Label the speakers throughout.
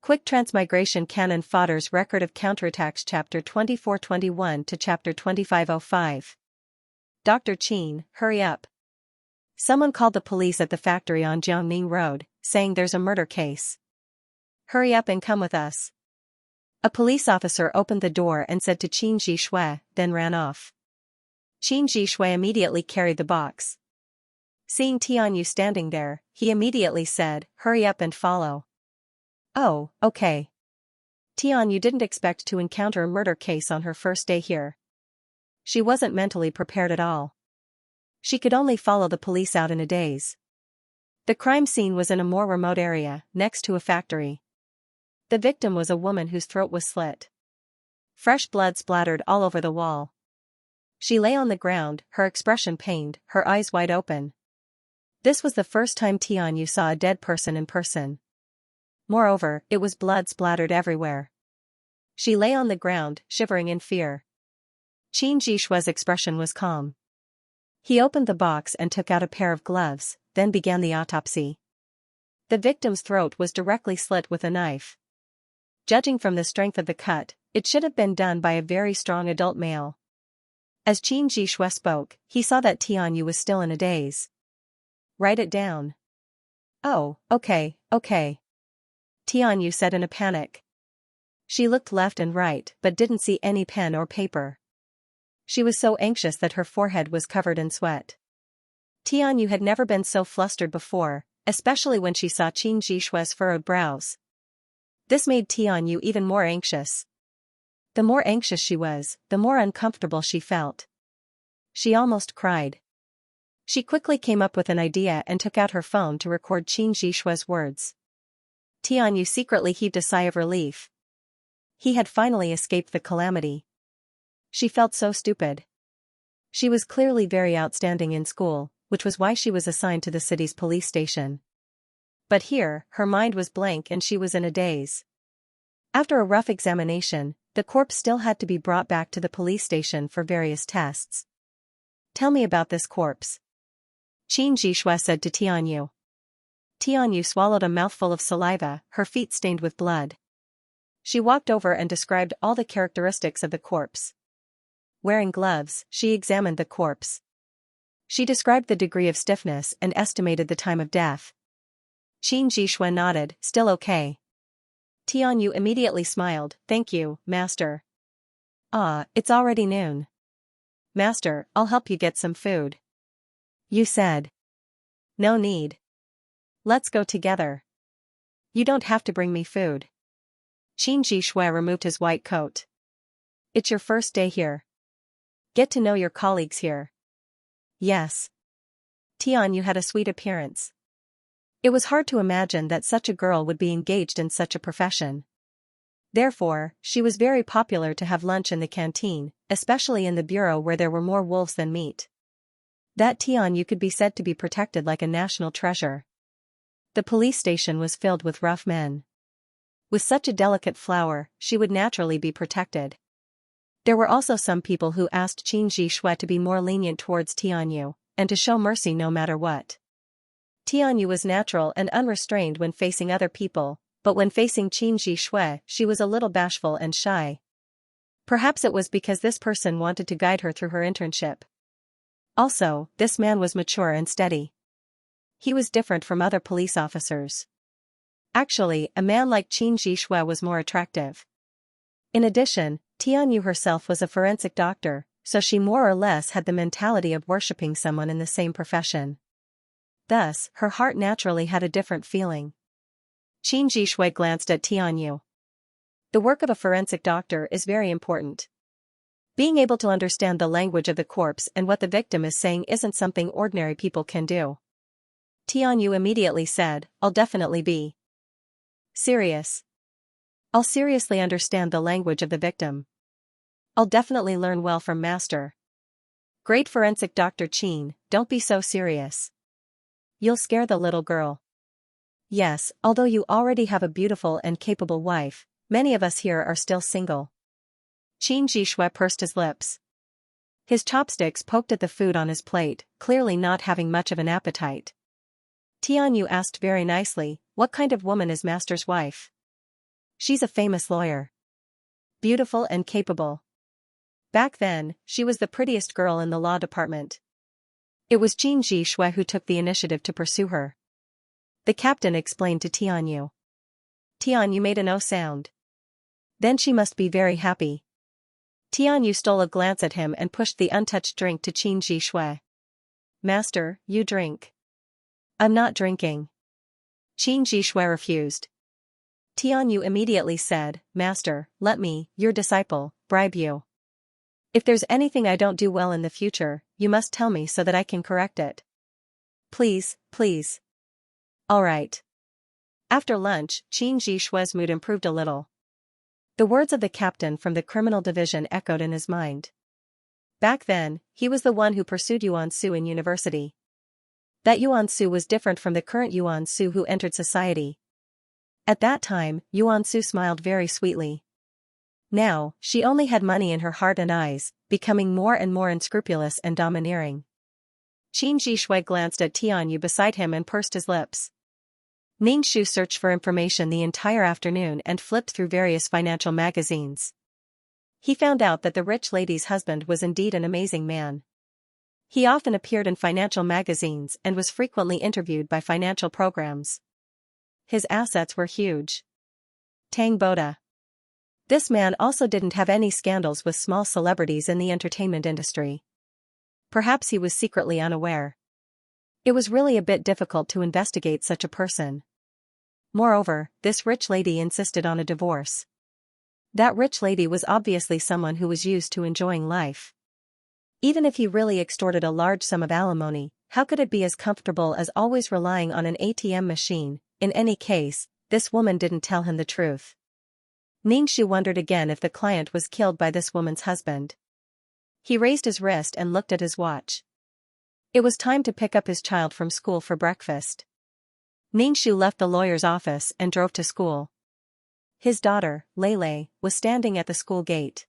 Speaker 1: Quick Transmigration Canon Fodder's Record of Counterattacks Chapter 2421 to Chapter 2505. Dr. Qin, hurry up. Someone called the police at the factory on Jiangning Road, saying there's a murder case. Hurry up and come with us. A police officer opened the door and said to Qin Zhishui, then ran off. Qin Zhishui immediately carried the box. Seeing Tianyu standing there, he immediately said, hurry up and follow. Oh, okay. Tianyu didn't expect to encounter a murder case on her first day here. She wasn't mentally prepared at all. She could only follow the police out in a daze. The crime scene was in a more remote area, next to a factory. The victim was a woman whose throat was slit. Fresh blood splattered all over the wall. She lay on the ground, her expression pained, her eyes wide open. This was the first time Tianyu saw a dead person in person. Moreover, it was blood splattered everywhere. She lay on the ground, shivering in fear. Qin Zhishui's expression was calm. He opened the box and took out a pair of gloves, then began the autopsy. The victim's throat was directly slit with a knife. Judging from the strength of the cut, it should have been done by a very strong adult male. As Qin Zhishui spoke, he saw that Tianyu was still in a daze. Write it down. Oh, okay. Tianyu said in a panic. She looked left and right but didn't see any pen or paper. She was so anxious that her forehead was covered in sweat. Tianyu had never been so flustered before, especially when she saw Qin Zhishui's furrowed brows. This made Tianyu even more anxious. The more anxious she was, the more uncomfortable she felt. She almost cried. She quickly came up with an idea and took out her phone to record Qin Zhishui's words. Tianyu secretly heaved a sigh of relief. He had finally escaped the calamity. She felt so stupid. She was clearly very outstanding in school, which was why she was assigned to the city's police station. But here, her mind was blank and she was in a daze. After a rough examination, the corpse still had to be brought back to the police station for various tests. Tell me about this corpse. Qin Zhishui said to Tianyu. Tianyu swallowed a mouthful of saliva, her feet stained with blood. She walked over and described all the characteristics of the corpse. Wearing gloves, she examined the corpse. She described the degree of stiffness and estimated the time of death. Qin Zhishui nodded, still okay. Tianyu immediately smiled, thank you, master. Ah, it's already noon. Master, I'll help you get some food. You said. No need. Let's go together. You don't have to bring me food. Qin Zhishui removed his white coat. It's your first day here. Get to know your colleagues here. Yes. Tianyu had a sweet appearance. It was hard to imagine that such a girl would be engaged in such a profession. Therefore, she was very popular to have lunch in the canteen, especially in the bureau where there were more wolves than meat. That Tianyu could be said to be protected like a national treasure. The police station was filled with rough men. With such a delicate flower, she would naturally be protected. There were also some people who asked Qin Zhishui to be more lenient towards Tianyu, and to show mercy no matter what. Tianyu was natural and unrestrained when facing other people, but when facing Qin Zhishui, she was a little bashful and shy. Perhaps it was because this person wanted to guide her through her internship. Also, this man was mature and steady. He was different from other police officers. Actually, a man like Qin Zhishui was more attractive. In addition, Tianyu herself was a forensic doctor, so she more or less had the mentality of worshipping someone in the same profession. Thus, her heart naturally had a different feeling. Qin Zhishui glanced at Tianyu. The work of a forensic doctor is very important. Being able to understand the language of the corpse and what the victim is saying isn't something ordinary people can do. Tianyu immediately said, I'll definitely be serious. I'll seriously understand the language of the victim. I'll definitely learn well from master. Great forensic Dr. Qin, don't be so serious. You'll scare the little girl. Yes, although you already have a beautiful and capable wife, many of us here are still single. Qin Zhishui pursed his lips. His chopsticks poked at the food on his plate, clearly not having much of an appetite. Tianyu asked very nicely, what kind of woman is master's wife? She's a famous lawyer. Beautiful and capable. Back then, she was the prettiest girl in the law department. It was Xianxia who took the initiative to pursue her. The captain explained to Tianyu. Tianyu made a no sound. Then she must be very happy. Tianyu stole a glance at him and pushed the untouched drink to Xianxia. Master, you drink. I'm not drinking. Xianxia refused. Tianyu immediately said, Master, let me, your disciple, bribe you. If there's anything I don't do well in the future, you must tell me so that I can correct it. Please, please. All right. After lunch, Xianxia's mood improved a little. The words of the captain from the criminal division echoed in his mind. Back then, he was the one who pursued Yuan Su in university. That Yuan Su was different from the current Yuan Su who entered society. At that time, Yuan Su smiled very sweetly. Now, she only had money in her heart and eyes, becoming more and more unscrupulous and domineering. Xianxia glanced at Tianyu beside him and pursed his lips. Ningxu searched for information the entire afternoon and flipped through various financial magazines. He found out that the rich lady's husband was indeed an amazing man. He often appeared in financial magazines and was frequently interviewed by financial programs. His assets were huge. Tang Boda. This man also didn't have any scandals with small celebrities in the entertainment industry. Perhaps he was secretly unaware. It was really a bit difficult to investigate such a person. Moreover, this rich lady insisted on a divorce. That rich lady was obviously someone who was used to enjoying life. Even if he really extorted a large sum of alimony, how could it be as comfortable as always relying on an ATM machine? In any case, this woman didn't tell him the truth. Ningxu wondered again if the client was killed by this woman's husband. He raised his wrist and looked at his watch. It was time to pick up his child from school for breakfast. Ningxu left the lawyer's office and drove to school. His daughter, Lei, was standing at the school gate.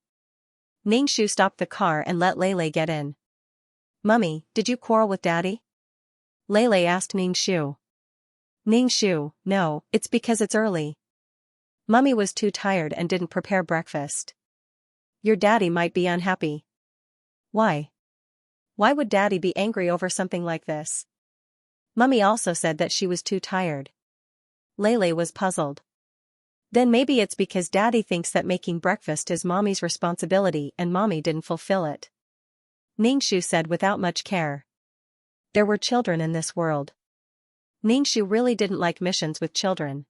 Speaker 1: Ningxu stopped the car and let Lei get in. Mummy, did you quarrel with Daddy? Lei asked Ningxu. Ningxu, no, it's because it's early. Mummy was too tired and didn't prepare breakfast. Your daddy might be unhappy. Why? Why would Daddy be angry over something like this? Mummy also said that she was too tired. Lei was puzzled. Then maybe it's because Daddy thinks that making breakfast is Mommy's responsibility and Mommy didn't fulfill it. Ningxu said without much care. There were children in this world. Ningxu really didn't like missions with children.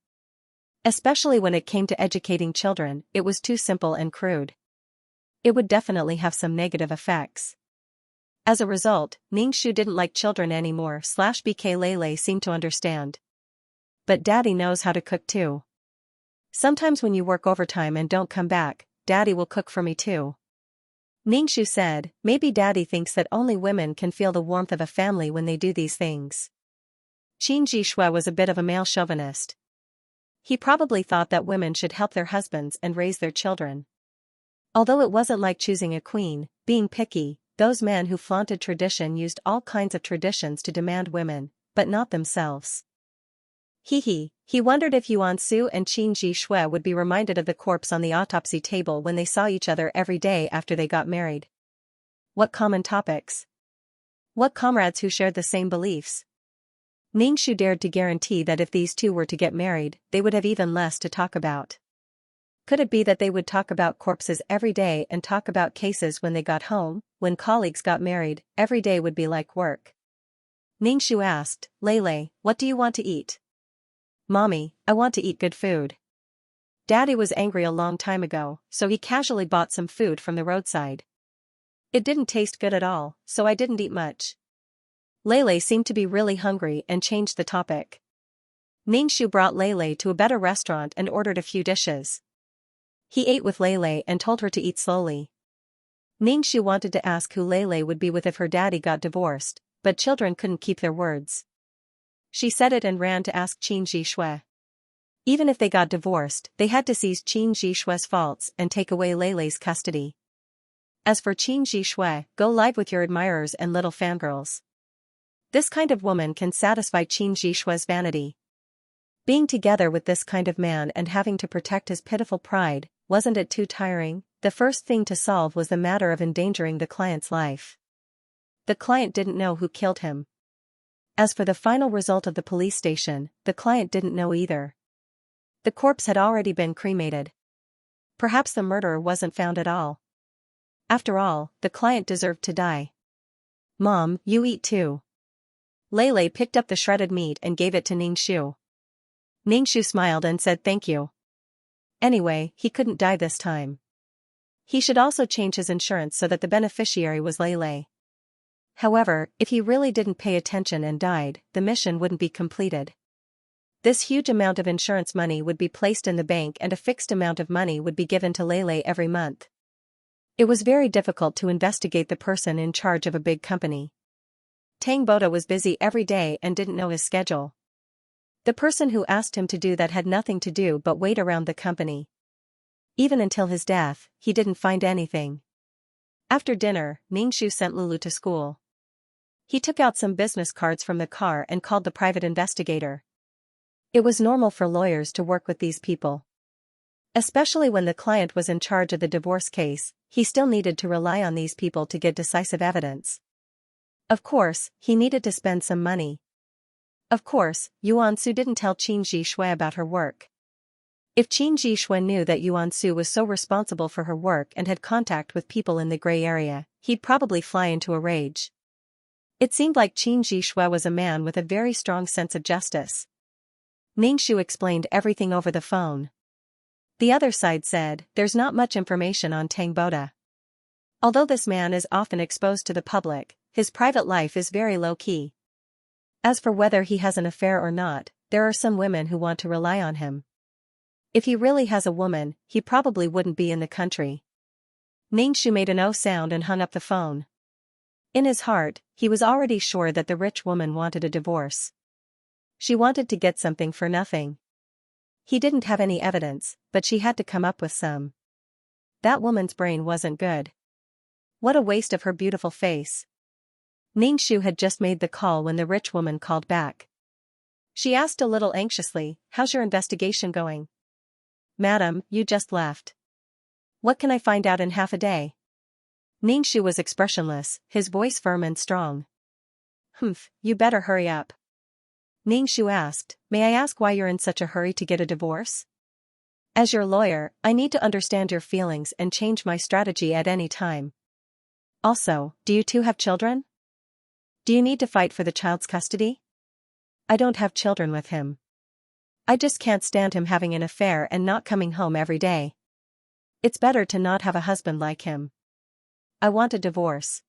Speaker 1: Especially when it came to educating children, it was too simple and crude. It would definitely have some negative effects. As a result, Ningxu didn't like children anymore. BK Lei seemed to understand. But Daddy knows how to cook too. Sometimes when you work overtime and don't come back, Daddy will cook for me too. Ningxu said, maybe Daddy thinks that only women can feel the warmth of a family when they do these things. Xianxia was a bit of a male chauvinist. He probably thought that women should help their husbands and raise their children. Although it wasn't like choosing a queen, being picky, those men who flaunted tradition used all kinds of traditions to demand women, but not themselves. He wondered if Yuan Su and Xianxia would be reminded of the corpse on the autopsy table when they saw each other every day after they got married. What common topics? What comrades who shared the same beliefs? Ningxu dared to guarantee that if these two were to get married, they would have even less to talk about. Could it be that they would talk about corpses every day and talk about cases when they got home? When colleagues got married, every day would be like work. Ningxu asked, Lei, what do you want to eat? Mommy, I want to eat good food. Daddy was angry a long time ago, so he casually bought some food from the roadside. It didn't taste good at all, so I didn't eat much. Lei seemed to be really hungry and changed the topic. Ningxu brought Lei to a better restaurant and ordered a few dishes. He ate with Lei and told her to eat slowly. Ningxu wanted to ask who Lei would be with if her daddy got divorced, but children couldn't keep their words. She said it and ran to ask Xianxia. Even if they got divorced, they had to seize Xianxia's faults and take away Lei's custody. As for Xianxia, go live with your admirers and little fangirls. This kind of woman can satisfy Xianxia's vanity. Being together with this kind of man and having to protect his pitiful pride, wasn't it too tiring? The first thing to solve was the matter of endangering the client's life. The client didn't know who killed him. As for the final result of the police station, the client didn't know either. The corpse had already been cremated. Perhaps the murderer wasn't found at all. After all, the client deserved to die. "Mom, you eat too." Lei picked up the shredded meat and gave it to Ningxu. Ningxu smiled and said thank you. Anyway, he couldn't die this time. He should also change his insurance so that the beneficiary was Lei. However, if he really didn't pay attention and died, the mission wouldn't be completed. This huge amount of insurance money would be placed in the bank and a fixed amount of money would be given to Lei every month. It was very difficult to investigate the person in charge of a big company. Tang Boda was busy every day and didn't know his schedule. The person who asked him to do that had nothing to do but wait around the company. Even until his death, he didn't find anything. After dinner, Ningxu sent Lulu to school. He took out some business cards from the car and called the private investigator. It was normal for lawyers to work with these people. Especially when the client was in charge of the divorce case, he still needed to rely on these people to get decisive evidence. Of course, he needed to spend some money. Of course, Yuan Su didn't tell Qin Zhishui about her work. If Qin Zhishui knew that Yuan Su was so responsible for her work and had contact with people in the gray area, he'd probably fly into a rage. It seemed like Qin Zhishui was a man with a very strong sense of justice. Ningxu explained everything over the phone. The other side said, there's not much information on Tang Boda. Although this man is often exposed to the public, his private life is very low-key. As for whether he has an affair or not, there are some women who want to rely on him. If he really has a woman, he probably wouldn't be in the country. Ningxu made an "oh" sound and hung up the phone. In his heart, he was already sure that the rich woman wanted a divorce. She wanted to get something for nothing. He didn't have any evidence, but she had to come up with some. That woman's brain wasn't good. What a waste of her beautiful face. Ningxu had just made the call when the rich woman called back. She asked a little anxiously, "How's your investigation going?" "Madam, you just left." "What can I find out in half a day?" Ningxu was expressionless, his voice firm and strong. "Humph, you better hurry up." Ningxu asked, "May I ask why you're in such a hurry to get a divorce?" "As your lawyer, I need to understand your feelings and change my strategy at any time. Also, do you two have children? Do you need to fight for the child's custody?" "I don't have children with him. I just can't stand him having an affair and not coming home every day. It's better to not have a husband like him. I want a divorce."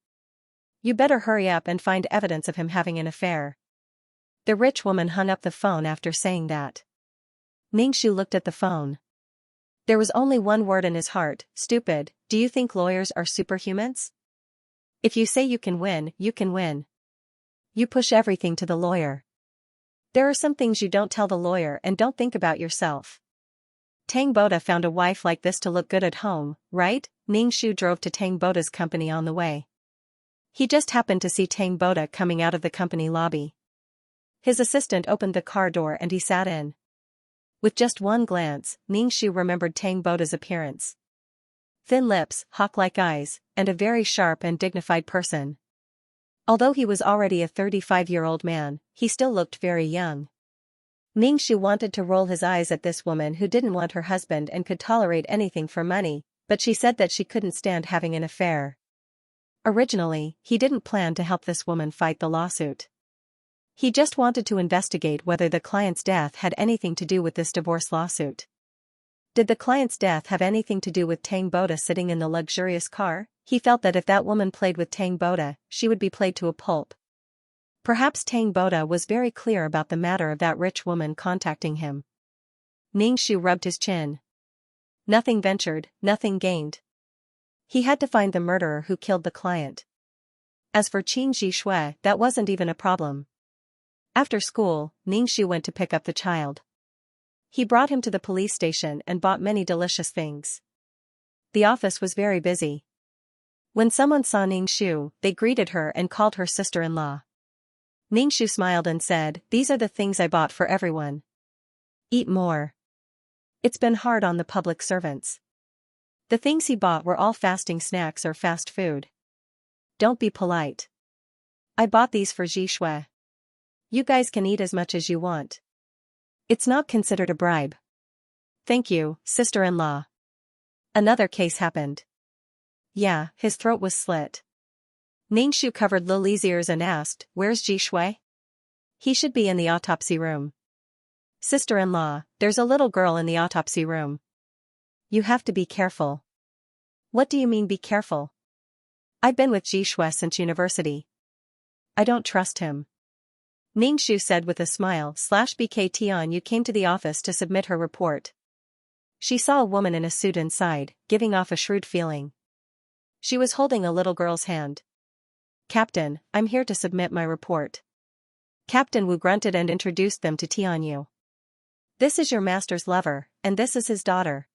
Speaker 1: "You better hurry up and find evidence of him having an affair." The rich woman hung up the phone after saying that. Ningxu looked at the phone. There was only one word in his heart, stupid. Do you think lawyers are superhumans? If you say you can win, you can win. You push everything to the lawyer. There are some things you don't tell the lawyer and don't think about yourself. Tang Boda found a wife like this to look good at home, right? Ningxu drove to Tang Boda's company on the way. He just happened to see Tang Boda coming out of the company lobby. His assistant opened the car door and he sat in. With just one glance, Ningxu remembered Tang Boda's appearance. Thin lips, hawk-like eyes, and a very sharp and dignified person. Although he was already a 35-year-old man, he still looked very young. Ningxu wanted to roll his eyes at this woman who didn't want her husband and could tolerate anything for money, but she said that she couldn't stand having an affair. Originally, he didn't plan to help this woman fight the lawsuit. He just wanted to investigate whether the client's death had anything to do with this divorce lawsuit. Did the client's death have anything to do with Tang Boda sitting in the luxurious car? He felt that if that woman played with Tang Boda, she would be played to a pulp. Perhaps Tang Boda was very clear about the matter of that rich woman contacting him. Ningxu rubbed his chin. Nothing ventured, nothing gained. He had to find the murderer who killed the client. As for Qin Zhishui, that wasn't even a problem. After school, Ningxu went to pick up the child. He brought him to the police station and bought many delicious things. The office was very busy. When someone saw Ningxu, they greeted her and called her sister-in-law. Ningxu smiled and said, "These are the things I bought for everyone." Eat more. It's been hard on the public servants. The things he bought were all fasting snacks or fast food. Don't be polite. I bought these for Xianxia. You guys can eat as much as you want. It's not considered a bribe. Thank you, sister-in-law. Another case happened. Yeah, his throat was slit. Ningxu covered Lily's ears and asked, "Where's Xianxia?" He should be in the autopsy room. Sister-in-law, there's a little girl in the autopsy room. You have to be careful. What do you mean be careful? I've been with Xianxia since university. I don't trust him. Ningxu said with a smile. "BK Tian, you came to the office to submit her report." She saw a woman in a suit inside, giving off a shrewd feeling. She was holding a little girl's hand. "Captain, I'm here to submit my report." Captain Wu grunted and introduced them to Tianyu. "This is your master's lover, and this is his daughter."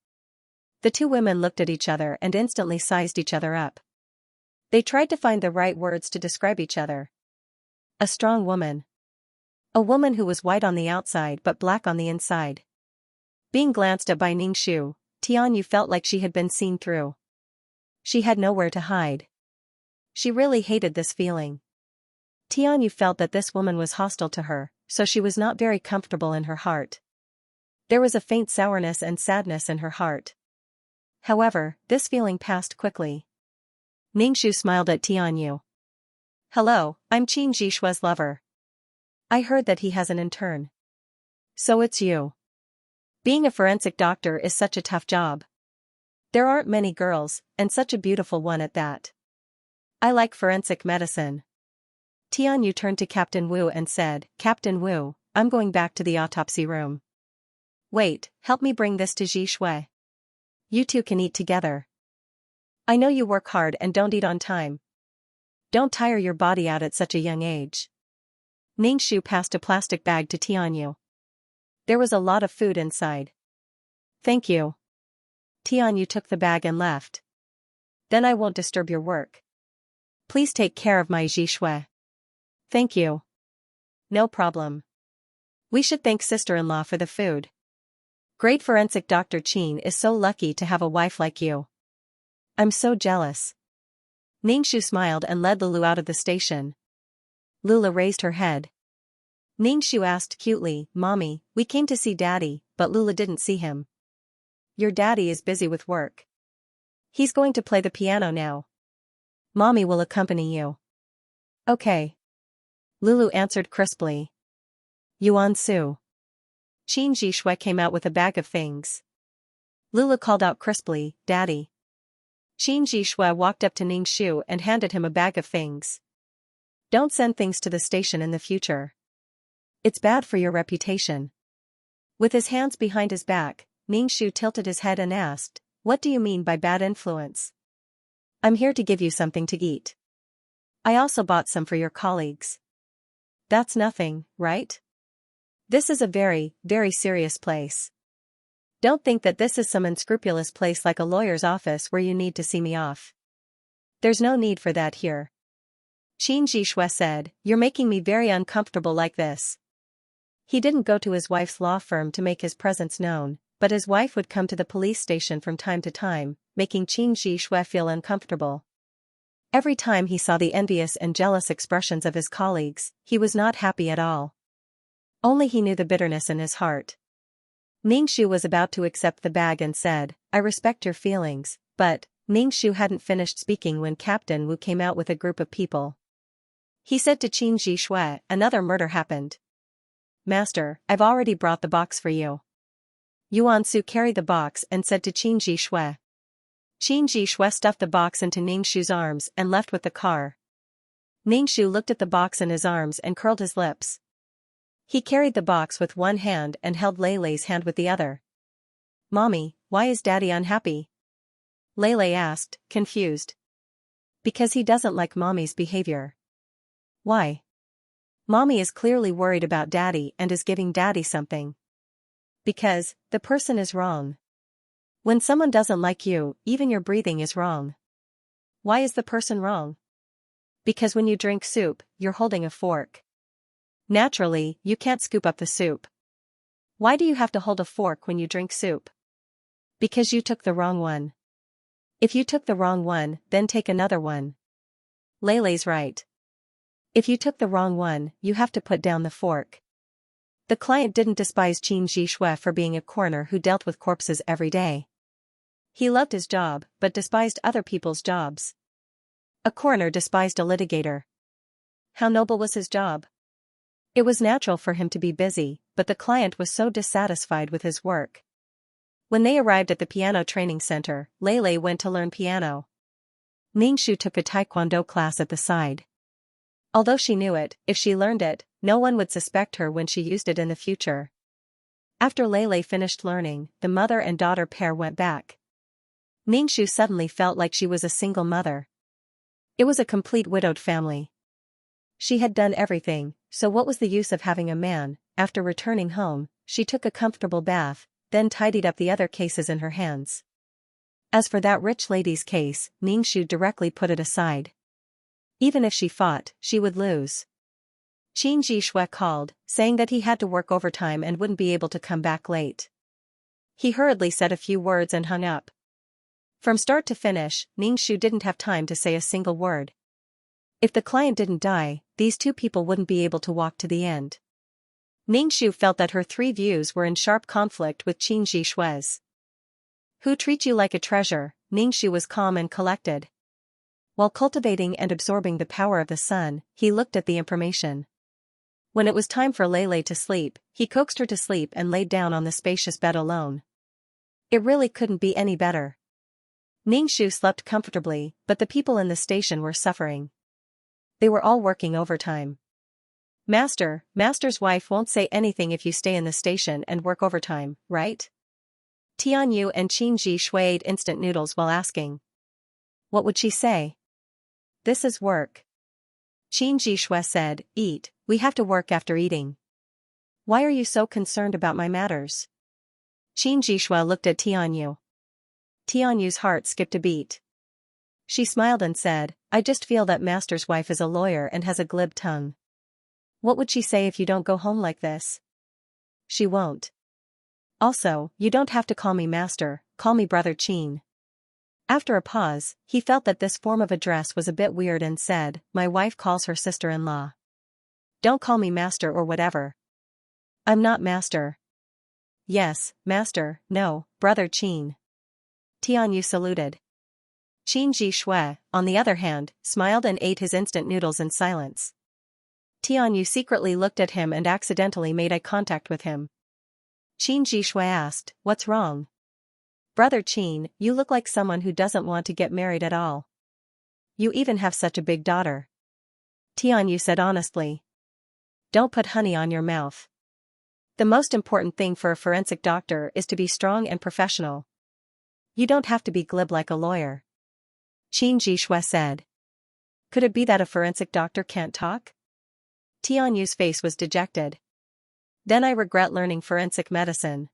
Speaker 1: The two women looked at each other and instantly sized each other up. They tried to find the right words to describe each other. A strong woman. A woman who was white on the outside but black on the inside. Being glanced at by Ningxu, Tianyu felt like she had been seen through. She had nowhere to hide. She really hated this feeling. Tianyu felt that this woman was hostile to her, so she was not very comfortable in her heart. There was a faint sourness and sadness in her heart. However, this feeling passed quickly. Ningxu smiled at Tianyu. "Hello, I'm Qin Xianxia's lover. I heard that he has an intern." "So it's you. Being a forensic doctor is such a tough job. There aren't many girls, and such a beautiful one at that. I like forensic medicine." Tianyu turned to Captain Wu and said, "Captain Wu, I'm going back to the autopsy room. Wait, help me bring this to Xianxia. You two can eat together. I know you work hard and don't eat on time. Don't tire your body out at such a young age." Ningxu passed a plastic bag to Tianyu. There was a lot of food inside. "Thank you." Tianyu took the bag and left. "Then I won't disturb your work. Please take care of my Xianxia." "Thank you." "No problem. We should thank sister-in-law for the food. Great forensic Dr. Qin is so lucky to have a wife like you. I'm so jealous." Ningxu smiled and led Lulu out of the station. Lula raised her head. Ningxu asked cutely, "Mommy, we came to see Daddy," but Lula didn't see him. "Your daddy is busy with work. He's going to play the piano now. Mommy will accompany you." "Okay." Lulu answered crisply. "Yuan Su." Qin Xianxia came out with a bag of things. Lulu called out crisply, "Daddy." Qin Xianxia walked up to Ningxu and handed him a bag of things. "Don't send things to the station in the future. It's bad for your reputation." With his hands behind his back, Ningxu tilted his head and asked, "What do you mean by bad influence?" "I'm here to give you something to eat. I also bought some for your colleagues." "That's nothing, right? This is a very, very serious place. Don't think that this is some unscrupulous place like a lawyer's office where you need to see me off. There's no need for that here." Qin Xianxia said, "You're making me very uncomfortable like this." He didn't go to his wife's law firm to make his presence known, but his wife would come to the police station from time to time, making Qin Xianxia feel uncomfortable. Every time he saw the envious and jealous expressions of his colleagues, he was not happy at all. Only he knew the bitterness in his heart. Ningxu was about to accept the bag and said, "I respect your feelings," but Ningxu hadn't finished speaking when Captain Wu came out with a group of people. He said to Qin Xianxia, "Another murder happened. Master, I've already brought the box for you." Yuan Su carried the box and said to Qin Xianxia. Qin Xianxia stuffed the box into Ningxu's arms and left with the car. Ningxu looked at the box in his arms and curled his lips. He carried the box with one hand and held Leilei's hand with the other. "Mommy, why is Daddy unhappy?" Leilei asked, confused. "Because he doesn't like Mommy's behavior." "Why?" "Mommy is clearly worried about Daddy and is giving Daddy something." "Because the person is wrong. When someone doesn't like you, even your breathing is wrong." "Why is the person wrong?" "Because when you drink soup, you're holding a fork. Naturally, you can't scoop up the soup." Why do you have to hold a fork when you drink soup? Because you took the wrong one. If you took the wrong one, then take another one. Leilei's right. If you took the wrong one, you have to put down the fork. The client didn't despise Qin Zhishui for being a coroner who dealt with corpses every day. He loved his job, but despised other people's jobs. A coroner despised a litigator. How noble was his job? It was natural for him to be busy, but the client was so dissatisfied with his work. When they arrived at the piano training center, Leilei went to learn piano. Ningxu took a taekwondo class at the side. Although she knew it, if she learned it, no one would suspect her when she used it in the future. After Leilei finished learning, the mother and daughter pair went back. Ningxu suddenly felt like she was a single mother. It was a complete widowed family. She had done everything, so what was the use of having a man? After returning home, she took a comfortable bath, then tidied up the other cases in her hands. As for that rich lady's case, Ningxu directly put it aside. Even if she fought, she would lose. Qin Zhishui called, saying that he had to work overtime and wouldn't be able to come back late. He hurriedly said a few words and hung up. From start to finish, Ningxu didn't have time to say a single word. If the client didn't die, these two people wouldn't be able to walk to the end. Ningxu felt that her three views were in sharp conflict with Qin Zhishui's. Who treat you like a treasure? Ningxu was calm and collected. While cultivating and absorbing the power of the sun, he looked at the information. When it was time for Leilei to sleep, he coaxed her to sleep and laid down on the spacious bed alone. It really couldn't be any better. Ningxu slept comfortably, but the people in the station were suffering. They were all working overtime. Master's wife won't say anything if you stay in the station and work overtime, right? Tianyu and Qin Zhishui ate instant noodles while asking. What would she say? This is work. Qin Zhishui said, eat, we have to work after eating. Why are you so concerned about my matters? Qin Zhishui looked at Tianyu. Tianyu's heart skipped a beat. She smiled and said, I just feel that master's wife is a lawyer and has a glib tongue. What would she say if you don't go home like this? She won't. Also, you don't have to call me master, call me brother Qin. After a pause, he felt that this form of address was a bit weird and said, my wife calls her sister-in-law. Don't call me master or whatever. I'm not master. Yes, master, no, brother Qin. Tianyu saluted. Qin Zhishui, on the other hand, smiled and ate his instant noodles in silence. Tianyu secretly looked at him and accidentally made eye contact with him. Qin Zhishui asked, what's wrong? Brother Qin, you look like someone who doesn't want to get married at all. You even have such a big daughter. Tianyu said honestly. Don't put honey on your mouth. The most important thing for a forensic doctor is to be strong and professional. You don't have to be glib like a lawyer. Qin Zhishui said. Could it be that a forensic doctor can't talk? Tianyu's face was dejected. Then I regret learning forensic medicine.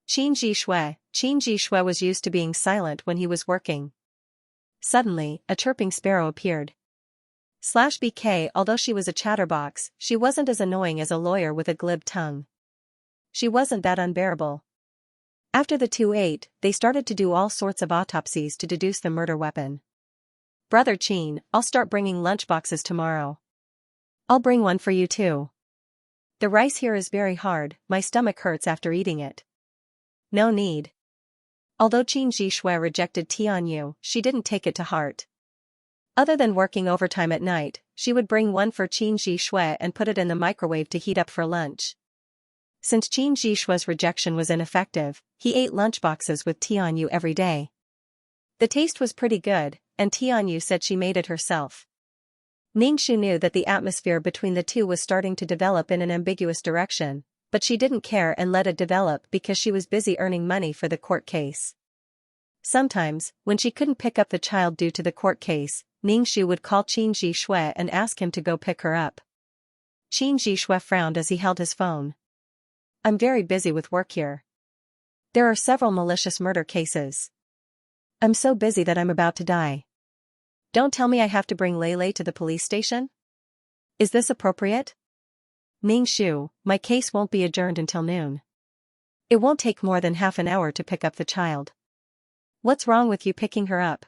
Speaker 1: Qin Zhishui was used to being silent when he was working. Suddenly, a chirping sparrow appeared. /BK Although she was a chatterbox, she wasn't as annoying as a lawyer with a glib tongue. She wasn't that unbearable. After the two ate, they started to do all sorts of autopsies to deduce the murder weapon. Brother Qin, I'll start bringing lunchboxes tomorrow. I'll bring one for you too. The rice here is very hard, my stomach hurts after eating it. No need. Although Qin Zhishui rejected Tianyu, she didn't take it to heart. Other than working overtime at night, she would bring one for Qin Zhishui and put it in the microwave to heat up for lunch. Since Qin Zhishui's rejection was ineffective, he ate lunchboxes with Tianyu every day. The taste was pretty good, and Tianyu said she made it herself. Ningxu knew that the atmosphere between the two was starting to develop in an ambiguous direction, but she didn't care and let it develop because she was busy earning money for the court case. Sometimes, when she couldn't pick up the child due to the court case, Ningxu would call Qin Zhishui and ask him to go pick her up. Qin Zhishui frowned as he held his phone. I'm very busy with work here. There are several malicious murder cases. I'm so busy that I'm about to die. Don't tell me I have to bring Leilei to the police station? Is this appropriate? Ningxu, my case won't be adjourned until noon. It won't take more than half an hour to pick up the child. What's wrong with you picking her up?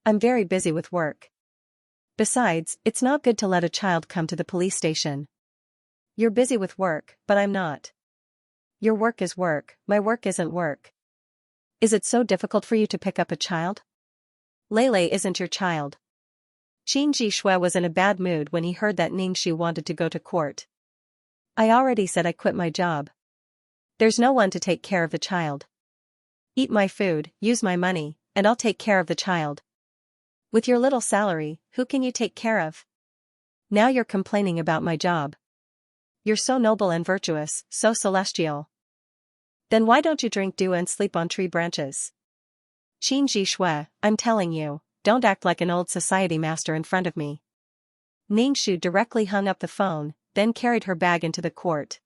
Speaker 1: I'm very busy with work. Besides, it's not good to let a child come to the police station. You're busy with work, but I'm not. Your work is work, my work isn't work. Is it so difficult for you to pick up a child? Lele isn't your child. Qin Jishui was in a bad mood when he heard that Ningxu wanted to go to court. I already said I quit my job. There's no one to take care of the child. Eat my food, use my money, and I'll take care of the child. With your little salary, who can you take care of? Now you're complaining about my job. You're so noble and virtuous, so celestial. Then why don't you drink dew and sleep on tree branches? Qin Jishui, I'm telling you, don't act like an old society master in front of me. Ningxu directly hung up the phone, then carried her bag into the court.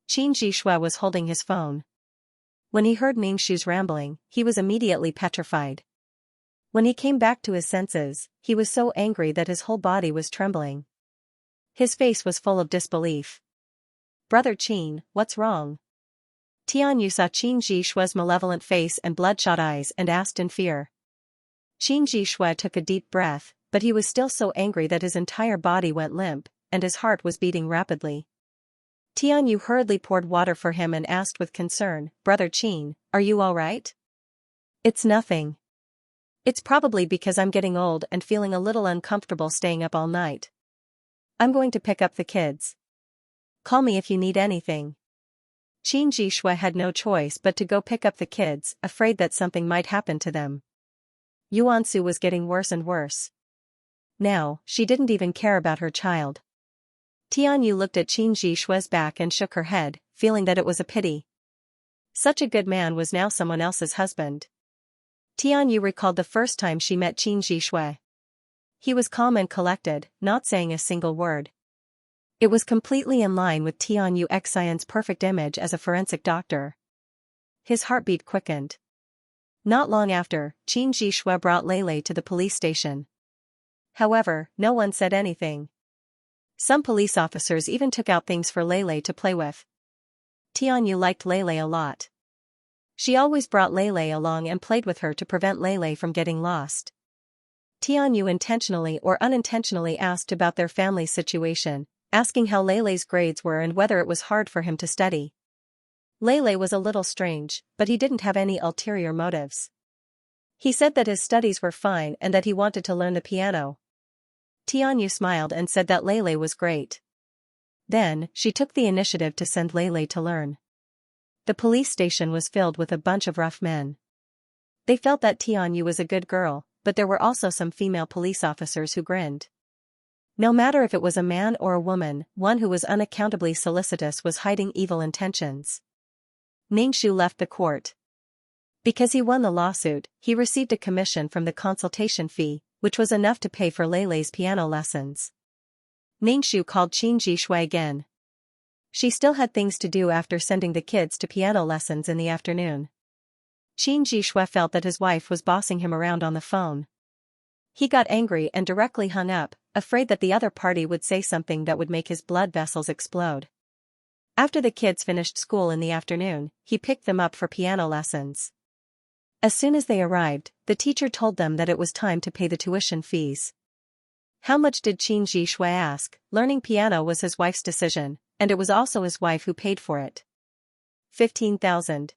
Speaker 1: Qin Jishui was holding his phone. When he heard Ningxu's rambling, he was immediately petrified. When he came back to his senses, he was so angry that his whole body was trembling. His face was full of disbelief. Brother Qin, what's wrong? Tianyu saw Qin Jishui's malevolent face and bloodshot eyes and asked in fear. Qin Jishui took a deep breath, but he was still so angry that his entire body went limp, and his heart was beating rapidly. Tianyu hurriedly poured water for him and asked with concern, Brother Qin, are you all right? It's nothing. It's probably because I'm getting old and feeling a little uncomfortable staying up all night. I'm going to pick up the kids. Call me if you need anything. Qin Jishui had no choice but to go pick up the kids, afraid that something might happen to them. Yuansu was getting worse and worse. Now, she didn't even care about her child. Tianyu looked at Qin Jishui's back and shook her head, feeling that it was a pity. Such a good man was now someone else's husband. Tianyu recalled the first time she met Qin Jishui. He was calm and collected, not saying a single word. It was completely in line with Tianyu Xian's perfect image as a forensic doctor. His heartbeat quickened. Not long after, Qin Jishui brought Lele to the police station. However, no one said anything. Some police officers even took out things for Lele to play with. Tianyu liked Lele a lot. She always brought Lele along and played with her to prevent Lele from getting lost. Tianyu intentionally or unintentionally asked about their family's situation, asking how Lele's grades were and whether it was hard for him to study. Lele was a little strange, but he didn't have any ulterior motives. He said that his studies were fine and that he wanted to learn the piano. Tianyu smiled and said that Lele was great. Then, she took the initiative to send Lele to learn. The police station was filled with a bunch of rough men. They felt that Tianyu was a good girl, but there were also some female police officers who grinned. No matter if it was a man or a woman, one who was unaccountably solicitous was hiding evil intentions. Ningxu left the court. Because he won the lawsuit, he received a commission from the consultation fee, which was enough to pay for Lele's piano lessons. Ningxu called Qin Jishui again. She still had things to do after sending the kids to piano lessons in the afternoon. Qin Jishui felt that his wife was bossing him around on the phone. He got angry and directly hung up, afraid that the other party would say something that would make his blood vessels explode. After the kids finished school in the afternoon, he picked them up for piano lessons. As soon as they arrived, the teacher told them that it was time to pay the tuition fees. How much did Qin Jishui ask? Learning piano was his wife's decision, and it was also his wife who paid for it. 15,000.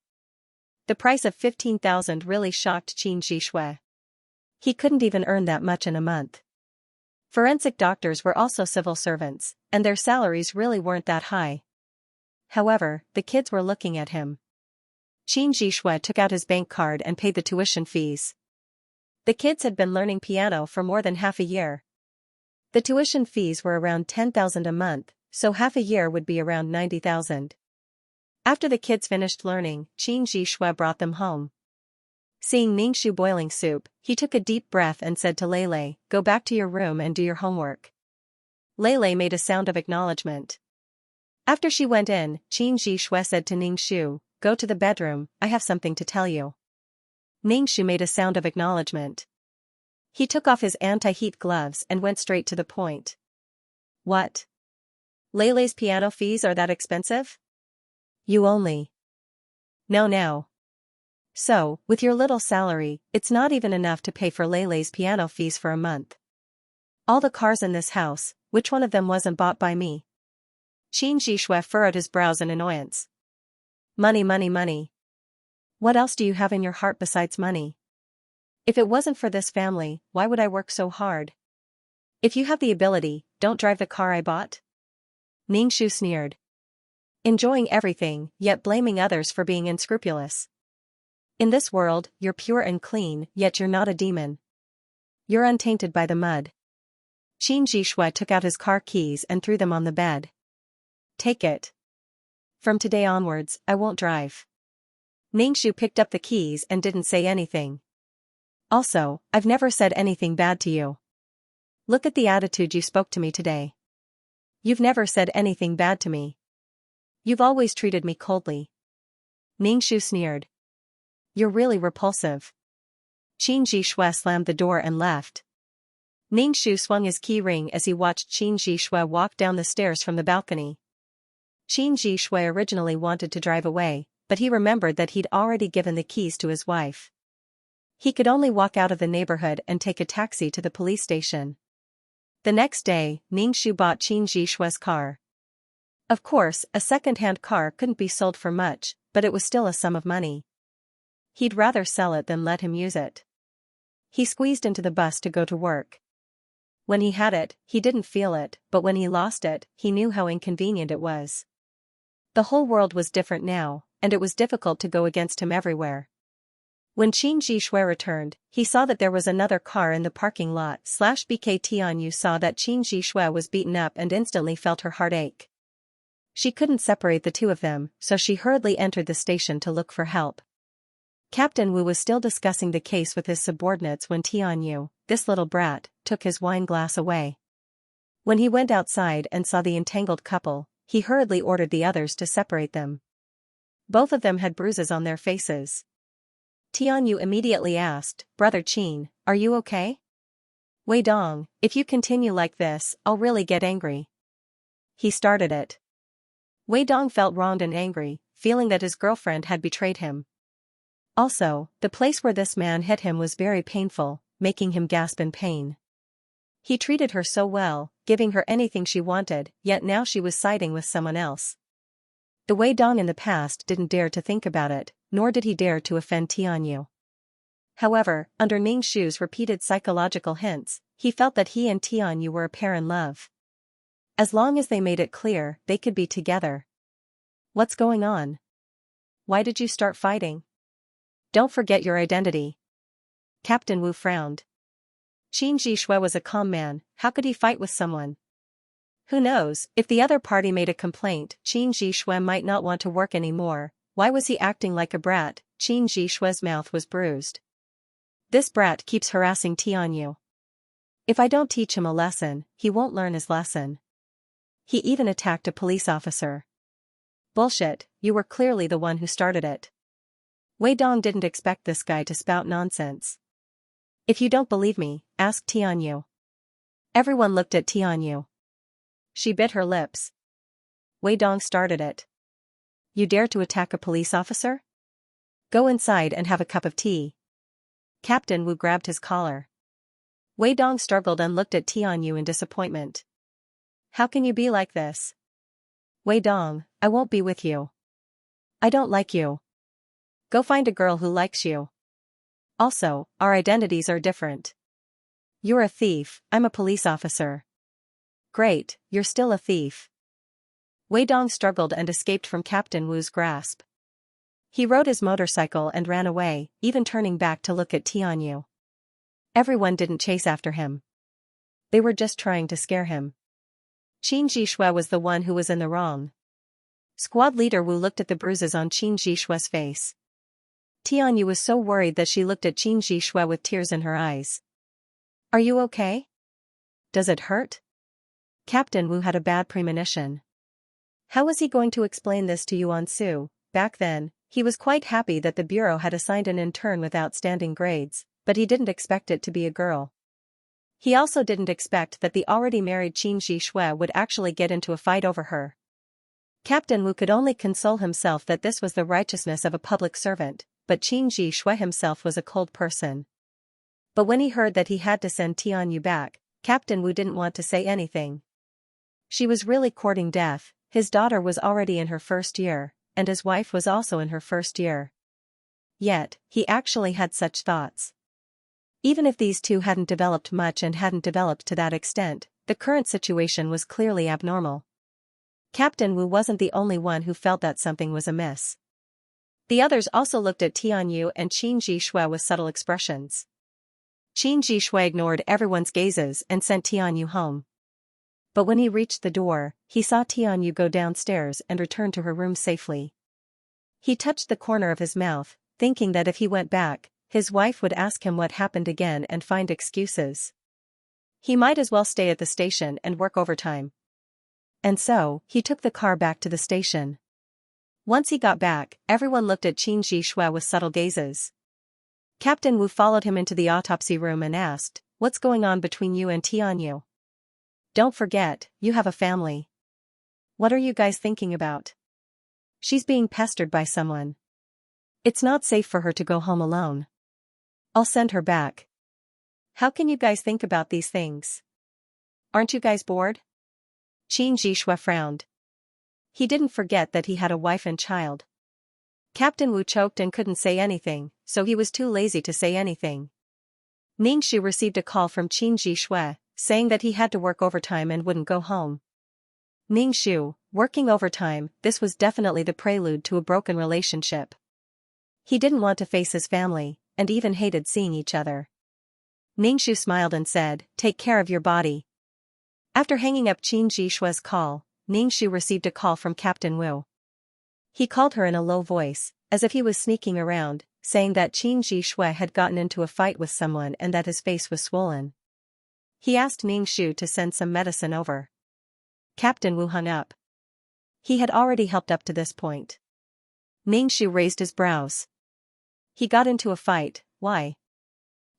Speaker 1: The price of 15,000 really shocked Qin Jishui. He couldn't even earn that much in a month. Forensic doctors were also civil servants, and their salaries really weren't that high. However, the kids were looking at him. Qin Jishui took out his bank card and paid the tuition fees. The kids had been learning piano for more than half a year. The tuition fees were around 10,000 a month, so half a year would be around 90,000. After the kids finished learning, Qin Jishui brought them home. Seeing Ningxu boiling soup, he took a deep breath and said to Lele, "Go back to your room and do your homework." Lele made a sound of acknowledgement. After she went in, Qin Jishui said to Ningxu, "Go to the bedroom, I have something to tell you." Ningxu made a sound of acknowledgement. He took off his anti-heat gloves and went straight to the point. "What? Lele's piano fees are that expensive? You only No. So, with your little salary, it's not even enough to pay for Lele's piano fees for a month. All the cars in this house, which one of them wasn't bought by me? Xianxia furrowed his brows in annoyance. Money. What else do you have in your heart besides money? If it wasn't for this family, why would I work so hard? If you have the ability, don't drive the car I bought? Ningxu sneered. Enjoying everything, yet blaming others for being unscrupulous. In this world, you're pure and clean, yet you're not a demon. You're untainted by the mud. Xianxia took out his car keys and threw them on the bed. Take it. From today onwards, I won't drive. Ningxu picked up the keys and didn't say anything. Also, I've never said anything bad to you. Look at the attitude you spoke to me today. You've never said anything bad to me. You've always treated me coldly. Ningxu sneered. You're really repulsive. Xianxia slammed the door and left. Ningxu swung his key ring as he watched Xianxia walk down the stairs from the balcony. Xianxia originally wanted to drive away, but he remembered that he'd already given the keys to his wife. He could only walk out of the neighborhood and take a taxi to the police station. The next day, Ningxu bought Xianxia's car. Of course, a second-hand car couldn't be sold for much, but it was still a sum of money. He'd rather sell it than let him use it. He squeezed into the bus to go to work. When he had it, he didn't feel it, but when he lost it, he knew how inconvenient it was. The whole world was different now, and it was difficult to go against him everywhere. When Xianxia returned, he saw that there was another car in the parking lot. BK Tianyu saw that Xianxia was beaten up and instantly felt her heart ache. She couldn't separate the two of them, so she hurriedly entered the station to look for help. Captain Wu was still discussing the case with his subordinates when Tianyu, this little brat, took his wine glass away. When he went outside and saw the entangled couple, he hurriedly ordered the others to separate them. Both of them had bruises on their faces. Tianyu immediately asked, Brother Qin, are you okay? Wei Dong, if you continue like this, I'll really get angry. He started it. Wei Dong felt wronged and angry, feeling that his girlfriend had betrayed him. Also, the place where this man hit him was very painful, making him gasp in pain. He treated her so well, giving her anything she wanted, yet now she was siding with someone else. The Wei Dong in the past didn't dare to think about it, nor did he dare to offend Tianyu. However, under Ningxu's repeated psychological hints, he felt that he and Tianyu were a pair in love. As long as they made it clear, they could be together. What's going on? Why did you start fighting? Don't forget your identity. Captain Wu frowned. Xianxia was a calm man, how could he fight with someone? Who knows, if the other party made a complaint, Xianxia might not want to work anymore. Why was he acting like a brat? Xianxia's mouth was bruised. This brat keeps harassing Tianyu. If I don't teach him a lesson, he won't learn his lesson. He even attacked a police officer. Bullshit, you were clearly the one who started it. Wei Dong didn't expect this guy to spout nonsense. If you don't believe me, ask Tianyu. Everyone looked at Tianyu. She bit her lips. Wei Dong started it. You dare to attack a police officer? Go inside and have a cup of tea. Captain Wu grabbed his collar. Wei Dong struggled and looked at Tianyu in disappointment. How can you be like this? Wei Dong, I won't be with you. I don't like you. Go find a girl who likes you. Also, our identities are different. You're a thief, I'm a police officer. Great, you're still a thief. Wei Dong struggled and escaped from Captain Wu's grasp. He rode his motorcycle and ran away, even turning back to look at Tianyu. Everyone didn't chase after him. They were just trying to scare him. Xianxia was the one who was in the wrong. Squad leader Wu looked at the bruises on Xianxia's face. Tianyu was so worried that she looked at Xianxia with tears in her eyes. Are you okay? Does it hurt? Captain Wu had a bad premonition. How was he going to explain this to Yuan Su? Back then, he was quite happy that the bureau had assigned an intern with outstanding grades, but he didn't expect it to be a girl. He also didn't expect that the already married Xianxia would actually get into a fight over her. Captain Wu could only console himself that this was the righteousness of a public servant, but Qin Ji Shui himself was a cold person. But when he heard that he had to send Tianyu back, Captain Wu didn't want to say anything. She was really courting death, his daughter was already in her first year, and his wife was also in her first year. Yet, he actually had such thoughts. Even if these two hadn't developed much and hadn't developed to that extent, the current situation was clearly abnormal. Captain Wu wasn't the only one who felt that something was amiss. The others also looked at Tianyu and Qin Ji Shui with subtle expressions. Qin Ji Shui ignored everyone's gazes and sent Tianyu home. But when he reached the door, he saw Tianyu go downstairs and return to her room safely. He touched the corner of his mouth, thinking that if he went back, his wife would ask him what happened again and find excuses. He might as well stay at the station and work overtime. And so, he took the car back to the station. Once he got back, everyone looked at Qin Ji Shui with subtle gazes. Captain Wu followed him into the autopsy room and asked, "What's going on between you and Tianyu? Don't forget, you have a family. What are you guys thinking about? She's being pestered by someone. It's not safe for her to go home alone. I'll send her back." "How can you guys think about these things? Aren't you guys bored?" Qin Ji Shui frowned. He didn't forget that he had a wife and child. Captain Wu choked and couldn't say anything, so he was too lazy to say anything. Ningxu received a call from Qin Ji Shui, saying that he had to work overtime and wouldn't go home. Ningxu, working overtime, this was definitely the prelude to a broken relationship. He didn't want to face his family, and even hated seeing each other. Ningxu smiled and said, "Take care of your body." After hanging up Qin Ji Shui's call, Ningxu received a call from Captain Wu. He called her in a low voice, as if he was sneaking around, saying that Qin Ji Shui had gotten into a fight with someone and that his face was swollen. He asked Ningxu to send some medicine over. Captain Wu hung up. He had already helped up to this point. Ningxu raised his brows. He got into a fight, why?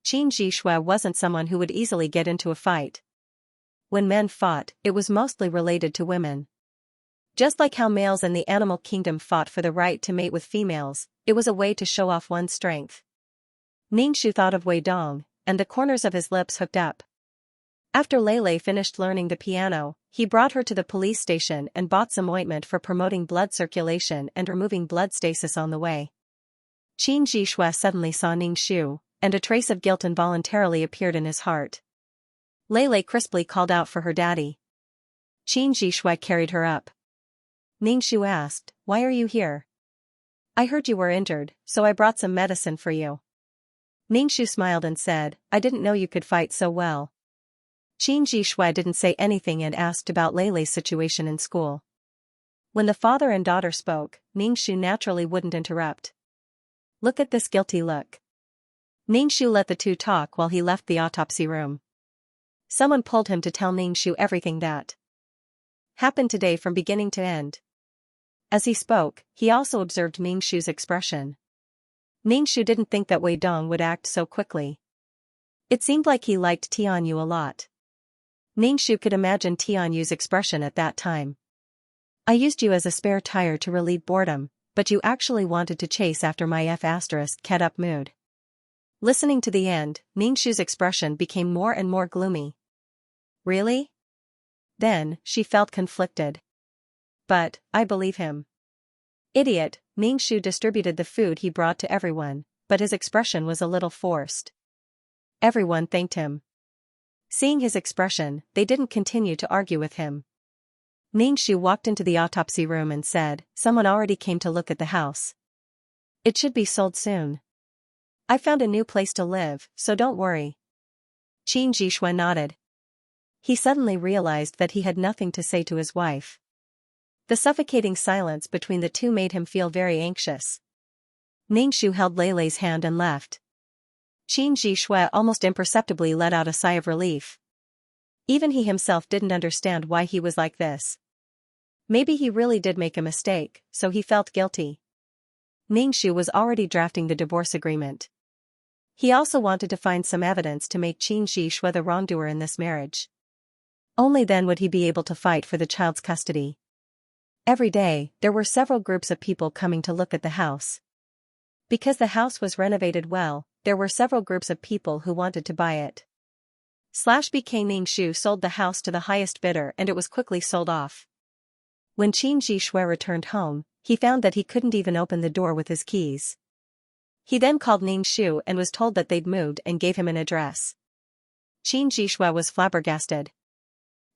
Speaker 1: Qin Ji Shui wasn't someone who would easily get into a fight. When men fought, it was mostly related to women. Just like how males in the animal kingdom fought for the right to mate with females, it was a way to show off one's strength. Ningxu thought of Wei Dong, and the corners of his lips hooked up. After Lei finished learning the piano, he brought her to the police station and bought some ointment for promoting blood circulation and removing blood stasis on the way. Qin Ji Shui suddenly saw Ningxu, and a trace of guilt involuntarily appeared in his heart. Lei crisply called out for her daddy. Qin Ji Shui carried her up. Ningxu asked, "Why are you here?" "I heard you were injured, so I brought some medicine for you." Ningxu smiled and said, "I didn't know you could fight so well." Qin Ji Shui didn't say anything and asked about Lei's situation in school. When the father and daughter spoke, Ningxu naturally wouldn't interrupt. "Look at this guilty look." Ningxu let the two talk while he left the autopsy room. Someone pulled him to tell Ningxu everything that happened today from beginning to end. As he spoke, he also observed Ningxu's expression. Ningxu didn't think that Wei Dong would act so quickly. It seemed like he liked Tianyu a lot. Ningxu could imagine Tianyu's expression at that time. "I used you as a spare tire to relieve boredom, but you actually wanted to chase after my F***cat up mood." Listening to the end, Ningxu's expression became more and more gloomy. Really? Then, she felt conflicted. But, I believe him. Idiot, Ningxu distributed the food he brought to everyone, but his expression was a little forced. Everyone thanked him. Seeing his expression, they didn't continue to argue with him. Ningxu walked into the autopsy room and said, "Someone already came to look at the house. It should be sold soon. I found a new place to live, so don't worry." Qin Ji Shui nodded. He suddenly realized that he had nothing to say to his wife. The suffocating silence between the two made him feel very anxious. Ningxu held Lei's hand and left. Qin Ji Shui almost imperceptibly let out a sigh of relief. Even he himself didn't understand why he was like this. Maybe he really did make a mistake, so he felt guilty. Ningxu was already drafting the divorce agreement. He also wanted to find some evidence to make Qin Ji Shui the wrongdoer in this marriage. Only then would he be able to fight for the child's custody. Every day, there were several groups of people coming to look at the house. Because the house was renovated well, there were several groups of people who wanted to buy it. /BK Ningshu sold the house to the highest bidder and it was quickly sold off. When Qin Jishui returned home, he found that he couldn't even open the door with his keys. He then called Ningshu and was told that they'd moved and gave him an address. Qin Jishui was flabbergasted.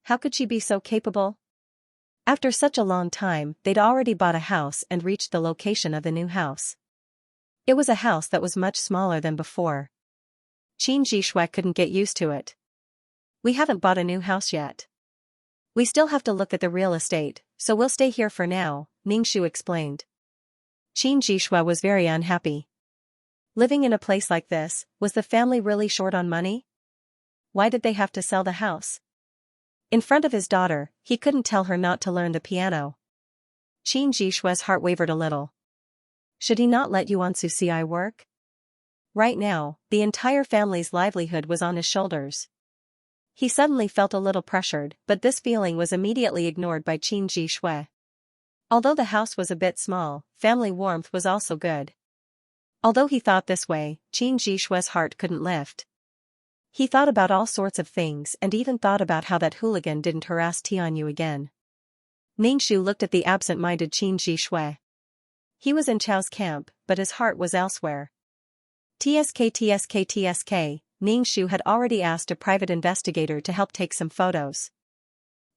Speaker 1: How could she be so capable? After such a long time, they'd already bought a house and reached the location of the new house. It was a house that was much smaller than before. Qin Jishui couldn't get used to it. We haven't bought a new house yet. We still have to look at the real estate, so we'll stay here for now, Ningshu explained. Qin Jishui was very unhappy. Living in a place like this, was the family really short on money? Why did they have to sell the house? In front of his daughter, he couldn't tell her not to learn the piano. Qin Jishui's heart wavered a little. Should he not let Yuan Suci work? Right now, the entire family's livelihood was on his shoulders. He suddenly felt a little pressured, but this feeling was immediately ignored by Qin Jishui. Although the house was a bit small, family warmth was also good. Although he thought this way, Qin Jishui's heart couldn't lift. He thought about all sorts of things and even thought about how that hooligan didn't harass Tianyu again. Ningshu looked at the absent-minded Qin Jishui. He was in Chao's camp, but his heart was elsewhere. TSK, Ningshu had already asked a private investigator to help take some photos.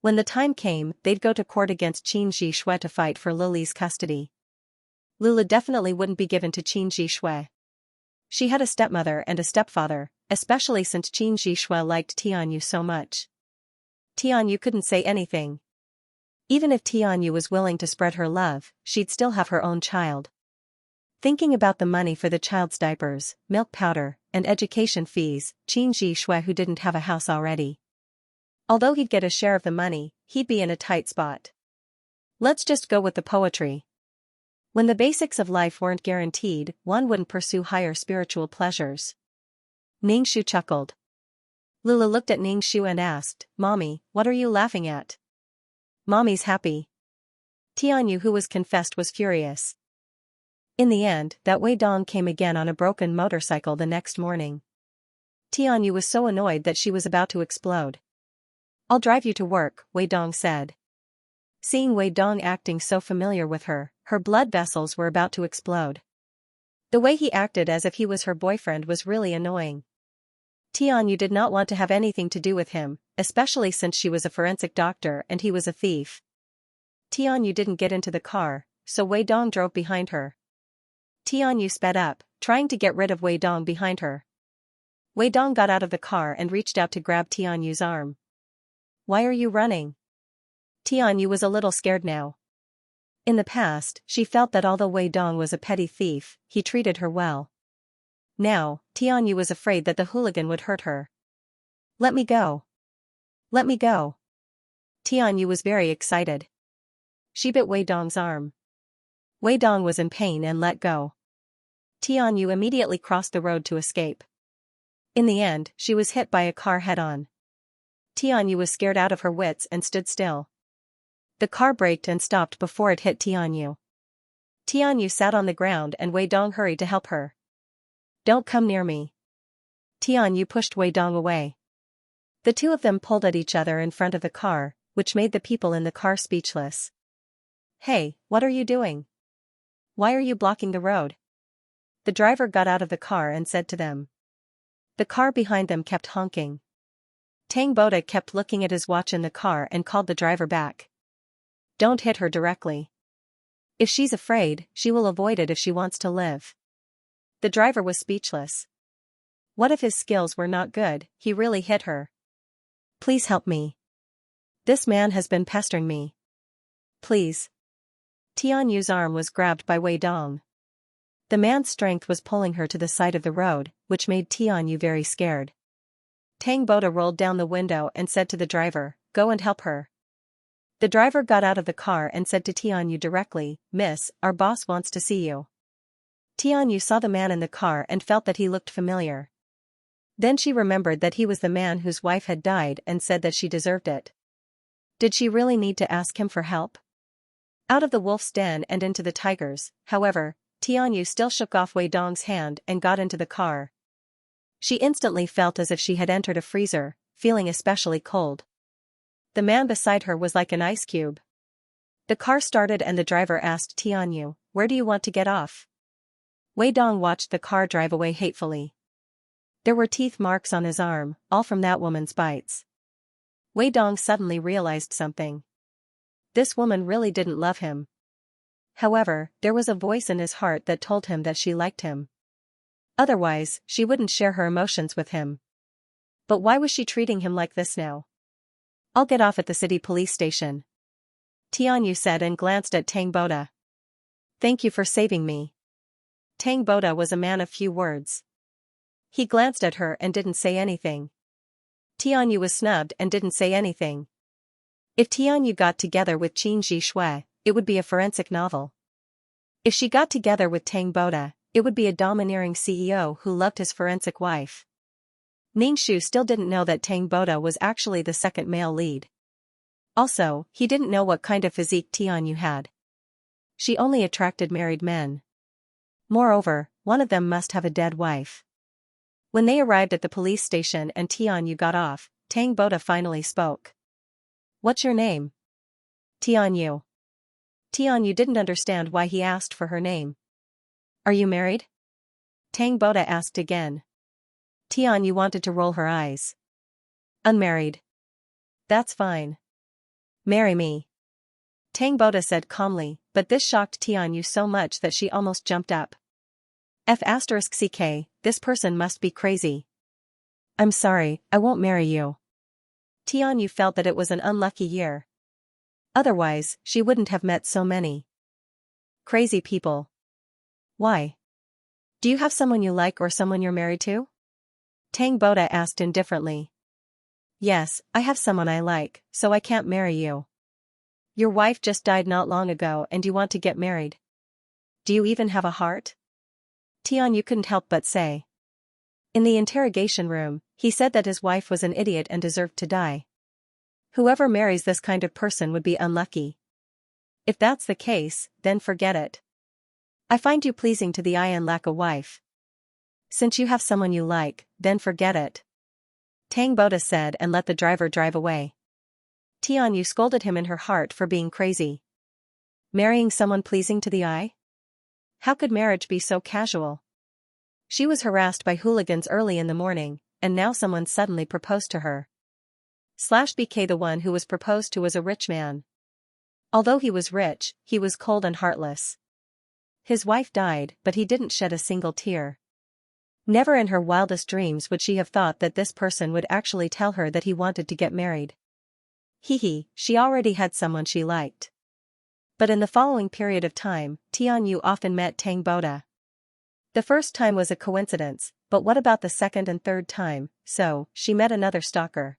Speaker 1: When the time came, they'd go to court against Qin Jishui to fight for Lily's custody. Lula definitely wouldn't be given to Qin Jishui. She had a stepmother and a stepfather, especially since Qin Jishui liked Tianyu so much. Tianyu couldn't say anything. Even if Tianyu was willing to spread her love, she'd still have her own child. Thinking about the money for the child's diapers, milk powder, and education fees, Qin Jishui who didn't have a house already. Although he'd get a share of the money, he'd be in a tight spot. Let's just go with the poetry. When the basics of life weren't guaranteed, one wouldn't pursue higher spiritual pleasures. Ningshu chuckled. Lula looked at Ningshu and asked, Mommy, what are you laughing at? Mommy's happy. Tianyu who was confessed was furious. In the end, that Wei Dong came again on a broken motorcycle the next morning. Tianyu was so annoyed that she was about to explode. I'll drive you to work, Wei Dong said. Seeing Wei Dong acting so familiar with her, her blood vessels were about to explode. The way he acted as if he was her boyfriend was really annoying. Tianyu did not want to have anything to do with him, especially since she was a forensic doctor and he was a thief. Tianyu didn't get into the car, so Wei Dong drove behind her. Tianyu sped up, trying to get rid of Wei Dong behind her. Wei Dong got out of the car and reached out to grab Tianyu's arm. Why are you running? Tianyu was a little scared now. In the past, she felt that although Wei Dong was a petty thief, he treated her well. Now, Tianyu was afraid that the hooligan would hurt her. Let me go. Let me go. Tianyu was very excited. She bit Wei Dong's arm. Wei Dong was in pain and let go. Tianyu immediately crossed the road to escape. In the end, she was hit by a car head-on. Tianyu was scared out of her wits and stood still. The car braked and stopped before it hit Tianyu. Tianyu sat on the ground and Wei Dong hurried to help her. Don't come near me. Tianyu pushed Wei Dong away. The two of them pulled at each other in front of the car, which made the people in the car speechless. Hey, what are you doing? Why are you blocking the road? The driver got out of the car and said to them. The car behind them kept honking. Tang Boda kept looking at his watch in the car and called the driver back. Don't hit her directly. If she's afraid, she will avoid it if she wants to live. The driver was speechless. What if his skills were not good? He really hit her. Please help me. This man has been pestering me. Please. Tianyu's arm was grabbed by Wei Dong. The man's strength was pulling her to the side of the road, which made Tianyu very scared. Tang Boda rolled down the window and said to the driver, Go and help her. The driver got out of the car and said to Tianyu directly, Miss, our boss wants to see you. Tianyu saw the man in the car and felt that he looked familiar. Then she remembered that he was the man whose wife had died and said that she deserved it. Did she really need to ask him for help? Out of the wolf's den and into the tiger's, however, Tianyu still shook off Wei Dong's hand and got into the car. She instantly felt as if she had entered a freezer, feeling especially cold. The man beside her was like an ice cube. The car started and the driver asked Tianyu, "Where do you want to get off?" Wei Dong watched the car drive away hatefully. There were teeth marks on his arm, all from that woman's bites. Wei Dong suddenly realized something. This woman really didn't love him. However, there was a voice in his heart that told him that she liked him. Otherwise, she wouldn't share her emotions with him. But why was she treating him like this now? "I'll get off at the city police station," Tianyu said and glanced at Tang Boda. "Thank you for saving me." Tang Boda was a man of few words. He glanced at her and didn't say anything. Tianyu was snubbed and didn't say anything. If Tianyu got together with Qin Zhishui, it would be a forensic novel. If she got together with Tang Boda, it would be a domineering CEO who loved his forensic wife. Ningshu still didn't know that Tang Boda was actually the second male lead. Also, he didn't know what kind of physique Tianyu had. She only attracted married men. Moreover, one of them must have a dead wife. When they arrived at the police station and Tianyu got off, Tang Boda finally spoke. "What's your name?" "Tianyu." Tianyu didn't understand why he asked for her name. "Are you married?" Tang Boda asked again. Tianyu wanted to roll her eyes. "Unmarried." "That's fine. Marry me," Tang Boda said calmly, but this shocked Tianyu so much that she almost jumped up. F***ck, this person must be crazy. "I'm sorry, I won't marry you." Tianyu felt that it was an unlucky year. Otherwise, she wouldn't have met so many crazy people. "Why? Do you have someone you like or someone you're married to?" Tang Boda asked indifferently. "Yes, I have someone I like, so I can't marry you." "Your wife just died not long ago and you want to get married. Do you even have a heart?" Tianyu couldn't help but say. In the interrogation room, he said that his wife was an idiot and deserved to die. Whoever marries this kind of person would be unlucky. If that's the case, then forget it. I find you pleasing to the eye and lack a wife. Since you have someone you like, then forget it. Tang Boda said and let the driver drive away. Tianyu scolded him in her heart for being crazy. Marrying someone pleasing to the eye? How could marriage be so casual? She was harassed by hooligans early in the morning, and now someone suddenly proposed to her. /BK the one who was proposed to was a rich man. Although he was rich, he was cold and heartless. His wife died, but he didn't shed a single tear. Never in her wildest dreams would she have thought that this person would actually tell her that he wanted to get married. She already had someone she liked. But in the following period of time, Tianyu often met Tang Boda. The first time was a coincidence, but what about the second and third time? So, she met another stalker.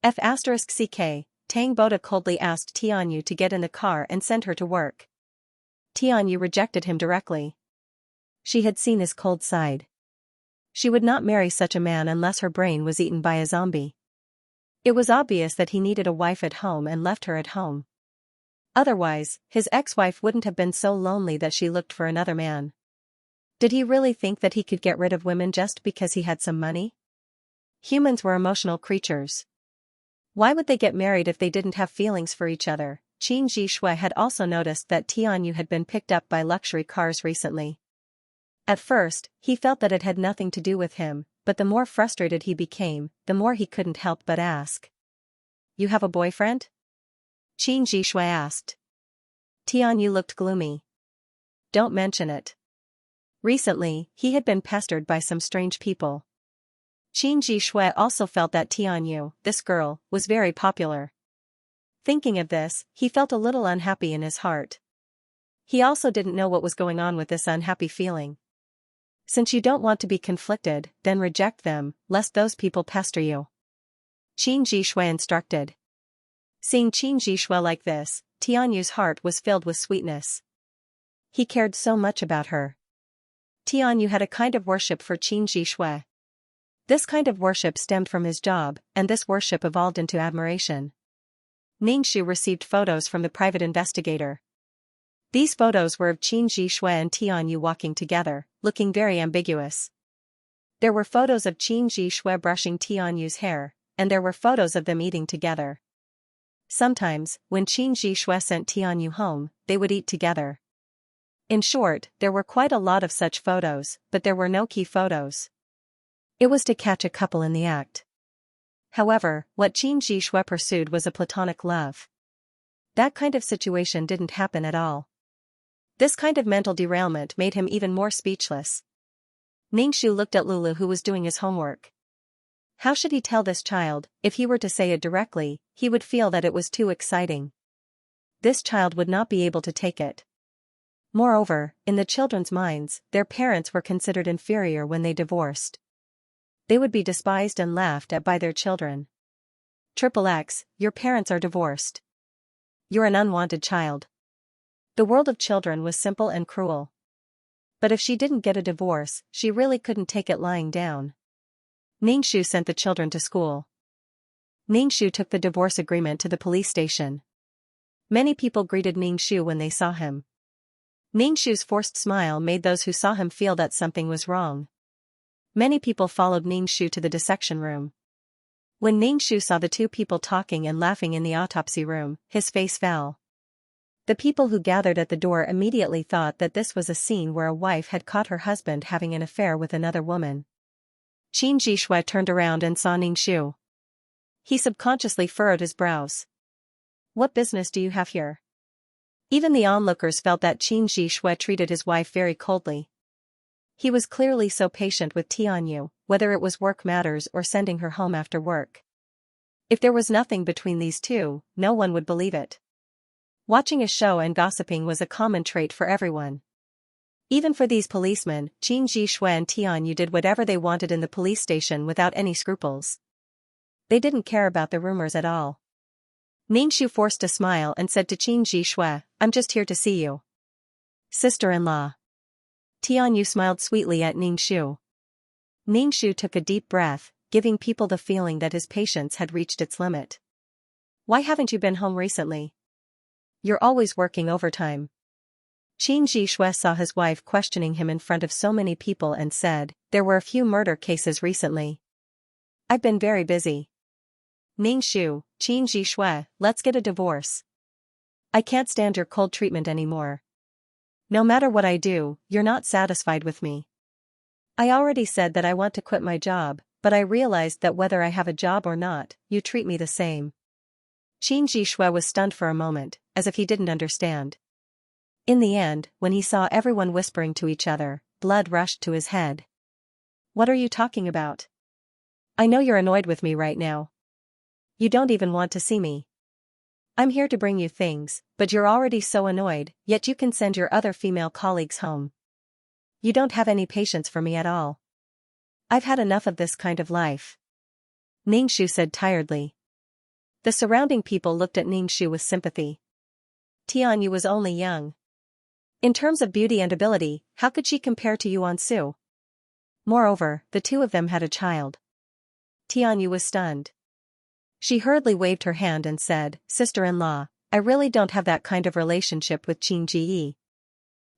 Speaker 1: F***ck, Tang Boda coldly asked Tianyu to get in the car and send her to work. Tianyu rejected him directly. She had seen his cold side. She would not marry such a man unless her brain was eaten by a zombie. It was obvious that he needed a wife at home and left her at home. Otherwise, his ex-wife wouldn't have been so lonely that she looked for another man. Did he really think that he could get rid of women just because he had some money? Humans were emotional creatures. Why would they get married if they didn't have feelings for each other? Qin Zhishui had also noticed that Tianyu had been picked up by luxury cars recently. At first, he felt that it had nothing to do with him, but the more frustrated he became, the more he couldn't help but ask. "You have a boyfriend?" Qin Zhishui asked. Tianyu looked gloomy. "Don't mention it." Recently, he had been pestered by some strange people. Qin Zhishui also felt that Tianyu, this girl, was very popular. Thinking of this, he felt a little unhappy in his heart. He also didn't know what was going on with this unhappy feeling. Since you don't want to be conflicted, then reject them, lest those people pester you. Qin Zhishui instructed. Seeing Qin Zhishui like this, Tianyu's heart was filled with sweetness. He cared so much about her. Tianyu had a kind of worship for Qin Zhishui. This kind of worship stemmed from his job, and this worship evolved into admiration. Ningshu received photos from the private investigator. These photos were of Qin Zhishui and Tianyu walking together, looking very ambiguous. There were photos of Qin Zhishui brushing Tianyu's hair, and there were photos of them eating together. Sometimes, when Qin Zhishui sent Tianyu home, they would eat together. In short, there were quite a lot of such photos, but there were no key photos. It was to catch a couple in the act. However, what Qin Zhishui pursued was a platonic love. That kind of situation didn't happen at all. This kind of mental derailment made him even more speechless. Ningxu looked at Lulu, who was doing his homework. How should he tell this child? If he were to say it directly, he would feel that it was too exciting. This child would not be able to take it. Moreover, in the children's minds, their parents were considered inferior when they divorced. They would be despised and laughed at by their children. XXX, your parents are divorced. You're an unwanted child. The world of children was simple and cruel. But if she didn't get a divorce, she really couldn't take it lying down. Ningxu sent the children to school. Ningxu took the divorce agreement to the police station. Many people greeted Ningxu when they saw him. Ningxu's forced smile made those who saw him feel that something was wrong. Many people followed Ningxu to the dissection room. When Ningxu saw the two people talking and laughing in the autopsy room, his face fell. The people who gathered at the door immediately thought that this was a scene where a wife had caught her husband having an affair with another woman. Qin Zhishui turned around and saw Ningxu. He subconsciously furrowed his brows. What business do you have here? Even the onlookers felt that Qin Zhishui treated his wife very coldly. He was clearly so patient with Tianyu, whether it was work matters or sending her home after work. If there was nothing between these two, no one would believe it. Watching a show and gossiping was a common trait for everyone. Even for these policemen, Qin Zhishui and Tianyu did whatever they wanted in the police station without any scruples. They didn't care about the rumors at all. Ningxu forced a smile and said to Qin Zhishui, I'm just here to see you. Sister-in-law. Tianyu smiled sweetly at Ningxu. Ningxu took a deep breath, giving people the feeling that his patience had reached its limit. Why haven't you been home recently? You're always working overtime. Qin Zhishui saw his wife questioning him in front of so many people and said, there were a few murder cases recently. I've been very busy. Ningxu, Qin Zhishui, let's get a divorce. I can't stand your cold treatment anymore. No matter what I do, you're not satisfied with me. I already said that I want to quit my job, but I realized that whether I have a job or not, you treat me the same. Qin Zhishui was stunned for a moment, as if he didn't understand. In the end, when he saw everyone whispering to each other, blood rushed to his head. What are you talking about? I know you're annoyed with me right now. You don't even want to see me. I'm here to bring you things, but you're already so annoyed, yet you can send your other female colleagues home. You don't have any patience for me at all. I've had enough of this kind of life. Ningxu said tiredly. The surrounding people looked at Ningxu with sympathy. Tianyu was only young. In terms of beauty and ability, how could she compare to Yuan Su? Moreover, the two of them had a child. Tianyu was stunned. She hurriedly waved her hand and said, Sister-in-law, I really don't have that kind of relationship with Qin Ji.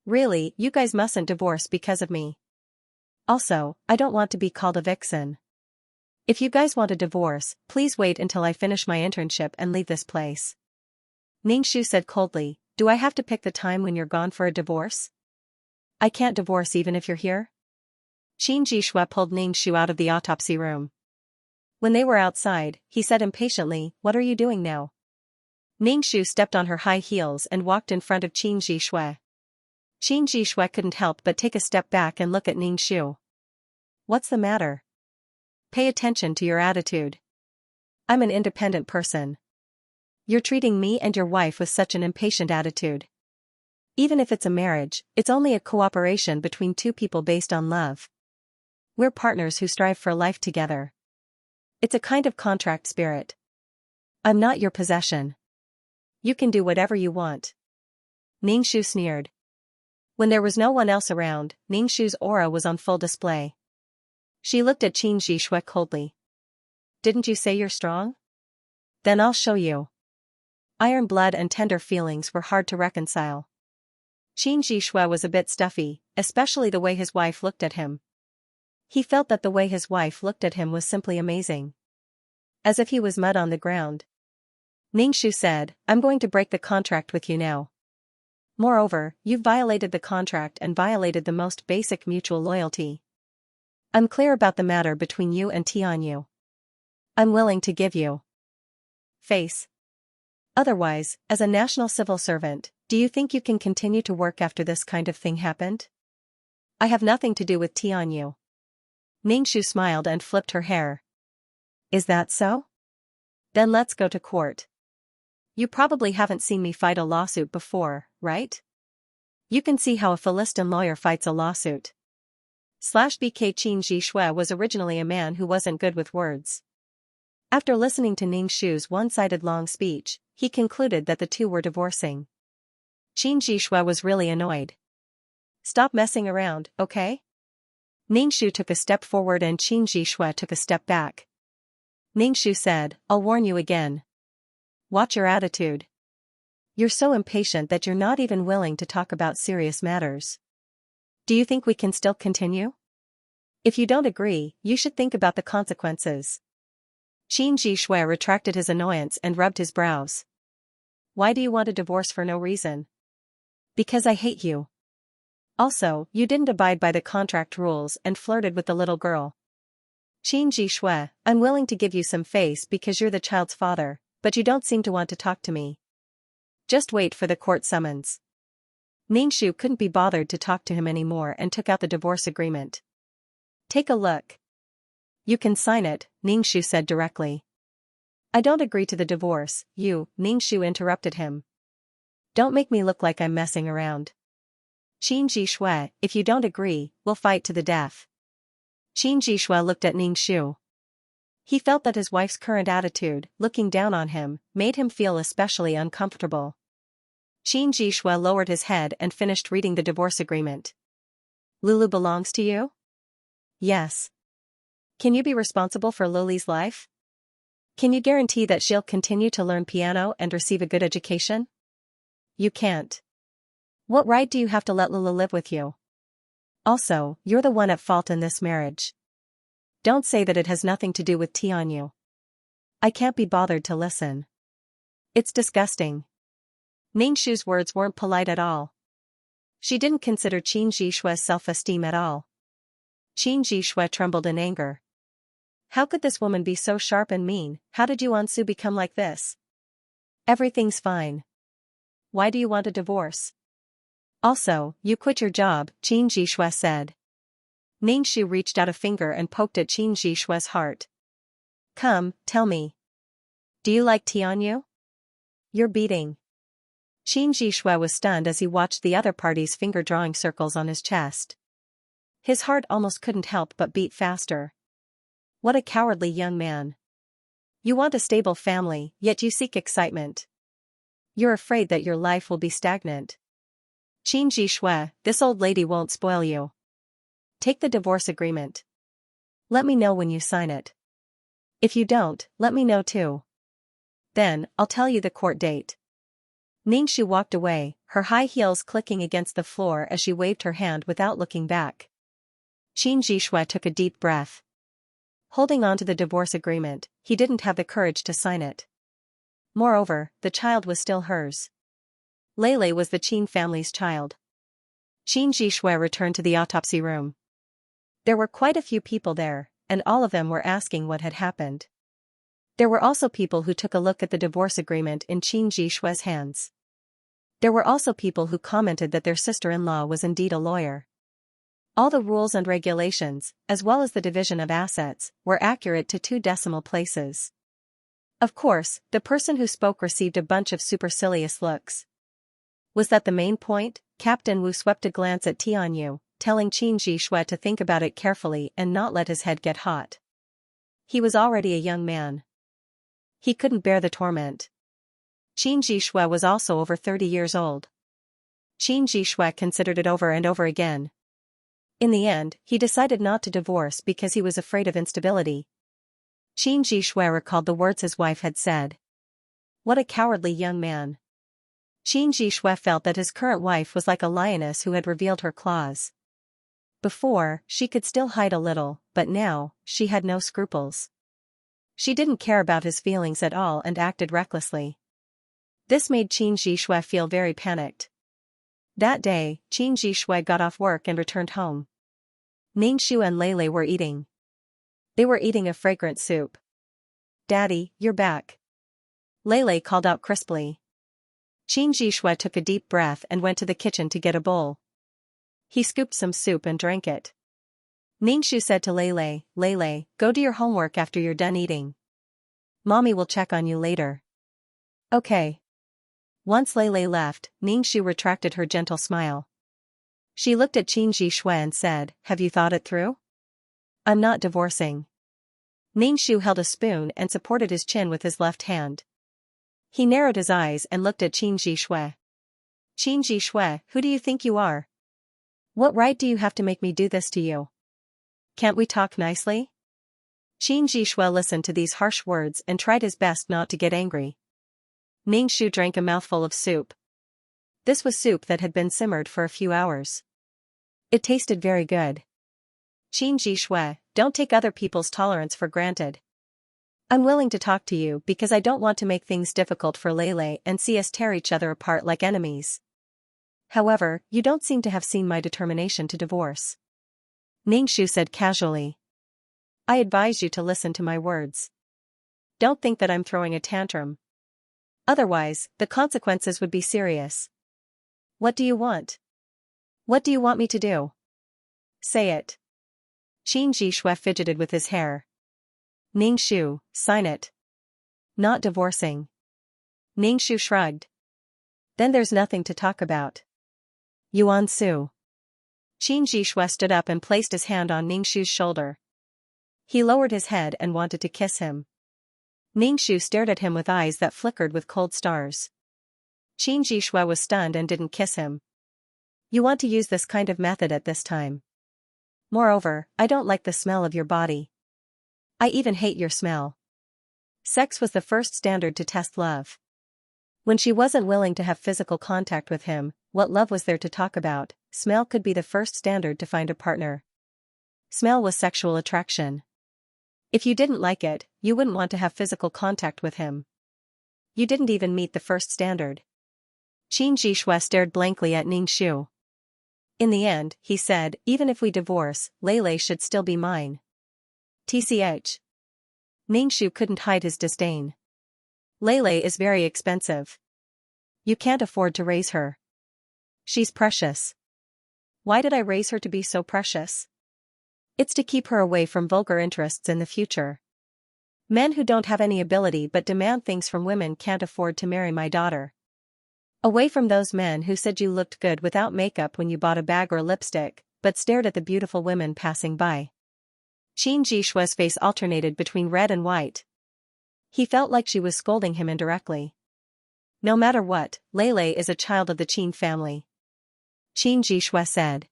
Speaker 1: Really, you guys mustn't divorce because of me. Also, I don't want to be called a vixen. If you guys want a divorce, please wait until I finish my internship and leave this place. Ningxu said coldly, do I have to pick the time when you're gone for a divorce? I can't divorce even if you're here. Qin Zhishui pulled Ningxu out of the autopsy room. When they were outside, he said impatiently, what are you doing now? Ningxu stepped on her high heels and walked in front of Qin Zhishui. Qin Zhishui couldn't help but take a step back and look at Ningxu. What's the matter? Pay attention to your attitude. I'm an independent person. You're treating me and your wife with such an impatient attitude. Even if it's a marriage, it's only a cooperation between two people based on love. We're partners who strive for life together. It's a kind of contract spirit. I'm not your possession. You can do whatever you want. Ningxu sneered. When there was no one else around, Ningxu's aura was on full display. She looked at Qin Zhishui coldly. Didn't you say you're strong? Then I'll show you. Iron blood and tender feelings were hard to reconcile. Qin Jishui was a bit stuffy, especially the way his wife looked at him. He felt that the way his wife looked at him was simply amazing. As if he was mud on the ground. Ningxu said, "I'm going to break the contract with you now. Moreover, you've violated the contract and violated the most basic mutual loyalty. I'm clear about the matter between you and Tianyu. I'm willing to give you face. Otherwise, as a national civil servant, do you think you can continue to work after this kind of thing happened? I have nothing to do with Tianyu." Ningxu smiled and flipped her hair. "Is that so? Then let's go to court. You probably haven't seen me fight a lawsuit before, right? You can see how a Philistine lawyer fights a lawsuit." BK Qin Jishui was originally a man who wasn't good with words. After listening to Ningxu's one-sided long speech, he concluded that the two were divorcing. Qin Jishui was really annoyed. "Stop messing around, okay?" Ningxu took a step forward and Qin Jishui took a step back. Ningxu said, "I'll warn you again. Watch your attitude. You're so impatient that you're not even willing to talk about serious matters. Do you think we can still continue? If you don't agree, you should think about the consequences." Qin Jishui retracted his annoyance and rubbed his brows. "Why do you want a divorce for no reason?" "Because I hate you. Also, you didn't abide by the contract rules and flirted with the little girl." Qin Jishui, "I'm willing to give you some face because you're the child's father, but you don't seem to want to talk to me. Just wait for the court summons." Ningxu couldn't be bothered to talk to him anymore and took out the divorce agreement. "Take a look." "You can sign it," Ningxu said directly. "I don't agree to the divorce, Ningxu interrupted him. "Don't make me look like I'm messing around. Qin Jishui, if you don't agree, we'll fight to the death." Qin Jishui looked at Ningxu. He felt that his wife's current attitude, looking down on him, made him feel especially uncomfortable. Qin Jishui lowered his head and finished reading the divorce agreement. "Lulu belongs to you?" "Yes." "Can you be responsible for Lily's life? Can you guarantee that she'll continue to learn piano and receive a good education?" "You can't. What right do you have to let Lulu live with you? Also, you're the one at fault in this marriage. Don't say that it has nothing to do with Tianyu. I can't be bothered to listen. It's disgusting." Ningxu's words weren't polite at all. She didn't consider Qin Jishui's self-esteem at all. Qin Jishui trembled in anger. How could this woman be so sharp and mean? How did Yuansu become like this? Everything's fine. Why do you want a divorce? Also, you quit your job, Qin Jishui said. Ningxu reached out a finger and poked at Qin Jishui's heart. Come, tell me. Do you like Tianyu? You're beating. Qin Jishui was stunned as he watched the other party's finger drawing circles on his chest. His heart almost couldn't help but beat faster. What a cowardly young man. You want a stable family, yet you seek excitement. You're afraid that your life will be stagnant. Qin Jishui, this old lady won't spoil you. Take the divorce agreement. Let me know when you sign it. If you don't, let me know too. Then, I'll tell you the court date. Ningxu walked away, her high heels clicking against the floor as she waved her hand without looking back. Qin Jishui took a deep breath. Holding on to the divorce agreement, he didn't have the courage to sign it. Moreover, the child was still hers. Lele was the Qin family's child. Qin Jishui returned to the autopsy room. There were quite a few people there, and all of them were asking what had happened. There were also people who took a look at the divorce agreement in Qin Jishui's hands. There were also people who commented that their sister-in-law was indeed a lawyer. All the rules and regulations, as well as the division of assets, were accurate to 2 decimal places. Of course, the person who spoke received a bunch of supercilious looks. Was that the main point? Captain Wu swept a glance at Tianyu, telling Qin Jishui to think about it carefully and not let his head get hot. He was already a young man. He couldn't bear the torment. Qin Jishui was also over 30 years old. Qin Jishui considered it over and over again. In the end, he decided not to divorce because he was afraid of instability. Qin Jishui recalled the words his wife had said. What a cowardly young man. Qin Jishui felt that his current wife was like a lioness who had revealed her claws. Before, she could still hide a little, but now, she had no scruples. She didn't care about his feelings at all and acted recklessly. This made Qin Jishui feel very panicked. That day, Qin Jishui got off work and returned home. Ningxiu and Lei were eating. They were eating a fragrant soup. "Daddy, you're back," Lei called out crisply. Qin Jishui took a deep breath and went to the kitchen to get a bowl. He scooped some soup and drank it. Ningxiu said to Lei, go do your homework after you're done eating. Mommy will check on you later. Okay. Once Lei left, Ningxiu retracted her gentle smile. She looked at Qin Jishui and said, "Have you thought it through?" "I'm not divorcing." Ningxiu held a spoon and supported his chin with his left hand. He narrowed his eyes and looked at Qin Jishui. "Qin Jishui, who do you think you are? What right do you have to make me do this to you? Can't we talk nicely?" Qin Jishui listened to these harsh words and tried his best not to get angry. Ningxiu drank a mouthful of soup. This was soup that had been simmered for a few hours. It tasted very good. "Qin Jishui, don't take other people's tolerance for granted. I'm willing to talk to you because I don't want to make things difficult for Lei and see us tear each other apart like enemies. However, you don't seem to have seen my determination to divorce," Ningxiu said casually. "I advise you to listen to my words. Don't think that I'm throwing a tantrum. Otherwise, the consequences would be serious. What do you want? What do you want me to do? Say it." Qin Jishui fidgeted with his hair. "Ningxiu, sign it." "Not divorcing." Ningxiu shrugged. "Then there's nothing to talk about. Yuan Su." Qin Jishui stood up and placed his hand on Ningxiu's shoulder. He lowered his head and wanted to kiss him. Ningxiu stared at him with eyes that flickered with cold stars. Qin Jishui was stunned and didn't kiss him. "You want to use this kind of method at this time. Moreover, I don't like the smell of your body. I even hate your smell." Sex was the first standard to test love. When she wasn't willing to have physical contact with him, what love was there to talk about? Smell could be the first standard to find a partner. Smell was sexual attraction. If you didn't like it, you wouldn't want to have physical contact with him. You didn't even meet the first standard. Qin Jishui stared blankly at Ningxiu. "In the end," he said, "even if we divorce, Lei should still be mine." TCH. Ningxiu couldn't hide his disdain. "Lei is very expensive. You can't afford to raise her. She's precious." "Why did I raise her to be so precious?" "It's to keep her away from vulgar interests in the future. Men who don't have any ability but demand things from women can't afford to marry my daughter. Away from those men who said you looked good without makeup when you bought a bag or lipstick, but stared at the beautiful women passing by." Qin Jishui's face alternated between red and white. He felt like she was scolding him indirectly. "No matter what, Lei is a child of the Qin family," Qin Jishui said.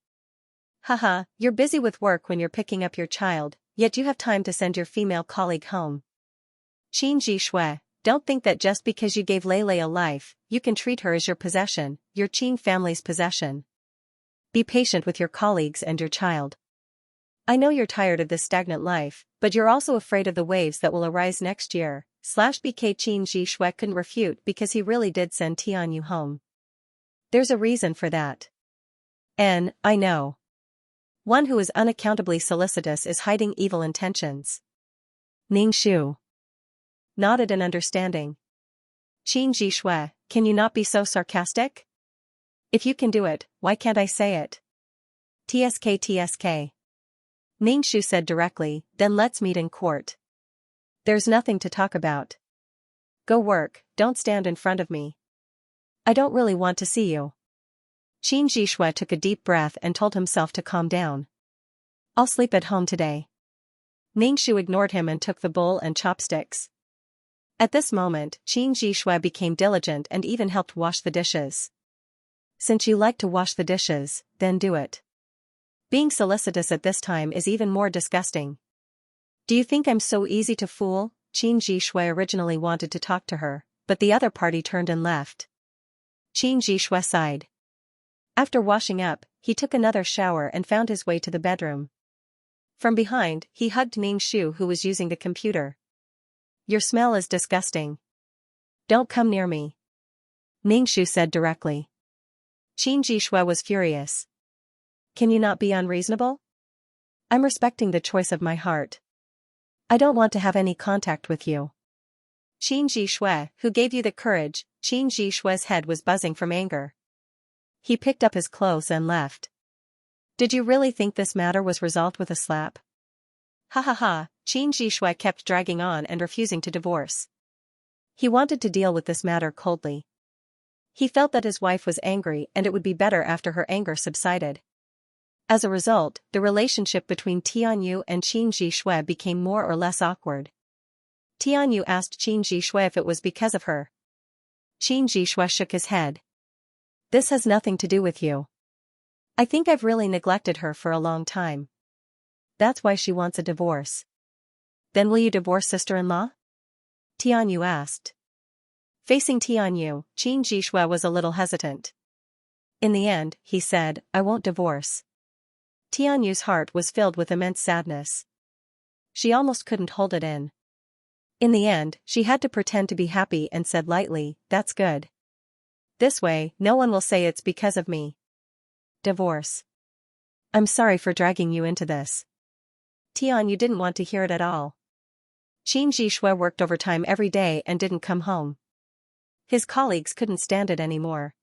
Speaker 1: "Haha, you're busy with work when you're picking up your child, yet you have time to send your female colleague home. Qin Jishui, don't think that just because you gave Lei a life, you can treat her as your possession, your Qin family's possession. Be patient with your colleagues and your child. I know you're tired of this stagnant life, but you're also afraid of the waves that will arise next year." BK Qin Jishui couldn't refute because he really did send Tianyu home. "There's a reason for that. I know. One who is unaccountably solicitous is hiding evil intentions." Ningxiu nodded in understanding. "Qin Jishui, can you not be so sarcastic? If you can do it, why can't I say it?" TSK. Ningxiu said directly, "Then let's meet in court. There's nothing to talk about. Go work, don't stand in front of me. I don't really want to see you." Qin Jishui took a deep breath and told himself to calm down. "I'll sleep at home today." Ningxiu ignored him and took the bowl and chopsticks. At this moment, Qin Jishui became diligent and even helped wash the dishes. "Since you like to wash the dishes, then do it. Being solicitous at this time is even more disgusting. Do you think I'm so easy to fool?" Qin Jishui originally wanted to talk to her, but the other party turned and left. Qin Zhishui sighed. After washing up, he took another shower and found his way to the bedroom. From behind, he hugged Ningxu, who was using the computer. Your smell is disgusting. Don't come near me, Ningxu said directly. Qin Zhishui was furious. Can you not be unreasonable? I'm respecting the choice of my heart. I don't want to have any contact with you. Qin Zhishui, who gave you the courage? Qin Zhishui's head was buzzing from anger. He picked up his clothes and left. Did you really think this matter was resolved with a slap? Ha ha ha, Qin Zhishui kept dragging on and refusing to divorce. He wanted to deal with this matter coldly. He felt that his wife was angry and it would be better after her anger subsided. As a result, the relationship between Tianyu and Qin Zhishui became more or less awkward. Tianyu asked Qin Zhishui if it was because of her. Qin Zhishui shook his head. This has nothing to do with you. I think I've really neglected her for a long time. That's why she wants a divorce. Then will you divorce sister-in-law? Tianyu asked. Facing Tianyu, Qin Zhishui was a little hesitant. In the end, he said, I won't divorce. Tianyu's heart was filled with immense sadness. She almost couldn't hold it in. In the end, she had to pretend to be happy and said lightly, that's good. This way, no one will say it's because of me. Divorce. I'm sorry for dragging you into this. Tianyu didn't want to hear it at all. Qin Zhishui worked overtime every day and didn't come home. His colleagues couldn't stand it anymore.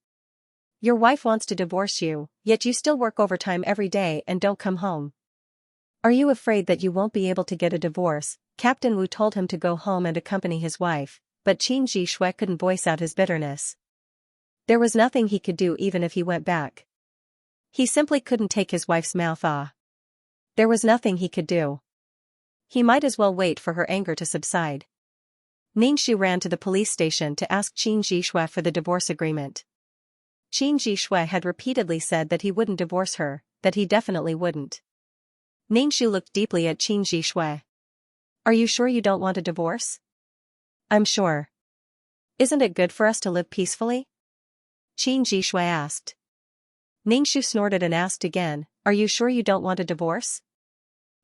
Speaker 1: Your wife wants to divorce you, yet you still work overtime every day and don't come home. Are you afraid that you won't be able to get a divorce? Captain Wu told him to go home and accompany his wife, but Qin Zhishui couldn't voice out his bitterness. There was nothing he could do even if he went back. He simply couldn't take his wife's mouth off. There was nothing he could do. He might as well wait for her anger to subside. Ningxu ran to the police station to ask Qin Zhishui for the divorce agreement. Qin Zhishui had repeatedly said that he wouldn't divorce her, that he definitely wouldn't. Ningxu looked deeply at Qin Zhishui. Are you sure you don't want a divorce? I'm sure. Isn't it good for us to live peacefully? Qin Zhishui asked. Ningxu snorted and asked again, are you sure you don't want a divorce?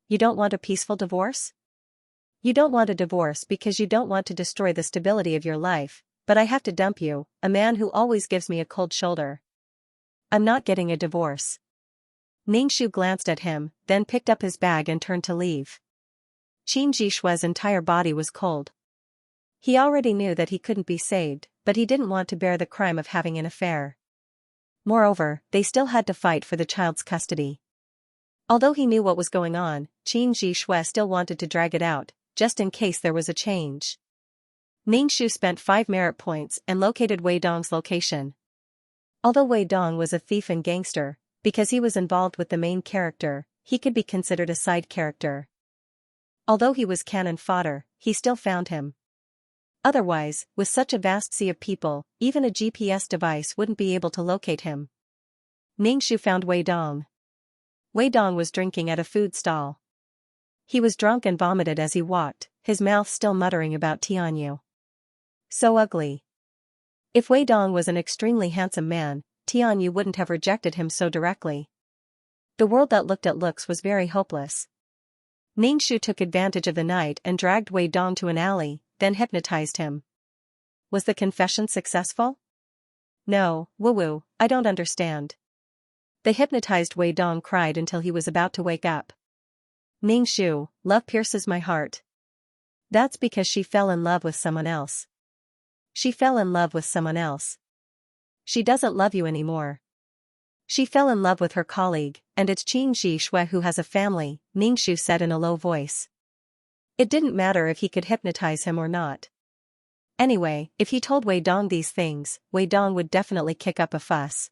Speaker 1: You don't want a peaceful divorce? You don't want a divorce because you don't want to destroy the stability of your life, but I have to dump you, a man who always gives me a cold shoulder. I'm not getting a divorce. Ningxu glanced at him, then picked up his bag and turned to leave. Qin Zhishui's entire body was cold. He already knew that he couldn't be saved, but he didn't want to bear the crime of having an affair. Moreover, they still had to fight for the child's custody. Although he knew what was going on, Qin Zhishui still wanted to drag it out, just in case there was a change. Ningxu spent 5 merit points and located Wei Dong's location. Although Wei Dong was a thief and gangster, because he was involved with the main character, he could be considered a side character. Although he was cannon fodder, he still found him. Otherwise, with such a vast sea of people, even a GPS device wouldn't be able to locate him. Ningxu found Wei Dong. Wei Dong was drinking at a food stall. He was drunk and vomited as he walked, his mouth still muttering about Tianyu. So ugly. If Wei Dong was an extremely handsome man, Tianyu wouldn't have rejected him so directly. The world that looked at looks was very hopeless. Ningxu took advantage of the night and dragged Wei Dong to an alley, then hypnotized him. Was the confession successful? No, woo-woo, I don't understand. The hypnotized Wei Dong cried until he was about to wake up. Ningxu, love pierces my heart. That's because she fell in love with someone else. She fell in love with someone else. She doesn't love you anymore. She fell in love with her colleague, and it's Qin Zhishui who has a family, Ningxu said in a low voice. It didn't matter if he could hypnotize him or not. Anyway, if he told Wei Dong these things, Wei Dong would definitely kick up a fuss.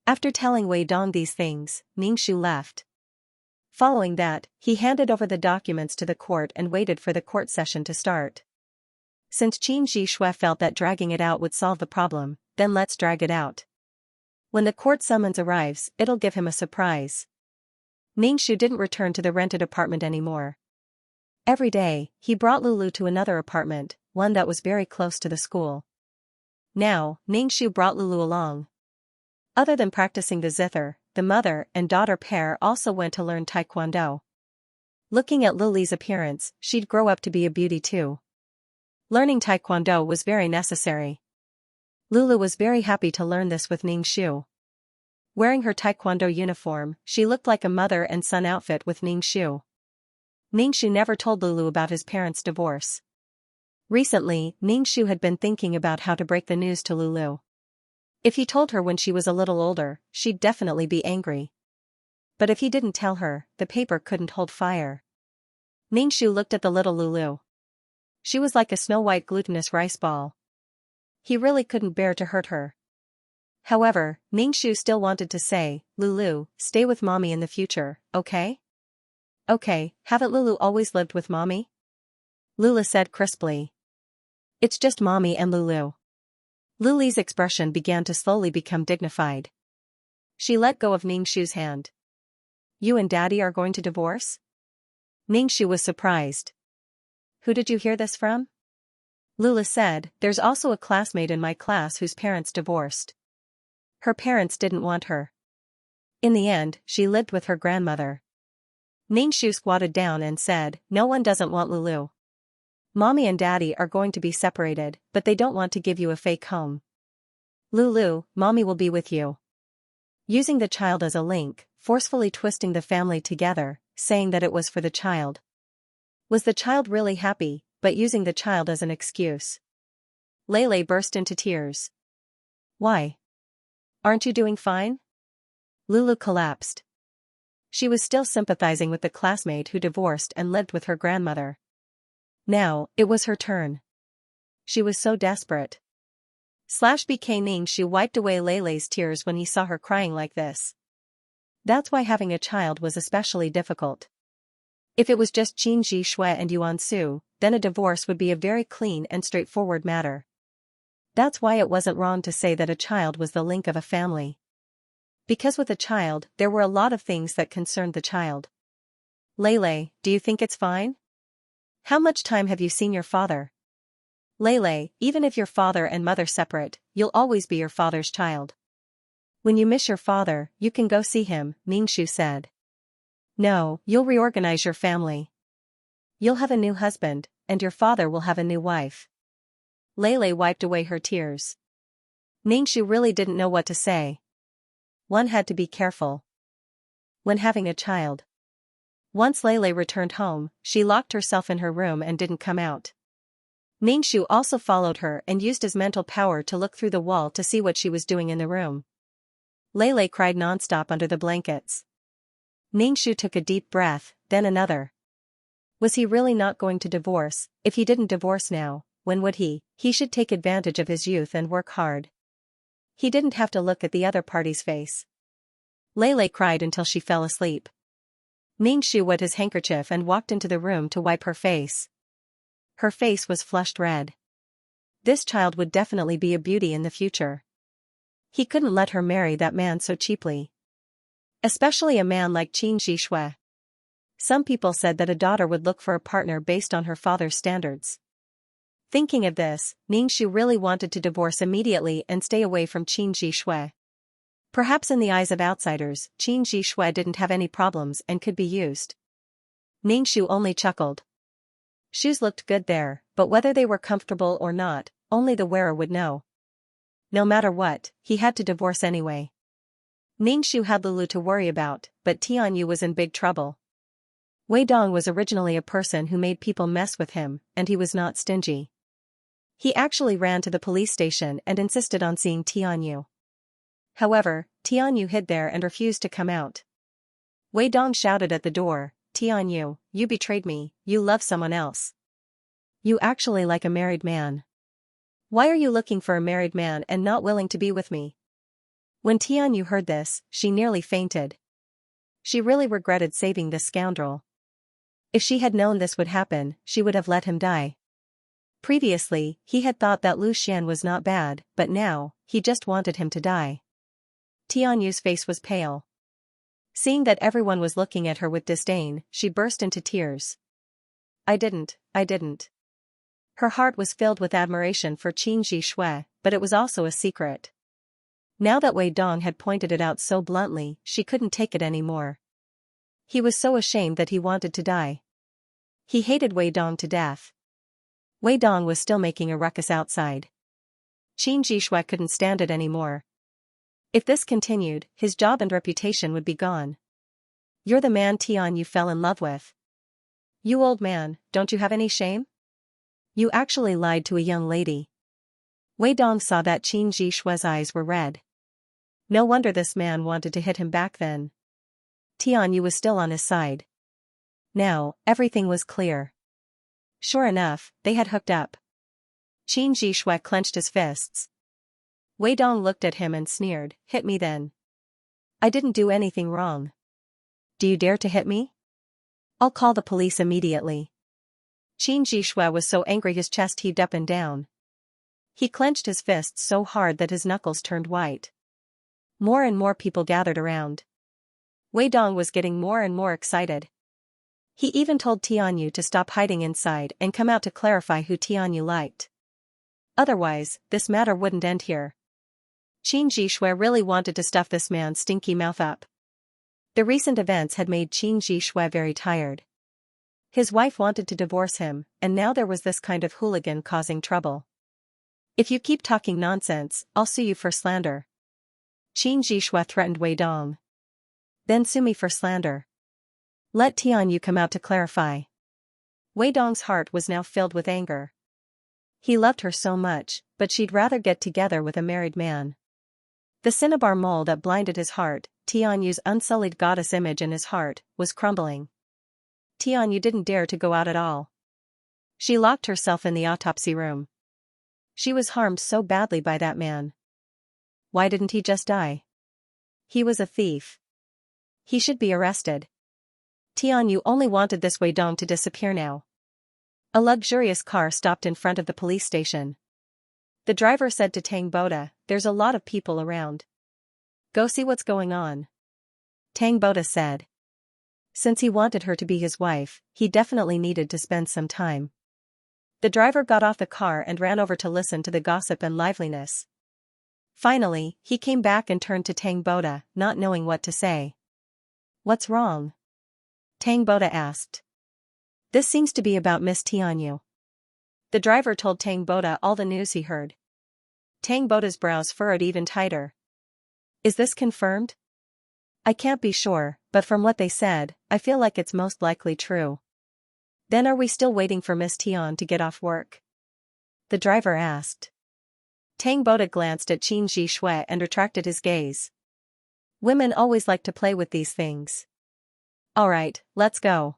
Speaker 1: After telling Wei Dong these things, Ningxu left. Following that, he handed over the documents to the court and waited for the court session to start. Since Qin Zhishui felt that dragging it out would solve the problem, then let's drag it out. When the court summons arrives, it'll give him a surprise. Ningxu didn't return to the rented apartment anymore. Every day, he brought Lulu to another apartment, one that was very close to the school. Now, Ningxu brought Lulu along. Other than practicing the zither, the mother and daughter pair also went to learn taekwondo. Looking at Lily's appearance, she'd grow up to be a beauty too. Learning taekwondo was very necessary. Lulu was very happy to learn this with Ningxu. Wearing her taekwondo uniform, she looked like a mother and son outfit with Ningxu. Ningxu never told Lulu about his parents' divorce. Recently, Ningxu had been thinking about how to break the news to Lulu. If he told her when she was a little older, she'd definitely be angry. But if he didn't tell her, the paper couldn't hold fire. Ningxu looked at the little Lulu. She was like a snow-white glutinous rice ball. He really couldn't bear to hurt her. However, Ningxu still wanted to say, "Lulu, stay with mommy in the future, okay?" "Okay, haven't Lulu always lived with mommy?" Lulu said crisply. "It's just mommy and Lulu." Lily's expression began to slowly become dignified. She let go of Ningxu's hand. "You and Daddy are going to divorce?" Ningxu was surprised. "Who did you hear this from?" Lulu said, "There's also a classmate in my class whose parents divorced. Her parents didn't want her. In the end, she lived with her grandmother." Ningxu squatted down and said, "No one doesn't want Lulu. Mommy and Daddy are going to be separated, but they don't want to give you a fake home. Lulu, mommy will be with you." Using the child as a link, forcefully twisting the family together, saying that it was for the child. Was the child really happy, but using the child as an excuse? Lele burst into tears. "Why? Aren't you doing fine?" Lulu collapsed. She was still sympathizing with the classmate who divorced and lived with her grandmother. Now, it was her turn. She was so desperate. /BK Ningxu wiped away Lele's tears when he saw her crying like this. That's why having a child was especially difficult. If it was just Qin Ji Shui and Yuan Su, then a divorce would be a very clean and straightforward matter. That's why it wasn't wrong to say that a child was the link of a family. Because with a child, there were a lot of things that concerned the child. "Lele, do you think it's fine? How much time have you seen your father?" "Lele, even if your father and mother separate, you'll always be your father's child. When you miss your father, you can go see him," Ningxu said. "No, you'll reorganize your family. You'll have a new husband, and your father will have a new wife." Lele wiped away her tears. Ningxu really didn't know what to say. One had to be careful when having a child. Once Lele returned home, she locked herself in her room and didn't come out. Ningxu also followed her and used his mental power to look through the wall to see what she was doing in the room. Lele cried nonstop under the blankets. Ningxu took a deep breath, then another. Was he really not going to divorce? If he didn't divorce now, when would he? He should take advantage of his youth and work hard. He didn't have to look at the other party's face. Lele cried until she fell asleep. Ningxu wet his handkerchief and walked into the room to wipe her face. Her face was flushed red. This child would definitely be a beauty in the future. He couldn't let her marry that man so cheaply. Especially a man like Qin Ji Shui. Some people said that a daughter would look for a partner based on her father's standards. Thinking of this, Ningxu really wanted to divorce immediately and stay away from Qin Ji Shui. Perhaps in the eyes of outsiders, Qin Ji Shui didn't have any problems and could be used. Ningxu only chuckled. Shoes looked good there, but whether they were comfortable or not, only the wearer would know. No matter what, he had to divorce anyway. Ningxu had Lulu to worry about, but Tianyu was in big trouble. Wei Dong was originally a person who made people mess with him, and he was not stingy. He actually ran to the police station and insisted on seeing Tianyu. However, Tianyu hid there and refused to come out. Wei Dong shouted at the door, "Tianyu, you betrayed me, you love someone else. You actually like a married man. Why are you looking for a married man and not willing to be with me?" When Tianyu heard this, she nearly fainted. She really regretted saving this scoundrel. If she had known this would happen, she would have let him die. Previously, he had thought that Lu Xian was not bad, but now, he just wanted him to die. Tianyu's face was pale. Seeing that everyone was looking at her with disdain, she burst into tears. I didn't. Her heart was filled with admiration for Qin Shui, but it was also a secret. Now that Wei Dong had pointed it out so bluntly, she couldn't take it anymore. He was so ashamed that he wanted to die. He hated Wei Dong to death. Wei Dong was still making a ruckus outside. Qin Shui couldn't stand it anymore. If this continued, his job and reputation would be gone. "You're the man Tian Yu fell in love with. You old man, don't you have any shame? You actually lied to a young lady." Wei Dong saw that Qin Shui's eyes were red. No wonder this man wanted to hit him back then. Tian Yu was still on his side. Now, everything was clear. Sure enough, they had hooked up. Qin Shui clenched his fists. Wei Dong looked at him and sneered, "Hit me then. I didn't do anything wrong. Do you dare to hit me? I'll call the police immediately." Qin Shui was so angry his chest heaved up and down. He clenched his fists so hard that his knuckles turned white. More and more people gathered around. Wei Dong was getting more and more excited. He even told Tian Yu to stop hiding inside and come out to clarify who Tian Yu liked. Otherwise, this matter wouldn't end here. Qin Shui really wanted to stuff this man's stinky mouth up. The recent events had made Qin Shui very tired. His wife wanted to divorce him, and now there was this kind of hooligan causing trouble. "If you keep talking nonsense, I'll sue you for slander." Qin Shui threatened Wei Dong. "Then sue me for slander. Let Tian Yu come out to clarify." Wei Dong's heart was now filled with anger. He loved her so much, but she'd rather get together with a married man. The cinnabar mole that blinded his heart, Tian Yu's unsullied goddess image in his heart, was crumbling. Tian Yu didn't dare to go out at all. She locked herself in the autopsy room. She was harmed so badly by that man. Why didn't he just die? He was a thief. He should be arrested. Tian Yu only wanted this Wei Dong to disappear now. A luxurious car stopped in front of the police station. The driver said to Tang Boda, "There's a lot of people around. Go see what's going on." Tang Boda said. Since he wanted her to be his wife, he definitely needed to spend some time. The driver got off the car and ran over to listen to the gossip and liveliness. Finally, he came back and turned to Tang Boda, not knowing what to say. "What's wrong?" Tang Boda asked. "This seems to be about Miss Tian Yu." The driver told Tang Boda all the news he heard. Tang Boda's brows furrowed even tighter. "Is this confirmed?" "I can't be sure, but from what they said, I feel like it's most likely true." "Then are we still waiting for Miss Tian to get off work?" the driver asked. Tang Boda glanced at Qin Shui and retracted his gaze. Women always like to play with these things. "All right, let's go."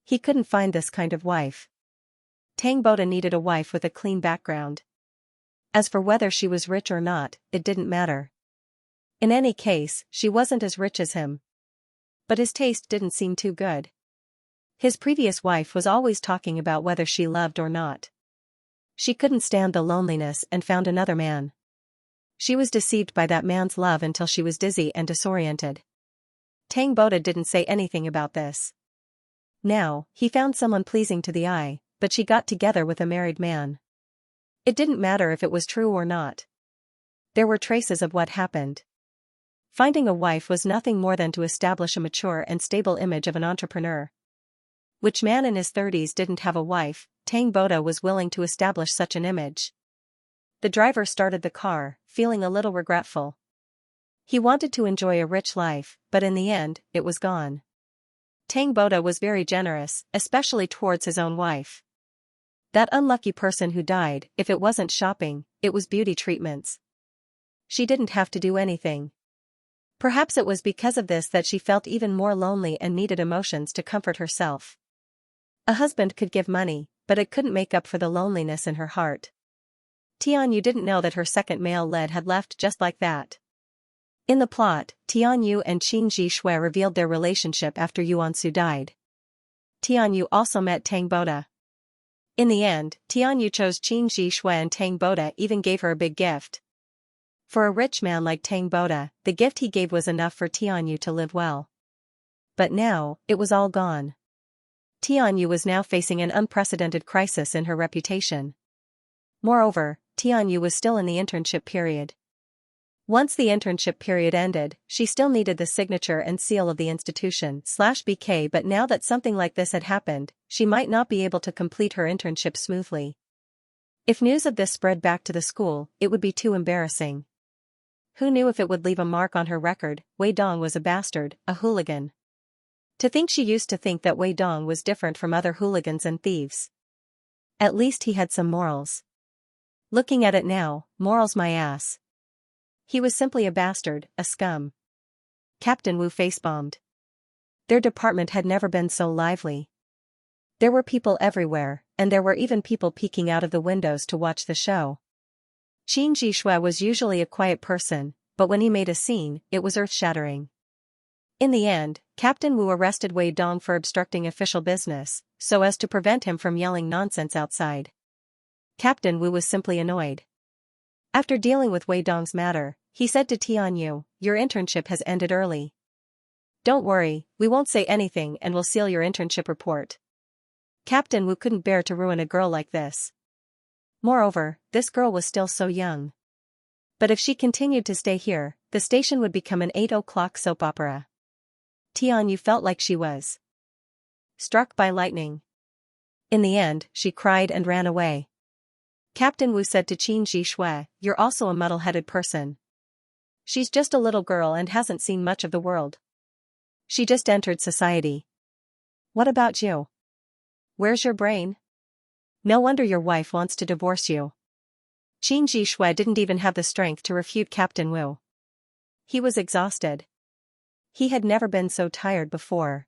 Speaker 1: He couldn't find this kind of wife. Tang Boda needed a wife with a clean background. As for whether she was rich or not, it didn't matter. In any case, she wasn't as rich as him. But his taste didn't seem too good. His previous wife was always talking about whether she loved or not. She couldn't stand the loneliness and found another man. She was deceived by that man's love until she was dizzy and disoriented. Tang Boda didn't say anything about this. Now, he found someone pleasing to the eye, but she got together with a married man. It didn't matter if it was true or not. There were traces of what happened. Finding a wife was nothing more than to establish a mature and stable image of an entrepreneur. Which man in his 30s didn't have a wife? Tang Boda was willing to establish such an image. The driver started the car, feeling a little regretful. He wanted to enjoy a rich life, but in the end, it was gone. Tang Boda was very generous, especially towards his own wife. That unlucky person who died, if it wasn't shopping, it was beauty treatments. She didn't have to do anything. Perhaps it was because of this that she felt even more lonely and needed emotions to comfort herself. A husband could give money, but it couldn't make up for the loneliness in her heart. Tian Yu didn't know that her second male lead had left just like that. In the plot, Tian Yu and Qin Shui revealed their relationship after Yuan Su died. Tian Yu also met Tang Boda. In the end, Tian Yu chose Qin Shui and Tang Boda even gave her a big gift. For a rich man like Tang Boda, the gift he gave was enough for Tian Yu to live well. But now, it was all gone. Tianyu was now facing an unprecedented crisis in her reputation. Moreover, Tianyu was still in the internship period. Once the internship period ended, she still needed the signature and seal of the institution/BK, but now that something like this had happened, she might not be able to complete her internship smoothly. If news of this spread back to the school, it would be too embarrassing. Who knew if it would leave a mark on her record? Wei Dong was a bastard, a hooligan. To think she used to think that Wei Dong was different from other hooligans and thieves. At least he had some morals. Looking at it now, morals my ass. He was simply a bastard, a scum. Captain Wu facebombed. Their department had never been so lively. There were people everywhere, and there were even people peeking out of the windows to watch the show. Qin Jishui was usually a quiet person, but when he made a scene, it was earth-shattering. In the end, Captain Wu arrested Wei Dong for obstructing official business, so as to prevent him from yelling nonsense outside. Captain Wu was simply annoyed. After dealing with Wei Dong's matter, he said to Tianyu, "Your internship has ended early. Don't worry, we won't say anything and we'll seal your internship report." Captain Wu couldn't bear to ruin a girl like this. Moreover, this girl was still so young. But if she continued to stay here, the station would become an 8 o'clock soap opera. Tianyu felt like she was struck by lightning. In the end, she cried and ran away. Captain Wu said to Qin Jishui, "You're also a muddle-headed person. She's just a little girl and hasn't seen much of the world. She just entered society. What about you? Where's your brain? No wonder your wife wants to divorce you." Qin Jishui didn't even have the strength to refute Captain Wu. He was exhausted. He had never been so tired before.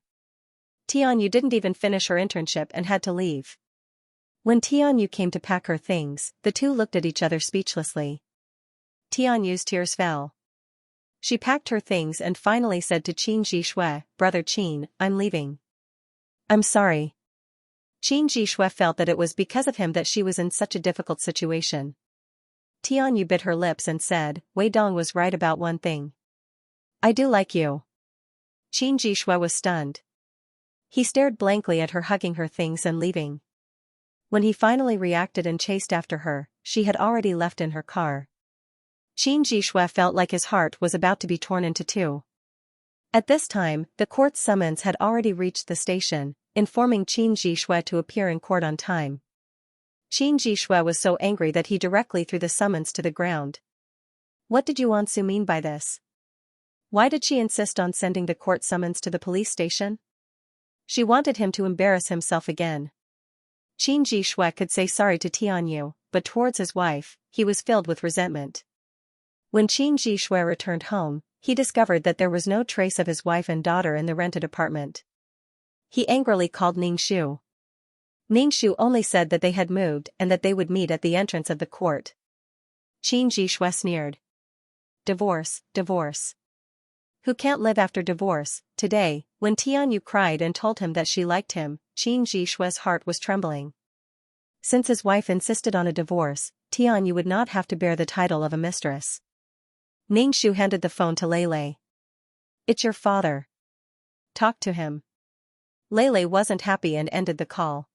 Speaker 1: Tianyu didn't even finish her internship and had to leave. When Tianyu came to pack her things, the two looked at each other speechlessly. Tianyu's tears fell. She packed her things and finally said to Qin Jishui, "Brother Qin, I'm leaving." "I'm sorry." Qin Jishui felt that it was because of him that she was in such a difficult situation. Tianyu bit her lips and said, "Wei Dong was right about one thing. I do like you." Qin Jishui was stunned. He stared blankly at her hugging her things and leaving. When he finally reacted and chased after her, she had already left in her car. Qin Jishui felt like his heart was about to be torn into two. At this time, the court's summons had already reached the station, informing Qin Jishui to appear in court on time. Qin Jishui was so angry that he directly threw the summons to the ground. What did Yuansu mean by this? Why did she insist on sending the court summons to the police station? She wanted him to embarrass himself again. Qin Jishui could say sorry to Tianyu, but towards his wife, he was filled with resentment. When Qin Jishui returned home, he discovered that there was no trace of his wife and daughter in the rented apartment. He angrily called Ningxu. Ningxu only said that they had moved and that they would meet at the entrance of the court. Qin Jishui sneered. Divorce, divorce. Who can't live after divorce? Today, when Tianyu cried and told him that she liked him, Qin Jishui's heart was trembling. Since his wife insisted on a divorce, Tianyu would not have to bear the title of a mistress. Ningxu handed the phone to Lei. "It's your father. Talk to him." Lei wasn't happy and ended the call.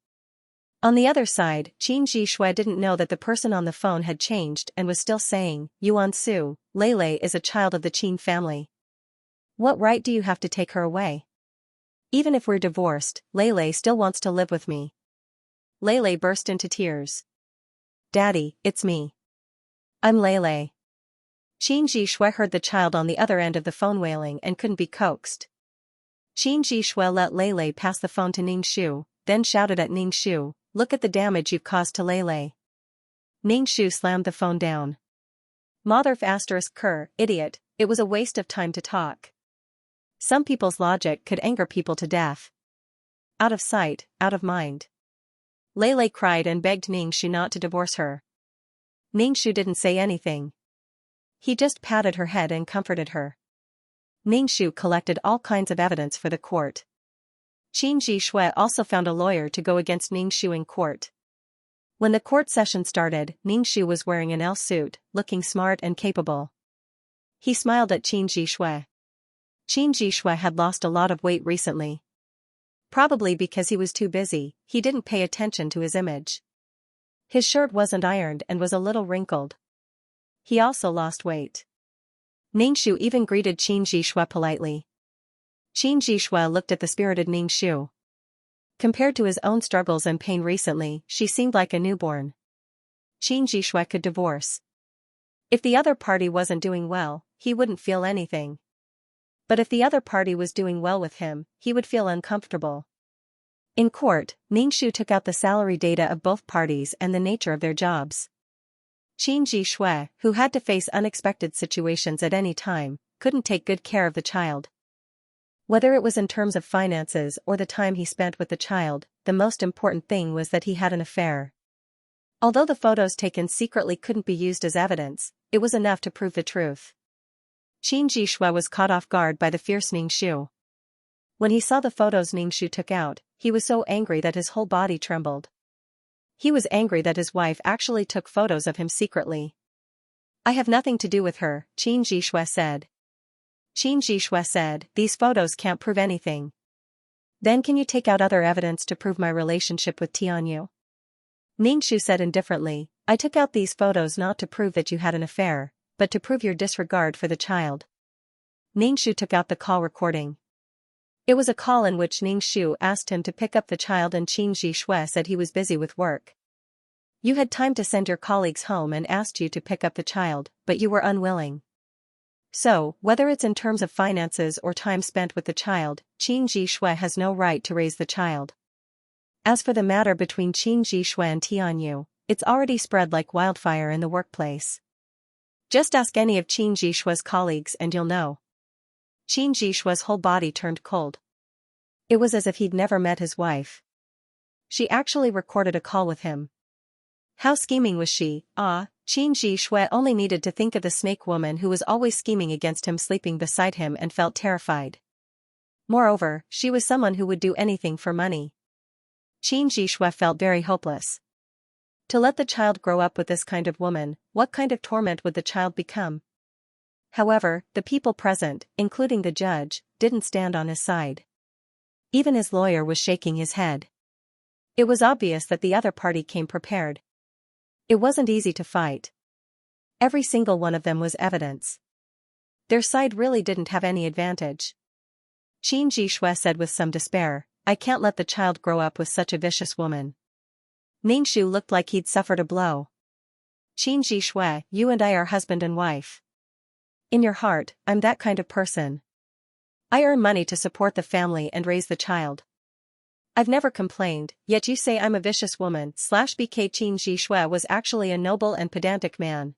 Speaker 1: On the other side, Qin Jishui didn't know that the person on the phone had changed and was still saying, "Yuansu, Lei is a child of the Qin family. What right do you have to take her away? Even if we're divorced, Lei still wants to live with me." Lei burst into tears. "Daddy, it's me. I'm Lei." Qin Jishui heard the child on the other end of the phone wailing and couldn't be coaxed. Qin Jishui let Lei pass the phone to Ningxu, then shouted at Ningxu, "Look at the damage you've caused to Lei." Ningxu slammed the phone down. Mother ***, idiot, it was a waste of time to talk. Some people's logic could anger people to death. Out of sight, out of mind. Lei cried and begged Ningxu not to divorce her. Ningxu didn't say anything. He just patted her head and comforted her. Ningxu collected all kinds of evidence for the court. Qin Jishui also found a lawyer to go against Ningxu in court. When the court session started, Ningxu was wearing an L suit, looking smart and capable. He smiled at Qin Jishui. Qin Jishui had lost a lot of weight recently. Probably because he was too busy, he didn't pay attention to his image. His shirt wasn't ironed and was a little wrinkled. He also lost weight. Ningxu even greeted Qin Jixue politely. Qin Jixue looked at the spirited Ningxu. Compared to his own struggles and pain recently, she seemed like a newborn. Qin Jixue could divorce. If the other party wasn't doing well, he wouldn't feel anything. But if the other party was doing well with him, he would feel uncomfortable. In court, Ningxu took out the salary data of both parties and the nature of their jobs. Qin Jixue, who had to face unexpected situations at any time, couldn't take good care of the child. Whether it was in terms of finances or the time he spent with the child, the most important thing was that he had an affair. Although the photos taken secretly couldn't be used as evidence, it was enough to prove the truth. Qin Jixue was caught off guard by the fierce Ningxu. When he saw the photos Ningxu took out, he was so angry that his whole body trembled. He was angry that his wife actually took photos of him secretly. "I have nothing to do with her," Qin Jixue said. Qin Jixue said, "These photos can't prove anything." "Then can you take out other evidence to prove my relationship with Tianyu?" Ningxu said indifferently, "I took out these photos not to prove that you had an affair, but to prove your disregard for the child." Ningxu took out the call recording. It was a call in which Ningxu asked him to pick up the child and Qin Jixue said he was busy with work. "You had time to send your colleagues home and asked you to pick up the child, but you were unwilling. So, whether it's in terms of finances or time spent with the child, Qin Jixue has no right to raise the child. As for the matter between Qin Jixue and Tianyu, it's already spread like wildfire in the workplace. Just ask any of Qin Jixue's colleagues and you'll know." Qin Jixue's whole body turned cold. It was as if he'd never met his wife. She actually recorded a call with him. How scheming was she? Qin Jixue only needed to think of the snake woman who was always scheming against him sleeping beside him and felt terrified. Moreover, she was someone who would do anything for money. Qin Jixue felt very hopeless. To let the child grow up with this kind of woman, what kind of torment would the child become? However, the people present, including the judge, didn't stand on his side. Even his lawyer was shaking his head. It was obvious that the other party came prepared. It wasn't easy to fight. Every single one of them was evidence. Their side really didn't have any advantage. Qin Jixue said with some despair, "I can't let the child grow up with such a vicious woman." Ningxu looked like he'd suffered a blow. "Qin Jixue, you and I are husband and wife. In your heart, I'm that kind of person. I earn money to support the family and raise the child. I've never complained, yet you say I'm a vicious woman." BK Qin Jixue was actually a noble and pedantic man.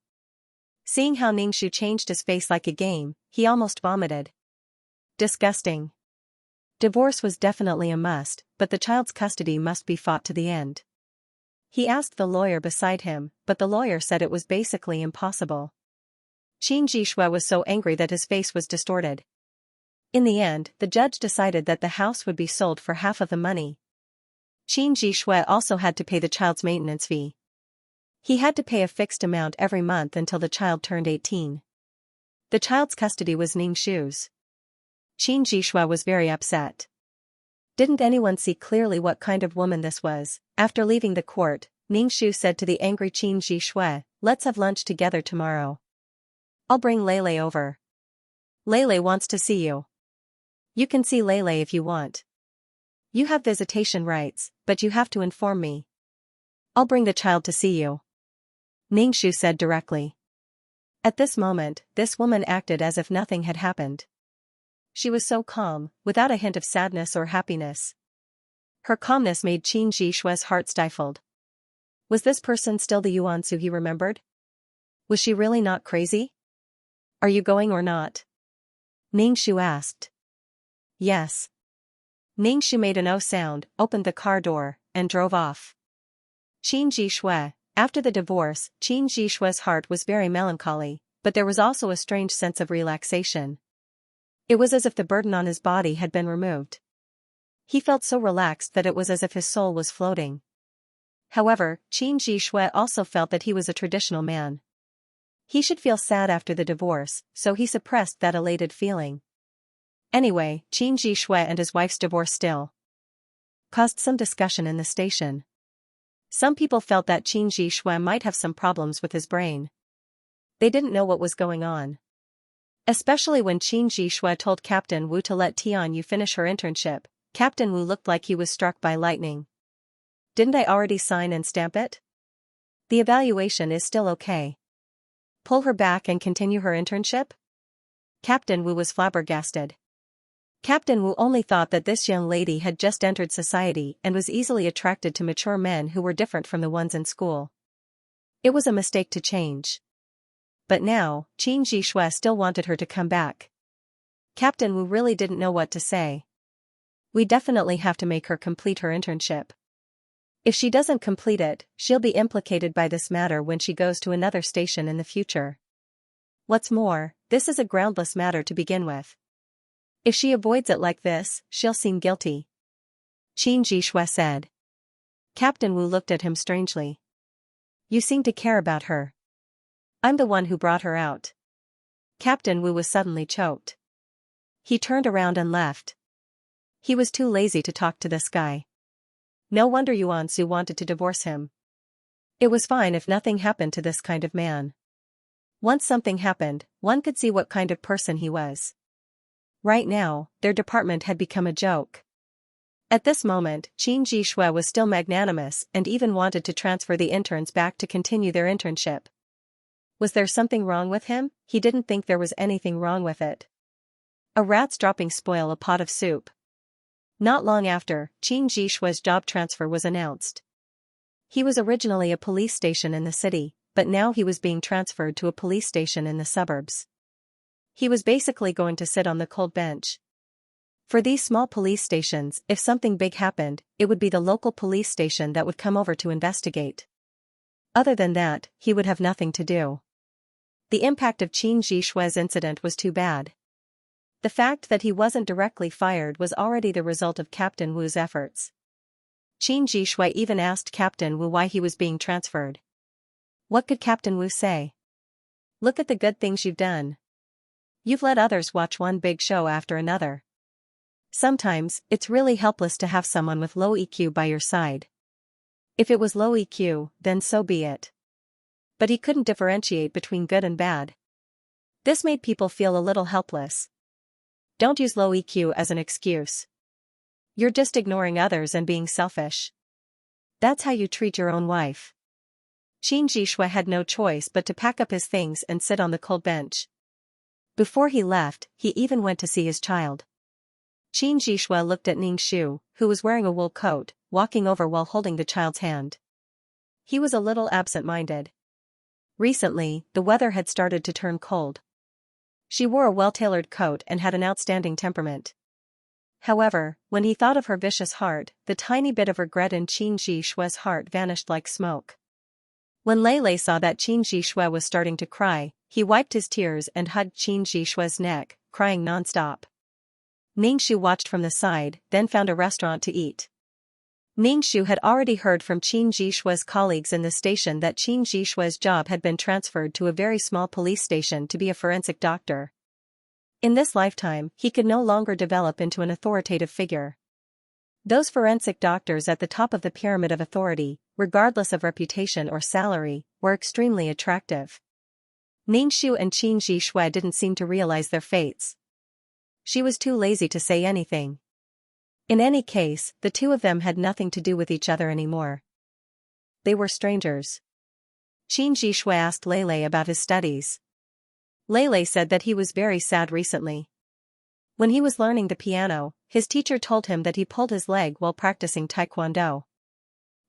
Speaker 1: Seeing how Ningxu changed his face like a game, he almost vomited. Disgusting. Divorce was definitely a must, but the child's custody must be fought to the end. He asked the lawyer beside him, but the lawyer said it was basically impossible. Qin Jixue was so angry that his face was distorted. In the end, the judge decided that the house would be sold for half of the money. Qin Jixue also had to pay the child's maintenance fee. He had to pay a fixed amount every month until the child turned 18. The child's custody was Ningxu's. Qin Jixue was very upset. Didn't anyone see clearly what kind of woman this was? After leaving the court, Ningxu said to the angry Qin Jixue, "Let's have lunch together tomorrow. I'll bring Lele over. Lele wants to see you. You can see Lele if you want. You have visitation rights, but you have to inform me. I'll bring the child to see you," Ningxu said directly. At this moment, this woman acted as if nothing had happened. She was so calm, without a hint of sadness or happiness. Her calmness made Qin Jixue's heart stifled. Was this person still the Yuansu he remembered? Was she really not crazy? "Are you going or not?" Ningxu asked. "Yes." Ningxu made an "oh" sound, opened the car door, and drove off. Qin Jixue. After the divorce, Qin Jixue's heart was very melancholy, but there was also a strange sense of relaxation. It was as if the burden on his body had been removed. He felt so relaxed that it was as if his soul was floating. However, Qin Jixue also felt that he was a traditional man. He should feel sad after the divorce, so he suppressed that elated feeling. Anyway, Qin Jixue and his wife's divorce still. caused some discussion in the station. Some people felt that Qin Zhishui might have some problems with his brain. They didn't know what was going on. Especially when Qin Zhishui told Captain Wu to let Tianyu finish her internship. Captain Wu looked like he was struck by lightning. Didn't I already sign and stamp it? The evaluation is still okay. Pull her back and continue her internship? Captain Wu was flabbergasted. Captain Wu only thought that this young lady had just entered society and was easily attracted to mature men who were different from the ones in school. It was a mistake to change. But now, Qin Zhishui still wanted her to come back. Captain Wu really didn't know what to say. We definitely have to make her complete her internship. If she doesn't complete it, she'll be implicated by this matter when she goes to another station in the future. What's more, this is a groundless matter to begin with. If she avoids it like this, she'll seem guilty. Qin Zhishui said. Captain Wu looked at him strangely. You seem to care about her. I'm the one who brought her out. Captain Wu was suddenly choked. He turned around and left. He was too lazy to talk to this guy. No wonder Yuan Su wanted to divorce him. It was fine if nothing happened to this kind of man. Once something happened, one could see what kind of person he was. Right now, their department had become a joke. At this moment, Qin Zhishui was still magnanimous and even wanted to transfer the interns back to continue their internship. Was there something wrong with him? He didn't think there was anything wrong with it. A rat's dropping spoil a pot of soup. Not long after, Qin Zhishui's job transfer was announced. He was originally a police station in the city, but now he was being transferred to a police station in the suburbs. He was basically going to sit on the cold bench. For these small police stations, if something big happened, it would be the local police station that would come over to investigate. Other than that, he would have nothing to do. The impact of Qin Zhishui's incident was too bad. The fact that he wasn't directly fired was already the result of Captain Wu's efforts. Qin Zhishui even asked Captain Wu why he was being transferred. What could Captain Wu say? Look at the good things you've done. You've let others watch one big show after another. Sometimes, it's really helpless to have someone with low EQ by your side. If it was low EQ, then so be it. But he couldn't differentiate between good and bad. This made people feel a little helpless. Don't use low EQ as an excuse. You're just ignoring others and being selfish. That's how you treat your own wife. Qin Zhishui had no choice but to pack up his things and sit on the cold bench. Before he left, he even went to see his child. Qin Zhishui looked at Ning Shu, who was wearing a wool coat, walking over while holding the child's hand. He was a little absent-minded. Recently, the weather had started to turn cold. She wore a well-tailored coat and had an outstanding temperament. However, when he thought of her vicious heart, the tiny bit of regret in Qin Zhishui's heart vanished like smoke. When Lei saw that Qin Zhishui was starting to cry, he wiped his tears and hugged Qin Zhishui's neck, crying non-stop. Ning Shu watched from the side, then found a restaurant to eat. Ning Shu had already heard from Qin Zhishui's colleagues in the station that Qin Zhishui's job had been transferred to a very small police station to be a forensic doctor. In this lifetime, he could no longer develop into an authoritative figure. Those forensic doctors at the top of the pyramid of authority, regardless of reputation or salary, were extremely attractive. Ning Shu and Qin Zhishui didn't seem to realize their fates. She was too lazy to say anything. In any case, the two of them had nothing to do with each other anymore. They were strangers. Qin Zhishui asked Lei about his studies. Lei said that he was very sad recently. When he was learning the piano, his teacher told him that he pulled his leg while practicing taekwondo.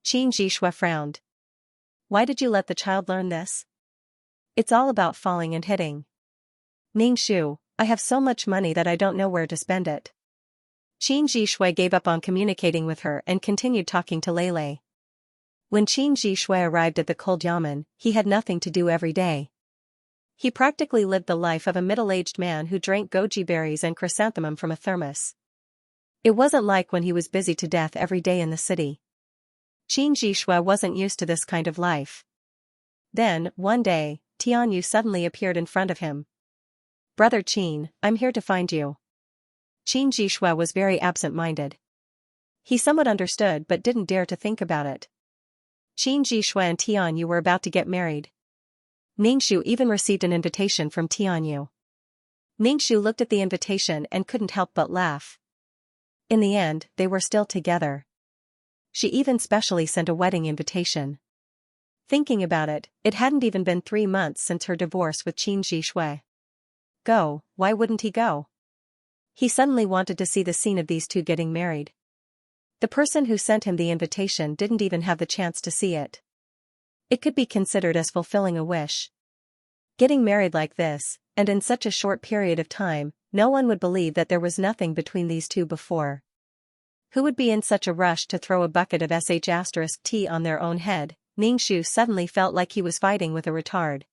Speaker 1: Qin Zhishui frowned. Why did you let the child learn this? It's all about falling and hitting. Ning Shu, I have so much money that I don't know where to spend it. Qin Zhishui gave up on communicating with her and continued talking to Lei. When Qin Zhishui arrived at the cold yamen, he had nothing to do every day. He practically lived the life of a middle-aged man who drank goji berries and chrysanthemum from a thermos. It wasn't like when he was busy to death every day in the city. Qin Zhishui wasn't used to this kind of life. Then, one day, Tianyu suddenly appeared in front of him. Brother Qin, I'm here to find you. Qin Zhishui was very absent-minded. He somewhat understood but didn't dare to think about it. Qin Jishui and Tianyu were about to get married. Ningxu even received an invitation from Tianyu. Ningxu looked at the invitation and couldn't help but laugh. In the end, they were still together. She even specially sent a wedding invitation. Thinking about it, it hadn't even been 3 months since her divorce with Qin Jishui. Go, why wouldn't he go? He suddenly wanted to see the scene of these two getting married. The person who sent him the invitation didn't even have the chance to see it. It could be considered as fulfilling a wish. Getting married like this, and in such a short period of time, no one would believe that there was nothing between these two before. Who would be in such a rush to throw a bucket of sh*t on their own head? Ningxu suddenly felt like he was fighting with a retard.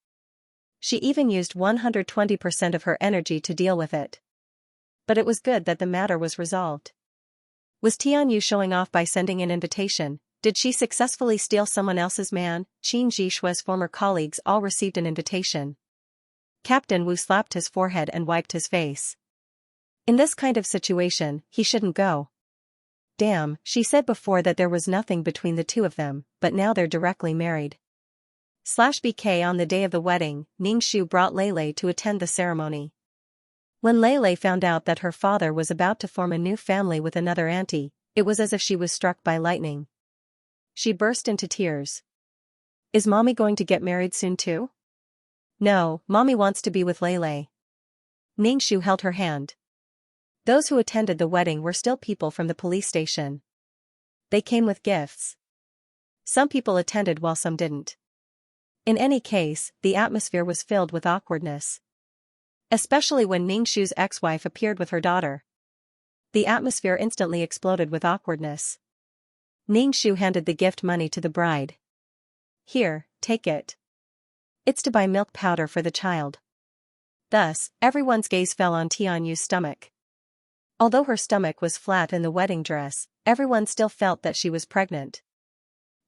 Speaker 1: She even used 120% of her energy to deal with it. But it was good that the matter was resolved. Was Tianyu showing off by sending an invitation? Did she successfully steal someone else's man? Qin Jishui's former colleagues all received an invitation. Captain Wu slapped his forehead and wiped his face. In this kind of situation, he shouldn't go. Damn, she said before that there was nothing between the two of them, but now they're directly married. /BK on the day of the wedding, Ningxu brought Lei to attend the ceremony. When Lei found out that her father was about to form a new family with another auntie, it was as if she was struck by lightning. She burst into tears. Is mommy going to get married soon too? No, mommy wants to be with Lei. Ningxu held her hand. Those who attended the wedding were still people from the police station. They came with gifts. Some people attended while some didn't. In any case, the atmosphere was filled with awkwardness. Especially when Ningxu's ex-wife appeared with her daughter. The atmosphere instantly exploded with awkwardness. Ningxu handed the gift money to the bride. Here, take it. It's to buy milk powder for the child. Thus, everyone's gaze fell on Tianyu's stomach. Although her stomach was flat in the wedding dress, everyone still felt that she was pregnant.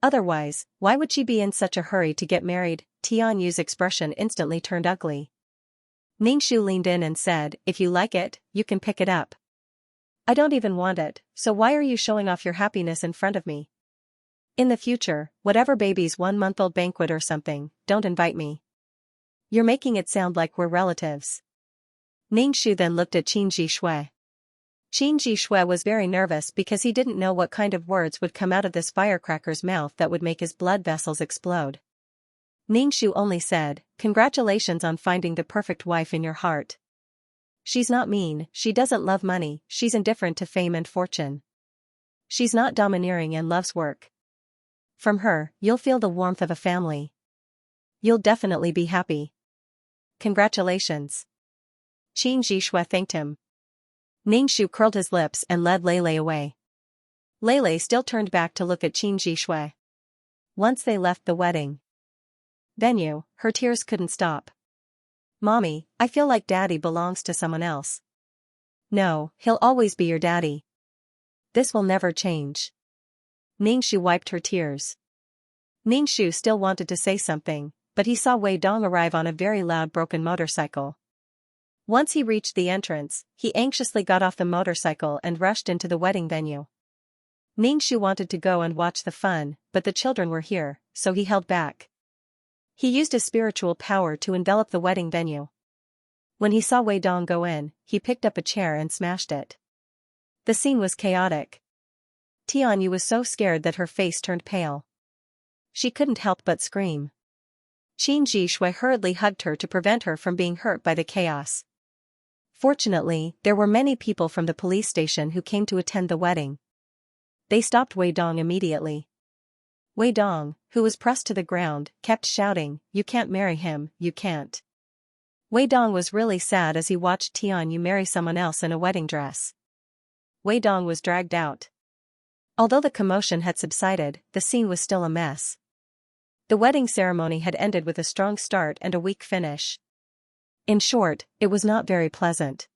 Speaker 1: Otherwise, why would she be in such a hurry to get married? Tianyu's expression instantly turned ugly. Ningxu leaned in and said, if you like it, you can pick it up. I don't even want it, so why are you showing off your happiness in front of me? In the future, whatever baby's 1-month-old banquet or something, don't invite me. You're making it sound like we're relatives. Ningxu then looked at Qin Jishui. Qin Jishui was very nervous because he didn't know what kind of words would come out of this firecracker's mouth that would make his blood vessels explode. Ningxu only said, congratulations on finding the perfect wife in your heart. She's not mean, she doesn't love money, she's indifferent to fame and fortune. She's not domineering and loves work. From her, you'll feel the warmth of a family. You'll definitely be happy. Congratulations. Qin Jishui thanked him. Ningxu curled his lips and led Lei away. Lei still turned back to look at Qin Jishui. Once they left the wedding venue, her tears couldn't stop. Mommy, I feel like daddy belongs to someone else. No, he'll always be your daddy. This will never change. Ningxu wiped her tears. Ningxu still wanted to say something, but he saw Wei Dong arrive on a very loud broken motorcycle. Once he reached the entrance, he anxiously got off the motorcycle and rushed into the wedding venue. Ningxu wanted to go and watch the fun, but the children were here, so he held back. He used his spiritual power to envelop the wedding venue. When he saw Wei Dong go in, he picked up a chair and smashed it. The scene was chaotic. Tianyu was so scared that her face turned pale. She couldn't help but scream. Qin Jishui hurriedly hugged her to prevent her from being hurt by the chaos. Fortunately, there were many people from the police station who came to attend the wedding. They stopped Wei Dong immediately. Wei Dong, who was pressed to the ground, kept shouting, "You can't marry him, you can't." Wei Dong was really sad as he watched Tianyu marry someone else in a wedding dress. Wei Dong was dragged out. Although the commotion had subsided, the scene was still a mess. The wedding ceremony had ended with a strong start and a weak finish. In short, it was not very pleasant.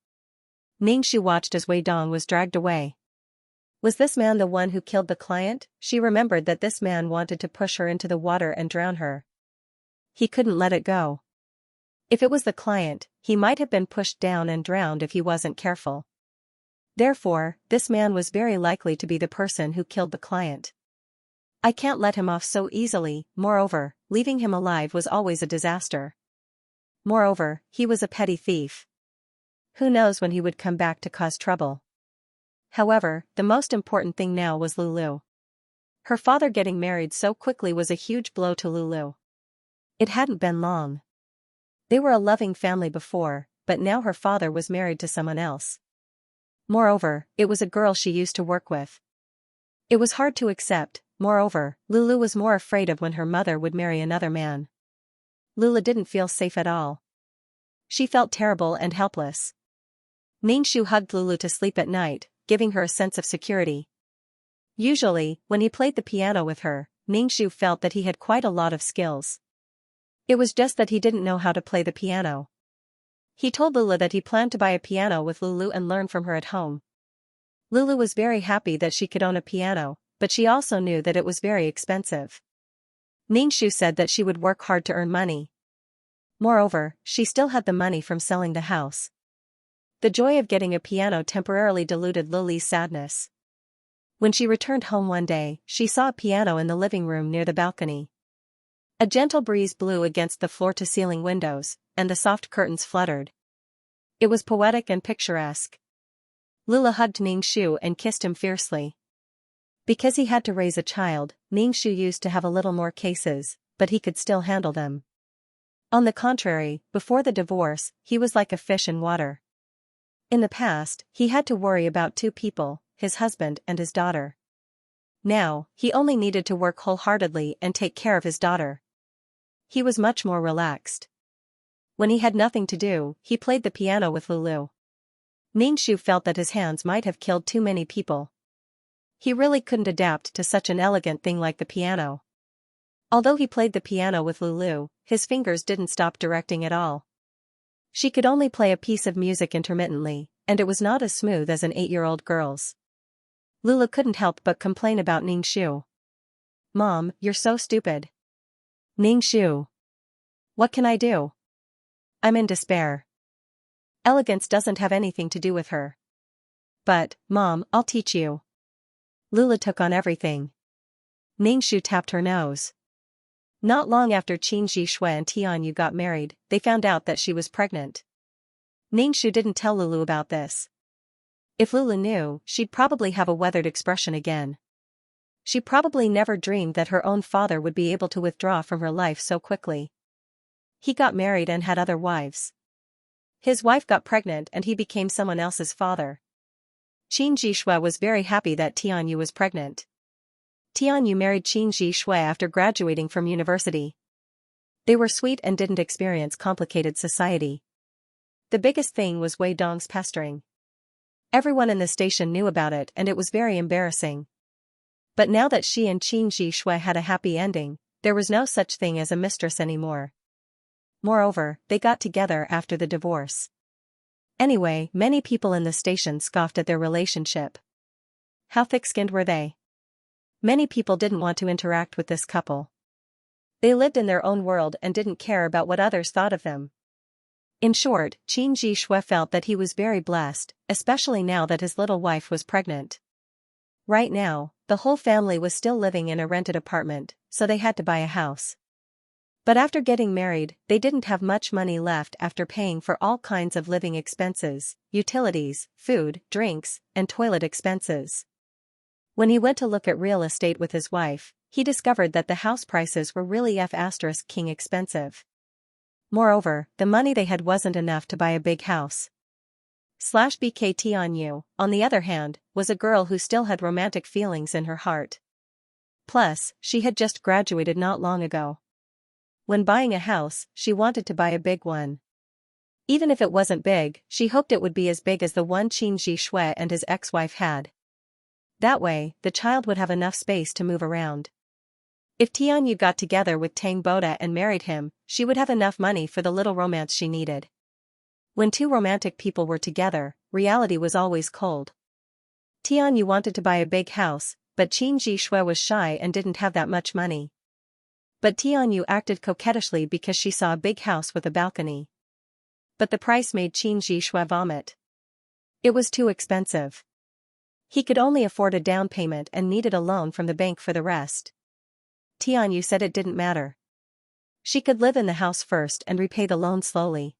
Speaker 1: Ningxu watched as Wei Dong was dragged away. Was this man the one who killed the client? She remembered that this man wanted to push her into the water and drown her. He couldn't let it go. If it was the client, he might have been pushed down and drowned if he wasn't careful. Therefore, this man was very likely to be the person who killed the client. I can't let him off so easily. Moreover, leaving him alive was always a disaster. Moreover, he was a petty thief. Who knows when he would come back to cause trouble. However, the most important thing now was Lulu. Her father getting married so quickly was a huge blow to Lulu. It hadn't been long. They were a loving family before, but now her father was married to someone else. Moreover, it was a girl she used to work with. It was hard to accept. Moreover, Lulu was more afraid of when her mother would marry another man. Lulu didn't feel safe at all. She felt terrible and helpless. Xianxia hugged Lulu to sleep at night, giving her a sense of security. Usually, when he played the piano with her, Xianxia felt that he had quite a lot of skills. It was just that he didn't know how to play the piano. He told Lulu that he planned to buy a piano with Lulu and learn from her at home. Lulu was very happy that she could own a piano, but she also knew that it was very expensive. Xianxia said that she would work hard to earn money. Moreover, she still had the money from selling the house. The joy of getting a piano temporarily diluted Lulu's sadness. When she returned home one day, she saw a piano in the living room near the balcony. A gentle breeze blew against the floor-to-ceiling windows, and the soft curtains fluttered. It was poetic and picturesque. Lulu hugged Xianxia and kissed him fiercely. Because he had to raise a child, Xianxia used to have a little more cases, but he could still handle them. On the contrary, before the divorce, he was like a fish in water. In the past, he had to worry about two people, his husband and his daughter. Now, he only needed to work wholeheartedly and take care of his daughter. He was much more relaxed. When he had nothing to do, he played the piano with Lulu. Xianxia felt that his hands might have killed too many people. He really couldn't adapt to such an elegant thing like the piano. Although he played the piano with Lulu, his fingers didn't stop directing at all. She could only play a piece of music intermittently, and it was not as smooth as an 8-year-old girl's. Lulu couldn't help but complain about Xianxia. "Mom, you're so stupid." "Xianxia. What can I do? I'm in despair. Elegance doesn't have anything to do with her." "But, Mom, I'll teach you." Lulu took on everything. Xianxia tapped her nose. Not long after Xianxia and Tianyu got married, they found out that she was pregnant. Xianxia didn't tell Lulu about this. If Lulu knew, she'd probably have a weathered expression again. She probably never dreamed that her own father would be able to withdraw from her life so quickly. He got married and had other wives. His wife got pregnant and he became someone else's father. Xianxia was very happy that Tianyu was pregnant. Tianyu married Xianxia after graduating from university. They were sweet and didn't experience complicated society. The biggest thing was Wei Dong's pestering. Everyone in the station knew about it and it was very embarrassing. But now that she and Xianxia had a happy ending, there was no such thing as a mistress anymore. Moreover, they got together after the divorce. Anyway, many people in the station scoffed at their relationship. How thick-skinned were they? Many people didn't want to interact with this couple. They lived in their own world and didn't care about what others thought of them. In short, Xianxia felt that he was very blessed, especially now that his little wife was pregnant. Right now, the whole family was still living in a rented apartment, so they had to buy a house. But after getting married, they didn't have much money left after paying for all kinds of living expenses, utilities, food, drinks, and toilet expenses. When he went to look at real estate with his wife, he discovered that the house prices were really king expensive. Moreover, the money they had wasn't enough to buy a big house. BK Tianyu, on the other hand, was a girl who still had romantic feelings in her heart. Plus, she had just graduated not long ago. When buying a house, she wanted to buy a big one. Even if it wasn't big, she hoped it would be as big as the one Xianxia and his ex-wife had. That way, the child would have enough space to move around. If Tianyu got together with Tang Boda and married him, she would have enough money for the little romance she needed. When two romantic people were together, reality was always cold. Tianyu wanted to buy a big house, but Xianxia was shy and didn't have that much money. But Tianyu acted coquettishly because she saw a big house with a balcony. But the price made Xianxia vomit. It was too expensive. He could only afford a down payment and needed a loan from the bank for the rest. Tianyu said it didn't matter. She could live in the house first and repay the loan slowly.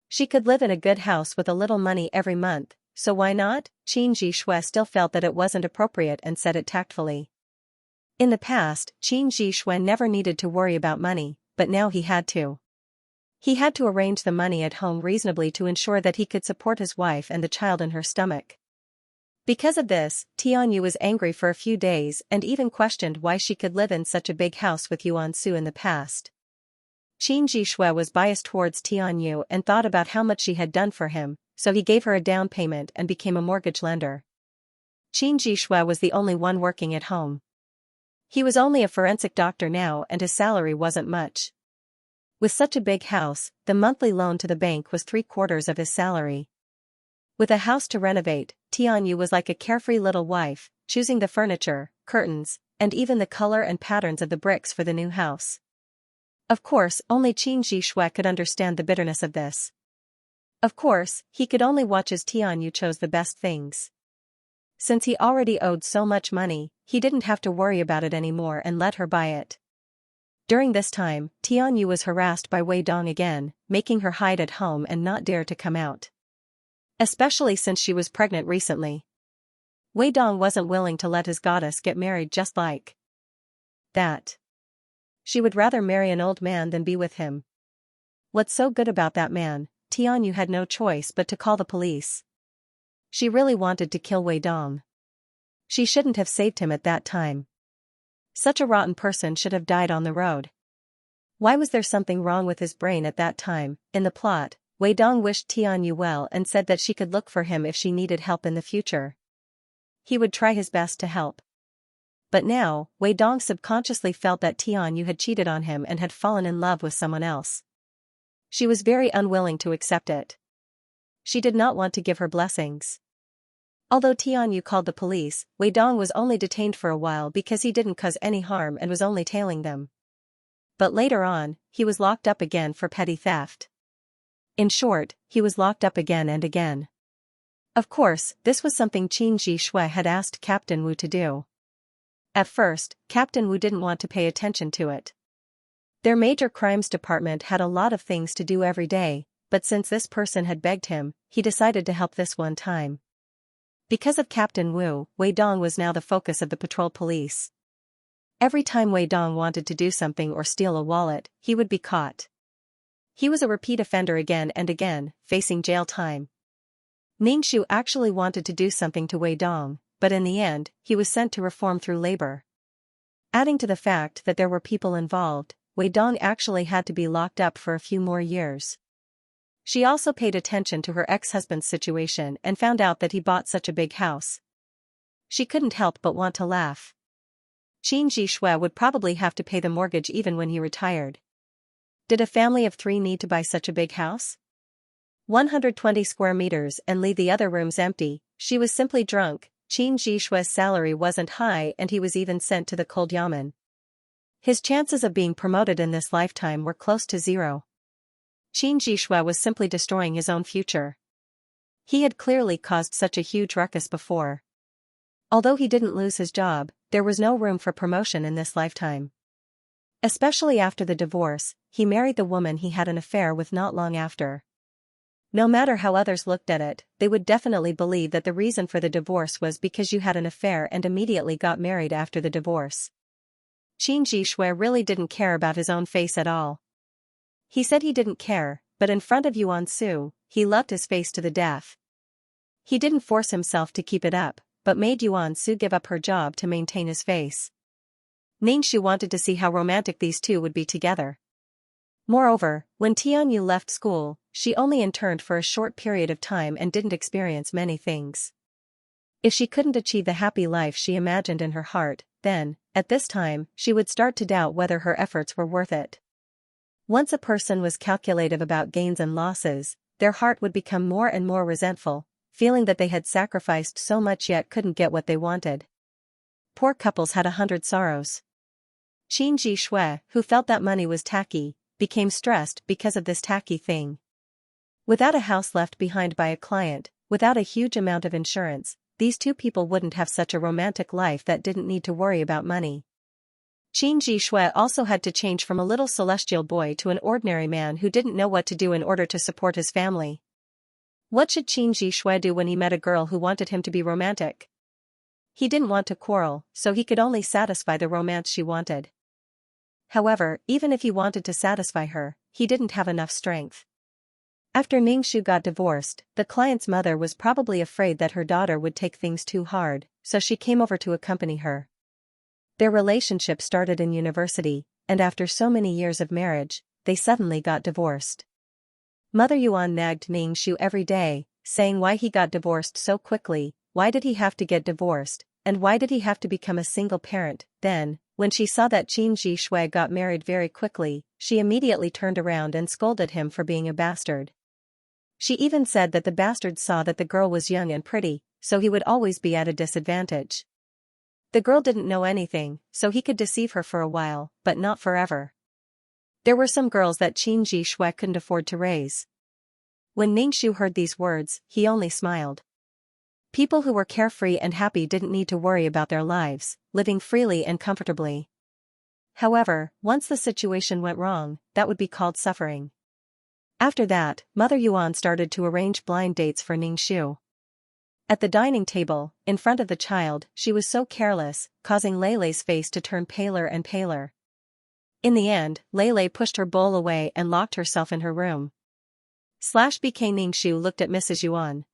Speaker 1: She could live in a good house with a little money every month, so why not? Qin Zhishui still felt that it wasn't appropriate and said it tactfully. In the past, Qin Zhishui never needed to worry about money, but now he had to. He had to arrange the money at home reasonably to ensure that he could support his wife and the child in her stomach. Because of this, Tianyu was angry for a few days and even questioned why she could live in such a big house with Yuan Su in the past. Qin Zhishui was biased towards Tianyu and thought about how much she had done for him, so he gave her a down payment and became a mortgage lender. Qin Zhishui was the only one working at home. He was only a forensic doctor now and his salary wasn't much. With such a big house, the monthly loan to the bank was 3/4 of his salary. With a house to renovate, Tianyu was like a carefree little wife, choosing the furniture, curtains, and even the color and patterns of the bricks for the new house. Of course, only Qin Zhishui could understand the bitterness of this. Of course, he could only watch as Tianyu chose the best things. Since he already owed so much money, he didn't have to worry about it anymore and let her buy it. During this time, Tianyu was harassed by Wei Dong again, making her hide at home and not dare to come out. Especially since she was pregnant recently. Wei Dong wasn't willing to let his goddess get married just like that. She would rather marry an old man than be with him. What's so good about that man? Tianyu had no choice but to call the police. She really wanted to kill Wei Dong. She shouldn't have saved him at that time. Such a rotten person should have died on the road. Why was there something wrong with his brain at that time? In the plot, Wei Dong wished Tianyu well and said that she could look for him if she needed help in the future. He would try his best to help. But now, Wei Dong subconsciously felt that Tianyu had cheated on him and had fallen in love with someone else. She was very unwilling to accept it. She did not want to give her blessings. Although Tianyu called the police, Wei Dong was only detained for a while because he didn't cause any harm and was only tailing them. But later on, he was locked up again for petty theft. In short, he was locked up again and again. Of course, this was something Qin Zhishui had asked Captain Wu to do. At first, Captain Wu didn't want to pay attention to it. Their major crimes department had a lot of things to do every day, but since this person had begged him, he decided to help this one time. Because of Captain Wu, Wei Dong was now the focus of the patrol police. Every time Wei Dong wanted to do something or steal a wallet, he would be caught. He was a repeat offender again and again, facing jail time. Ningshu actually wanted to do something to Wei Dong, but in the end, he was sent to reform through labor. Adding to the fact that there were people involved, Wei Dong actually had to be locked up for a few more years. She also paid attention to her ex-husband's situation and found out that he bought such a big house. She couldn't help but want to laugh. Qin Zhishui would probably have to pay the mortgage even when he retired. Did a family of 3 need to buy such a big house? 120 square meters and leave the other rooms empty? She was simply drunk. Qin Zhishui's salary wasn't high and he was even sent to the cold yamen. His chances of being promoted in this lifetime were close to zero. Qin Zhishui was simply destroying his own future. He had clearly caused such a huge ruckus before. Although he didn't lose his job, there was no room for promotion in this lifetime. Especially after the divorce, he married the woman he had an affair with not long after. No matter how others looked at it, they would definitely believe that the reason for the divorce was because you had an affair and immediately got married after the divorce. Qin Zhishui really didn't care about his own face at all. He said he didn't care, but in front of Yuan Su, he loved his face to the death. He didn't force himself to keep it up, but made Yuan Su give up her job to maintain his face. Ningshu wanted to see how romantic these two would be together. Moreover, when Tianyu left school, she only interned for a short period of time and didn't experience many things. If she couldn't achieve the happy life she imagined in her heart, then, at this time, she would start to doubt whether her efforts were worth it. Once a person was calculative about gains and losses, their heart would become more and more resentful, feeling that they had sacrificed so much yet couldn't get what they wanted. Poor couples had 100 sorrows. Qin Zhishui, who felt that money was tacky, became stressed because of this tacky thing. Without a house left behind by a client, Without a huge amount of insurance, these two people wouldn't have such a romantic life that didn't need to worry about money. Qin Ji Shui also had to change from a little celestial boy to an ordinary man who didn't know what to do in order to support his family. What should Qin Ji Shui do when he met a girl who wanted him to be romantic? He didn't want to quarrel, so he could only satisfy the romance she wanted. However, even if he wanted to satisfy her, he didn't have enough strength. After Ningxu got divorced, the client's mother was probably afraid that her daughter would take things too hard, so she came over to accompany her. Their relationship started in university, and after so many years of marriage, they suddenly got divorced. Mother Yuan nagged Ningxu every day, saying why he got divorced so quickly, why did he have to get divorced, and why did he have to become a single parent. Then, when she saw that Qin Ji Shui got married very quickly, she immediately turned around and scolded him for being a bastard. She even said that the bastard saw that the girl was young and pretty, so he would always be at a disadvantage. The girl didn't know anything, so he could deceive her for a while, but not forever. There were some girls that Qin Ji Shui couldn't afford to raise. When Ningxu heard these words, he only smiled. People who were carefree and happy didn't need to worry about their lives, living freely and comfortably. However, once the situation went wrong, that would be called suffering. After that, Mother Yuan started to arrange blind dates for Ningxu. At the dining table, in front of the child, she was so careless, causing Leilei's face to turn paler and paler. In the end, Leilei pushed her bowl away and locked herself in her room. BK Ningxu looked at Mrs. Yuan.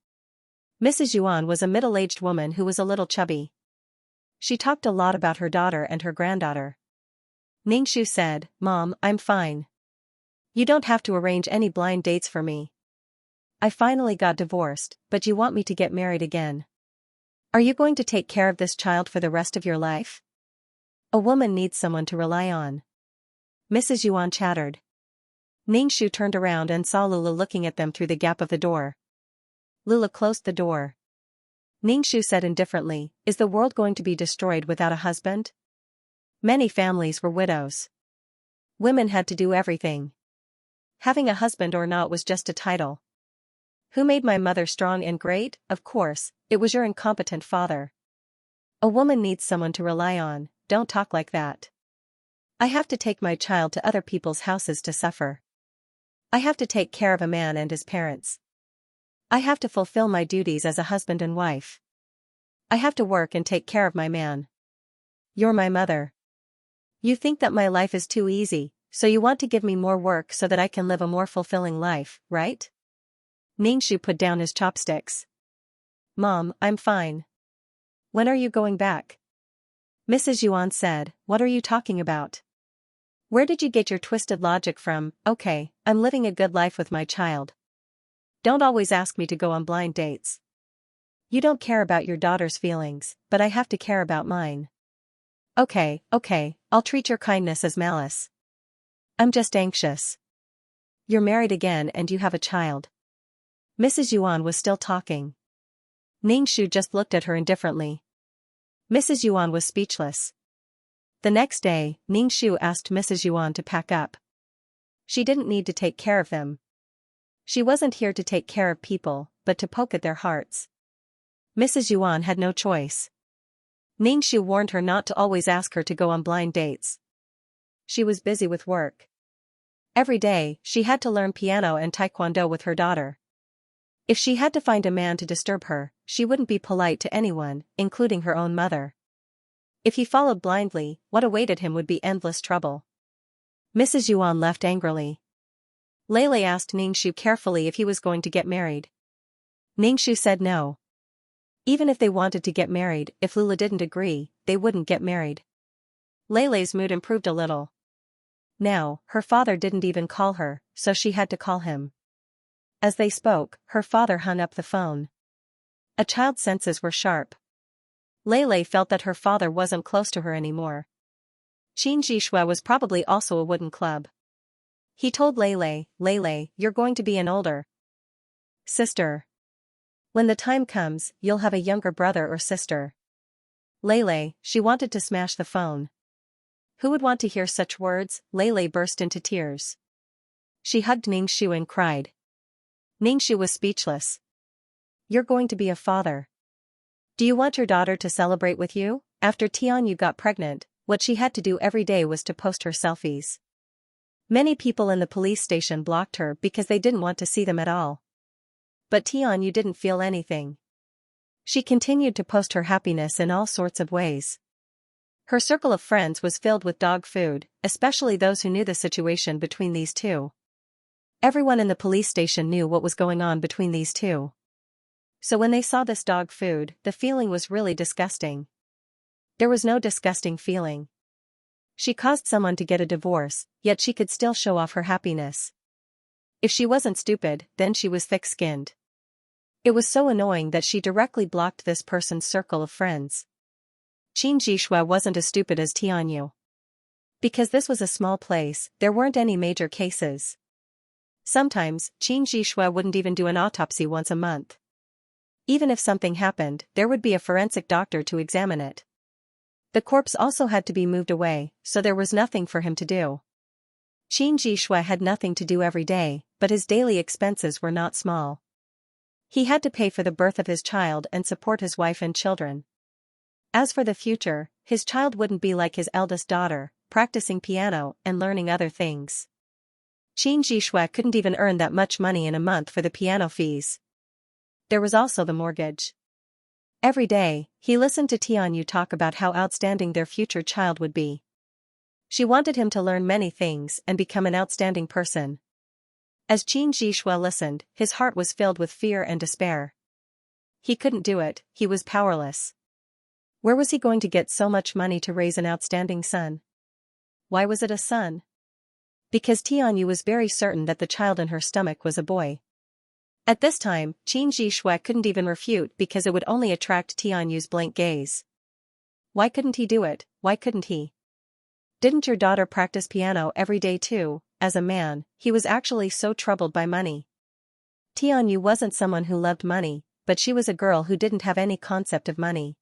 Speaker 1: Mrs. Yuan was a middle-aged woman who was a little chubby. She talked a lot about her daughter and her granddaughter. Ningxu said, "Mom, I'm fine. You don't have to arrange any blind dates for me. I finally got divorced, but you want me to get married again. Are you going to take care of this child for the rest of your life? A woman needs someone to rely on." Mrs. Yuan chattered. Ningxu turned around and saw Lula looking at them through the gap of the door. Lula closed the door. Ningxu said indifferently, "Is the world going to be destroyed without a husband?" Many families were widows. Women had to do everything. Having a husband or not was just a title. Who made my mother strong and great? Of course, it was your incompetent father. A woman needs someone to rely on, don't talk like that. I have to take my child to other people's houses to suffer. I have to take care of a man and his parents. I have to fulfill my duties as a husband and wife. I have to work and take care of my man. You're my mother. You think that my life is too easy, so you want to give me more work so that I can live a more fulfilling life, right? Ningxu put down his chopsticks. Mom, I'm fine. When are you going back? Mrs. Yuan said, "What are you talking about? Where did you get your twisted logic from? Okay, I'm living a good life with my child. Don't always ask me to go on blind dates. You don't care about your daughter's feelings, but I have to care about mine. Okay, I'll treat your kindness as malice. I'm just anxious. You're married again and you have a child." Mrs. Yuan was still talking. Ningxu just looked at her indifferently. Mrs. Yuan was speechless. The next day, Ningxu asked Mrs. Yuan to pack up. She didn't need to take care of them. She wasn't here to take care of people, but to poke at their hearts. Mrs. Yuan had no choice. Ningxu warned her not to always ask her to go on blind dates. She was busy with work. Every day, she had to learn piano and taekwondo with her daughter. If she had to find a man to disturb her, she wouldn't be polite to anyone, including her own mother. If he followed blindly, what awaited him would be endless trouble. Mrs. Yuan left angrily. Leilei asked Ningxu carefully if he was going to get married. Ningxu said no. Even if they wanted to get married, if Lula didn't agree, they wouldn't get married. Leilei's mood improved a little. Now, her father didn't even call her, so she had to call him. As they spoke, her father hung up the phone. A child's senses were sharp. Leilei felt that her father wasn't close to her anymore. Qin Ji Shui was probably also a wooden club. He told Leilei, "You're going to be an older sister. When the time comes, you'll have a younger brother or sister." Leilei, she wanted to smash the phone. Who would want to hear such words? Leilei burst into tears. She hugged Ningxu and cried. Ningxu was speechless. You're going to be a father. Do you want your daughter to celebrate with you? After Tianyu got pregnant, what she had to do every day was to post her selfies. Many people in the police station blocked her because they didn't want to see them at all. But Tianyu didn't feel anything. She continued to post her happiness in all sorts of ways. Her circle of friends was filled with dog food, especially those who knew the situation between these two. Everyone in the police station knew what was going on between these two. So when they saw this dog food, the feeling was really disgusting. There was no disgusting feeling. She caused someone to get a divorce, yet she could still show off her happiness. If she wasn't stupid, then she was thick-skinned. It was so annoying that she directly blocked this person's circle of friends. Qin Jishui wasn't as stupid as Tianyu. Because this was a small place, there weren't any major cases. Sometimes, Qin Jishui wouldn't even do an autopsy once a month. Even if something happened, there would be a forensic doctor to examine it. The corpse also had to be moved away, so there was nothing for him to do. Qin Jishui had nothing to do every day, but his daily expenses were not small. He had to pay for the birth of his child and support his wife and children. As for the future, his child wouldn't be like his eldest daughter, practicing piano and learning other things. Qin Jishui couldn't even earn that much money in a month for the piano fees. There was also the mortgage. Every day, he listened to Tianyu talk about how outstanding their future child would be. She wanted him to learn many things and become an outstanding person. As Qin Jishui listened, his heart was filled with fear and despair. He couldn't do it, he was powerless. Where was he going to get so much money to raise an outstanding son? Why was it a son? Because Tianyu was very certain that the child in her stomach was a boy. At this time, Qin Jishui couldn't even refute because it would only attract Tianyu's blank gaze. Why couldn't he do it? Why couldn't he? Didn't your daughter practice piano every day too? As a man, he was actually so troubled by money. Tianyu wasn't someone who loved money, but she was a girl who didn't have any concept of money.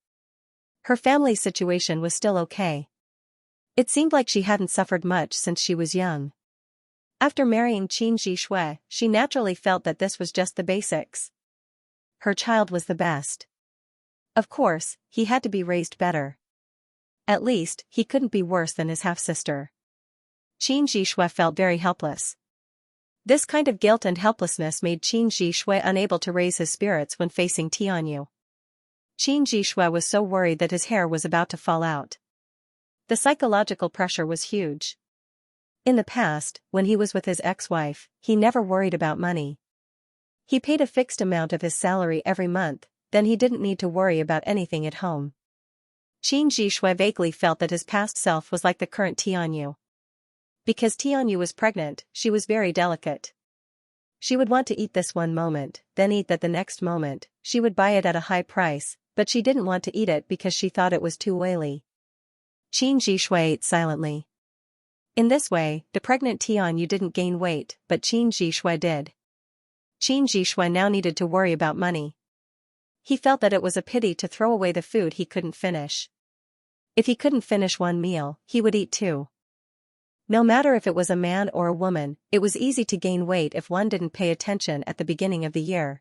Speaker 1: Her family's situation was still okay. It seemed like she hadn't suffered much since she was young. After marrying Qin Jishui, she naturally felt that this was just the basics. Her child was the best. Of course, he had to be raised better. At least, he couldn't be worse than his half-sister. Qin Jishui felt very helpless. This kind of guilt and helplessness made Qin Jishui unable to raise his spirits when facing Tianyu. Qin Jishui was so worried that his hair was about to fall out. The psychological pressure was huge. In the past, when he was with his ex-wife, he never worried about money. He paid a fixed amount of his salary every month, then he didn't need to worry about anything at home. Qin Jishui vaguely felt that his past self was like the current Tianyu. Because Tianyu was pregnant, she was very delicate. She would want to eat this one moment, then eat that the next moment. She would buy it at a high price, but she didn't want to eat it because she thought it was too oily. Qin Jishui ate silently. In this way, the pregnant Tianyu didn't gain weight, but Qin Jishui did. Qin Jishui now needed to worry about money. He felt that it was a pity to throw away the food he couldn't finish. If he couldn't finish one meal, he would eat two. No matter if it was a man or a woman, it was easy to gain weight if one didn't pay attention at the beginning of the year.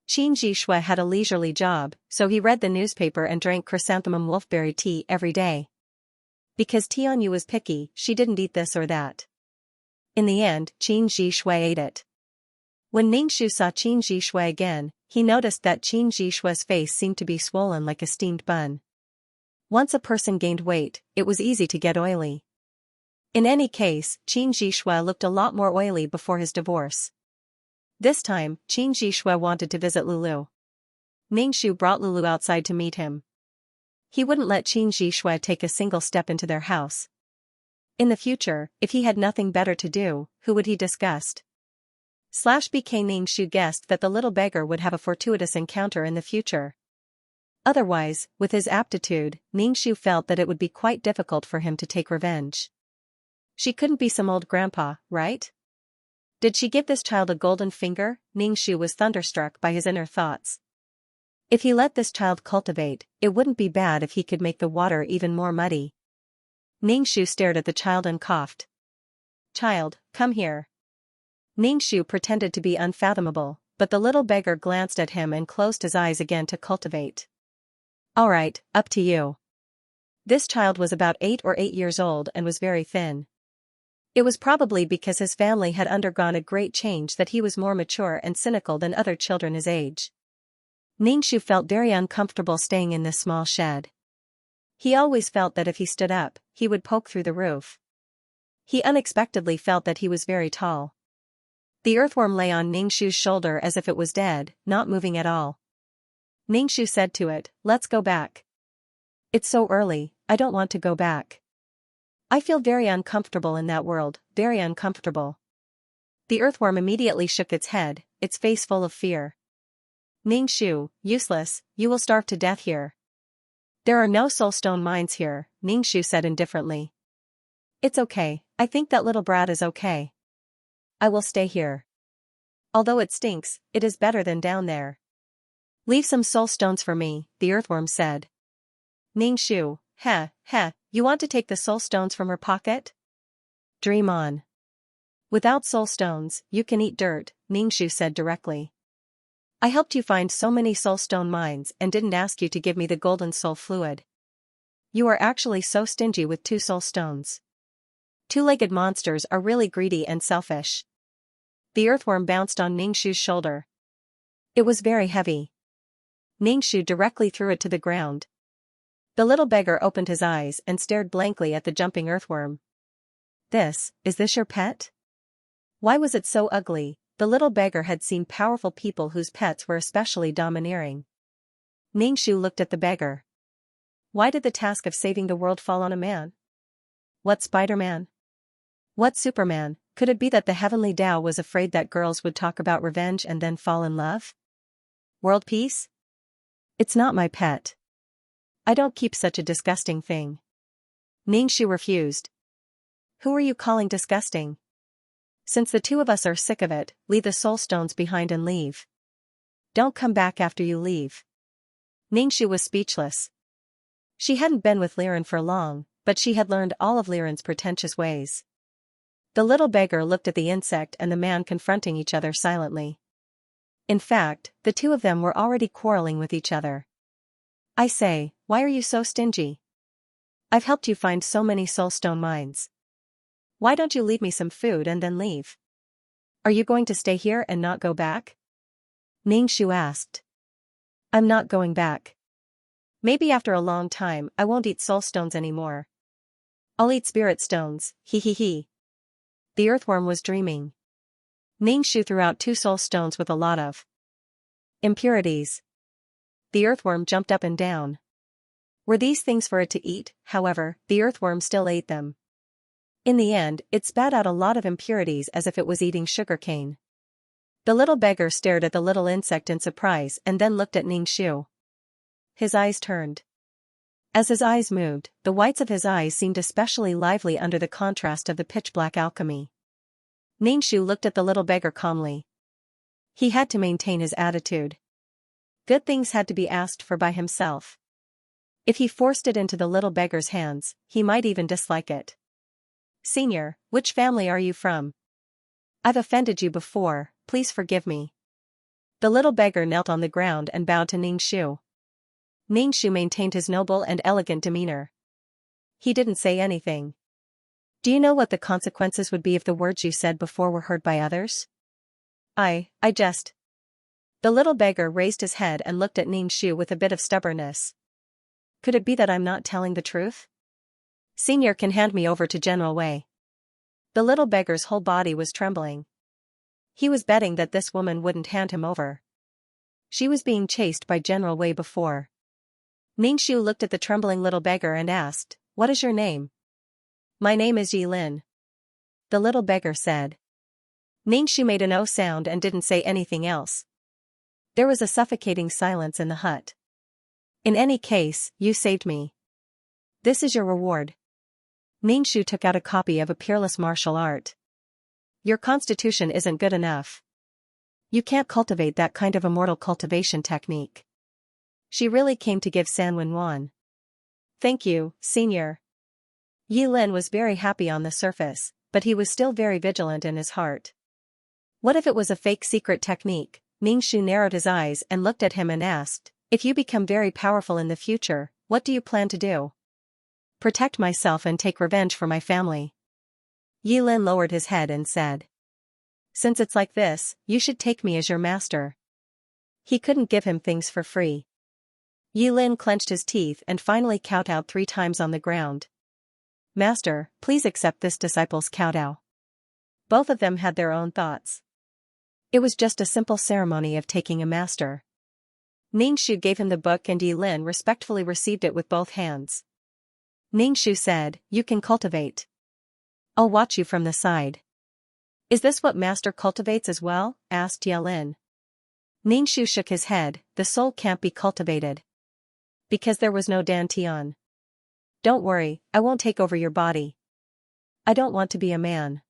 Speaker 1: Qin Jishui had a leisurely job, so he read the newspaper and drank chrysanthemum wolfberry tea every day. Because Tianyu was picky, she didn't eat this or that. In the end, Qin Jishui ate it. When Ningxu saw Qin Jishui again, he noticed that Qin Jishui's face seemed to be swollen like a steamed bun. Once a person gained weight, it was easy to get oily. In any case, Qin Jishui looked a lot more oily before his divorce. This time, Qin Jishui wanted to visit Lulu. Ningxu brought Lulu outside to meet him. He wouldn't let Qin Jishui take a single step into their house. In the future, if he had nothing better to do, who would he disgust? /BK Ningxu guessed that the little beggar would have a fortuitous encounter in the future. Otherwise, with his aptitude, Ningxu felt that it would be quite difficult for him to take revenge. She couldn't be some old grandpa, right? Did she give this child a golden finger? Ningxu was thunderstruck by his inner thoughts. If he let this child cultivate, it wouldn't be bad if he could make the water even more muddy. Ningxu stared at the child and coughed. Child, come here. Ningxu pretended to be unfathomable, but the little beggar glanced at him and closed his eyes again to cultivate. Alright, up to you. This child was about 8 years old and was very thin. It was probably because his family had undergone a great change that he was more mature and cynical than other children his age. Ningxu felt very uncomfortable staying in this small shed. He always felt that if he stood up, he would poke through the roof. He unexpectedly felt that he was very tall. The earthworm lay on Ningxu's shoulder as if it was dead, not moving at all. Ningxu said to it, "Let's go back. It's so early, I don't want to go back. I feel very uncomfortable in that world, very uncomfortable." The earthworm immediately shook its head, its face full of fear. "Ningxu, useless, you will starve to death here. There are no soulstone mines here," Ningxu said indifferently. "It's okay, I think that little brat is okay. I will stay here. Although it stinks, it is better than down there." "Leave some soulstones for me," the earthworm said. Ningxu, you want to take the soulstones from her pocket? Dream on. "Without soulstones, you can eat dirt," Ningxu said directly. "I helped you find so many soulstone mines and didn't ask you to give me the golden soul fluid. You are actually so stingy with 2 soulstones. Two-legged monsters are really greedy and selfish." The earthworm bounced on Ningxu's shoulder. It was very heavy. Ningxu directly threw it to the ground. The little beggar opened his eyes and stared blankly at the jumping earthworm. Is this your pet?" Why was it so ugly? The little beggar had seen powerful people whose pets were especially domineering. Ningxu looked at the beggar. Why did the task of saving the world fall on a man? What Spider-Man? What Superman? Could it be that the heavenly Tao was afraid that girls would talk about revenge and then fall in love? World peace? It's not my pet. I don't keep such a disgusting thing. Ningxu refused. Who are you calling disgusting? Since the 2 of us are sick of it, leave the soulstones behind and leave. Don't come back after you leave. Ningxu was speechless. She hadn't been with Liren for long, but she had learned all of Liren's pretentious ways. The little beggar looked at the insect and the man confronting each other silently. In fact, the 2 of them were already quarreling with each other. "I say, why are you so stingy? I've helped you find so many soulstone mines. Why don't you leave me some food and then leave? Are you going to stay here and not go back?" Ningxu asked. "I'm not going back. Maybe after a long time I won't eat soulstones anymore. I'll eat spirit stones, he. The earthworm was dreaming. Ningxu threw out 2 soulstones with a lot of impurities. The earthworm jumped up and down. Were these things for it to eat? However, the earthworm still ate them. In the end, it spat out a lot of impurities as if it was eating sugarcane. The little beggar stared at the little insect in surprise and then looked at Ningxu. His eyes turned. As his eyes moved, the whites of his eyes seemed especially lively under the contrast of the pitch-black alchemy. Ningxu looked at the little beggar calmly. He had to maintain his attitude. Good things had to be asked for by himself. If he forced it into the little beggar's hands, he might even dislike it. "Senior, which family are you from? I've offended you before, please forgive me." The little beggar knelt on the ground and bowed to Ningxu. Ningxu maintained his noble and elegant demeanor. He didn't say anything. "Do you know what the consequences would be if the words you said before were heard by others?" I just... The little beggar raised his head and looked at Ningxu with a bit of stubbornness. "Could it be that I'm not telling the truth? Senior can hand me over to General Wei." The little beggar's whole body was trembling. He was betting that this woman wouldn't hand him over. She was being chased by General Wei before. Ningxu looked at the trembling little beggar and asked, "What is your name?" "My name is Yi Lin," the little beggar said. Ningxu made an O sound and didn't say anything else. There was a suffocating silence in the hut. "In any case, you saved me. This is your reward." Ningxu took out a copy of a peerless martial art. "Your constitution isn't good enough. You can't cultivate that kind of immortal cultivation technique." She really came to give Sanwen one. "Thank you, senior." Yi Lin was very happy on the surface, but he was still very vigilant in his heart. What if it was a fake secret technique? Ningxu narrowed his eyes and looked at him and asked, if you become very powerful in the future, what do you plan to do? Protect myself and take revenge for my family. Yilin lowered his head and said. Since it's like this, you should take me as your master. He couldn't give him things for free. Yilin clenched his teeth and finally kowtowed 3 times on the ground. Master, please accept this disciple's kowtow. Both of them had their own thoughts. It was just a simple ceremony of taking a master. Ningxu gave him the book and Yilin respectfully received it with both hands. Ningxu said, you can cultivate. I'll watch you from the side. Is this what master cultivates as well? Asked Yilin. Ningxu shook his head, the soul can't be cultivated. Because there was no dantian. Don't worry, I won't take over your body. I don't want to be a man.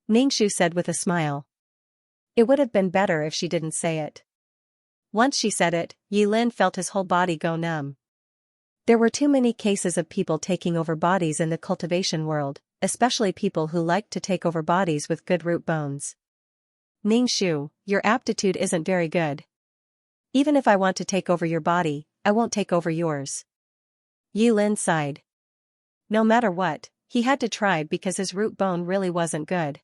Speaker 1: Ningxu said with a smile. It would have been better if she didn't say it. Once she said it, Yilin felt his whole body go numb. There were too many cases of people taking over bodies in the cultivation world, especially people who liked to take over bodies with good root bones. Ningxu, your aptitude isn't very good. Even if I want to take over your body, I won't take over yours. Yilin sighed. No matter what, he had to try because his root bone really wasn't good.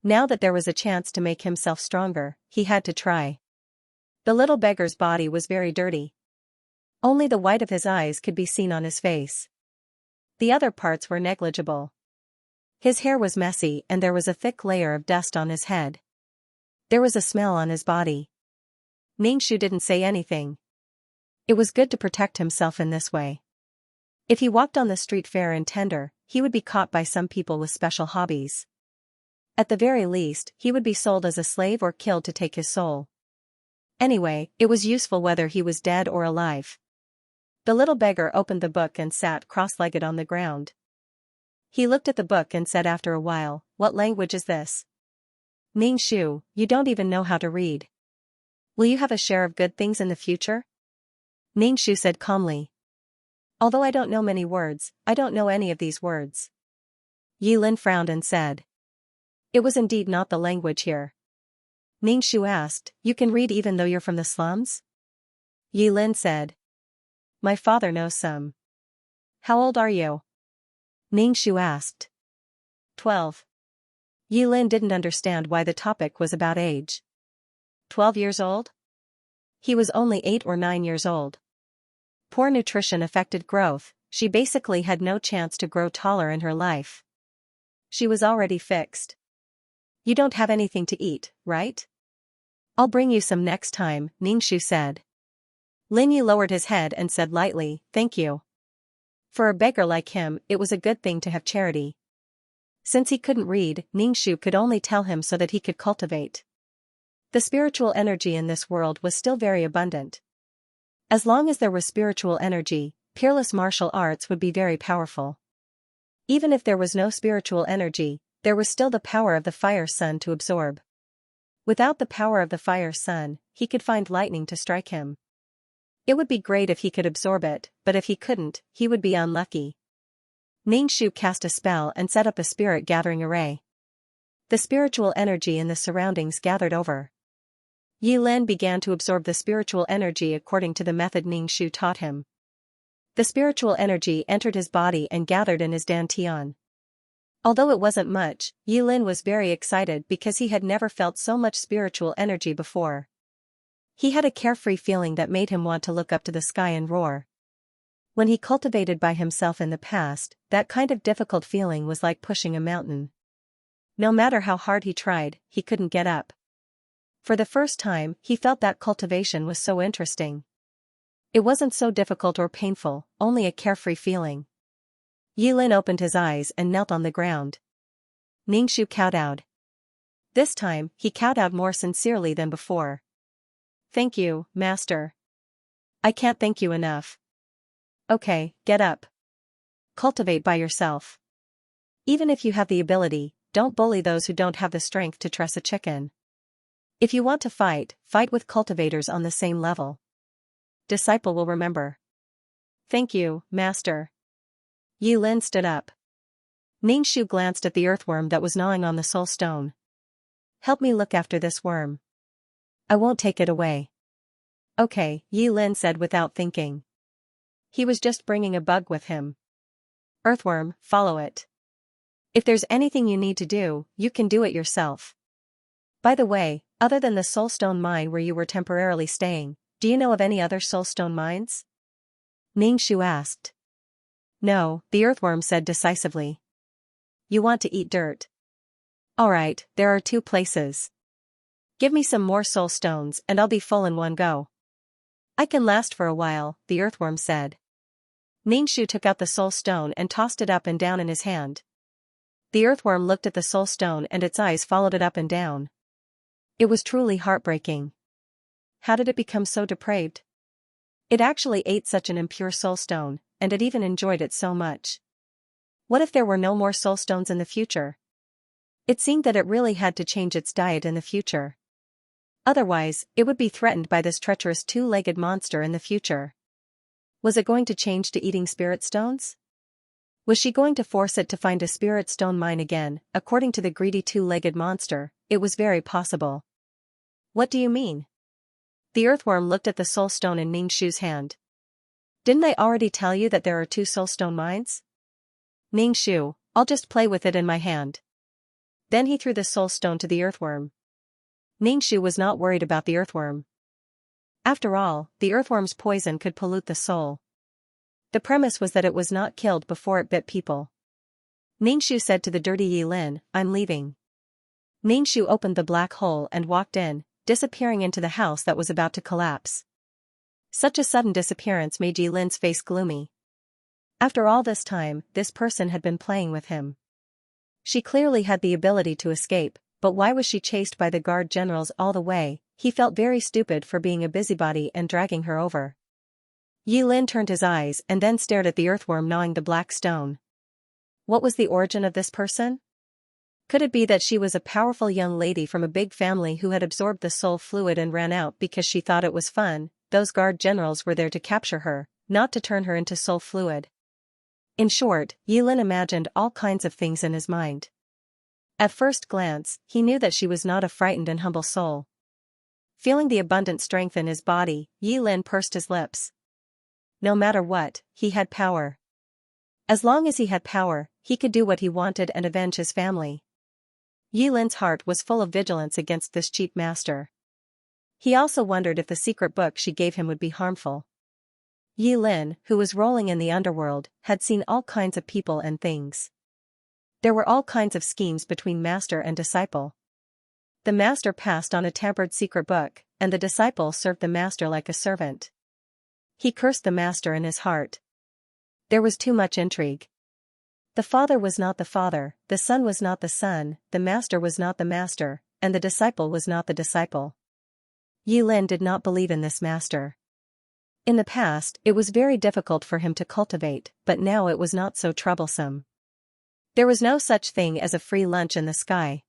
Speaker 1: Now that there was a chance to make himself stronger, he had to try. The little beggar's body was very dirty. Only the white of his eyes could be seen on his face. The other parts were negligible. His hair was messy and there was a thick layer of dust on his head. There was a smell on his body. Ningxu didn't say anything. It was good to protect himself in this way. If he walked on the street fair in Tender, he would be caught by some people with special hobbies. At the very least, he would be sold as a slave or killed to take his soul. Anyway, it was useful whether he was dead or alive. The little beggar opened the book and sat cross-legged on the ground. He looked at the book and said after a while, what language is this? Ningxu, you don't even know how to read. Will you have a share of good things in the future? Ningxu said calmly. Although I don't know many words, I don't know any of these words. Yilin frowned and said. It was indeed not the language here. Ningxu asked, you can read even though you're from the slums? Yilin said. My father knows some. How old are you? Ningxu asked. 12. Yilin didn't understand why the topic was about age. 12 years old? He was only 8 or 9 years old. Poor nutrition affected growth, she basically had no chance to grow taller in her life. She was already fixed. You don't have anything to eat, right? I'll bring you some next time, Ningxu said. Linyu lowered his head and said lightly, thank you. For a beggar like him, it was a good thing to have charity. Since he couldn't read, Ningxu could only tell him so that he could cultivate. The spiritual energy in this world was still very abundant. As long as there was spiritual energy, peerless martial arts would be very powerful. Even if there was no spiritual energy, there was still the power of the fire sun to absorb. Without the power of the fire sun, he could find lightning to strike him. It would be great if he could absorb it, but if he couldn't, he would be unlucky. Ningxu cast a spell and set up a spirit gathering array. The spiritual energy in the surroundings gathered over. Yilin began to absorb the spiritual energy according to the method Ningxu taught him. The spiritual energy entered his body and gathered in his dantian. Although it wasn't much, Yilin was very excited because he had never felt so much spiritual energy before. He had a carefree feeling that made him want to look up to the sky and roar. When he cultivated by himself in the past, that kind of difficult feeling was like pushing a mountain. No matter how hard he tried, he couldn't get up. For the first time, he felt that cultivation was so interesting. It wasn't so difficult or painful, only a carefree feeling. Yilin opened his eyes and knelt on the ground. Ningxu kowtowed. This time, he kowtowed more sincerely than before. Thank you, master. I can't thank you enough. Okay, get up. Cultivate by yourself. Even if you have the ability, don't bully those who don't have the strength to truss a chicken. If you want to fight, fight with cultivators on the same level. Disciple will remember. Thank you, master. Yilin stood up. Ningxu glanced at the earthworm that was gnawing on the soul stone. Help me look after this worm. I won't take it away. Okay, Yi Lin said without thinking. He was just bringing a bug with him. Earthworm, follow it. If there's anything you need to do, you can do it yourself. By the way, other than the soulstone mine where you were temporarily staying, do you know of any other soulstone mines? Ningshu asked. No, the earthworm said decisively. You want to eat dirt? Alright, there are 2 places. Give me some more soul stones and I'll be full in one go. I can last for a while, the earthworm said. Ningshu took out the soul stone and tossed it up and down in his hand. The earthworm looked at the soul stone and its eyes followed it up and down. It was truly heartbreaking. How did it become so depraved? It actually ate such an impure soul stone, and it even enjoyed it so much. What if there were no more soul stones in the future? It seemed that it really had to change its diet in the future. Otherwise, it would be threatened by this treacherous 2-legged monster in the future. Was it going to change to eating spirit stones? Was she going to force it to find a spirit stone mine again? According to the greedy 2-legged monster, it was very possible. What do you mean? The earthworm looked at the soul stone in Ningshu's hand. Didn't I already tell you that there are 2 soulstone mines? Ningshu, I'll just play with it in my hand. Then he threw the soul stone to the earthworm. Ningshu was not worried about the earthworm. After all, the earthworm's poison could pollute the soul. The premise was that it was not killed before it bit people. Ningshu said to the dirty Yi Lin, I'm leaving. Ningshu opened the black hole and walked in, disappearing into the house that was about to collapse. Such a sudden disappearance made Yi Lin's face gloomy. After all this time, this person had been playing with him. She clearly had the ability to escape, but why was she chased by the guard generals all the way? He felt very stupid for being a busybody and dragging her over. Yi Lin turned his eyes and then stared at the earthworm gnawing the black stone. What was the origin of this person? Could it be that she was a powerful young lady from a big family who had absorbed the soul fluid and ran out because she thought it was fun? Those guard generals were there to capture her, not to turn her into soul fluid. In short, Yi Lin imagined all kinds of things in his mind. At first glance, he knew that she was not a frightened and humble soul. Feeling the abundant strength in his body, Yi Lin pursed his lips. No matter what, he had power. As long as he had power, he could do what he wanted and avenge his family. Yi Lin's heart was full of vigilance against this cheap master. He also wondered if the secret book she gave him would be harmful. Yi Lin, who was rolling in the underworld, had seen all kinds of people and things. There were all kinds of schemes between master and disciple. The master passed on a tampered secret book, and the disciple served the master like a servant. He cursed the master in his heart. There was too much intrigue. The father was not the father, the son was not the son, the master was not the master, and the disciple was not the disciple. Yi Lin did not believe in this master. In the past, it was very difficult for him to cultivate, but now it was not so troublesome. There was no such thing as a free lunch in the sky.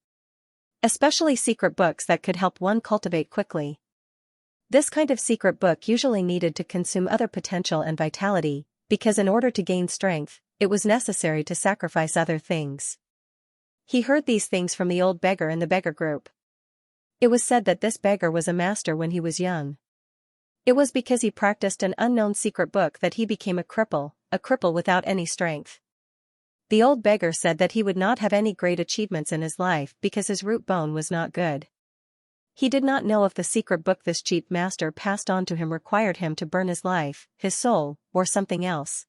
Speaker 1: Especially secret books that could help one cultivate quickly. This kind of secret book usually needed to consume other potential and vitality, because in order to gain strength, it was necessary to sacrifice other things. He heard these things from the old beggar in the beggar group. It was said that this beggar was a master when he was young. It was because he practiced an unknown secret book that he became a cripple without any strength. The old beggar said that he would not have any great achievements in his life because his root bone was not good. He did not know if the secret book this cheap master passed on to him required him to burn his life, his soul, or something else.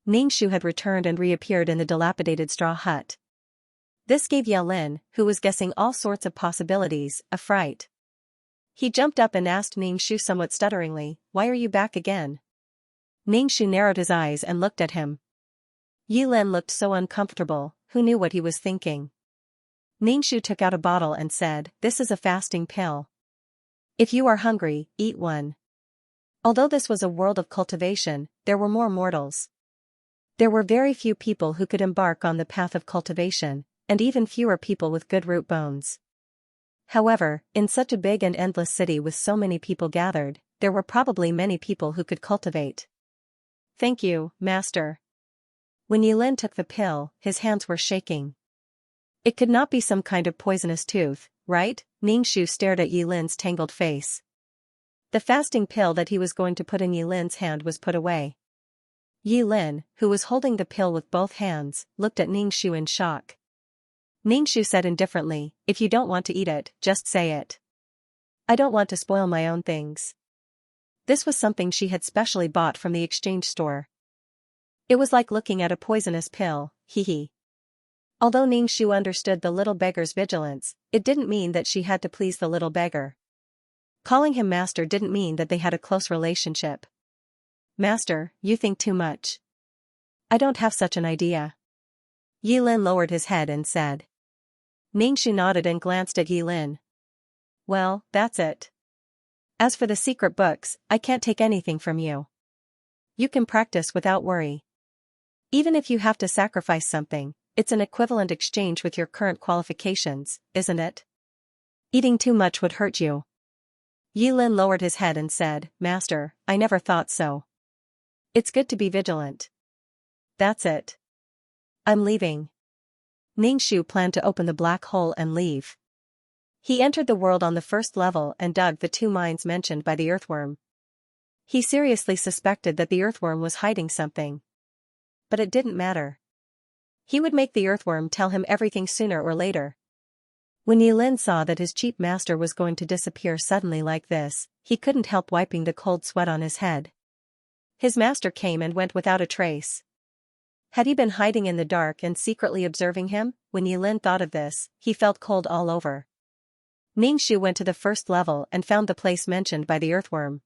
Speaker 1: Ningshu had returned and reappeared in the dilapidated straw hut. This gave Yi Lin, who was guessing all sorts of possibilities, a fright. He jumped up and asked Ningshu somewhat stutteringly, "Why are you back again?" Ningshu narrowed his eyes and looked at him. Yi Lin looked so uncomfortable, who knew what he was thinking. Ningshu took out a bottle and said, "This is a fasting pill. If you are hungry, eat one." Although this was a world of cultivation, there were more mortals. There were very few people who could embark on the path of cultivation, and even fewer people with good root bones. However, in such a big and endless city with so many people gathered, there were probably many people who could cultivate. "Thank you, master." When Yi Lin took the pill, his hands were shaking. It could not be some kind of poisonous tooth, right? Ningxu stared at Yilin's tangled face. The fasting pill that he was going to put in Yilin's hand was put away. Yilin, who was holding the pill with both hands, looked at Ningxu in shock. Ningxu said indifferently, "If you don't want to eat it, just say it. I don't want to spoil my own things." This was something she had specially bought from the exchange store. It was like looking at a poisonous pill, hee. Although Ningxu understood the little beggar's vigilance, it didn't mean that she had to please the little beggar. Calling him master didn't mean that they had a close relationship. "Master, you think too much. I don't have such an idea." Yilin lowered his head and said. Ningxu nodded and glanced at Yilin. "Well, that's it. As for the secret books, I can't take anything from you. You can practice without worry. Even if you have to sacrifice something, it's an equivalent exchange with your current qualifications, isn't it? Eating too much would hurt you." Yilin lowered his head and said, "Master, I never thought so. It's good to be vigilant. That's it. I'm leaving." Ningxu planned to open the black hole and leave. He entered the world on the first level and dug the 2 mines mentioned by the earthworm. He seriously suspected that the earthworm was hiding something. But it didn't matter. He would make the earthworm tell him everything sooner or later. When Yilin saw that his cheap master was going to disappear suddenly like this, he couldn't help wiping the cold sweat on his head. His master came and went without a trace. Had he been hiding in the dark and secretly observing him? When Yilin thought of this, he felt cold all over. Ningxu went to the first level and found the place mentioned by the earthworm.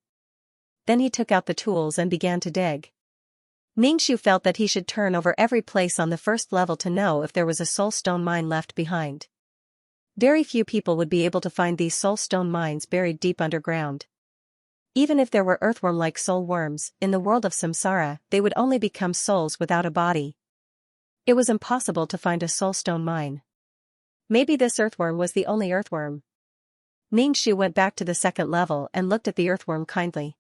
Speaker 1: Then he took out the tools and began to dig. Ningxu felt that he should turn over every place on the first level to know if there was a soul stone mine left behind. Very few people would be able to find these soul stone mines buried deep underground. Even if there were earthworm-like soul worms, in the world of samsara, they would only become souls without a body. It was impossible to find a soul stone mine. Maybe this earthworm was the only earthworm. Ningxu went back to the second level and looked at the earthworm kindly.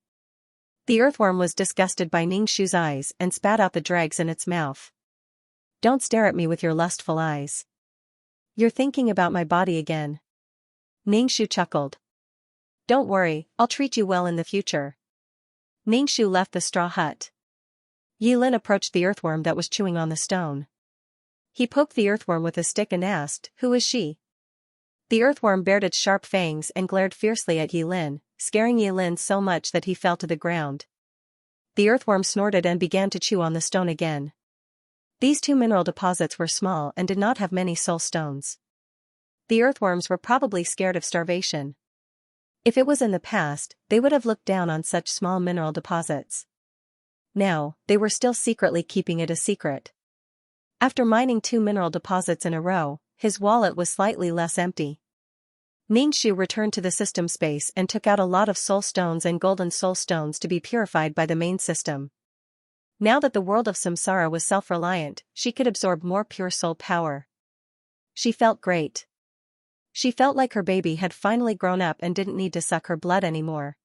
Speaker 1: The earthworm was disgusted by Ningxu's eyes and spat out the dregs in its mouth. "Don't stare at me with your lustful eyes. You're thinking about my body again." Ningxu chuckled. "Don't worry, I'll treat you well in the future." Ningxu left the straw hut. Yilin approached the earthworm that was chewing on the stone. He poked the earthworm with a stick and asked, "Who is she?" The earthworm bared its sharp fangs and glared fiercely at Yilin, scaring Yilin so much that he fell to the ground. The earthworm snorted and began to chew on the stone again. These 2 mineral deposits were small and did not have many soul stones. The earthworms were probably scared of starvation. If it was in the past, they would have looked down on such small mineral deposits. Now, they were still secretly keeping it a secret. After mining 2 mineral deposits in a row, his wallet was slightly less empty. Ningxu returned to the system space and took out a lot of soul stones and golden soul stones to be purified by the main system. Now that the world of samsara was self-reliant, she could absorb more pure soul power. She felt great. She felt like her baby had finally grown up and didn't need to suck her blood anymore.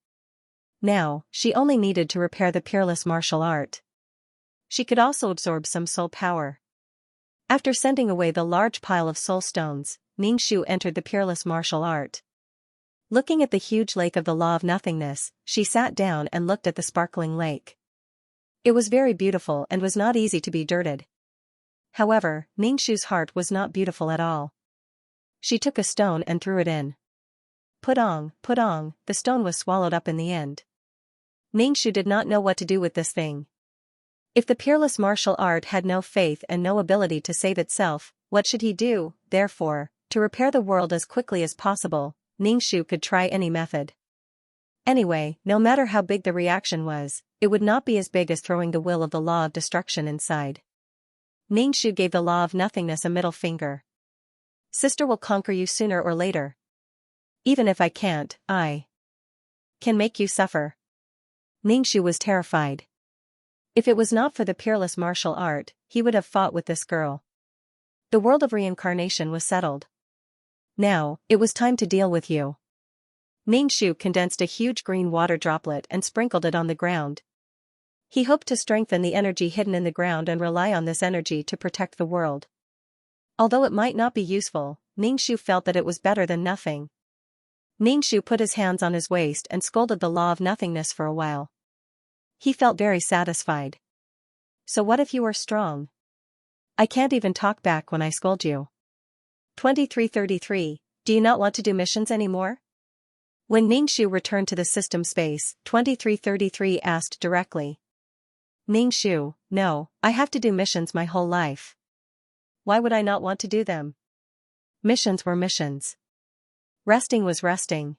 Speaker 1: Now, she only needed to repair the peerless martial art. She could also absorb some soul power. After sending away the large pile of soul stones, Ningxu entered the peerless martial art. Looking at the huge lake of the law of nothingness, she sat down and looked at the sparkling lake. It was very beautiful and was not easy to be dirted. However, Ningxu's heart was not beautiful at all. She took a stone and threw it in. Putong, the stone was swallowed up in the end. Ningxu did not know what to do with this thing. If the peerless martial art had no faith and no ability to save itself, what should he do? Therefore, to repair the world as quickly as possible, Ningxu could try any method. Anyway, no matter how big the reaction was, it would not be as big as throwing the will of the law of destruction inside. Ningxu gave the law of nothingness a middle finger. Sister will conquer you sooner or later. Even if I can't, I can make you suffer. Ningxu was terrified. If it was not for the peerless martial art, he would have fought with this girl. The world of reincarnation was settled. Now, it was time to deal with you. Ningxu condensed a huge green water droplet and sprinkled it on the ground. He hoped to strengthen the energy hidden in the ground and rely on this energy to protect the world. Although it might not be useful, Ningxu felt that it was better than nothing. Ningxu put his hands on his waist and scolded the law of nothingness for a while. He felt very satisfied. So what if you were strong? I can't even talk back when I scold you. 2333, do you not want to do missions anymore? When Ningxu returned to the system space, 2333 asked directly. Ningxu, no, I have to do missions my whole life. Why would I not want to do them? Missions were missions. Resting was resting.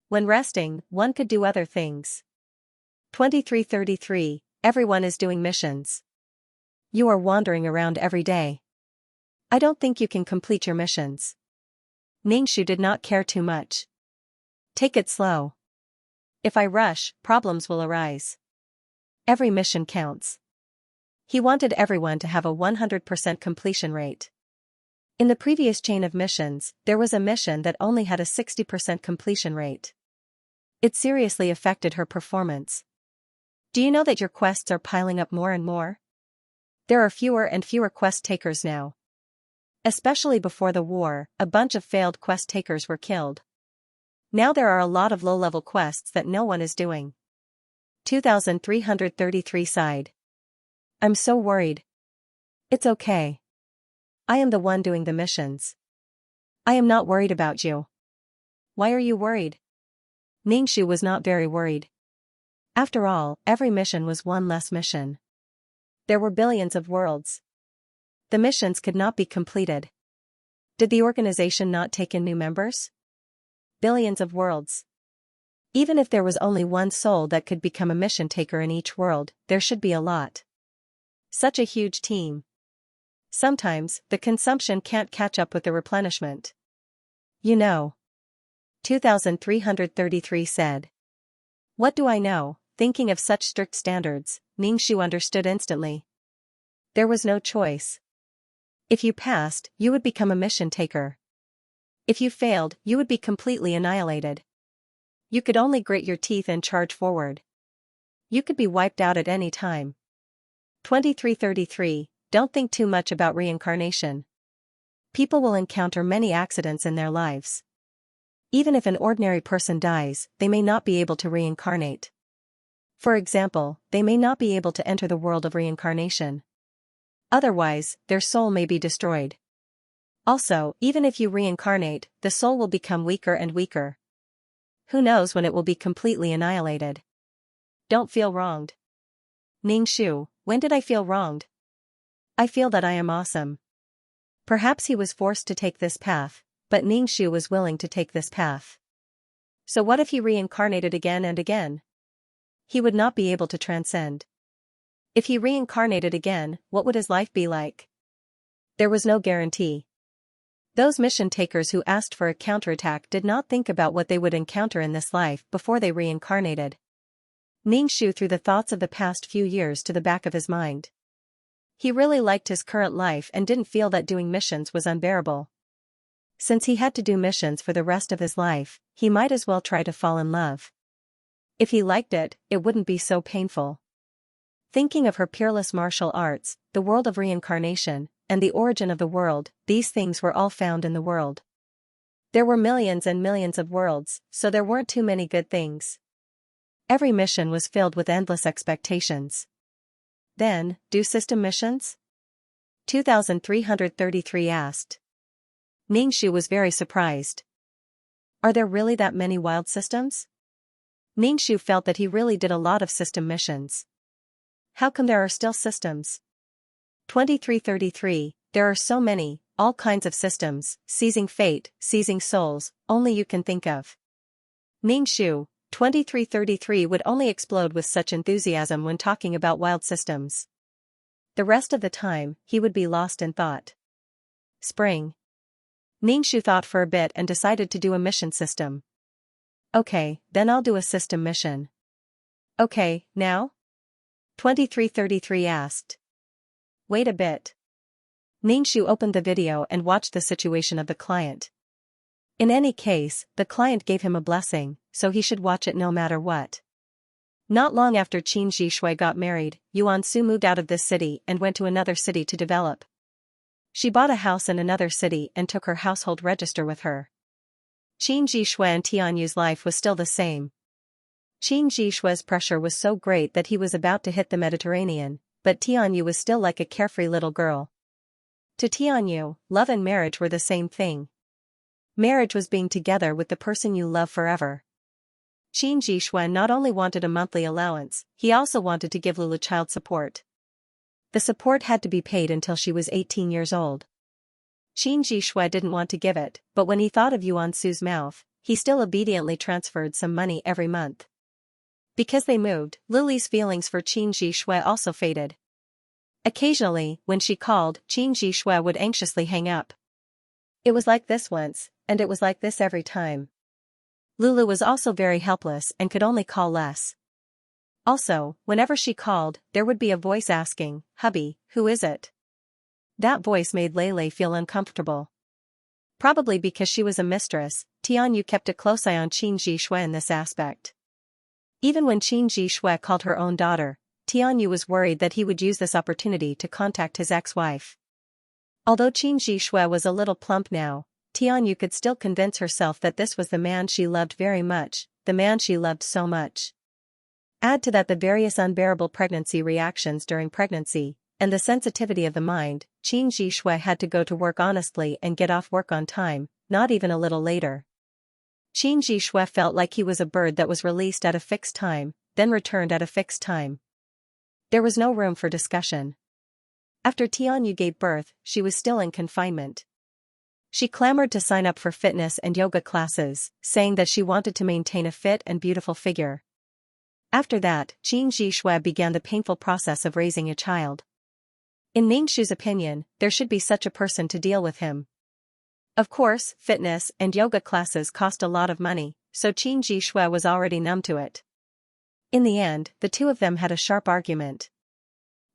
Speaker 1: When resting, one could do other things. 2333, everyone is doing missions. You are wandering around every day. I don't think you can complete your missions. Ningxu did not care too much. Take it slow. If I rush, problems will arise. Every mission counts. He wanted everyone to have a 100% completion rate. In the previous chain of missions, there was a mission that only had a 60% completion rate. It seriously affected her performance. Do you know that your quests are piling up more and more? There are fewer and fewer quest takers now. Especially before the war, a bunch of failed quest takers were killed. Now there are a lot of low-level quests that no one is doing. 2333 sighed. I'm so worried. It's okay. I am the one doing the missions. I am not worried about you. Why are you worried? Ningxu was not very worried. After all, every mission was one less mission. There were billions of worlds. The missions could not be completed. Did the organization not take in new members? Billions of worlds. Even if there was only one soul that could become a mission taker in each world, there should be a lot. Such a huge team. Sometimes, the consumption can't catch up with the replenishment. You know. 2333 said. What do I know? Thinking of such strict standards, Ningxu understood instantly. There was no choice. If you passed, you would become a mission taker. If you failed, you would be completely annihilated. You could only grit your teeth and charge forward. You could be wiped out at any time. 2333, don't think too much about reincarnation. People will encounter many accidents in their lives. Even if an ordinary person dies, they may not be able to reincarnate. For example, they may not be able to enter the world of reincarnation. Otherwise, their soul may be destroyed. Also, even if you reincarnate, the soul will become weaker and weaker. Who knows when it will be completely annihilated? Don't feel wronged. Ningxu, when did I feel wronged? I feel that I am awesome. Perhaps he was forced to take this path, but Ningxu was willing to take this path. So what if he reincarnated again and again? He would not be able to transcend. If he reincarnated again, what would his life be like? There was no guarantee. Those mission takers who asked for a counterattack did not think about what they would encounter in this life before they reincarnated. Ningxu threw the thoughts of the past few years to the back of his mind. He really liked his current life and didn't feel that doing missions was unbearable. Since he had to do missions for the rest of his life, he might as well try to fall in love. If he liked it, it wouldn't be so painful. Thinking of her peerless martial arts, the world of reincarnation, and the origin of the world, these things were all found in the world. There were millions and millions of worlds, so there weren't too many good things. Every mission was filled with endless expectations. Then, do system missions? 2333 asked. Ningxu was very surprised. Are there really that many wild systems? Ningxu felt that he really did a lot of system missions. How come there are still systems? 2333, there are so many, all kinds of systems, seizing fate, seizing souls, only you can think of. Ningxu, 2333 would only explode with such enthusiasm when talking about wild systems. The rest of the time, he would be lost in thought. Spring. Ningxu thought for a bit and decided to do a mission system. Okay, then I'll do a system mission. Okay, now? 2333 asked. Wait a bit. Ningxu opened the video and watched the situation of the client. In any case, the client gave him a blessing, so he should watch it no matter what. Not long after Qin Zhishui got married, Yuan Su moved out of this city and went to another city to develop. She bought a house in another city and took her household register with her. Qin Jishui and Tianyu's life was still the same. Qin Jishui's pressure was so great that he was about to hit the Mediterranean, but Tianyu was still like a carefree little girl. To Tianyu, love and marriage were the same thing. Marriage was being together with the person you love forever. Qin Jishui not only wanted a monthly allowance, he also wanted to give Lulu child support. The support had to be paid until she was 18 years old. Qin Jishui didn't want to give it, but when he thought of Yuan Su's mouth, he still obediently transferred some money every month. Because they moved, Lily's feelings for Qin Jishui also faded. Occasionally, when she called, Qin Jishui would anxiously hang up. It was like this once, and it was like this every time. Lulu was also very helpless and could only call less. Also, whenever she called, there would be a voice asking, "Hubby, who is it?" That voice made Lele feel uncomfortable. Probably because she was a mistress, Tianyu kept a close eye on Qin Jishui in this aspect. Even when Qin Jishui called her own daughter, Tianyu was worried that he would use this opportunity to contact his ex-wife. Although Qin Jishui was a little plump now, Tianyu could still convince herself that this was the man she loved very much, the man she loved so much. Add to that the various unbearable pregnancy reactions during pregnancy, and the sensitivity of the mind, Qin Jishui had to go to work honestly and get off work on time, not even a little later. Qin Jishui felt like he was a bird that was released at a fixed time, then returned at a fixed time. There was no room for discussion. After Tianyu gave birth, she was still in confinement. She clamored to sign up for fitness and yoga classes, saying that she wanted to maintain a fit and beautiful figure. After that, Qin Jishui began the painful process of raising a child. In Mingshu's opinion, there should be such a person to deal with him. Of course, fitness and yoga classes cost a lot of money, so Qin Jishui was already numb to it. In the end, the two of them had a sharp argument.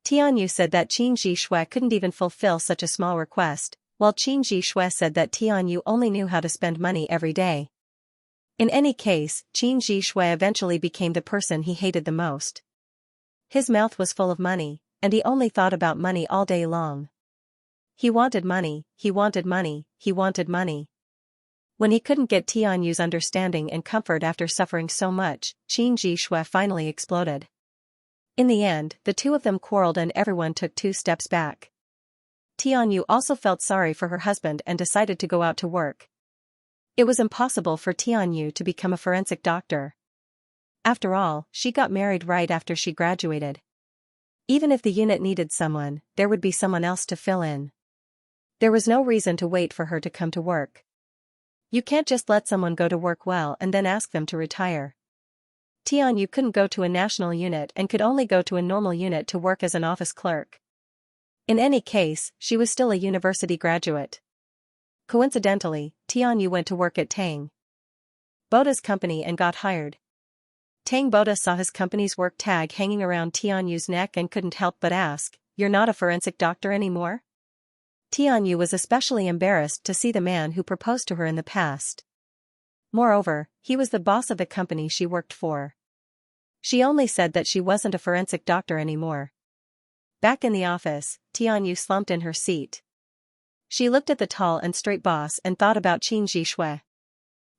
Speaker 1: Tianyu said that Qin Jishui couldn't even fulfill such a small request, while Qin Jishui said that Tianyu only knew how to spend money every day. In any case, Qin Jishui eventually became the person he hated the most. His mouth was full of money, and he only thought about money all day long. He wanted money, he wanted money, he wanted money. When he couldn't get Tianyu's understanding and comfort after suffering so much, Qin Jishui finally exploded. In the end, the two of them quarreled and everyone took 2 steps back. Tianyu also felt sorry for her husband and decided to go out to work. It was impossible for Tianyu to become a forensic doctor. After all, she got married right after she graduated. Even if the unit needed someone, there would be someone else to fill in. There was no reason to wait for her to come to work. You can't just let someone go to work well and then ask them to retire. Tianyu couldn't go to a national unit and could only go to a normal unit to work as an office clerk. In any case, she was still a university graduate. Coincidentally, Tianyu went to work at Tang Boda's company and got hired. Tang Boda saw his company's work tag hanging around Tianyu's neck and couldn't help but ask, "You're not a forensic doctor anymore?" Tianyu was especially embarrassed to see the man who proposed to her in the past. Moreover, he was the boss of the company she worked for. She only said that she wasn't a forensic doctor anymore. Back in the office, Tianyu slumped in her seat. She looked at the tall and straight boss and thought about Qin Jishui.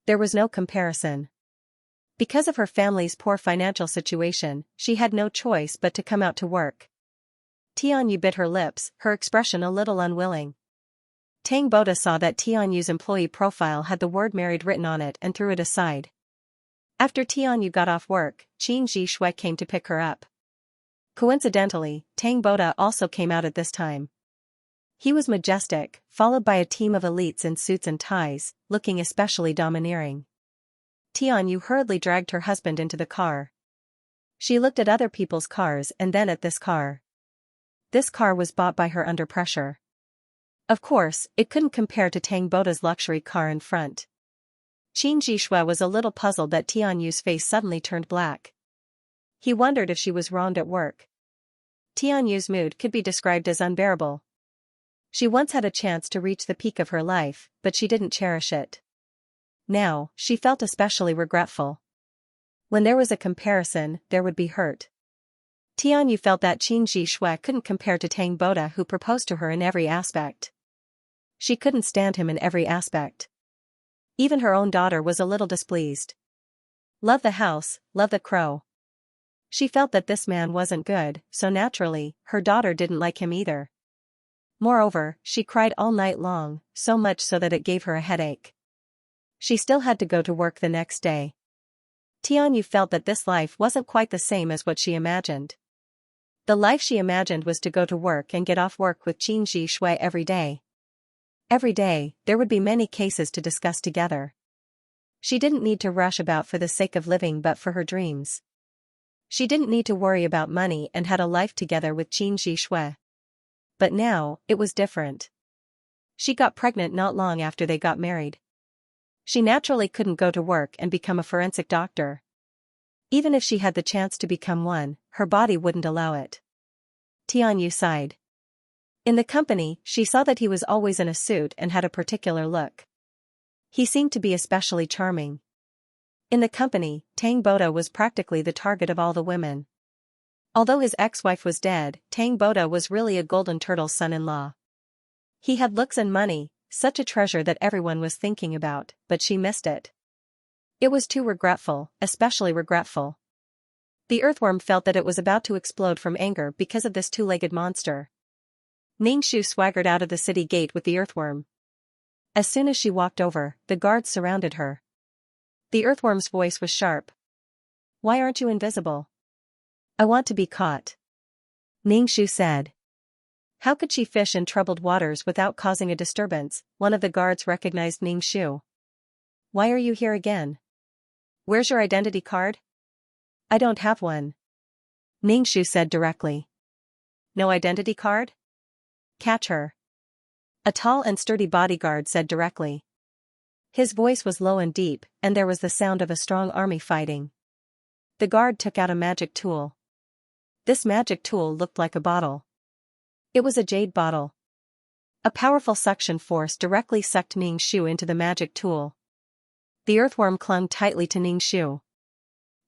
Speaker 1: There was no comparison. Because of her family's poor financial situation, she had no choice but to come out to work. Tianyu bit her lips, her expression a little unwilling. Tang Boda saw that Tianyu's employee profile had the word married written on it and threw it aside. After Tianyu got off work, Qin Jishui came to pick her up. Coincidentally, Tang Boda also came out at this time. He was majestic, followed by a team of elites in suits and ties, looking especially domineering. Tianyu hurriedly dragged her husband into the car. She looked at other people's cars and then at this car. This car was bought by her under pressure. Of course, it couldn't compare to Tang Boda's luxury car in front. Qin Jishui was a little puzzled that Tianyu's face suddenly turned black. He wondered if she was wronged at work. Tianyu's mood could be described as unbearable. She once had a chance to reach the peak of her life, but she didn't cherish it. Now, she felt especially regretful. When there was a comparison, there would be hurt. Tianyu felt that Qin Jishui couldn't compare to Tang Boda, who proposed to her in every aspect. She couldn't stand him in every aspect. Even her own daughter was a little displeased. Love the house, love the crow. She felt that this man wasn't good, so naturally, her daughter didn't like him either. Moreover, she cried all night long, so much so that it gave her a headache. She still had to go to work the next day. Tianyu felt that this life wasn't quite the same as what she imagined. The life she imagined was to go to work and get off work with Xianxia every day. Every day, there would be many cases to discuss together. She didn't need to rush about for the sake of living but for her dreams. She didn't need to worry about money and had a life together with Xianxia. But now, it was different. She got pregnant not long after they got married. She naturally couldn't go to work and become a forensic doctor. Even if she had the chance to become one, her body wouldn't allow it. Tianyu sighed. In the company, she saw that he was always in a suit and had a particular look. He seemed to be especially charming. In the company, Tang Boda was practically the target of all the women. Although his ex-wife was dead, Tang Boda was really a golden turtle's son-in-law. He had looks and money, such a treasure that everyone was thinking about, but she missed it. It was too regretful, especially regretful. The earthworm felt that it was about to explode from anger because of this two-legged monster. Ningxu swaggered out of the city gate with the earthworm. As soon as she walked over, the guards surrounded her. The earthworm's voice was sharp. "Why aren't you invisible?" "I want to be caught," Ningxu said. How could she fish in troubled waters without causing a disturbance? One of the guards recognized Ningxu. "Why are you here again? Where's your identity card?" "I don't have one," Ningxu said directly. "No identity card? Catch her," a tall and sturdy bodyguard said directly. His voice was low and deep, and there was the sound of a strong army fighting. The guard took out a magic tool. This magic tool looked like a bottle. It was a jade bottle. A powerful suction force directly sucked Ningxu into the magic tool. The earthworm clung tightly to Ningxu.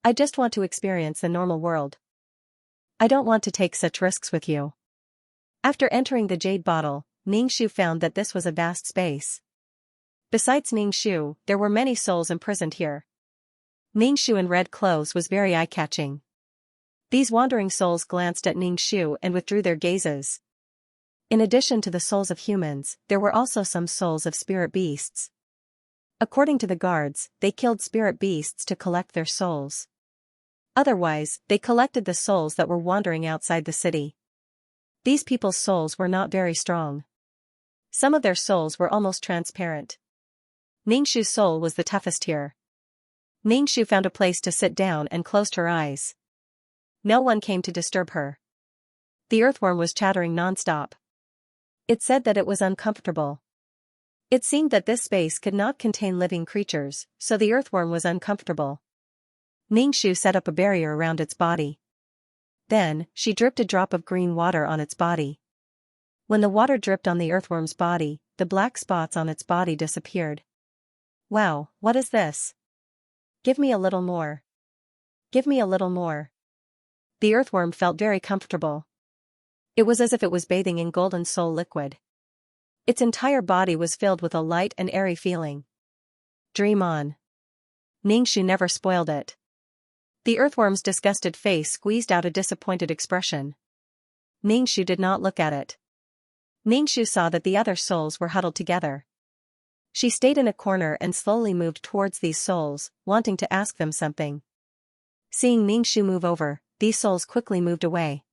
Speaker 1: "I just want to experience the normal world. I don't want to take such risks with you." After entering the jade bottle, Ningxu found that this was a vast space. Besides Ningxu, there were many souls imprisoned here. Ningxu in red clothes was very eye-catching. These wandering souls glanced at Ningxu and withdrew their gazes. In addition to the souls of humans, there were also some souls of spirit beasts. According to the guards, they killed spirit beasts to collect their souls. Otherwise, they collected the souls that were wandering outside the city. These people's souls were not very strong. Some of their souls were almost transparent. Ningxu's soul was the toughest here. Ningxu found a place to sit down and closed her eyes. No one came to disturb her. The earthworm was chattering non-stop. It said that it was uncomfortable. It seemed that this space could not contain living creatures, so the earthworm was uncomfortable. Ningxu set up a barrier around its body. Then, she dripped a drop of green water on its body. When the water dripped on the earthworm's body, the black spots on its body disappeared. "Wow, what is this? Give me a little more. Give me a little more." The earthworm felt very comfortable. It was as if it was bathing in golden soul liquid. Its entire body was filled with a light and airy feeling. Dream on. Ningxu never spoiled it. The earthworm's disgusted face squeezed out a disappointed expression. Ningxu did not look at it. Ningxu saw that the other souls were huddled together. She stayed in a corner and slowly moved towards these souls, wanting to ask them something. Seeing Ningxu move over, these souls quickly moved away.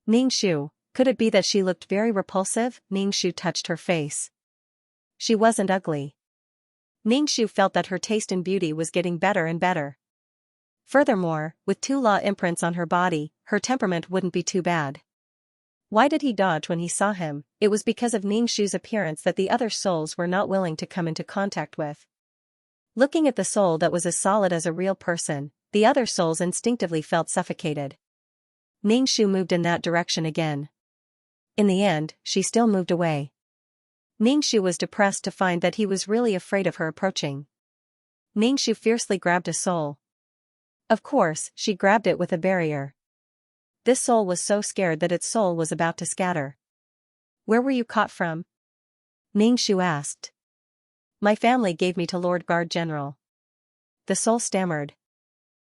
Speaker 1: Ningxu, could it be that she looked very repulsive? Ningxu touched her face. She wasn't ugly. Ningxu felt that her taste in beauty was getting better and better. Furthermore, with 2 law imprints on her body, her temperament wouldn't be too bad. Why did he dodge when he saw him? It was because of Ningxu's appearance that the other souls were not willing to come into contact with. Looking at the soul that was as solid as a real person, the other souls instinctively felt suffocated. Ningxu moved in that direction again. In the end, she still moved away. Ningxu was depressed to find that he was really afraid of her approaching. Ningxu fiercely grabbed a soul. Of course, she grabbed it with a barrier. This soul was so scared that its soul was about to scatter. "Where were you caught from?" Ning-Shu asked. My family gave me to Lord Guard General. The soul stammered.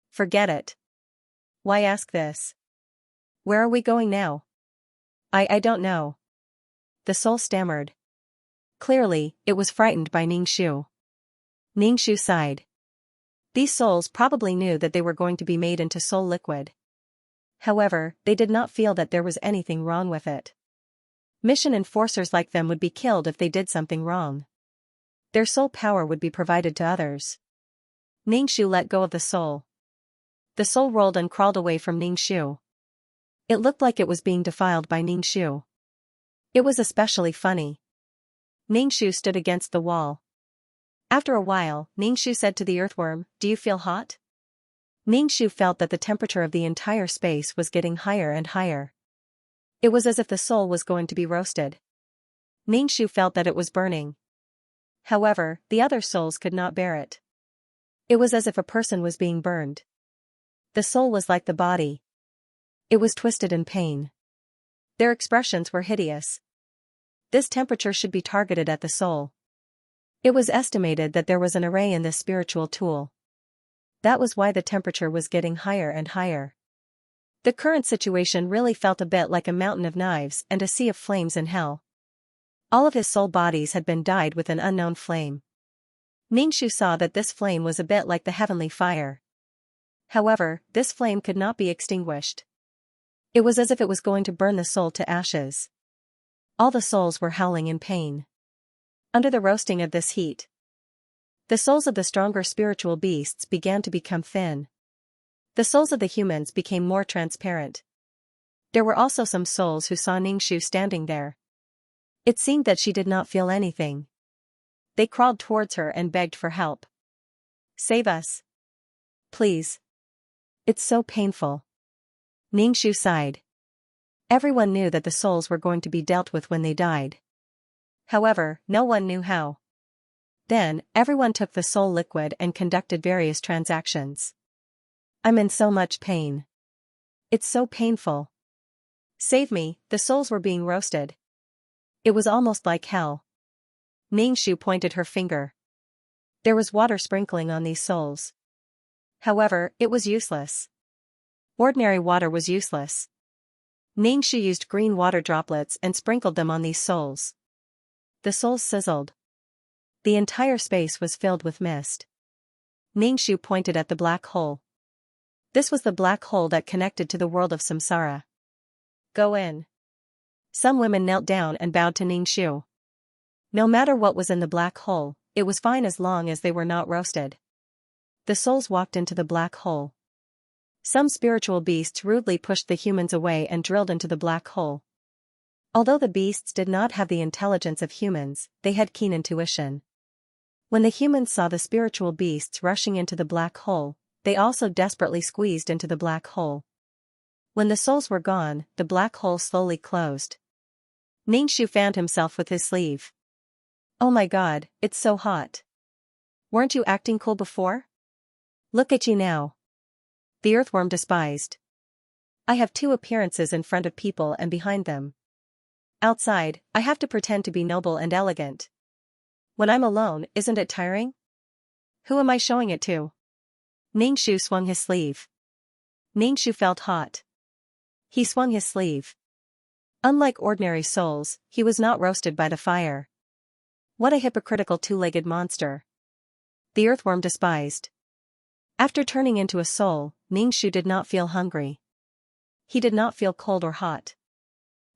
Speaker 1: Forget it. Why ask this? Where are we going now? I don't know. The soul stammered. Clearly, it was frightened by Ning-Shu. Ning-Shu sighed. These souls probably knew that they were going to be made into soul liquid. However, they did not feel that there was anything wrong with it. Mission enforcers like them would be killed if they did something wrong. Their soul power would be provided to others. Ning-Shu let go of the soul. The soul rolled and crawled away from Ning-Shu. It looked like it was being defiled by Ning-Shu. It was especially funny. Ning-Shu stood against the wall. After a while, Ning-Shu said to the earthworm, "Do you feel hot?" Ning-Shu felt that the temperature of the entire space was getting higher and higher. It was as if the soul was going to be roasted. Ning-Shu felt that it was burning. However, the other souls could not bear it. It was as if a person was being burned. The soul was like the body. It was twisted in pain. Their expressions were hideous. This temperature should be targeted at the soul. It was estimated that there was an array in this spiritual tool. That was why the temperature was getting higher and higher. The current situation really felt a bit like a mountain of knives and a sea of flames in hell. All of his soul bodies had been dyed with an unknown flame. Ning-Shu saw that this flame was a bit like the heavenly fire. However, this flame could not be extinguished. It was as if it was going to burn the soul to ashes. All the souls were howling in pain. Under the roasting of this heat, the souls of the stronger spiritual beasts began to become thin. The souls of the humans became more transparent. There were also some souls who saw Ning-Shu standing there. It seemed that she did not feel anything. They crawled towards her and begged for help. Save us. Please. It's so painful. Ning-Shu sighed. Everyone knew that the souls were going to be dealt with when they died. However, no one knew how. Then, everyone took the soul liquid and conducted various transactions. I'm in so much pain. It's so painful. Save me, the souls were being roasted. It was almost like hell. Ning-Shu pointed her finger. There was water sprinkling on these souls. However, it was useless. Ordinary water was useless. Ning-Shu used green water droplets and sprinkled them on these souls. The souls sizzled. The entire space was filled with mist. Ning-Shu pointed at the black hole. This was the black hole that connected to the world of samsara. Go in. Some women knelt down and bowed to Ning-Shu. No matter what was in the black hole, it was fine as long as they were not roasted. The souls walked into the black hole. Some spiritual beasts rudely pushed the humans away and drilled into the black hole. Although the beasts did not have the intelligence of humans, they had keen intuition. When the humans saw the spiritual beasts rushing into the black hole, they also desperately squeezed into the black hole. When the souls were gone, the black hole slowly closed. Ning-Shu fanned himself with his sleeve. Oh my god, it's so hot. Weren't you acting cool before? Look at you now. The earthworm despised. I have two appearances in front of people and behind them. Outside, I have to pretend to be noble and elegant. When I'm alone, isn't it tiring? Who am I showing it to? Ning-Shu swung his sleeve. Ning-Shu felt hot. He swung his sleeve. Unlike ordinary souls, he was not roasted by the fire. What a hypocritical two-legged monster. The earthworm despised. After turning into a soul, Ning-Shu did not feel hungry. He did not feel cold or hot.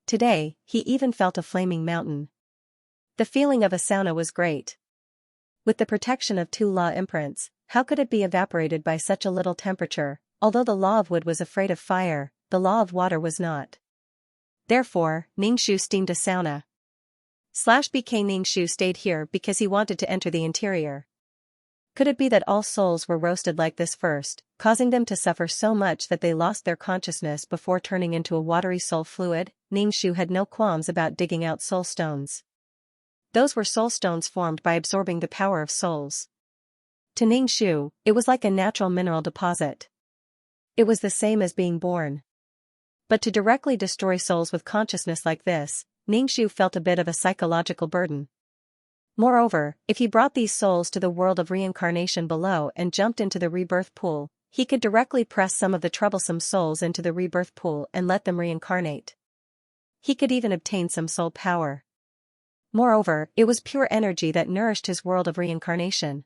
Speaker 1: Today, he even felt a flaming mountain. The feeling of a sauna was great. With the protection of two law imprints, how could it be evaporated by such a little temperature? Although the law of wood was afraid of fire, the law of water was not. Therefore, Ning-Shu steamed a sauna. /BK Ning-Shu stayed here because he wanted to enter the interior. Could it be that all souls were roasted like this first, causing them to suffer so much that they lost their consciousness before turning into a watery soul fluid? Ning-Shu had no qualms about digging out soul stones. Those were soul stones formed by absorbing the power of souls. To Ning-Shu, it was like a natural mineral deposit. It was the same as being born. But to directly destroy souls with consciousness like this, Ning-Shu felt a bit of a psychological burden. Moreover, if he brought these souls to the world of reincarnation below and jumped into the rebirth pool, he could directly press some of the troublesome souls into the rebirth pool and let them reincarnate. He could even obtain some soul power. Moreover, it was pure energy that nourished his world of reincarnation.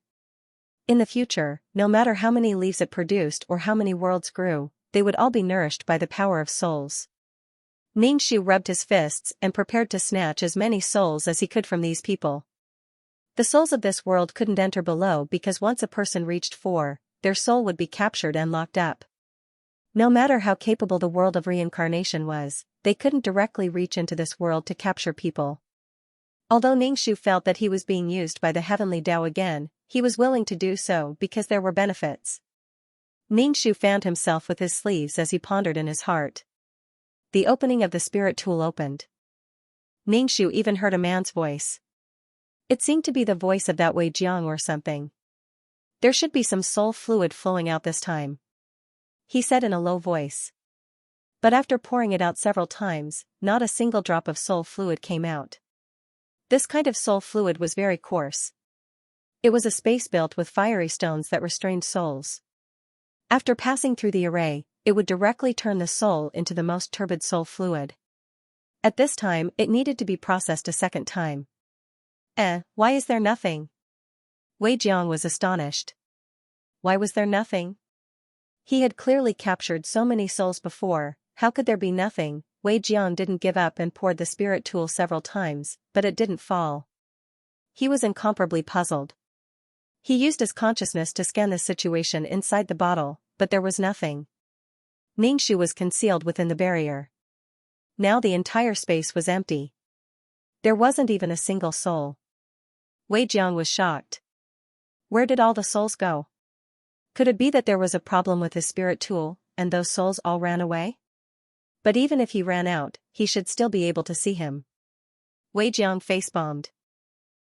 Speaker 1: In the future, no matter how many leaves it produced or how many worlds grew, they would all be nourished by the power of souls. Xianxia rubbed his fists and prepared to snatch as many souls as he could from these people. The souls of this world couldn't enter below because once a person reached 4, their soul would be captured and locked up. No matter how capable the world of reincarnation was, they couldn't directly reach into this world to capture people. Although Xianxia felt that he was being used by the heavenly Tao again, he was willing to do so because there were benefits. Xianxia fanned himself with his sleeves as he pondered in his heart. The opening of the spirit tool opened. Xianxia even heard a man's voice. It seemed to be the voice of that Wei Jiang or something. There should be some soul fluid flowing out this time, he said in a low voice. But after pouring it out several times, not a single drop of soul fluid came out. This kind of soul fluid was very coarse. It was a space built with fiery stones that restrained souls. After passing through the array, it would directly turn the soul into the most turbid soul fluid. At this time, it needed to be processed a second time. Why is there nothing? Wei Jiang was astonished. Why was there nothing? He had clearly captured so many souls before, how could there be nothing? Wei Jiang didn't give up and poured the spirit tool several times, but it didn't fall. He was incomparably puzzled. He used his consciousness to scan the situation inside the bottle, but there was nothing. Xianxia was concealed within the barrier. Now the entire space was empty. There wasn't even a single soul. Wei Jiang was shocked. Where did all the souls go? Could it be that there was a problem with his spirit tool, and those souls all ran away? But even if he ran out, he should still be able to see him. Wei Jiang face-bombed.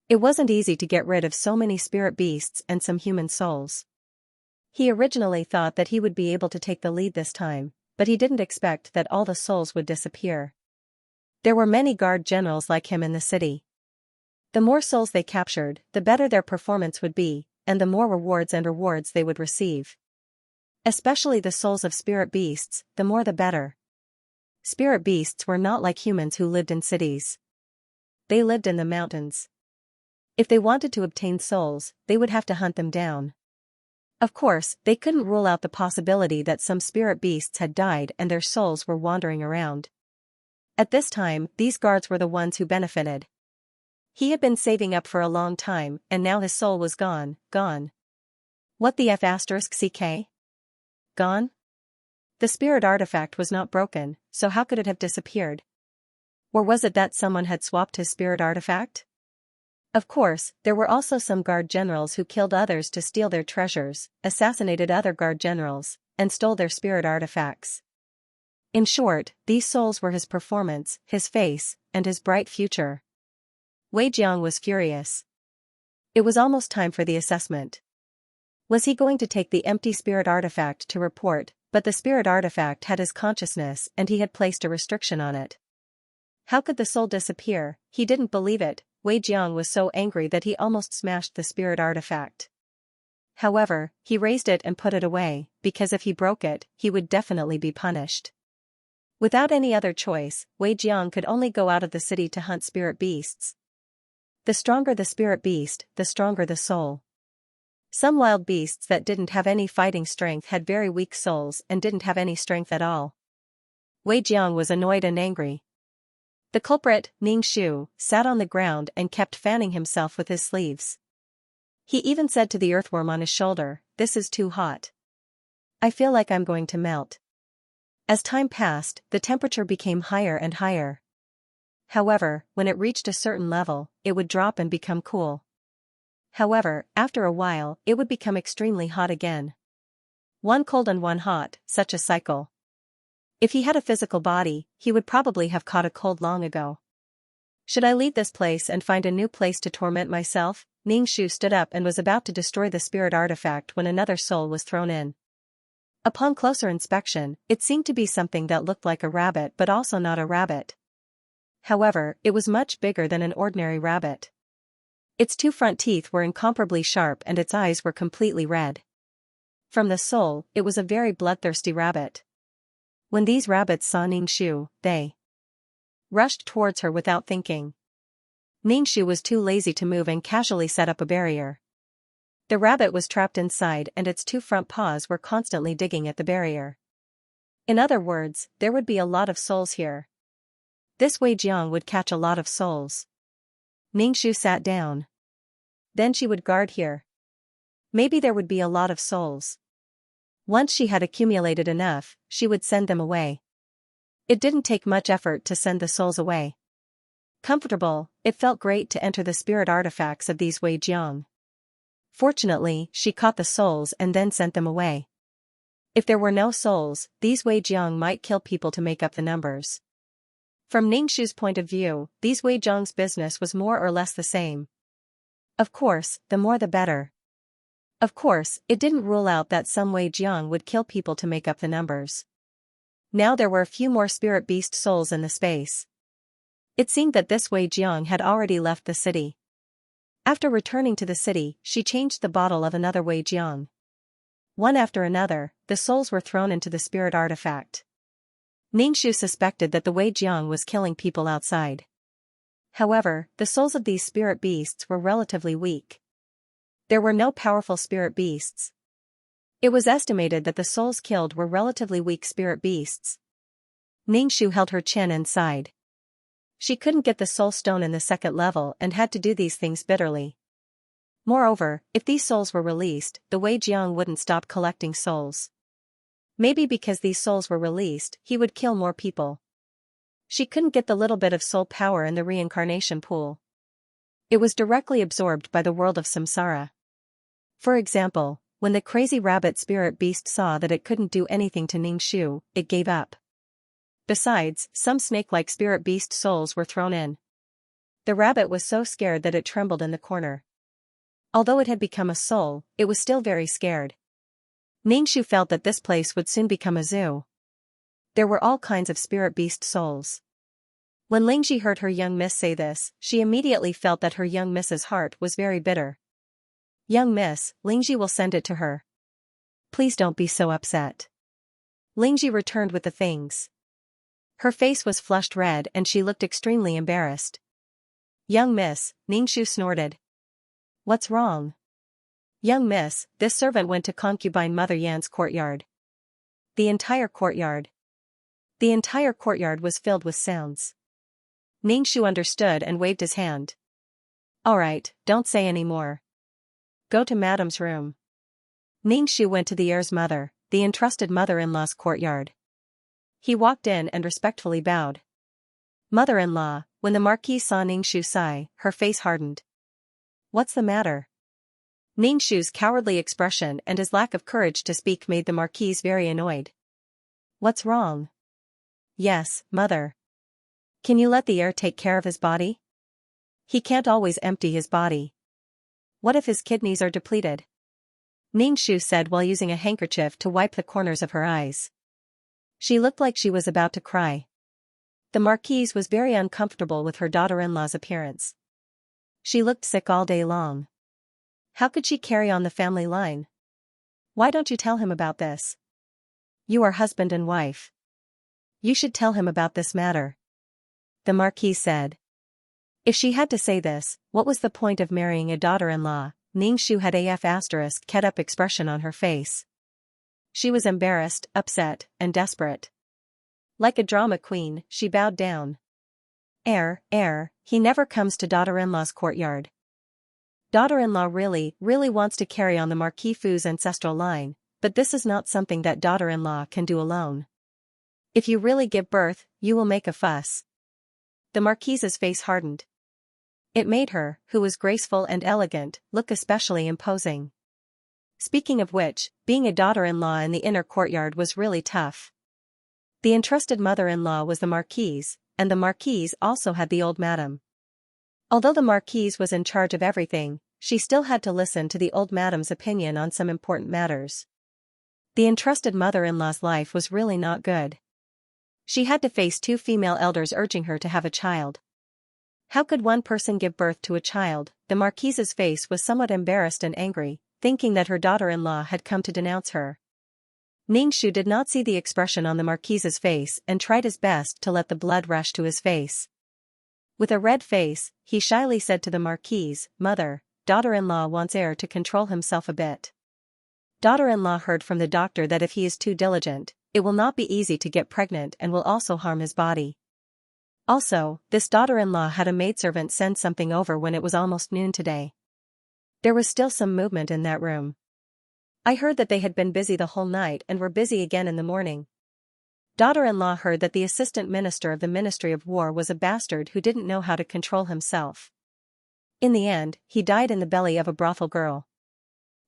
Speaker 1: It wasn't easy to get rid of so many spirit beasts and some human souls. He originally thought that he would be able to take the lead this time, but he didn't expect that all the souls would disappear. There were many guard generals like him in the city. The more souls they captured, the better their performance would be, and the more rewards they would receive. Especially the souls of spirit beasts, the more the better. Spirit beasts were not like humans who lived in cities. They lived in the mountains. If they wanted to obtain souls, they would have to hunt them down. Of course, they couldn't rule out the possibility that some spirit beasts had died and their souls were wandering around. At this time, these guards were the ones who benefited. He had been saving up for a long time, and now his soul was gone. What the F***ck? Gone? The spirit artifact was not broken, so how could it have disappeared? Or was it that someone had swapped his spirit artifact? Of course, there were also some guard generals who killed others to steal their treasures, assassinated other guard generals, and stole their spirit artifacts. In short, these souls were his performance, his face, and his bright future. Wei Jiang was furious. It was almost time for the assessment. Was he going to take the empty spirit artifact to report, but the spirit artifact had his consciousness and he had placed a restriction on it. How could the soul disappear? He didn't believe it. Wei Jiang was so angry that he almost smashed the spirit artifact. However, he raised it and put it away, because if he broke it, he would definitely be punished. Without any other choice, Wei Jiang could only go out of the city to hunt spirit beasts. The stronger the spirit beast, the stronger the soul. Some wild beasts that didn't have any fighting strength had very weak souls and didn't have any strength at all. Wei Jiang was annoyed and angry. The culprit, Xianxia, sat on the ground and kept fanning himself with his sleeves. He even said to the earthworm on his shoulder, "This is too hot. I feel like I'm going to melt." As time passed, the temperature became higher and higher. However, when it reached a certain level, it would drop and become cool. However, after a while, it would become extremely hot again. One cold and one hot, such a cycle. If he had a physical body, he would probably have caught a cold long ago. Should I leave this place and find a new place to torment myself? Xianxia stood up and was about to destroy the spirit artifact when another soul was thrown in. Upon closer inspection, it seemed to be something that looked like a rabbit but also not a rabbit. However, it was much bigger than an ordinary rabbit. Its two front teeth were incomparably sharp and its eyes were completely red. From the soul, it was a very bloodthirsty rabbit. When these rabbits saw Ningxu, they rushed towards her without thinking. Ningxu was too lazy to move and casually set up a barrier. The rabbit was trapped inside and its two front paws were constantly digging at the barrier. In other words, there would be a lot of souls here. This Wei Jiang would catch a lot of souls. Ningxu sat down. Then she would guard here. Maybe there would be a lot of souls. Once she had accumulated enough, she would send them away. It didn't take much effort to send the souls away. Comfortable, it felt great to enter the spirit artifacts of these Wei Jiang. Fortunately, she caught the souls and then sent them away. If there were no souls, these Wei Jiang might kill people to make up the numbers. From Ningxu's point of view, these Wei Jiang's business was more or less the same. Of course, the more the better. Of course, it didn't rule out that some Wei Jiang would kill people to make up the numbers. Now there were a few more spirit beast souls in the space. It seemed that this Wei Jiang had already left the city. After returning to the city, she changed the bottle of another Wei Jiang. One after another, the souls were thrown into the spirit artifact. Ningxu suspected that the Wei Jiang was killing people outside. However, the souls of these spirit beasts were relatively weak. There were no powerful spirit beasts. It was estimated that the souls killed were relatively weak spirit beasts. Ningxu held her chin and sighed. She couldn't get the soul stone in the second level and had to do these things bitterly. Moreover, if these souls were released, the Wei Jiang wouldn't stop collecting souls. Maybe because these souls were released, he would kill more people. She couldn't get the little bit of soul power in the reincarnation pool. It was directly absorbed by the world of samsara. For example, when the crazy rabbit spirit beast saw that it couldn't do anything to Ningxu, it gave up. Besides, some snake-like spirit beast souls were thrown in. The rabbit was so scared that it trembled in the corner. Although it had become a soul, it was still very scared. Ningxu felt that this place would soon become a zoo. There were all kinds of spirit beast souls. When Lingji heard her young miss say this, she immediately felt that her young miss's heart was very bitter. Young miss, Lingji will send it to her. Please don't be so upset. Lingji returned with the things. Her face was flushed red and she looked extremely embarrassed. Young miss, Ningxu snorted. What's wrong? Young miss, this servant went to concubine Mother Yan's courtyard. The entire courtyard. The entire courtyard was filled with sounds. Ningxu understood and waved his hand. All right, don't say any more. Go to Madame's room. Ningxu went to the heir's mother, the entrusted mother-in-law's courtyard. He walked in and respectfully bowed. Mother-in-law, when the Marquise saw Ningxu sigh, her face hardened. What's the matter? Ningxu's cowardly expression and his lack of courage to speak made the Marquise very annoyed. What's wrong? Yes, mother. Can you let the heir take care of his body? He can't always empty his body. What if his kidneys are depleted? Ningxu said while using a handkerchief to wipe the corners of her eyes. She looked like she was about to cry. The Marquise was very uncomfortable with her daughter-in-law's appearance. She looked sick all day long. How could she carry on the family line? Why don't you tell him about this? You are husband and wife. You should tell him about this matter. The Marquise said. If she had to say this, what was the point of marrying a daughter-in-law? Ningxu had a **ket-up expression on her face. She was embarrassed, upset, and desperate. Like a drama queen, she bowed down. Heir, he never comes to daughter-in-law's courtyard. Daughter-in-law really wants to carry on the Marquis Fu's ancestral line, but this is not something that daughter-in-law can do alone. If you really give birth, you will make a fuss. The Marquise's face hardened. It made her, who was graceful and elegant, look especially imposing. Speaking of which, being a daughter-in-law in the inner courtyard was really tough. The entrusted mother-in-law was the Marquise, and the Marquise also had the old madam. Although the Marquise was in charge of everything, she still had to listen to the old madam's opinion on some important matters. The entrusted mother-in-law's life was really not good. She had to face two female elders urging her to have a child. How could one person give birth to a child, the marquise's face was somewhat embarrassed and angry, thinking that her daughter-in-law had come to denounce her. Ningxu did not see the expression on the marquise's face and tried his best to let the blood rush to his face. With a red face, he shyly said to the marquise, "Mother, daughter-in-law wants heir to control himself a bit. Daughter-in-law heard from the doctor that if he is too diligent, it will not be easy to get pregnant and will also harm his body. Also, this daughter-in-law had a maidservant send something over when it was almost noon today. There was still some movement in that room. I heard that they had been busy the whole night and were busy again in the morning. Daughter-in-law heard that the assistant minister of the Ministry of War was a bastard who didn't know how to control himself. In the end, he died in the belly of a brothel girl.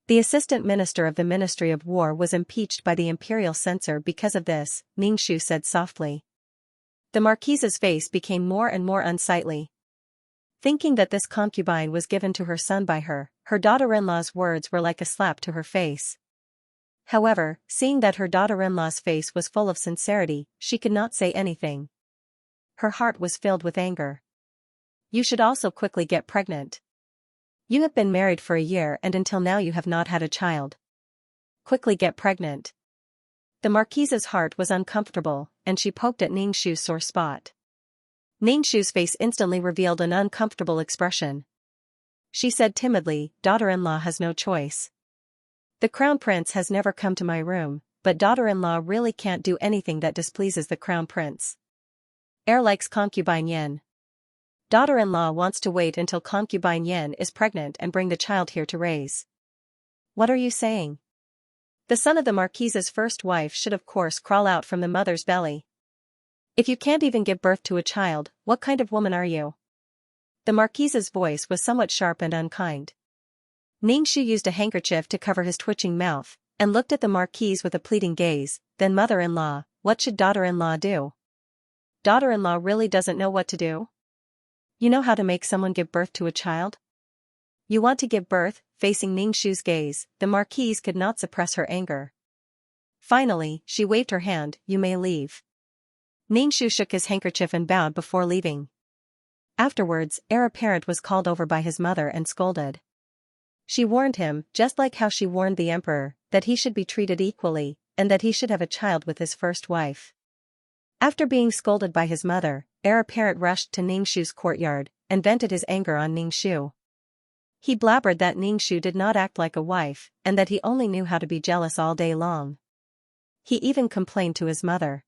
Speaker 1: The assistant minister of the Ministry of War was impeached by the imperial censor because of this," Ningxu said softly. The marquise's face became more and more unsightly. Thinking that this concubine was given to her son by her, her daughter-in-law's words were like a slap to her face. However, seeing that her daughter-in-law's face was full of sincerity, she could not say anything. Her heart was filled with anger. "You should also quickly get pregnant. You have been married for a year and until now you have not had a child. Quickly get pregnant." The marquise's heart was uncomfortable, and she poked at Ningxu's sore spot. Ningxu's face instantly revealed an uncomfortable expression. She said timidly, "Daughter-in-law has no choice. The crown prince has never come to my room, but daughter-in-law really can't do anything that displeases the crown prince. Heir likes concubine Yen. Daughter-in-law wants to wait until concubine Yen is pregnant and bring the child here to raise." "What are you saying? The son of the marquise's first wife should of course crawl out from the mother's belly. If you can't even give birth to a child, what kind of woman are you?" The marquise's voice was somewhat sharp and unkind. Ningxu used a handkerchief to cover his twitching mouth, and looked at the marquise with a pleading gaze. "Then mother-in-law, what should daughter-in-law do? Daughter-in-law really doesn't know what to do? You know how to make someone give birth to a child? You want to give birth?" Facing Ningxu's gaze, the marquise could not suppress her anger. Finally, she waved her hand. "You may leave." Ningxu shook his handkerchief and bowed before leaving. Afterwards, heir apparent was called over by his mother and scolded. She warned him, just like how she warned the emperor, that he should be treated equally, and that he should have a child with his first wife. After being scolded by his mother, heir apparent rushed to Ningxu's courtyard, and vented his anger on Ningxu. He blabbered that Ningxu did not act like a wife, and that he only knew how to be jealous all day long. He even complained to his mother.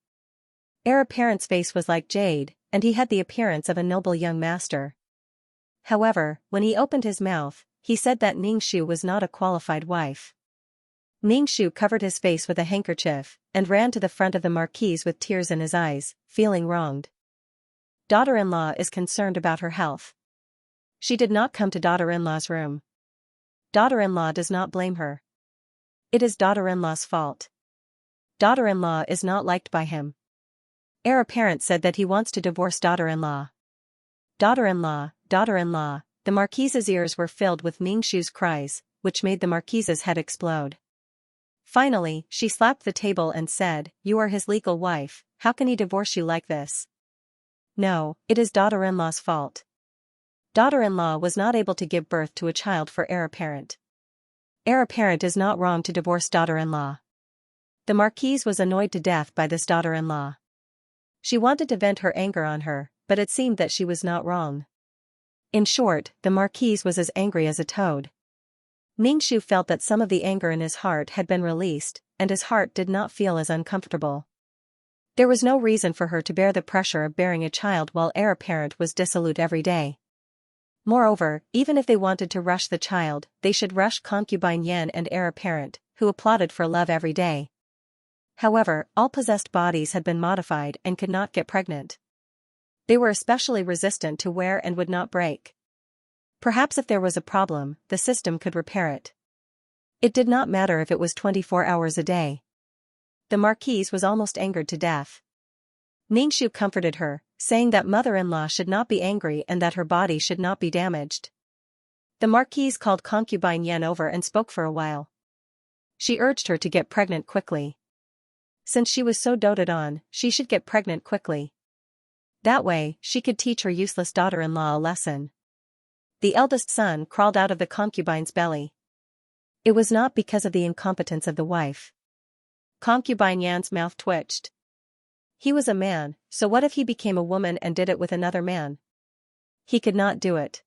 Speaker 1: Heir apparent's face was like jade, and he had the appearance of a noble young master. However, when he opened his mouth, he said that Ningxu was not a qualified wife. Ningxu covered his face with a handkerchief, and ran to the front of the marquise with tears in his eyes, feeling wronged. Daughter-in-law is concerned about her health. She did not come to daughter-in-law's room. Daughter-in-law does not blame her. It is daughter-in-law's fault. Daughter-in-law is not liked by him. Heir apparent said that he wants to divorce daughter-in-law. Daughter-in-law, daughter-in-law, the marquise's ears were filled with Ningxu's cries, which made the marquise's head explode. Finally, she slapped the table and said, "You are his legal wife, how can he divorce you like this? No, it is daughter-in-law's fault. Daughter-in-law was not able to give birth to a child for heir apparent. Heir apparent is not wrong to divorce daughter-in-law." The marquise was annoyed to death by this daughter-in-law. She wanted to vent her anger on her, but it seemed that she was not wrong. In short, the marquise was as angry as a toad. Ningxu felt that some of the anger in his heart had been released, and his heart did not feel as uncomfortable. There was no reason for her to bear the pressure of bearing a child while heir apparent was dissolute every day. Moreover, even if they wanted to rush the child, they should rush concubine Yen and heir apparent, who applauded for love every day. However, all possessed bodies had been modified and could not get pregnant. They were especially resistant to wear and would not break. Perhaps if there was a problem, the system could repair it. It did not matter if it was 24 hours a day. The marquise was almost angered to death. Ningxu comforted her, saying that mother-in-law should not be angry and that her body should not be damaged. The marquise called concubine Yen over and spoke for a while. She urged her to get pregnant quickly. Since she was so doted on, she should get pregnant quickly. That way, she could teach her useless daughter-in-law a lesson. The eldest son crawled out of the concubine's belly. It was not because of the incompetence of the wife. Concubine Yan's mouth twitched. He was a man, so what if he became a woman and did it with another man? He could not do it.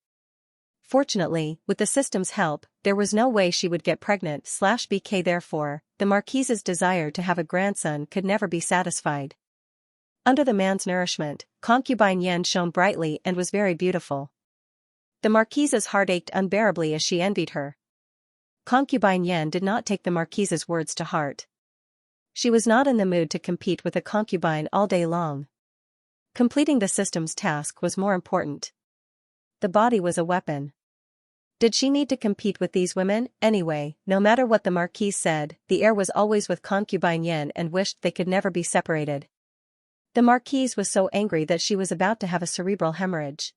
Speaker 1: Fortunately, with the system's help, there was no way she would get pregnant/BK. Therefore, the marquise's desire to have a grandson could never be satisfied. Under the man's nourishment, concubine Yan shone brightly and was very beautiful. The marquise's heart ached unbearably as she envied her. Concubine Yan did not take the marquise's words to heart. She was not in the mood to compete with a concubine all day long. Completing the system's task was more important. The body was a weapon. Did she need to compete with these women? Anyway, no matter what the marquise said, the heir was always with concubine Yan and wished they could never be separated. The marquise was so angry that she was about to have a cerebral hemorrhage.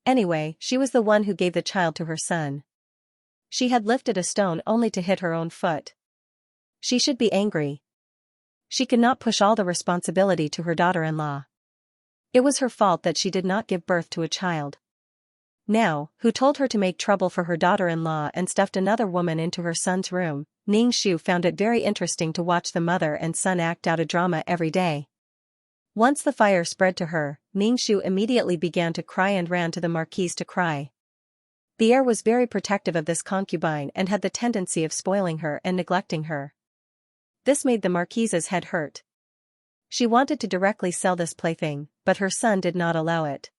Speaker 1: Anyway, she was the one who gave the child to her son. She had lifted a stone only to hit her own foot. She should be angry. She could not push all the responsibility to her daughter-in-law. It was her fault that she did not give birth to a child. Now, who told her to make trouble for her daughter-in-law and stuffed another woman into her son's room? Xianxia found it very interesting to watch the mother and son act out a drama every day. Once the fire spread to her, Xianxia immediately began to cry and ran to the marquise to cry. The heir was very protective of this concubine and had the tendency of spoiling her and neglecting her. This made the marquise's head hurt. She wanted to directly sell this plaything, but her son did not allow it.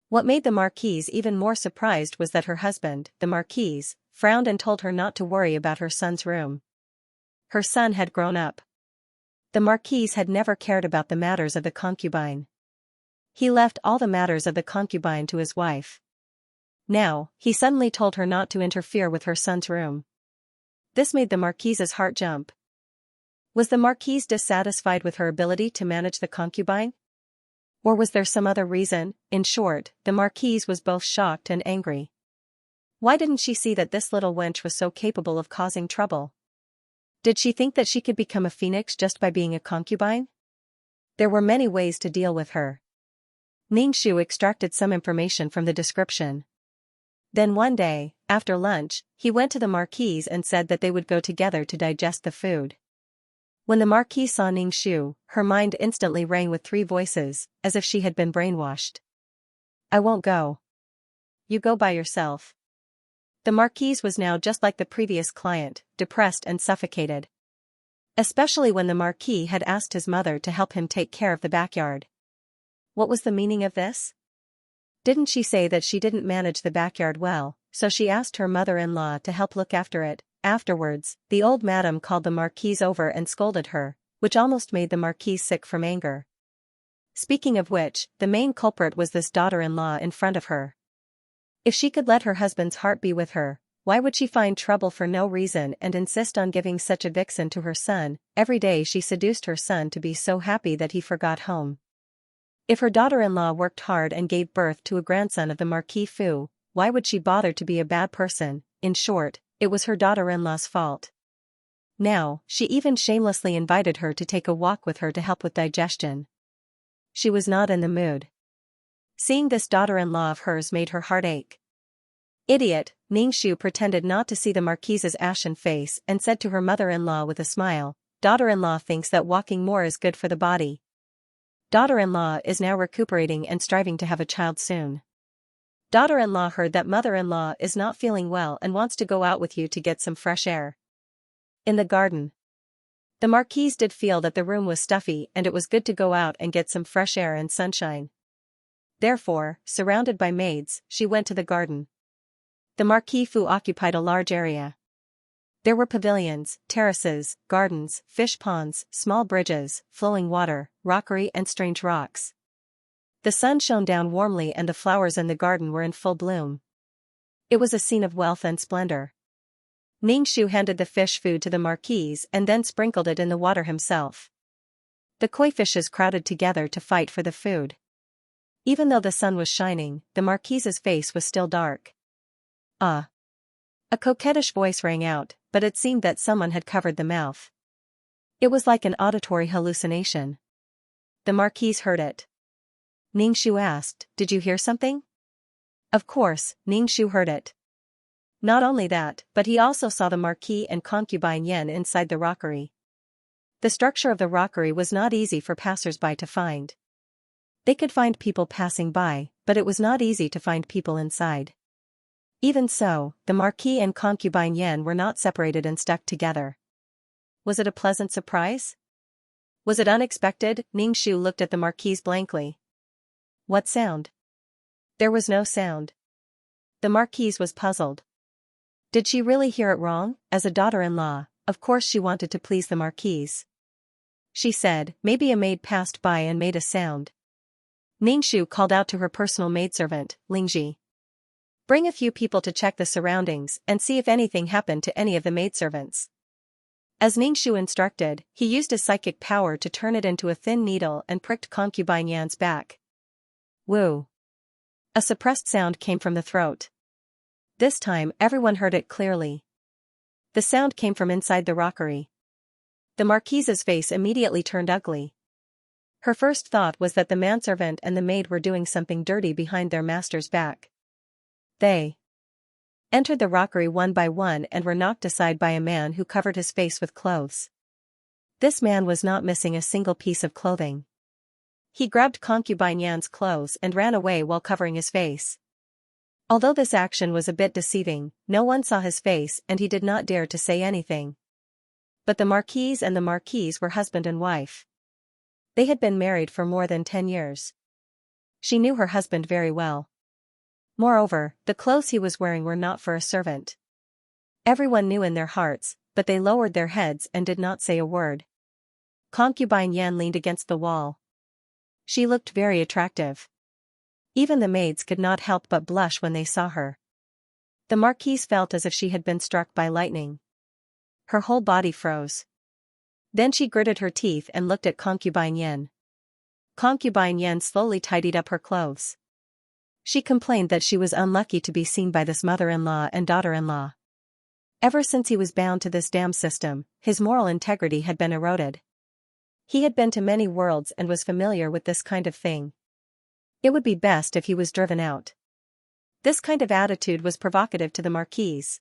Speaker 1: What made the marquise even more surprised was that her husband, the marquise, frowned and told her not to worry about her son's room. Her son had grown up. The marquise had never cared about the matters of the concubine. He left all the matters of the concubine to his wife. Now, he suddenly told her not to interfere with her son's room. This made the marquise's heart jump. Was the marquise dissatisfied with her ability to manage the concubine? Or was there some other reason? In short, the marquise was both shocked and angry. Why didn't she see that this little wench was so capable of causing trouble? Did she think that she could become a phoenix just by being a concubine? There were many ways to deal with her. Xianxia extracted some information from the description. Then one day, after lunch, he went to the marquise and said that they would go together to digest the food. When the marquise saw Xianxia, her mind instantly rang with three voices, as if she had been brainwashed. I won't go. You go by yourself. The marquise was now just like the previous client, depressed and suffocated. Especially when the marquis had asked his mother to help him take care of the backyard. What was the meaning of this? Didn't she say that she didn't manage the backyard well, so she asked her mother-in-law to help look after it? Afterwards, the old madam called the marquise over and scolded her, which almost made the marquise sick from anger. Speaking of which, the main culprit was this daughter-in-law in front of her. If she could let her husband's heart be with her, why would she find trouble for no reason and insist on giving such a vixen to her son? Every day she seduced her son to be so happy that he forgot home. If her daughter-in-law worked hard and gave birth to a grandson of the Marquis Fu, why would she bother to be a bad person? In short, it was her daughter-in-law's fault. Now, she even shamelessly invited her to take a walk with her to help with digestion. She was not in the mood. Seeing this daughter-in-law of hers made her heart ache. Idiot, Xianxia pretended not to see the marquise's ashen face and said to her mother-in-law with a smile, "Daughter-in-law thinks that walking more is good for the body. Daughter-in-law is now recuperating and striving to have a child soon. Daughter-in-law heard that mother-in-law is not feeling well and wants to go out with you to get some fresh air." In the garden. The marquise did feel that the room was stuffy and it was good to go out and get some fresh air and sunshine. Therefore, surrounded by maids, she went to the garden. The Marquis Fu occupied a large area. There were pavilions, terraces, gardens, fish ponds, small bridges, flowing water, rockery and strange rocks. The sun shone down warmly and the flowers in the garden were in full bloom. It was a scene of wealth and splendor. Xianxia handed the fish food to the marquise and then sprinkled it in the water himself. The koi fishes crowded together to fight for the food. Even though the sun was shining, the marquise's face was still dark. Ah! A coquettish voice rang out, but it seemed that someone had covered the mouth. It was like an auditory hallucination. The marquise heard it. Xianxia asked, "Did you hear something?" Of course, Ningshu heard it. Not only that, but he also saw the Marquis and concubine Yan inside the rockery. The structure of the rockery was not easy for passers-by to find. They could find people passing by, but it was not easy to find people inside. Even so, the Marquis and concubine Yan were not separated and stuck together. Was it a pleasant surprise? Was it unexpected? Ningshu looked at the Marquis blankly. What sound? There was no sound. The Marquis was puzzled. Did she really hear it wrong? As a daughter-in-law, of course she wanted to please the Marquis. She said, maybe a maid passed by and made a sound. Ningshu called out to her personal maidservant, Lingji. Bring a few people to check the surroundings and see if anything happened to any of the maidservants. As Ningshu instructed, he used his psychic power to turn it into a thin needle and pricked concubine Yan's back. Woo! A suppressed sound came from the throat. This time everyone heard it clearly. The sound came from inside the rockery. The Marquise's face immediately turned ugly. Her first thought was that the manservant and the maid were doing something dirty behind their master's back. They entered the rockery one by one and were knocked aside by a man who covered his face with clothes. This man was not missing a single piece of clothing. He grabbed concubine Yan's clothes and ran away while covering his face. Although this action was a bit deceiving, no one saw his face and he did not dare to say anything. But the Marquis and the Marquise were husband and wife. They had been married for more than 10 years. She knew her husband very well. Moreover, the clothes he was wearing were not for a servant. Everyone knew in their hearts, but they lowered their heads and did not say a word. Concubine Yan leaned against the wall. She looked very attractive. Even the maids could not help but blush when they saw her. The Marquise felt as if she had been struck by lightning. Her whole body froze. Then she gritted her teeth and looked at concubine Yan. Concubine Yan slowly tidied up her clothes. She complained that she was unlucky to be seen by this mother-in-law and daughter-in-law. Ever since he was bound to this damn system, his moral integrity had been eroded. He had been to many worlds and was familiar with this kind of thing. It would be best if he was driven out. This kind of attitude was provocative to the Marquise.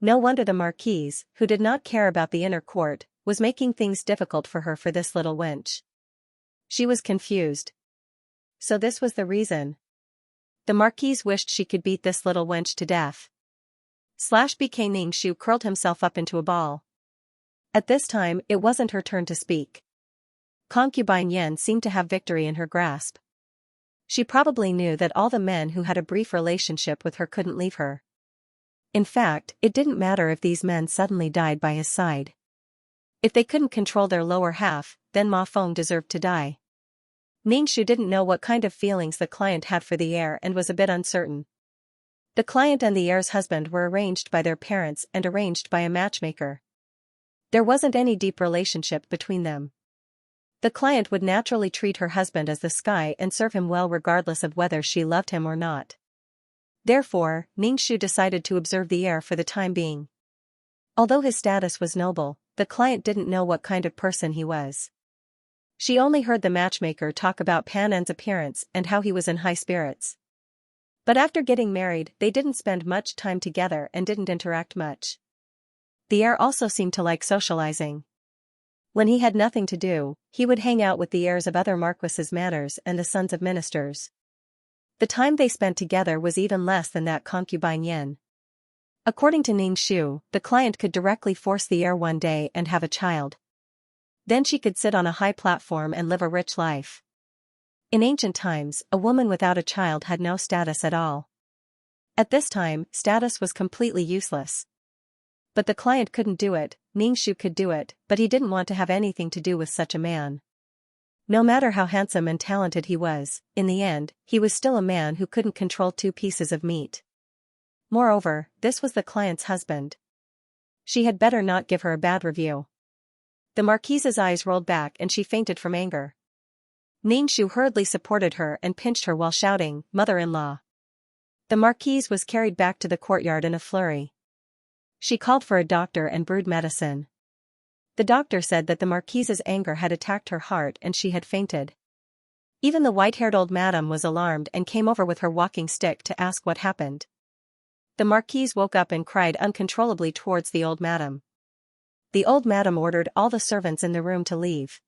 Speaker 1: No wonder the Marquise, who did not care about the inner court, was making things difficult for her for this little wench. She was confused. So this was the reason. The Marquise wished she could beat this little wench to death. BK Ningshu curled himself up into a ball. At this time, it wasn't her turn to speak. Concubine Yan seemed to have victory in her grasp. She probably knew that all the men who had a brief relationship with her couldn't leave her. In fact, it didn't matter if these men suddenly died by his side. If they couldn't control their lower half, then Ma Feng deserved to die. Ningshu didn't know what kind of feelings the client had for the heir and was a bit uncertain. The client and the heir's husband were arranged by their parents and arranged by a matchmaker. There wasn't any deep relationship between them. The client would naturally treat her husband as the sky and serve him well regardless of whether she loved him or not. Therefore, Ningshu decided to observe the heir for the time being. Although his status was noble, the client didn't know what kind of person he was. She only heard the matchmaker talk about Pan En's appearance and how he was in high spirits. But after getting married, they didn't spend much time together and didn't interact much. The heir also seemed to like socializing. When he had nothing to do, he would hang out with the heirs of other marquises' manors and the sons of ministers. The time they spent together was even less than that concubine Yan. According to Ningshu, the client could directly force the heir one day and have a child. Then she could sit on a high platform and live a rich life. In ancient times, a woman without a child had no status at all. At this time, status was completely useless. But the client couldn't do it, Ningshu could do it, but he didn't want to have anything to do with such a man. No matter how handsome and talented he was, in the end, he was still a man who couldn't control 2 pieces of meat. Moreover, this was the client's husband. She had better not give her a bad review. The Marquise's eyes rolled back and she fainted from anger. Ningshu hurriedly supported her and pinched her while shouting, "Mother-in-law." The Marquise was carried back to the courtyard in a flurry. She called for a doctor and brewed medicine. The doctor said that the Marquise's anger had attacked her heart and she had fainted. Even the white-haired old madam was alarmed and came over with her walking stick to ask what happened. The marquise woke up and cried uncontrollably towards the old madam. The old madam ordered all the servants in the room to leave.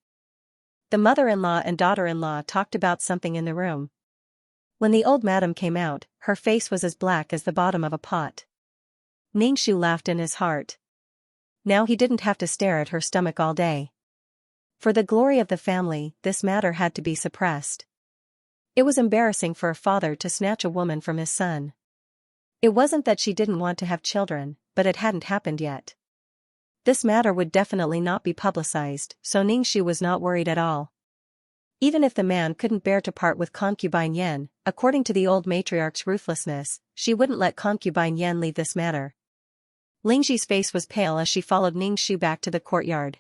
Speaker 1: The mother-in-law and daughter-in-law talked about something in the room. When the old madam came out, her face was as black as the bottom of a pot. Ningxu laughed in his heart. Now he didn't have to stare at her stomach all day. For the glory of the family, this matter had to be suppressed. It was embarrassing for a father to snatch a woman from his son. It wasn't that she didn't want to have children, but it hadn't happened yet. This matter would definitely not be publicized, so Ningxu was not worried at all. Even if the man couldn't bear to part with concubine Yan, according to the old matriarch's ruthlessness, she wouldn't let concubine Yan leave this matter. Lingxi's face was pale as she followed Ningxu back to the courtyard.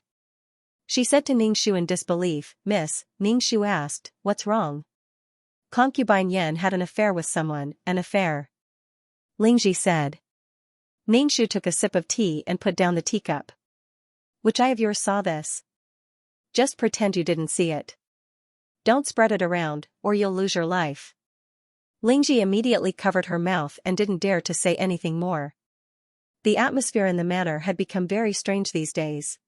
Speaker 1: She said to Ningxu in disbelief, "Miss," Ningxu asked, "what's wrong?" Concubine Yan had an affair with someone, an affair. Lingxi said. Ningxu took a sip of tea and put down the teacup. Which eye of yours saw this? Just pretend you didn't see it. Don't spread it around, or you'll lose your life. Lingxi immediately covered her mouth and didn't dare to say anything more. The atmosphere in the manor had become very strange these days.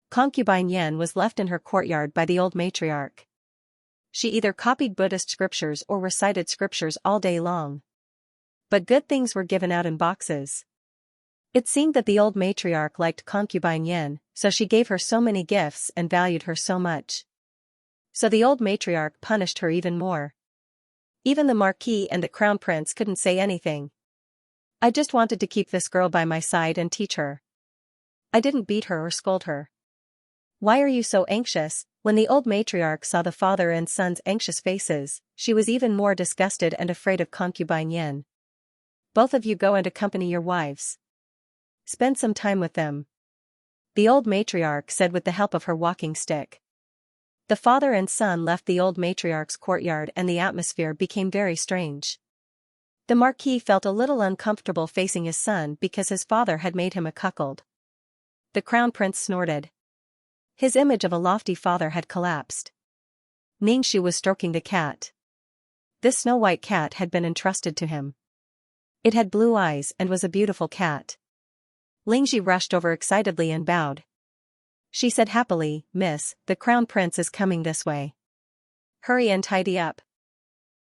Speaker 1: Concubine Yan was left in her courtyard by the old matriarch. She either copied Buddhist scriptures or recited scriptures all day long. But good things were given out in boxes. It seemed that the old matriarch liked concubine Yan, so she gave her so many gifts and valued her so much. So the old matriarch punished her even more. Even the marquis and the crown prince couldn't say anything. I just wanted to keep this girl by my side and teach her. I didn't beat her or scold her. Why are you so anxious? When the old matriarch saw the father and son's anxious faces, she was even more disgusted and afraid of concubine Yan. Both of you go and accompany your wives. Spend some time with them. The old matriarch said with the help of her walking stick. The father and son left the old matriarch's courtyard and the atmosphere became very strange. The marquis felt a little uncomfortable facing his son because his father had made him a cuckold. The crown prince snorted. His image of a lofty father had collapsed. Ningxu was stroking the cat. This snow-white cat had been entrusted to him. It had blue eyes and was a beautiful cat. Lingxi rushed over excitedly and bowed. She said happily, "Miss, the crown prince is coming this way. Hurry and tidy up."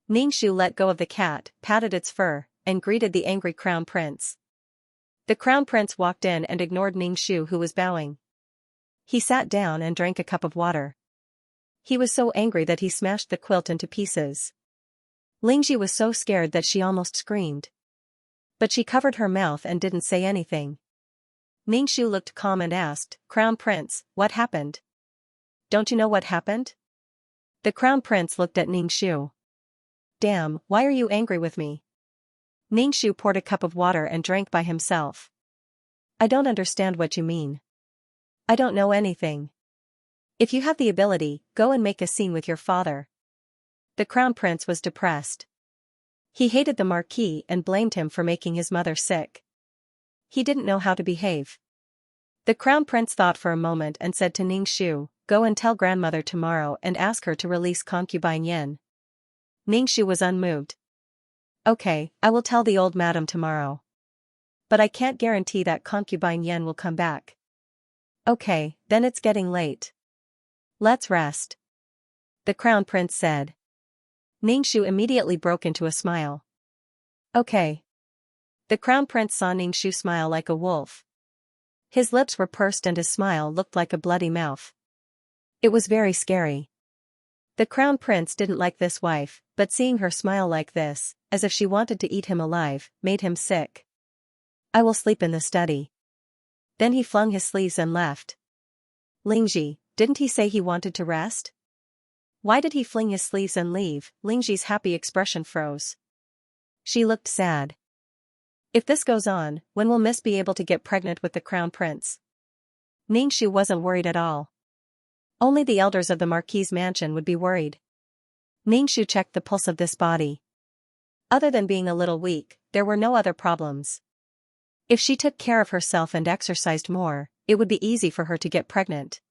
Speaker 1: Ningxu let go of the cat, patted its fur, and greeted the angry crown prince. The crown prince walked in and ignored Ningxu, who was bowing. He sat down and drank a cup of water. He was so angry that he smashed the quilt into pieces. Lingxi was so scared that she almost screamed. But she covered her mouth and didn't say anything. Ningxu looked calm and asked, "Crown Prince, what happened? Don't you know what happened?" The Crown Prince looked at Ningxu. "Damn, why are you angry with me?" Ningxu poured a cup of water and drank by himself. "I don't understand what you mean. I don't know anything. If you have the ability, go and make a scene with your father." The Crown Prince was depressed. He hated the Marquis and blamed him for making his mother sick. He didn't know how to behave. The Crown Prince thought for a moment and said to Ningxu, "Go and tell grandmother tomorrow and ask her to release concubine Yin." Ningxu was unmoved. "Okay, I will tell the old madam tomorrow. But I can't guarantee that concubine Yin will come back." "Okay, then it's getting late. Let's rest," the Crown Prince said. Ningxu immediately broke into a smile. "Okay." The Crown Prince saw Ningxu smile like a wolf. His lips were pursed and his smile looked like a bloody mouth. It was very scary. The Crown Prince didn't like this wife, but seeing her smile like this, as if she wanted to eat him alive, made him sick. "I will sleep in the study." Then he flung his sleeves and left. Lingxi, didn't he say he wanted to rest? Why did he fling his sleeves and leave? Lingxi's happy expression froze. She looked sad. If this goes on, when will Miss be able to get pregnant with the Crown Prince? Ningxu wasn't worried at all. Only the elders of the Marquis' mansion would be worried. Ningxu checked the pulse of this body. Other than being a little weak, there were no other problems. If she took care of herself and exercised more, it would be easy for her to get pregnant.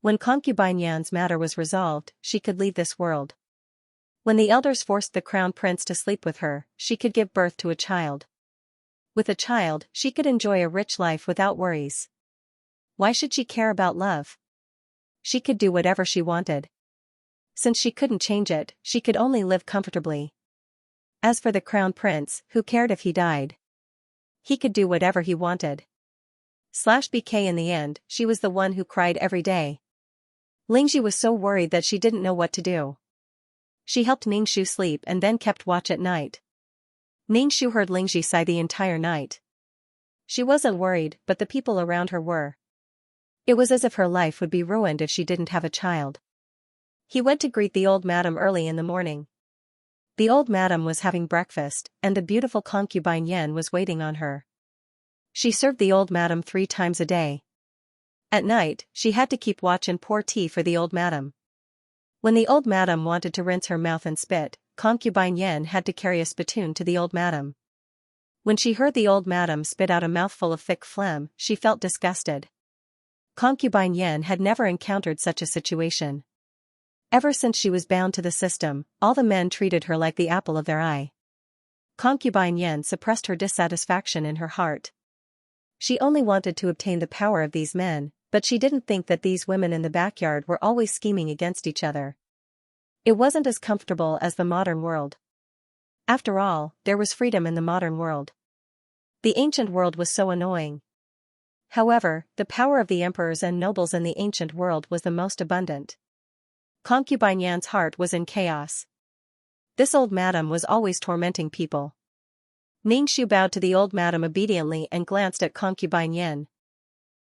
Speaker 1: When concubine Yan's matter was resolved, she could leave this world. When the elders forced the crown prince to sleep with her, she could give birth to a child. With a child, she could enjoy a rich life without worries. Why should she care about love? She could do whatever she wanted. Since she couldn't change it, she could only live comfortably. As for the crown prince, who cared if he died? He could do whatever he wanted. /BK in the end, she was the one who cried every day. Lingxi was so worried that she didn't know what to do. She helped Ningxu sleep and then kept watch at night. Ningxu heard Lingxi sigh the entire night. She wasn't worried, but the people around her were. It was as if her life would be ruined if she didn't have a child. He went to greet the old madam early in the morning. The old madam was having breakfast, and the beautiful concubine Yan was waiting on her. She served the old madam 3 times a day. At night, she had to keep watch and pour tea for the old madam. When the old madam wanted to rinse her mouth and spit, concubine Yan had to carry a spittoon to the old madam. When she heard the old madam spit out a mouthful of thick phlegm, she felt disgusted. Concubine Yan had never encountered such a situation. Ever since she was bound to the system, all the men treated her like the apple of their eye. Concubine Yan suppressed her dissatisfaction in her heart. She only wanted to obtain the power of these men, but she didn't think that these women in the backyard were always scheming against each other. It wasn't as comfortable as the modern world. After all, there was freedom in the modern world. The ancient world was so annoying. However, the power of the emperors and nobles in the ancient world was the most abundant. Concubine Yan's heart was in chaos. This old madam was always tormenting people. Ningxu bowed to the old madam obediently and glanced at concubine Yan.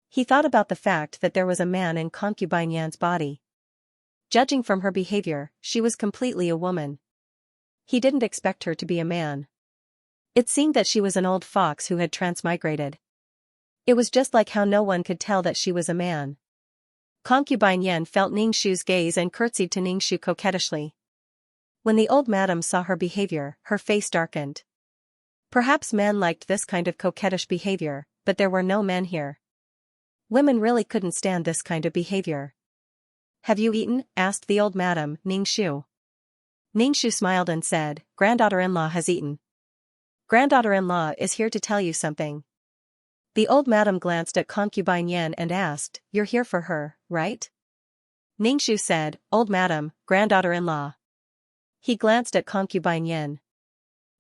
Speaker 1: He thought about the fact that there was a man in concubine Yan's body. Judging from her behavior, she was completely a woman. He didn't expect her to be a man. It seemed that she was an old fox who had transmigrated. It was just like how no one could tell that she was a man. Concubine Yan felt Ningxu's gaze and curtsied to Ningxu coquettishly. When the old madam saw her behavior, her face darkened. Perhaps men liked this kind of coquettish behavior, but there were no men here. Women really couldn't stand this kind of behavior. "Have you eaten?" asked the old madam, Ningxu. Ningxu smiled and said, "Granddaughter-in-law has eaten." "Granddaughter-in-law is here to tell you something." The old madam glanced at concubine Yan and asked, "You're here for her, right?" Ningxu said, "Old madam, granddaughter-in-law." He glanced at concubine Yan.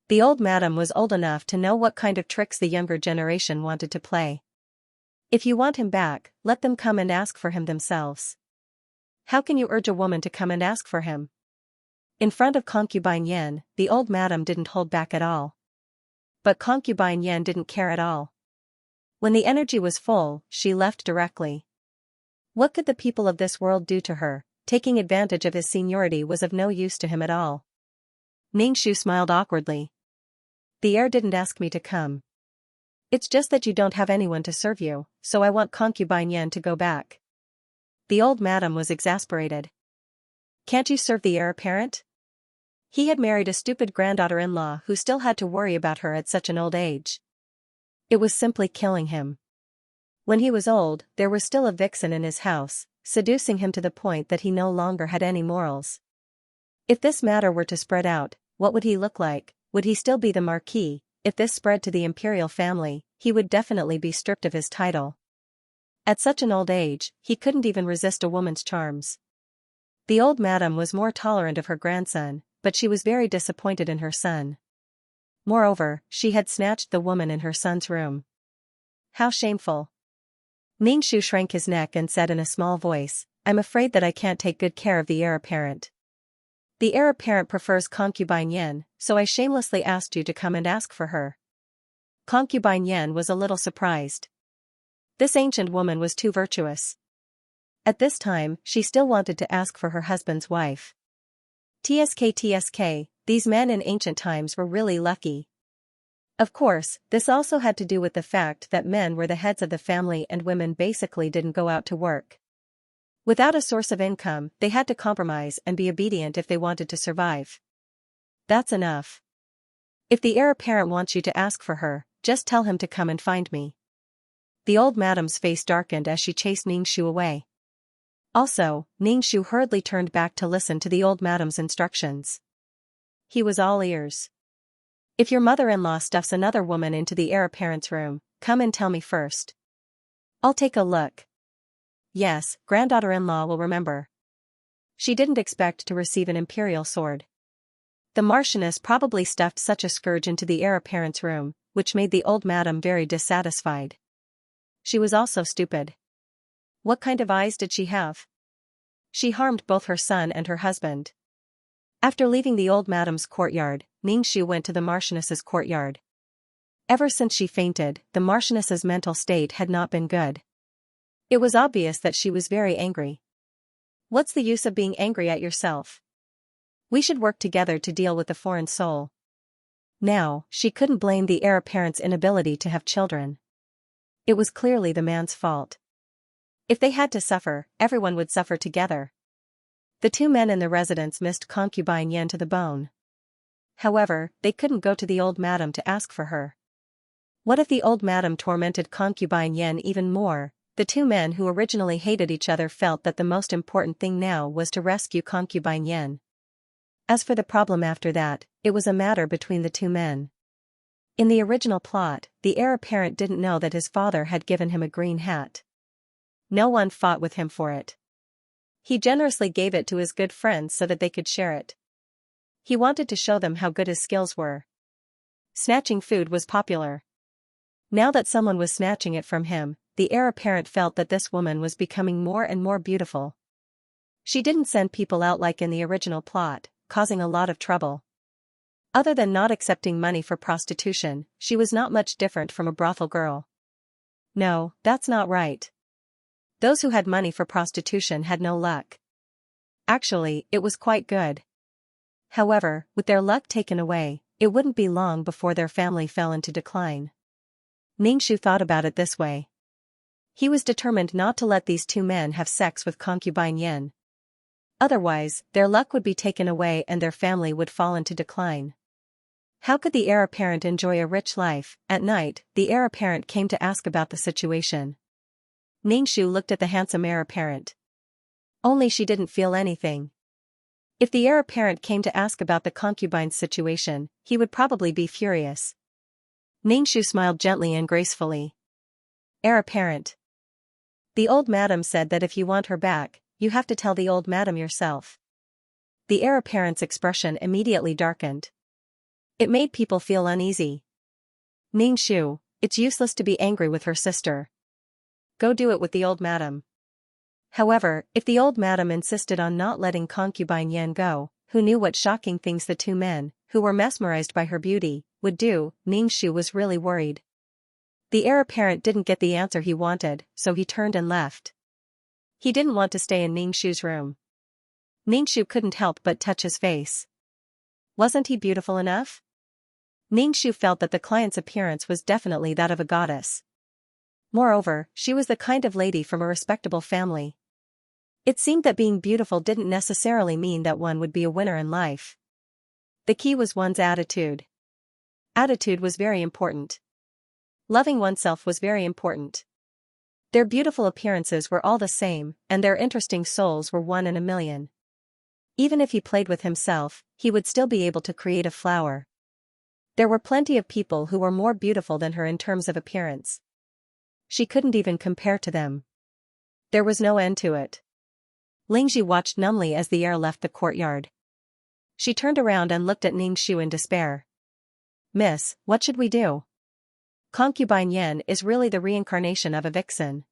Speaker 1: The old madam was old enough to know what kind of tricks the younger generation wanted to play. If you want him back, let them come and ask for him themselves. How can you urge a woman to come and ask for him? In front of concubine Yan, the old madam didn't hold back at all. But concubine Yan didn't care at all. When the energy was full, she left directly. What could the people of this world do to her? Taking advantage of his seniority was of no use to him at all. Ningxu smiled awkwardly. "The heir didn't ask me to come. It's just that you don't have anyone to serve you, so I want concubine Yan to go back." The old madam was exasperated. "Can't you serve the heir apparent?" He had married a stupid granddaughter-in-law who still had to worry about her at such an old age. It was simply killing him. When he was old, there was still a vixen in his house, seducing him to the point that he no longer had any morals. If this matter were to spread out, what would he look like? Would he still be the Marquis? If this spread to the imperial family, he would definitely be stripped of his title. At such an old age, he couldn't even resist a woman's charms. The old madam was more tolerant of her grandson, but she was very disappointed in her son. Moreover, she had snatched the woman in her son's room. How shameful. Ningxu shrank his neck and said in a small voice, "I'm afraid that I can't take good care of the heir apparent. The heir apparent prefers concubine Yan, so I shamelessly asked you to come and ask for her." Concubine Yan was a little surprised. This ancient woman was too virtuous. At this time, she still wanted to ask for her husband's wife. TSK, these men in ancient times were really lucky. Of course, this also had to do with the fact that men were the heads of the family and women basically didn't go out to work. Without a source of income, they had to compromise and be obedient if they wanted to survive. That's enough. If the heir apparent wants you to ask for her, just tell him to come and find me. The old madam's face darkened as she chased Ningxu away. Also, Ningxu hurriedly turned back to listen to the old madam's instructions. He was all ears. If your mother-in-law stuffs another woman into the heir apparent's room, come and tell me first. I'll take a look. Yes, granddaughter-in-law will remember. She didn't expect to receive an imperial sword. The Marchioness probably stuffed such a scourge into the heir apparent's room, which made the old madam very dissatisfied. She was also stupid. What kind of eyes did she have? She harmed both her son and her husband. After leaving the old madam's courtyard, Ningxu went to the Marchioness's courtyard. Ever since she fainted, the Marchioness's mental state had not been good. It was obvious that she was very angry. What's the use of being angry at yourself? We should work together to deal with the foreign soul. Now, she couldn't blame the heir apparent's inability to have children. It was clearly the man's fault. If they had to suffer, everyone would suffer together. The two men in the residence missed concubine Yan to the bone. However, they couldn't go to the old madam to ask for her. What if the old madam tormented concubine Yan even more? The two men who originally hated each other felt that the most important thing now was to rescue concubine Yan. As for the problem after that, it was a matter between the two men. In the original plot, the heir apparent didn't know that his father had given him a green hat. No one fought with him for it. He generously gave it to his good friends so that they could share it. He wanted to show them how good his skills were. Snatching food was popular. Now that someone was snatching it from him, the heir apparent felt that this woman was becoming more and more beautiful. She didn't send people out like in the original plot, causing a lot of trouble. Other than not accepting money for prostitution, she was not much different from a brothel girl. No, that's not right. Those who had money for prostitution had no luck. Actually, it was quite good. However, with their luck taken away, it wouldn't be long before their family fell into decline. Ningxu thought about it this way. He was determined not to let these two men have sex with concubine Yan. Otherwise, their luck would be taken away and their family would fall into decline. How could the heir apparent enjoy a rich life? At night, the heir apparent came to ask about the situation. Ningxu looked at the handsome heir apparent. Only she didn't feel anything. If the heir apparent came to ask about the concubine's situation, he would probably be furious. Ningxu smiled gently and gracefully. Heir apparent. The old madam said that if you want her back, you have to tell the old madam yourself. The heir apparent's expression immediately darkened. It made people feel uneasy. Ningxu, it's useless to be angry with her sister. Go do it with the old madam. However, if the old madam insisted on not letting concubine Yan go, who knew what shocking things the two men, who were mesmerized by her beauty, would do, Ningxu was really worried. The heir apparent didn't get the answer he wanted, so he turned and left. He didn't want to stay in Ningxu's room. Ningxu couldn't help but touch his face. Wasn't he beautiful enough? Ningxu felt that the client's appearance was definitely that of a goddess. Moreover, she was the kind of lady from a respectable family. It seemed that being beautiful didn't necessarily mean that one would be a winner in life. The key was one's attitude. Attitude was very important. Loving oneself was very important. Their beautiful appearances were all the same, and their interesting souls were 1 in a million. Even if he played with himself, he would still be able to create a flower. There were plenty of people who were more beautiful than her in terms of appearance. She couldn't even compare to them. There was no end to it. Lingji watched numbly as the heir left the courtyard. She turned around and looked at Ningxu in despair. Miss, what should we do? Concubine Yan is really the reincarnation of a vixen.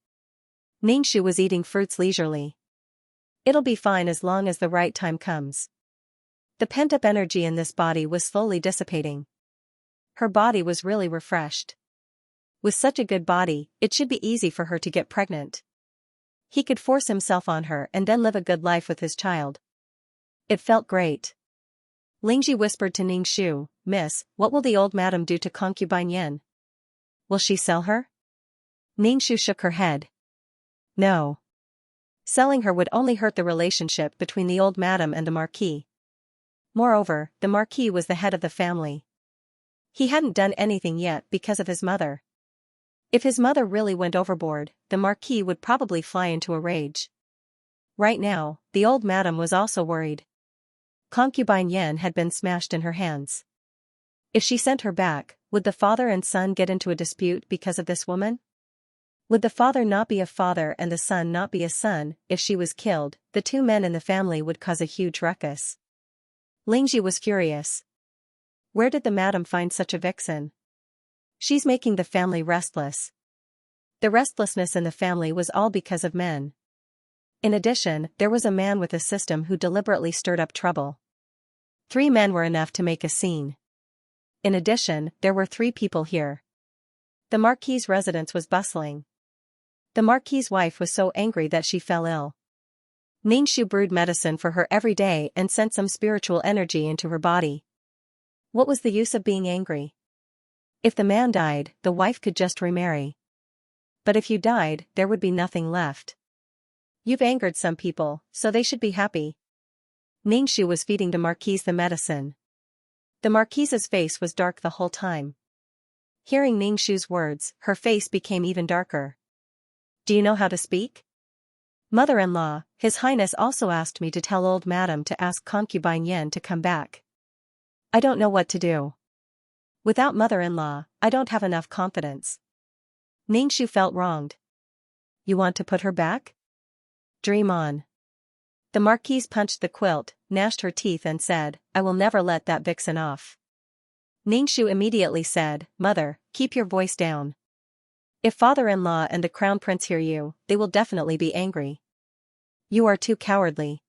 Speaker 1: Ningxu was eating fruits leisurely. It'll be fine as long as the right time comes. The pent-up energy in this body was slowly dissipating. Her body was really refreshed. With such a good body, it should be easy for her to get pregnant. He could force himself on her and then live a good life with his child. It felt great. Lingji whispered to Ningxu, Miss, what will the old madam do to concubine Yan? Will she sell her? Ningxu shook her head. No. Selling her would only hurt the relationship between the old madam and the marquis. Moreover, the marquis was the head of the family. He hadn't done anything yet because of his mother. If his mother really went overboard, the marquis would probably fly into a rage. Right now, the old madam was also worried. Concubine Yan had been smashed in her hands. If she sent her back, would the father and son get into a dispute because of this woman? Would the father not be a father and the son not be a son? If she was killed, the two men in the family would cause a huge ruckus. Lingji was furious. Where did the madam find such a vixen? She's making the family restless. The restlessness in the family was all because of men. In addition, there was a man with a system who deliberately stirred up trouble. 3 men were enough to make a scene. In addition, there were 3 people here. The Marquis's residence was bustling. The Marquis's wife was so angry that she fell ill. Ningxu brewed medicine for her every day and sent some spiritual energy into her body. What was the use of being angry? If the man died, the wife could just remarry. But if you died, there would be nothing left. You've angered some people, so they should be happy. Ningxu was feeding the Marquis the medicine. The Marquise's face was dark the whole time. Hearing Ningxu's words, her face became even darker. Do you know how to speak? Mother-in-law, His Highness also asked me to tell old madam to ask concubine Yan to come back. I don't know what to do. Without mother-in-law, I don't have enough confidence. Ningxu felt wronged. You want to put her back? Dream on. The Marquise punched the quilt, gnashed her teeth and said, I will never let that vixen off. Ningxu immediately said, Mother, keep your voice down. If father-in-law and the crown prince hear you, they will definitely be angry. You are too cowardly.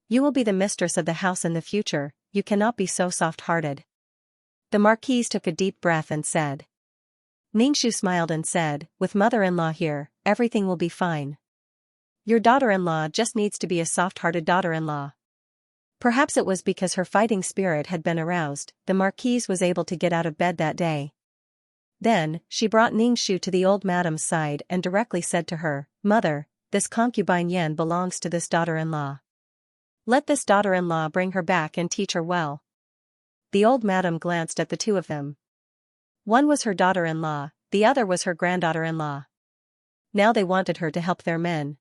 Speaker 1: You will be the mistress of the house in the future, you cannot be so soft-hearted. The Marquise took a deep breath and said. Ningxu smiled and said, with mother-in-law here, everything will be fine. Your daughter-in-law just needs to be a soft-hearted daughter-in-law. Perhaps it was because her fighting spirit had been aroused, the Marquise was able to get out of bed that day. Then, she brought Ningxu to the old madam's side and directly said to her, Mother, this concubine Yan belongs to this daughter-in-law. Let this daughter-in-law bring her back and teach her well. The old madam glanced at the 2 of them. One was her daughter-in-law, the other was her granddaughter-in-law. Now they wanted her to help their men.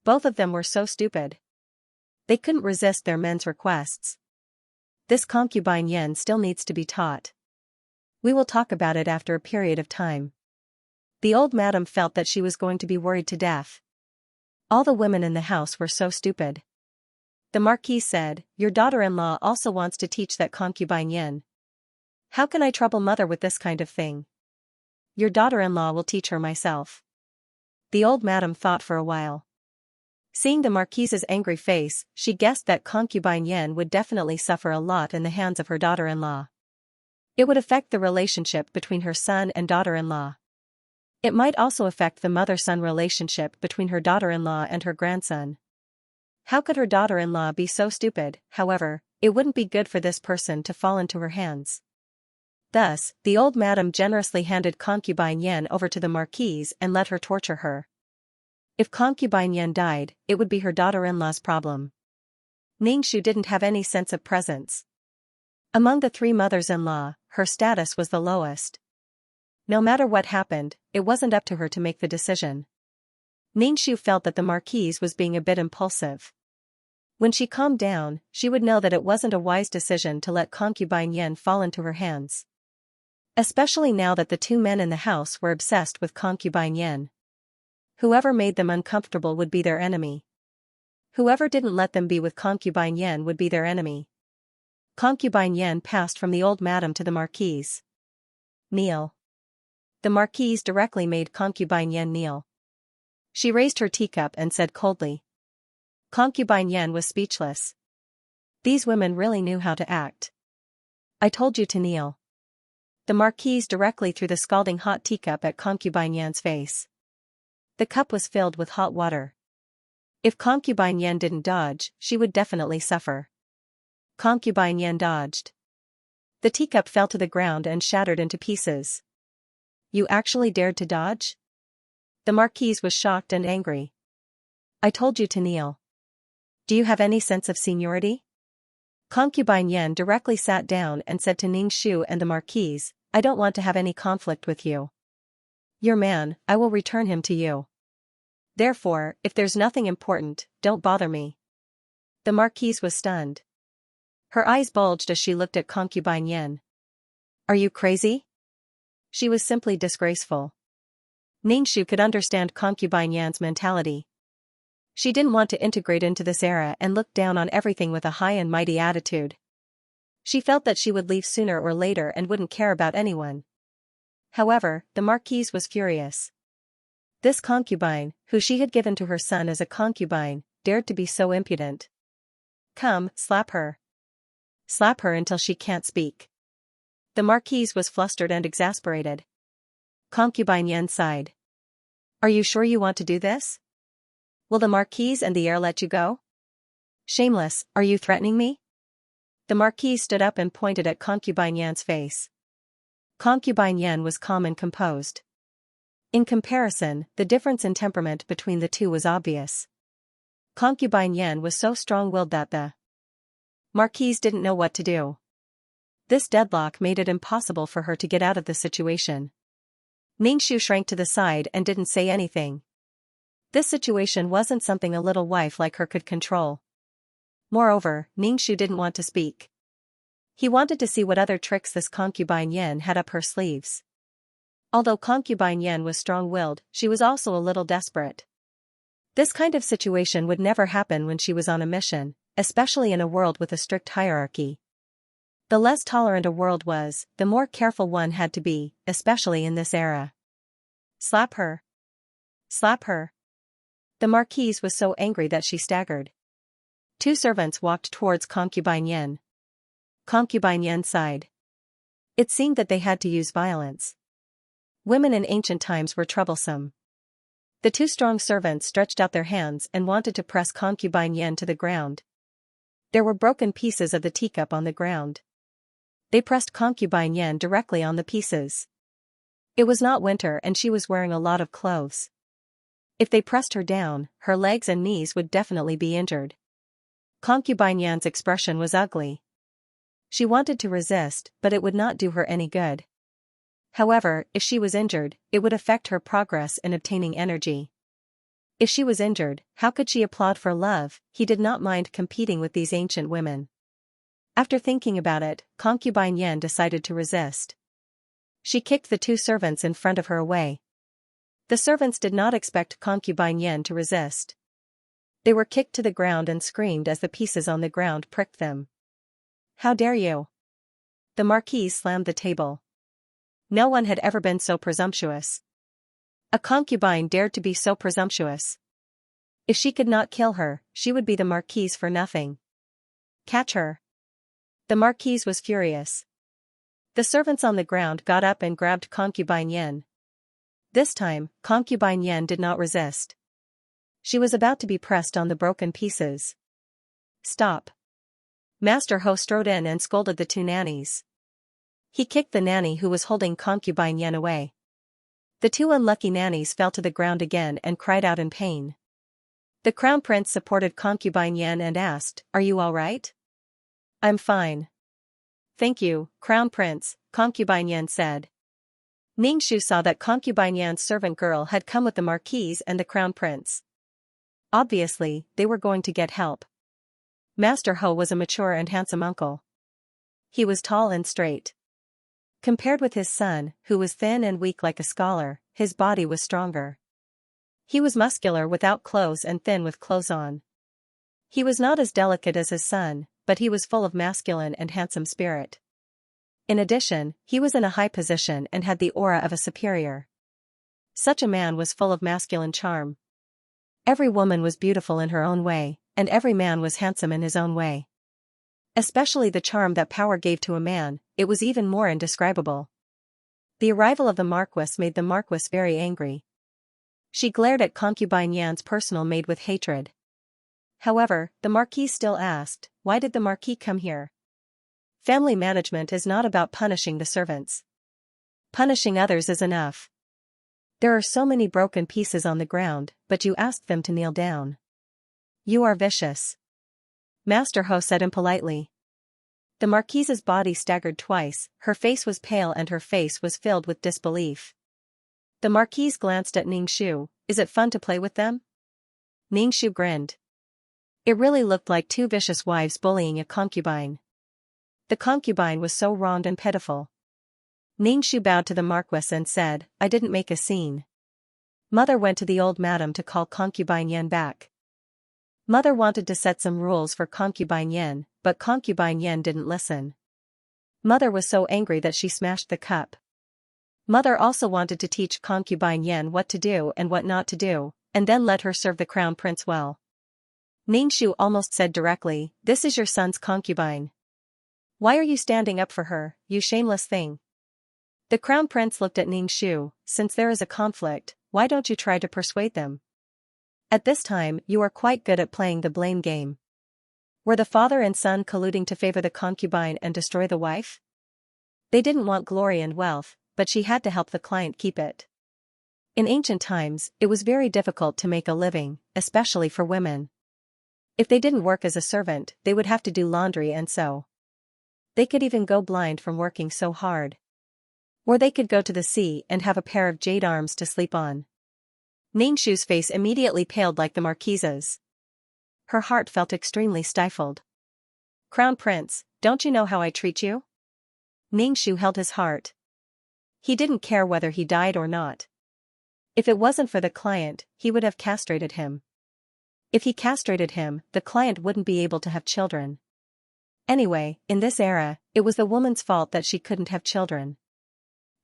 Speaker 1: Both of them were so stupid. They couldn't resist their men's requests. This concubine Yan still needs to be taught. We will talk about it after a period of time. The old madam felt that she was going to be worried to death. All the women in the house were so stupid. The Marquis said, Your daughter-in-law also wants to teach that concubine Yan. How can I trouble mother with this kind of thing? Your daughter-in-law will teach her myself. The old madam thought for a while. Seeing the Marquise's angry face, she guessed that concubine Yan would definitely suffer a lot in the hands of her daughter-in-law. It would affect the relationship between her son and daughter-in-law. It might also affect the mother-son relationship between her daughter-in-law and her grandson. How could her daughter-in-law be so stupid? However, it wouldn't be good for this person to fall into her hands. Thus, the old madam generously handed concubine Yan over to the Marquise and let her torture her. If concubine Yan died, it would be her daughter-in-law's problem. Ningxu didn't have any sense of presence. Among the 3 mothers-in-law, her status was the lowest. No matter what happened, it wasn't up to her to make the decision. Ningxu felt that the Marquise was being a bit impulsive. When she calmed down, she would know that it wasn't a wise decision to let concubine Yan fall into her hands. Especially now that the 2 men in the house were obsessed with concubine Yan. Whoever made them uncomfortable would be their enemy. Whoever didn't let them be with concubine Yan would be their enemy. Concubine Yan passed from the old madam to the Marquise. Kneel. The Marquise directly made concubine Yan kneel. She raised her teacup and said coldly. Concubine Yan was speechless. These women really knew how to act. I told you to kneel. The Marquise directly threw the scalding hot teacup at concubine Yan's face. The cup was filled with hot water. If concubine Yan didn't dodge, she would definitely suffer. Concubine Yan dodged. The teacup fell to the ground and shattered into pieces. You actually dared to dodge? The Marquise was shocked and angry. I told you to kneel. Do you have any sense of seniority? Concubine Yan directly sat down and said to Ningxu and the Marquise, I don't want to have any conflict with you. Your man, I will return him to you. Therefore, if there's nothing important, don't bother me. The marquise was stunned. Her eyes bulged as she looked at concubine Yin. Are you crazy? She was simply disgraceful. Ningxu could understand concubine Yan's mentality. She didn't want to integrate into this era and look down on everything with a high and mighty attitude. She felt that she would leave sooner or later and wouldn't care about anyone. However, the marquise was furious. This concubine, who she had given to her son as a concubine, dared to be so impudent. Come, slap her. Slap her until she can't speak. The marquise was flustered and exasperated. Concubine Yen sighed. Are you sure you want to do this? Will the marquise and the heir let you go? Shameless, are you threatening me? The marquise stood up and pointed at concubine Yan's face. Concubine Yen was calm and composed. In comparison, the difference in temperament between the two was obvious. Concubine Yen was so strong-willed that the marquise didn't know what to do. This deadlock made it impossible for her to get out of the situation. Ningxu shrank to the side and didn't say anything. This situation wasn't something a little wife like her could control. Moreover, Ningxu didn't want to speak. He wanted to see what other tricks this concubine Yen had up her sleeves. Although concubine Yen was strong-willed, she was also a little desperate. This kind of situation would never happen when she was on a mission, especially in a world with a strict hierarchy. The less tolerant a world was, the more careful one had to be, especially in this era. Slap her. Slap her. The marquise was so angry that she staggered. Two servants walked towards concubine Yen. Concubine Yen sighed. It seemed that they had to use violence. Women in ancient times were troublesome. The two strong servants stretched out their hands and wanted to press concubine Yen to the ground. There were broken pieces of the teacup on the ground. They pressed concubine Yen directly on the pieces. It was not winter and she was wearing a lot of clothes. If they pressed her down, her legs and knees would definitely be injured. Concubine Yan's expression was ugly. She wanted to resist, but it would not do her any good. However, if she was injured, it would affect her progress in obtaining energy. If she was injured, how could she applaud for love? He did not mind competing with these ancient women. After thinking about it, concubine Yen decided to resist. She kicked the two servants in front of her away. The servants did not expect concubine Yen to resist. They were kicked to the ground and screamed as the pieces on the ground pricked them. How dare you? The marquise slammed the table. No one had ever been so presumptuous. A concubine dared to be so presumptuous. If she could not kill her, she would be the marquise for nothing. Catch her. The marquise was furious. The servants on the ground got up and grabbed concubine Yen. This time, concubine Yen did not resist. She was about to be pressed on the broken pieces. Stop. Master Ho strode in and scolded the two nannies. He kicked the nanny who was holding concubine Yen away. The two unlucky nannies fell to the ground again and cried out in pain. The crown prince supported concubine Yen and asked, "Are you all right?" "I'm fine. Thank you, crown prince," concubine Yen said. Ningxu saw that concubine Yan's servant girl had come with the marquise and the crown prince. Obviously, they were going to get help. Master Ho was a mature and handsome uncle. He was tall and straight. Compared with his son, who was thin and weak like a scholar, his body was stronger. He was muscular without clothes and thin with clothes on. He was not as delicate as his son, but he was full of masculine and handsome spirit. In addition, he was in a high position and had the aura of a superior. Such a man was full of masculine charm. Every woman was beautiful in her own way, and every man was handsome in his own way. Especially the charm that power gave to a man, it was even more indescribable. The arrival of the marquis made the marquis very angry. She glared at concubine Yan's personal maid with hatred. However, the marquis still asked, "Why did the marquis come here?" Family management is not about punishing the servants. Punishing others is enough. There are so many broken pieces on the ground, but you asked them to kneel down. You are vicious. Master Ho said impolitely. The marquise's body staggered twice, her face was pale and her face was filled with disbelief. The marquise glanced at Ningxu. is it fun to play with them? Ningshu grinned. It really looked like two vicious wives bullying a concubine. The concubine was so wronged and pitiful. Ningshu bowed to the Marquis and said, I didn't make a scene. Mother went to the old madam to call concubine Yen back. Mother wanted to set some rules for concubine Yen, but concubine Yen didn't listen. Mother was so angry that she smashed the cup. Mother also wanted to teach concubine Yen what to do and what not to do, and then let her serve the crown prince well. Ningshu almost said directly, this is your son's concubine. Why are you standing up for her, you shameless thing? The crown prince looked at Ningshu, since there is a conflict, why don't you try to persuade them? At this time you are quite good at playing the blame game. Were the father and son colluding to favor the concubine and destroy the wife? They didn't want glory and wealth, but she had to help the client keep it. In ancient times, it was very difficult to make a living, especially for women. If they didn't work as a servant, they would have to do laundry and sew. They could even go blind from working so hard. Or they could go to the sea and have a pair of jade arms to sleep on. Ningshu's face immediately paled like the marquise's. Her heart felt extremely stifled. Crown Prince, don't you know how I treat you? Ningshu held his heart. He didn't care whether he died or not. If it wasn't for the client, he would have castrated him. If he castrated him, the client wouldn't be able to have children. Anyway, in this era, it was the woman's fault that she couldn't have children.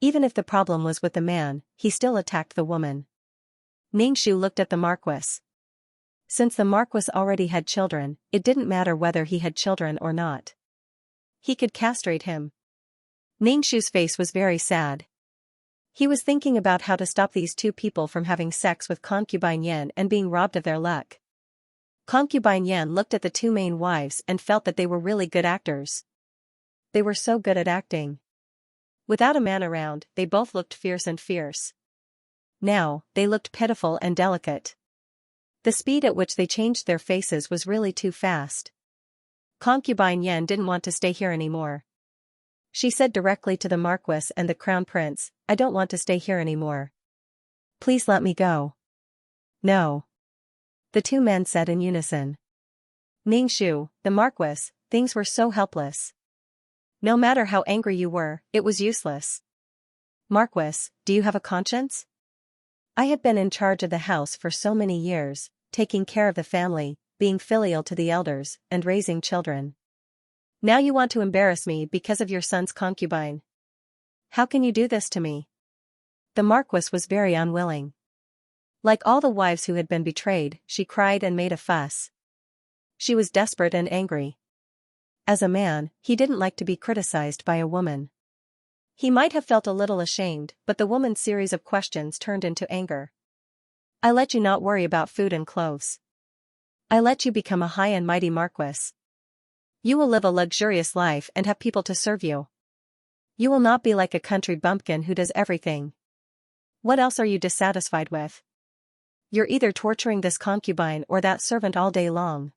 Speaker 1: Even if the problem was with the man, he still attacked the woman. Ningshu looked at the Marquis. Since the Marquis already had children, it didn't matter whether he had children or not. He could castrate him. Ningshu's face was very sad. He was thinking about how to stop these two people from having sex with concubine Yen and being robbed of their luck. Concubine Yen looked at the two main wives and felt that they were really good actors. They were so good at acting. Without a man around, they both looked fierce. Now, they looked pitiful and delicate. The speed at which they changed their faces was really too fast. Concubine Yen didn't want to stay here anymore. She said directly to the Marquis and the Crown Prince, I don't want to stay here anymore. Please let me go. No. The two men said in unison. Ningshu, the Marquis, things were so helpless. No matter how angry you were, it was useless. Marquis, do you have a conscience? I have been in charge of the house for so many years, taking care of the family, being filial to the elders, and raising children. Now you want to embarrass me because of your son's concubine. How can you do this to me? The Marquis was very unwilling. Like all the wives who had been betrayed, she cried and made a fuss. She was desperate and angry. As a man, he didn't like to be criticized by a woman. He might have felt a little ashamed, but the woman's series of questions turned into anger. I let you not worry about food and clothes. I let you become a high and mighty Marquis. You will live a luxurious life and have people to serve you. You will not be like a country bumpkin who does everything. What else are you dissatisfied with? You're either torturing this concubine or that servant all day long.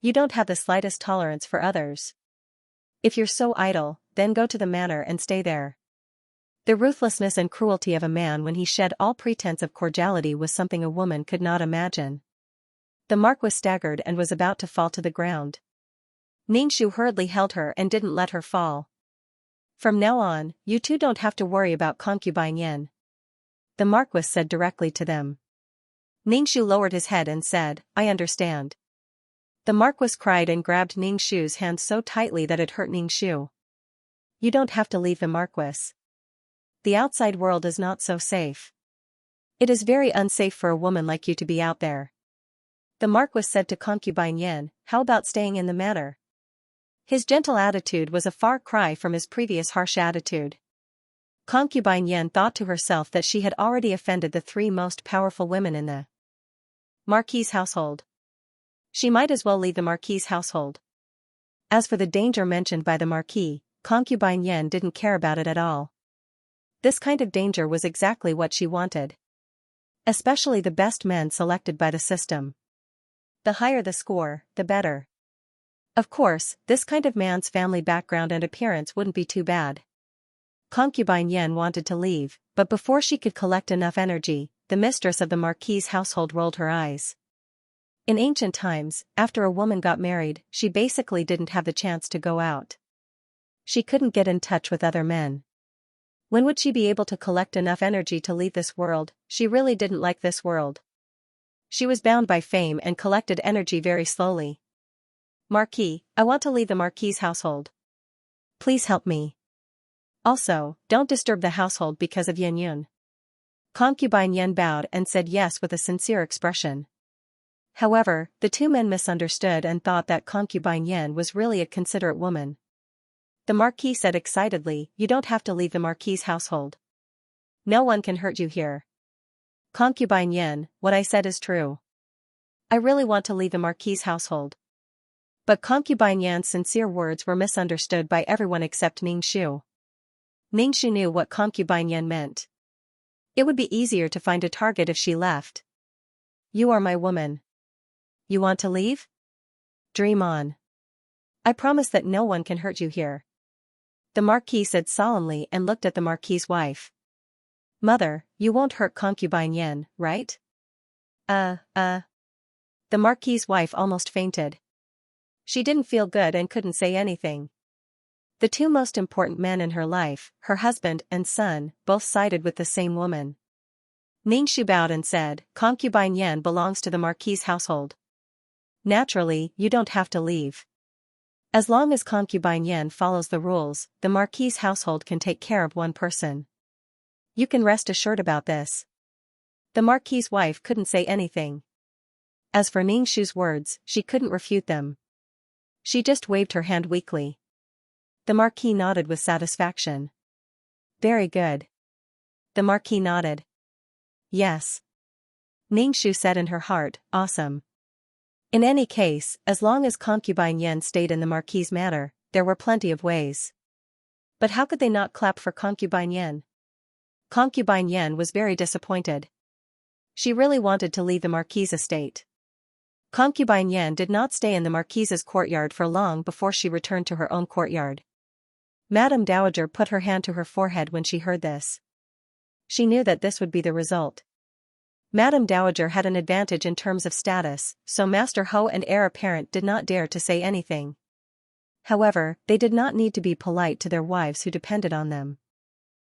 Speaker 1: You don't have the slightest tolerance for others. If you're so idle, then go to the manor and stay there. The ruthlessness and cruelty of a man when he shed all pretense of cordiality was something a woman could not imagine. The Marquis staggered and was about to fall to the ground. Ningshu hurriedly held her and didn't let her fall. From now on, you two don't have to worry about concubine Yen. The Marquis said directly to them. Ningshu lowered his head and said, I understand. The Marquis cried and grabbed Ningshu's hand so tightly that it hurt Ningshu. You don't have to leave the Marquis. The outside world is not so safe. It is very unsafe for a woman like you to be out there. The Marquis said to concubine Yen, how about staying in the manor? His gentle attitude was a far cry from his previous harsh attitude. Concubine Yen thought to herself that she had already offended the three most powerful women in the Marquis' household. She might as well leave the Marquis' household. As for the danger mentioned by the Marquis, concubine Yen didn't care about it at all. This kind of danger was exactly what she wanted. Especially the best men selected by the system. The higher the score, the better. Of course, this kind of man's family background and appearance wouldn't be too bad. Concubine Yen wanted to leave, but before she could collect enough energy, the mistress of the Marquis's household rolled her eyes. In ancient times, after a woman got married, she basically didn't have the chance to go out. She couldn't get in touch with other men. When would she be able to collect enough energy to leave this world? She really didn't like this world. She was bound by fame and collected energy very slowly. Marquis, I want to leave the Marquis's household. Please help me. Also, don't disturb the household because of Yen Yun. Concubine Yen bowed and said yes with a sincere expression. However, the two men misunderstood and thought that Concubine Yen was really a considerate woman. The Marquis said excitedly, you don't have to leave the Marquis's household. No one can hurt you here. Concubine Yen, what I said is true. I really want to leave the Marquis's household. But Concubine Yan's sincere words were misunderstood by everyone except Ning Shu. Ning Shu knew what Concubine Yen meant. It would be easier to find a target if she left. You are my woman. You want to leave? Dream on. I promise that no one can hurt you here. The Marquis said solemnly and looked at the Marquis's wife. Mother, you won't hurt Concubine Yen, right? The Marquis's wife almost fainted. She didn't feel good and couldn't say anything. The two most important men in her life, her husband and son, both sided with the same woman. Ning Shu bowed and said, Concubine Yen belongs to the Marquis's household. Naturally, you don't have to leave. As long as Concubine Yen follows the rules, the Marquis's household can take care of one person. You can rest assured about this. The Marquis's wife couldn't say anything. As for Ning Shu's words, she couldn't refute them. She just waved her hand weakly. The Marquis nodded with satisfaction. Very good. The Marquis nodded. Yes. Ning Shu said in her heart, awesome. In any case, as long as Concubine Yen stayed in the Marquis's manor, there were plenty of ways. But how could they not clap for Concubine Yen? Concubine Yen was very disappointed. She really wanted to leave the Marquis's estate. Concubine Yen did not stay in the Marquis's courtyard for long before she returned to her own courtyard. Madame Dowager put her hand to her forehead when she heard this. She knew that this would be the result. Madame Dowager had an advantage in terms of status, so Master Ho and heir apparent did not dare to say anything. However, they did not need to be polite to their wives who depended on them.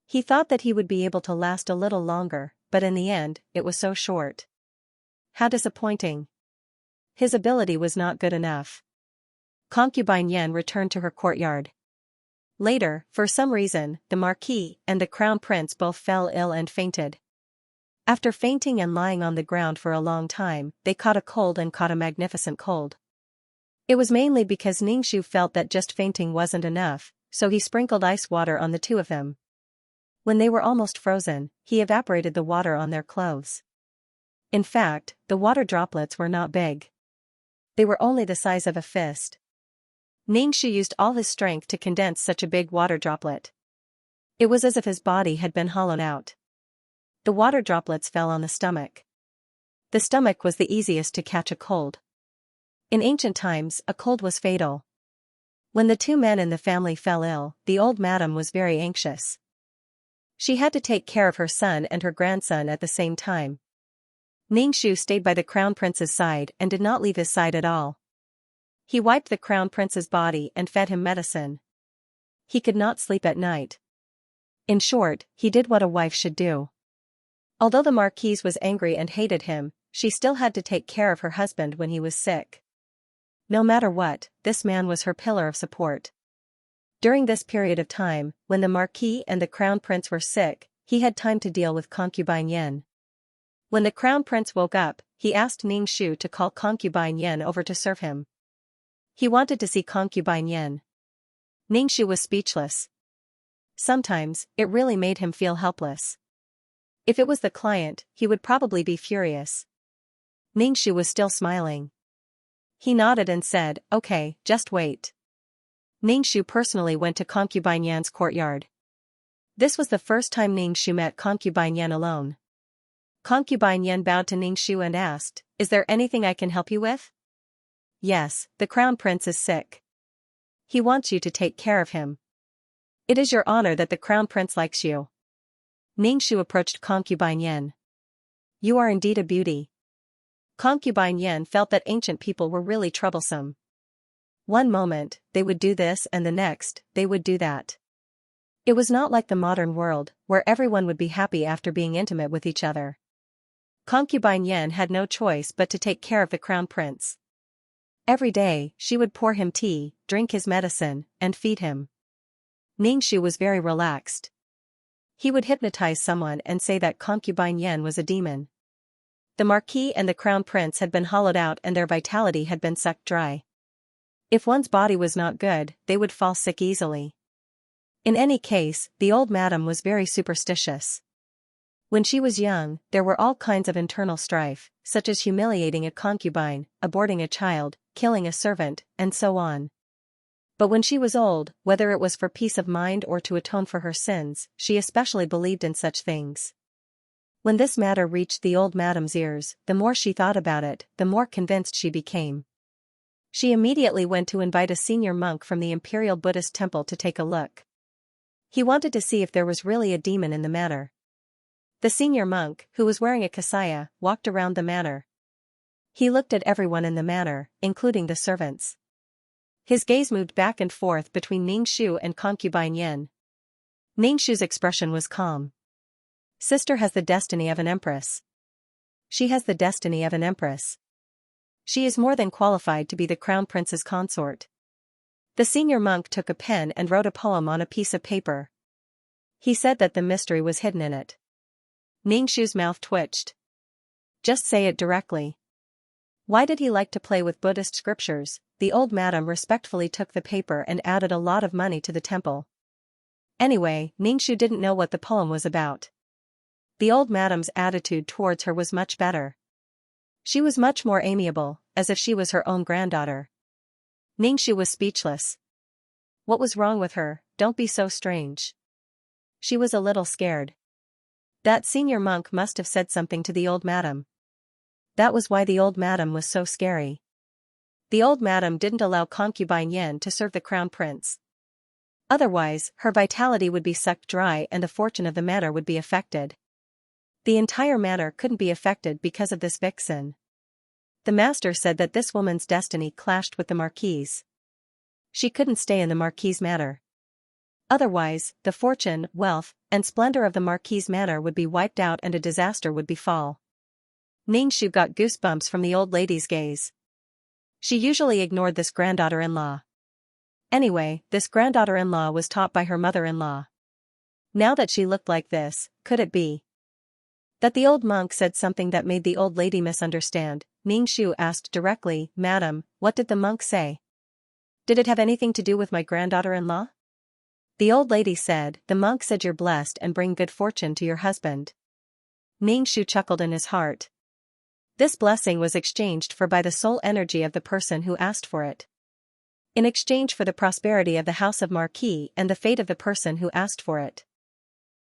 Speaker 1: He thought that he would be able to last a little longer, but in the end, it was so short. How disappointing. His ability was not good enough. Concubine Yen returned to her courtyard. Later, for some reason, the Marquis and the Crown Prince both fell ill and fainted. After fainting and lying on the ground for a long time, they caught a cold and caught a magnificent cold. It was mainly because Ning Shu felt that just fainting wasn't enough, so he sprinkled ice water on the two of them. When they were almost frozen, he evaporated the water on their clothes. In fact, the water droplets were not big. They were only the size of a fist. Ning Shu used all his strength to condense such a big water droplet. It was as if his body had been hollowed out. The water droplets fell on the stomach. The stomach was the easiest to catch a cold. In ancient times, a cold was fatal. When the two men in the family fell ill, the old madam was very anxious. She had to take care of her son and her grandson at the same time. Ning Shu stayed by the Crown Prince's side and did not leave his side at all. He wiped the Crown Prince's body and fed him medicine. He could not sleep at night. In short, he did what a wife should do. Although the Marquise was angry and hated him, she still had to take care of her husband when he was sick. No matter what, this man was her pillar of support. During this period of time, when the Marquis and the Crown Prince were sick, he had time to deal with Concubine Yen. When the Crown Prince woke up, he asked Ning Shu to call Concubine Yen over to serve him. He wanted to see Concubine Yen. Ning Shu was speechless. Sometimes, it really made him feel helpless. If it was the client, he would probably be furious. Ning Shu was still smiling. He nodded and said, okay, just wait. Ning Shu personally went to Concubine Yan's courtyard. This was the first time Ning Shu met Concubine Yan alone. Concubine Yan bowed to Ning Shu and asked, is there anything I can help you with? Yes, the Crown Prince is sick. He wants you to take care of him. It is your honor that the Crown Prince likes you. Ning Shu approached Concubine Yen. You are indeed a beauty. Concubine Yen felt that ancient people were really troublesome. One moment, they would do this and the next, they would do that. It was not like the modern world, where everyone would be happy after being intimate with each other. Concubine Yen had no choice but to take care of the crown prince. Every day, she would pour him tea, drink his medicine, and feed him. Ningxu was very relaxed. He would hypnotize someone and say that Concubine Yen was a demon. The marquis and the crown prince had been hollowed out and their vitality had been sucked dry. If one's body was not good, they would fall sick easily. In any case, the old madam was very superstitious. When she was young, there were all kinds of internal strife, such as humiliating a concubine, aborting a child, killing a servant, and so on. But when she was old, whether it was for peace of mind or to atone for her sins, she especially believed in such things. When this matter reached the old madam's ears, the more she thought about it, the more convinced she became. She immediately went to invite a senior monk from the Imperial Buddhist temple to take a look. He wanted to see if there was really a demon in the matter. The senior monk, who was wearing a kasaya, walked around the manor. He looked at everyone in the manor, including the servants. His gaze moved back and forth between Ningxu and Concubine Yen. Ningxu's expression was calm. Sister has the destiny of an empress. She has the destiny of an empress. She is more than qualified to be the crown prince's consort. The senior monk took a pen and wrote a poem on a piece of paper. He said that the mystery was hidden in it. Ningxu's mouth twitched. Just say it directly. Why did he like to play with Buddhist scriptures? The old madam respectfully took the paper and added a lot of money to the temple. Anyway, Ningxu didn't know what the poem was about. The old madam's attitude towards her was much better. She was much more amiable, as if she was her own granddaughter. Ningxu was speechless. What was wrong with her? Don't be so strange. She was a little scared. That senior monk must have said something to the old madam. That was why the old madam was so scary. The old madam didn't allow Concubine Yen to serve the crown prince. Otherwise, her vitality would be sucked dry and the fortune of the manor would be affected. The entire manor couldn't be affected because of this vixen. The master said that this woman's destiny clashed with the marquise. She couldn't stay in the marquise manor. Otherwise, the fortune, wealth, and splendor of the marquise manor would be wiped out and a disaster would befall. Ningxu got goosebumps from the old lady's gaze. She usually ignored this granddaughter-in-law. Anyway, this granddaughter-in-law was taught by her mother-in-law. Now that she looked like this, could it be that the old monk said something that made the old lady misunderstand? Ningxu asked directly, "Madam, what did the monk say? Did it have anything to do with my granddaughter-in-law?" The old lady said, "The monk said you're blessed and bring good fortune to your husband." Ningxu chuckled in his heart. This blessing was exchanged for by the soul energy of the person who asked for it. In exchange for the prosperity of the house of Marquis and the fate of the person who asked for it.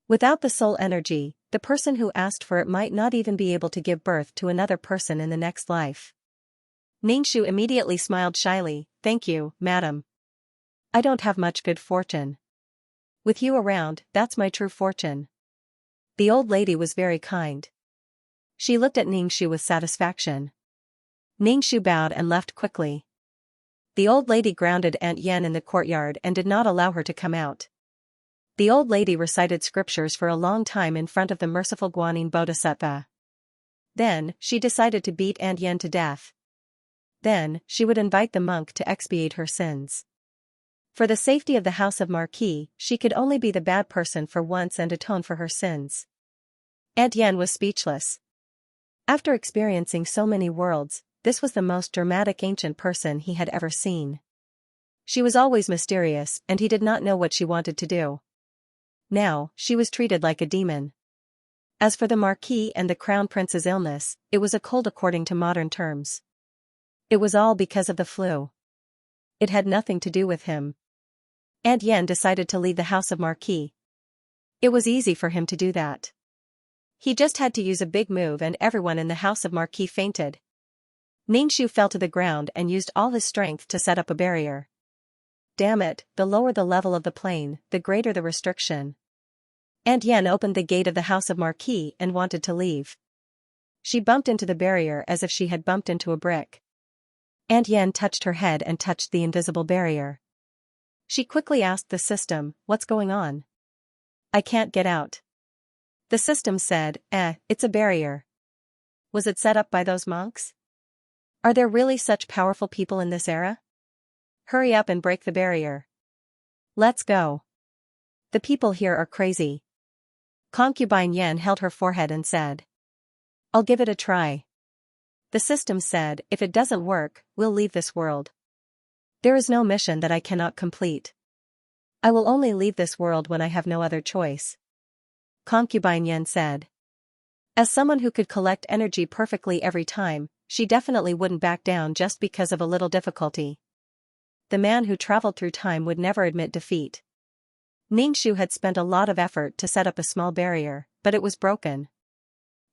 Speaker 1: Without the soul energy, the person who asked for it might not even be able to give birth to another person in the next life. Ningxu immediately smiled shyly, "Thank you, madam. I don't have much good fortune. With you around, that's my true fortune." The old lady was very kind. She looked at Ningxu with satisfaction. Ningxu bowed and left quickly. The old lady grounded Aunt Yen in the courtyard and did not allow her to come out. The old lady recited scriptures for a long time in front of the merciful Guanyin Bodhisattva. Then, she decided to beat Aunt Yen to death. Then, she would invite the monk to expiate her sins. For the safety of the house of Marquis, she could only be the bad person for once and atone for her sins. Aunt Yen was speechless. After experiencing so many worlds, this was the most dramatic ancient person he had ever seen. She was always mysterious and he did not know what she wanted to do. Now, she was treated like a demon. As for the Marquis and the Crown Prince's illness, it was a cold according to modern terms. It was all because of the flu. It had nothing to do with him. Aunt Yen decided to leave the house of Marquis. It was easy for him to do that. He just had to use a big move and everyone in the house of Marquis fainted. Ningxu fell to the ground and used all his strength to set up a barrier. Damn it, the lower the level of the plane, the greater the restriction. Aunt Yen opened the gate of the house of Marquis and wanted to leave. She bumped into the barrier as if she had bumped into a brick. Aunt Yen touched her head and touched the invisible barrier. She quickly asked the system, "What's going on?" "I can't get out." The system said, it's a barrier." "Was it set up by those monks? Are there really such powerful people in this era? Hurry up and break the barrier." "Let's go. The people here are crazy." Concubine Yen held her forehead and said, "I'll give it a try." The system said, "If it doesn't work, we'll leave this world. There is no mission that I cannot complete. I will only leave this world when I have no other choice." Concubine Yen said. As someone who could collect energy perfectly every time, she definitely wouldn't back down just because of a little difficulty. The man who traveled through time would never admit defeat. Ningxu had spent a lot of effort to set up a small barrier, but it was broken.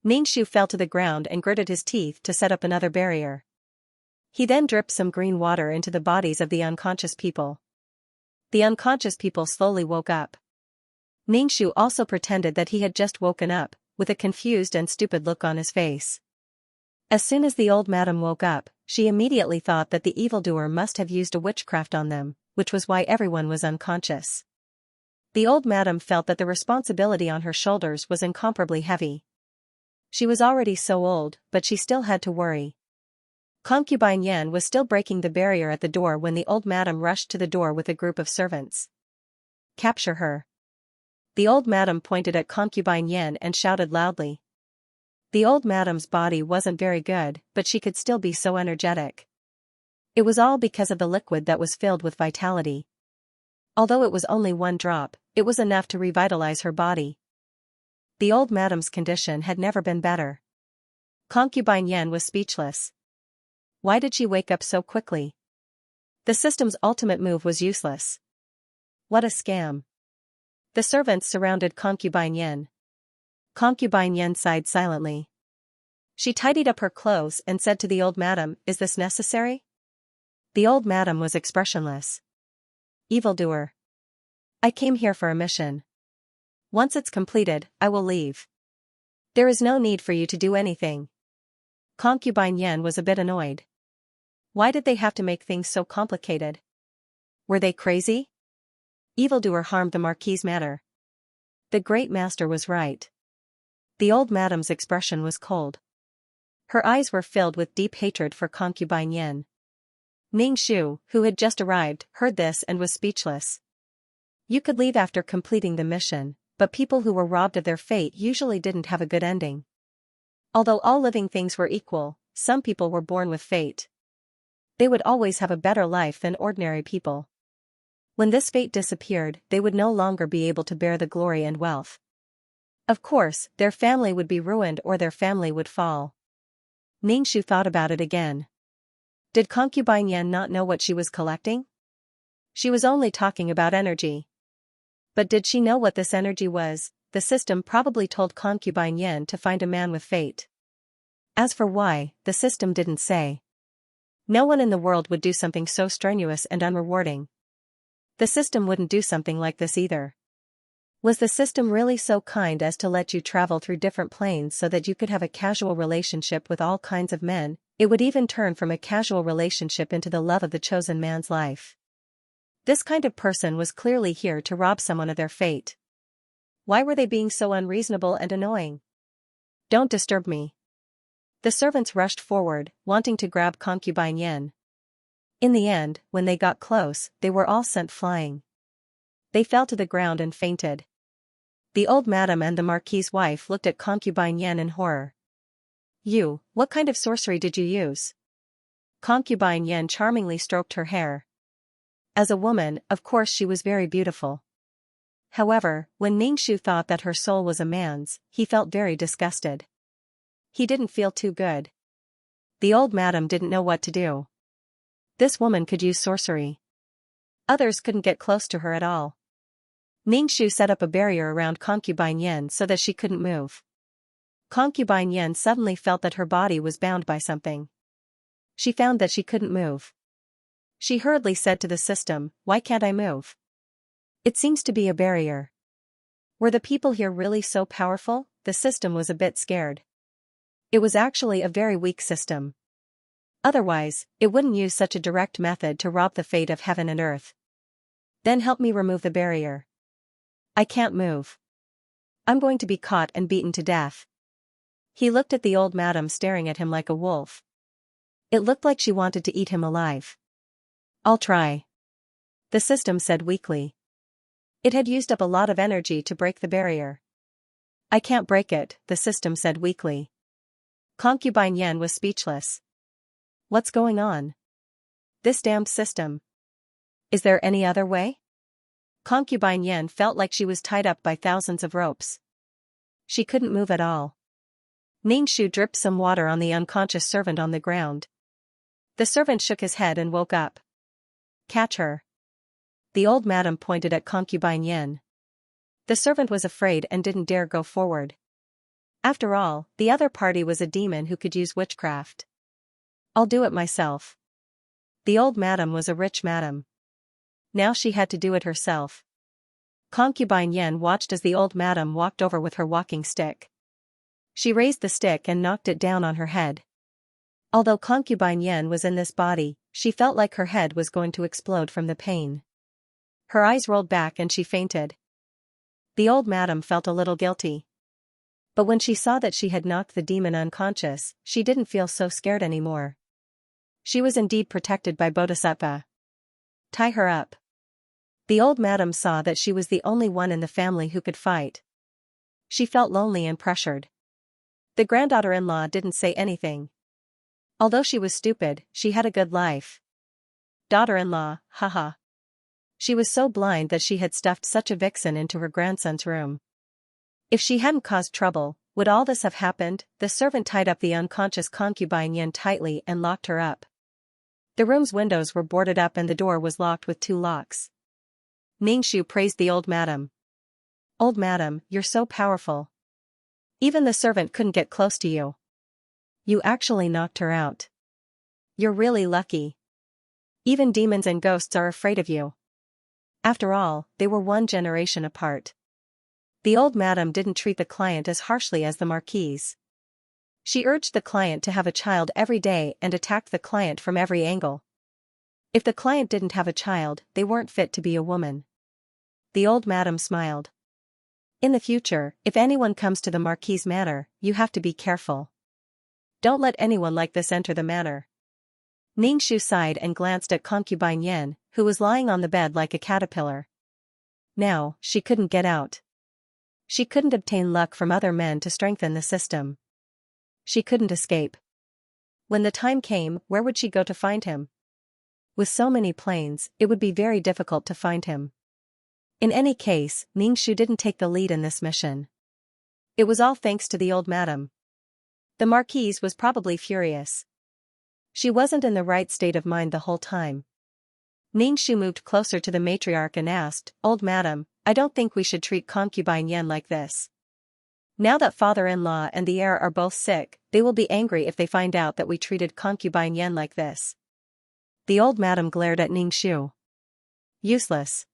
Speaker 1: Ningxu fell to the ground and gritted his teeth to set up another barrier. He then dripped some green water into the bodies of the unconscious people. The unconscious people slowly woke up. Ningxu also pretended that he had just woken up, with a confused and stupid look on his face. As soon as the old madam woke up, she immediately thought that the evildoer must have used a witchcraft on them, which was why everyone was unconscious. The old madam felt that the responsibility on her shoulders was incomparably heavy. She was already so old, but she still had to worry. Concubine Yen was still breaking the barrier at the door when the old madam rushed to the door with a group of servants. "Capture her." The old madam pointed at Concubine Yen and shouted loudly. The old madam's body wasn't very good, but she could still be so energetic. It was all because of the liquid that was filled with vitality. Although it was only one drop, it was enough to revitalize her body. The old madam's condition had never been better. Concubine Yen was speechless. Why did she wake up so quickly? The system's ultimate move was useless. What a scam. The servants surrounded Concubine Yen. Concubine Yen sighed silently. She tidied up her clothes and said to the old madam, "Is this necessary?" The old madam was expressionless. "Evildoer. I came here for a mission. Once it's completed, I will leave. There is no need for you to do anything." Concubine Yen was a bit annoyed. Why did they have to make things so complicated? Were they crazy? Evildoer harmed the Marquis's matter. The great master was right. The old madam's expression was cold. Her eyes were filled with deep hatred for Concubine Yen. Ningxu, who had just arrived, heard this and was speechless. You could leave after completing the mission, but people who were robbed of their fate usually didn't have a good ending. Although all living things were equal, some people were born with fate. They would always have a better life than ordinary people. When this fate disappeared, they would no longer be able to bear the glory and wealth. Of course, their family would be ruined or their family would fall. Ningxu thought about it again. Did Concubine Yen not know what she was collecting? She was only talking about energy. But did she know what this energy was? The system probably told Concubine Yen to find a man with fate. As for why, the system didn't say. No one in the world would do something so strenuous and unrewarding. The system wouldn't do something like this either. Was the system really so kind as to let you travel through different planes so that you could have a casual relationship with all kinds of men? It would even turn from a casual relationship into the love of the chosen man's life. This kind of person was clearly here to rob someone of their fate. Why were they being so unreasonable and annoying? Don't disturb me. The servants rushed forward, wanting to grab Concubine Yen. In the end, when they got close, they were all sent flying. They fell to the ground and fainted. The old madam and the Marquis's wife looked at Concubine Yen in horror. What kind of sorcery did you use?" Concubine Yen charmingly stroked her hair. As a woman, of course she was very beautiful. However, when Ningxu thought that her soul was a man's, he felt very disgusted. He didn't feel too good. The old madam didn't know what to do. This woman could use sorcery. Others couldn't get close to her at all. Ningxu set up a barrier around Concubine Yen so that she couldn't move. Concubine Yen suddenly felt that her body was bound by something. She found that she couldn't move. She hurriedly said to the system, "Why can't I move? It seems to be a barrier." Were the people here really so powerful? The system was a bit scared. It was actually a very weak system. Otherwise, it wouldn't use such a direct method to rob the fate of heaven and earth. Then help me remove the barrier. I can't move. I'm going to be caught and beaten to death. He looked at the old madam staring at him like a wolf. It looked like she wanted to eat him alive. I'll try. The system said weakly. It had used up a lot of energy to break the barrier. I can't break it, the system said weakly. Concubine Yen was speechless. What's going on? This damned system. Is there any other way? Concubine Yen felt like she was tied up by thousands of ropes. She couldn't move at all. Ningshu dripped some water on the unconscious servant on the ground. The servant shook his head and woke up. Catch her. The old madam pointed at Concubine Yen. The servant was afraid and didn't dare go forward. After all, the other party was a demon who could use witchcraft. I'll do it myself. The old madam was a rich madam. Now she had to do it herself. Concubine Yen watched as the old madam walked over with her walking stick. She raised the stick and knocked it down on her head. Although Concubine Yen was in this body, she felt like her head was going to explode from the pain. Her eyes rolled back and she fainted. The old madam felt a little guilty. But when she saw that she had knocked the demon unconscious, she didn't feel so scared anymore. She was indeed protected by Bodhisattva. Tie her up. The old madam saw that she was the only one in the family who could fight. She felt lonely and pressured. The granddaughter-in-law didn't say anything. Although she was stupid, she had a good life. Daughter-in-law, haha. She was so blind that she had stuffed such a vixen into her grandson's room. If she hadn't caused trouble, would all this have happened? The servant tied up the unconscious concubine Yen tightly and locked her up. The room's windows were boarded up and the door was locked with 2 locks. Ningshu praised the old madam. Old madam, you're so powerful. Even the servant couldn't get close to you. You actually knocked her out. You're really lucky. Even demons and ghosts are afraid of you. After all, they were 1 generation apart. The old madam didn't treat the client as harshly as the marquise. She urged the client to have a child every day and attacked the client from every angle. If the client didn't have a child, they weren't fit to be a woman. The old madam smiled. In the future, if anyone comes to the marquise manor, you have to be careful. Don't let anyone like this enter the manor. Ningshu sighed and glanced at Concubine Yen, who was lying on the bed like a caterpillar. Now, she couldn't get out. She couldn't obtain luck from other men to strengthen the system. She couldn't escape. When the time came, where would she go to find him? With so many planes, it would be very difficult to find him. In any case, Ningshu didn't take the lead in this mission. It was all thanks to the old madam. The marquise was probably furious. She wasn't in the right state of mind the whole time. Ningshu moved closer to the matriarch and asked, Old madam, I don't think we should treat Concubine Yen like this. Now that father-in-law and the heir are both sick, they will be angry if they find out that we treated Concubine Yen like this. The old madam glared at Ningshu. Useless.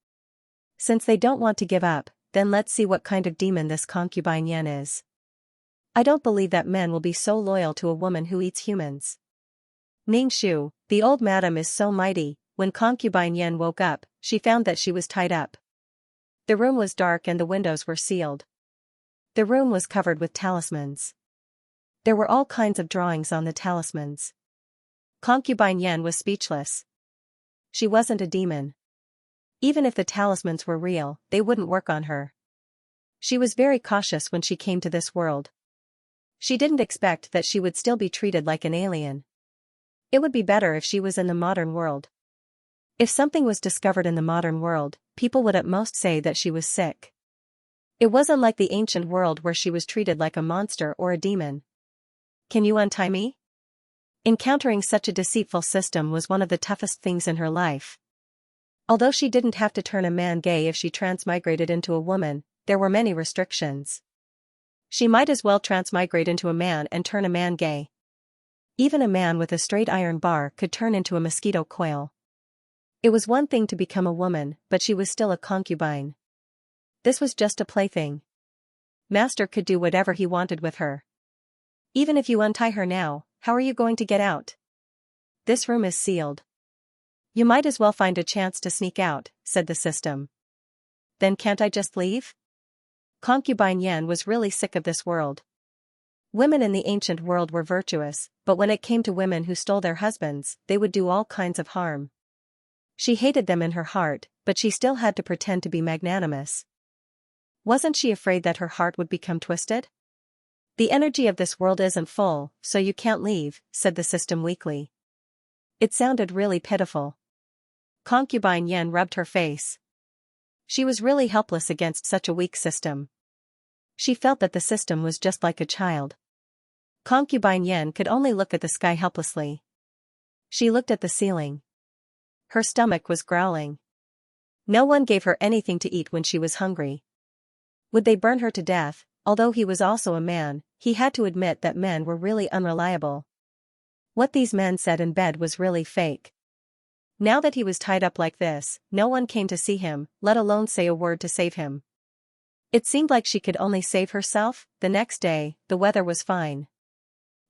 Speaker 1: Since they don't want to give up, then let's see what kind of demon this Concubine Yen is. I don't believe that men will be so loyal to a woman who eats humans. Ningshu, the old madam is so mighty. When Concubine Yen woke up, she found that she was tied up. The room was dark and the windows were sealed. The room was covered with talismans. There were all kinds of drawings on the talismans. Concubine Yen was speechless. She wasn't a demon. Even if the talismans were real, they wouldn't work on her. She was very cautious when she came to this world. She didn't expect that she would still be treated like an alien. It would be better if she was in the modern world. If something was discovered in the modern world, people would at most say that she was sick. It wasn't like the ancient world where she was treated like a monster or a demon. Can you untie me? Encountering such a deceitful system was one of the toughest things in her life. Although she didn't have to turn a man gay if she transmigrated into a woman, there were many restrictions. She might as well transmigrate into a man and turn a man gay. Even a man with a straight iron bar could turn into a mosquito coil. It was one thing to become a woman, but she was still a concubine. This was just a plaything. Master could do whatever he wanted with her. Even if you untie her now, how are you going to get out? This room is sealed. You might as well find a chance to sneak out, said the system. Then can't I just leave? Concubine Yan was really sick of this world. Women in the ancient world were virtuous, but when it came to women who stole their husbands, they would do all kinds of harm. She hated them in her heart, but she still had to pretend to be magnanimous. Wasn't she afraid that her heart would become twisted? The energy of this world isn't full, so you can't leave, said the system weakly. It sounded really pitiful. Concubine Yan rubbed her face. She was really helpless against such a weak system. She felt that the system was just like a child. Concubine Yan could only look at the sky helplessly. She looked at the ceiling. Her stomach was growling. No one gave her anything to eat when she was hungry. Would they burn her to death? Although he was also a man, he had to admit that men were really unreliable. What these men said in bed was really fake. Now that he was tied up like this, no one came to see him, let alone say a word to save him. It seemed like she could only save herself. The next day, the weather was fine.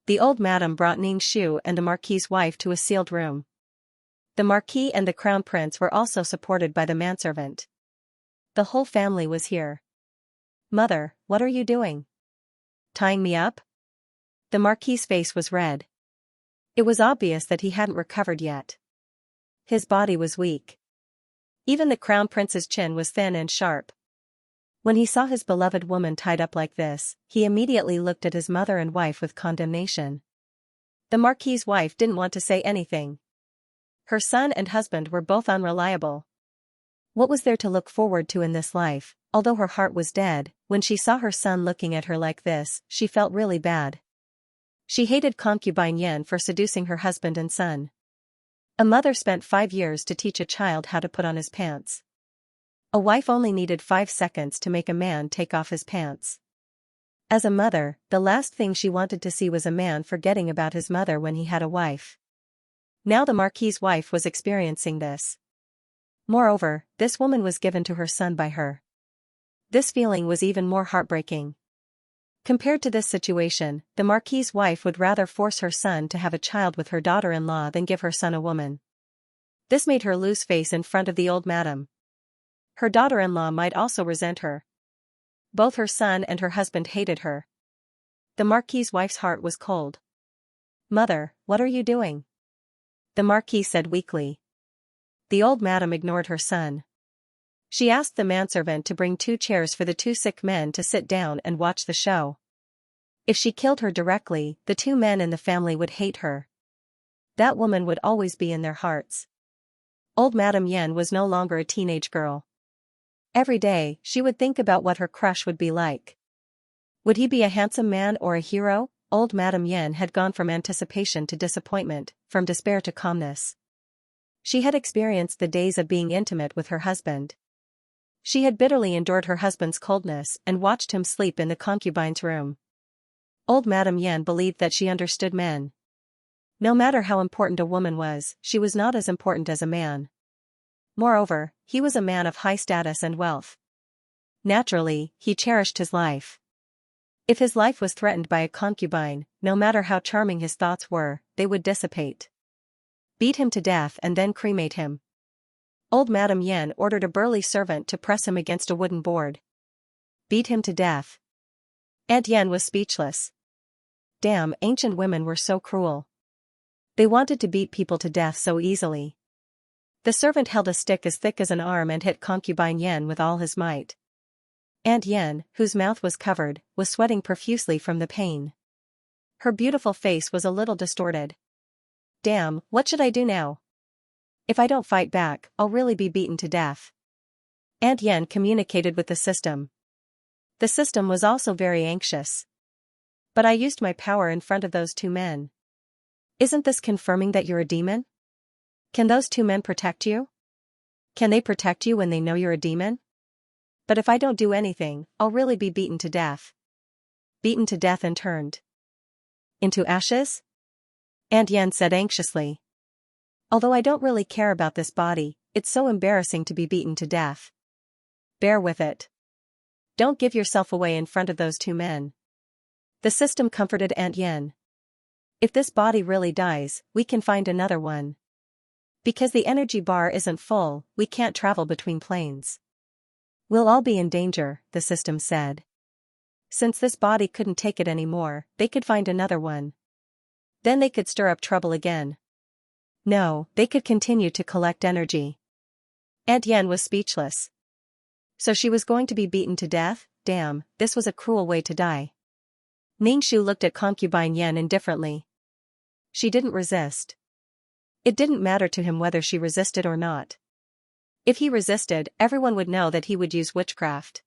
Speaker 1: The old madam brought Ning Shu and the Marquis's wife to a sealed room. The Marquis and the Crown Prince were also supported by the manservant. The whole family was here. Mother, what are you doing? Tying me up? The Marquis's face was red. It was obvious that he hadn't recovered yet. His body was weak. Even the Crown Prince's chin was thin and sharp. When he saw his beloved woman tied up like this, he immediately looked at his mother and wife with condemnation. The Marquis's wife didn't want to say anything. Her son and husband were both unreliable. What was there to look forward to in this life? Although her heart was dead, when she saw her son looking at her like this, she felt really bad. She hated Concubine Yan for seducing her husband and son. A mother spent 5 years to teach a child how to put on his pants. A wife only needed 5 seconds to make a man take off his pants. As a mother, the last thing she wanted to see was a man forgetting about his mother when he had a wife. Now the Marquis's wife was experiencing this. Moreover, this woman was given to her son by her. This feeling was even more heartbreaking. Compared to this situation, the Marquis's wife would rather force her son to have a child with her daughter-in-law than give her son a woman. This made her lose face in front of the old madam. Her daughter-in-law might also resent her. Both her son and her husband hated her. The Marquis's wife's heart was cold. Mother, what are you doing? The Marquis said weakly. The old madam ignored her son. She asked the manservant to bring 2 chairs for the 2 sick men to sit down and watch the show. If she killed her directly, the 2 men in the family would hate her. That woman would always be in their hearts. Old Madame Yan was no longer a teenage girl. Every day, she would think about what her crush would be like. Would he be a handsome man or a hero? Old Madame Yan had gone from anticipation to disappointment, from despair to calmness. She had experienced the days of being intimate with her husband. She had bitterly endured her husband's coldness and watched him sleep in the concubine's room. Old Madame Yan believed that she understood men. No matter how important a woman was, she was not as important as a man. Moreover, he was a man of high status and wealth. Naturally, he cherished his life. If his life was threatened by a concubine, no matter how charming his thoughts were, they would dissipate. Beat him to death and then cremate him. Old Madame Yan ordered a burly servant to press him against a wooden board. Beat him to death. Aunt Yan was speechless. Damn, ancient women were so cruel. They wanted to beat people to death so easily. The servant held a stick as thick as an arm and hit Concubine Yan with all his might. Aunt Yan, whose mouth was covered, was sweating profusely from the pain. Her beautiful face was a little distorted. Damn, what should I do now? If I don't fight back, I'll really be beaten to death. Aunt Yan communicated with the system. The system was also very anxious. But I used my power in front of those 2 men. Isn't this confirming that you're a demon? Can those 2 men protect you? Can they protect you when they know you're a demon? But if I don't do anything, I'll really be beaten to death. Beaten to death and turned into ashes? Aunt Yan said anxiously. Although I don't really care about this body, it's so embarrassing to be beaten to death. Bear with it. Don't give yourself away in front of those 2 men. The system comforted Aunt Yen. If this body really dies, we can find another one. Because the energy bar isn't full, we can't travel between planes. We'll all be in danger, the system said. Since this body couldn't take it anymore, they could find another one. Then they could stir up trouble again. No, they could continue to collect energy. Aunt Yen was speechless. So she was going to be beaten to death? Damn, this was a cruel way to die. Ningshu looked at concubine Yen indifferently. She didn't resist. It didn't matter to him whether she resisted or not. If he resisted, everyone would know that he would use witchcraft.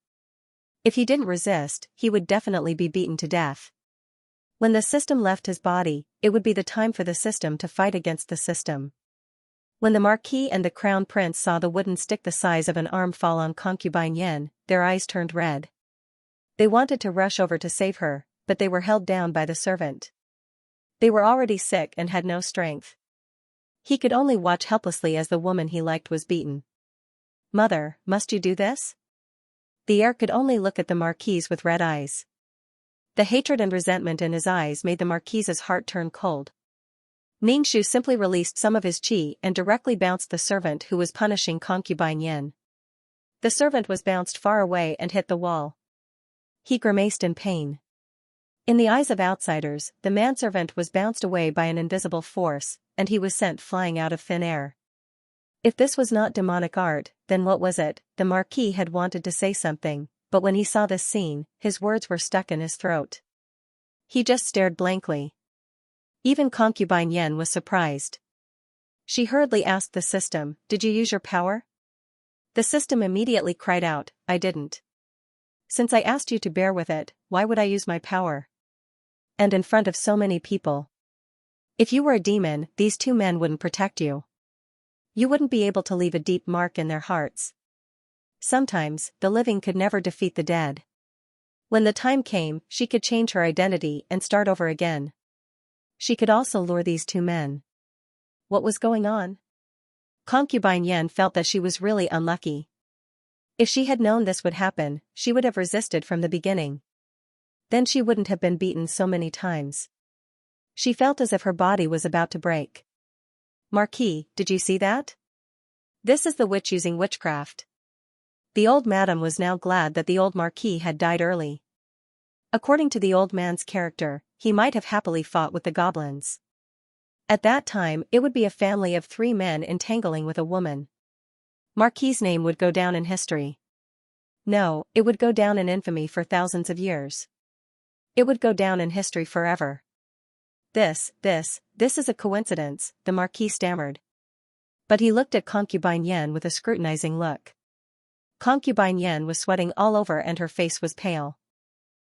Speaker 1: If he didn't resist, he would definitely be beaten to death. When the system left his body, it would be the time for the system to fight against the system. When the Marquis and the Crown Prince saw the wooden stick the size of an arm fall on concubine Yen, their eyes turned red. They wanted to rush over to save her, but they were held down by the servant. They were already sick and had no strength. He could only watch helplessly as the woman he liked was beaten. Mother, must you do this? The heir could only look at the Marquis with red eyes. The hatred and resentment in his eyes made the Marquis's heart turn cold. Ningshu simply released some of his qi and directly bounced the servant who was punishing concubine Yen. The servant was bounced far away and hit the wall. He grimaced in pain. In the eyes of outsiders, the manservant was bounced away by an invisible force, and he was sent flying out of thin air. If this was not demonic art, then what was it? The Marquis had wanted to say something, but when he saw this scene, his words were stuck in his throat. He just stared blankly. Even concubine Yen was surprised. She hurriedly asked the system, "Did you use your power?" The system immediately cried out, "I didn't. Since I asked you to bear with it, why would I use my power? And in front of so many people. If you were a demon, these two men wouldn't protect you. You wouldn't be able to leave a deep mark in their hearts. Sometimes, the living could never defeat the dead. When the time came, she could change her identity and start over again. She could also lure these two men." What was going on? Concubine Yen felt that she was really unlucky. If she had known this would happen, she would have resisted from the beginning. Then she wouldn't have been beaten so many times. She felt as if her body was about to break. "Marquis, did you see that? This is the witch using witchcraft." The old madam was now glad that the old Marquis had died early. According to the old man's character, he might have happily fought with the goblins. At that time, it would be a family of 3 men entangling with a woman. Marquis's name would go down in history. No, it would go down in infamy for thousands of years. It would go down in history forever. This is a coincidence," the Marquis stammered. But he looked at concubine Yen with a scrutinizing look. Concubine Yen was sweating all over and her face was pale.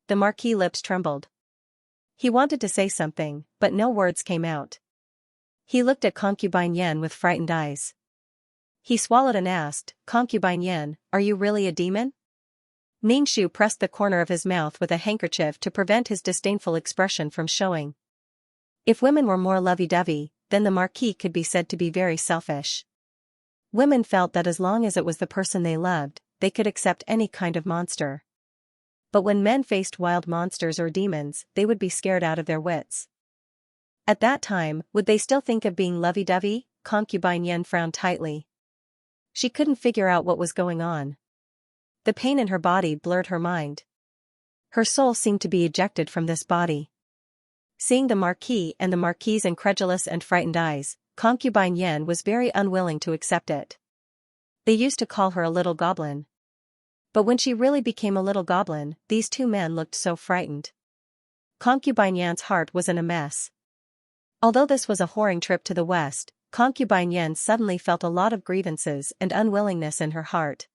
Speaker 1: The Marquis' lips trembled. He wanted to say something, but no words came out. He looked at concubine Yen with frightened eyes. He swallowed and asked, "Concubine Yen, are you really a demon?" Ningshu pressed the corner of his mouth with a handkerchief to prevent his disdainful expression from showing. If women were more lovey-dovey, then the Marquis could be said to be very selfish. Women felt that as long as it was the person they loved, they could accept any kind of monster. But when men faced wild monsters or demons, they would be scared out of their wits. At that time, would they still think of being lovey-dovey? Concubine Yen frowned tightly. She couldn't figure out what was going on. The pain in her body blurred her mind. Her soul seemed to be ejected from this body. Seeing the Marquis and the Marquis's incredulous and frightened eyes, concubine Yen was very unwilling to accept it. They used to call her a little goblin. But when she really became a little goblin, these two men looked so frightened. Concubine Yen's heart was in a mess. Although this was a whoring trip to the west, concubine Yen suddenly felt a lot of grievances and unwillingness in her heart.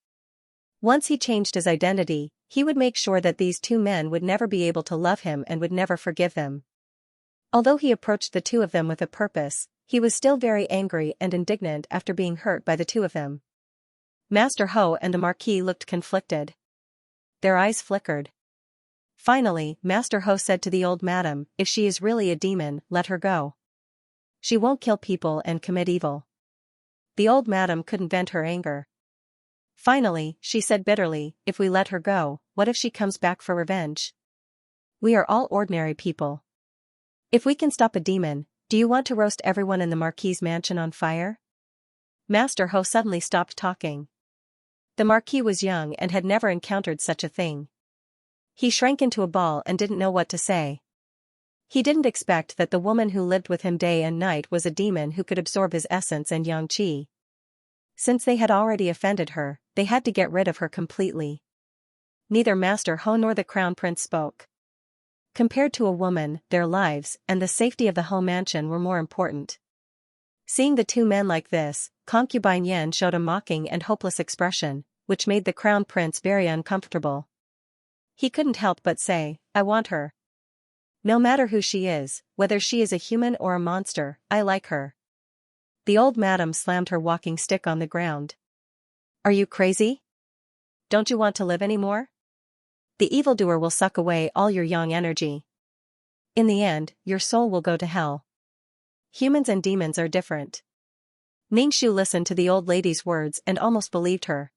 Speaker 1: Once he changed his identity, he would make sure that these two men would never be able to love him and would never forgive him. Although he approached the two of them with a purpose, he was still very angry and indignant after being hurt by the two of them. Master Ho and the Marquis looked conflicted. Their eyes flickered. Finally, Master Ho said to the old madam, "If she is really a demon, let her go. She won't kill people and commit evil." The old madam couldn't vent her anger. Finally, she said bitterly, "If we let her go, what if she comes back for revenge? We are all ordinary people. If we can stop a demon, do you want to roast everyone in the Marquis's mansion on fire? Master Ho suddenly stopped talking. The Marquis was young and had never encountered such a thing. He shrank into a ball and didn't know what to say. He didn't expect that the woman who lived with him day and night was a demon who could absorb his essence and yang qi. Since they had already offended her, they had to get rid of her completely. Neither Master Ho nor the Crown Prince spoke. Compared to a woman, their lives and the safety of the Ho mansion were more important. Seeing the two men like this, Concubine Yan showed a mocking and hopeless expression, which made the Crown Prince very uncomfortable. He couldn't help but say, "I want her. No matter who she is, whether she is a human or a monster, I like her." The old madam slammed her walking stick on the ground. "Are you crazy? Don't you want to live anymore? The evildoer will suck away all your yang energy. In the end, your soul will go to hell. Humans and demons are different." Ningxu listened to the old lady's words and almost believed her.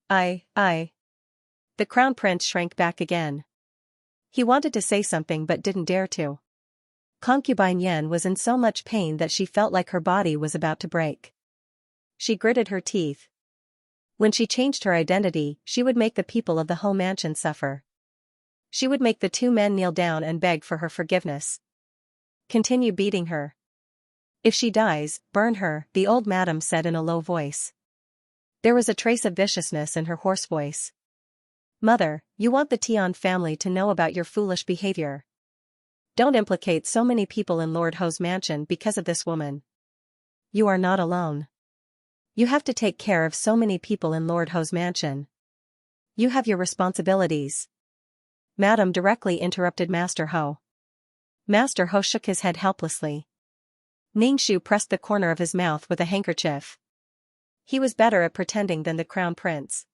Speaker 1: I. The Crown Prince shrank back again. He wanted to say something but didn't dare to. Concubine Yan was in so much pain that she felt like her body was about to break. She gritted her teeth. When she changed her identity, she would make the people of the Ho mansion suffer. She would make the two men kneel down and beg for her forgiveness. Continue beating her. If she dies, burn her, the old madam said in a low voice. There was a trace of viciousness in her hoarse voice. Mother, you want the Tian family to know about your foolish behavior. Don't implicate so many people in Lord Ho's mansion because of this woman. You are not alone. You have to take care of so many people in Lord Ho's mansion. You have your responsibilities. Madam directly interrupted Master Ho. Master Ho shook his head helplessly. Ningxu pressed the corner of his mouth with a handkerchief. He was better at pretending than the Crown Prince.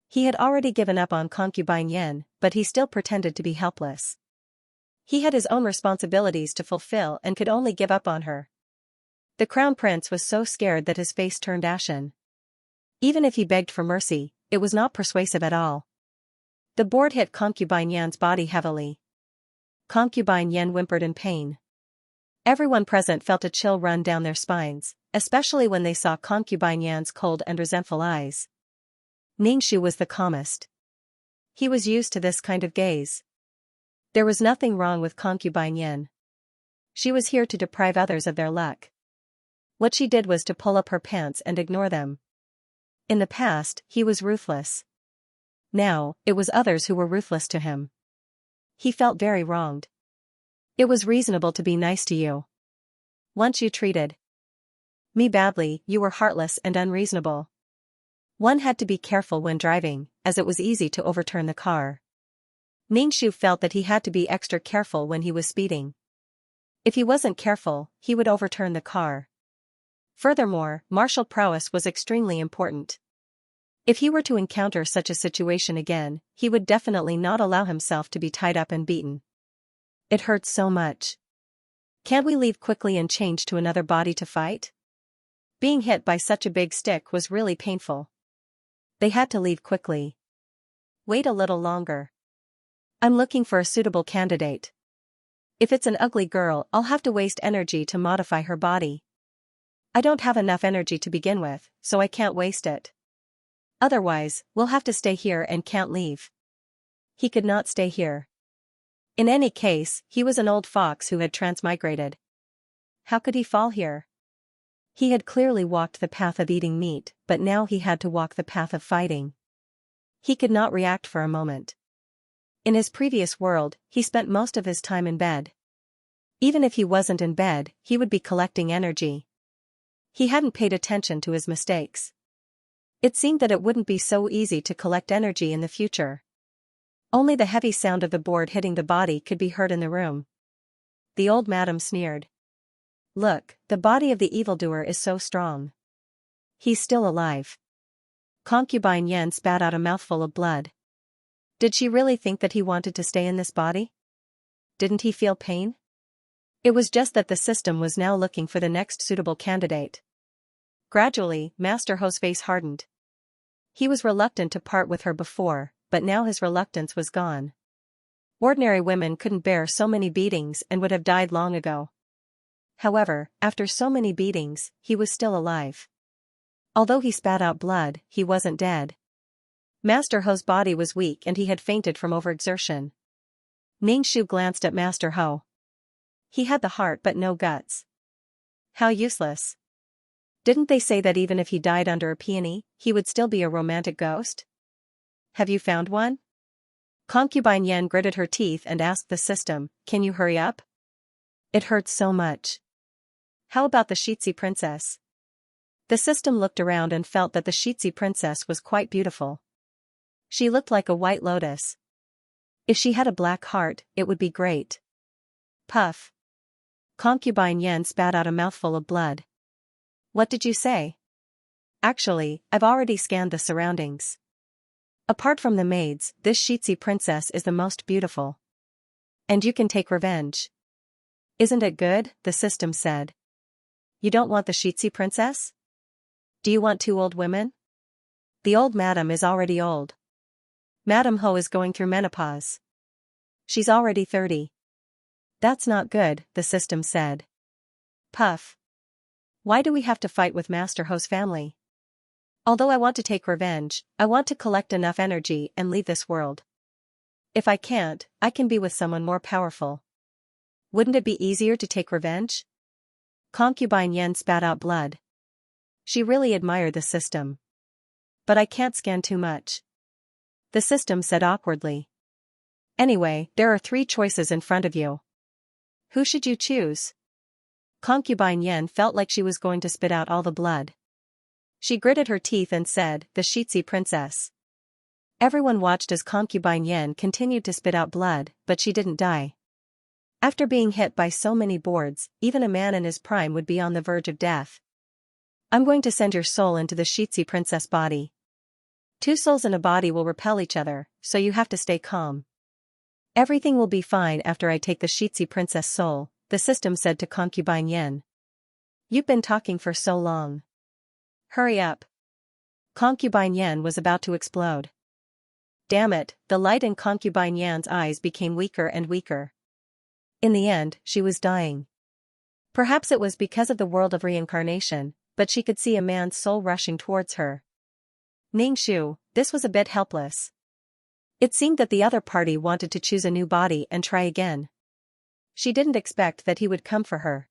Speaker 1: He had already given up on Concubine Yan, but he still pretended to be helpless. He had his own responsibilities to fulfill and could only give up on her. The Crown Prince was so scared that his face turned ashen. Even if he begged for mercy, it was not persuasive at all. The board hit Concubine Yan's body heavily. Concubine Yan whimpered in pain. Everyone present felt a chill run down their spines, especially when they saw Concubine Yan's cold and resentful eyes. Ningxu was the calmest. He was used to this kind of gaze. There was nothing wrong with Concubine Yan. She was here to deprive others of their luck. What she did was to pull up her pants and ignore them. In the past, he was ruthless. Now, it was others who were ruthless to him. He felt very wronged. It was reasonable to be nice to you. Once you treated me badly, you were heartless and unreasonable. One had to be careful when driving, as it was easy to overturn the car. Ningxu felt that he had to be extra careful when he was speeding. If he wasn't careful, he would overturn the car. Furthermore, martial prowess was extremely important. If he were to encounter such a situation again, he would definitely not allow himself to be tied up and beaten. It hurts so much. Can't we leave quickly and change to another body to fight? Being hit by such a big stick was really painful. They had to leave quickly. Wait a little longer. I'm looking for a suitable candidate. If it's an ugly girl, I'll have to waste energy to modify her body. I don't have enough energy to begin with, so I can't waste it. Otherwise, we'll have to stay here and can't leave. He could not stay here. In any case, he was an old fox who had transmigrated. How could he fall here? He had clearly walked the path of eating meat, but now he had to walk the path of fighting. He could not react for a moment. In his previous world, he spent most of his time in bed. Even if he wasn't in bed, he would be collecting energy. He hadn't paid attention to his mistakes. It seemed that it wouldn't be so easy to collect energy in the future. Only the heavy sound of the board hitting the body could be heard in the room. The old madam sneered. Look, the body of the evildoer is so strong. He's still alive. Concubine Yan spat out a mouthful of blood. Did she really think that he wanted to stay in this body? Didn't he feel pain? It was just that the system was now looking for the next suitable candidate. Gradually, Master Ho's face hardened. He was reluctant to part with her before, but now his reluctance was gone. Ordinary women couldn't bear so many beatings and would have died long ago. However, after so many beatings, he was still alive. Although he spat out blood, he wasn't dead. Master Ho's body was weak and he had fainted from overexertion. Ningshu glanced at Master Ho. He had the heart but no guts. How useless. Didn't they say that even if he died under a peony, he would still be a romantic ghost? Have you found one? Concubine Yen gritted her teeth and asked the system, "Can you hurry up? It hurts so much." How about the Xianxia princess? The system looked around and felt that the Xianxia princess was quite beautiful. She looked like a white lotus. If she had a black heart, it would be great. Puff. Concubine Yen spat out a mouthful of blood. What did you say? Actually, I've already scanned the surroundings. Apart from the maids, this Xianxia princess is the most beautiful. And you can take revenge. Isn't it good? The system said. You don't want the Xianxia princess? Do you want 2 old women? The old madam is already old. Madam Ho is going through menopause. She's already 30. That's not good, the system said. Puff. Why do we have to fight with Master Ho's family? Although I want to take revenge, I want to collect enough energy and leave this world. If I can't, I can be with someone more powerful. Wouldn't it be easier to take revenge? Concubine Yen spat out blood. She really admired the system. But I can't scan too much. The system said awkwardly. Anyway, there are 3 choices in front of you. Who should you choose? Concubine Yen felt like she was going to spit out all the blood. She gritted her teeth and said, the Xianxia princess. Everyone watched as Concubine Yen continued to spit out blood, but she didn't die. After being hit by so many boards, even a man in his prime would be on the verge of death. I'm going to send your soul into the Xianxia princess body. 2 souls in a body will repel each other, so you have to stay calm. Everything will be fine after I take the Xianxia princess soul, the system said to Concubine Yen. You've been talking for so long. Hurry up. Concubine Yen was about to explode. Damn it, the light in Concubine Yan's eyes became weaker and weaker. In the end, she was dying. Perhaps it was because of the world of reincarnation, but she could see a man's soul rushing towards her. Ningshu, this was a bit helpless. It seemed that the other party wanted to choose a new body and try again. She didn't expect that he would come for her.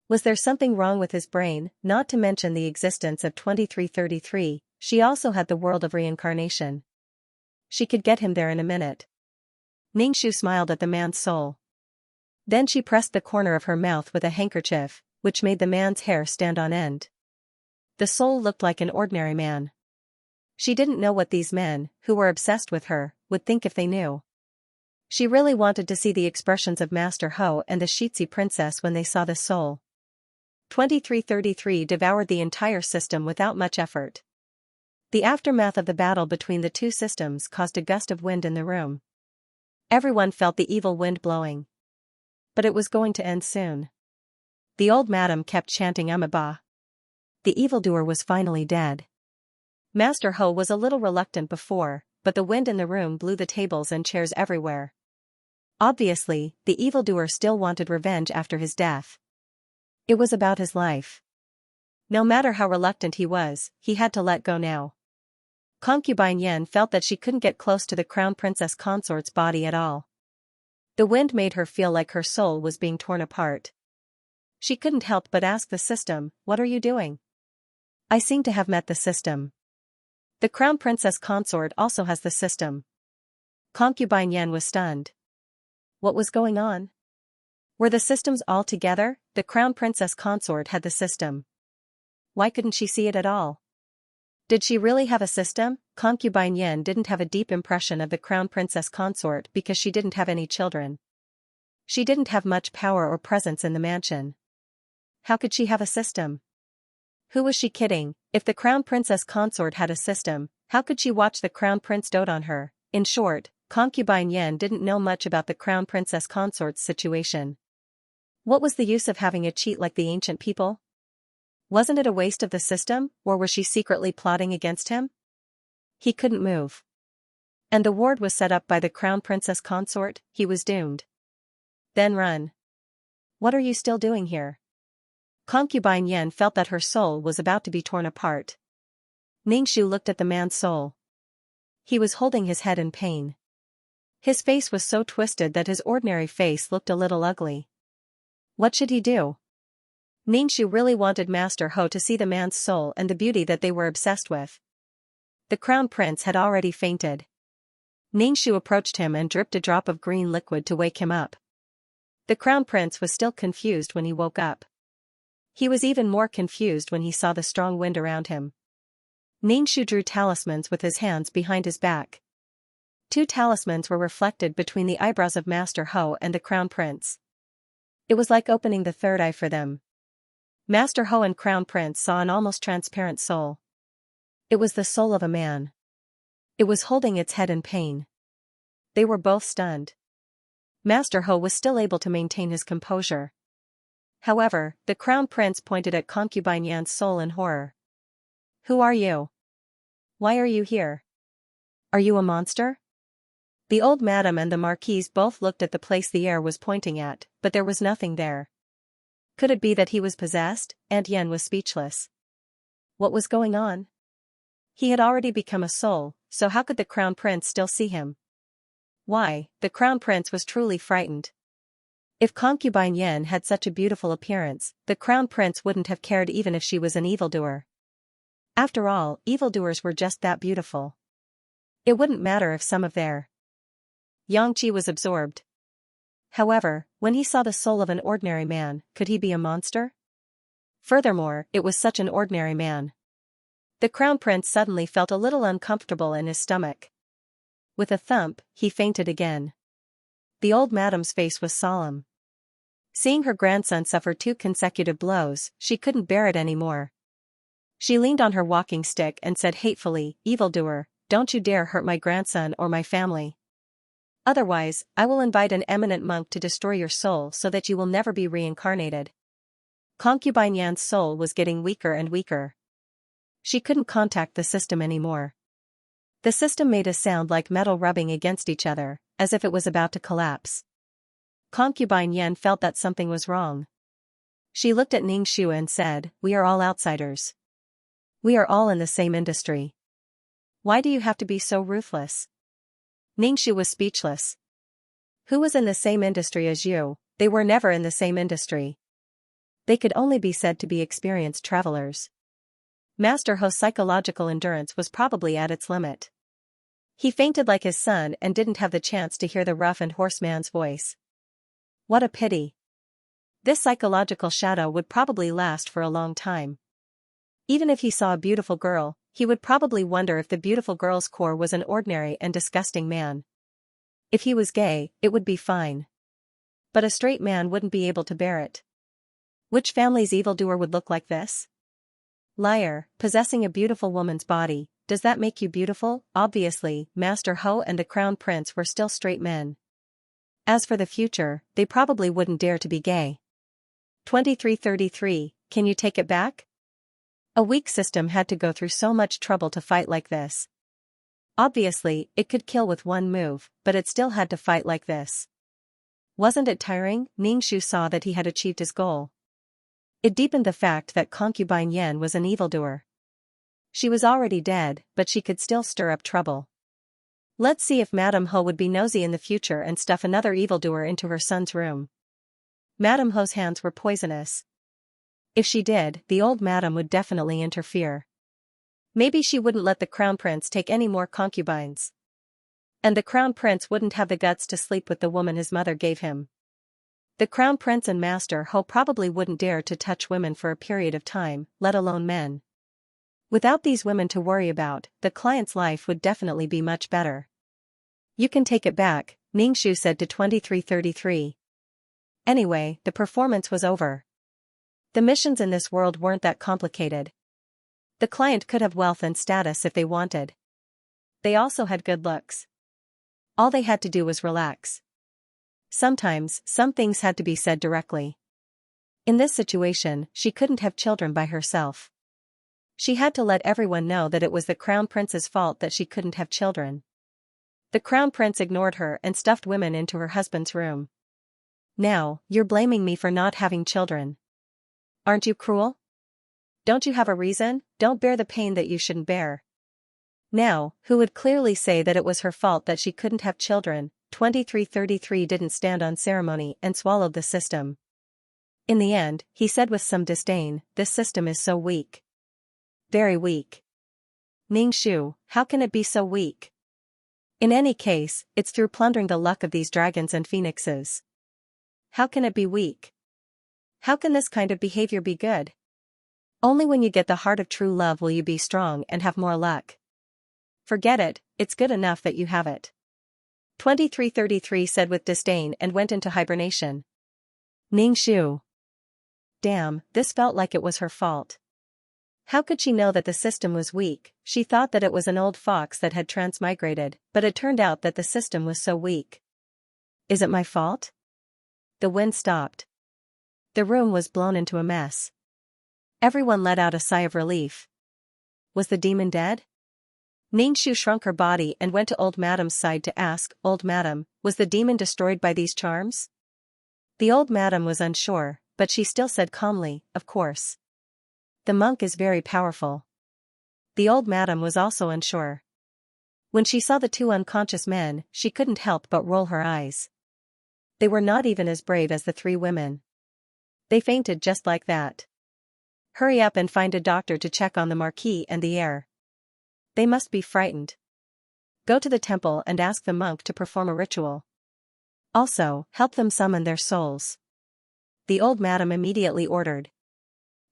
Speaker 1: Was there something wrong with his brain? Not to mention the existence of 2333, she also had the world of reincarnation. She could get him there in a minute. Ningshu smiled at the man's soul. Then she pressed the corner of her mouth with a handkerchief, which made the man's hair stand on end. The soul looked like an ordinary man. She didn't know what these men, who were obsessed with her, would think if they knew. She really wanted to see the expressions of Master Ho and the Xianxia princess when they saw the soul. 2333 devoured the entire system without much effort. The aftermath of the battle between the 2 systems caused a gust of wind in the room. Everyone felt the evil wind blowing. But it was going to end soon. The old madam kept chanting Amiba. The evildoer was finally dead. Master Ho was a little reluctant before, but the wind in the room blew the tables and chairs everywhere. Obviously, the evildoer still wanted revenge after his death. It was about his life. No matter how reluctant he was, he had to let go now. Concubine Yen felt that she couldn't get close to the crown princess consort's body at all. The wind made her feel like her soul was being torn apart. She couldn't help but ask the system, "What are you doing?" I seem to have met the system. The crown princess consort also has the system. Concubine Yen was stunned. What was going on? Were the systems all together? The crown princess consort had the system. Why couldn't she see it at all? Did she really have a system? Concubine Yen didn't have a deep impression of the crown princess consort because she didn't have any children. She didn't have much power or presence in the mansion. How could she have a system? Who was she kidding? If the crown princess consort had a system, how could she watch the crown prince dote on her? In short, Concubine Yen didn't know much about the crown princess consort's situation. What was the use of having a cheat like the ancient people? Wasn't it a waste of the system, or was she secretly plotting against him? He couldn't move. And the ward was set up by the crown princess consort, he was doomed. Then run. What are you still doing here? Concubine Yan felt that her soul was about to be torn apart. Ningxu looked at the man's soul. He was holding his head in pain. His face was so twisted that his ordinary face looked a little ugly. What should he do? Ningxu really wanted Master Ho to see the man's soul and the beauty that they were obsessed with. The crown prince had already fainted. Ningxu approached him and dripped a drop of green liquid to wake him up. The crown prince was still confused when he woke up. He was even more confused when he saw the strong wind around him. Ningxu drew talismans with his hands behind his back. 2 talismans were reflected between the eyebrows of Master Ho and the crown prince. It was like opening the third eye for them. Master Ho and crown prince saw an almost transparent soul. It was the soul of a man. It was holding its head in pain. They were both stunned. Master Ho was still able to maintain his composure. However, the crown prince pointed at concubine Yan's soul in horror. Who are you? Why are you here? Are you a monster? The old madam and the marquise both looked at the place the air was pointing at, but there was nothing there. Could it be that he was possessed? Aunt Yen was speechless. What was going on? He had already become a soul, so how could the crown prince still see him? Why, the crown prince was truly frightened. If concubine Yen had such a beautiful appearance, the crown prince wouldn't have cared even if she was an evildoer. After all, evildoers were just that beautiful. It wouldn't matter if some of their Xianxia was absorbed. However, when he saw the soul of an ordinary man, could he be a monster? Furthermore, it was such an ordinary man. The crown prince suddenly felt a little uncomfortable in his stomach. With a thump, he fainted again. The old madam's face was solemn. Seeing her grandson suffer 2 consecutive blows, she couldn't bear it anymore. She leaned on her walking stick and said hatefully, "Evildoer, don't you dare hurt my grandson or my family. Otherwise, I will invite an eminent monk to destroy your soul so that you will never be reincarnated." Concubine Yan's soul was getting weaker and weaker. She couldn't contact the system anymore. The system made a sound like metal rubbing against each other, as if it was about to collapse. Concubine Yan felt that something was wrong. She looked at Ningxu and said, "We are all outsiders. We are all in the same industry. Why do you have to be so ruthless?" Ningxu was speechless. Who was in the same industry as you? They were never in the same industry. They could only be said to be experienced travelers. Master Ho's psychological endurance was probably at its limit. He fainted like his son and didn't have the chance to hear the rough and hoarse man's voice. What a pity. This psychological shadow would probably last for a long time. Even if he saw a beautiful girl, he would probably wonder if the beautiful girl's core was an ordinary and disgusting man. If he was gay, it would be fine. But a straight man wouldn't be able to bear it. Which family's evildoer would look like this? Liar, possessing a beautiful woman's body, does that make you beautiful? Obviously, Master Ho and the Crown Prince were still straight men. As for the future, they probably wouldn't dare to be gay. 2333, can you take it back? A weak system had to go through so much trouble to fight like this. Obviously, it could kill with one move, but it still had to fight like this. Wasn't it tiring? Ningxu saw that he had achieved his goal. It deepened the fact that concubine Yan was an evildoer. She was already dead, but she could still stir up trouble. Let's see if Madame Ho would be nosy in the future and stuff another evildoer into her son's room. Madame Ho's hands were poisonous. If she did, the old madam would definitely interfere. Maybe she wouldn't let the crown prince take any more concubines. And the crown prince wouldn't have the guts to sleep with the woman his mother gave him. The crown prince and Master Ho probably wouldn't dare to touch women for a period of time, let alone men. Without these women to worry about, the client's life would definitely be much better. You can take it back, Ningxu said to 2333. Anyway, the performance was over. The missions in this world weren't that complicated. The client could have wealth and status if they wanted. They also had good looks. All they had to do was relax. Sometimes, some things had to be said directly. In this situation, she couldn't have children by herself. She had to let everyone know that it was the crown prince's fault that she couldn't have children. The crown prince ignored her and stuffed women into her husband's room. Now, you're blaming me for not having children. Aren't you cruel? Don't you have a reason? Don't bear the pain that you shouldn't bear. Now, who would clearly say that it was her fault that she couldn't have children? 2333 didn't stand on ceremony and swallowed the system. In the end, he said with some disdain, this system is so weak. Very weak. Ningshu, how can it be so weak? In any case, it's through plundering the luck of these dragons and phoenixes. How can it be weak? How can this kind of behavior be good? Only when you get the heart of true love will you be strong and have more luck. Forget it, it's good enough that you have it. 2333 said with disdain and went into hibernation. Ningshu. Damn, this felt like it was her fault. How could she know that the system was weak? She thought that it was an old fox that had transmigrated, but it turned out that the system was so weak. Is it my fault? The wind stopped. The room was blown into a mess. Everyone let out a sigh of relief. Was the demon dead? Ningshu shrunk her body and went to Old Madam's side to ask, Old Madam, was the demon destroyed by these charms? The Old Madam was unsure, but she still said calmly, of course. The monk is very powerful. The Old Madam was also unsure. When she saw the two unconscious men, she couldn't help but roll her eyes. They were not even as brave as the three women. They fainted just like that. Hurry up and find a doctor to check on the Marquis and the heir. They must be frightened. Go to the temple and ask the monk to perform a ritual. Also, help them summon their souls. The Old Madam immediately ordered.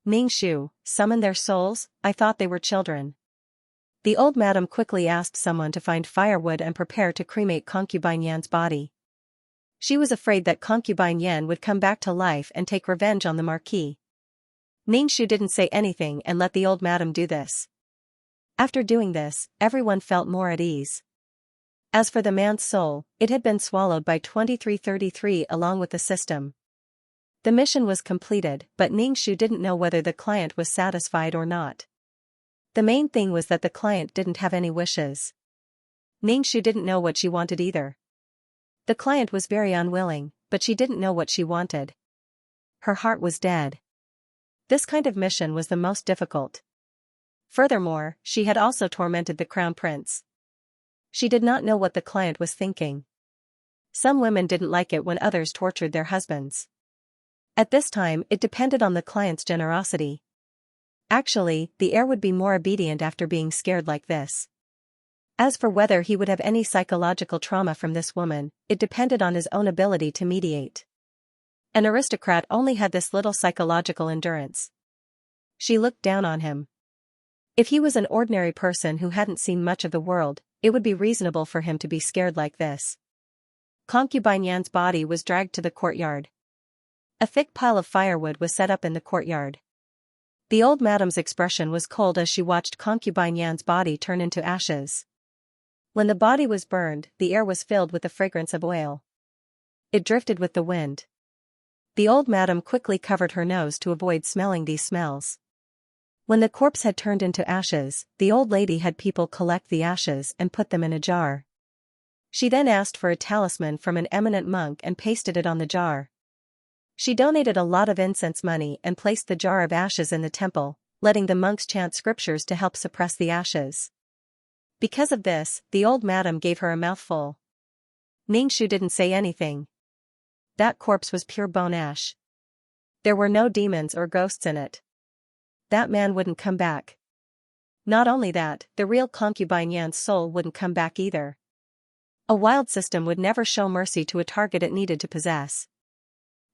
Speaker 1: Ningshu, summon their souls? I thought they were children. The Old Madam quickly asked someone to find firewood and prepare to cremate Concubine Yan's body. She was afraid that Concubine Yan would come back to life and take revenge on the Marquis. Ningshu didn't say anything and let the Old Madam do this. After doing this, everyone felt more at ease. As for the man's soul, it had been swallowed by 2333 along with the system. The mission was completed, but Ningshu didn't know whether the client was satisfied or not. The main thing was that the client didn't have any wishes. Ningshu didn't know what she wanted either. The client was very unwilling, but she didn't know what she wanted. Her heart was dead. This kind of mission was the most difficult. Furthermore, she had also tormented the crown prince. She did not know what the client was thinking. Some women didn't like it when others tortured their husbands. At this time, it depended on the client's generosity. Actually, the heir would be more obedient after being scared like this. As for whether he would have any psychological trauma from this woman, it depended on his own ability to mediate. An aristocrat only had this little psychological endurance. She looked down on him. If he was an ordinary person who hadn't seen much of the world, it would be reasonable for him to be scared like this. Concubine Yan's body was dragged to the courtyard. A thick pile of firewood was set up in the courtyard. The Old Madam's expression was cold as she watched Concubine Yan's body turn into ashes. When the body was burned, the air was filled with the fragrance of oil. It drifted with the wind. The Old Madam quickly covered her nose to avoid smelling these smells. When the corpse had turned into ashes, the old lady had people collect the ashes and put them in a jar. She then asked for a talisman from an eminent monk and pasted it on the jar. She donated a lot of incense money and placed the jar of ashes in the temple, letting the monks chant scriptures to help suppress the ashes. Because of this, the Old Madam gave her a mouthful. Ningshu didn't say anything. That corpse was pure bone ash. There were no demons or ghosts in it. That man wouldn't come back. Not only that, the real Concubine Yan's soul wouldn't come back either. A wild system would never show mercy to a target it needed to possess.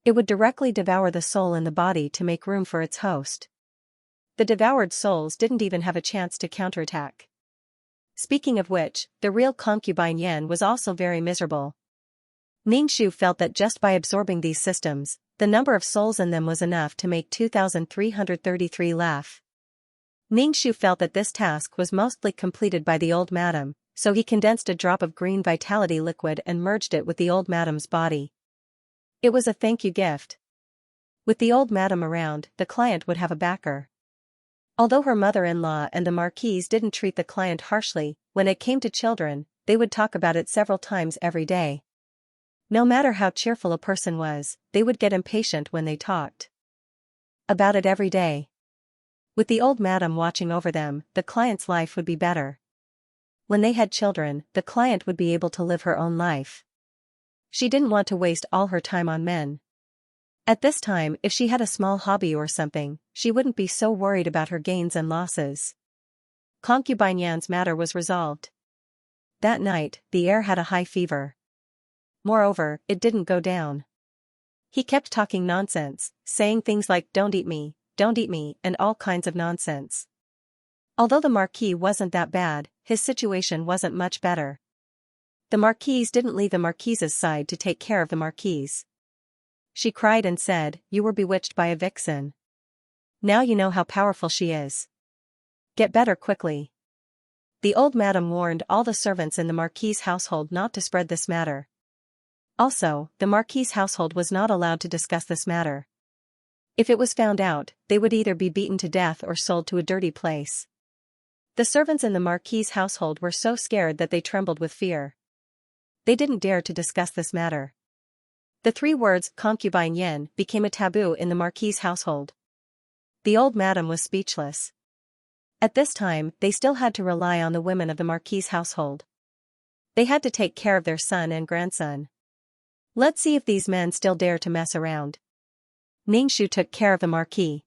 Speaker 1: It would directly devour the soul in the body to make room for its host. The devoured souls didn't even have a chance to counterattack. Speaking of which, the real Concubine Yan was also very miserable. Ningshu felt that just by absorbing these systems, the number of souls in them was enough to make 2333 laugh. Ningshu felt that this task was mostly completed by the Old Madam, so he condensed a drop of green vitality liquid and merged it with the Old Madam's body. It was a thank you gift. With the Old Madam around, the client would have a backer. Although her mother-in-law and the Marquise didn't treat the client harshly, when it came to children, they would talk about it several times every day. No matter how cheerful a person was, they would get impatient when they talked about it every day. With the old madam watching over them, the client's life would be better. When they had children, the client would be able to live her own life. She didn't want to waste all her time on men. At this time, if she had a small hobby or something, she wouldn't be so worried about her gains and losses. Concubine Yan's matter was resolved. That night, the heir had a high fever. Moreover, it didn't go down. He kept talking nonsense, saying things like don't eat me, and all kinds of nonsense. Although the Marquis wasn't that bad, his situation wasn't much better. The Marquise didn't leave the Marquise's side to take care of the Marquise. She cried and said, "You were bewitched by a vixen. Now you know how powerful she is. Get better quickly." The old madam warned all the servants in the Marquis' household not to spread this matter. Also, the Marquis' household was not allowed to discuss this matter. If it was found out, they would either be beaten to death or sold to a dirty place. The servants in the Marquis' household were so scared that they trembled with fear. They didn't dare to discuss this matter. The 3 words concubine yen became a taboo in the Marquis' household. The old madam was speechless. At this time, they still had to rely on the women of the Marquis' household. They had to take care of their son and grandson. Let's see if these men still dare to mess around. Ningxu took care of the Marquis.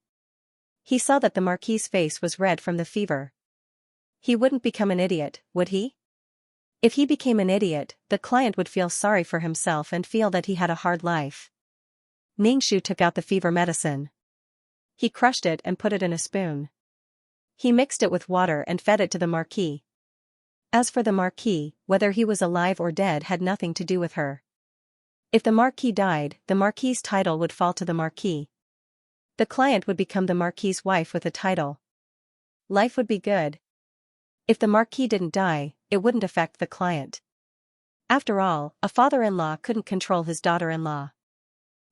Speaker 1: He saw that the Marquis' face was red from the fever. He wouldn't become an idiot, would he? If he became an idiot, the client would feel sorry for himself and feel that he had a hard life. Ningxu took out the fever medicine. He crushed it and put it in a spoon. He mixed it with water and fed it to the Marquis. As for the Marquis, whether he was alive or dead had nothing to do with her. If the Marquis died, the Marquis' title would fall to the Marquis. The client would become the Marquis' wife with a title. Life would be good. If the Marquis didn't die, it wouldn't affect the client. After all, a father-in-law couldn't control his daughter-in-law.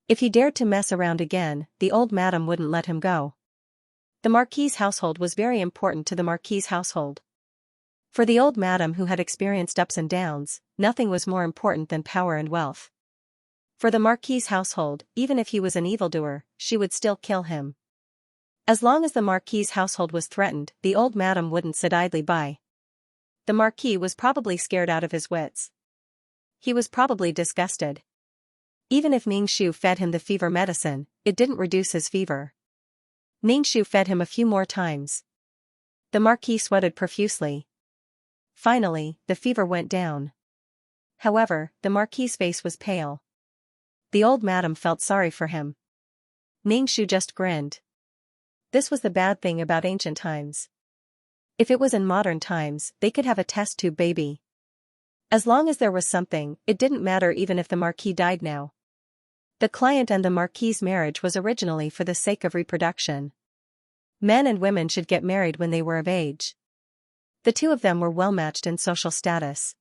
Speaker 1: If he dared to mess around again, the old madam wouldn't let him go. The Marquis' household was very important to the Marquis' household. For the old madam who had experienced ups and downs, nothing was more important than power and wealth. For the Marquis' household, even if he was an evildoer, she would still kill him. As long as the Marquis' household was threatened, the old madam wouldn't sit idly by. The Marquis was probably scared out of his wits. He was probably disgusted. Even if Ningxu fed him the fever medicine, it didn't reduce his fever. Ningxu fed him a few more times. The Marquis sweated profusely. Finally, the fever went down. However, the Marquis' face was pale. The old madam felt sorry for him. Ningxu just grinned. This was the bad thing about ancient times. If it was in modern times, they could have a test tube baby. As long as there was something, it didn't matter even if the Marquis died now. The client and the Marquis' marriage was originally for the sake of reproduction. Men and women should get married when they were of age. The 2 of them were well matched in social status.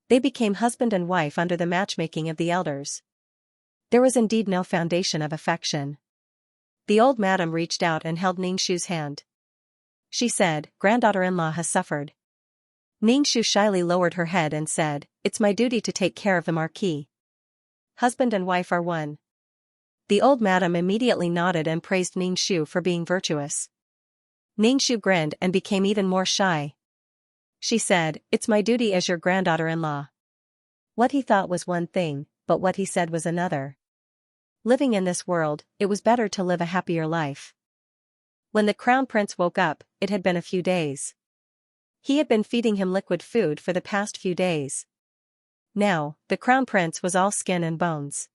Speaker 1: They became husband and wife under the matchmaking of the elders. There was indeed no foundation of affection. The old madam reached out and held Ningxu's hand. She said, "Granddaughter-in-law has suffered." Ningxu shyly lowered her head and said, "It's my duty to take care of the Marquis. Husband and wife are one." The old madam immediately nodded and praised Ningxu for being virtuous. Ningxu grinned and became even more shy. She said, "It's my duty as your granddaughter-in-law." What he thought was one thing, but what he said was another. Living in this world, it was better to live a happier life. When the Crown Prince woke up, it had been a few days. He had been feeding him liquid food for the past few days. Now, the Crown Prince was all skin and bones.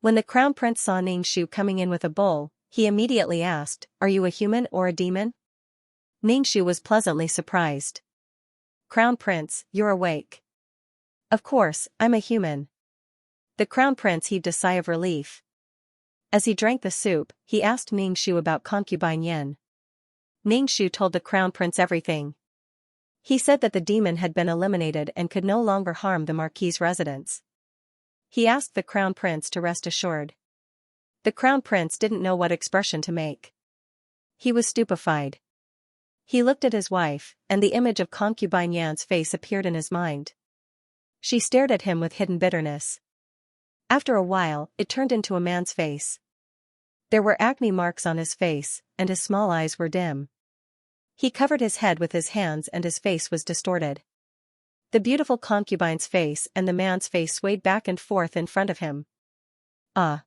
Speaker 1: When the Crown Prince saw Ningxu coming in with a bowl, he immediately asked, "Are you a human or a demon?" Ningxu was pleasantly surprised. "Crown Prince, you're awake." "Of course, I'm a human." The Crown Prince heaved a sigh of relief. As he drank the soup, he asked Ningxu about concubine Yen. Ningxu told the Crown Prince everything. He said that the demon had been eliminated and could no longer harm the Marquis' residence. He asked the Crown Prince to rest assured. The Crown Prince didn't know what expression to make. He was stupefied. He looked at his wife, and the image of concubine Yan's face appeared in his mind. She stared at him with hidden bitterness. After a while, it turned into a man's face. There were acne marks on his face, and his small eyes were dim. He covered his head with his hands and his face was distorted. The beautiful concubine's face and the man's face swayed back and forth in front of him. Ah!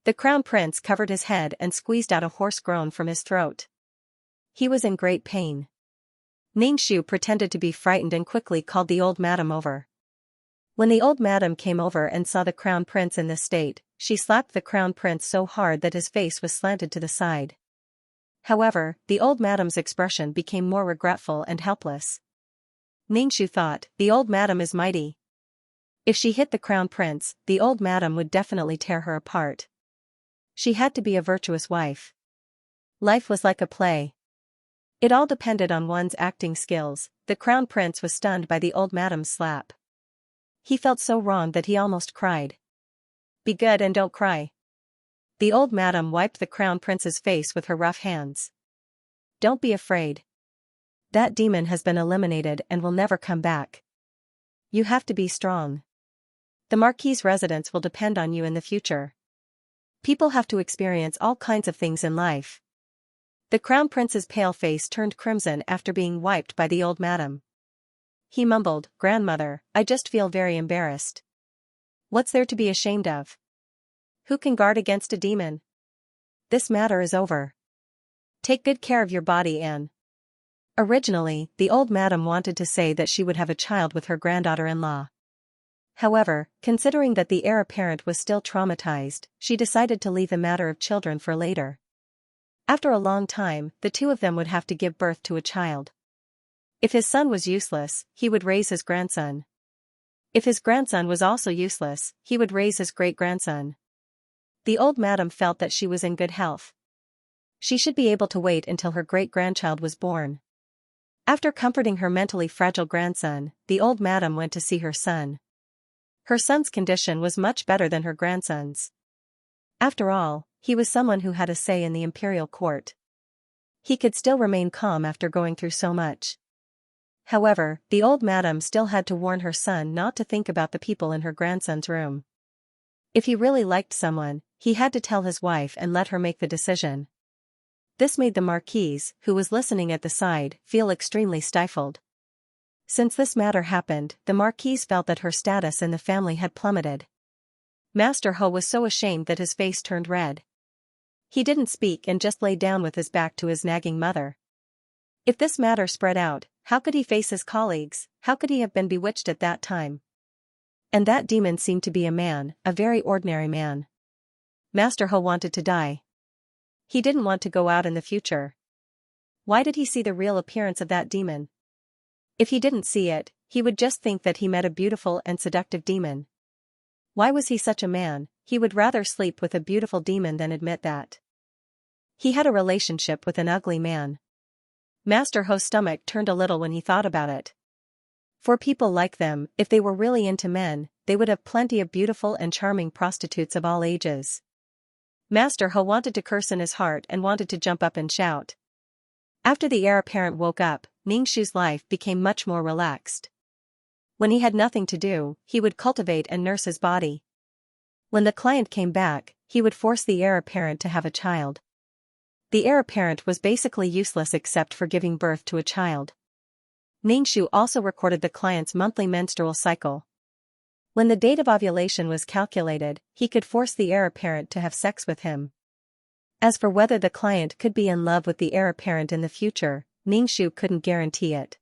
Speaker 1: The crown prince covered his head and squeezed out a hoarse groan from his throat. He was in great pain. Ningxu pretended to be frightened and quickly called the old madam over. When the old madam came over and saw the crown prince in this state, she slapped the crown prince so hard that his face was slanted to the side. However, the old madam's expression became more regretful and helpless. Ningxu thought, the old madam is mighty. If she hit the crown prince, the old madam would definitely tear her apart. She had to be a virtuous wife. Life was like a play. It all depended on one's acting skills. The crown prince was stunned by the old madam's slap. He felt so wrong that he almost cried. Be good and don't cry. The old madam wiped the crown prince's face with her rough hands. Don't be afraid. That demon has been eliminated and will never come back. You have to be strong. The Marquis's residence will depend on you in the future. People have to experience all kinds of things in life. The crown prince's pale face turned crimson after being wiped by the old madam. He mumbled, Grandmother, I just feel very embarrassed. What's there to be ashamed of? Who can guard against a demon? This matter is over. Take good care of your body, Anne. Originally, the old madam wanted to say that she would have a child with her granddaughter-in-law. However, considering that the heir apparent was still traumatized, she decided to leave the matter of children for later. After a long time, the two of them would have to give birth to a child. If his son was useless, he would raise his grandson. If his grandson was also useless, he would raise his great-grandson. The old madam felt that she was in good health. She should be able to wait until her great-grandchild was born. After comforting her mentally fragile grandson, the old madam went to see her son. Her son's condition was much better than her grandson's. After all, he was someone who had a say in the imperial court. He could still remain calm after going through so much. However, the old madam still had to warn her son not to think about the people in her grandson's room. If he really liked someone, he had to tell his wife and let her make the decision. This made the Marquise, who was listening at the side, feel extremely stifled. Since this matter happened, the Marquise felt that her status in the family had plummeted. Master Ho was so ashamed that his face turned red. He didn't speak and just lay down with his back to his nagging mother. If this matter spread out, how could he face his colleagues? How could he have been bewitched at that time? And that demon seemed to be a man, a very ordinary man. Master Ho wanted to die. He didn't want to go out in the future. Why did he see the real appearance of that demon? If he didn't see it, he would just think that he met a beautiful and seductive demon. Why was he such a man? He would rather sleep with a beautiful demon than admit that he had a relationship with an ugly man. Master Ho's stomach turned a little when he thought about it. For people like them, if they were really into men, they would have plenty of beautiful and charming prostitutes of all ages. Master Ho wanted to curse in his heart and wanted to jump up and shout. After the heir apparent woke up, Ningxu's life became much more relaxed. When he had nothing to do, he would cultivate and nurse his body. When the client came back, he would force the heir apparent to have a child. The heir apparent was basically useless except for giving birth to a child. Ningxu also recorded the client's monthly menstrual cycle. When the date of ovulation was calculated, he could force the heir apparent to have sex with him. As for whether the client could be in love with the heir apparent in the future, Ningxu couldn't guarantee it.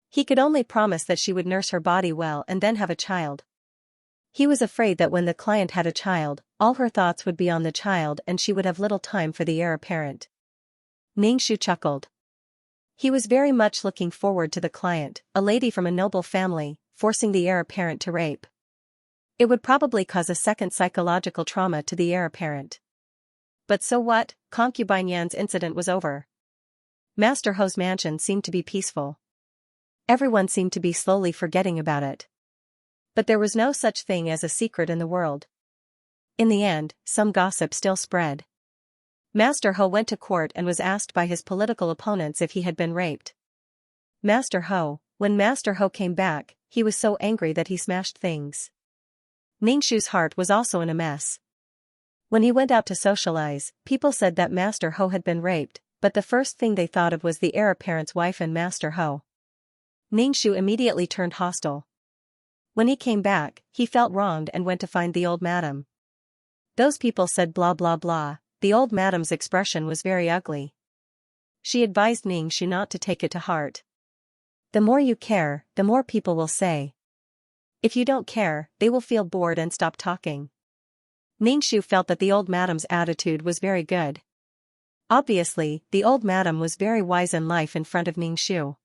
Speaker 1: He could only promise that she would nurse her body well and then have a child. He was afraid that when the client had a child, all her thoughts would be on the child and she would have little time for the heir apparent. Ningxu chuckled. He was very much looking forward to the client, a lady from a noble family, forcing the heir apparent to rape. It would probably cause a second psychological trauma to the heir apparent. But so what? Concubine Yan's incident was over. Master Ho's mansion seemed to be peaceful. Everyone seemed to be slowly forgetting about it. But there was no such thing as a secret in the world. In the end, some gossip still spread. Master Ho went to court and was asked by his political opponents if he had been raped. When Master Ho came back, he was so angry that he smashed things. Ningshu's heart was also in a mess. When he went out to socialize, people said that Master Ho had been raped, but the first thing they thought of was the heir apparent's wife and Master Ho. Ningshu immediately turned hostile. When he came back, he felt wronged and went to find the old madam. Those people said blah blah blah. The old madam's expression was very ugly. She advised Ningshu not to take it to heart. The more you care, the more people will say. If you don't care, they will feel bored and stop talking. Ningshu felt that the old madam's attitude was very good. Obviously, the old madam was very wise in life in front of Ningshu.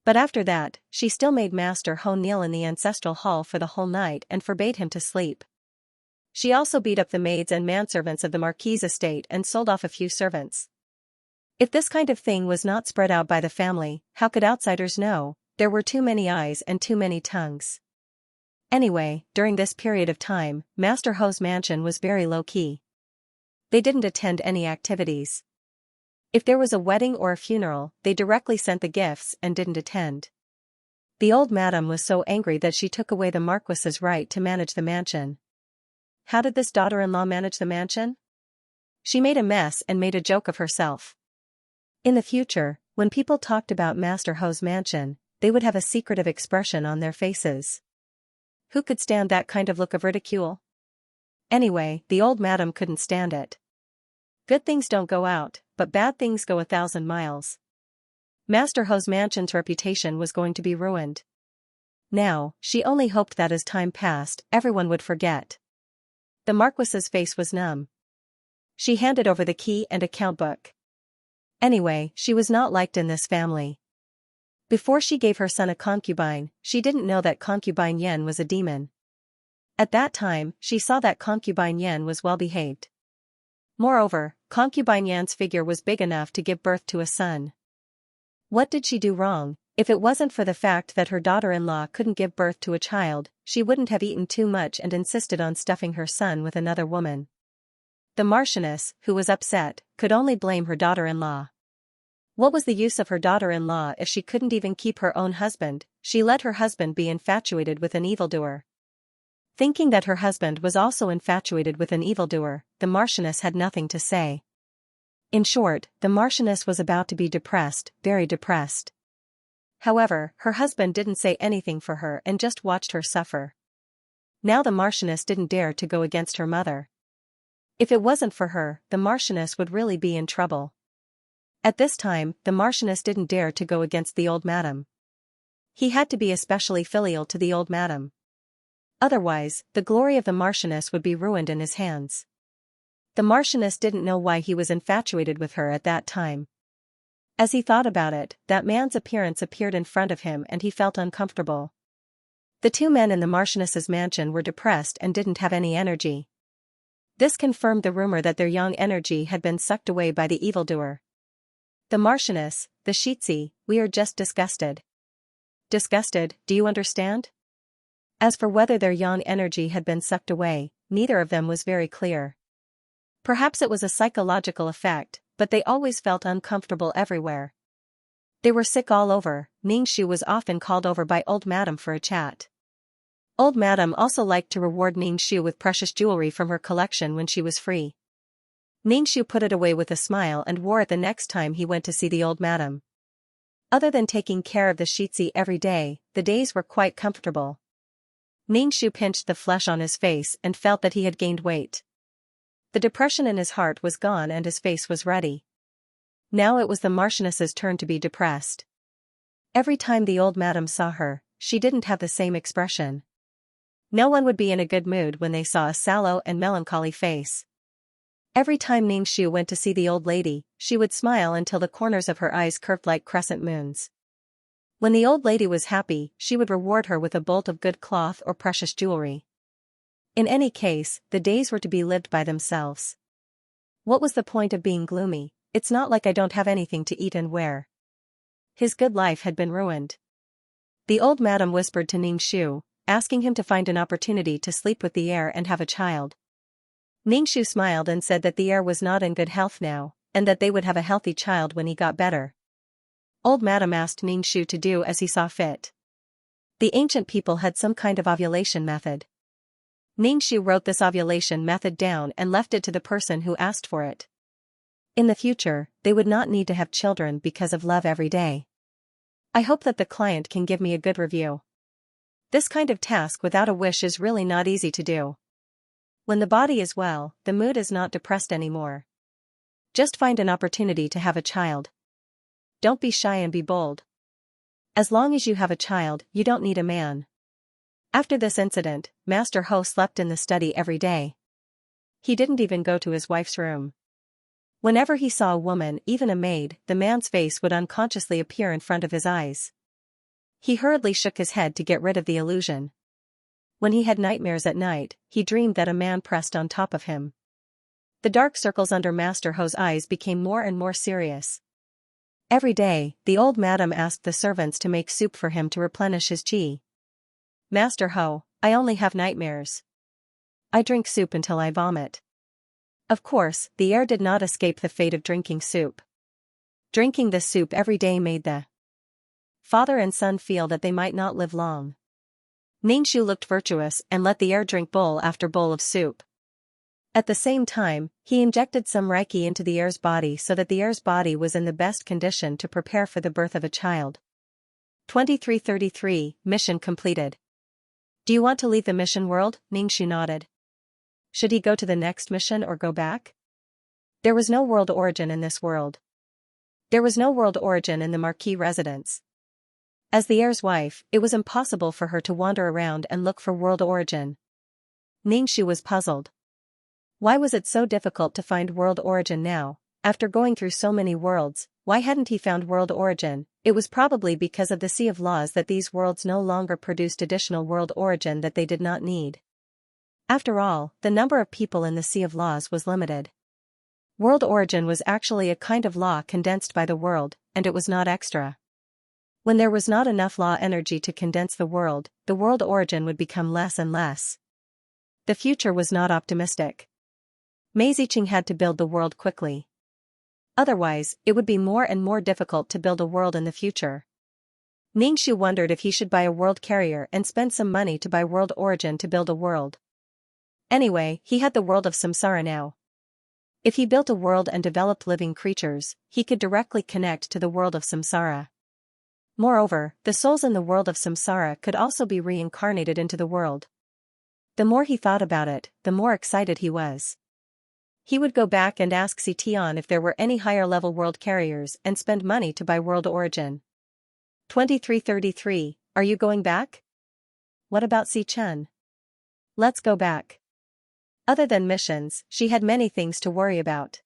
Speaker 1: But after that, she still made Master Ho kneel in the ancestral hall for the whole night and forbade him to sleep. She also beat up the maids and manservants of the Marquis' estate and sold off a few servants. If this kind of thing was not spread out by the family, how could outsiders know? There were too many eyes and too many tongues. Anyway, during this period of time, Master Ho's mansion was very low-key. They didn't attend any activities. If there was a wedding or a funeral, they directly sent the gifts and didn't attend. The old madam was so angry that she took away the Marquis's right to manage the mansion. How did this daughter-in-law manage the mansion? She made a mess and made a joke of herself. In the future, when people talked about Master Ho's mansion, they would have a secretive expression on their faces. Who could stand that kind of look of ridicule? Anyway, the old madam couldn't stand it. Good things don't go out, but bad things go 1,000 miles. Master Ho's mansion's reputation was going to be ruined. Now, she only hoped that as time passed, everyone would forget. The Marquis's face was numb. She handed over the key and account book. Anyway, she was not liked in this family. Before she gave her son a concubine, she didn't know that concubine Yen was a demon. At that time, she saw that concubine Yen was well behaved. Moreover, concubine Yan's figure was big enough to give birth to a son. What did she do wrong? If it wasn't for the fact that her daughter-in-law couldn't give birth to a child, she wouldn't have eaten too much and insisted on stuffing her son with another woman. The Marchioness, who was upset, could only blame her daughter-in-law. What was the use of her daughter-in-law if she couldn't even keep her own husband? She let her husband be infatuated with an evildoer. Thinking that her husband was also infatuated with an evildoer, the Marchioness had nothing to say. In short, the Marchioness was about to be depressed, very depressed. However, her husband didn't say anything for her and just watched her suffer. Now the Marchioness didn't dare to go against her mother. If it wasn't for her, the Marchioness would really be in trouble. At this time, the Marchioness didn't dare to go against the old madam. He had to be especially filial to the old madam. Otherwise, the glory of the Marchioness would be ruined in his hands. The Marchioness didn't know why he was infatuated with her at that time. As he thought about it, that man's appearance appeared in front of him and he felt uncomfortable. The two men in the Marchioness's mansion were depressed and didn't have any energy. This confirmed the rumor that their young energy had been sucked away by the evildoer. The Marchioness, the Xianxia, we are just disgusted. Disgusted, do you understand? As for whether their young energy had been sucked away, neither of them was very clear. Perhaps it was a psychological effect, but they always felt uncomfortable everywhere. They were sick all over. Ningshu was often called over by old madam for a chat. Old madam also liked to reward Ningshu with precious jewelry from her collection when she was free. Ningshu put it away with a smile and wore it the next time he went to see the old madam. Other than taking care of the Xianxia every day, the days were quite comfortable. Ningshu pinched the flesh on his face and felt that he had gained weight. The depression in his heart was gone and his face was ruddy. Now it was the Marchioness's turn to be depressed. Every time the old madam saw her, she didn't have the same expression. No one would be in a good mood when they saw a sallow and melancholy face. Every time Ningshu went to see the old lady, she would smile until the corners of her eyes curved like crescent moons. When the old lady was happy, she would reward her with a bolt of good cloth or precious jewelry. In any case, the days were to be lived by themselves. What was the point of being gloomy? It's not like I don't have anything to eat and wear. His good life had been ruined. The old madam whispered to Ningshu, asking him to find an opportunity to sleep with the heir and have a child. Ningxu smiled and said that the heir was not in good health now, and that they would have a healthy child when he got better. Old Madam asked Ningxu to do as he saw fit. The ancient people had some kind of ovulation method. Ningxu wrote this ovulation method down and left it to the person who asked for it. In the future, they would not need to have children because of love every day. I hope that the client can give me a good review. This kind of task without a wish is really not easy to do. When the body is well, the mood is not depressed anymore. Just find an opportunity to have a child. Don't be shy and be bold. As long as you have a child, you don't need a man. After this incident, Master Ho slept in the study every day. He didn't even go to his wife's room. Whenever he saw a woman, even a maid, the man's face would unconsciously appear in front of his eyes. He hurriedly shook his head to get rid of the illusion. When he had nightmares at night, he dreamed that a man pressed on top of him. The dark circles under Master Ho's eyes became more and more serious. Every day, the old madam asked the servants to make soup for him to replenish his qi. Master Ho, I only have nightmares. I drink soup until I vomit. Of course, the heir did not escape the fate of drinking soup. Drinking this soup every day made the father and son feel that they might not live long. Ningxu looked virtuous and let the heir drink bowl after bowl of soup. At the same time, he injected some reiki into the heir's body so that the heir's body was in the best condition to prepare for the birth of a child. 2333, Mission completed. Do you want to leave the mission world? Ningxu nodded. Should he go to the next mission or go back? There was no world origin in this world. There was no world origin in the Marquis residence. As the heir's wife, it was impossible for her to wander around and look for world origin. Ningxu was puzzled. Why was it so difficult to find world origin now? After going through so many worlds, why hadn't he found world origin? It was probably because of the sea of laws that these worlds no longer produced additional world origin that they did not need. After all, the number of people in the sea of laws was limited. World origin was actually a kind of law condensed by the world, and it was not extra. When there was not enough law energy to condense the world origin would become less and less. The future was not optimistic. Mei Ziqing had to build the world quickly. Otherwise, it would be more and more difficult to build a world in the future. Ningxu wondered if he should buy a world carrier and spend some money to buy world origin to build a world. Anyway, he had the world of samsara now. If he built a world and developed living creatures, he could directly connect to the world of samsara. Moreover, the souls in the world of samsara could also be reincarnated into the world. The more he thought about it, the more excited he was. He would go back and ask Tian if there were any higher-level world carriers and spend money to buy world origin. 2333, are you going back? What about Chen? Let's go back. Other than missions, she had many things to worry about.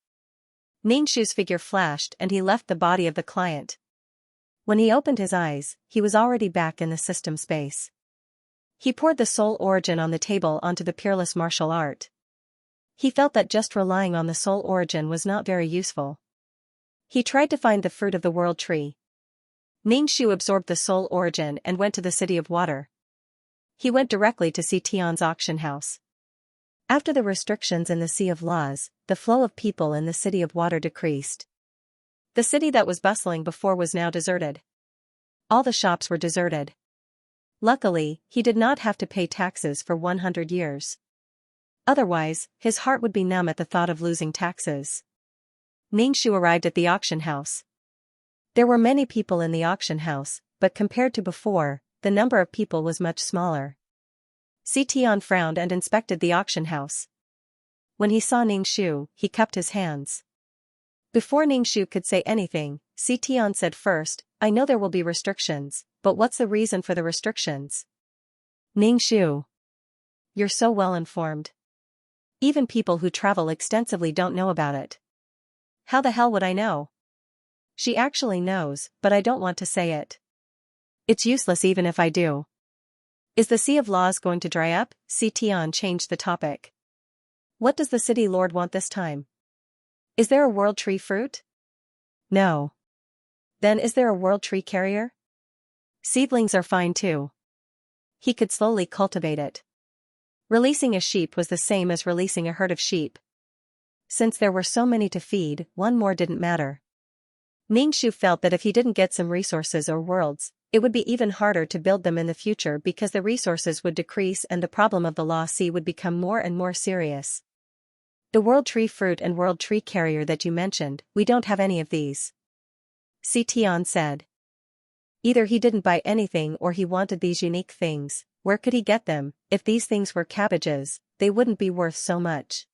Speaker 1: Ningxu's figure flashed and he left the body of the client. When he opened his eyes, he was already back in the system space. He poured the soul origin on the table onto the peerless martial art. He felt that just relying on the soul origin was not very useful. He tried to find the fruit of the world tree. Ningxu absorbed the soul origin and went to the city of water. He went directly to Tian's auction house. After the restrictions in the Sea of Laws, the flow of people in the city of water decreased. The city that was bustling before was now deserted. All the shops were deserted. Luckily, he did not have to pay taxes for 100 years. Otherwise, his heart would be numb at the thought of losing taxes. Ningxu arrived at the auction house. There were many people in the auction house, but compared to before, the number of people was much smaller. Tian frowned and inspected the auction house. When he saw Ningxu, he cupped his hands. Before Ningxu could say anything, Tian said first, I know there will be restrictions, but what's the reason for the restrictions? Ningxu. You're so well informed. Even people who travel extensively don't know about it. How the hell would I know? She actually knows, but I don't want to say it. It's useless even if I do. Is the Sea of Laws going to dry up? Tian changed the topic. What does the city lord want this time? Is there a world tree fruit? No. Then is there a world tree carrier? Seedlings are fine too. He could slowly cultivate it. Releasing a sheep was the same as releasing a herd of sheep. Since there were so many to feed, one more didn't matter. Ningxu felt that if he didn't get some resources or worlds, it would be even harder to build them in the future because the resources would decrease and the problem of the lost sea would become more and more serious. The World Tree Fruit and World Tree Carrier that you mentioned, we don't have any of these. Xianxia said. Either he didn't buy anything or he wanted these unique things. Where could he get them? If these things were cabbages, they wouldn't be worth so much.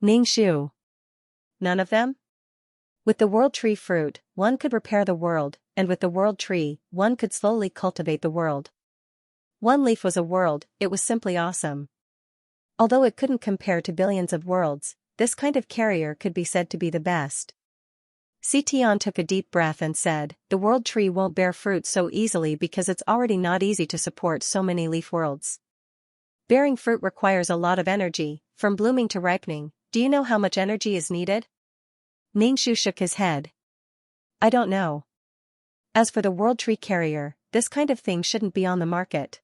Speaker 1: Ningxu. None of them? With the World Tree Fruit, one could repair the world, and with the World Tree, one could slowly cultivate the world. One leaf was a world, it was simply awesome. Although it couldn't compare to billions of worlds, this kind of carrier could be said to be the best. Xianxia took a deep breath and said, the World Tree won't bear fruit so easily because it's already not easy to support so many leaf worlds. Bearing fruit requires a lot of energy, from blooming to ripening. Do you know how much energy is needed? Ningxu shook his head. I don't know. As for the World Tree Carrier, this kind of thing shouldn't be on the market.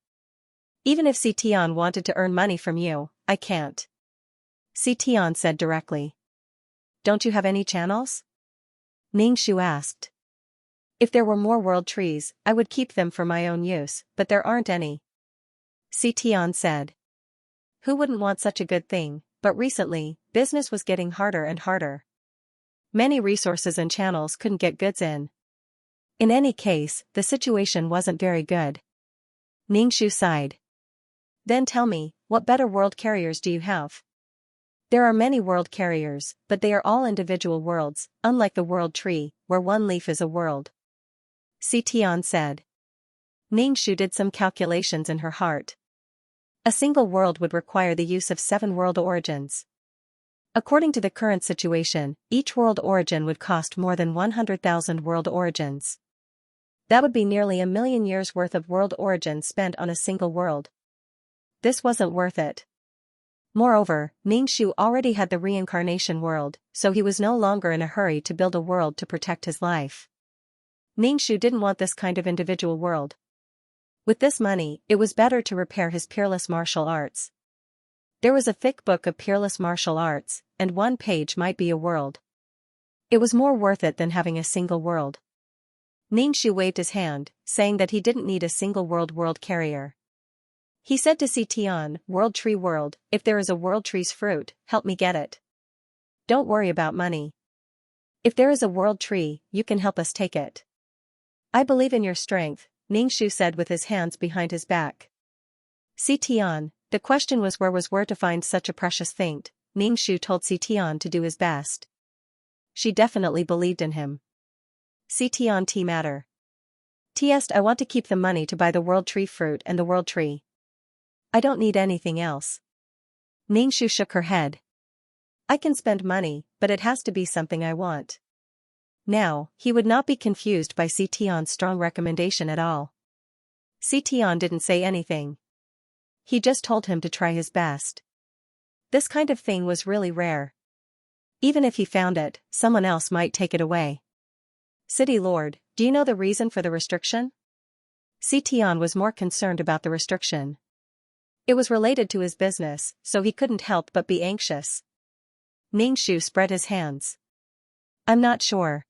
Speaker 1: Even if Xianxia wanted to earn money from you, I can't. Xianxia said directly. Don't you have any channels? Ningxu asked. If there were more world trees, I would keep them for my own use, but there aren't any. Xianxia said. Who wouldn't want such a good thing, but recently, business was getting harder and harder. Many resources and channels couldn't get goods in. In any case, the situation wasn't very good. Ningxu sighed. Then tell me, what better world carriers do you have? There are many world carriers, but they are all individual worlds, unlike the World Tree, where one leaf is a world. Xianxia said. Ningxu did some calculations in her heart. A single world would require the use of 7 world origins. According to the current situation, each world origin would cost more than 100,000 world origins. That would be nearly 1,000,000 years worth of world origins spent on a single world. This wasn't worth it. Moreover, Ningxu already had the reincarnation world, so he was no longer in a hurry to build a world to protect his life. Ningxu didn't want this kind of individual world. With this money, it was better to repair his peerless martial arts. There was a thick book of peerless martial arts, and one page might be a world. It was more worth it than having a single world. Ningxu waved his hand, saying that he didn't need a single world carrier. He said to Xianxia, World Tree World, if there is a World Tree's fruit, help me get it. Don't worry about money. If there is a World Tree, you can help us take it. I believe in your strength, Ningxu said with his hands behind his back. Xianxia, the question was where to find such a precious thing. Ningxu told Xianxia to do his best. She definitely believed in him. Xianxia T matter. Tst I want to keep the money to buy the World Tree Fruit and the World Tree. I don't need anything else. Ningxu shook her head. I can spend money, but it has to be something I want. Now, he would not be confused by Xianxia's strong recommendation at all. Xianxia didn't say anything. He just told him to try his best. This kind of thing was really rare. Even if he found it, someone else might take it away. City Lord, do you know the reason for the restriction? Xianxia was more concerned about the restriction. It was related to his business, so he couldn't help but be anxious. Ningxu spread his hands. I'm not sure.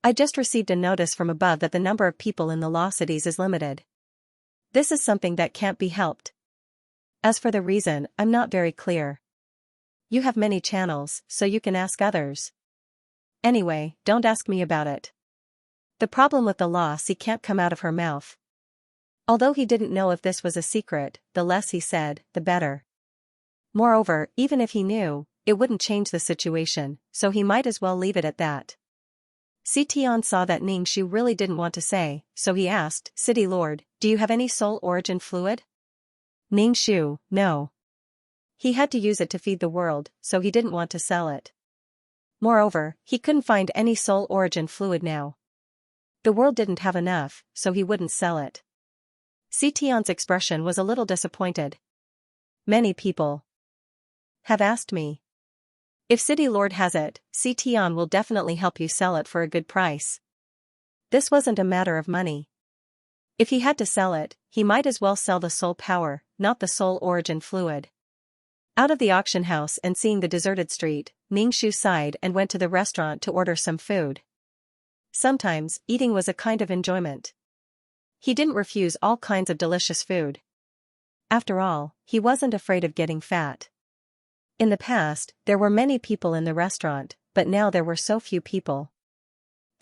Speaker 1: I just received a notice from above that the number of people in the lost cities is limited. This is something that can't be helped. As for the reason, I'm not very clear. You have many channels, so you can ask others. Anyway, don't ask me about it. The problem with the loss he can't come out of her mouth. Although he didn't know if this was a secret, the less he said, the better. Moreover, even if he knew, it wouldn't change the situation, so he might as well leave it at that. Xianxia saw that Ningxu really didn't want to say, so he asked, City Lord, do you have any soul origin fluid? Ningxu, no. He had to use it to feed the world, so he didn't want to sell it. Moreover, he couldn't find any soul origin fluid now. The world didn't have enough, so he wouldn't sell it. Xianxia's expression was a little disappointed. Many people have asked me. If City Lord has it, Xianxia will definitely help you sell it for a good price. This wasn't a matter of money. If he had to sell it, he might as well sell the soul power, not the sole origin fluid. Out of the auction house and seeing the deserted street, Ningxu sighed and went to the restaurant to order some food. Sometimes, eating was a kind of enjoyment. He didn't refuse all kinds of delicious food. After all, he wasn't afraid of getting fat. In the past, there were many people in the restaurant, but now there were so few people.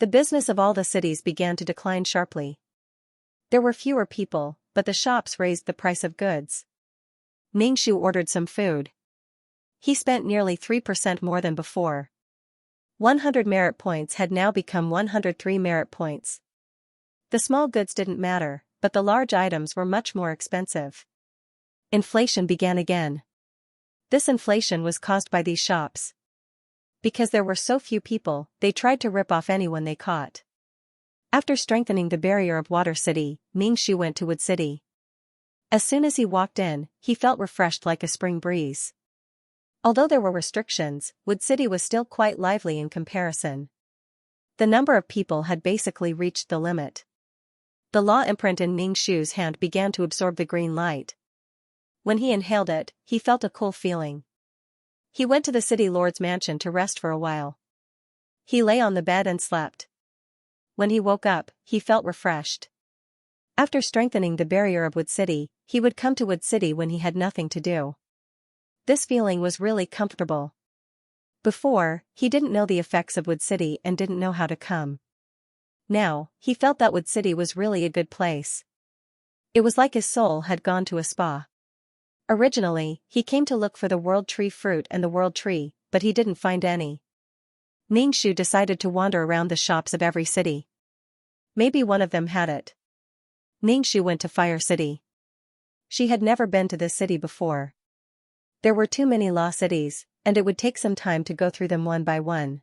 Speaker 1: The business of all the cities began to decline sharply. There were fewer people, but the shops raised the price of goods. Ningxu ordered some food. He spent nearly 3% more than before. 100 merit points had now become 103 merit points. The small goods didn't matter, but the large items were much more expensive. Inflation began again. This inflation was caused by these shops. Because there were so few people, they tried to rip off anyone they caught. After strengthening the barrier of Water City, Ningxu went to Wood City. As soon as he walked in, he felt refreshed like a spring breeze. Although there were restrictions, Wood City was still quite lively in comparison. The number of people had basically reached the limit. The law imprint in Ningxu's hand began to absorb the green light. When he inhaled it, he felt a cool feeling. He went to the city lord's mansion to rest for a while. He lay on the bed and slept. When he woke up, he felt refreshed. After strengthening the barrier of Wood City, he would come to Wood City when he had nothing to do. This feeling was really comfortable. Before, he didn't know the effects of Wood City and didn't know how to come. Now, he felt that Wood City was really a good place. It was like his soul had gone to a spa. Originally, he came to look for the World Tree fruit and the World Tree, but he didn't find any. Ningxu decided to wander around the shops of every city. Maybe one of them had it. Ningxu went to Fire City. She had never been to this city before. There were too many law cities, and it would take some time to go through them one by one.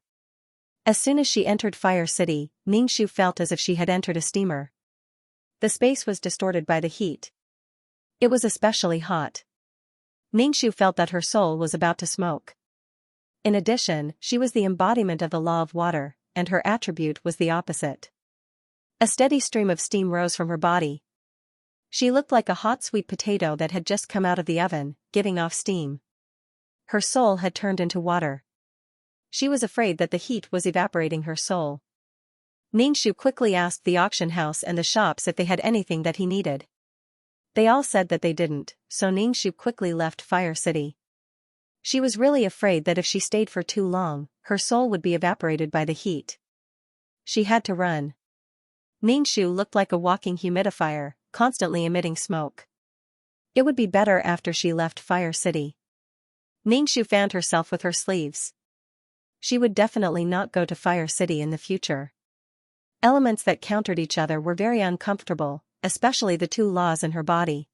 Speaker 1: As soon as she entered Fire City, Ningxu felt as if she had entered a steamer. The space was distorted by the heat. It was especially hot. Ningxu felt that her soul was about to smoke. In addition, she was the embodiment of the law of water, and her attribute was the opposite. A steady stream of steam rose from her body. She looked like a hot sweet potato that had just come out of the oven, giving off steam. Her soul had turned into water. She was afraid that the heat was evaporating her soul. Ningxu quickly asked the auction house and the shops if they had anything that he needed. They all said that they didn't, so Ningxu quickly left Fire City. She was really afraid that if she stayed for too long, her soul would be evaporated by the heat. She had to run. Ningxu looked like a walking humidifier, constantly emitting smoke. It would be better after she left Fire City. Ningxu fanned herself with her sleeves. She would definitely not go to Fire City in the future. Elements that countered each other were very uncomfortable, especially the two laws in her body.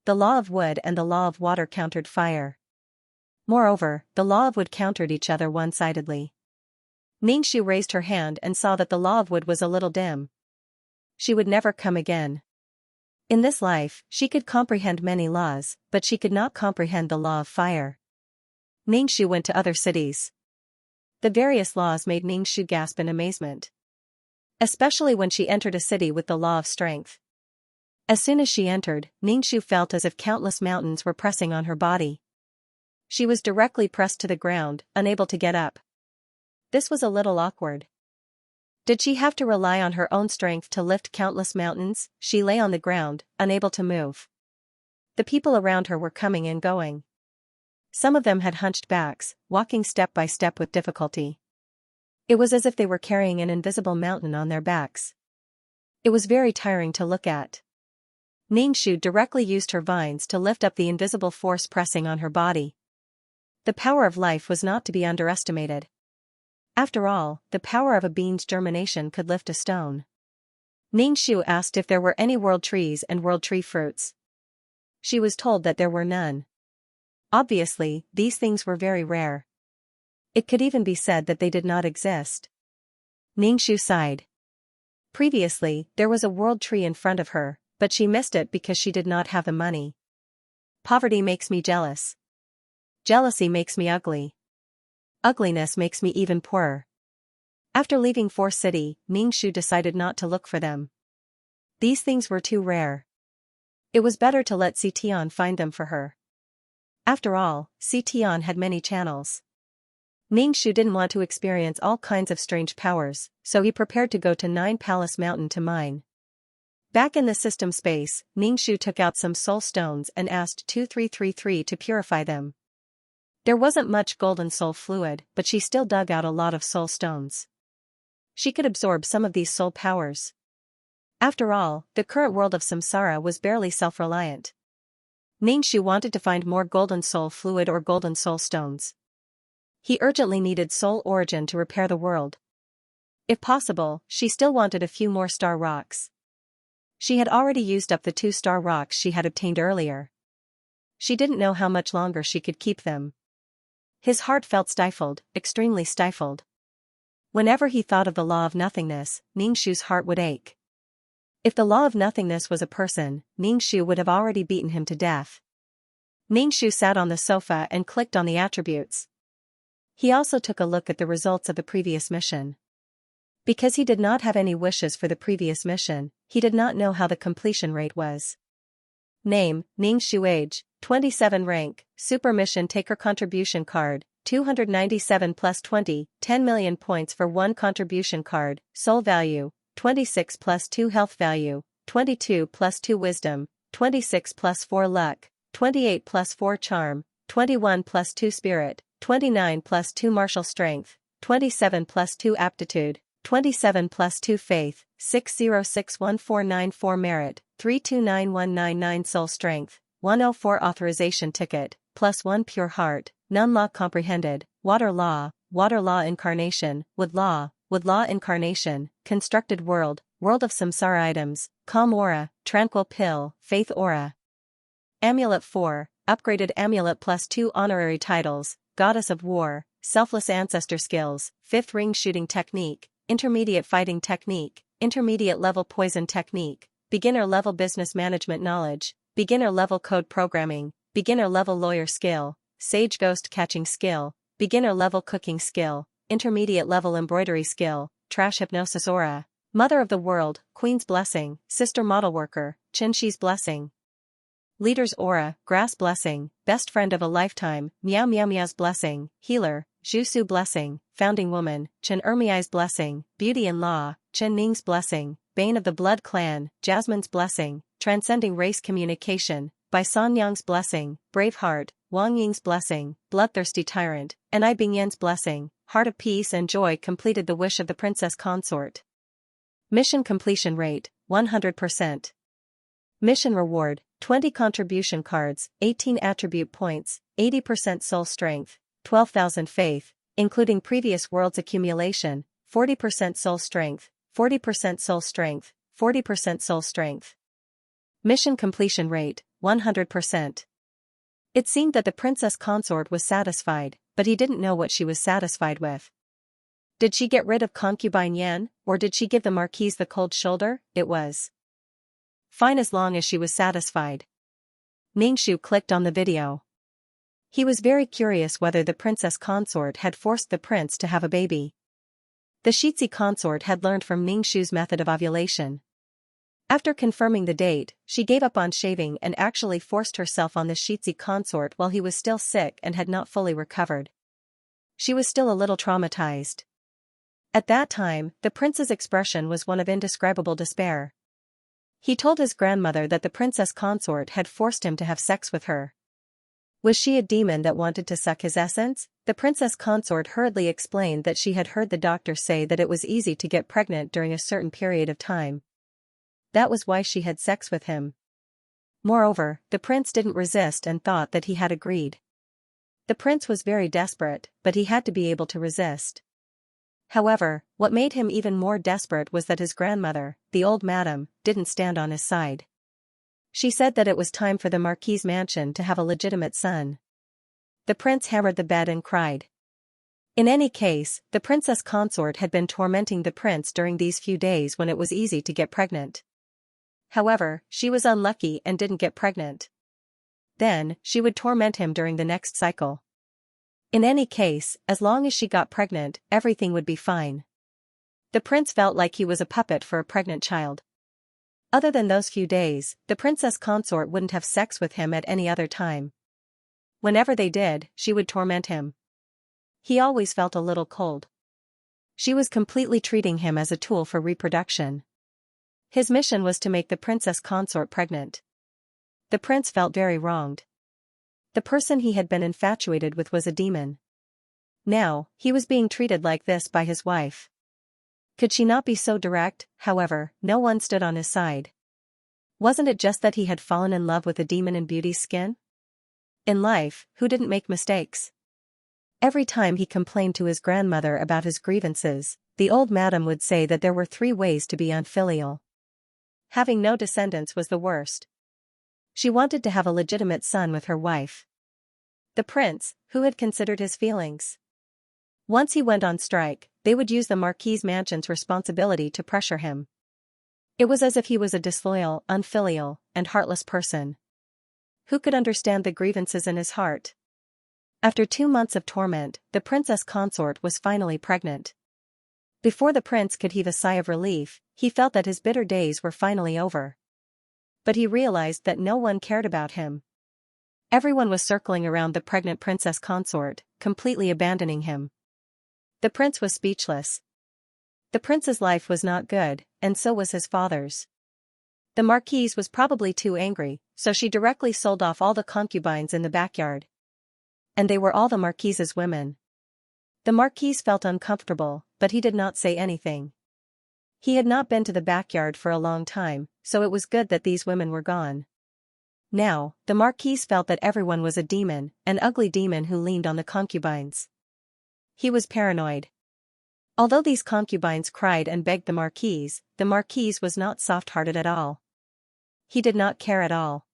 Speaker 1: The law of wood and the law of water countered fire. Moreover, the law of wood countered each other one-sidedly. Ningxu raised her hand and saw that the law of wood was a little dim. She would never come again. In this life, she could comprehend many laws, but she could not comprehend the law of fire. Ningxu went to other cities. The various laws made Ningxu gasp in amazement. Especially when she entered a city with the law of strength. As soon as she entered, Ningxu felt as if countless mountains were pressing on her body. She was directly pressed to the ground, unable to get up. This was a little awkward. Did she have to rely on her own strength to lift countless mountains? She lay on the ground, unable to move. The people around her were coming and going. Some of them had hunched backs, walking step by step with difficulty. It was as if they were carrying an invisible mountain on their backs. It was very tiring to look at. Ningxu directly used her vines to lift up the invisible force pressing on her body. The power of life was not to be underestimated. After all, the power of a bean's germination could lift a stone. Ningxu asked if there were any world trees and world tree fruits. She was told that there were none. Obviously, these things were very rare. It could even be said that they did not exist. Ningxu sighed. Previously, there was a world tree in front of her, but she missed it because she did not have the money. Poverty makes me jealous. Jealousy makes me ugly. Ugliness makes me even poorer. After leaving Force City, Ningxu decided not to look for them. These things were too rare. It was better to let Xian find them for her. After all, Xian had many channels. Ningxu didn't want to experience all kinds of strange powers, so he prepared to go to Nine Palace Mountain to mine. Back in the system space, Ningxu took out some soul stones and asked 2333 to purify them. There wasn't much golden soul fluid, but she still dug out a lot of soul stones. She could absorb some of these soul powers. After all, the current world of samsara was barely self-reliant. Ningxu wanted to find more golden soul fluid or golden soul stones. He urgently needed soul origin to repair the world. If possible, she still wanted a few more star rocks. She had already used up the 2 star rocks she had obtained earlier. She didn't know how much longer she could keep them. His heart felt stifled, extremely stifled. Whenever he thought of the law of nothingness, Ningxu's heart would ache. If the law of nothingness was a person, Ningxu would have already beaten him to death. Ningxu sat on the sofa and clicked on the attributes. He also took a look at the results of the previous mission. Because he did not have any wishes for the previous mission, he did not know how the completion rate was. Name, Ningxu. Age, 27. Rank, Super Mission Taker. Contribution card, 297 plus 20, 10 million points for 1 contribution card. Soul value, 26 plus 2 health value, 22 plus 2 wisdom, 26 plus 4 luck, 28 plus 4 charm, 21 plus 2 spirit, 29 plus 2 martial strength, 27 plus 2 aptitude, 27 plus 2 faith, 606149 merit, 329199 soul strength, 104 authorization ticket, plus 1 pure heart, none law comprehended, water law incarnation, wood law incarnation, constructed world, world of samsara items, calm aura, tranquil pill, faith aura. Amulet 4, upgraded amulet plus 2 honorary titles, goddess of war, selfless ancestor skills, 5th ring shooting technique, intermediate fighting technique, intermediate level poison technique, beginner level business management knowledge, beginner level code programming, beginner level lawyer skill, sage ghost catching skill, beginner level cooking skill, intermediate level embroidery skill, trash hypnosis aura, mother of the world, queen's blessing, sister model worker, Qinshi's blessing. Leader's aura, grass blessing, best friend of a lifetime, Miao Miao Miao's blessing, healer, Zhusu blessing, founding woman, Chen Ermiai's blessing, beauty in law, Chen Ning's blessing, bane of the blood clan, Jasmine's blessing, transcending race communication, Bai Sanyang's blessing, brave heart, Wang Ying's blessing, bloodthirsty tyrant, and I Bingyan's blessing, heart of peace and joy. Completed the wish of the princess consort. Mission completion rate, 100%. Mission reward, 20 contribution cards, 18 attribute points, 80% soul strength, 12,000 faith, including previous world's accumulation, 40% soul strength, 40% soul strength, 40% soul strength. Mission completion rate, 100%. It seemed that the princess consort was satisfied, but he didn't know what she was satisfied with. Did she get rid of concubine Yan, or did she give the marquise the cold shoulder? It was fine as long as she was satisfied. Ningxu clicked on the video. He was very curious whether the princess consort had forced the prince to have a baby. The Shitzi consort had learned from Ningxu's method of ovulation. After confirming the date, she gave up on shaving and actually forced herself on the Shitzi consort while he was still sick and had not fully recovered. She was still a little traumatized. At that time, the prince's expression was one of indescribable despair. He told his grandmother that the princess consort had forced him to have sex with her. Was she a demon that wanted to suck his essence? The princess consort hurriedly explained that she had heard the doctor say that it was easy to get pregnant during a certain period of time. That was why she had sex with him. Moreover, the prince didn't resist and thought that he had agreed. The prince was very desperate, but he had to be able to resist. However, what made him even more desperate was that his grandmother, the old madam, didn't stand on his side. She said that it was time for the marquise mansion to have a legitimate son. The prince hammered the bed and cried. In any case, the princess consort had been tormenting the prince during these few days when it was easy to get pregnant. However, she was unlucky and didn't get pregnant. Then, she would torment him during the next cycle. In any case, as long as she got pregnant, everything would be fine. The prince felt like he was a puppet for a pregnant child. Other than those few days, the princess consort wouldn't have sex with him at any other time. Whenever they did, she would torment him. He always felt a little cold. She was completely treating him as a tool for reproduction. His mission was to make the princess consort pregnant. The prince felt very wronged. The person he had been infatuated with was a demon. Now, he was being treated like this by his wife. Could she not be so direct? However, no one stood on his side. Wasn't it just that he had fallen in love with a demon in Beauty's skin? In life, who didn't make mistakes? Every time he complained to his grandmother about his grievances, the old madam would say that there were 3 ways to be unfilial. Having no descendants was the worst. She wanted to have a legitimate son with her wife. The prince, who had considered his feelings. Once he went on strike, they would use the Marquis' mansion's responsibility to pressure him. It was as if he was a disloyal, unfilial, and heartless person. Who could understand the grievances in his heart? After 2 months of torment, the princess consort was finally pregnant. Before the prince could heave a sigh of relief, he felt that his bitter days were finally over. But he realized that no one cared about him. Everyone was circling around the pregnant princess consort, completely abandoning him. The prince was speechless. The prince's life was not good, and so was his father's. The marquise was probably too angry, so she directly sold off all the concubines in the backyard. And they were all the marquise's women. The marquise felt uncomfortable, but he did not say anything. He had not been to the backyard for a long time, so it was good that these women were gone. Now, the marquise felt that everyone was a demon, an ugly demon who leaned on the concubines. He was paranoid. Although these concubines cried and begged the marquise was not soft-hearted at all. He did not care at all.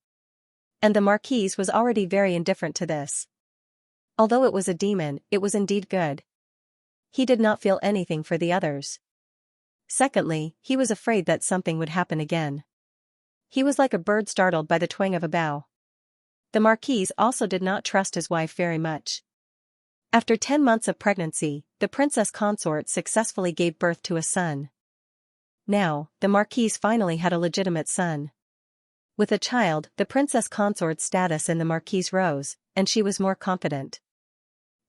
Speaker 1: And the marquise was already very indifferent to this. Although it was a demon, it was indeed good. He did not feel anything for the others. Secondly, he was afraid that something would happen again. He was like a bird startled by the twang of a bough. The marquise also did not trust his wife very much. After 10 months of pregnancy, the princess consort successfully gave birth to a son. Now, the marquise finally had a legitimate son. With a child, the princess consort's status in the marquise rose, and she was more confident.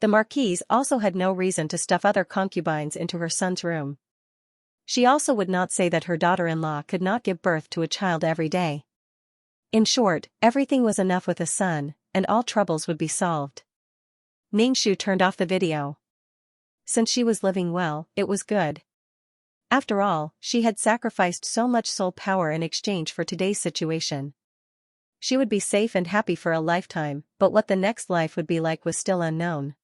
Speaker 1: The marquise also had no reason to stuff other concubines into her son's room. She also would not say that her daughter-in-law could not give birth to a child every day. In short, everything was enough with a son, and all troubles would be solved. Xianxia turned off the video. Since she was living well, it was good. After all, she had sacrificed so much soul power in exchange for today's situation. She would be safe and happy for a lifetime, but what the next life would be like was still unknown.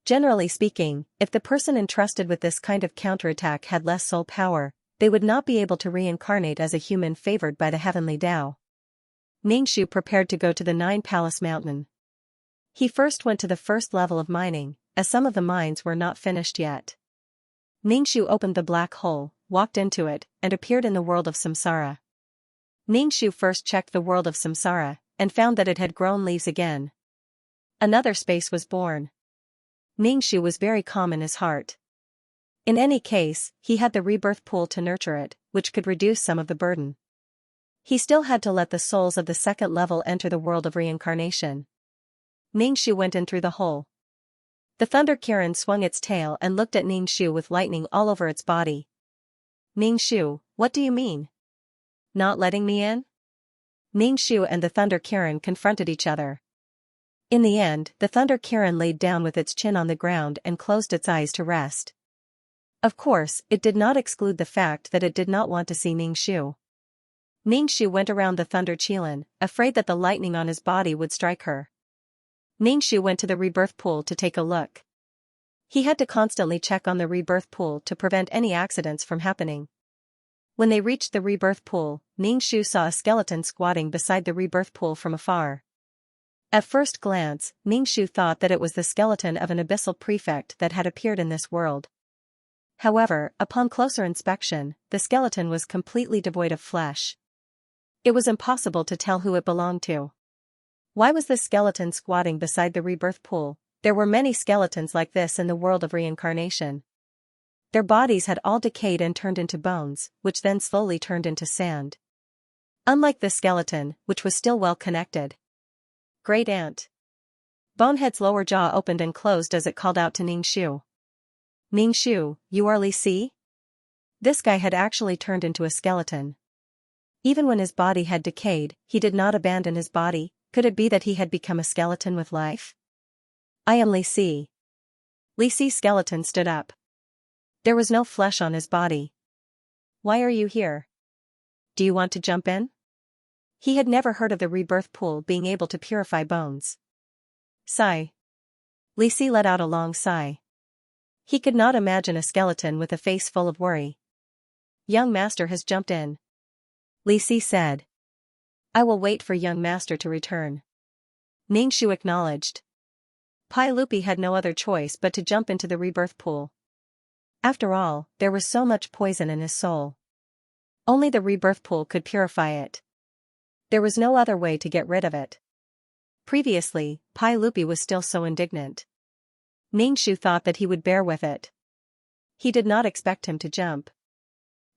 Speaker 1: Generally speaking, if the person entrusted with this kind of counterattack had less soul power, they would not be able to reincarnate as a human favored by the heavenly Tao. Xianxia prepared to go to the 9-Palace Mountain. He first went to the first level of mining, as some of the mines were not finished yet. Xianxia opened the black hole, walked into it, and appeared in the world of samsara. Xianxia first checked the world of samsara, and found that it had grown leaves again. Another space was born. Xianxia was very calm in his heart. In any case, he had the rebirth pool to nurture it, which could reduce some of the burden. He still had to let the souls of the second level enter the world of reincarnation. Xianxia went in through the hole. The thunder Kirin swung its tail and looked at Xianxia with lightning all over its body. Xianxia, what do you mean? Not letting me in? Xianxia and the thunder Kirin confronted each other. In the end, the thunder Kirin laid down with its chin on the ground and closed its eyes to rest. Of course, it did not exclude the fact that it did not want to see Xianxia. Xianxia went around the thunder Qilin, afraid that the lightning on his body would strike her. Xianxia went to the rebirth pool to take a look. He had to constantly check on the rebirth pool to prevent any accidents from happening. When they reached the rebirth pool, Xianxia saw a skeleton squatting beside the rebirth pool from afar. At first glance, Xianxia thought that it was the skeleton of an abyssal prefect that had appeared in this world. However, upon closer inspection, the skeleton was completely devoid of flesh. It was impossible to tell who it belonged to. Why was this skeleton squatting beside the rebirth pool? There were many skeletons like this in the world of reincarnation. Their bodies had all decayed and turned into bones, which then slowly turned into sand. Unlike the skeleton, which was still well connected. Great Aunt. Bonehead's lower jaw opened and closed as it called out to Ningxu. Ningxu, you are Li Si? This guy had actually turned into a skeleton. Even when his body had decayed, he did not abandon his body. Could it be that he had become a skeleton with life? I am Li Si. Li Si's skeleton stood up. There was no flesh on his body. Why are you here? Do you want to jump in? He had never heard of the rebirth pool being able to purify bones. Sigh. Li Si let out a long sigh. He could not imagine a skeleton with a face full of worry. Young Master has jumped in. Li Si said. I will wait for young Master to return. Ningxu acknowledged. Pai Lupi had no other choice but to jump into the rebirth pool. After all, there was so much poison in his soul. Only the rebirth pool could purify it. There was no other way to get rid of it. Previously, Pai Lupi was still so indignant. Ningxu thought that he would bear with it. He did not expect him to jump.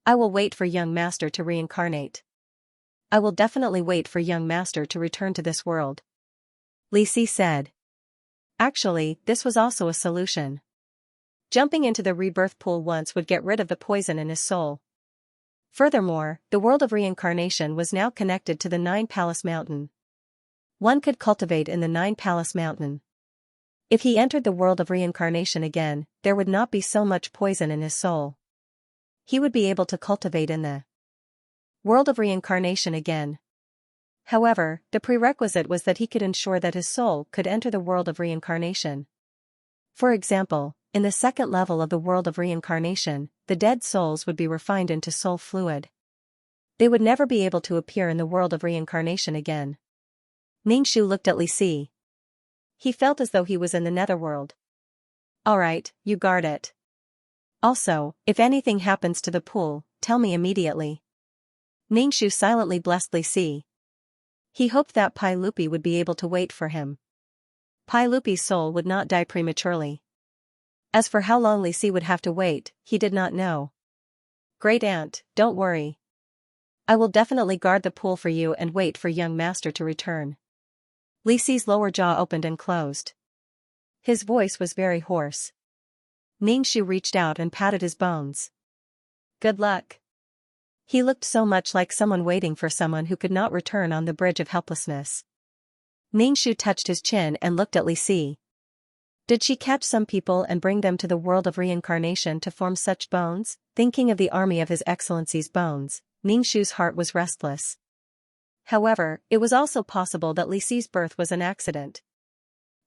Speaker 1: I will wait for young Master to reincarnate. I will definitely wait for young Master to return to this world. Li Si said. Actually, this was also a solution. Jumping into the rebirth pool once would get rid of the poison in his soul. Furthermore, the world of reincarnation was now connected to the Nine Palace Mountain. One could cultivate in the Nine Palace Mountain. If he entered the world of reincarnation again, there would not be so much poison in his soul. He would be able to cultivate in the world of reincarnation again. However, the prerequisite was that he could ensure that his soul could enter the world of reincarnation. For example, in the second level of the world of reincarnation, the dead souls would be refined into soul fluid. They would never be able to appear in the world of reincarnation again. Ningxu looked at Li Si. He felt as though he was in the netherworld. Alright, you guard it. Also, if anything happens to the pool, tell me immediately. Ningxu silently blessed Li Si. He hoped that Pai Lupi would be able to wait for him. Pai Lupi's soul would not die prematurely. As for how long Li Si would have to wait, he did not know. Great Aunt, don't worry. I will definitely guard the pool for you and wait for young Master to return. Li Si's lower jaw opened and closed. His voice was very hoarse. Ningxu reached out and patted his bones. Good luck. He looked so much like someone waiting for someone who could not return on the bridge of helplessness. Ningxu touched his chin and looked at Li Si. Did she catch some people and bring them to the world of reincarnation to form such bones? Thinking of the army of His Excellency's bones, Ningxu's heart was restless. However, it was also possible that Li Si's birth was an accident.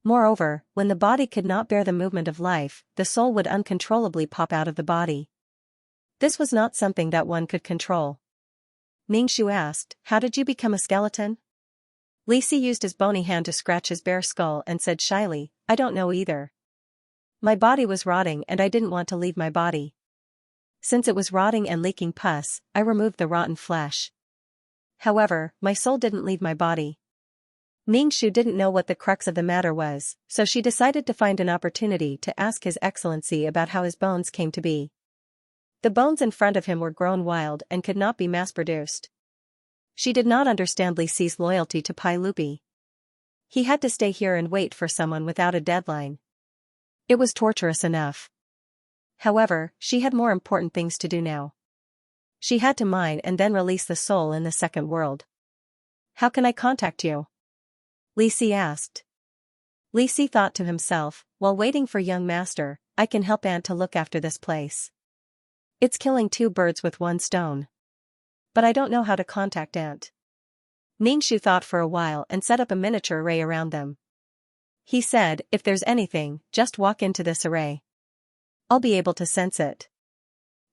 Speaker 1: Moreover, when the body could not bear the movement of life, the soul would uncontrollably pop out of the body. This was not something that one could control. Ningxu asked, how did you become a skeleton? Li Si used his bony hand to scratch his bare skull and said shyly, I don't know either. My body was rotting and I didn't want to leave my body. Since it was rotting and leaking pus, I removed the rotten flesh. However, my soul didn't leave my body. Ningxu didn't know what the crux of the matter was, so she decided to find an opportunity to ask His Excellency about how his bones came to be. The bones in front of him were grown wild and could not be mass-produced. She did not understand Li Si's loyalty to Pai Lupi. He had to stay here and wait for someone without a deadline. It was torturous enough. However, she had more important things to do now. She had to mine and then release the soul in the second world. How can I contact you? Li Si asked. Li Si thought to himself, while waiting for young Master, I can help Aunt to look after this place. It's killing two birds with one stone. But I don't know how to contact Aunt. Ningxu thought for a while and set up a miniature array around them. He said, if there's anything, just walk into this array. I'll be able to sense it.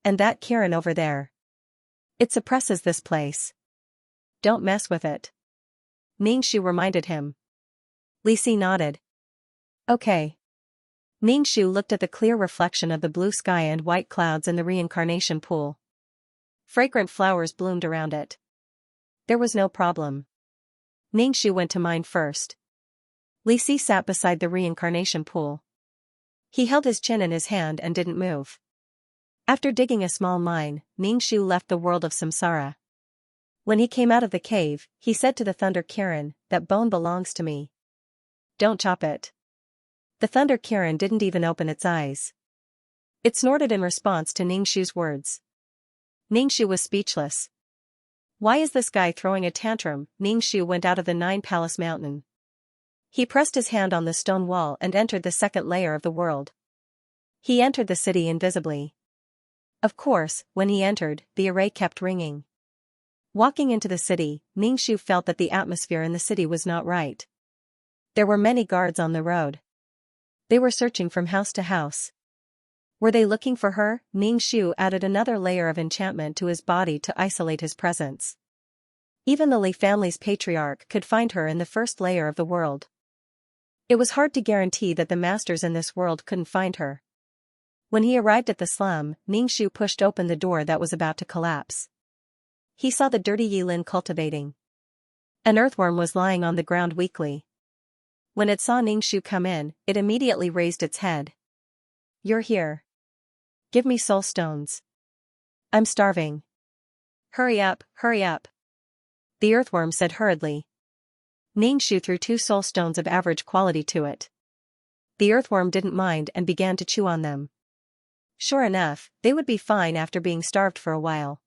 Speaker 1: And that Kirin over there. It suppresses this place. Don't mess with it. Ningxu reminded him. Li Si nodded. Okay. Ningxu looked at the clear reflection of the blue sky and white clouds in the reincarnation pool. Fragrant flowers bloomed around it. There was no problem. Ningxu went to mine first. Li Si sat beside the reincarnation pool. He held his chin in his hand and didn't move. After digging a small mine, Ningxu left the world of samsara. When he came out of the cave, he said to the Thunder Kirin, "That bone belongs to me. Don't chop it." The Thunder Kirin didn't even open its eyes. It snorted in response to Ningxu's words. Ningxu was speechless. Why is this guy throwing a tantrum? Ningxu went out of the Nine Palace Mountain. He pressed his hand on the stone wall and entered the second layer of the world. He entered the city invisibly. Of course, when he entered, the array kept ringing. Walking into the city, Ningxu felt that the atmosphere in the city was not right. There were many guards on the road. They were searching from house to house. Were they looking for her? Ningxu added another layer of enchantment to his body to isolate his presence. Even the Li family's patriarch could find her in the first layer of the world. It was hard to guarantee that the masters in this world couldn't find her. When he arrived at the slum, Ningxu pushed open the door that was about to collapse. He saw the dirty Yilin cultivating. An earthworm was lying on the ground weakly. When it saw Ningxu come in, it immediately raised its head. "You're here. Give me soul stones. I'm starving." Hurry up, the earthworm said hurriedly. Ningxu threw 2 soul stones of average quality to it. The earthworm didn't mind and began to chew on them. Sure enough, they would be fine after being starved for a while.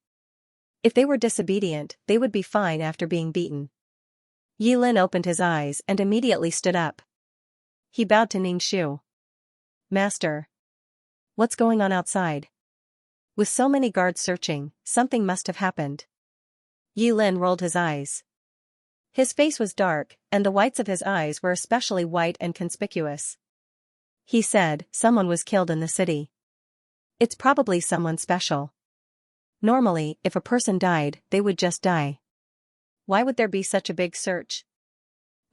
Speaker 1: If they were disobedient, they would be fine after being beaten. Yilin opened his eyes and immediately stood up. He bowed to Ningxu. "Master. What's going on outside?" With so many guards searching, something must have happened. Yilin rolled his eyes. His face was dark, and the whites of his eyes were especially white and conspicuous. He said, "Someone was killed in the city. It's probably someone special. Normally, if a person died, they would just die. Why would there be such a big search?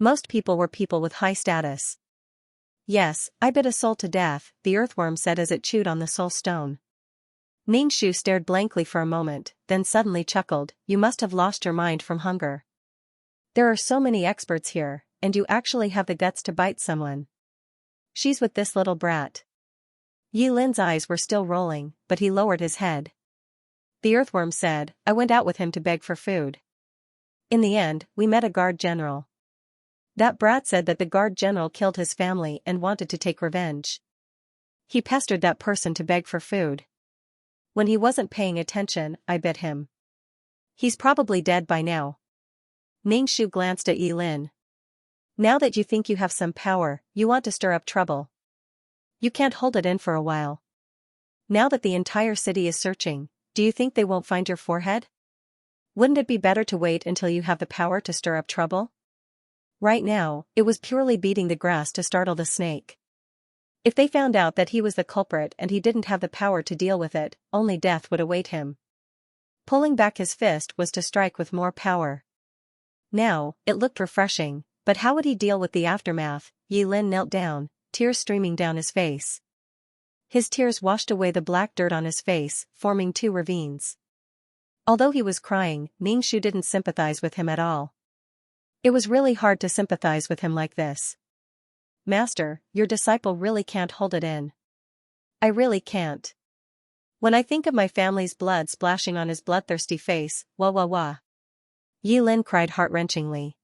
Speaker 1: Most people were people with high status." "Yes, I bit a soul to death," the earthworm said as it chewed on the soul stone. Ningxu stared blankly for a moment, then suddenly chuckled, "You must have lost your mind from hunger. There are so many experts here, and you actually have the guts to bite someone. She's with this little brat." Yilin's eyes were still rolling, but he lowered his head. The earthworm said, "I went out with him to beg for food. In the end, we met a guard general. That brat said that the guard general killed his family and wanted to take revenge. He pestered that person to beg for food. When he wasn't paying attention, I bit him. He's probably dead by now." Ningxu glanced at Yilin. "Now that you think you have some power, you want to stir up trouble. You can't hold it in for a while. Now that the entire city is searching, do you think they won't find your forehead? Wouldn't it be better to wait until you have the power to stir up trouble?" Right now, it was purely beating the grass to startle the snake. If they found out that he was the culprit and he didn't have the power to deal with it, only death would await him. Pulling back his fist was to strike with more power. Now, it looked refreshing, but how would he deal with the aftermath? Yilin knelt down, tears streaming down his face. His tears washed away the black dirt on his face, forming 2 ravines. Although he was crying, Ningxu didn't sympathize with him at all. It was really hard to sympathize with him like this. "Master, your disciple really can't hold it in. I really can't. When I think of my family's blood splashing on his bloodthirsty face, wah wah wah." Yilin cried heart-wrenchingly.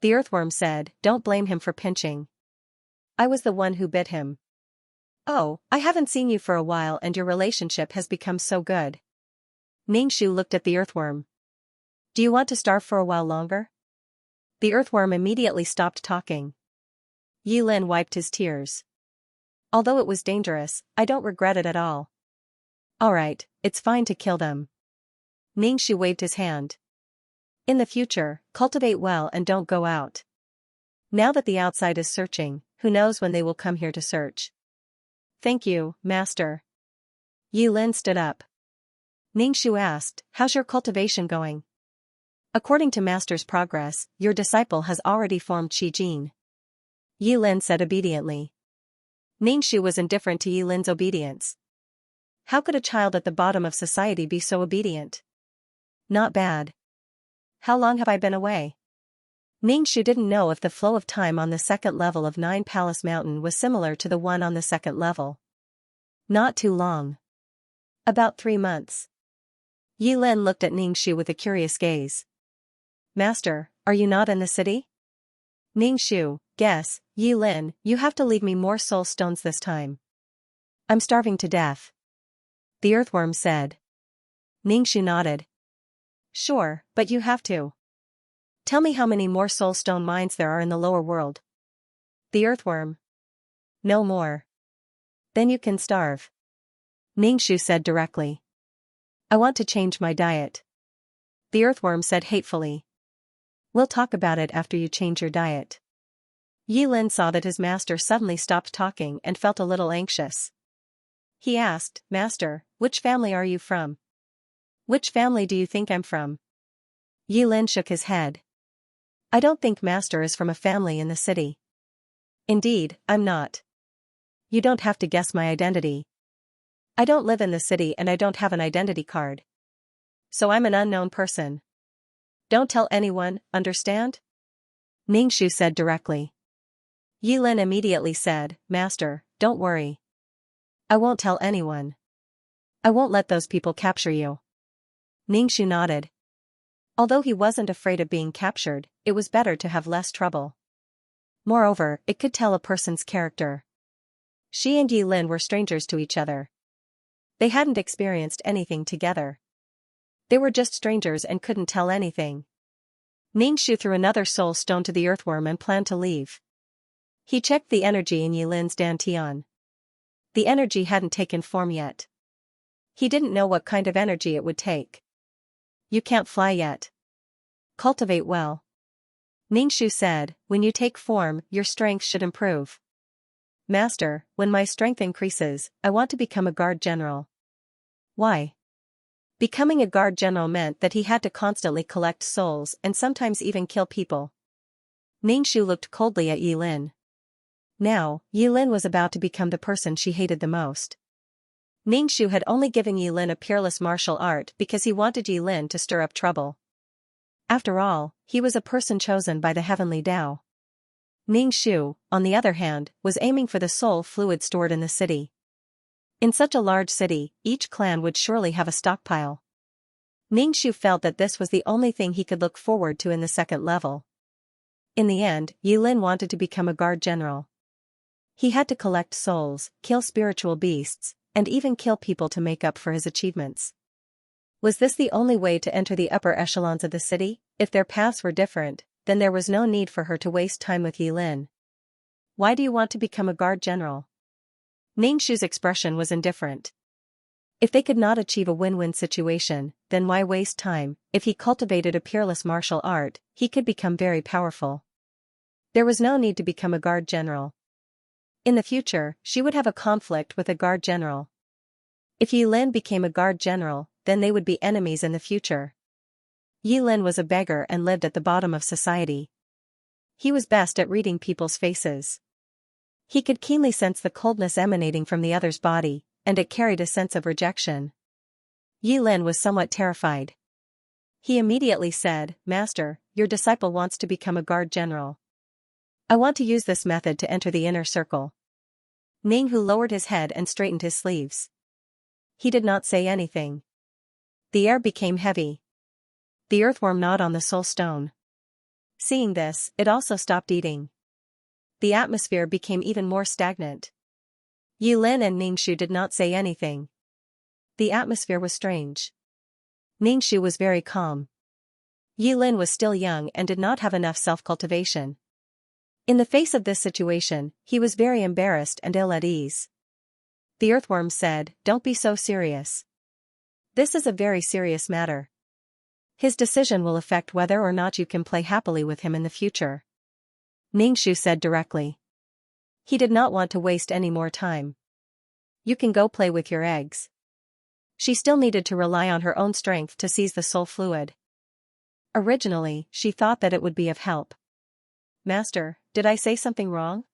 Speaker 1: The earthworm said, "Don't blame him for pinching. I was the one who bit him." "Oh, I haven't seen you for a while and your relationship has become so good." Ningxu looked at the earthworm. "Do you want to starve for a while longer?" The earthworm immediately stopped talking. Yilin wiped his tears. "Although it was dangerous, I don't regret it at all." "Alright, it's fine to kill them." Ningxu waved his hand. "In the future, cultivate well and don't go out. Now that the outside is searching, who knows when they will come here to search." "Thank you, Master." Yilin stood up. Ningxu asked, "How's your cultivation going?" "According to Master's progress, your disciple has already formed Qijin." Yilin said obediently. Ningxu was indifferent to Yilin's obedience. How could a child at the bottom of society be so obedient? "Not bad. How long have I been away?" Ningxu didn't know if the flow of time on the second level of Nine Palace Mountain was similar to the one on the second level. "Not too long. About 3 months." Yi Lin looked at Ningxu with a curious gaze. Master, are you not in the city? Ningxu, guess, Yi Lin, you have to leave me more soul stones this time. I'm starving to death. The earthworm said. Ningxu nodded. Sure, but you have to. Tell me how many more soul stone mines there are in the lower world. The earthworm. No more. Then you can starve. Ningxu said directly. I want to change my diet. The earthworm said hatefully. We'll talk about it after you change your diet. Yi Lin saw that his master suddenly stopped talking and felt a little anxious. He asked, Master, which family are you from? Which family do you think I'm from? Yi Lin shook his head. I don't think Master is from a family in the city. Indeed, I'm not. You don't have to guess my identity. I don't live in the city and I don't have an identity card. So I'm an unknown person. Don't tell anyone, understand? Ningxu said directly. Yi Lin immediately said, Master, don't worry. I won't tell anyone. I won't let those people capture you. Ningxu nodded. Although he wasn't afraid of being captured, it was better to have less trouble. Moreover, it could tell a person's character. She and Yi Lin were strangers to each other. They hadn't experienced anything together. They were just strangers and couldn't tell anything. Ningxu threw another soul stone to the earthworm and planned to leave. He checked the energy in Yi Lin's dantian. The energy hadn't taken form yet. He didn't know what kind of energy it would take. You can't fly yet. Cultivate well. Ningxu said, when you take form, your strength should improve. Master, when my strength increases, I want to become a guard general. Why? Becoming a guard general meant that he had to constantly collect souls and sometimes even kill people. Ningxu looked coldly at Yi Lin. Now, Yi Lin was about to become the person she hated the most. Ningxu had only given Yi Lin a peerless martial art because he wanted Yi Lin to stir up trouble. After all, he was a person chosen by the heavenly Tao. Ningxu, on the other hand, was aiming for the soul fluid stored in the city. In such a large city, each clan would surely have a stockpile. Ningxu felt that this was the only thing he could look forward to in the second level. In the end, Yi Lin wanted to become a guard general. He had to collect souls, kill spiritual beasts, and even kill people to make up for his achievements. Was this the only way to enter the upper echelons of the city? If their paths were different, then there was no need for her to waste time with Yi Lin. Why do you want to become a guard general? Ningxu's expression was indifferent. If they could not achieve a win-win situation, then why waste time? If he cultivated a peerless martial art, he could become very powerful. There was no need to become a guard general. In the future, she would have a conflict with a guard general. If Yi Lin became a guard general, then they would be enemies in the future. Yi Lin was a beggar and lived at the bottom of society. He was best at reading people's faces. He could keenly sense the coldness emanating from the other's body, and it carried a sense of rejection. Yi Lin was somewhat terrified. He immediately said, Master, your disciple wants to become a guard general. I want to use this method to enter the inner circle. Ninghu lowered his head and straightened his sleeves. He did not say anything. The air became heavy. The earthworm gnawed on the soul stone. Seeing this, it also stopped eating. The atmosphere became even more stagnant. Yi Lin and Ningxu did not say anything. The atmosphere was strange. Ningxu was very calm. Yi Lin was still young and did not have enough self-cultivation. In the face of this situation, he was very embarrassed and ill at ease. The earthworm said, Don't be so serious. This is a very serious matter. His decision will affect whether or not you can play happily with him in the future. Ningxu said directly. He did not want to waste any more time. You can go play with your eggs. She still needed to rely on her own strength to seize the soul fluid. Originally, she thought that it would be of help. Master, did I say something wrong?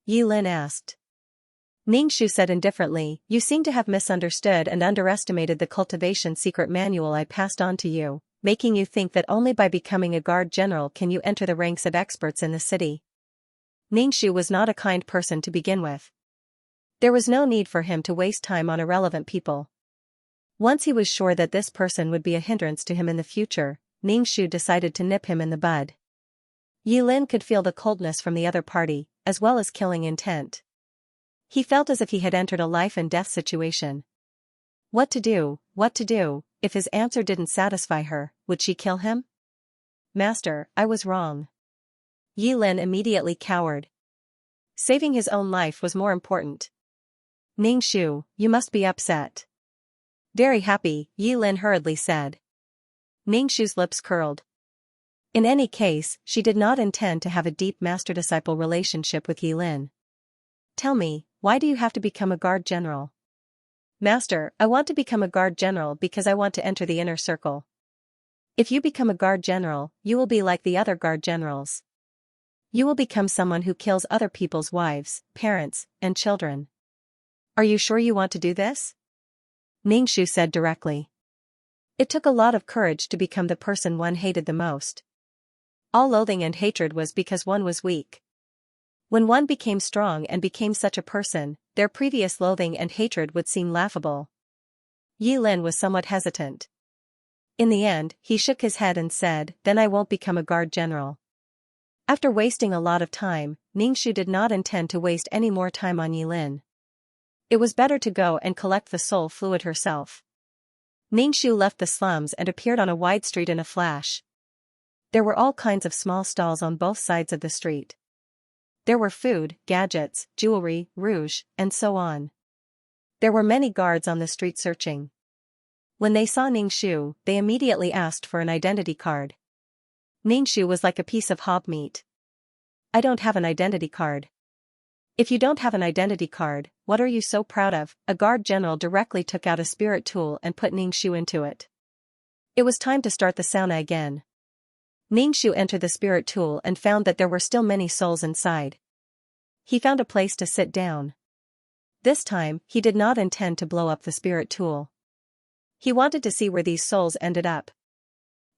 Speaker 1: Yi Lin asked. Ningxu said indifferently, You seem to have misunderstood and underestimated the cultivation secret manual I passed on to you, making you think that only by becoming a guard general can you enter the ranks of experts in the city. Ningxu was not a kind person to begin with. There was no need for him to waste time on irrelevant people. Once he was sure that this person would be a hindrance to him in the future, Ningxu decided to nip him in the bud. Yilin could feel the coldness from the other party, as well as killing intent. He felt as if he had entered a life-and-death situation. What to do, if his answer didn't satisfy her, would she kill him? Master, I was wrong. Yilin immediately cowered. Saving his own life was more important. Ningxu, you must be upset. Very happy, Yilin hurriedly said. Ningxu's lips curled. In any case, she did not intend to have a deep master-disciple relationship with Yilin. Tell me, why do you have to become a guard general? Master, I want to become a guard general because I want to enter the inner circle. If you become a guard general, you will be like the other guard generals. You will become someone who kills other people's wives, parents, and children. Are you sure you want to do this? Ningxu said directly. It took a lot of courage to become the person one hated the most. All loathing and hatred was because one was weak. When one became strong and became such a person, their previous loathing and hatred would seem laughable. Yilin was somewhat hesitant. In the end, he shook his head and said, "Then I won't become a guard general." After wasting a lot of time, Ningxu did not intend to waste any more time on Yilin. It was better to go and collect the soul fluid herself. Ningxu left the slums and appeared on a wide street in a flash. There were all kinds of small stalls on both sides of the street. There were food, gadgets, jewelry, rouge, and so on. There were many guards on the street searching. When they saw Ningxu, they immediately asked for an identity card. Ningxu was like a piece of hob meat. I don't have an identity card. If you don't have an identity card, what are you so proud of? A guard general directly took out a spirit tool and put Ningxu into it. It was time to start the sauna again. Ningxu entered the spirit tool and found that there were still many souls inside. He found a place to sit down. This time, he did not intend to blow up the spirit tool. He wanted to see where these souls ended up.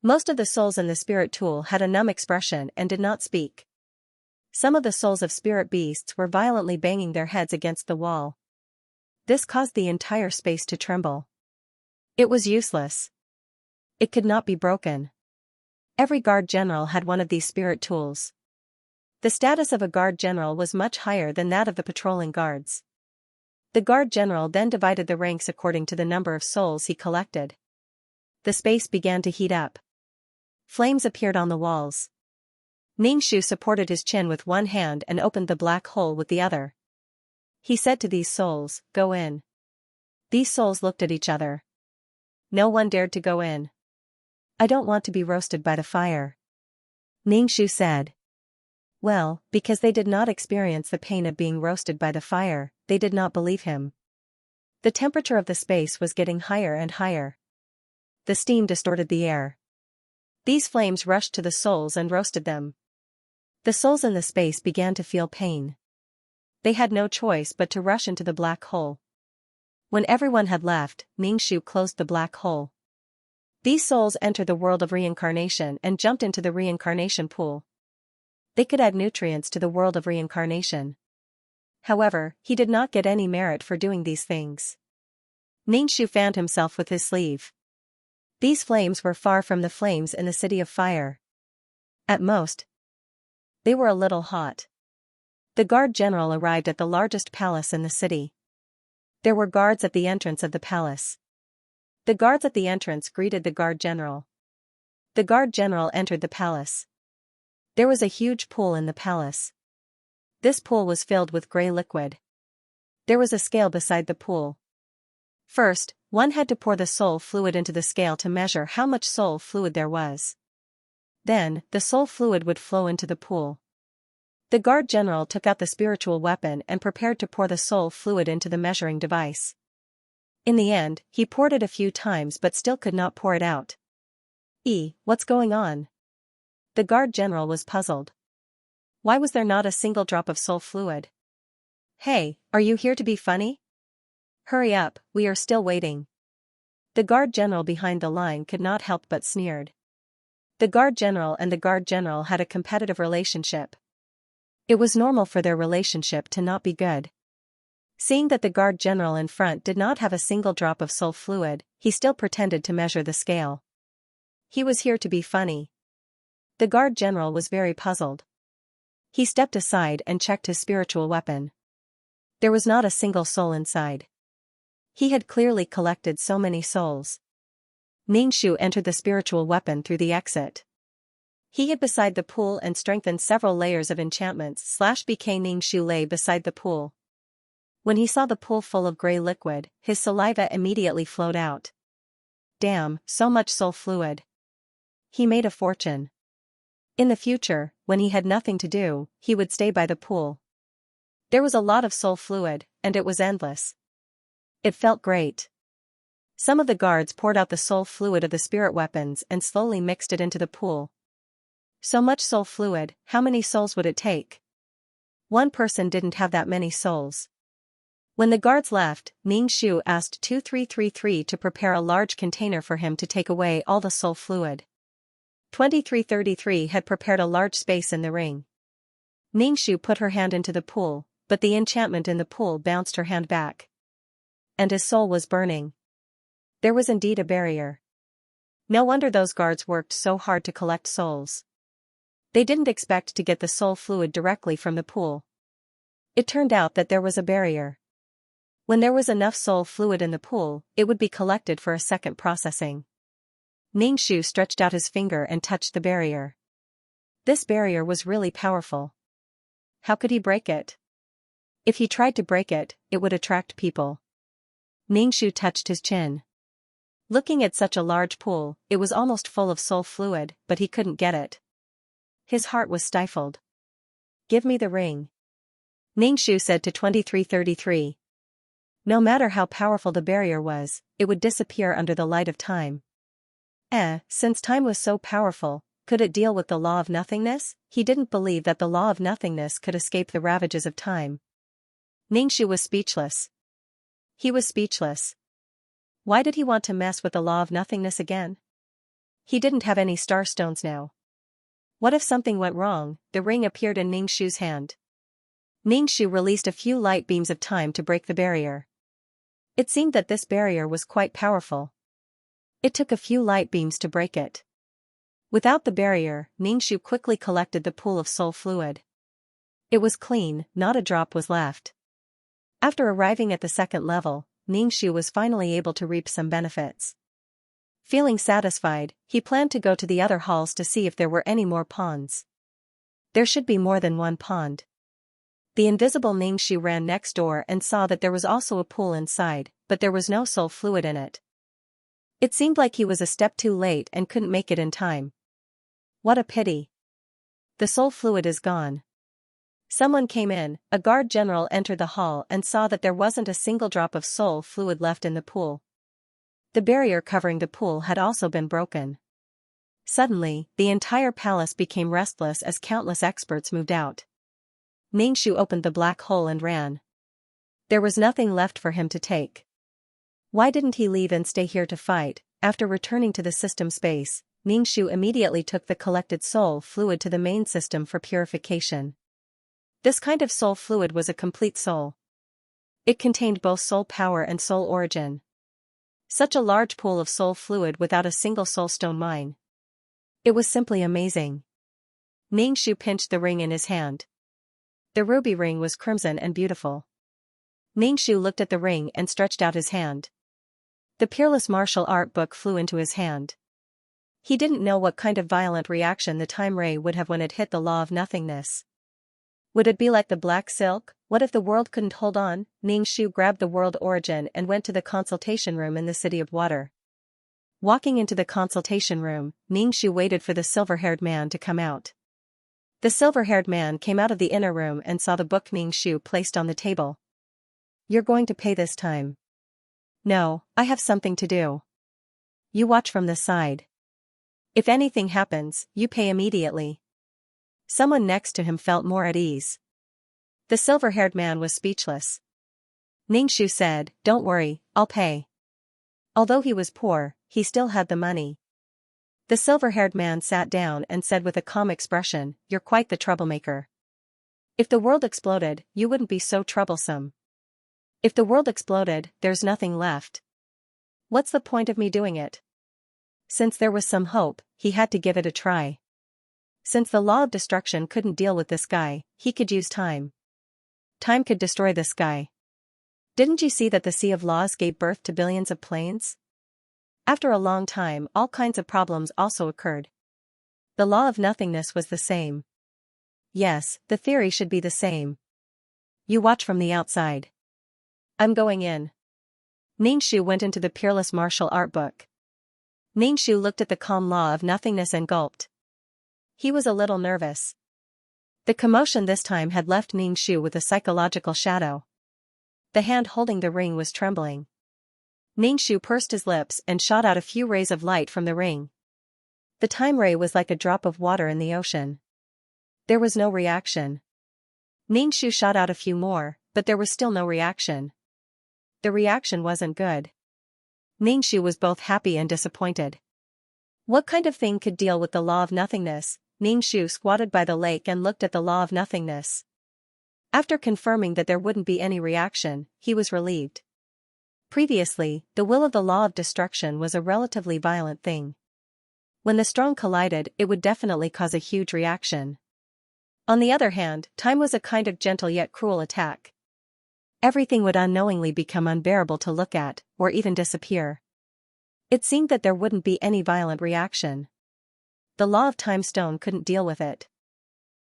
Speaker 1: Most of the souls in the spirit tool had a numb expression and did not speak. Some of the souls of spirit beasts were violently banging their heads against the wall. This caused the entire space to tremble. It was useless. It could not be broken. Every guard general had one of these spirit tools. The status of a guard general was much higher than that of the patrolling guards. The guard general then divided the ranks according to the number of souls he collected. The space began to heat up. Flames appeared on the walls. Ningxu supported his chin with one hand and opened the black hole with the other. He said to these souls, "Go in." These souls looked at each other. No one dared to go in. "I don't want to be roasted by the fire," Ningxu said. Well, because they did not experience the pain of being roasted by the fire, they did not believe him. The temperature of the space was getting higher and higher. The steam distorted the air. These flames rushed to the souls and roasted them. The souls in the space began to feel pain. They had no choice but to rush into the black hole. When everyone had left, Ningxu closed the black hole. These souls entered the world of reincarnation and jumped into the reincarnation pool. They could add nutrients to the world of reincarnation. However, he did not get any merit for doing these things. Ningxu fanned himself with his sleeve. These flames were far from the flames in the city of fire. At most, they were a little hot. The guard general arrived at the largest palace in the city. There were guards at the entrance of the palace. The guards at the entrance greeted the guard general. The guard general entered the palace. There was a huge pool in the palace. This pool was filled with gray liquid. There was a scale beside the pool. First, one had to pour the soul fluid into the scale to measure how much soul fluid there was. Then, the soul fluid would flow into the pool. The guard general took out the spiritual weapon and prepared to pour the soul fluid into the measuring device. In the end, he poured it a few times but still could not pour it out. What's going on? The guard general was puzzled. Why was there not a single drop of soul fluid? Hey, are you here to be funny? Hurry up, we are still waiting. The guard general behind the line could not help but sneered. The guard general and the guard general had a competitive relationship. It was normal for their relationship to not be good. Seeing that the guard general in front did not have a single drop of soul fluid, he still pretended to measure the scale. He was here to be funny. The guard general was very puzzled. He stepped aside and checked his spiritual weapon. There was not a single soul inside. He had clearly collected so many souls. Ningxu entered the spiritual weapon through the exit. He hid beside the pool and strengthened several layers of enchantments. BK Ningxu lay beside the pool. When he saw the pool full of gray liquid, his saliva immediately flowed out. Damn, so much soul fluid. He made a fortune. In the future, when he had nothing to do, he would stay by the pool. There was a lot of soul fluid, and it was endless. It felt great. Some of the guards poured out the soul fluid of the spirit weapons and slowly mixed it into the pool. So much soul fluid, how many souls would it take? One person didn't have that many souls. When the guards left, Ningxu asked 2333 to prepare a large container for him to take away all the soul fluid. 2333 had prepared a large space in the ring. Ningxu put her hand into the pool, but the enchantment in the pool bounced her hand back. And his soul was burning. There was indeed a barrier. No wonder those guards worked so hard to collect souls. They didn't expect to get the soul fluid directly from the pool. It turned out that there was a barrier. When there was enough soul fluid in the pool, it would be collected for a second processing. Ningxu stretched out his finger and touched the barrier. This barrier was really powerful. How could he break it? If he tried to break it, it would attract people. Ningxu touched his chin. Looking at such a large pool, it was almost full of soul fluid, but he couldn't get it. His heart was stifled. Give me the ring. Ningxu said to 2333. No matter how powerful the barrier was, it would disappear under the light of time. Since time was so powerful, could it deal with the law of nothingness? He didn't believe that the law of nothingness could escape the ravages of time. Ningxu was speechless. He was speechless. Why did he want to mess with the law of nothingness again? He didn't have any star stones now. What if something went wrong? The ring appeared in Ningxu's hand. Ningxu released a few light beams of time to break the barrier. It seemed that this barrier was quite powerful. It took a few light beams to break it. Without the barrier, Ningxu quickly collected the pool of soul fluid. It was clean, not a drop was left. After arriving at the second level, Ningxu was finally able to reap some benefits. Feeling satisfied, he planned to go to the other halls to see if there were any more ponds. There should be more than one pond. The invisible Ningxu ran next door and saw that there was also a pool inside, but there was no soul fluid in it. It seemed like he was a step too late and couldn't make it in time. What a pity. The soul fluid is gone. Someone came in. A guard general entered the hall and saw that there wasn't a single drop of soul fluid left in the pool. The barrier covering the pool had also been broken. Suddenly, the entire palace became restless as countless experts moved out. Ningxu opened the black hole and ran. There was nothing left for him to take. Why didn't he leave and stay here to fight? After returning to the system space, Ningxu immediately took the collected soul fluid to the main system for purification. This kind of soul fluid was a complete soul. It contained both soul power and soul origin. Such a large pool of soul fluid without a single soul stone mine. It was simply amazing. Ningxu pinched the ring in his hand. The ruby ring was crimson and beautiful. Ningxu looked at the ring and stretched out his hand. The peerless martial art book flew into his hand. He didn't know what kind of violent reaction the time ray would have when it hit the law of nothingness. Would it be like the black silk? What if the world couldn't hold on? Ningxu grabbed the world origin and went to the consultation room in the city of water. Walking into the consultation room, Ningxu waited for the silver-haired man to come out. The silver-haired man came out of the inner room and saw the book Ningxu placed on the table. You're going to pay this time. No, I have something to do. You watch from the side. If anything happens, you pay immediately. Someone next to him felt more at ease. The silver-haired man was speechless. Ningxu said, "Don't worry, I'll pay." Although he was poor, he still had the money. The silver-haired man sat down and said with a calm expression, "You're quite the troublemaker. If the world exploded, you wouldn't be so troublesome." If the world exploded, there's nothing left. What's the point of me doing it? Since there was some hope, he had to give it a try. Since the law of destruction couldn't deal with this guy, he could use time. Time could destroy this guy. Didn't you see that the sea of laws gave birth to billions of planes? After a long time, all kinds of problems also occurred. The law of nothingness was the same. Yes, the theory should be the same. You watch from the outside. I'm going in. Ningxu went into the peerless martial art book. Ningxu looked at the calm law of nothingness and gulped. He was a little nervous. The commotion this time had left Ningxu with a psychological shadow. The hand holding the ring was trembling. Ningxu pursed his lips and shot out a few rays of light from the ring. The time ray was like a drop of water in the ocean. There was no reaction. Ningxu shot out a few more, but there was still no reaction. The reaction wasn't good. Ningxu was both happy and disappointed. What kind of thing could deal with the law of nothingness? Ningxu squatted by the lake and looked at the law of nothingness. After confirming that there wouldn't be any reaction, he was relieved. Previously, the will of the law of destruction was a relatively violent thing. When the strong collided, it would definitely cause a huge reaction. On the other hand, time was a kind of gentle yet cruel attack. Everything would unknowingly become unbearable to look at, or even disappear. It seemed that there wouldn't be any violent reaction. The law of time stone couldn't deal with it.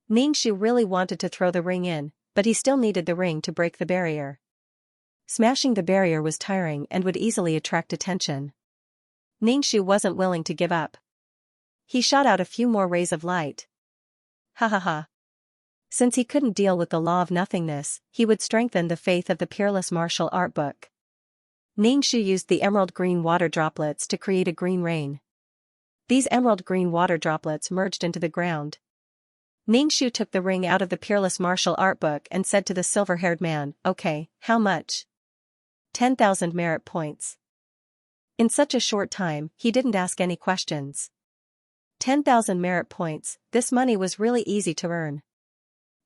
Speaker 1: Ningxu really wanted to throw the ring in, but he still needed the ring to break the barrier. Smashing the barrier was tiring and would easily attract attention. Ningxu wasn't willing to give up. He shot out a few more rays of light. Ha ha ha. Since he couldn't deal with the law of nothingness, he would strengthen the faith of the peerless martial art book. Ningxu used the emerald green water droplets to create a green rain. These emerald green water droplets merged into the ground. Ningxu took the ring out of the peerless martial art book and said to the silver-haired man, "Okay, how much?" 10,000 merit points. In such a short time, he didn't ask any questions. 10,000 merit points, this money was really easy to earn.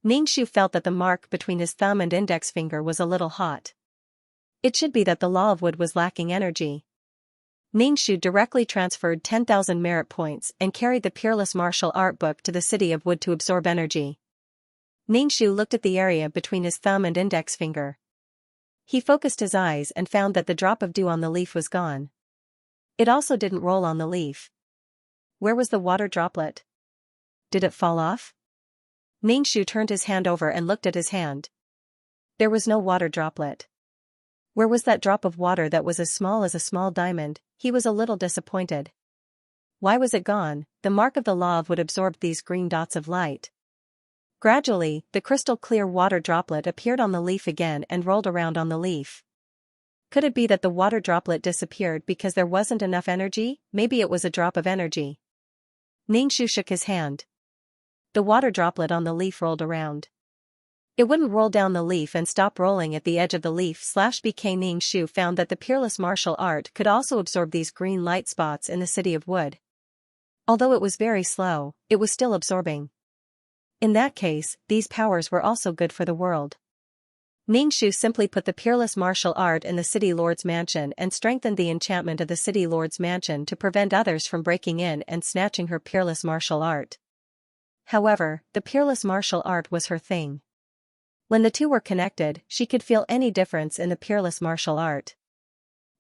Speaker 1: Ningxu felt that the mark between his thumb and index finger was a little hot. It should be that the law of wood was lacking energy. Ningxu directly transferred 10,000 merit points and carried the peerless martial art book to the city of wood to absorb energy. Ningxu looked at the area between his thumb and index finger. He focused his eyes and found that the drop of dew on the leaf was gone. It also didn't roll on the leaf. Where was the water droplet? Did it fall off? Ningxu turned his hand over and looked at his hand. There was no water droplet. Where was that drop of water that was as small as a small diamond? He was a little disappointed. Why was it gone? The mark of the law of wood absorbed these green dots of light. Gradually, the crystal-clear water droplet appeared on the leaf again and rolled around on the leaf. Could it be that the water droplet disappeared because there wasn't enough energy? Maybe it was a drop of energy. Ningxu shook his hand. The water droplet on the leaf rolled around. It wouldn't roll down the leaf and stop rolling at the edge of the leaf. BK Ningxu found that the peerless martial art could also absorb these green light spots in the city of wood. Although it was very slow, it was still absorbing. In that case, these powers were also good for the world. Ningxu simply put the peerless martial art in the city lord's mansion and strengthened the enchantment of the city lord's mansion to prevent others from breaking in and snatching her peerless martial art. However, the peerless martial art was her thing. When the two were connected, she could feel any difference in the peerless martial art.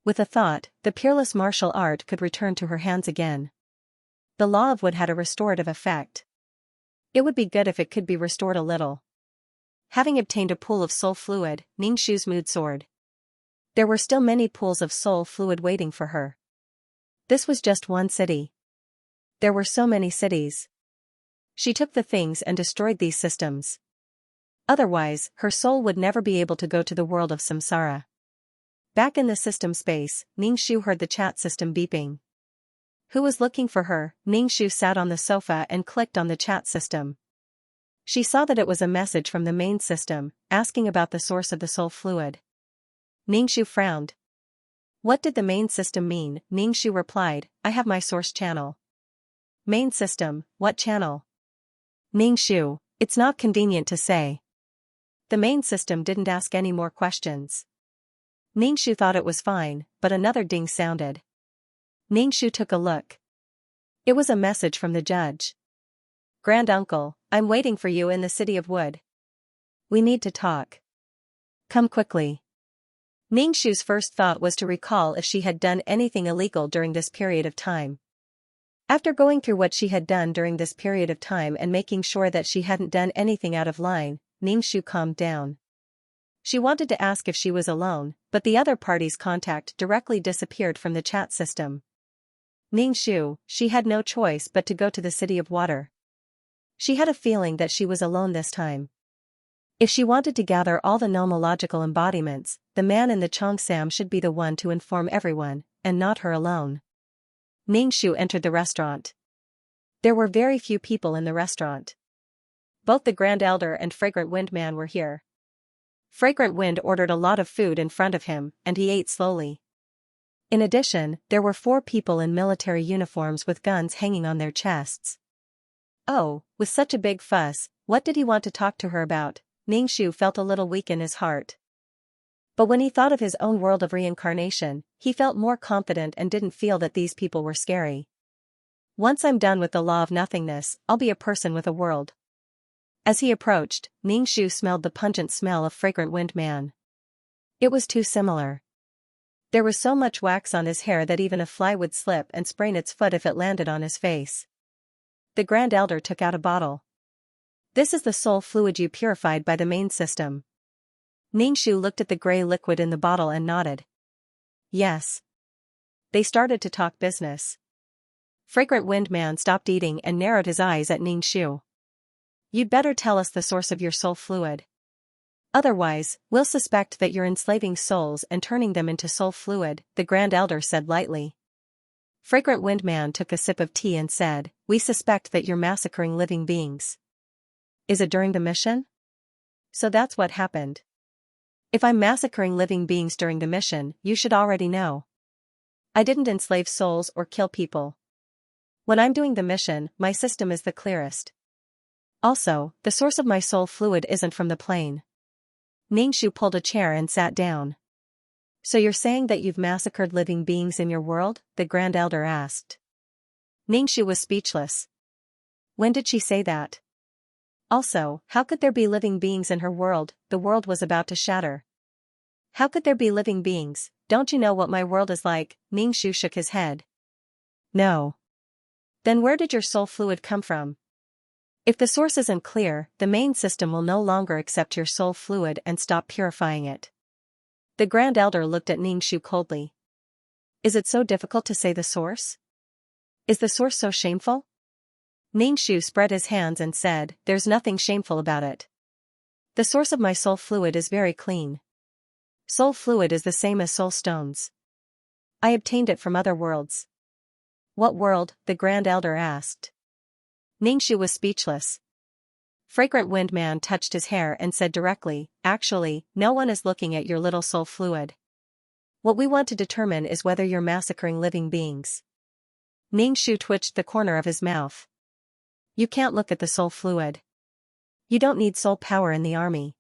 Speaker 1: With a thought, the peerless martial art could return to her hands again. The law of wood had a restorative effect. It would be good if it could be restored a little. Having obtained a pool of soul fluid, Ningxu's mood soared. There were still many pools of soul fluid waiting for her. This was just one city. There were so many cities. She took the things and destroyed these systems. Otherwise, her soul would never be able to go to the world of samsara. Back in the system space, Ningxu heard the chat system beeping. Who was looking for her? Ningxu sat on the sofa and clicked on the chat system. She saw that it was a message from the main system, asking about the source of the soul fluid. Ningxu frowned. What did the main system mean? Ningxu replied, I have my source channel. Main system, what channel? Ningxu, it's not convenient to say. The main system didn't ask any more questions. Ningxu thought it was fine, but another ding sounded. Ningxu took a look. It was a message from the judge. Granduncle, I'm waiting for you in the City of Wood. We need to talk. Come quickly. Ningxu's first thought was to recall if she had done anything illegal during this period of time. After going through what she had done during this period of time and making sure that she hadn't done anything out of line, Ningxu calmed down. She wanted to ask if she was alone, but the other party's contact directly disappeared from the chat system. Ningxu, she had no choice but to go to the City of Water. She had a feeling that she was alone this time. If she wanted to gather all the nomological embodiments, the man in the Cheongsam should be the one to inform everyone, and not her alone. Ningxu entered the restaurant. There were very few people in the restaurant. Both the Grand Elder and Fragrant Wind Man were here. Fragrant Wind ordered a lot of food in front of him, and he ate slowly. In addition, there were 4 people in military uniforms with guns hanging on their chests. Oh, with such a big fuss, what did he want to talk to her about? Ningxu felt a little weak in his heart. But when he thought of his own world of reincarnation, he felt more confident and didn't feel that these people were scary. Once I'm done with the law of nothingness, I'll be a person with a world. As he approached, Ningxu smelled the pungent smell of Fragrant Wind Man. It was too similar. There was so much wax on his hair that even a fly would slip and sprain its foot if it landed on his face. The Grand Elder took out a bottle. This is the soul fluid you purified by the main system. Ningxu looked at the gray liquid in the bottle and nodded. Yes. They started to talk business. Fragrant Wind Man stopped eating and narrowed his eyes at Ningxu. You'd better tell us the source of your soul fluid. Otherwise, we'll suspect that you're enslaving souls and turning them into soul fluid, the Grand Elder said lightly. Fragrant Wind Man took a sip of tea and said, We suspect that you're massacring living beings. Is it during the mission? So that's what happened. If I'm massacring living beings during the mission, you should already know. I didn't enslave souls or kill people. When I'm doing the mission, my system is the clearest. Also, the source of my soul fluid isn't from the plane. Ningxu pulled a chair and sat down. So you're saying that you've massacred living beings in your world? The Grand Elder asked. Ningxu was speechless. When did she say that? Also, how could there be living beings in her world? The world was about to shatter. How could there be living beings? Don't you know what my world is like? Ningxu shook his head. No. Then where did your soul fluid come from? If the source isn't clear, the main system will no longer accept your soul fluid and stop purifying it. The Grand Elder looked at Ningxu coldly. Is it so difficult to say the source? Is the source so shameful? Ningxu spread his hands and said, There's nothing shameful about it. The source of my soul fluid is very clean. Soul fluid is the same as soul stones. I obtained it from other worlds. What world? The Grand Elder asked. Ningxu was speechless. Fragrant Wind Man touched his hair and said directly, Actually, no one is looking at your little soul fluid. What we want to determine is whether you're massacring living beings. Ningxu twitched the corner of his mouth. You can't look at the soul fluid. You don't need soul power in the army.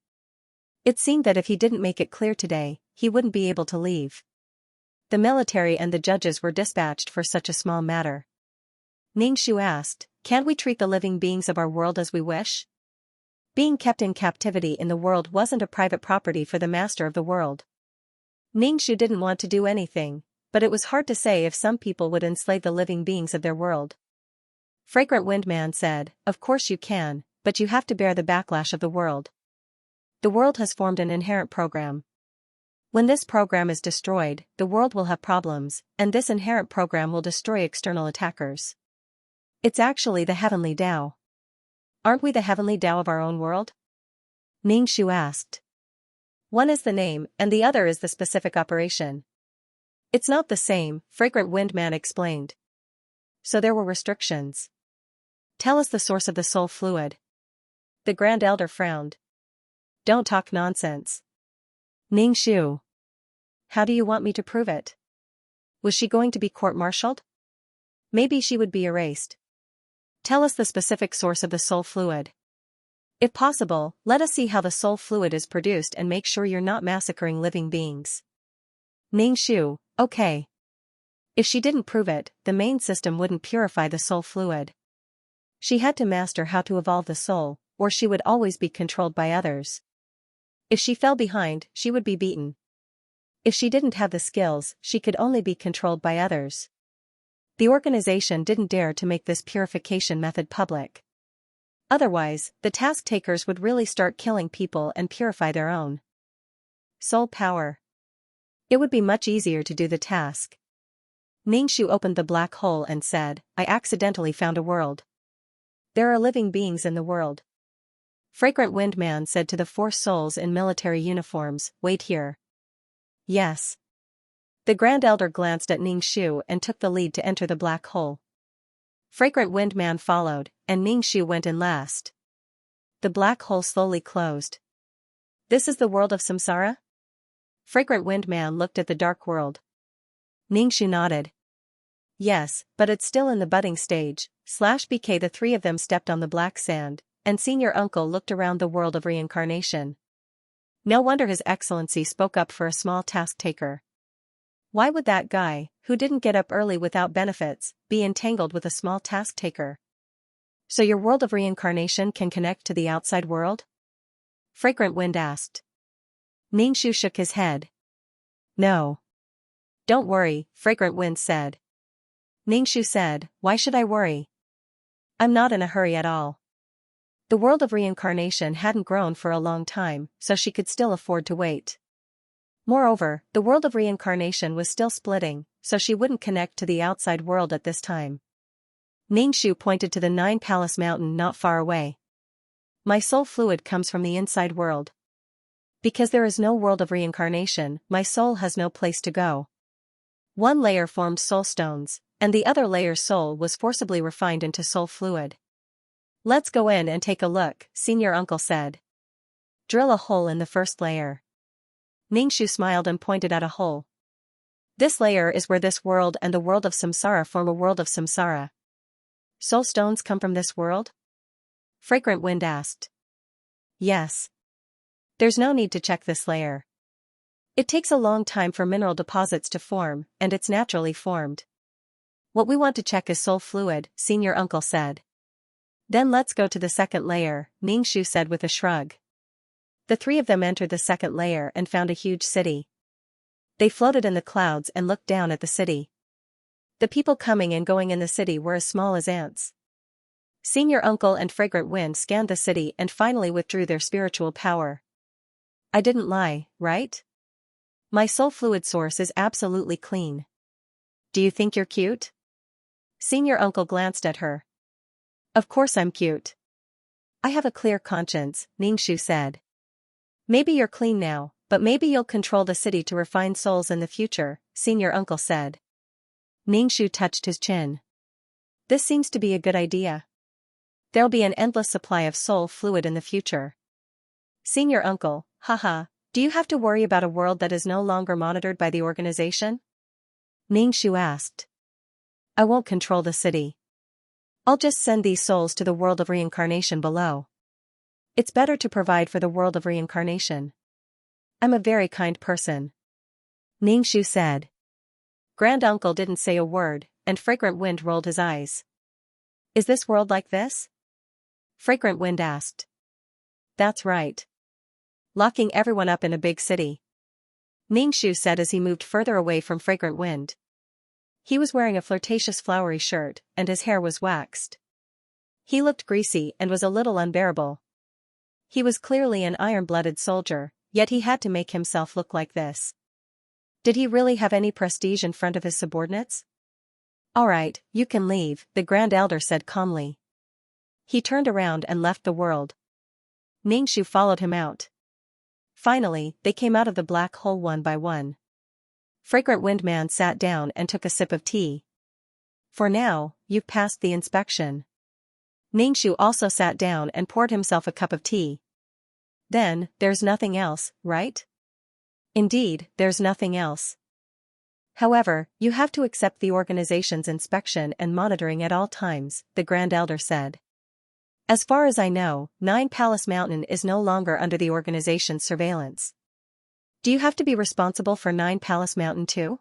Speaker 1: It seemed that if he didn't make it clear today, he wouldn't be able to leave. The military and the judges were dispatched for such a small matter. Ningxu asked, Can't we treat the living beings of our world as we wish? Being kept in captivity in the world wasn't a private property for the master of the world. Ningxu didn't want to do anything, but it was hard to say if some people would enslave the living beings of their world. Fragrant Wind Man said, Of course you can, but you have to bear the backlash of the world. The world has formed an inherent program. When this program is destroyed, the world will have problems, and this inherent program will destroy external attackers. It's actually the heavenly Tao. Aren't we the heavenly Tao of our own world? Ningxu asked. One is the name, and the other is the specific operation. It's not the same, Fragrant Wind Man explained. So there were restrictions. Tell us the source of the soul fluid. The Grand Elder frowned. Don't talk nonsense. Ningxu. How do you want me to prove it? Was she going to be court-martialed? Maybe she would be erased. Tell us the specific source of the soul fluid. If possible, let us see how the soul fluid is produced and make sure you're not massacring living beings. Ning-Shu, okay. If she didn't prove it, the main system wouldn't purify the soul fluid. She had to master how to evolve the soul, or she would always be controlled by others. If she fell behind, she would be beaten. If she didn't have the skills, she could only be controlled by others. The organization didn't dare to make this purification method public. Otherwise, the task takers would really start killing people and purify their own soul power. It would be much easier to do the task. Ning-Shu opened the black hole and said, I accidentally found a world. There are living beings in the world. Fragrant Wind Man said to the 4 souls in military uniforms, wait here. Yes. The Grand Elder glanced at Ning-Shu and took the lead to enter the black hole. Fragrant Wind Man followed, and Ning-Shu went in last. The black hole slowly closed. This is the world of samsara? Fragrant Wind Man looked at the dark world. Ning-Shu nodded. Yes, but it's still in the budding stage. /BK The 3 of them stepped on the black sand, and Senior Uncle looked around the world of reincarnation. No wonder His Excellency spoke up for a small task taker. Why would that guy, who didn't get up early without benefits, be entangled with a small task taker? So your world of reincarnation can connect to the outside world? Fragrant Wind asked. Ning-Shu shook his head. No. Don't worry, Fragrant Wind said. Ning-Shu said, why should I worry? I'm not in a hurry at all. The world of reincarnation hadn't grown for a long time, so she could still afford to wait. Moreover, the world of reincarnation was still splitting, so she wouldn't connect to the outside world at this time. Ning-Shu pointed to the 9 Palace Mountain not far away. My soul fluid comes from the inside world. Because there is no world of reincarnation, my soul has no place to go. 1 layer formed soul stones, and the other layer's soul was forcibly refined into soul fluid. Let's go in and take a look, Senior Uncle said. Drill a hole in the first layer. Ning-Shu smiled and pointed at a hole. This layer is where this world and the world of samsara form a world of samsara. Soul stones come from this world? Fragrant Wind asked. Yes. There's no need to check this layer. It takes a long time for mineral deposits to form, and it's naturally formed. What we want to check is soul fluid, Senior Uncle said. Then let's go to the second layer, Ning-Shu said with a shrug. The 3 of them entered the second layer and found a huge city. They floated in the clouds and looked down at the city. The people coming and going in the city were as small as ants. Senior Uncle and Fragrant Wind scanned the city and finally withdrew their spiritual power. I didn't lie, right? My soul fluid source is absolutely clean. Do you think you're cute? Senior Uncle glanced at her. Of course I'm cute. I have a clear conscience, Ning-Shu said. Maybe you're clean now, but maybe you'll control the city to refine souls in the future, Senior Uncle said. Ning-Shu touched his chin. This seems to be a good idea. There'll be an endless supply of soul fluid in the future. Senior Uncle, haha, do you have to worry about a world that is no longer monitored by the organization? Ning-Shu asked. I won't control the city. I'll just send these souls to the world of reincarnation below. It's better to provide for the world of reincarnation. I'm a very kind person. Ning-Shu said. Grand Uncle didn't say a word, and Fragrant Wind rolled his eyes. Is this world like this? Fragrant Wind asked. That's right. Locking everyone up in a big city. Ning-Shu said as he moved further away from Fragrant Wind. He was wearing a flirtatious flowery shirt, and his hair was waxed. He looked greasy and was a little unbearable. He was clearly an iron-blooded soldier, yet he had to make himself look like this. Did he really have any prestige in front of his subordinates? All right, you can leave, the Grand Elder said calmly. He turned around and left the world. Ning-Shu followed him out. Finally, they came out of the black hole one by one. Fragrant Wind Man sat down and took a sip of tea. For now, you've passed the inspection. Ning-Shu also sat down and poured himself a cup of tea. Then, there's nothing else, right? Indeed, there's nothing else. However, you have to accept the organization's inspection and monitoring at all times, the Grand Elder said. As far as I know, 9 Palace Mountain is no longer under the organization's surveillance. Do you have to be responsible for 9 Palace Mountain too?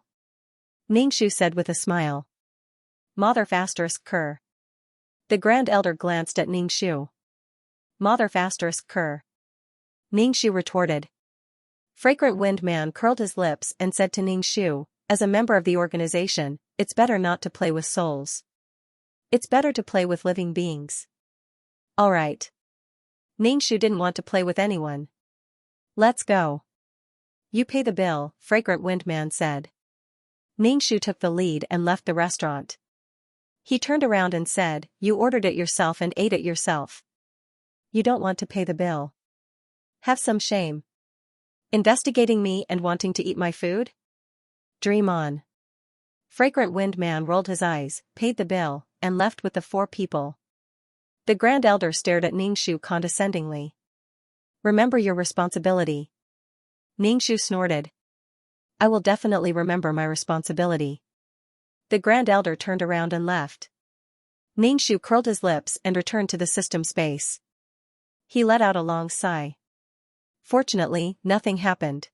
Speaker 1: Ningshu said with a smile. Mother asterisk Ker. The Grand Elder glanced at Ningshu. Mother asterisk Ker. Ningshu retorted. Fragrant Wind Man curled his lips and said to Ningshu, as a member of the organization, it's better not to play with souls. It's better to play with living beings. Alright. Ningshu didn't want to play with anyone. Let's go. You pay the bill, Fragrant Wind Man said. Ningshu took the lead and left the restaurant. He turned around and said, you ordered it yourself and ate it yourself. You don't want to pay the bill. Have some shame. Investigating me and wanting to eat my food? Dream on. Fragrant Wind Man rolled his eyes, paid the bill, and left with the 4 people. The Grand Elder stared at Ningshu condescendingly. Remember your responsibility. Ningshu snorted. I will definitely remember my responsibility. The Grand Elder turned around and left. Ningshu curled his lips and returned to the system space. He let out a long sigh. Fortunately, nothing happened.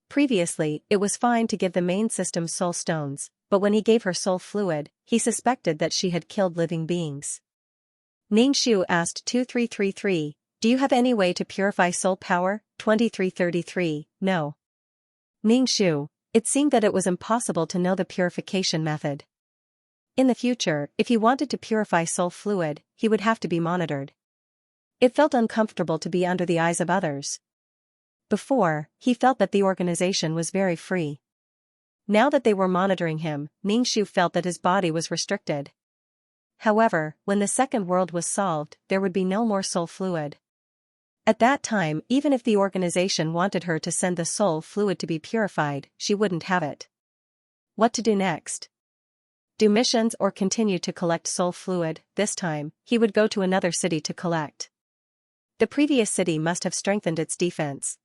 Speaker 1: Previously, it was fine to give the main system soul stones, but when he gave her soul fluid, he suspected that she had killed living beings. Ningshu asked 2333, do you have any way to purify soul power? 2333, no. Ningshu, it seemed that it was impossible to know the purification method. In the future, if he wanted to purify soul fluid, he would have to be monitored. It felt uncomfortable to be under the eyes of others. Before, he felt that the organization was very free. Now that they were monitoring him, Ningshu felt that his body was restricted. However, when the second world was solved, there would be no more soul fluid. At that time, even if the organization wanted her to send the soul fluid to be purified, she wouldn't have it. What to do next? Do missions or continue to collect soul fluid? This time, he would go to another city to collect. The previous city must have strengthened its defense.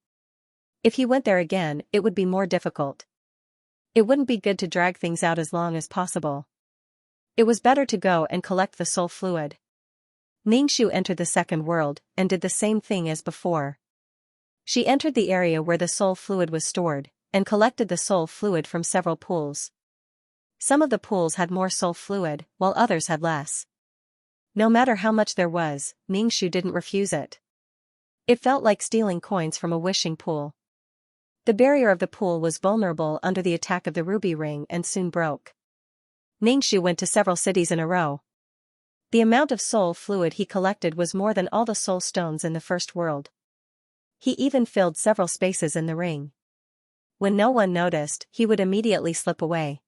Speaker 1: If he went there again, it would be more difficult. It wouldn't be good to drag things out as long as possible. It was better to go and collect the soul fluid. Ningshu entered the second world, and did the same thing as before. She entered the area where the soul fluid was stored, and collected the soul fluid from several pools. Some of the pools had more soul fluid, while others had less. No matter how much there was, Ningshu didn't refuse it. It felt like stealing coins from a wishing pool. The barrier of the pool was vulnerable under the attack of the ruby ring and soon broke. Ningshu went to several cities in a row. The amount of soul fluid he collected was more than all the soul stones in the first world. He even filled several spaces in the ring. When no one noticed, he would immediately slip away.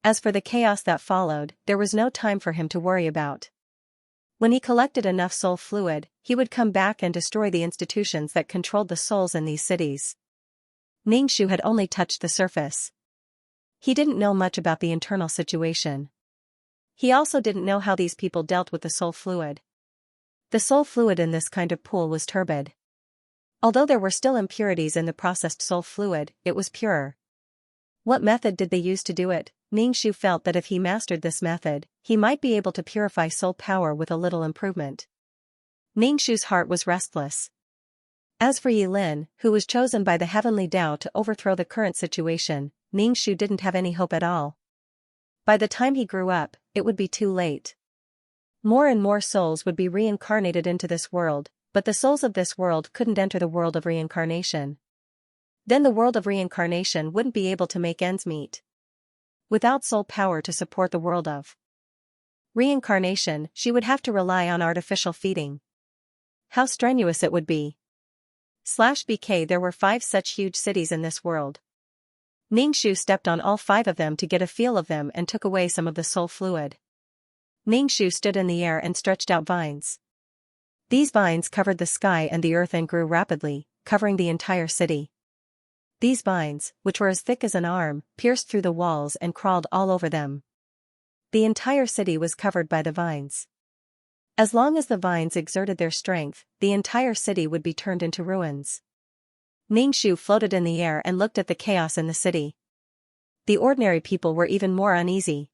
Speaker 1: As for the chaos that followed, there was no time for him to worry about. When he collected enough soul fluid, he would come back and destroy the institutions that controlled the souls in these cities. Ningshu had only touched the surface. He didn't know much about the internal situation. He also didn't know how these people dealt with the soul fluid. The soul fluid in this kind of pool was turbid. Although there were still impurities in the processed soul fluid, it was pure. What method did they use to do it? Ningshu felt that if he mastered this method, he might be able to purify soul power with a little improvement. Ningshu's heart was restless. As for Yilin, who was chosen by the heavenly Tao to overthrow the current situation, Ningshu didn't have any hope at all. By the time he grew up, it would be too late. More and more souls would be reincarnated into this world, but the souls of this world couldn't enter the world of reincarnation. Then the world of reincarnation wouldn't be able to make ends meet. Without soul power to support the world of reincarnation, she would have to rely on artificial feeding. How strenuous it would be. /BK There were 5 such huge cities in this world. Ningshu stepped on all 5 of them to get a feel of them and took away some of the soul fluid. Ningshu stood in the air and stretched out vines. These vines covered the sky and the earth and grew rapidly, covering the entire city. These vines, which were as thick as an arm, pierced through the walls and crawled all over them. The entire city was covered by the vines. As long as the vines exerted their strength, the entire city would be turned into ruins. Ningshu floated in the air and looked at the chaos in the city. The ordinary people were even more uneasy.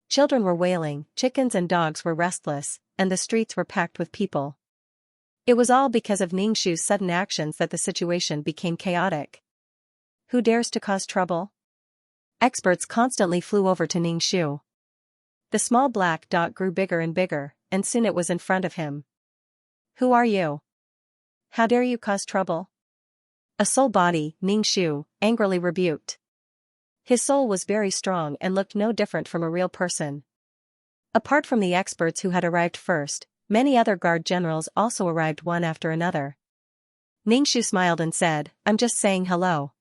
Speaker 1: Children were wailing, chickens and dogs were restless, and the streets were packed with people. It was all because of Ningxu's sudden actions that the situation became chaotic. Who dares to cause trouble? Experts constantly flew over to Ningxu. The small black dot grew bigger and bigger, and soon it was in front of him. Who are you? How dare you cause trouble? A soul body, Ningxu angrily rebuked. His soul was very strong and looked no different from a real person. Apart from the experts who had arrived first, many other guard generals also arrived one after another. Ningxu smiled and said, "I'm just saying hello.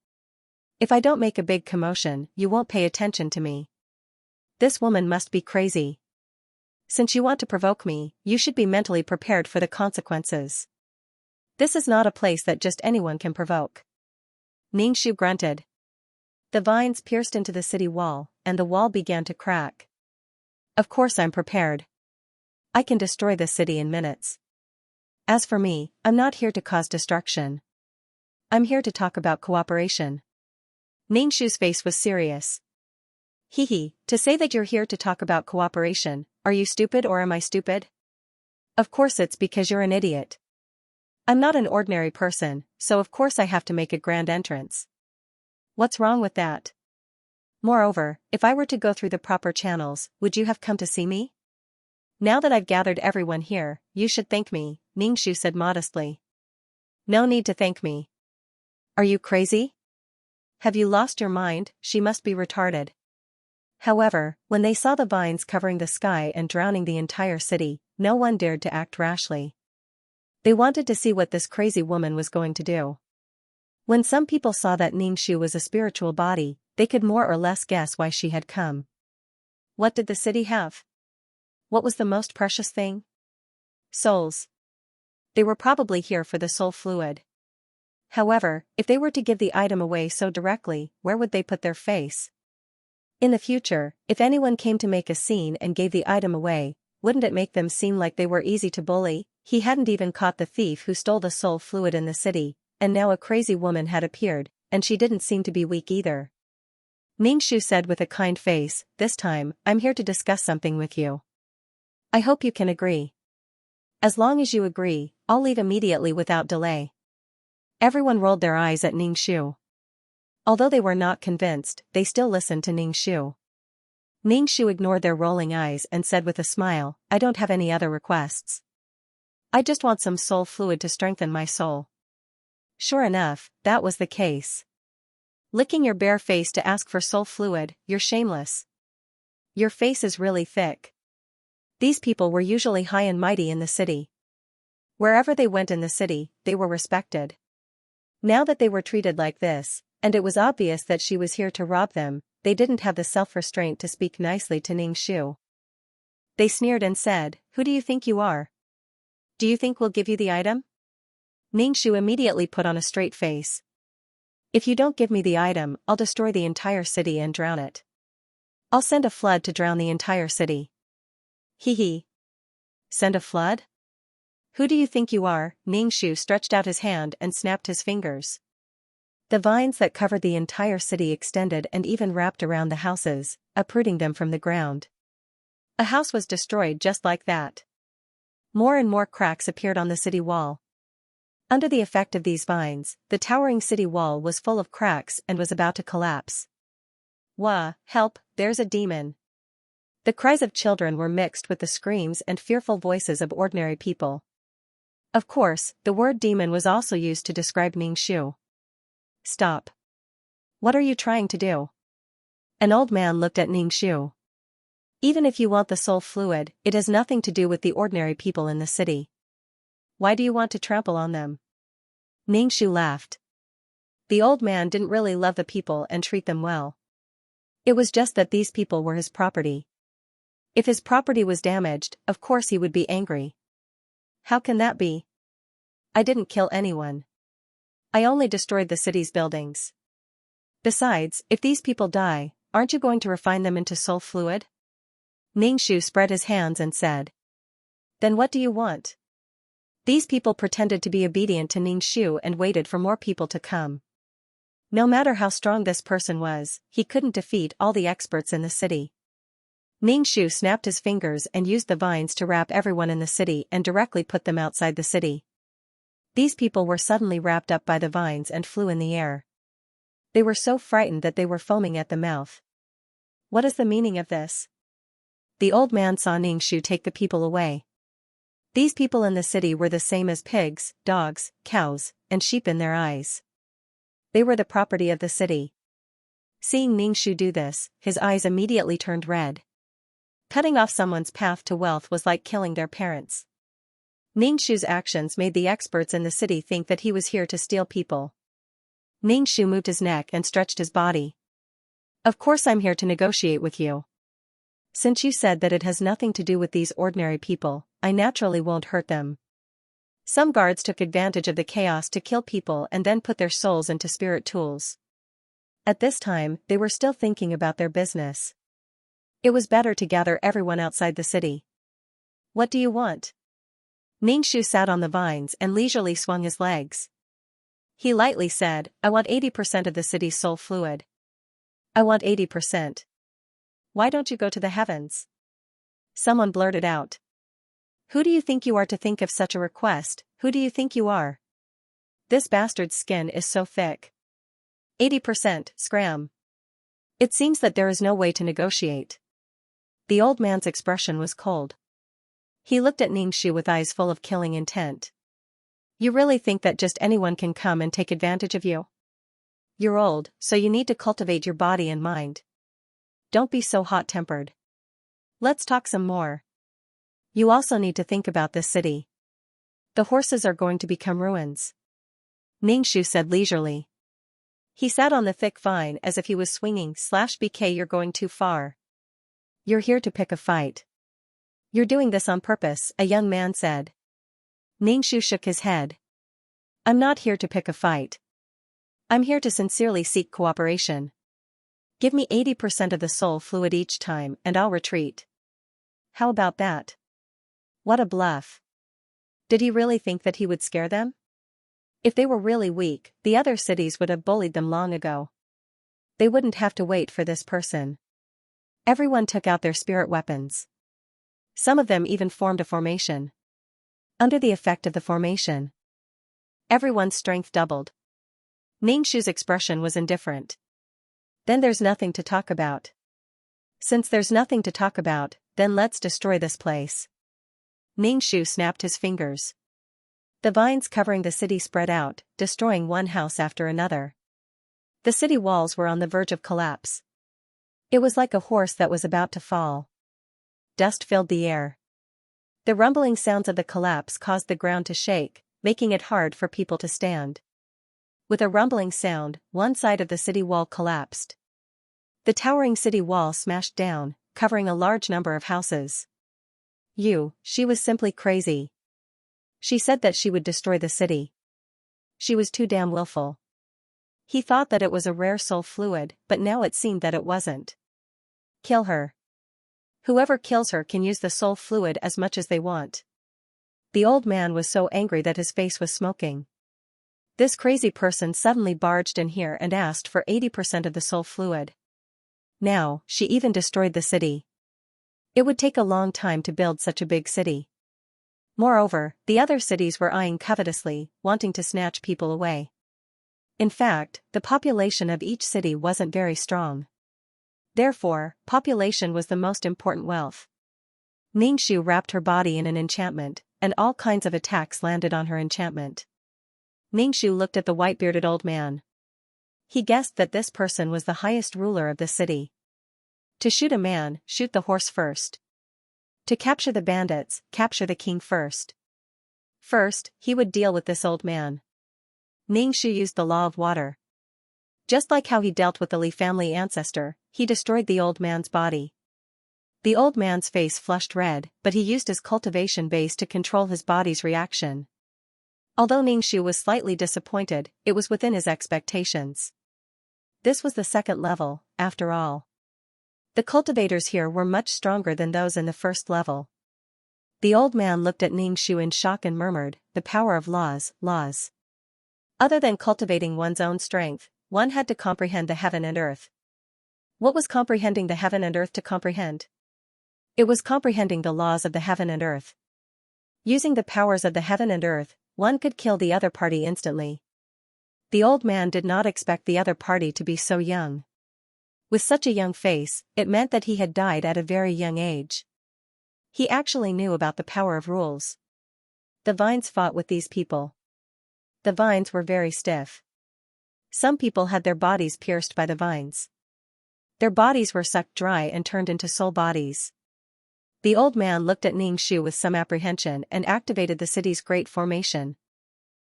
Speaker 1: If I don't make a big commotion, you won't pay attention to me. This woman must be crazy. Since you want to provoke me, you should be mentally prepared for the consequences. This is not a place that just anyone can provoke." Ningxu grunted. The vines pierced into the city wall, and the wall began to crack. Of course I'm prepared. I can destroy the city in minutes. As for me, I'm not here to cause destruction. I'm here to talk about cooperation. Ningxu's face was serious. To say that you're here to talk about cooperation, are you stupid or am I stupid? Of course it's because you're an idiot. I'm not an ordinary person, so of course I have to make a grand entrance. What's wrong with that? Moreover, if I were to go through the proper channels, would you have come to see me? Now that I've gathered everyone here, you should thank me, Ningxu said modestly. No need to thank me. Are you crazy? Have you lost your mind? She must be retarded. However, when they saw the vines covering the sky and drowning the entire city, no one dared to act rashly. They wanted to see what this crazy woman was going to do. When some people saw that Ningxu was a spiritual body, they could more or less guess why she had come. What did the city have? What was the most precious thing? Souls. They were probably here for the soul fluid. However, if they were to give the item away so directly, where would they put their face? In the future, if anyone came to make a scene and gave the item away, wouldn't it make them seem like they were easy to bully? He hadn't even caught the thief who stole the soul fluid in the city, and now a crazy woman had appeared, and she didn't seem to be weak either. Ningxu said with a kind face, "This time, I'm here to discuss something with you. I hope you can agree. As long as you agree, I'll leave immediately without delay." Everyone rolled their eyes at Ningxu. Although they were not convinced, they still listened to Ningxu. Ningxu ignored their rolling eyes and said with a smile, "I don't have any other requests. I just want some soul fluid to strengthen my soul." Sure enough, that was the case. Licking your bare face to ask for soul fluid, you're shameless. Your face is really thick. These people were usually high and mighty in the city. Wherever they went in the city, they were respected. Now that they were treated like this, and it was obvious that she was here to rob them, they didn't have the self-restraint to speak nicely to Ningxu. They sneered and said, "Who do you think you are? Do you think we'll give you the item?" Ningxu immediately put on a straight face. "If you don't give me the item, I'll destroy the entire city and drown it. I'll send a flood to drown the entire city." Send a flood? Who do you think you are? Ningxu stretched out his hand and snapped his fingers. The vines that covered the entire city extended and even wrapped around the houses, uprooting them from the ground. A house was destroyed just like that. More and more cracks appeared on the city wall. Under the effect of these vines, the towering city wall was full of cracks and was about to collapse. "Wah, help, there's a demon." The cries of children were mixed with the screams and fearful voices of ordinary people. Of course, the word demon was also used to describe Ningxu. "Stop. What are you trying to do?" An old man looked at Ningxu. "Even if you want the soul fluid, it has nothing to do with the ordinary people in the city. Why do you want to trample on them?" Ningxu laughed. The old man didn't really love the people and treat them well. It was just that these people were his property. If his property was damaged, of course he would be angry. "How can that be? I didn't kill anyone. I only destroyed the city's buildings. Besides, if these people die, aren't you going to refine them into soul fluid?" Ningxu spread his hands and said. "Then what do you want?" These people pretended to be obedient to Ningxu and waited for more people to come. No matter how strong this person was, he couldn't defeat all the experts in the city. Ningxu snapped his fingers and used the vines to wrap everyone in the city and directly put them outside the city. These people were suddenly wrapped up by the vines and flew in the air. They were so frightened that they were foaming at the mouth. What is the meaning of this? The old man saw Ningxu take the people away. These people in the city were the same as pigs, dogs, cows, and sheep in their eyes. They were the property of the city. Seeing Ningxu do this, his eyes immediately turned red. Cutting off someone's path to wealth was like killing their parents. Ningxu's actions made the experts in the city think that he was here to steal people. Ningxu moved his neck and stretched his body. Of course I'm here to negotiate with you. Since you said that it has nothing to do with these ordinary people, I naturally won't hurt them. Some guards took advantage of the chaos to kill people and then put their souls into spirit tools. At this time, they were still thinking about their business. It was better to gather everyone outside the city. What do you want? Ningxu sat on the vines and leisurely swung his legs. He lightly said, I want 80% of the city's soul fluid. I want 80%. Why don't you go to the heavens? Someone blurted out. Who do you think you are to think of such a request? Who do you think you are? This bastard's skin is so thick. 80%, scram. It seems that there is no way to negotiate. The old man's expression was cold. He looked at Ningxu with eyes full of killing intent. You really think that just anyone can come and take advantage of you? You're old, so you need to cultivate your body and mind. Don't be so hot-tempered. Let's talk some more. You also need to think about this city. The horses are going to become ruins. Ningxu said leisurely. He sat on the thick vine as if he was swinging /BK. You're going too far. You're here to pick a fight. You're doing this on purpose, a young man said. Ningxu shook his head. I'm not here to pick a fight. I'm here to sincerely seek cooperation. Give me 80% of the soul fluid each time and I'll retreat. How about that? What a bluff. Did he really think that he would scare them? If they were really weak, the other cities would have bullied them long ago. They wouldn't have to wait for this person. Everyone took out their spirit weapons. Some of them even formed a formation. Under the effect of the formation, everyone's strength doubled. Ningxu's expression was indifferent. Then there's nothing to talk about. Since there's nothing to talk about, then let's destroy this place. Ningxu snapped his fingers. The vines covering the city spread out, destroying one house after another. The city walls were on the verge of collapse. It was like a horse that was about to fall. Dust filled the air. The rumbling sounds of the collapse caused the ground to shake, making it hard for people to stand. With a rumbling sound, one side of the city wall collapsed. The towering city wall smashed down, covering a large number of houses. She was simply crazy. She said that she would destroy the city. She was too damn willful. He thought that it was a rare soul fluid, but now it seemed that it wasn't. Kill her. Whoever kills her can use the soul fluid as much as they want. The old man was so angry that his face was smoking. This crazy person suddenly barged in here and asked for 80% of the soul fluid. Now, she even destroyed the city. It would take a long time to build such a big city. Moreover, the other cities were eyeing covetously, wanting to snatch people away. In fact, the population of each city wasn't very strong. Therefore, population was the most important wealth. Ningxu wrapped her body in an enchantment, and all kinds of attacks landed on her enchantment. Ningxu looked at the white-bearded old man. He guessed that this person was the highest ruler of the city. To shoot a man, shoot the horse first. To capture the bandits, capture the king first. First, he would deal with this old man. Ningxu used the law of water. Just like how he dealt with the Li family ancestor, he destroyed the old man's body. The old man's face flushed red, but he used his cultivation base to control his body's reaction. Although Ningxu was slightly disappointed, it was within his expectations. This was the second level, after all. The cultivators here were much stronger than those in the first level. The old man looked at Ningxu in shock and murmured, "The power of laws." Other than cultivating one's own strength, one had to comprehend the heaven and earth. What was comprehending the heaven and earth to comprehend? It was comprehending the laws of the heaven and earth. Using the powers of the heaven and earth, one could kill the other party instantly. The old man did not expect the other party to be so young. With such a young face, it meant that he had died at a very young age. He actually knew about the power of rules. The vines fought with these people. The vines were very stiff. Some people had their bodies pierced by the vines. Their bodies were sucked dry and turned into soul bodies. The old man looked at Xianxia with some apprehension and activated the city's great formation.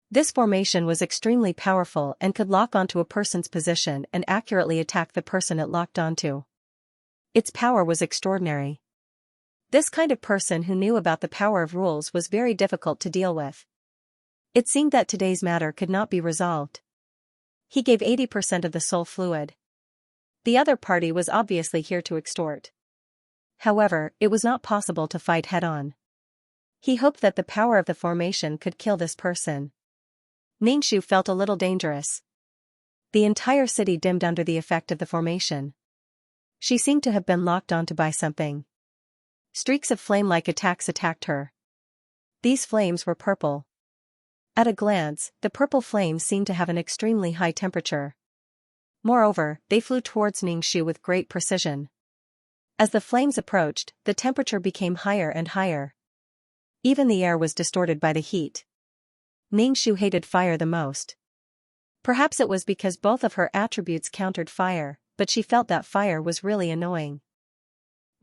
Speaker 1: This formation was extremely powerful and could lock onto a person's position and accurately attack the person it locked onto. Its power was extraordinary. This kind of person who knew about the power of rules was very difficult to deal with. It seemed that today's matter could not be resolved. He gave 80% of the soul fluid. The other party was obviously here to extort. However, it was not possible to fight head-on. He hoped that the power of the formation could kill this person. Xianxia felt a little dangerous. The entire city dimmed under the effect of the formation. She seemed to have been locked onto by something. Streaks of flame-like attacks attacked her. These flames were purple. At a glance, the purple flames seemed to have an extremely high temperature. Moreover, they flew towards Xianxia with great precision. As the flames approached, the temperature became higher and higher. Even the air was distorted by the heat. Xianxia hated fire the most. Perhaps it was because both of her attributes countered fire, but she felt that fire was really annoying.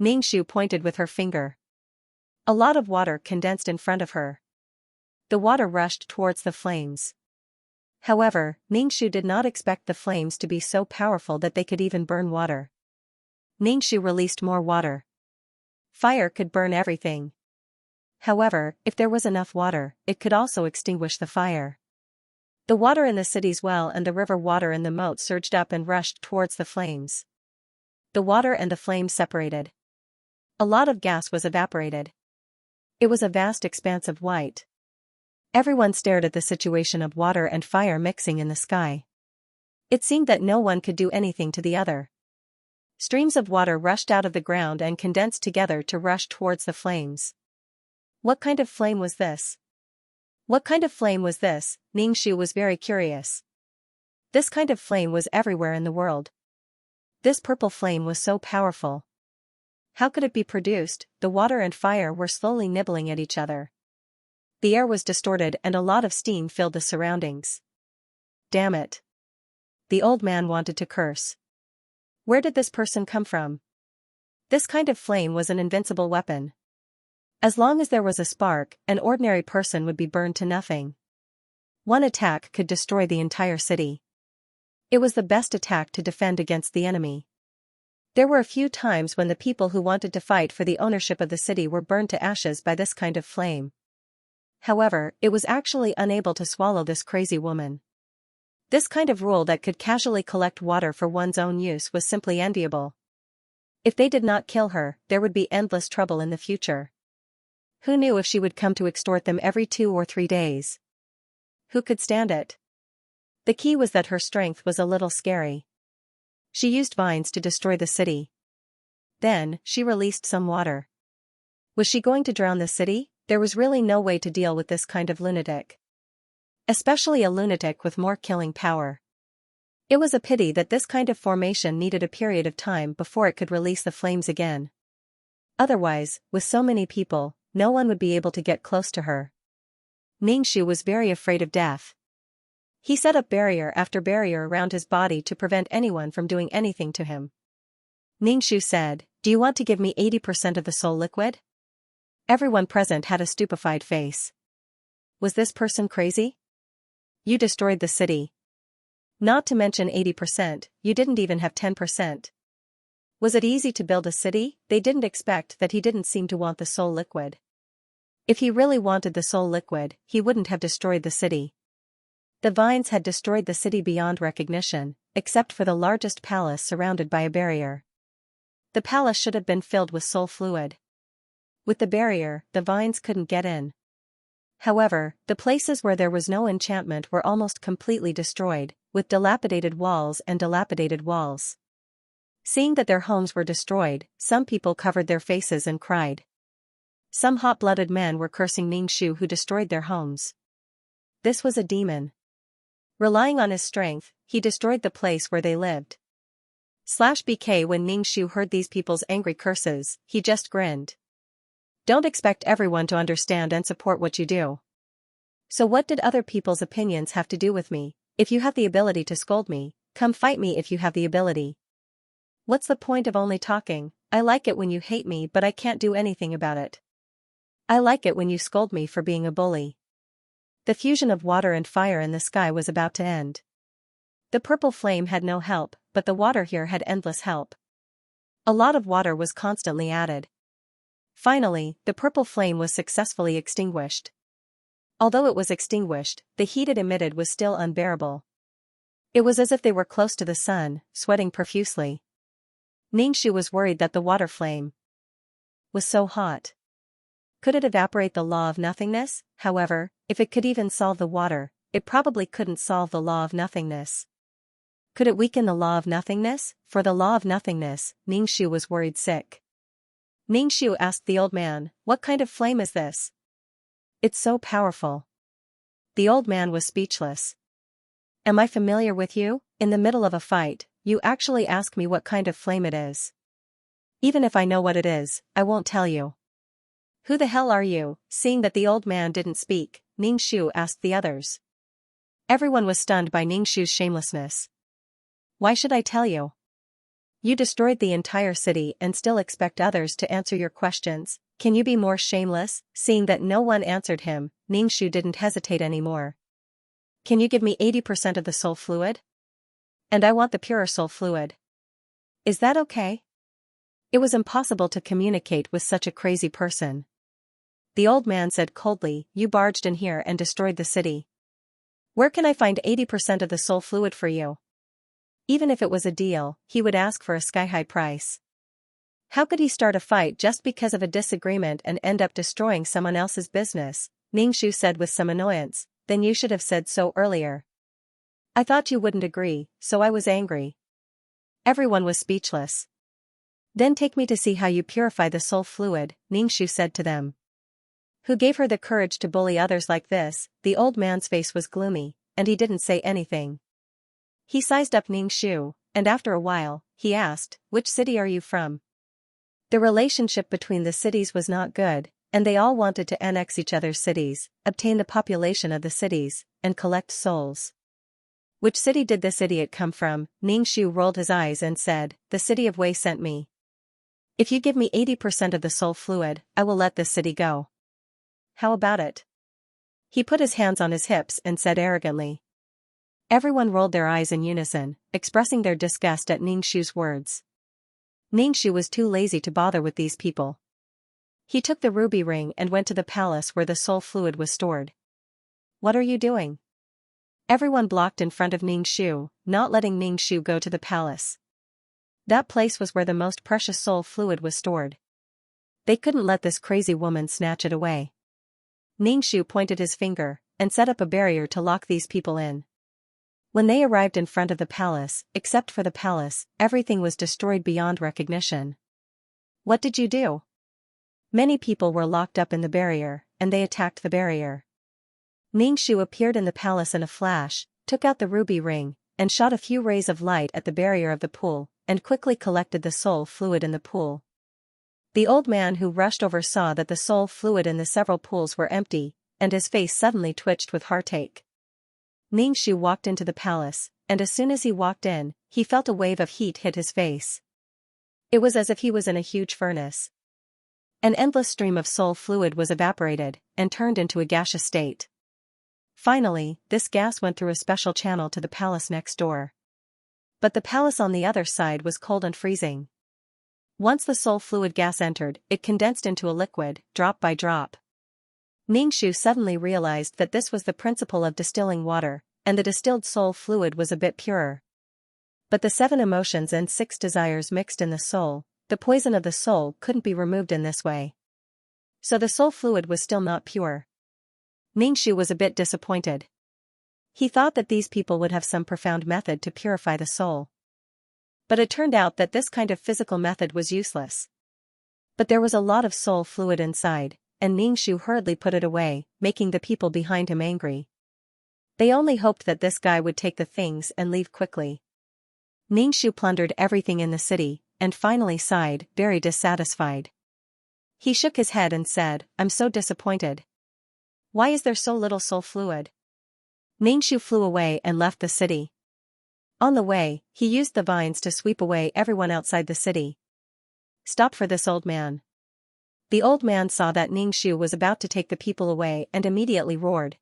Speaker 1: Xianxia pointed with her finger. A lot of water condensed in front of her. The water rushed towards the flames. However, Xianxia did not expect the flames to be so powerful that they could even burn water. Xianxia released more water. Fire could burn everything. However, if there was enough water, it could also extinguish the fire. The water in the city's well and the river water in the moat surged up and rushed towards the flames. The water and the flames separated. A lot of gas was evaporated. It was a vast expanse of white. Everyone stared at the situation of water and fire mixing in the sky. It seemed that no one could do anything to the other. Streams of water rushed out of the ground and condensed together to rush towards the flames. What kind of flame was this? What kind of flame was this? Xianxia was very curious. This kind of flame was everywhere in the world. This purple flame was so powerful. How could it be produced? The water and fire were slowly nibbling at each other. The air was distorted and a lot of steam filled the surroundings. Damn it. The old man wanted to curse. Where did this person come from? This kind of flame was an invincible weapon. As long as there was a spark, an ordinary person would be burned to nothing. One attack could destroy the entire city. It was the best attack to defend against the enemy. There were a few times when the people who wanted to fight for the ownership of the city were burned to ashes by this kind of flame. However, it was actually unable to swallow this crazy woman. This kind of rule that could casually collect water for one's own use was simply enviable. If they did not kill her, there would be endless trouble in the future. Who knew if she would come to extort them every 2 or 3 days? Who could stand it? The key was that her strength was a little scary. She used vines to destroy the city. Then, she released some water. Was she going to drown the city? There was really no way to deal with this kind of lunatic. Especially a lunatic with more killing power. It was a pity that this kind of formation needed a period of time before it could release the flames again. Otherwise, with so many people, no one would be able to get close to her. Xianxia was very afraid of death. He set up barrier after barrier around his body to prevent anyone from doing anything to him. Xianxia said, "Do you want to give me 80% of the soul liquid?" Everyone present had a stupefied face. Was this person crazy? You destroyed the city. Not to mention 80%, you didn't even have 10%. Was it easy to build a city? They didn't expect that he didn't seem to want the soul liquid. If he really wanted the soul liquid, he wouldn't have destroyed the city. The vines had destroyed the city beyond recognition, except for the largest palace surrounded by a barrier. The palace should have been filled with soul fluid. With the barrier, the vines couldn't get in. However, the places where there was no enchantment were almost completely destroyed, with dilapidated walls and dilapidated walls. Seeing that their homes were destroyed, some people covered their faces and cried. Some hot-blooded men were cursing Xianxia who destroyed their homes. this was a demon. Relying on his strength, he destroyed the place where they lived. /BK When Ningxu heard these people's angry curses, he just grinned. Don't expect everyone to understand and support what you do. So what did other people's opinions have to do with me? If you have the ability to scold me, come fight me if you have the ability. What's the point of only talking? I like it when you hate me but I can't do anything about it. I like it when you scold me for being a bully. The fusion of water and fire in the sky was about to end. The purple flame had no help, but the water here had endless help. A lot of water was constantly added. Finally, the purple flame was successfully extinguished. Although it was extinguished, the heat it emitted was still unbearable. It was as if they were close to the sun, sweating profusely. Ningxu was worried that the water flame was so hot. Could it evaporate the law of nothingness? However, if it could even solve the water, it probably couldn't solve the law of nothingness. Could it weaken the law of nothingness? For the law of nothingness, Ningxu was worried sick. Ningxu asked the old man, "What kind of flame is this? It's so powerful." The old man was speechless. "Am I familiar with you? In the middle of a fight, you actually ask me what kind of flame it is. Even if I know what it is, I won't tell you." "Who the hell are you?" Seeing that the old man didn't speak, Ningxu asked the others. Everyone was stunned by Ningxu's shamelessness. "Why should I tell you? You destroyed the entire city and still expect others to answer your questions. Can you be more shameless?" Seeing that no one answered him, Ningxu didn't hesitate anymore. "Can you give me 80% of the soul fluid? And I want the purer soul fluid. Is that okay?" It was impossible to communicate with such a crazy person. The old man said coldly, "You barged in here and destroyed the city. Where can I find 80% of the soul fluid for you?" Even if it was a deal, he would ask for a sky-high price. How could he start a fight just because of a disagreement and end up destroying someone else's business? Ningxu said with some annoyance, "Then you should have said so earlier. I thought you wouldn't agree, so I was angry." Everyone was speechless. "Then take me to see how you purify the soul fluid," Ningxu said to them. Who gave her the courage to bully others like this? The old man's face was gloomy, and he didn't say anything. He sized up Ningxu, and after a while, he asked, "Which city are you from?" The relationship between the cities was not good, and they all wanted to annex each other's cities, obtain the population of the cities, and collect souls. "Which city did this idiot come from?" Ningxu rolled his eyes and said, "The city of Wei sent me. If you give me 80% of the soul fluid, I will let this city go. How about it?" He put his hands on his hips and said arrogantly. Everyone rolled their eyes in unison, expressing their disgust at Ningxu's words. Ningxu was too lazy to bother with these people. He took the ruby ring and went to the palace where the soul fluid was stored. "What are you doing?" Everyone blocked in front of Ningxu, not letting Ningxu go to the palace. That place was where the most precious soul fluid was stored. They couldn't let this crazy woman snatch it away. Ningxu pointed his finger and set up a barrier to lock these people in. When they arrived in front of the palace, except for the palace, everything was destroyed beyond recognition. "What did you do?" Many people were locked up in the barrier, and they attacked the barrier. Ningxu appeared in the palace in a flash, took out the ruby ring, and shot a few rays of light at the barrier of the pool, and quickly collected the soul fluid in the pool. The old man who rushed over saw that the soul fluid in the several pools were empty, and his face suddenly twitched with heartache. Ningxu walked into the palace, and as soon as he walked in, he felt a wave of heat hit his face. It was as if he was in a huge furnace. An endless stream of soul fluid was evaporated, and turned into a gaseous state. Finally, this gas went through a special channel to the palace next door. But the palace on the other side was cold and freezing. Once the soul fluid gas entered, it condensed into a liquid, drop by drop. Ningxu suddenly realized that this was the principle of distilling water, and the distilled soul fluid was a bit purer. But the 7 emotions and 6 desires mixed in the soul, the poison of the soul couldn't be removed in this way. So the soul fluid was still not pure. Ningxu was a bit disappointed. He thought that these people would have some profound method to purify the soul. But it turned out that this kind of physical method was useless. But there was a lot of soul fluid inside, and Ningxu hurriedly put it away, making the people behind him angry. They only hoped that this guy would take the things and leave quickly. Ningxu plundered everything in the city, and finally sighed, very dissatisfied. He shook his head and said, "I'm so disappointed. Why is there so little soul fluid?" Ningxu flew away and left the city. On the way, he used the vines to sweep away everyone outside the city. Stop for this old man. The old man saw that Ningxu was about to take the people away and immediately roared.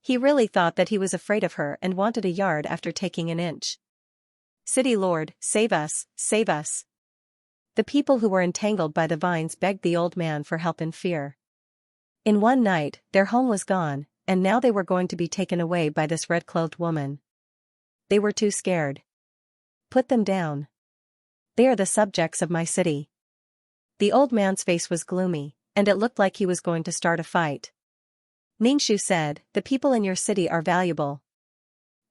Speaker 1: He really thought that he was afraid of her and wanted a yard after taking an inch. "City Lord, save us, save us." The people who were entangled by the vines begged the old man for help in fear. In one night, their home was gone, and now they were going to be taken away by this red-clothed woman. They were too scared. "Put them down. They are the subjects of my city." The old man's face was gloomy, and it looked like he was going to start a fight. Ningxu said, "The people in your city are valuable.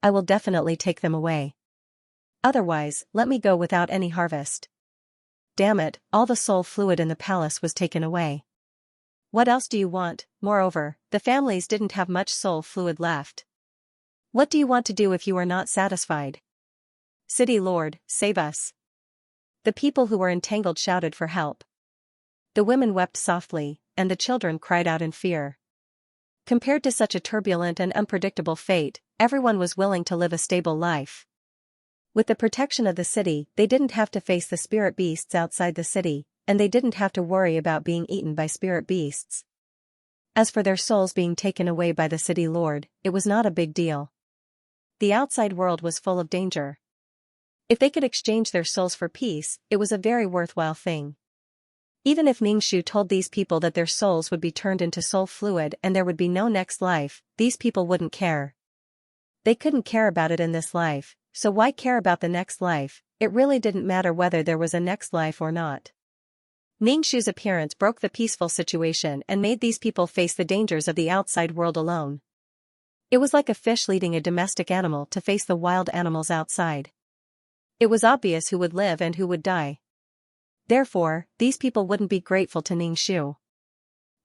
Speaker 1: I will definitely take them away. Otherwise, let me go without any harvest." Damn it, all the soul fluid in the palace was taken away. What else do you want? Moreover, the families didn't have much soul fluid left. What do you want to do if you are not satisfied? "City Lord, save us." The people who were entangled shouted for help. The women wept softly, and the children cried out in fear. Compared to such a turbulent and unpredictable fate, everyone was willing to live a stable life. With the protection of the city, they didn't have to face the spirit beasts outside the city, and they didn't have to worry about being eaten by spirit beasts. As for their souls being taken away by the city lord, it was not a big deal. The outside world was full of danger. If they could exchange their souls for peace, it was a very worthwhile thing. Even if Ningxu told these people that their souls would be turned into soul fluid and there would be no next life, these people wouldn't care. They couldn't care about it in this life, so why care about the next life? It really didn't matter whether there was a next life or not. Ningxu's appearance broke the peaceful situation and made these people face the dangers of the outside world alone. It was like a fish leading a domestic animal to face the wild animals outside. It was obvious who would live and who would die. Therefore, these people wouldn't be grateful to Ningxu.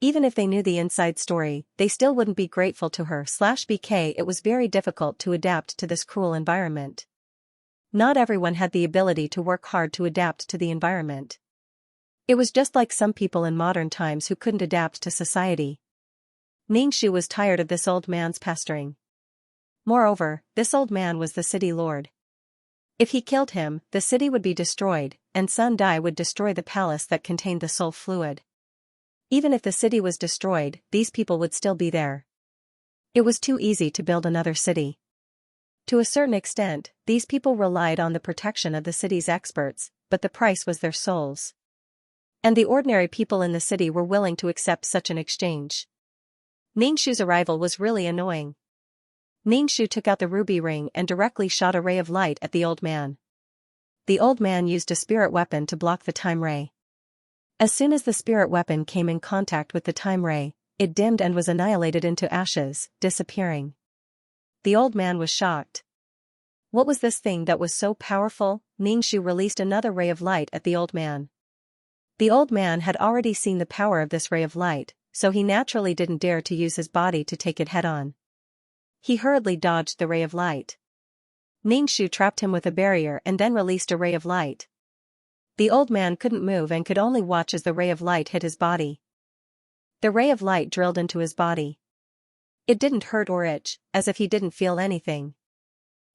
Speaker 1: Even if they knew the inside story, they still wouldn't be grateful to her/BK. It was very difficult to adapt to this cruel environment. Not everyone had the ability to work hard to adapt to the environment. It was just like some people in modern times who couldn't adapt to society. Ningxu was tired of this old man's pestering. Moreover, this old man was the city lord. If he killed him, the city would be destroyed, and Sun Dai would destroy the palace that contained the soul fluid. Even if the city was destroyed, these people would still be there. It was too easy to build another city. To a certain extent, these people relied on the protection of the city's experts, but the price was their souls. And the ordinary people in the city were willing to accept such an exchange. Ningxu's arrival was really annoying. Ningxu took out the ruby ring and directly shot a ray of light at the old man. The old man used a spirit weapon to block the time ray. As soon as the spirit weapon came in contact with the time ray, it dimmed and was annihilated into ashes, disappearing. The old man was shocked. What was this thing that was so powerful? Ningxu released another ray of light at the old man. The old man had already seen the power of this ray of light, so he naturally didn't dare to use his body to take it head-on. He hurriedly dodged the ray of light. Ningxu trapped him with a barrier and then released a ray of light. The old man couldn't move and could only watch as the ray of light hit his body. The ray of light drilled into his body. It didn't hurt or itch, as if he didn't feel anything.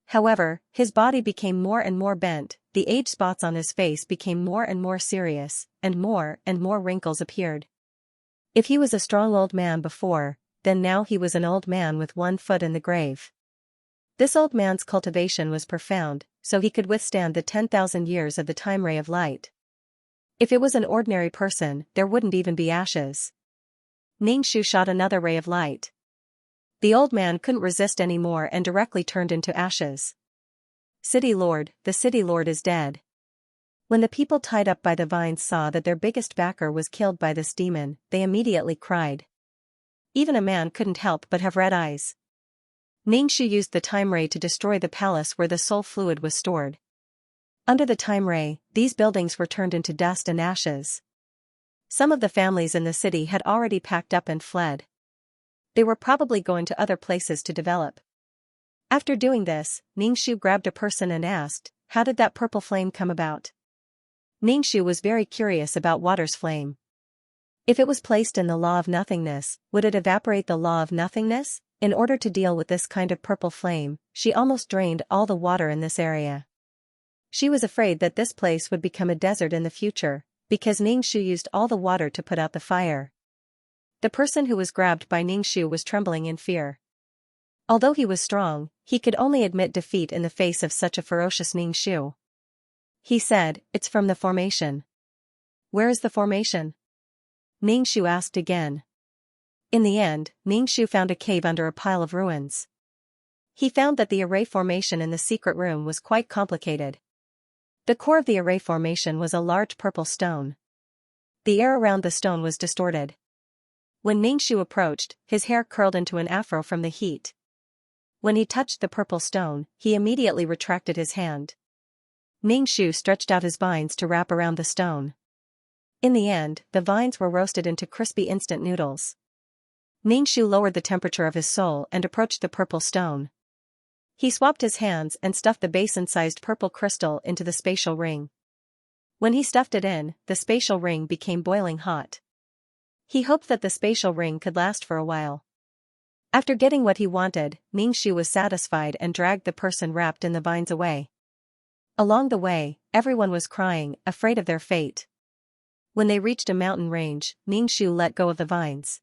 Speaker 1: However, his body became more and more bent, the age spots on his face became more and more serious, and more wrinkles appeared. If he was a strong old man before, then now he was an old man with 1 foot in the grave. This old man's cultivation was profound, so he could withstand the 10,000 years of the time ray of light. If it was an ordinary person, there wouldn't even be ashes. Ningxu shot another ray of light. The old man couldn't resist anymore and directly turned into ashes. "City Lord, the city lord is dead." When the people tied up by the vines saw that their biggest backer was killed by this demon, they immediately cried. Even a man couldn't help but have red eyes. Ningxu used the time ray to destroy the palace where the soul fluid was stored. Under the time ray, these buildings were turned into dust and ashes. Some of the families in the city had already packed up and fled. They were probably going to other places to develop. After doing this, Ningxu grabbed a person and asked, "How did that purple flame come about?" Ningxu was very curious about water's flame. If it was placed in the law of nothingness, would it evaporate the law of nothingness? In order to deal with this kind of purple flame, she almost drained all the water in this area. She was afraid that this place would become a desert in the future, because Ningxu used all the water to put out the fire. The person who was grabbed by Ningxu was trembling in fear. Although he was strong, he could only admit defeat in the face of such a ferocious Ningxu. He said, "It's from the formation." "Where is the formation?" Ningxu asked again. In the end, Ningxu found a cave under a pile of ruins. He found that the array formation in the secret room was quite complicated. The core of the array formation was a large purple stone. The air around the stone was distorted. When Ningxu approached, his hair curled into an afro from the heat. When he touched the purple stone, he immediately retracted his hand. Ningxu stretched out his vines to wrap around the stone. In the end, the vines were roasted into crispy instant noodles. Ningxu lowered the temperature of his soul and approached the purple stone. He swapped his hands and stuffed the basin-sized purple crystal into the spatial ring. When he stuffed it in, the spatial ring became boiling hot. He hoped that the spatial ring could last for a while. After getting what he wanted, Ningxu was satisfied and dragged the person wrapped in the vines away. Along the way, everyone was crying, afraid of their fate. When they reached a mountain range, Ningxu let go of the vines.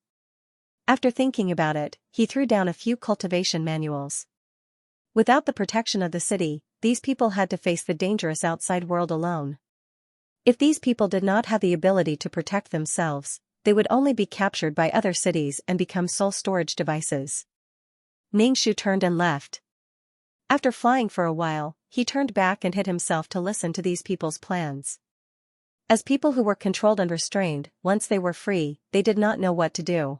Speaker 1: After thinking about it, he threw down a few cultivation manuals. Without the protection of the city, these people had to face the dangerous outside world alone. If these people did not have the ability to protect themselves, they would only be captured by other cities and become soul storage devices. Ningxu turned and left. After flying for a while, he turned back and hid himself to listen to these people's plans. As people who were controlled and restrained, once they were free, they did not know what to do.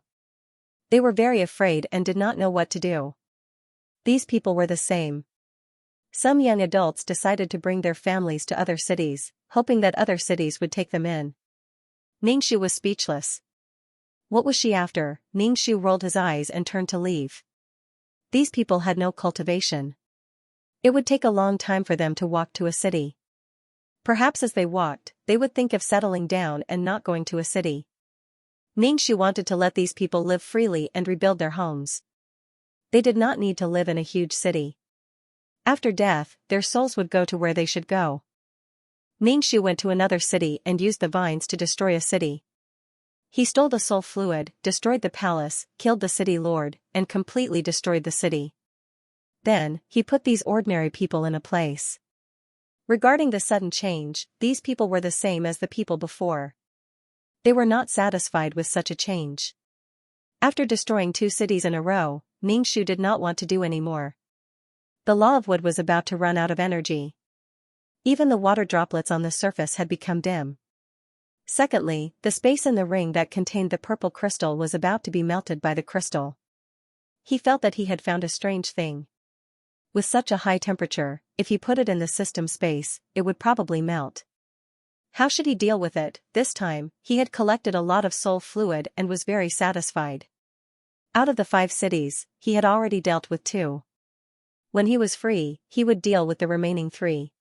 Speaker 1: They were very afraid and did not know what to do. These people were the same. Some young adults decided to bring their families to other cities, hoping that other cities would take them in. Ningxu was speechless. What was she after? Ningxu rolled his eyes and turned to leave. These people had no cultivation. It would take a long time for them to walk to a city. Perhaps as they walked, they would think of settling down and not going to a city. Ningxu wanted to let these people live freely and rebuild their homes. They did not need to live in a huge city. After death, their souls would go to where they should go. Ningxu went to another city and used the vines to destroy a city. He stole the soul fluid, destroyed the palace, killed the city lord, and completely destroyed the city. Then, he put these ordinary people in a place. Regarding the sudden change, these people were the same as the people before. They were not satisfied with such a change. After destroying 2 cities in a row, Ningxu did not want to do any more. The law of wood was about to run out of energy. Even the water droplets on the surface had become dim. Secondly, the space in the ring that contained the purple crystal was about to be melted by the crystal. He felt that he had found a strange thing. With such a high temperature, if he put it in the system space, it would probably melt. How should he deal with it? This time, he had collected a lot of soul fluid and was very satisfied. Out of the 5 cities, he had already dealt with 2. When he was free, he would deal with the remaining 3.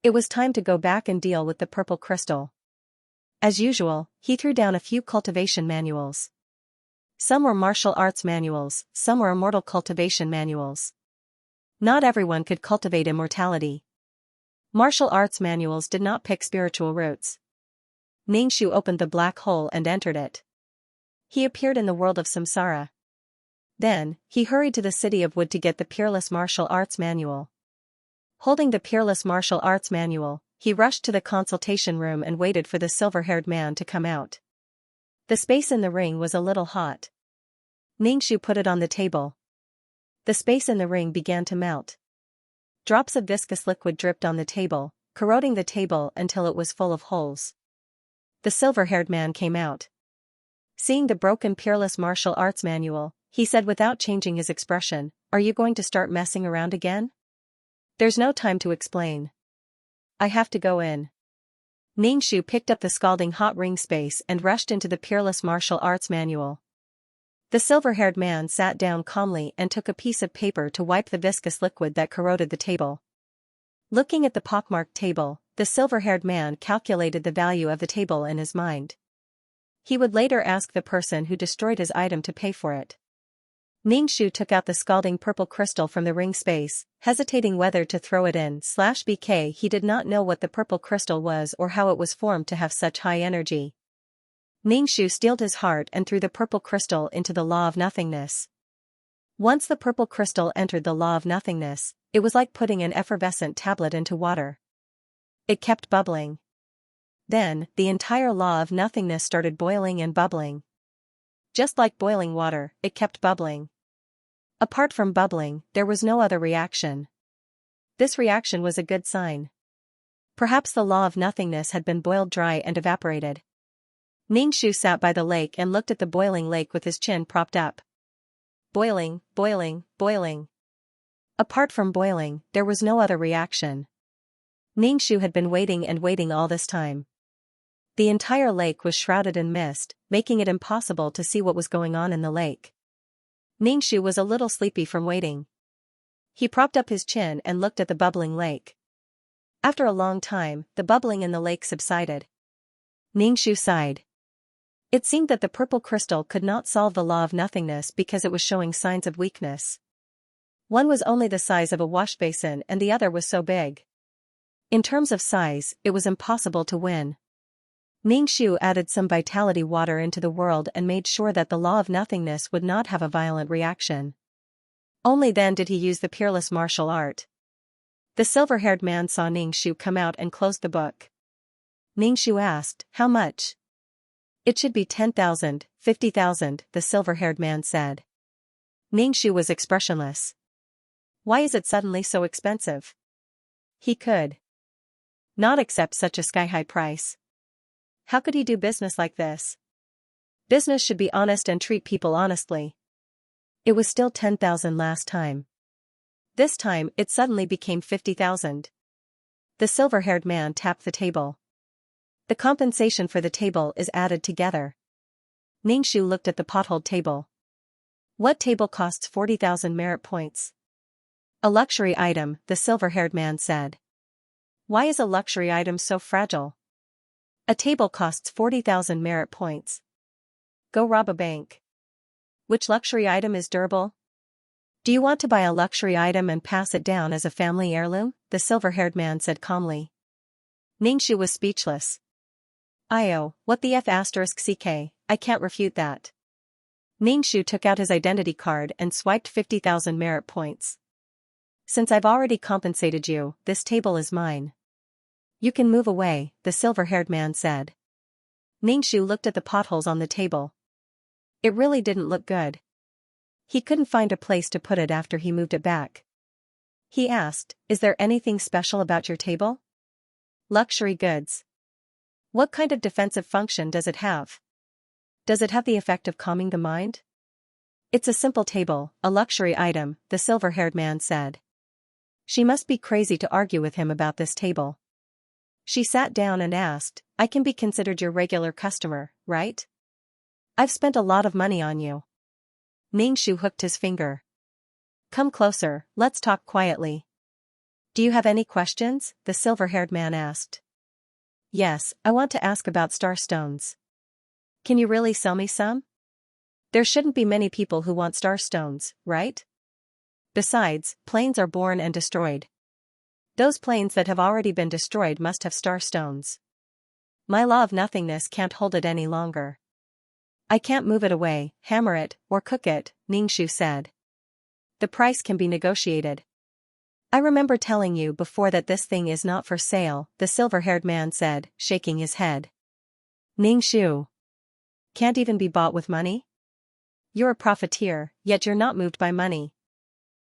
Speaker 1: It was time to go back and deal with the purple crystal. As usual, he threw down a few cultivation manuals. Some were martial arts manuals, some were immortal cultivation manuals. Not everyone could cultivate immortality. Martial arts manuals did not pick spiritual roots. Ningxu opened the black hole and entered it. He appeared in the world of samsara. Then, he hurried to the city of wood to get the Peerless Martial Arts Manual. Holding the Peerless Martial Arts Manual, he rushed to the consultation room and waited for the silver-haired man to come out. The space in the ring was a little hot. Ningxu put it on the table. The space in the ring began to melt. Drops of viscous liquid dripped on the table, corroding the table until it was full of holes. The silver-haired man came out. Seeing the broken Peerless Martial Arts Manual, he said without changing his expression, "Are you going to start messing around again? There's no time to explain. I have to go in." Ningxu picked up the scalding hot ring space and rushed into the Peerless Martial Arts Manual. The silver-haired man sat down calmly and took a piece of paper to wipe the viscous liquid that corroded the table. Looking at the pockmarked table, the silver-haired man calculated the value of the table in his mind. He would later ask the person who destroyed his item to pay for it. Ningshu took out the scalding purple crystal from the ring space, hesitating whether to throw it in/BK. He did not know what the purple crystal was or how it was formed to have such high energy. Ningshu steeled his heart and threw the purple crystal into the law of nothingness. Once the purple crystal entered the law of nothingness, it was like putting an effervescent tablet into water. It kept bubbling. Then, the entire law of nothingness started boiling and bubbling. Just like boiling water, it kept bubbling. Apart from bubbling, there was no other reaction. This reaction was a good sign. Perhaps the law of nothingness had been boiled dry and evaporated. Ningshu sat by the lake and looked at the boiling lake with his chin propped up. Boiling, boiling, boiling. Apart from boiling, there was no other reaction. Ningshu had been waiting and waiting all this time. The entire lake was shrouded in mist, making it impossible to see what was going on in the lake. Ningshu was a little sleepy from waiting. He propped up his chin and looked at the bubbling lake. After a long time, the bubbling in the lake subsided. Ningshu sighed. It seemed that the purple crystal could not solve the law of nothingness because it was showing signs of weakness. One was only the size of a wash basin and the other was so big. In terms of size, it was impossible to win. Ningshu added some vitality water into the world and made sure that the law of nothingness would not have a violent reaction. Only then did he use the peerless martial art. The silver-haired man saw Ningshu come out and closed the book. Ningshu asked, "How much?" "It should be 10,000, 50,000, the silver-haired man said. Ningshu was expressionless. Why is it suddenly so expensive? He could not accept such a sky-high price. How could he do business like this? Business should be honest and treat people honestly. It was still 10,000 last time. This time, it suddenly became 50,000. The silver-haired man tapped the table. The compensation for the table is added together. Ningshu looked at the potholed table. What table costs 40,000 merit points? A luxury item, the silver-haired man said. Why is a luxury item so fragile? A table costs 40,000 merit points. Go rob a bank. Which luxury item is durable? Do you want to buy a luxury item and pass it down as a family heirloom? The silver-haired man said calmly. Ningshu was speechless. What the F***ck, I can't refute that. Ningshu took out his identity card and swiped 50,000 merit points. Since I've already compensated you, this table is mine. You can move away, the silver-haired man said. Ningshu looked at the potholes on the table. It really didn't look good. He couldn't find a place to put it after he moved it back. He asked, "Is there anything special about your table?" Luxury goods. What kind of defensive function does it have? Does it have the effect of calming the mind? It's a simple table, a luxury item, the silver-haired man said. She must be crazy to argue with him about this table. She sat down and asked, "I can be considered your regular customer, right? I've spent a lot of money on you." Ningshu hooked his finger. "Come closer, let's talk quietly." "Do you have any questions?" the silver-haired man asked. "Yes, I want to ask about star stones. Can you really sell me some? There shouldn't be many people who want star stones, right? Besides, planes are born and destroyed. Those planes that have already been destroyed must have star stones. My law of nothingness can't hold it any longer. I can't move it away, hammer it, or cook it," Ningshu said. "The price can be negotiated. I remember telling you before that this thing is not for sale," the silver-haired man said, shaking his head. "Ningshu. Can't even be bought with money? You're a profiteer, yet you're not moved by money."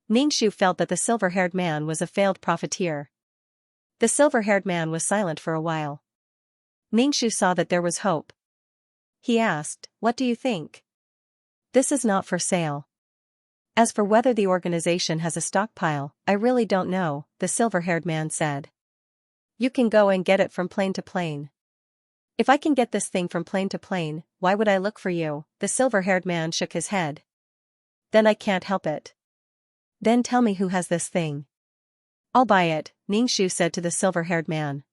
Speaker 1: Ningshu felt that the silver-haired man was a failed profiteer. The silver-haired man was silent for a while. Ningshu saw that there was hope. He asked, "What do you think?" "This is not for sale. As for whether the organization has a stockpile, I really don't know," the silver-haired man said. "You can go and get it from plane to plane." If I can get this thing from plane to plane, why would I look for you? The silver-haired man shook his head. Then I can't help it. Then tell me who has this thing. I'll buy it, Ningxu said to the silver-haired man.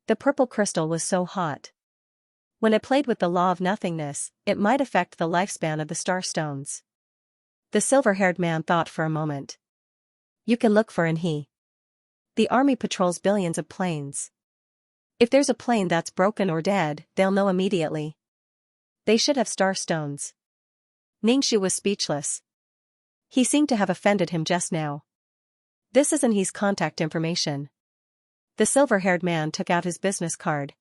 Speaker 1: The purple crystal was so hot. When it played with the law of nothingness, it might affect the lifespan of the star stones. The silver-haired man thought for a moment. You can look for an he. The army patrols billions of planes. If there's a plane that's broken or dead, they'll know immediately. They should have star stones. Ningxu was speechless. He seemed to have offended him just now. This isn't his contact information. The silver-haired man took out his business card.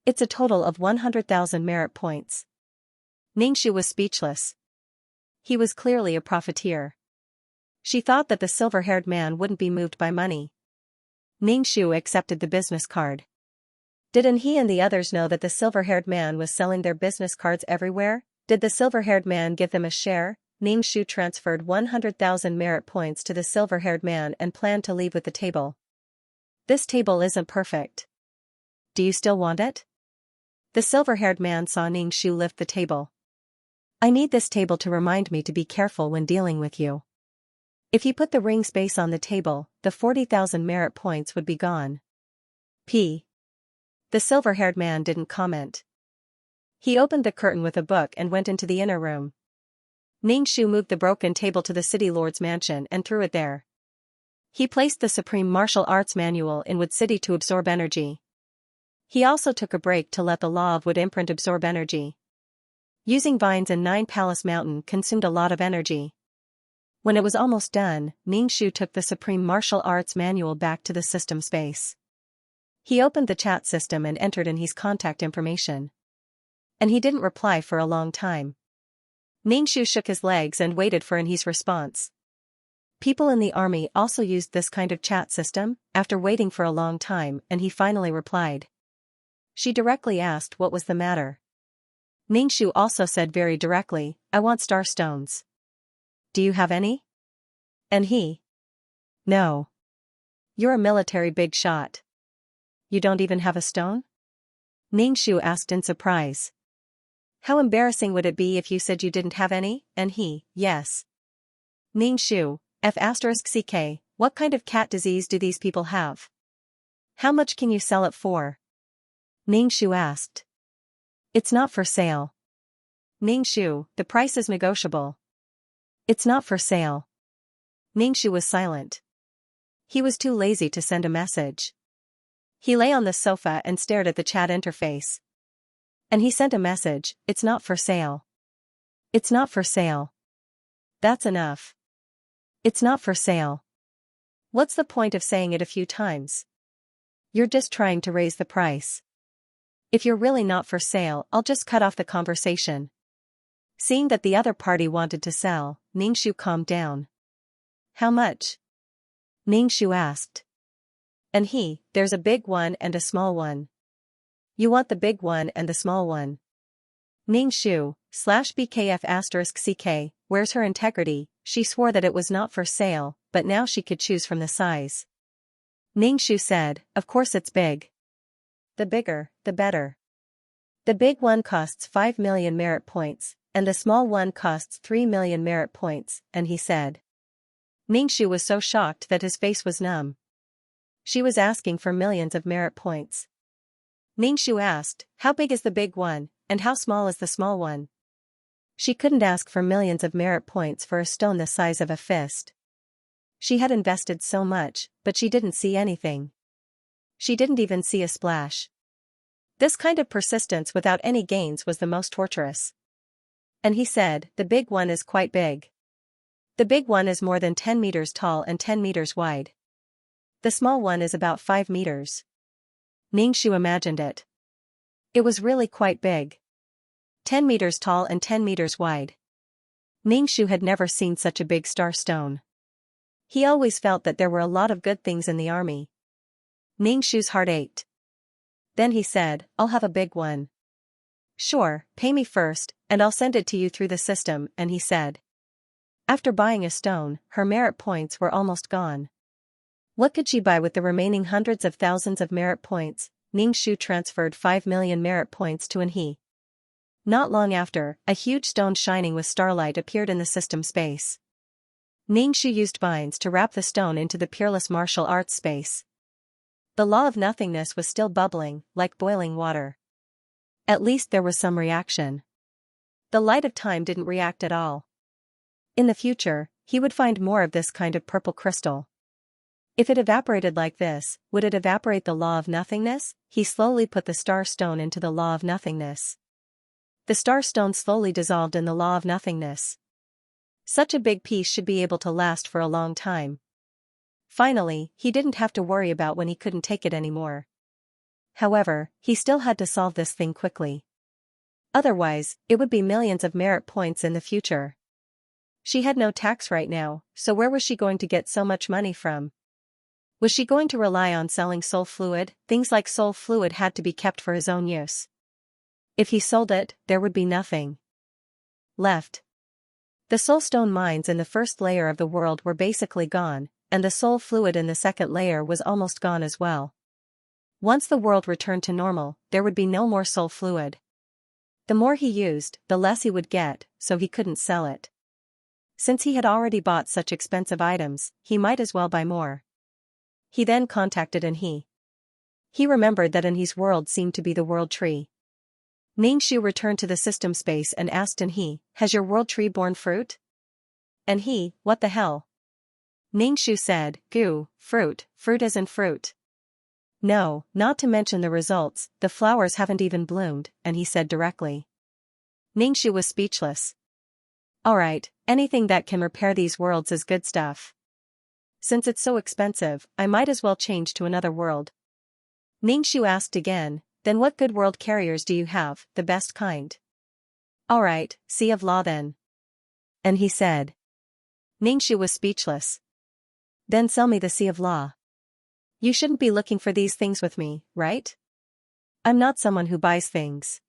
Speaker 1: It's a total of 100,000 merit points. Ningxu was speechless. He was clearly a profiteer. She thought that the silver-haired man wouldn't be moved by money. Ningxu accepted the business card. Didn't he and the others know that the silver-haired man was selling their business cards everywhere? Did the silver-haired man give them a share? Ningxu transferred 100,000 merit points to the silver-haired man and planned to leave with the table. This table isn't perfect. Do you still want it? The silver-haired man saw Ningxu lift the table. I need this table to remind me to be careful when dealing with you. If you put the ring space on the table, the 40,000 merit points would be gone. The silver-haired man didn't comment. He opened the curtain with a book and went into the inner room. Ningxu moved the broken table to the city lord's mansion and threw it there. He placed the Supreme Martial Arts Manual in Wood City to absorb energy. He also took a break to let the Law of Wood imprint absorb energy. Using vines in 9 Palace Mountain consumed a lot of energy. When it was almost done, Ningxu took the Supreme Martial Arts Manual back to the system space. He opened the chat system and entered in his contact information. And he didn't reply for a long time. Ningxu shook his legs and waited for his response. People in the army also used this kind of chat system, after waiting for a long time, and he finally replied. She directly asked what was the matter. Ningxu also said very directly, I want star stones. Do you have any? And he? No. You're a military big shot. You don't even have a stone? Ningxu asked in surprise. How embarrassing would it be if you said you didn't have any? And he, yes. Ningxu, F***ck, what kind of cat disease do these people have? How much can you sell it for? Ningxu asked. It's not for sale. Ningxu, the price is negotiable. It's not for sale. Ningxu was silent. He was too lazy to send a message. He lay on the sofa and stared at the chat interface. And he sent a message, it's not for sale. It's not for sale. That's enough. It's not for sale. What's the point of saying it a few times? You're just trying to raise the price. If you're really not for sale, I'll just cut off the conversation. Seeing that the other party wanted to sell, Ningxu calmed down. How much? Ningxu asked. And he, there's a big one and a small one. You want the big one and the small one. Ningxu, /BKF***ck, where's her integrity? She swore that it was not for sale, but now she could choose from the size. Ningxu said, of course it's big. The bigger, the better. The big one costs 5 million merit points, and the small one costs 3 million merit points, and he said. Ningxu was so shocked that his face was numb. She was asking for millions of merit points. Ningxu asked, how big is the big one, and how small is the small one? She couldn't ask for millions of merit points for a stone the size of a fist. She had invested so much, but she didn't see anything. She didn't even see a splash. This kind of persistence without any gains was the most torturous. And he said, the big one is quite big. The big one is more than 10 meters tall and 10 meters wide. The small one is about 5 meters. Ningxu imagined it. It was really quite big. 10 meters tall and 10 meters wide. Ningxu had never seen such a big star stone. He always felt that there were a lot of good things in the army. Ningxu's heart ached. Then he said, I'll have a big one. Sure, pay me first, and I'll send it to you through the system, and he said. After buying a stone, her merit points were almost gone. What could she buy with the remaining hundreds of thousands of merit points? Ningxu transferred 5 million merit points to an he. Not long after, a huge stone shining with starlight appeared in the system space. Ningxu used vines to wrap the stone into the peerless martial arts space. The law of nothingness was still bubbling, like boiling water. At least there was some reaction. The light of time didn't react at all. In the future, he would find more of this kind of purple crystal. If it evaporated like this, would it evaporate the law of nothingness? He slowly put the star stone into the law of nothingness. The star stone slowly dissolved in the law of nothingness. Such a big piece should be able to last for a long time. Finally, he didn't have to worry about when he couldn't take it anymore. However, he still had to solve this thing quickly. Otherwise, it would be millions of merit points in the future. She had no tax right now, so where was she going to get so much money from? Was she going to rely on selling soul fluid? Things like soul fluid had to be kept for his own use. If he sold it, there would be nothing left. The soul stone mines in the first layer of the world were basically gone, and the soul fluid in the second layer was almost gone as well. Once the world returned to normal, there would be no more soul fluid. The more he used, the less he would get, so he couldn't sell it. Since he had already bought such expensive items, he might as well buy more. He then contacted Anhe. He remembered that Anhe's world seemed to be the world tree. Ningxu returned to the system space and asked Anhe, "Has your world tree borne fruit?" Anhe, "What the hell?" Ningxu said, "Goo, fruit as in fruit. No, not to mention the results, the flowers haven't even bloomed," and he said directly. Ningxu was speechless. "Alright, anything that can repair these worlds is good stuff. Since it's so expensive, I might as well change to another world." Ningxu asked again, "Then what good world carriers do you have, the best kind?" "Alright, Sea of Law then." And he said. Ningxu was speechless. "Then sell me the Sea of Law. You shouldn't be looking for these things with me, right? I'm not someone who buys things."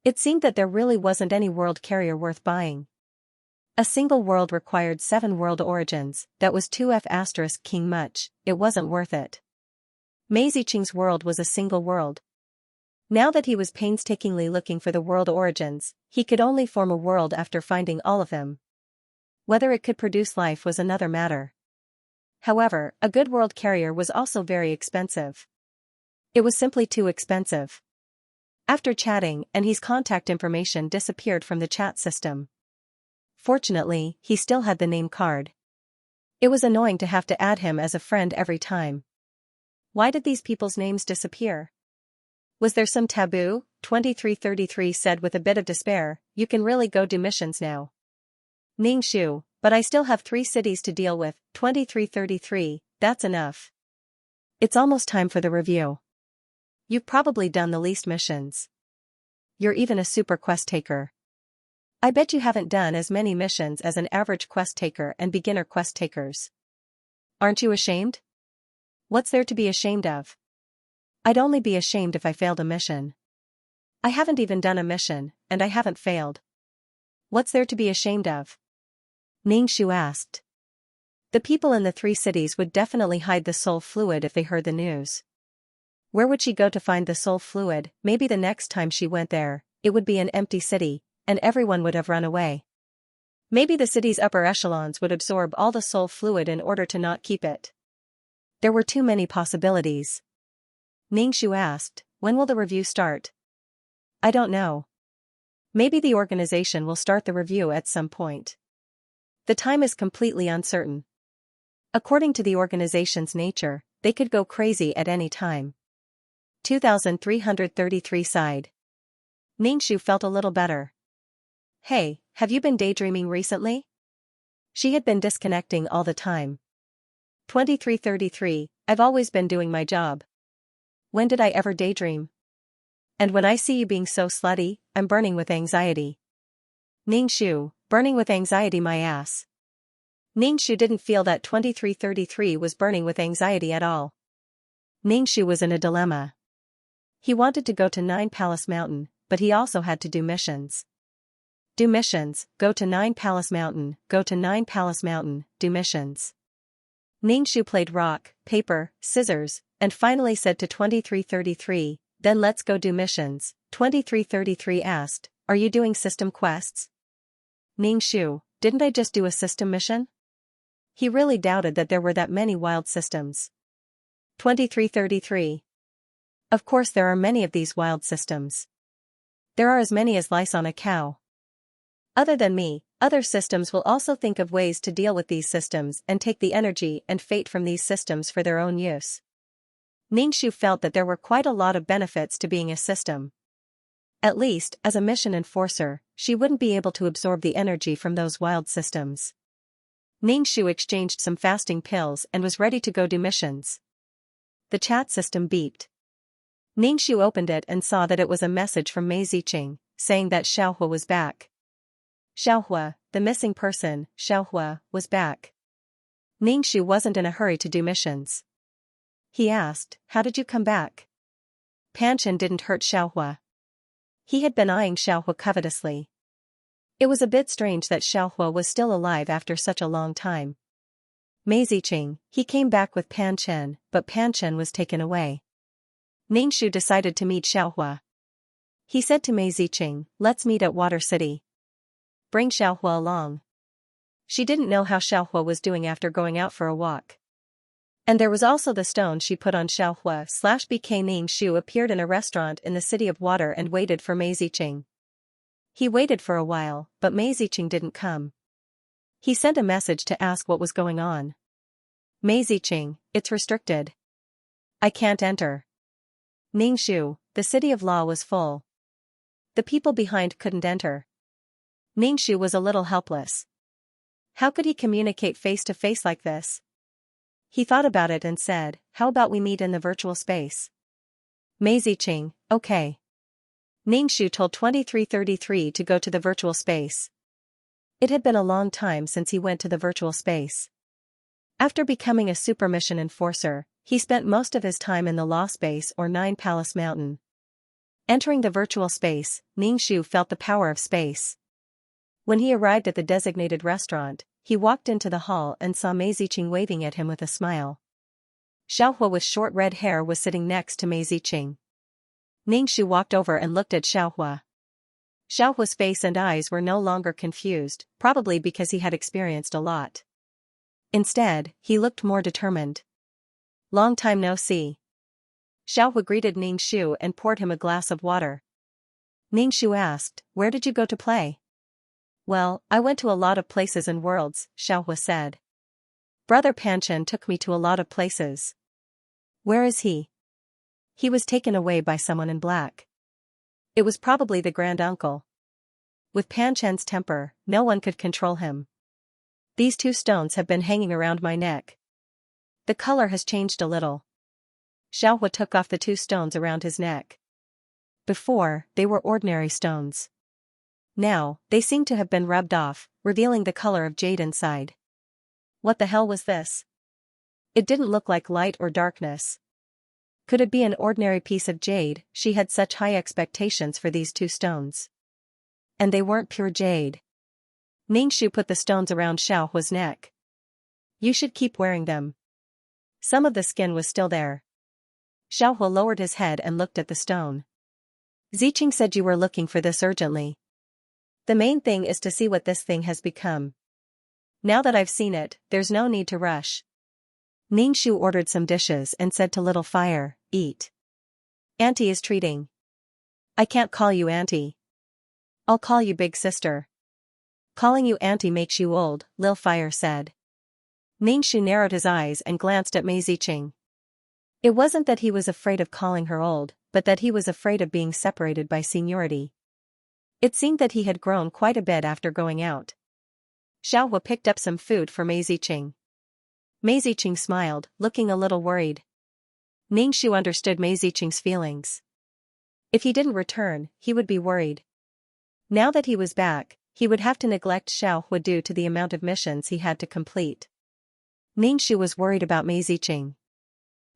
Speaker 1: It seemed that there really wasn't any world carrier worth buying. A single world required 7 world origins, that was 2F** king much, it wasn't worth it. Mei Ziqing's world was a single world. Now that he was painstakingly looking for the world origins, he could only form a world after finding all of them. Whether it could produce life was another matter. However, a good world carrier was also very expensive. It was simply too expensive. After chatting, Anhe's contact information disappeared from the chat system. Fortunately, he still had the name card. It was annoying to have to add him as a friend every time. Why did these people's names disappear? Was there some taboo? 2333 said with a bit of despair, "You can really go do missions now." Ningxu, "But I still have 3 cities to deal with." 2333, "That's enough. It's almost time for the review. You've probably done the least missions. You're even a super quest taker. I bet you haven't done as many missions as an average quest taker and beginner quest takers. Aren't you ashamed? What's there to be ashamed of? I'd only be ashamed if I failed a mission. I haven't even done a mission, and I haven't failed. What's there to be ashamed of?" Ningxu asked. The people in the 3 cities would definitely hide the soul fluid if they heard the news. Where would she go to find the soul fluid? Maybe the next time she went there, it would be an empty city, and everyone would have run away. Maybe the city's upper echelons would absorb all the soul fluid in order to not keep it. There were too many possibilities. Ningxu asked, "When will the review start?" "I don't know. Maybe the organization will start the review at some point. The time is completely uncertain. According to the organization's nature, they could go crazy at any time." 2333 sighed. Ningxu felt a little better. "Hey, have you been daydreaming recently?" She had been disconnecting all the time. 2333, "I've always been doing my job. When did I ever daydream? And when I see you being so slutty, I'm burning with anxiety." Ningxu, "Burning with anxiety my ass." Ningxu didn't feel that 2333 was burning with anxiety at all. Ningxu was in a dilemma. He wanted to go to 9 Palace Mountain, but he also had to do missions. Do missions, go to 9 Palace Mountain, go to 9 Palace Mountain, do missions. Ningxu played rock, paper, scissors, and finally said to 2333, "Then let's go do missions." 2333 asked, "Are you doing system quests?" Ningxu, "Didn't I just do a system mission?" He really doubted that there were that many wild systems. 2333. Of course there are many of these wild systems. There are as many as lice on a cow. Other than me, other systems will also think of ways to deal with these systems and take the energy and fate from these systems for their own use. Ningxu felt that there were quite a lot of benefits to being a system. At least, as a mission enforcer, she wouldn't be able to absorb the energy from those wild systems. Ningxu exchanged some fasting pills and was ready to go do missions. The chat system beeped. Ningxu opened it and saw that it was a message from Mei Ziqing, saying that Xiaohua was back. Xiaohua, the missing person, Xiaohua, was back. Ningxu wasn't in a hurry to do missions. He asked, "How did you come back?" Panchen didn't hurt Xiaohua. He had been eyeing Xiaohua covetously. It was a bit strange that Xiaohua was still alive after such a long time. Mei Ziqing, he came back with Panchen, but Panchen was taken away. Ningxu decided to meet Xiaohua. He said to Mei Ziqing, "Let's meet at Water City. Bring Xiaohua along." She didn't know how Xiaohua was doing after going out for a walk. And there was also the stone she put on Xiaohua/BK. Ningxu appeared in a restaurant in the City of Water and waited for Mei Ziqing. He waited for a while, but Mei Ziqing didn't come. He sent a message to ask what was going on. Mei Ziqing, "It's restricted. I can't enter." Ningxu, the City of Law was full. The people behind couldn't enter. Ningxu was a little helpless. How could he communicate face to face like this? He thought about it and said, "How about we meet in the virtual space?" Mei Ziqing, "Okay." Ningxu told 2333 to go to the virtual space. It had been a long time since he went to the virtual space. After becoming a super mission enforcer, he spent most of his time in the Law Space or Nine Palace Mountain. Entering the virtual space, Ningxu felt the power of space. When he arrived at the designated restaurant, he walked into the hall and saw Mei Ziqing waving at him with a smile. Xiaohua with short red hair was sitting next to Mei Ziqing. Ningxu walked over and looked at Xiaohua. Xiaohua's face and eyes were no longer confused, probably because he had experienced a lot. Instead, he looked more determined. "Long time no see." Xiaohua greeted Ningxu and poured him a glass of water. Ningxu asked, "Where did you go to play?" "Well, I went to a lot of places and worlds," Xiaohua said. "Brother Panchen took me to a lot of places." "Where is he?" "He was taken away by someone in black. It was probably the grand uncle. With Panchen's temper, no one could control him. These two stones have been hanging around my neck. The color has changed a little." Xiaohua took off the two stones around his neck. Before, they were ordinary stones. Now, they seemed to have been rubbed off, revealing the color of jade inside. What the hell was this? It didn't look like light or darkness. Could it be an ordinary piece of jade? She had such high expectations for these two stones. And they weren't pure jade. Ningxu put the stones around Xiaohua's neck. "You should keep wearing them." Some of the skin was still there. Xiaohua lowered his head and looked at the stone. "Ziqing said you were looking for this urgently. The main thing is to see what this thing has become. Now that I've seen it, there's no need to rush." Ningxu ordered some dishes and said to Little Fire, "Eat. Auntie is treating." "I can't call you Auntie. I'll call you Big Sister." "Calling you Auntie makes you old," Lil Fire said. Ningxu narrowed his eyes and glanced at Mei Ziqing. It wasn't that he was afraid of calling her old, but that he was afraid of being separated by seniority. It seemed that he had grown quite a bit after going out. Xiaohua picked up some food for Mei Ziqing. Mei Ziqing smiled, looking a little worried. Ningxu understood Mei Ziqing's feelings. If he didn't return, he would be worried. Now that he was back, he would have to neglect Xiaohua due to the amount of missions he had to complete. Ningxu was worried about Mei Ziqing.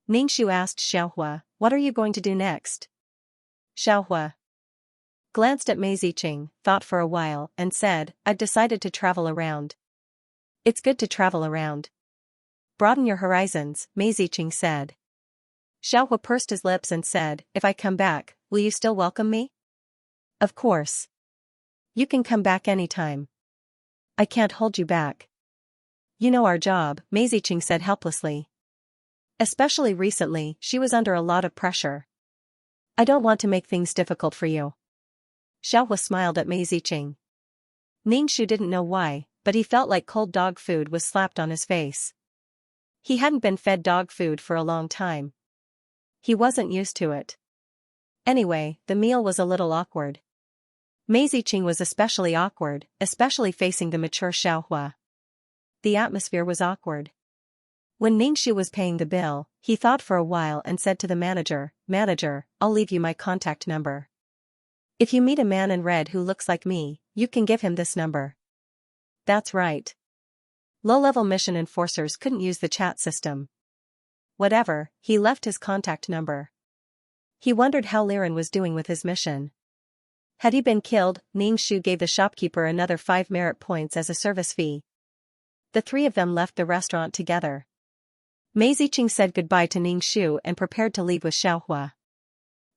Speaker 1: Ningxu asked Xiaohua, "What are you going to do next?" Xiaohua glanced at Mei Ziqing, thought for a while, and said, "I've decided to travel around." "It's good to travel around. broaden your horizons, Mei Ziqing said. Xiaohua pursed his lips and said, if I come back, will you still welcome me? Of course. You can come back anytime. I can't hold you back. You know our job, Mei Ziqing said helplessly. Especially recently, she was under a lot of pressure. I don't want to make things difficult for you. Xiaohua smiled at Mei Ziqing. Ningxu didn't know why, but he felt like cold dog food was slapped on his face. He hadn't been fed dog food for a long time. He wasn't used to it. Anyway, the meal was a little awkward. Mei Ziqing was especially awkward, especially facing the mature Xiaohua. The atmosphere was awkward. When Ningxu was paying the bill, he thought for a while and said to the manager, Manager, I'll leave you my contact number. If you meet a man in red who looks like me, you can give him this number. That's right. Low-level mission enforcers couldn't use the chat system. Whatever, he left his contact number. He wondered how Liren was doing with his mission. Had he been killed, Ningxu gave the shopkeeper another 5 merit points as a service fee. The three of them left the restaurant together. Mei Ziqing said goodbye to Ningxu and prepared to leave with Xiaohua.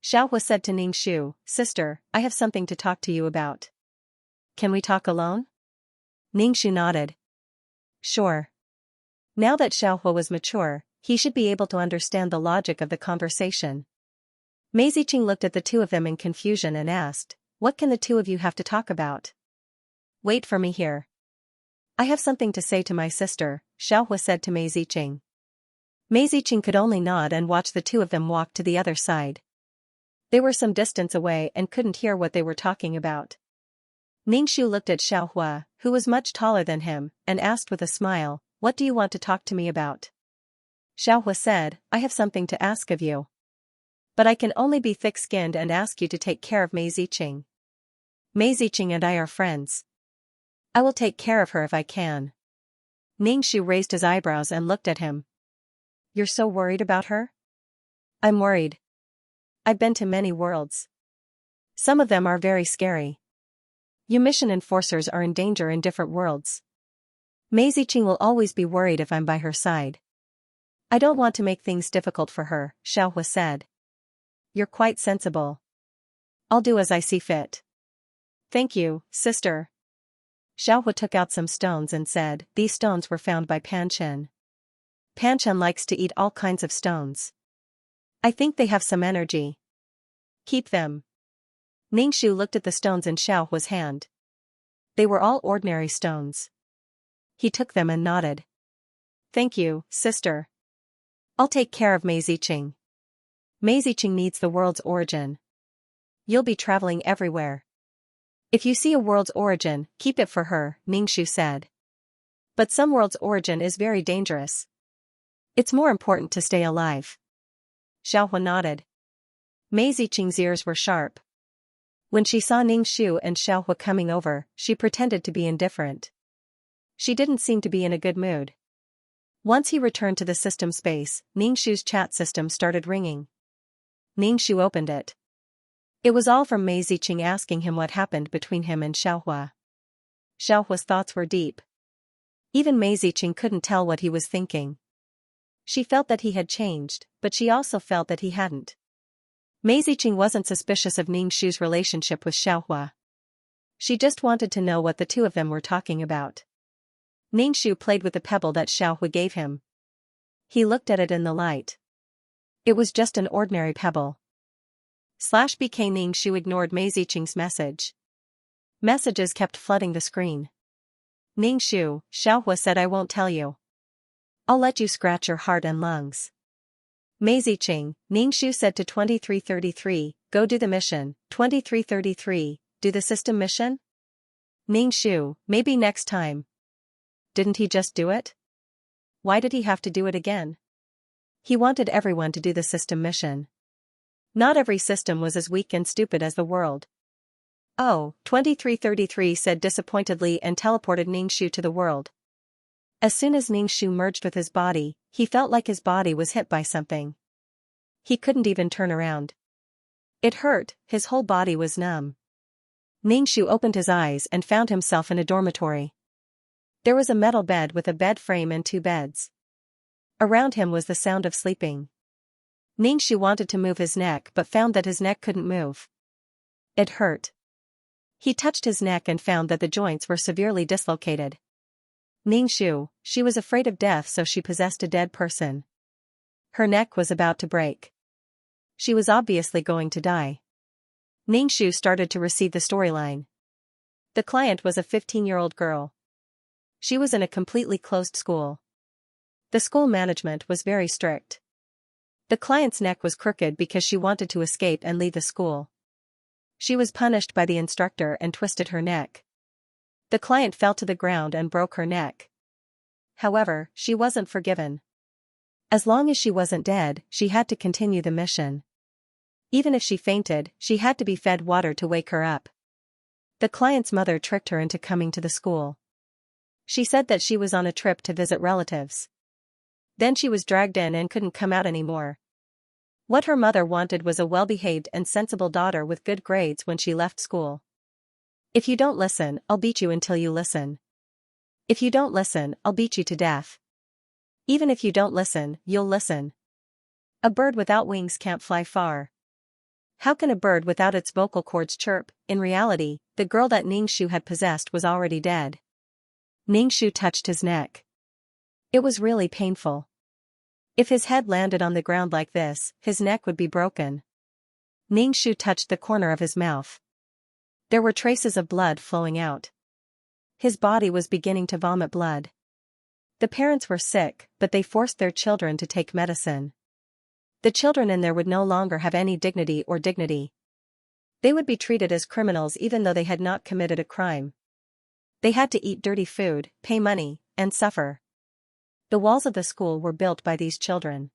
Speaker 1: Xiaohua said to Ningxu, Sister, I have something to talk to you about. Can we talk alone? Ningxu nodded. Sure. Now that Xiaohua was mature, he should be able to understand the logic of the conversation. Mei Ziqing looked at the two of them in confusion and asked, What can the two of you have to talk about? Wait for me here. I have something to say to my sister, Xiaohua said to Mei Ziqing. Mei Ziqing could only nod and watch the two of them walk to the other side. They were some distance away and couldn't hear what they were talking about. Ningxu looked at Xiaohua, who was much taller than him, and asked with a smile, What do you want to talk to me about? Xiaohua said, I have something to ask of you. But I can only be thick-skinned and ask you to take care of Mei Ziqing. Mei Ziqing and I are friends. I will take care of her if I can. Ningxu raised his eyebrows and looked at him. You're so worried about her? I'm worried. I've been to many worlds. Some of them are very scary. You mission enforcers are in danger in different worlds. Mei Ziqing will always be worried if I'm by her side. I don't want to make things difficult for her, Xiaohua said. You're quite sensible. I'll do as I see fit. Thank you, sister. Xiaohua took out some stones and said, These stones were found by Panchen. Panchen likes to eat all kinds of stones. I think they have some energy. Keep them. Ningxu looked at the stones in Xiaohua's hand. They were all ordinary stones. He took them and nodded. Thank you, sister. I'll take care of Mei Ziqing. Mei Ziqing needs the world's origin. You'll be traveling everywhere. If you see a world's origin, keep it for her, Ningxu said. But some world's origin is very dangerous. It's more important to stay alive. Xiaohua nodded. Mei Ziqing's ears were sharp. When she saw Ningxu and Xiaohua coming over, she pretended to be indifferent. She didn't seem to be in a good mood. Once he returned to the system space, Ningxu's chat system started ringing. Ningxu opened it. It was all from Mei Ziqing asking him what happened between him and Xiaohua. Xiaohua's thoughts were deep. Even Mei Ziqing couldn't tell what he was thinking. She felt that he had changed, but she also felt that he hadn't. Mei Ziqing wasn't suspicious of Ningxu's relationship with Xiaohua. She just wanted to know what the two of them were talking about. Ningxu played with the pebble that Xiaohua gave him. He looked at it in the light. It was just an ordinary pebble. /BK Ningxu ignored Mei Ziqing's message. Messages kept flooding the screen. Ningxu, Xiaohua said I won't tell you. I'll let you scratch your heart and lungs. Mei Ziqing, Ningxu said to 2333, go do the mission. 2333, do the system mission? Ningxu, maybe next time. Didn't he just do it? Why did he have to do it again? He wanted everyone to do the system mission. Not every system was as weak and stupid as the world. Oh, 2333 said disappointedly and teleported Ningxu to the world. As soon as Ningxu merged with his body, he felt like his body was hit by something. He couldn't even turn around. It hurt, his whole body was numb. Ningxu opened his eyes and found himself in a dormitory. There was a metal bed with a bed frame and 2 beds. Around him was the sound of sleeping. Ningxu wanted to move his neck but found that his neck couldn't move. It hurt. He touched his neck and found that the joints were severely dislocated. Ningxu, she was afraid of death, so she possessed a dead person. Her neck was about to break. She was obviously going to die. Ningxu started to receive the storyline. The client was a 15-year-old girl. She was in a completely closed school. The school management was very strict. The client's neck was crooked because she wanted to escape and leave the school. She was punished by the instructor and twisted her neck. The client fell to the ground and broke her neck. However, she wasn't forgiven. As long as she wasn't dead, she had to continue the mission. Even if she fainted, she had to be fed water to wake her up. The client's mother tricked her into coming to the school. She said that she was on a trip to visit relatives. Then she was dragged in and couldn't come out anymore. What her mother wanted was a well-behaved and sensible daughter with good grades when she left school. If you don't listen, I'll beat you until you listen. If you don't listen, I'll beat you to death. Even if you don't listen, you'll listen. A bird without wings can't fly far. How can a bird without its vocal cords chirp? In reality, the girl that Ningxu had possessed was already dead. Ningxu touched his neck. It was really painful. If his head landed on the ground like this, his neck would be broken. Ningxu touched the corner of his mouth. There were traces of blood flowing out. His body was beginning to vomit blood. The parents were sick, but they forced their children to take medicine. The children in there would no longer have any dignity or dignity. They would be treated as criminals even though they had not committed a crime. They had to eat dirty food, pay money, and suffer. The walls of the school were built by these children.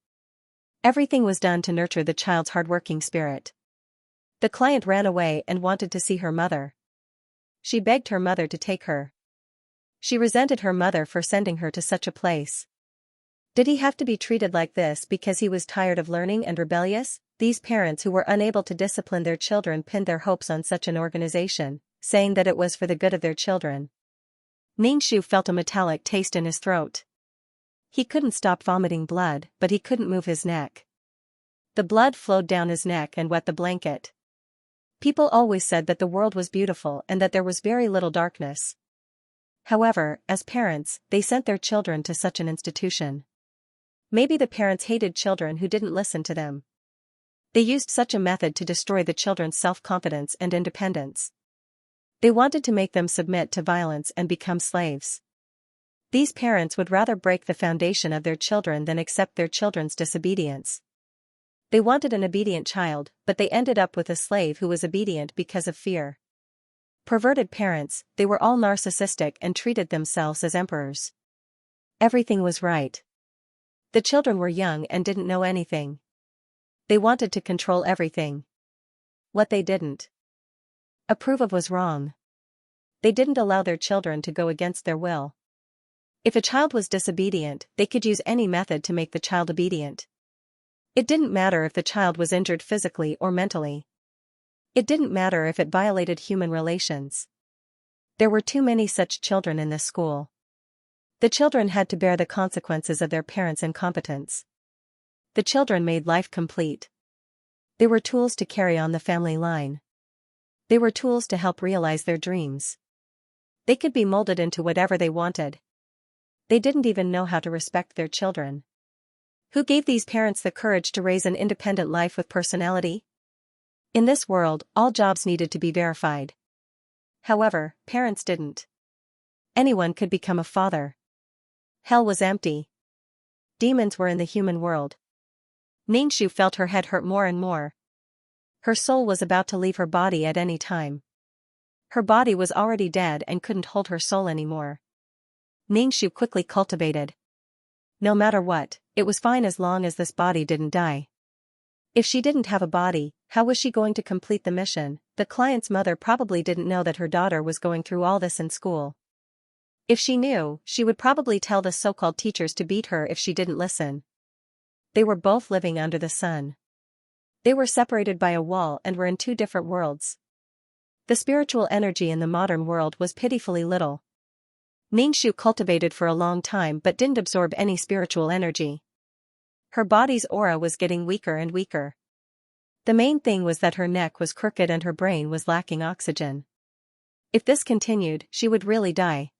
Speaker 1: Everything was done to nurture the child's hardworking spirit. The client ran away and wanted to see her mother. She begged her mother to take her. She resented her mother for sending her to such a place. Did he have to be treated like this because he was tired of learning and rebellious? These parents who were unable to discipline their children pinned their hopes on such an organization, saying that it was for the good of their children. Ningxu felt a metallic taste in his throat. He couldn't stop vomiting blood, but he couldn't move his neck. The blood flowed down his neck and wet the blanket. People always said that the world was beautiful and that there was very little darkness. However, as parents, they sent their children to such an institution. Maybe the parents hated children who didn't listen to them. They used such a method to destroy the children's self-confidence and independence. They wanted to make them submit to violence and become slaves. These parents would rather break the foundation of their children than accept their children's disobedience. They wanted an obedient child, but they ended up with a slave who was obedient because of fear. Perverted parents, they were all narcissistic and treated themselves as emperors. Everything was right. The children were young and didn't know anything. They wanted to control everything. What they didn't approve of was wrong. They didn't allow their children to go against their will. If a child was disobedient, they could use any method to make the child obedient. It didn't matter if the child was injured physically or mentally. It didn't matter if it violated human relations. There were too many such children in this school. The children had to bear the consequences of their parents' incompetence. The children made life complete. They were tools to carry on the family line. They were tools to help realize their dreams. They could be molded into whatever they wanted. They didn't even know how to respect their children. Who gave these parents the courage to raise an independent life with personality? In this world, all jobs needed to be verified. However, parents didn't. Anyone could become a father. Hell was empty. Demons were in the human world. Ningxu felt her head hurt more and more. Her soul was about to leave her body at any time. Her body was already dead and couldn't hold her soul anymore. Ningxu quickly cultivated. No matter what, it was fine as long as this body didn't die. If she didn't have a body, how was she going to complete the mission? The client's mother probably didn't know that her daughter was going through all this in school. If she knew, she would probably tell the so-called teachers to beat her if she didn't listen. They were both living under the sun. They were separated by a wall and were in two different worlds. The spiritual energy in the modern world was pitifully little. Ningxu cultivated for a long time but didn't absorb any spiritual energy. Her body's aura was getting weaker and weaker. The main thing was that her neck was crooked and her brain was lacking oxygen. If this continued, she would really die.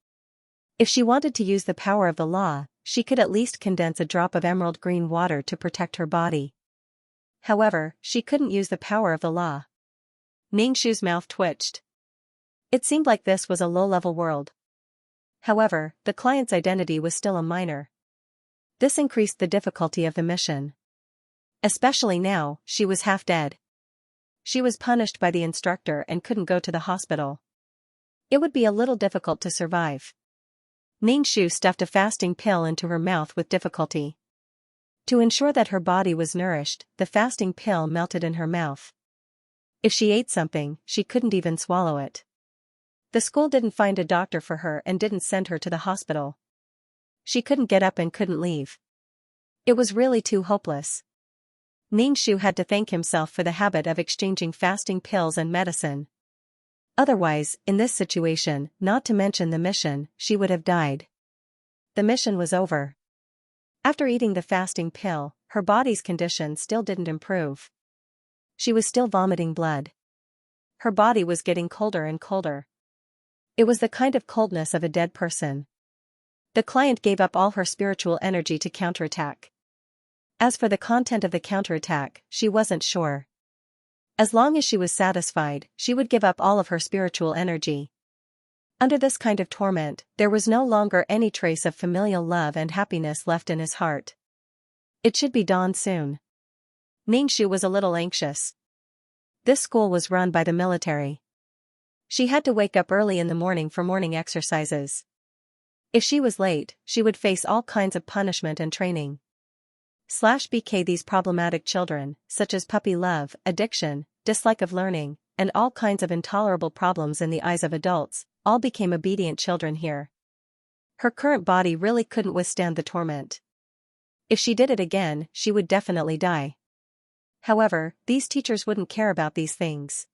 Speaker 1: If she wanted to use the power of the law, she could at least condense a drop of emerald green water to protect her body. However, she couldn't use the power of the law. Ningxu's mouth twitched. It seemed like this was a low-level world. However, the client's identity was still a minor. This increased the difficulty of the mission. Especially now, she was half dead. She was punished by the instructor and couldn't go to the hospital. It would be a little difficult to survive. Ningxu stuffed a fasting pill into her mouth with difficulty. To ensure that her body was nourished, the fasting pill melted in her mouth. If she ate something, she couldn't even swallow it. The school didn't find a doctor for her and didn't send her to the hospital. She couldn't get up and couldn't leave. It was really too hopeless. Ningxu had to thank himself for the habit of exchanging fasting pills and medicine. Otherwise, in this situation, not to mention the mission, she would have died. The mission was over. After eating the fasting pill, her body's condition still didn't improve. She was still vomiting blood. Her body was getting colder and colder. It was the kind of coldness of a dead person. The client gave up all her spiritual energy to counterattack. As for the content of the counterattack, she wasn't sure. As long as she was satisfied, she would give up all of her spiritual energy. Under this kind of torment, there was no longer any trace of familial love and happiness left in his heart. It should be dawn soon. Ningxu was a little anxious. This school was run by the military. She had to wake up early in the morning for morning exercises. If she was late, she would face all kinds of punishment and training. /BK These problematic children, such as puppy love, addiction, dislike of learning, and all kinds of intolerable problems in the eyes of adults, all became obedient children here. Her current body really couldn't withstand the torment. If she did it again, she would definitely die. However, these teachers wouldn't care about these things.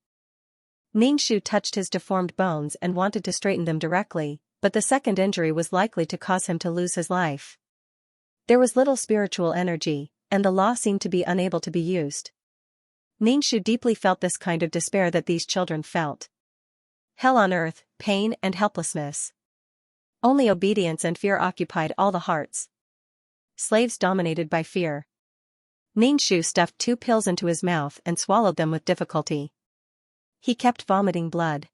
Speaker 1: Ningxu touched his deformed bones and wanted to straighten them directly, but the second injury was likely to cause him to lose his life. There was little spiritual energy, and the law seemed to be unable to be used. Ningxu deeply felt this kind of despair that these children felt. Hell on earth, pain and helplessness. Only obedience and fear occupied all the hearts. Slaves dominated by fear. Ningxu stuffed 2 pills into his mouth and swallowed them with difficulty. He kept vomiting blood.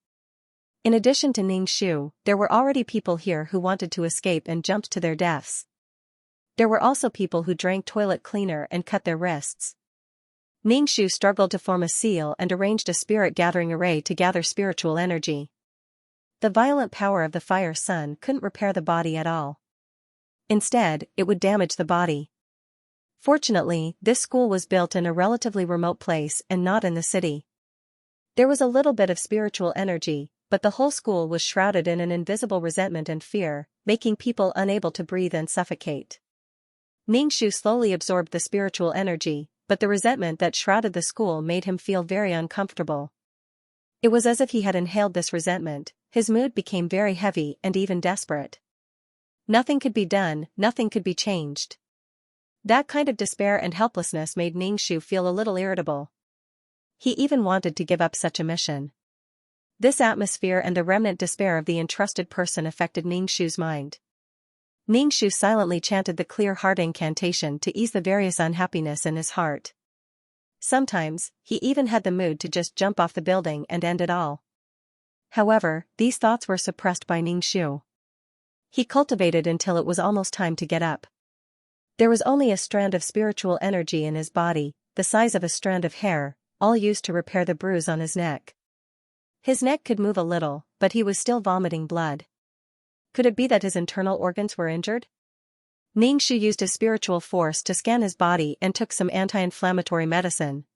Speaker 1: In addition to Ningxu, there were already people here who wanted to escape and jumped to their deaths. There were also people who drank toilet cleaner and cut their wrists. Ningxu struggled to form a seal and arranged a spirit-gathering array to gather spiritual energy. The violent power of the fire sun couldn't repair the body at all. Instead, it would damage the body. Fortunately, this school was built in a relatively remote place and not in the city. There was a little bit of spiritual energy, but the whole school was shrouded in an invisible resentment and fear, making people unable to breathe and suffocate. Ningxu slowly absorbed the spiritual energy, but the resentment that shrouded the school made him feel very uncomfortable. It was as if he had inhaled this resentment. His mood became very heavy and even desperate. Nothing could be done, nothing could be changed. That kind of despair and helplessness made Ningxu feel a little irritable. He even wanted to give up such a mission. This atmosphere and the remnant despair of the entrusted person affected Ningxu's mind. Ningxu silently chanted the clear heart incantation to ease the various unhappiness in his heart. Sometimes, he even had the mood to just jump off the building and end it all. However, these thoughts were suppressed by Ningxu. He cultivated until it was almost time to get up. There was only a strand of spiritual energy in his body, the size of a strand of hair, all used to repair the bruise on his neck. His neck could move a little, but he was still vomiting blood. Could it be that his internal organs were injured? Ningxu used his spiritual force to scan his body and took some anti-inflammatory medicine.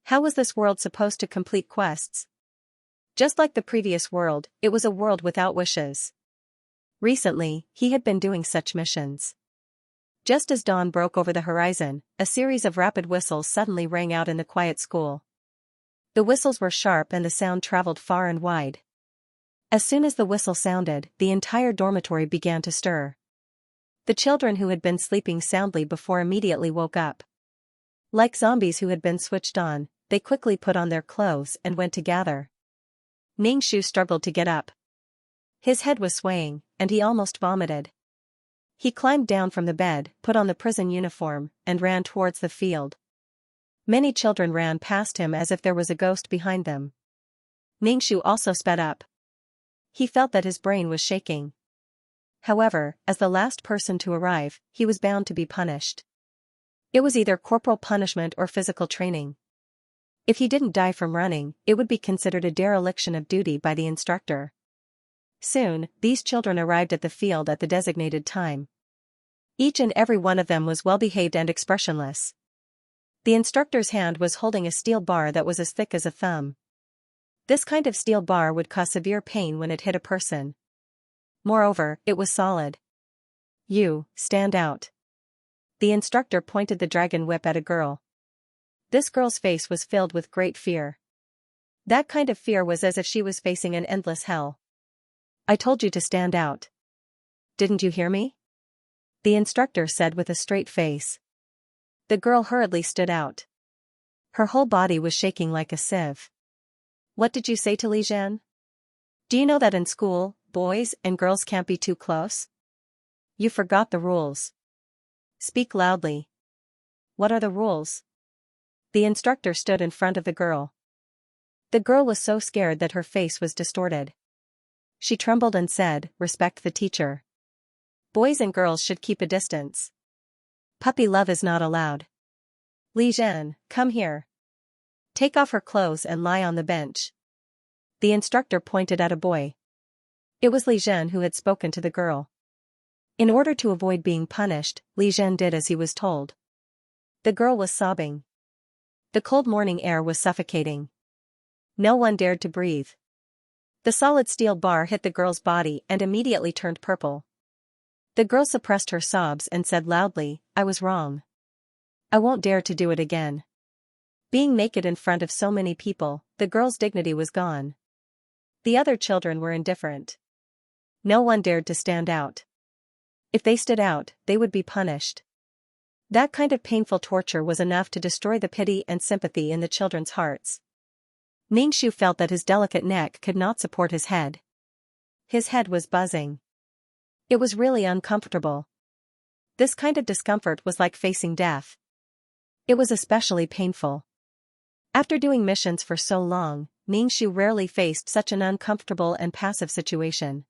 Speaker 1: How was this world supposed to complete quests? Just like the previous world, it was a world without wishes. Recently, he had been doing such missions. Just as dawn broke over the horizon, a series of rapid whistles suddenly rang out in the quiet school. The whistles were sharp and the sound traveled far and wide. As soon as the whistle sounded, the entire dormitory began to stir. The children who had been sleeping soundly before immediately woke up. Like zombies who had been switched on, they quickly put on their clothes and went to gather. Xianxia struggled to get up. His head was swaying, and he almost vomited. He climbed down from the bed, put on the prison uniform, and ran towards the field. Many children ran past him as if there was a ghost behind them. Xianxia also sped up. He felt that his brain was shaking. However, as the last person to arrive, he was bound to be punished. It was either corporal punishment or physical training. If he didn't die from running, it would be considered a dereliction of duty by the instructor. Soon, these children arrived at the field at the designated time. Each and every one of them was well-behaved and expressionless. The instructor's hand was holding a steel bar that was as thick as a thumb. This kind of steel bar would cause severe pain when it hit a person. Moreover, it was solid. "You, stand out." The instructor pointed the dragon whip at a girl. This girl's face was filled with great fear. That kind of fear was as if she was facing an endless hell. "I told you to stand out. Didn't you hear me?" The instructor said with a straight face. The girl hurriedly stood out. Her whole body was shaking like a sieve. "What did you say to Li Zhen? Do you know that in school, boys and girls can't be too close? You forgot the rules. Speak loudly. What are the rules?" The instructor stood in front of the girl. The girl was so scared that her face was distorted. She trembled and said, "Respect the teacher. Boys and girls should keep a distance. Puppy love is not allowed. Li Zhen, come here. Take off her clothes and lie on the bench." The instructor pointed at a boy. It was Li Zhen who had spoken to the girl. In order to avoid being punished, Li Zhen did as he was told. The girl was sobbing. The cold morning air was suffocating. No one dared to breathe. The solid steel bar hit the girl's body and immediately turned purple. The girl suppressed her sobs and said loudly, "I was wrong. I won't dare to do it again." Being naked in front of so many people, the girl's dignity was gone. The other children were indifferent. No one dared to stand out. If they stood out, they would be punished. That kind of painful torture was enough to destroy the pity and sympathy in the children's hearts. Xianxia felt that his delicate neck could not support his head. His head was buzzing. It was really uncomfortable. This kind of discomfort was like facing death. It was especially painful. After doing missions for so long, Xianxia rarely faced such an uncomfortable and passive situation.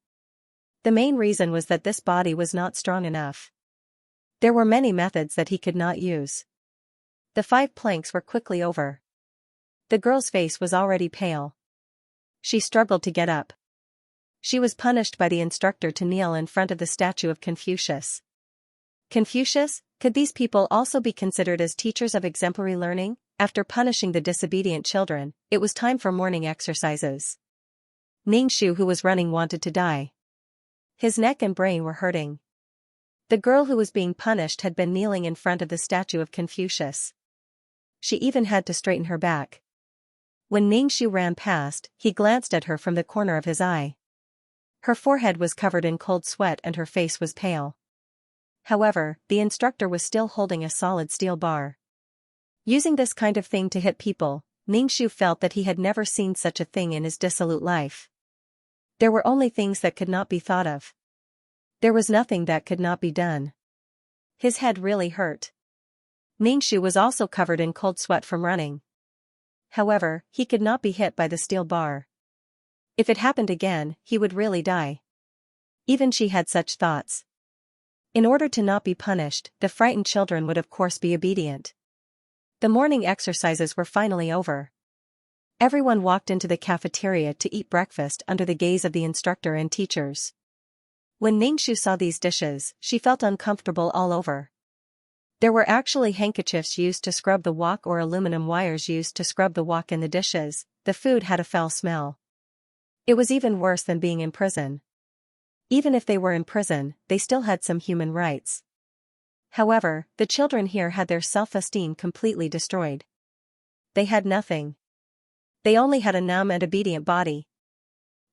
Speaker 1: The main reason was that this body was not strong enough. There were many methods that he could not use. The 5 planks were quickly over. The girl's face was already pale. She struggled to get up. She was punished by the instructor to kneel in front of the statue of Confucius. Confucius? Could these people also be considered as teachers of exemplary learning? After punishing the disobedient children, it was time for morning exercises. Xianxia, who was running, wanted to die. His neck and brain were hurting. The girl who was being punished had been kneeling in front of the statue of Confucius. She even had to straighten her back. When Xianxia ran past, he glanced at her from the corner of his eye. Her forehead was covered in cold sweat and her face was pale. However, the instructor was still holding a solid steel bar. Using this kind of thing to hit people, Xianxia felt that he had never seen such a thing in his dissolute life. There were only things that could not be thought of. There was nothing that could not be done. His head really hurt. Xianxia was also covered in cold sweat from running. However, he could not be hit by the steel bar. If it happened again, he would really die. Even she had such thoughts. In order to not be punished, the frightened children would of course be obedient. The morning exercises were finally over. Everyone walked into the cafeteria to eat breakfast under the gaze of the instructor and teachers. When Xianxia saw these dishes, she felt uncomfortable all over. There were actually handkerchiefs used to scrub the wok or aluminum wires used to scrub the wok in the dishes. The food had a foul smell. It was even worse than being in prison. Even if they were in prison, they still had some human rights. However, the children here had their self-esteem completely destroyed. They had nothing. They only had a numb and obedient body.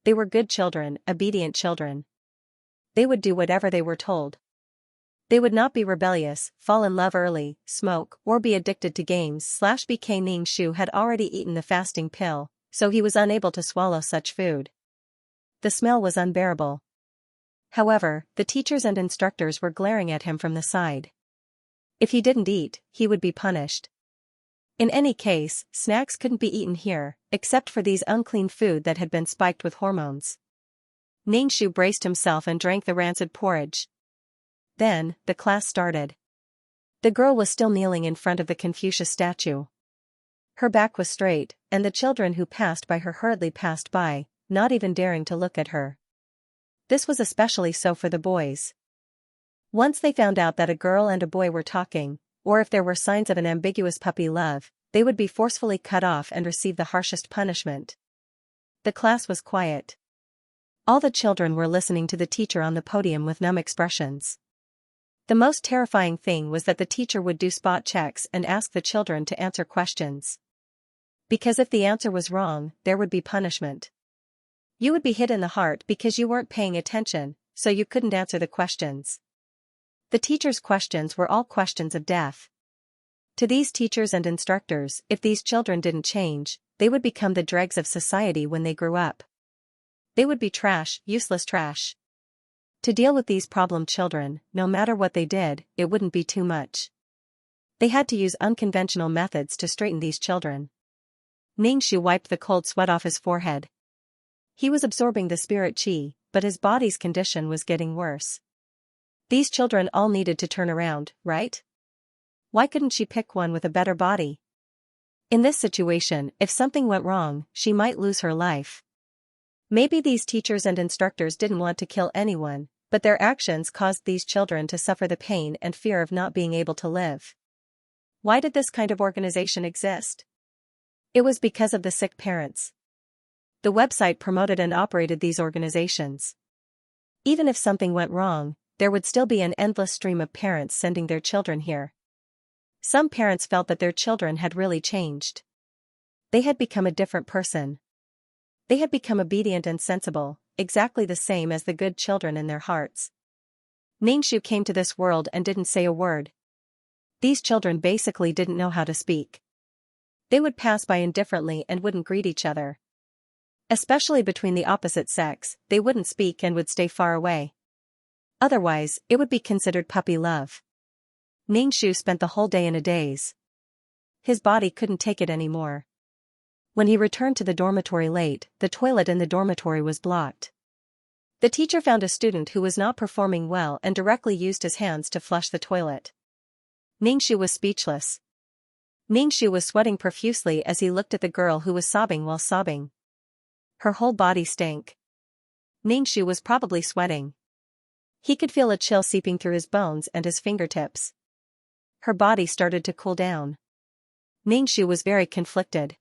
Speaker 1: They were good children, obedient children. They would do whatever they were told. They would not be rebellious, fall in love early, smoke, or be addicted to games/BK. Ning-Shu had already eaten the fasting pill, so he was unable to swallow such food. The smell was unbearable. However, the teachers and instructors were glaring at him from the side. If he didn't eat, he would be punished. In any case, snacks couldn't be eaten here, except for these unclean food that had been spiked with hormones. Ning-Shu braced himself and drank the rancid porridge. Then, the class started. The girl was still kneeling in front of the Confucius statue. Her back was straight, and the children who passed by her hurriedly passed by, not even daring to look at her. This was especially so for the boys. Once they found out that a girl and a boy were talking, or if there were signs of an ambiguous puppy love, they would be forcefully cut off and receive the harshest punishment. The class was quiet. All the children were listening to the teacher on the podium with numb expressions. The most terrifying thing was that the teacher would do spot checks and ask the children to answer questions. Because if the answer was wrong, there would be punishment. You would be hit in the heart because you weren't paying attention, so you couldn't answer the questions. The teacher's questions were all questions of death. To these teachers and instructors, if these children didn't change, they would become the dregs of society when they grew up. They would be trash, useless trash. To deal with these problem children, no matter what they did, it wouldn't be too much. They had to use unconventional methods to straighten these children. Ning-Shu wiped the cold sweat off his forehead. He was absorbing the spirit qi, but his body's condition was getting worse. These children all needed to turn around, right? Why couldn't she pick one with a better body? In this situation, if something went wrong, she might lose her life. Maybe these teachers and instructors didn't want to kill anyone, but their actions caused these children to suffer the pain and fear of not being able to live. Why did this kind of organization exist? It was because of the sick parents. The website promoted and operated these organizations. Even if something went wrong, there would still be an endless stream of parents sending their children here. Some parents felt that their children had really changed. They had become a different person. They had become obedient and sensible, exactly the same as the good children in their hearts. Ning-Shu came to this world and didn't say a word. These children basically didn't know how to speak. They would pass by indifferently and wouldn't greet each other. Especially between the opposite sex, they wouldn't speak and would stay far away. Otherwise, it would be considered puppy love. Ning-Shu spent the whole day in a daze. His body couldn't take it anymore. When he returned to the dormitory late, the toilet in the dormitory was blocked. The teacher found a student who was not performing well and directly used his hands to flush the toilet. Ning-Shu was speechless. Ning-Shu was sweating profusely as he looked at the girl who was sobbing while sobbing. Her whole body stank. Ning-Shu was probably sweating. He could feel a chill seeping through his bones and his fingertips. Her body started to cool down. Ning-Shu was very conflicted.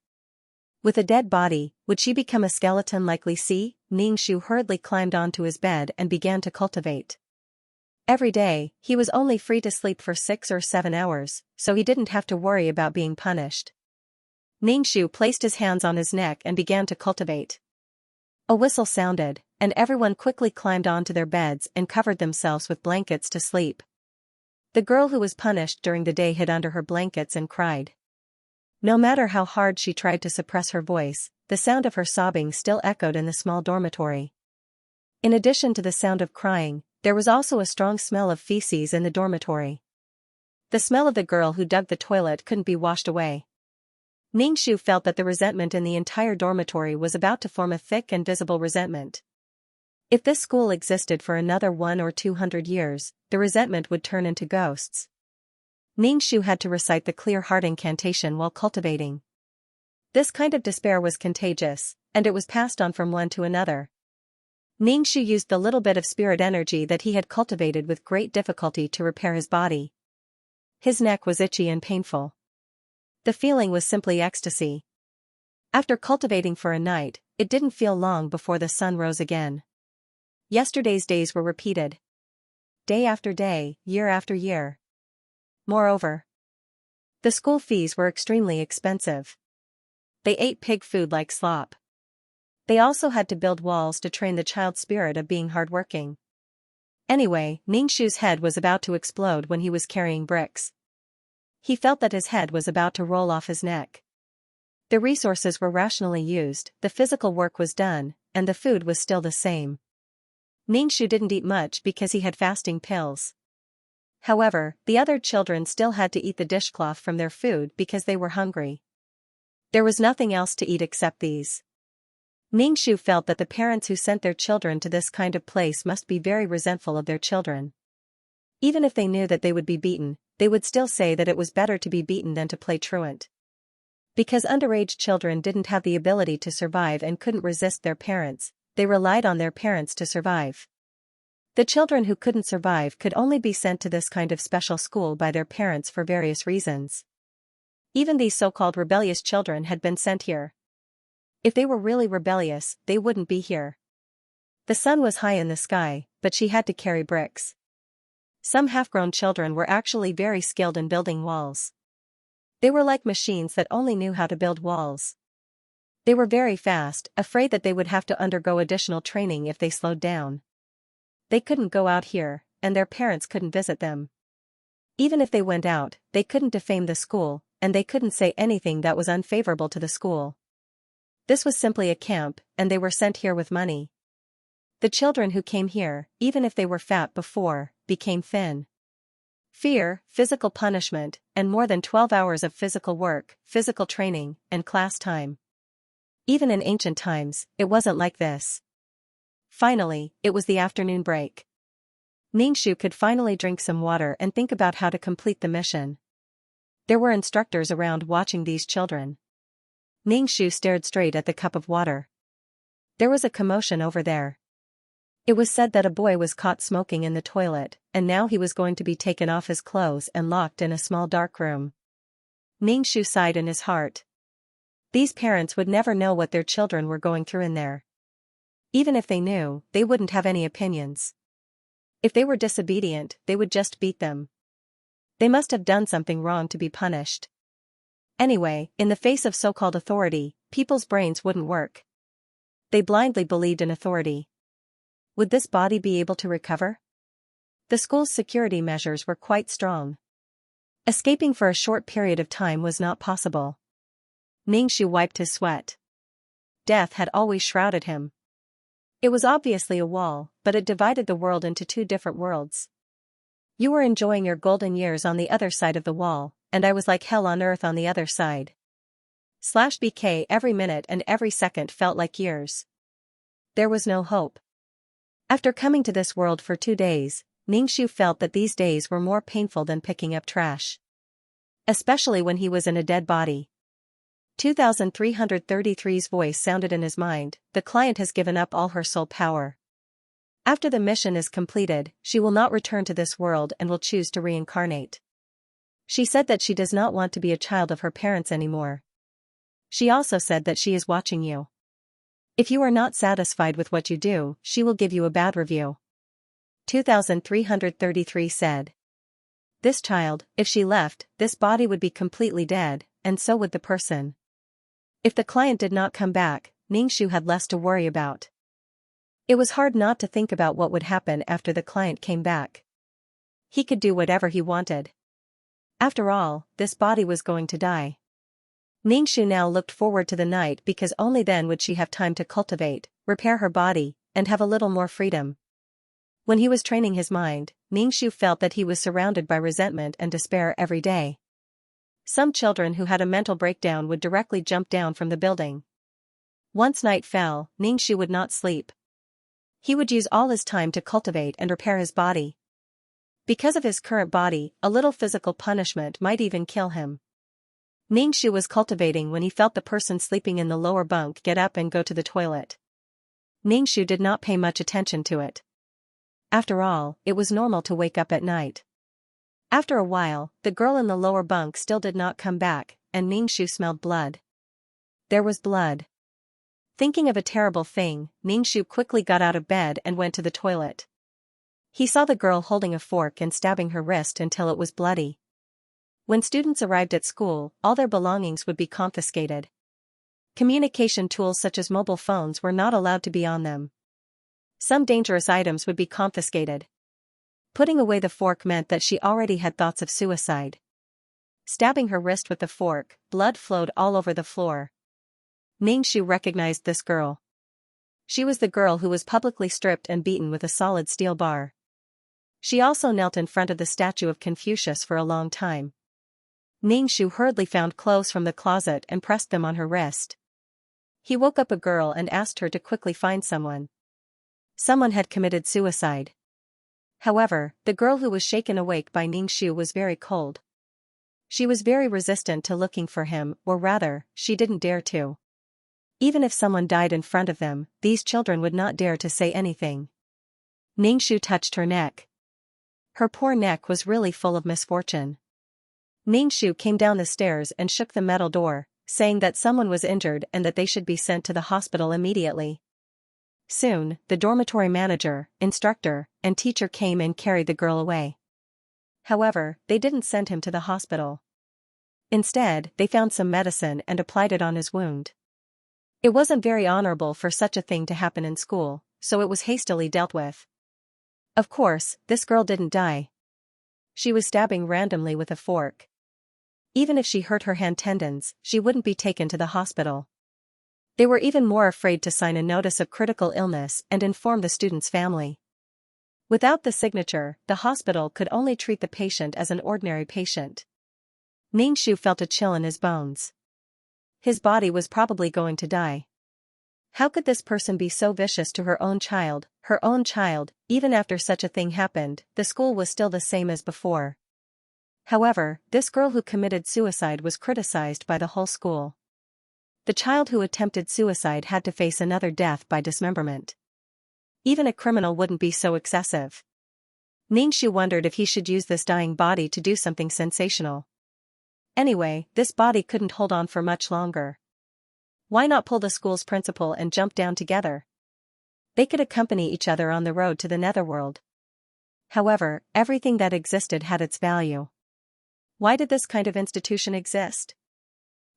Speaker 1: With a dead body, would she become a skeleton like Li Si? Ning-Shu hurriedly climbed onto his bed and began to cultivate. Every day, he was only free to sleep for 6 or 7 hours, so he didn't have to worry about being punished. Ning-Shu placed his hands on his neck and began to cultivate. A whistle sounded, and everyone quickly climbed onto their beds and covered themselves with blankets to sleep. The girl who was punished during the day hid under her blankets and cried. No matter how hard she tried to suppress her voice, the sound of her sobbing still echoed in the small dormitory. In addition to the sound of crying, there was also a strong smell of feces in the dormitory. The smell of the girl who dug the toilet couldn't be washed away. Ning-Shu felt that the resentment in the entire dormitory was about to form a thick and visible resentment. If this school existed for another 100 or 200 years, the resentment would turn into ghosts. Ning-Shu had to recite the clear heart incantation while cultivating. This kind of despair was contagious, and it was passed on from one to another. Ning-Shu used the little bit of spirit energy that he had cultivated with great difficulty to repair his body. His neck was itchy and painful. The feeling was simply ecstasy. After cultivating for a night, it didn't feel long before the sun rose again. Yesterday's days were repeated. Day after day, year after year. Moreover, the school fees were extremely expensive. They ate pig food like slop. They also had to build walls to train the child's spirit of being hardworking. Anyway, Ningshu's head was about to explode when he was carrying bricks. He felt that his head was about to roll off his neck. The resources were rationally used, the physical work was done, and the food was still the same. Ningshu didn't eat much because he had fasting pills. However, the other children still had to eat the dishcloth from their food because they were hungry. There was nothing else to eat except these. Ningshu felt that the parents who sent their children to this kind of place must be very resentful of their children. Even if they knew that they would be beaten, they would still say that it was better to be beaten than to play truant. Because underage children didn't have the ability to survive and couldn't resist their parents, they relied on their parents to survive. The children who couldn't survive could only be sent to this kind of special school by their parents for various reasons. Even these so-called rebellious children had been sent here. If they were really rebellious, they wouldn't be here. The sun was high in the sky, but she had to carry bricks. Some half-grown children were actually very skilled in building walls. They were like machines that only knew how to build walls. They were very fast, afraid that they would have to undergo additional training if they slowed down. They couldn't go out here, and their parents couldn't visit them. Even if they went out, they couldn't defame the school, and they couldn't say anything that was unfavorable to the school. This was simply a camp, and they were sent here with money. The children who came here, even if they were fat before, became thin. Fear, physical punishment, and more than 12 hours of physical work, physical training, and class time. Even in ancient times, it wasn't like this. Finally, it was the afternoon break. Ningshu could finally drink some water and think about how to complete the mission. There were instructors around watching these children. Ningshu stared straight at the cup of water. There was a commotion over there. It was said that a boy was caught smoking in the toilet, and now he was going to be taken off his clothes and locked in a small dark room. Ningshu sighed in his heart. These parents would never know what their children were going through in there. Even if they knew, they wouldn't have any opinions. If they were disobedient, they would just beat them. They must have done something wrong to be punished. Anyway, in the face of so-called authority, people's brains wouldn't work. They blindly believed in authority. Would this body be able to recover? The school's security measures were quite strong. Escaping for a short period of time was not possible. Ningshu wiped his sweat. Death had always shrouded him. It was obviously a wall, but it divided the world into two different worlds. You were enjoying your golden years on the other side of the wall, and I was like hell on earth on the other side. /BK every minute and every second felt like years. There was no hope. After coming to this world for 2 days, Ningshu felt that these days were more painful than picking up trash. Especially when he was in a dead body. 2333's voice sounded in his mind, the client has given up all her soul power. After the mission is completed, she will not return to this world and will choose to reincarnate. She said that she does not want to be a child of her parents anymore. She also said that she is watching you. If you are not satisfied with what you do, she will give you a bad review. 2333 said. This child, if she left, this body would be completely dead, and so would the person. If the client did not come back, Ningshu had less to worry about. It was hard not to think about what would happen after the client came back. He could do whatever he wanted. After all, this body was going to die. Ningshu now looked forward to the night because only then would she have time to cultivate, repair her body, and have a little more freedom. When he was training his mind, Ningshu felt that he was surrounded by resentment and despair every day. Some children who had a mental breakdown would directly jump down from the building. Once night fell, Ningshu would not sleep. He would use all his time to cultivate and repair his body. Because of his current body, a little physical punishment might even kill him. Ningshu was cultivating when he felt the person sleeping in the lower bunk get up and go to the toilet. Ningshu did not pay much attention to it. After all, it was normal to wake up at night. After a while, the girl in the lower bunk still did not come back, and Ningshu smelled blood. There was blood. Thinking of a terrible thing, Ningshu quickly got out of bed and went to the toilet. He saw the girl holding a fork and stabbing her wrist until it was bloody. When students arrived at school, all their belongings would be confiscated. Communication tools such as mobile phones were not allowed to be on them. Some dangerous items would be confiscated. Putting away the fork meant that she already had thoughts of suicide. Stabbing her wrist with the fork, blood flowed all over the floor. Xianxia recognized this girl. She was the girl who was publicly stripped and beaten with a solid steel bar. She also knelt in front of the statue of Confucius for a long time. Xianxia hurriedly found clothes from the closet and pressed them on her wrist. He woke up a girl and asked her to quickly find someone. Someone had committed suicide. However, the girl who was shaken awake by Xianxia was very cold. She was very resistant to looking for him, or rather, she didn't dare to. Even if someone died in front of them, these children would not dare to say anything. Xianxia touched her neck. Her poor neck was really full of misfortune. Xianxia came down the stairs and shook the metal door, saying that someone was injured and that they should be sent to the hospital immediately. Soon, the dormitory manager, instructor, and teacher came and carried the girl away. However, they didn't send him to the hospital. Instead, they found some medicine and applied it on his wound. It wasn't very honorable for such a thing to happen in school, so it was hastily dealt with. Of course, this girl didn't die. She was stabbing randomly with a fork. Even if she hurt her hand tendons, she wouldn't be taken to the hospital. They were even more afraid to sign a notice of critical illness and inform the student's family. Without the signature, the hospital could only treat the patient as an ordinary patient. Xianxia felt a chill in his bones. His body was probably going to die. How could this person be so vicious to her own child? Even after such a thing happened, the school was still the same as before. However, this girl who committed suicide was criticized by the whole school. The child who attempted suicide had to face another death by dismemberment. Even a criminal wouldn't be so excessive. Xianxia wondered if he should use this dying body to do something sensational. Anyway, this body couldn't hold on for much longer. Why not pull the school's principal and jump down together? They could accompany each other on the road to the netherworld. However, everything that existed had its value. Why did this kind of institution exist?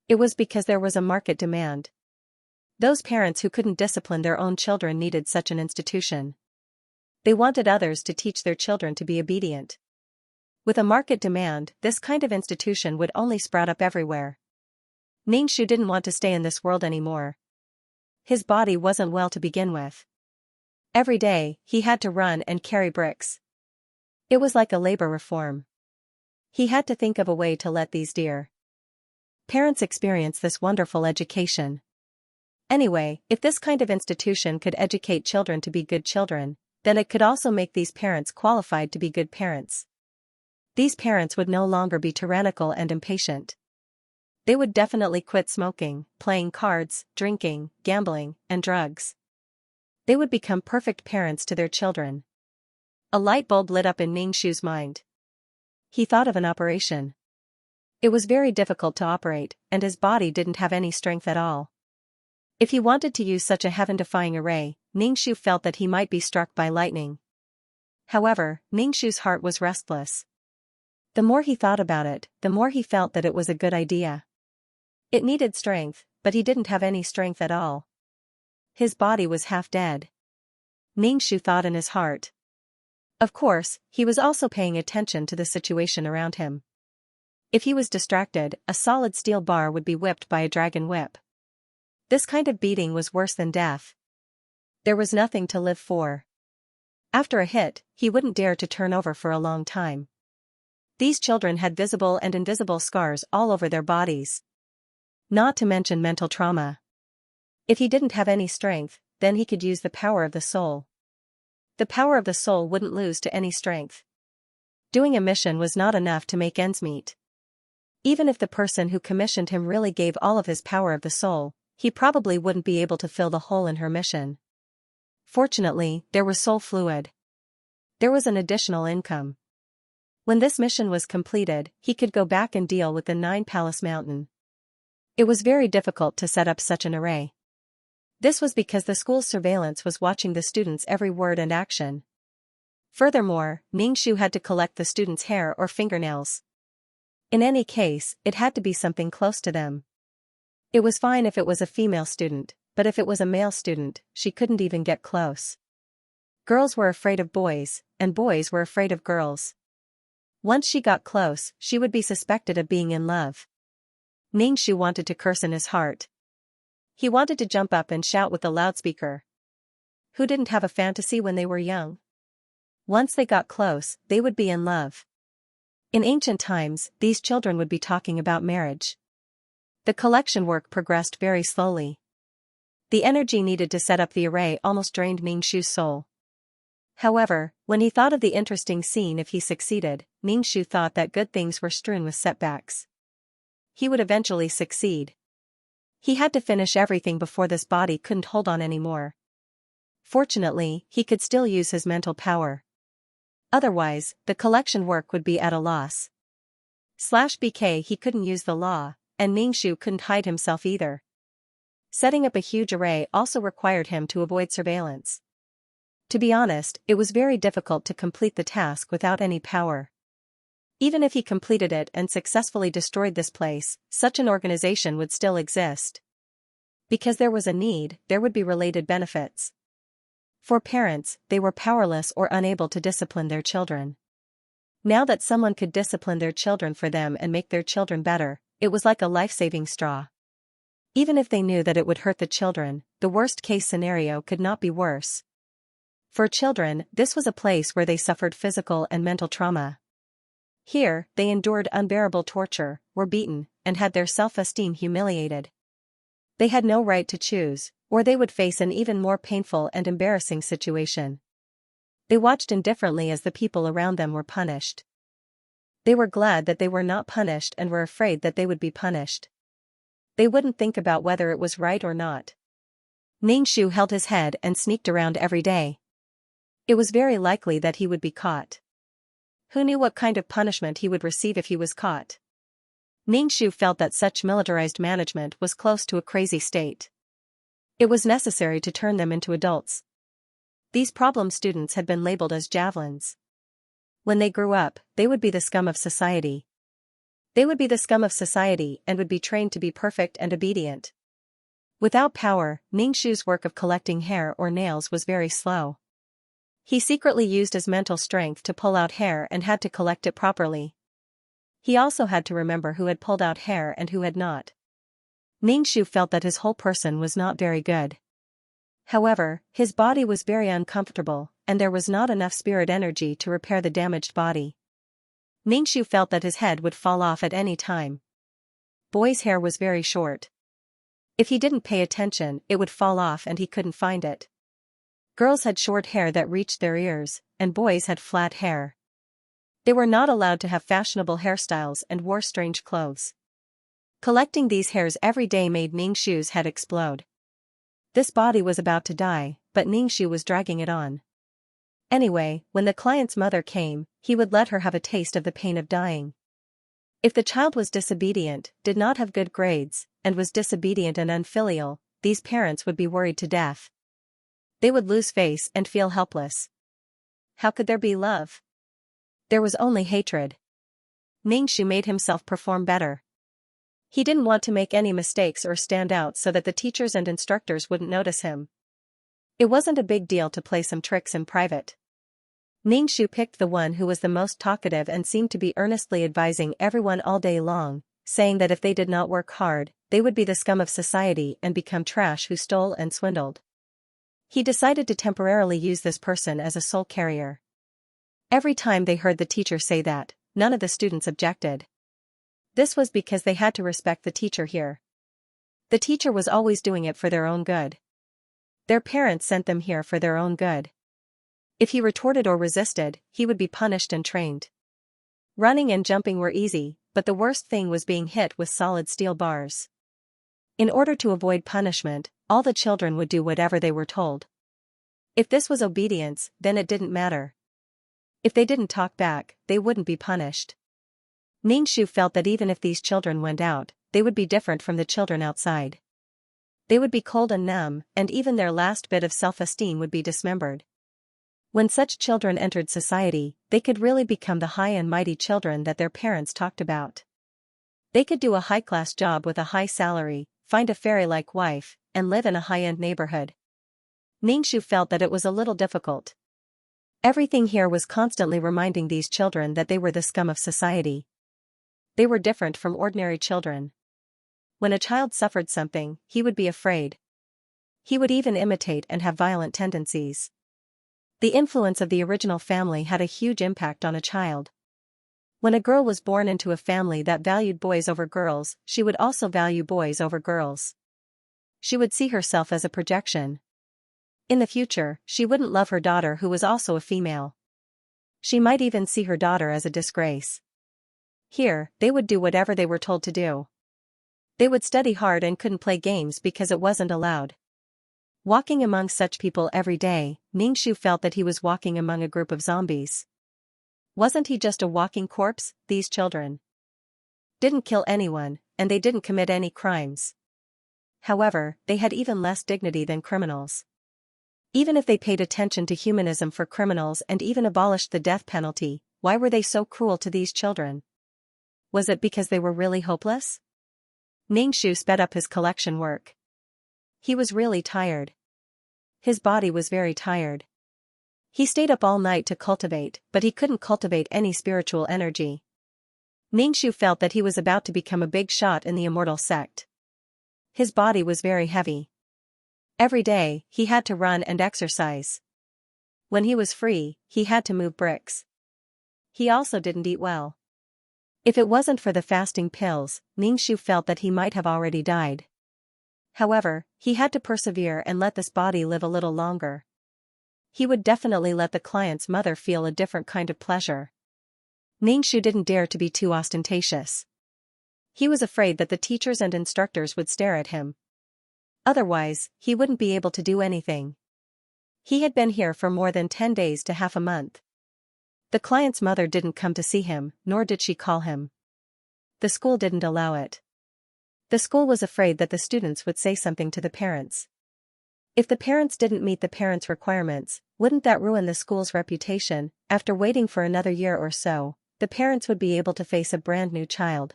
Speaker 1: It was because there was a market demand. Those parents who couldn't discipline their own children needed such an institution. They wanted others to teach their children to be obedient. With a market demand, this kind of institution would only sprout up everywhere. Xianxia didn't want to stay in this world anymore. His body wasn't well to begin with. Every day, he had to run and carry bricks. It was like a labor reform. He had to think of a way to let these dear parents experience this wonderful education. Anyway, if this kind of institution could educate children to be good children, then it could also make these parents qualified to be good parents. These parents would no longer be tyrannical and impatient. They would definitely quit smoking, playing cards, drinking, gambling, and drugs. They would become perfect parents to their children. A light bulb lit up in Xianxia's mind. He thought of an operation. It was very difficult to operate, and his body didn't have any strength at all. If he wanted to use such a heaven-defying array, Xianxia felt that he might be struck by lightning. However, Xianxia's heart was restless. The more he thought about it, the more he felt that it was a good idea. It needed strength, but he didn't have any strength at all. His body was half dead. Xianxia thought in his heart. Of course, he was also paying attention to the situation around him. If he was distracted, a solid steel bar would be whipped by a dragon whip. This kind of beating was worse than death. There was nothing to live for. After a hit, he wouldn't dare to turn over for a long time. These children had visible and invisible scars all over their bodies. Not to mention mental trauma. If he didn't have any strength, then he could use the power of the soul. The power of the soul wouldn't lose to any strength. Doing a mission was not enough to make ends meet. Even if the person who commissioned him really gave all of his power of the soul, he probably wouldn't be able to fill the hole in her mission. Fortunately, there was soul fluid. There was an additional income. When this mission was completed, he could go back and deal with the 9-Palace Mountain. It was very difficult to set up such an array. This was because the school's surveillance was watching the students' every word and action. Furthermore, Xianxia had to collect the students' hair or fingernails. In any case, it had to be something close to them. It was fine if it was a female student, but if it was a male student, she couldn't even get close. Girls were afraid of boys, and boys were afraid of girls. Once she got close, she would be suspected of being in love. Ningxu wanted to curse in his heart. He wanted to jump up and shout with the loudspeaker. Who didn't have a fantasy when they were young? Once they got close, they would be in love. In ancient times, these children would be talking about marriage. The collection work progressed very slowly. The energy needed to set up the array almost drained Ningxu's soul. However, when he thought of the interesting scene if he succeeded, Ningxu thought that good things were strewn with setbacks. He would eventually succeed. He had to finish everything before this body couldn't hold on anymore. Fortunately, he could still use his mental power. Otherwise, the collection work would be at a loss. /BK he couldn't use the law, and Ningxu couldn't hide himself either. Setting up a huge array also required him to avoid surveillance. To be honest, it was very difficult to complete the task without any power. Even if he completed it and successfully destroyed this place, such an organization would still exist. Because there was a need, there would be related benefits. For parents, they were powerless or unable to discipline their children. Now that someone could discipline their children for them and make their children better, it was like a life-saving straw. Even if they knew that it would hurt the children, the worst-case scenario could not be worse. For children, this was a place where they suffered physical and mental trauma. Here, they endured unbearable torture, were beaten, and had their self-esteem humiliated. They had no right to choose, or they would face an even more painful and embarrassing situation. They watched indifferently as the people around them were punished. They were glad that they were not punished and were afraid that they would be punished. They wouldn't think about whether it was right or not. Ningxu held his head and sneaked around every day. It was very likely that he would be caught. Who knew what kind of punishment he would receive if he was caught? Ningxu felt that such militarized management was close to a crazy state. It was necessary to turn them into adults. These problem students had been labeled as javelins. When they grew up, they would be the scum of society. They would be the scum of society and would be trained to be perfect and obedient. Without power, Ningxu's work of collecting hair or nails was very slow. He secretly used his mental strength to pull out hair and had to collect it properly. He also had to remember who had pulled out hair and who had not. Ningxu felt that his whole person was not very good. However, his body was very uncomfortable, and there was not enough spirit energy to repair the damaged body. Ningxu felt that his head would fall off at any time. Boy's hair was very short. If he didn't pay attention, it would fall off and he couldn't find it. Girls had short hair that reached their ears, and boys had flat hair. They were not allowed to have fashionable hairstyles and wore strange clothes. Collecting these hairs every day made Ningxu's head explode. This body was about to die, but Ningxu was dragging it on. Anyway, when the client's mother came, he would let her have a taste of the pain of dying. If the child was disobedient, did not have good grades, and was disobedient and unfilial, these parents would be worried to death. They would lose face and feel helpless. How could there be love? There was only hatred. Ningxu made himself perform better. He didn't want to make any mistakes or stand out so that the teachers and instructors wouldn't notice him. It wasn't a big deal to play some tricks in private. Ningxu picked the one who was the most talkative and seemed to be earnestly advising everyone all day long, saying that if they did not work hard, they would be the scum of society and become trash who stole and swindled. He decided to temporarily use this person as a soul carrier. Every time they heard the teacher say that, none of the students objected. This was because they had to respect the teacher here. The teacher was always doing it for their own good. Their parents sent them here for their own good. If he retorted or resisted, he would be punished and trained. Running and jumping were easy, but the worst thing was being hit with solid steel bars. In order to avoid punishment, all the children would do whatever they were told. If this was obedience, then it didn't matter. If they didn't talk back, they wouldn't be punished. Ningxu felt that even if these children went out, they would be different from the children outside. They would be cold and numb, and even their last bit of self-esteem would be dismembered. When such children entered society, they could really become the high and mighty children that their parents talked about. They could do a high-class job with a high salary, find a fairy-like wife, and live in a high-end neighborhood. Ningxu felt that it was a little difficult. Everything here was constantly reminding these children that they were the scum of society. They were different from ordinary children. When a child suffered something, he would be afraid. He would even imitate and have violent tendencies. The influence of the original family had a huge impact on a child. When a girl was born into a family that valued boys over girls, she would also value boys over girls. She would see herself as a projection. In the future, she wouldn't love her daughter who was also a female. She might even see her daughter as a disgrace. Here, they would do whatever they were told to do. They would study hard and couldn't play games because it wasn't allowed. Walking among such people every day, Xianxia felt that he was walking among a group of zombies. Wasn't he just a walking corpse? These children didn't kill anyone, and they didn't commit any crimes. However, they had even less dignity than criminals. Even if they paid attention to humanism for criminals and even abolished the death penalty, why were they so cruel to these children? Was it because they were really hopeless? Xianxia sped up his collection work. He was really tired. His body was very tired. He stayed up all night to cultivate, but he couldn't cultivate any spiritual energy. Xianxia felt that he was about to become a big shot in the immortal sect. His body was very heavy. Every day, he had to run and exercise. When he was free, he had to move bricks. He also didn't eat well. If it wasn't for the fasting pills, Xianxia felt that he might have already died. However, he had to persevere and let this body live a little longer. He would definitely let the client's mother feel a different kind of pleasure. Xianxia didn't dare to be too ostentatious. He was afraid that the teachers and instructors would stare at him. Otherwise, he wouldn't be able to do anything. He had been here for more than 10 days to half a month. The client's mother didn't come to see him, nor did she call him. The school didn't allow it. The school was afraid that the students would say something to the parents. If the parents didn't meet the parents' requirements, wouldn't that ruin the school's reputation? After waiting for another year or so, the parents would be able to face a brand new child.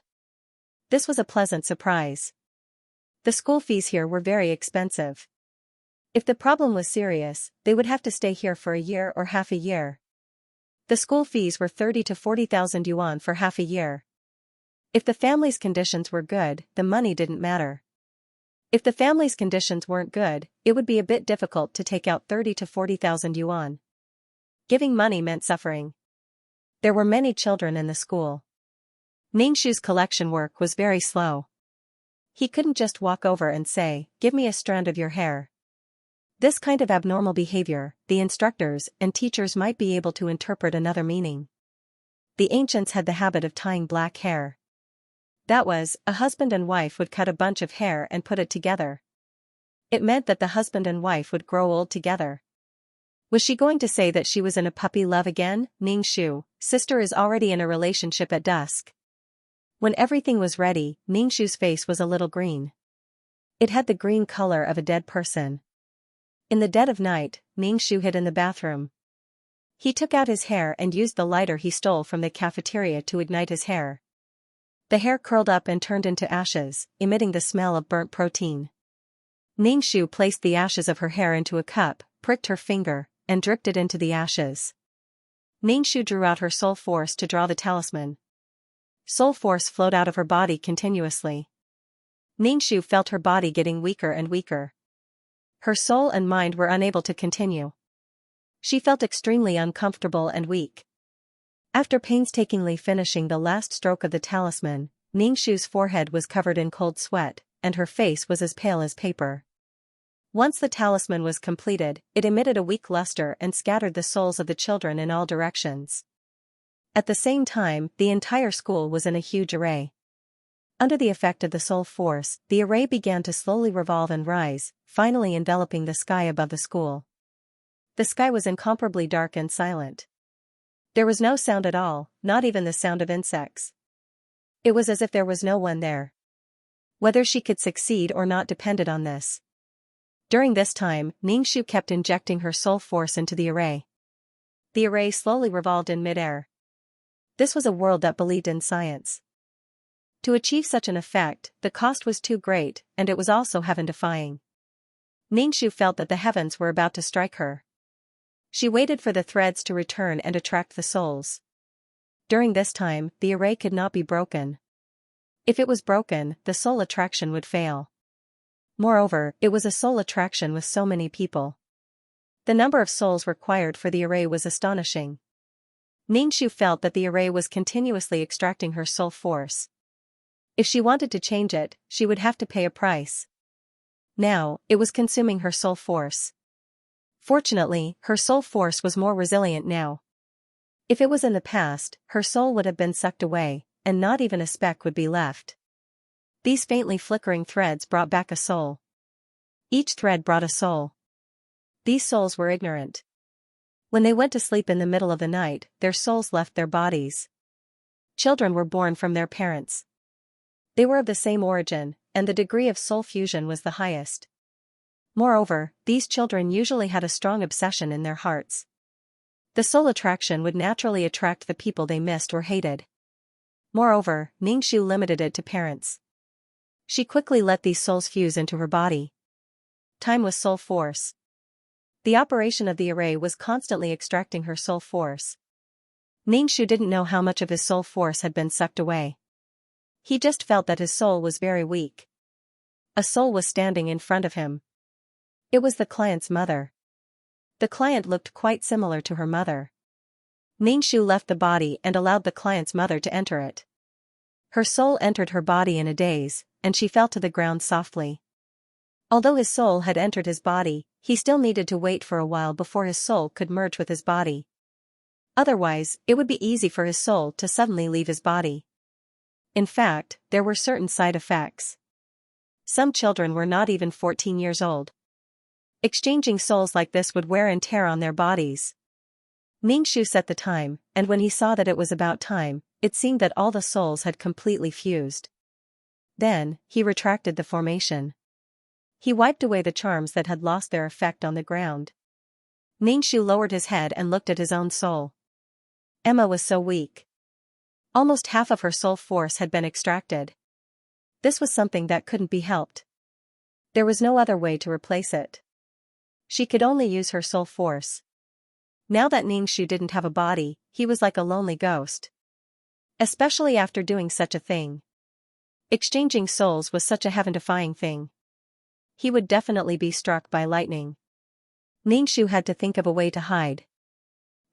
Speaker 1: This was a pleasant surprise. The school fees here were very expensive. If the problem was serious, they would have to stay here for a year or half a year. The school fees were 30 to 40,000 yuan for half a year. If the family's conditions were good, the money didn't matter. If the family's conditions weren't good, it would be a bit difficult to take out 30 to 40,000 yuan. Giving money meant suffering. There were many children in the school. Xianxia's collection work was very slow. He couldn't just walk over and say, "Give me a strand of your hair." This kind of abnormal behavior, the instructors and teachers might be able to interpret another meaning. The ancients had the habit of tying black hair. That was, a husband and wife would cut a bunch of hair and put it together. It meant that the husband and wife would grow old together. Was she going to say that she was in a puppy love again? Xianxia, sister is already in a relationship at dusk. When everything was ready, Xianxia's face was a little green. It had the green color of a dead person. In the dead of night, Xianxia hid in the bathroom. He took out his hair and used the lighter he stole from the cafeteria to ignite his hair. The hair curled up and turned into ashes, emitting the smell of burnt protein. Xianxia placed the ashes of her hair into a cup, pricked her finger, and dripped it into the ashes. Xianxia drew out her soul force to draw the talisman. Soul force flowed out of her body continuously. Xianxia felt her body getting weaker and weaker. Her soul and mind were unable to continue. She felt extremely uncomfortable and weak. After painstakingly finishing the last stroke of the talisman, Xianxia's forehead was covered in cold sweat, and her face was as pale as paper. Once the talisman was completed, it emitted a weak luster and scattered the souls of the children in all directions. At the same time, the entire school was in a huge array. Under the effect of the soul force, the array began to slowly revolve and rise, finally enveloping the sky above the school. The sky was incomparably dark and silent. There was no sound at all, not even the sound of insects. It was as if there was no one there. Whether she could succeed or not depended on this. During this time, Xianxia kept injecting her soul force into the array. The array slowly revolved in midair. This was a world that believed in science. To achieve such an effect, the cost was too great, and it was also heaven-defying. Xianxia felt that the heavens were about to strike her. She waited for the threads to return and attract the souls. During this time, the array could not be broken. If it was broken, the soul attraction would fail. Moreover, it was a soul attraction with so many people. The number of souls required for the array was astonishing. Ningxu felt that the array was continuously extracting her soul force. If she wanted to change it, she would have to pay a price. Now, it was consuming her soul force. Fortunately, her soul force was more resilient now. If it was in the past, her soul would have been sucked away, and not even a speck would be left. These faintly flickering threads brought back a soul. Each thread brought a soul. These souls were ignorant. When they went to sleep in the middle of the night, their souls left their bodies. Children were born from their parents. They were of the same origin, and the degree of soul fusion was the highest. Moreover, these children usually had a strong obsession in their hearts. The soul attraction would naturally attract the people they missed or hated. Moreover, Ningxu limited it to parents. She quickly let these souls fuse into her body. Time was soul force. The operation of the array was constantly extracting her soul force. Ningxu didn't know how much of his soul force had been sucked away. He just felt that his soul was very weak. A soul was standing in front of him. It was the client's mother. The client looked quite similar to her mother. Ningxu left the body and allowed the client's mother to enter it. Her soul entered her body in a daze, and she fell to the ground softly. Although his soul had entered his body, he still needed to wait for a while before his soul could merge with his body. Otherwise, it would be easy for his soul to suddenly leave his body. In fact, there were certain side effects. Some children were not even 14 years old. Exchanging souls like this would wear and tear on their bodies. Ningxu set the time, and when he saw that it was about time, it seemed that all the souls had completely fused. Then, he retracted the formation. He wiped away the charms that had lost their effect on the ground. Ningxu lowered his head and looked at his own soul. Emma was so weak. Almost half of her soul force had been extracted. This was something that couldn't be helped. There was no other way to replace it. She could only use her soul force. Now that Ningxu didn't have a body, he was like a lonely ghost. Especially after doing such a thing. Exchanging souls was such a heaven-defying thing. He would definitely be struck by lightning. Ningxu had to think of a way to hide.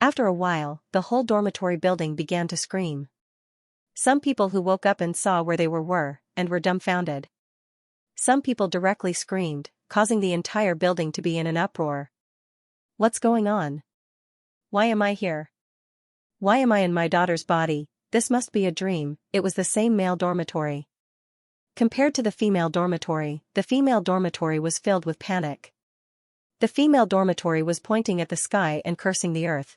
Speaker 1: After a while, the whole dormitory building began to scream. Some people who woke up and saw where they were, and were dumbfounded. Some people directly screamed, causing the entire building to be in an uproar. What's going on? Why am I here? Why am I in my daughter's body? This must be a dream. It was the same male dormitory. Compared to the female dormitory was filled with panic. The female dormitory was pointing at the sky and cursing the earth.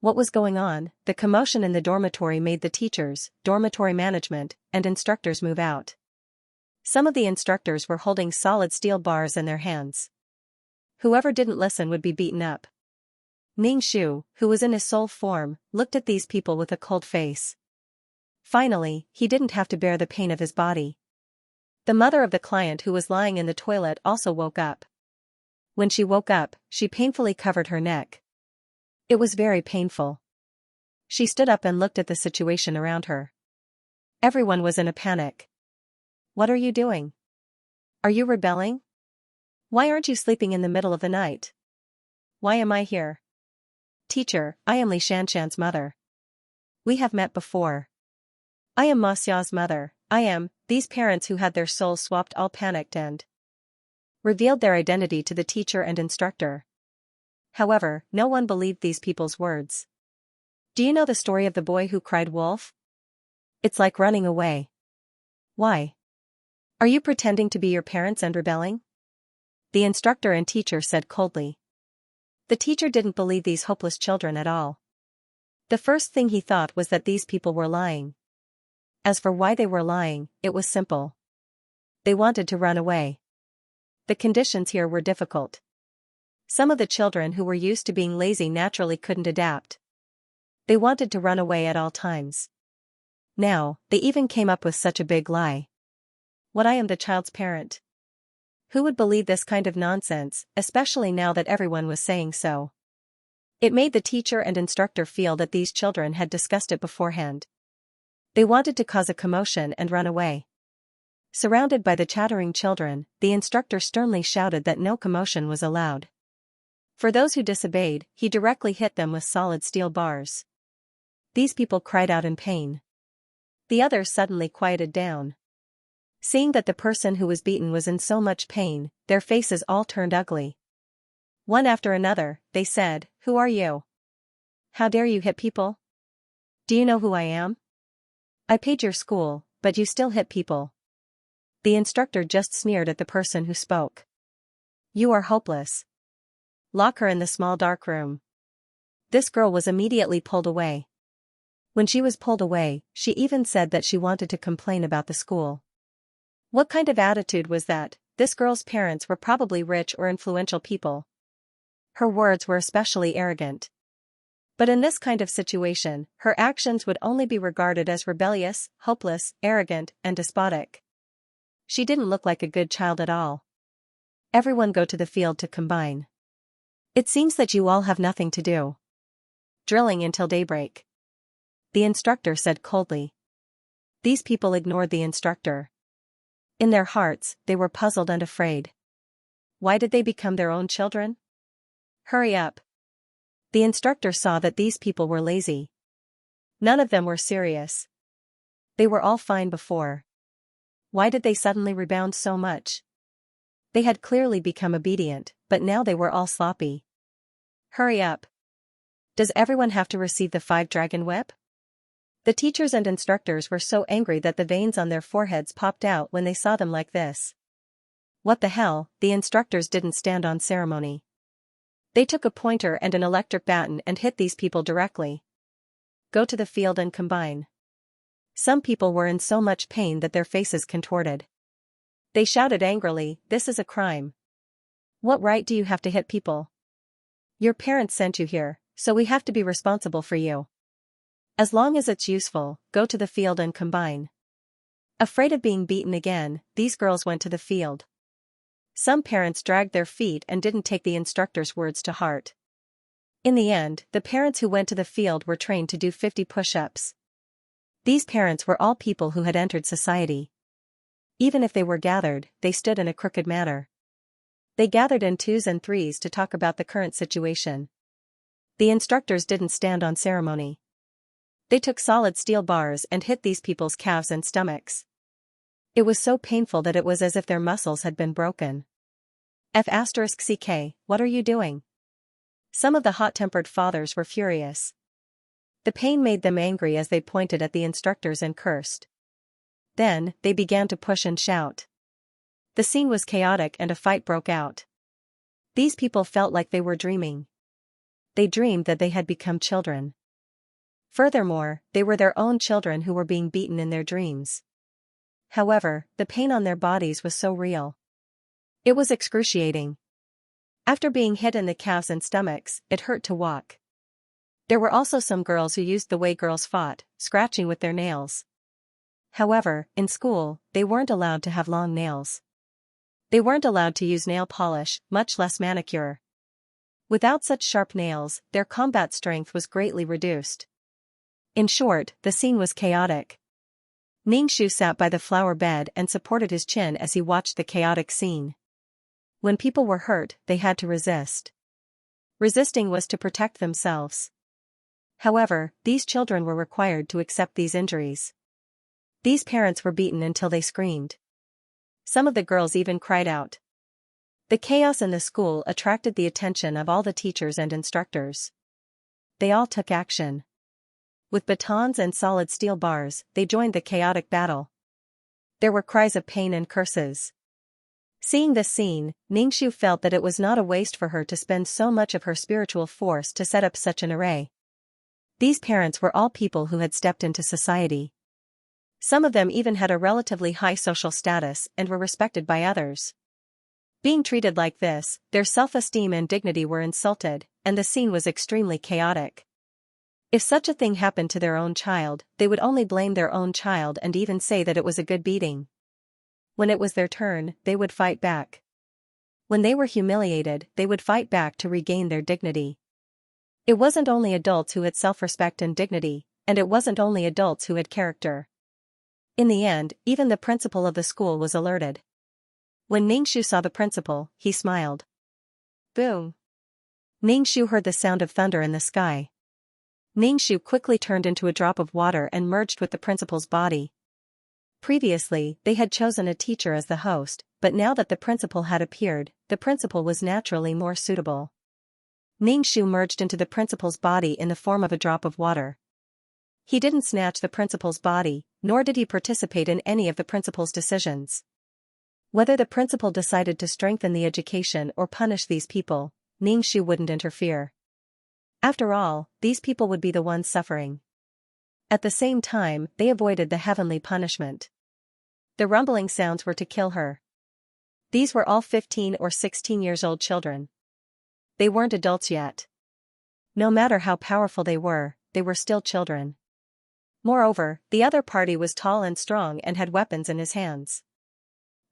Speaker 1: What was going on? The commotion in the dormitory made the teachers, dormitory management, and instructors move out. Some of the instructors were holding solid steel bars in their hands. Whoever didn't listen would be beaten up. Ningxu, who was in his soul form, looked at these people with a cold face. Finally, he didn't have to bear the pain of his body. The mother of the client who was lying in the toilet also woke up. When she woke up, she painfully covered her neck. It was very painful. She stood up and looked at the situation around her. Everyone was in a panic. What are you doing? Are you rebelling? Why aren't you sleeping in the middle of the night? Why am I here? Teacher, I am Li Xianxian's mother. We have met before. I am Ma Xia's mother. These parents who had their souls swapped all panicked and revealed their identity to the teacher and instructor. However, no one believed these people's words. Do you know the story of the boy who cried wolf? It's like running away. Why? Are you pretending to be your parents and rebelling? The instructor and teacher said coldly. The teacher didn't believe these hopeless children at all. The first thing he thought was that these people were lying. As for why they were lying, it was simple. They wanted to run away. The conditions here were difficult. Some of the children who were used to being lazy naturally couldn't adapt. They wanted to run away at all times. Now, they even came up with such a big lie. What, I am the child's parent? Who would believe this kind of nonsense, especially now that everyone was saying so? It made the teacher and instructor feel that these children had discussed it beforehand. They wanted to cause a commotion and run away. Surrounded by the chattering children, the instructor sternly shouted that no commotion was allowed. For those who disobeyed, he directly hit them with solid steel bars. These people cried out in pain. The others suddenly quieted down. Seeing that the person who was beaten was in so much pain, their faces all turned ugly. One after another, they said, "Who are you? How dare you hit people? Do you know who I am? I paid your school, but you still hit people." The instructor just sneered at the person who spoke. "You are hopeless. Lock her in the small dark room." This girl was immediately pulled away. When she was pulled away, she even said that she wanted to complain about the school. What kind of attitude was that? This girl's parents were probably rich or influential people. Her words were especially arrogant. But in this kind of situation, her actions would only be regarded as rebellious, hopeless, arrogant, and despotic. She didn't look like a good child at all. Everyone go to the field to combine. It seems that you all have nothing to do. Drilling until daybreak. The instructor said coldly. These people ignored the instructor. In their hearts, they were puzzled and afraid. Why did they become their own children? Hurry up. The instructor saw that these people were lazy. None of them were serious. They were all fine before. Why did they suddenly rebound so much? They had clearly become obedient, but now they were all sloppy. Hurry up. Does everyone have to receive the 5-dragon whip? The teachers and instructors were so angry that the veins on their foreheads popped out when they saw them like this. What the hell, the instructors didn't stand on ceremony. They took a pointer and an electric baton and hit these people directly. Go to the field and combine. Some people were in so much pain that their faces contorted. They shouted angrily, "This is a crime. What right do you have to hit people? Your parents sent you here, so we have to be responsible for you. As long as it's useful, go to the field and combine." Afraid of being beaten again, these girls went to the field. Some parents dragged their feet and didn't take the instructor's words to heart. In the end, the parents who went to the field were trained to do 50 push-ups. These parents were all people who had entered society. Even if they were gathered, they stood in a crooked manner. They gathered in 2s and 3s to talk about the current situation. The instructors didn't stand on ceremony. They took solid steel bars and hit these people's calves and stomachs. It was so painful that it was as if their muscles had been broken. F***ck, what are you doing? Some of the hot-tempered fathers were furious. The pain made them angry as they pointed at the instructors and cursed. Then, they began to push and shout. The scene was chaotic and a fight broke out. These people felt like they were dreaming. They dreamed that they had become children. Furthermore, they were their own children who were being beaten in their dreams. However, the pain on their bodies was so real. It was excruciating. After being hit in the calves and stomachs, it hurt to walk. There were also some girls who used the way girls fought, scratching with their nails. However, in school, they weren't allowed to have long nails. They weren't allowed to use nail polish, much less manicure. Without such sharp nails, their combat strength was greatly reduced. In short, the scene was chaotic. Xianxia sat by the flower bed and supported his chin as he watched the chaotic scene. When people were hurt, they had to resist. Resisting was to protect themselves. However, these children were required to accept these injuries. These parents were beaten until they screamed. Some of the girls even cried out. The chaos in the school attracted the attention of all the teachers and instructors. They all took action. With batons and solid steel bars, they joined the chaotic battle. There were cries of pain and curses. Seeing this scene, Xianxia felt that it was not a waste for her to spend so much of her spiritual force to set up such an array. These parents were all people who had stepped into society. Some of them even had a relatively high social status and were respected by others. Being treated like this, their self-esteem and dignity were insulted, and the scene was extremely chaotic. If such a thing happened to their own child, they would only blame their own child and even say that it was a good beating. When it was their turn, they would fight back. When they were humiliated, they would fight back to regain their dignity. It wasn't only adults who had self-respect and dignity, and it wasn't only adults who had character. In the end, even the principal of the school was alerted. When Ningxu saw the principal, he smiled. Boom! Ningxu heard the sound of thunder in the sky. Ningxu quickly turned into a drop of water and merged with the principal's body. Previously, they had chosen a teacher as the host, but now that the principal had appeared, the principal was naturally more suitable. Ningxu merged into the principal's body in the form of a drop of water. He didn't snatch the principal's body, nor did he participate in any of the principal's decisions. Whether the principal decided to strengthen the education or punish these people, Ningxu wouldn't interfere. After all, these people would be the ones suffering. At the same time, they avoided the heavenly punishment. The rumbling sounds were to kill her. These were all 15 or 16 years old children. They weren't adults yet. No matter how powerful they were still children. Moreover, the other party was tall and strong and had weapons in his hands.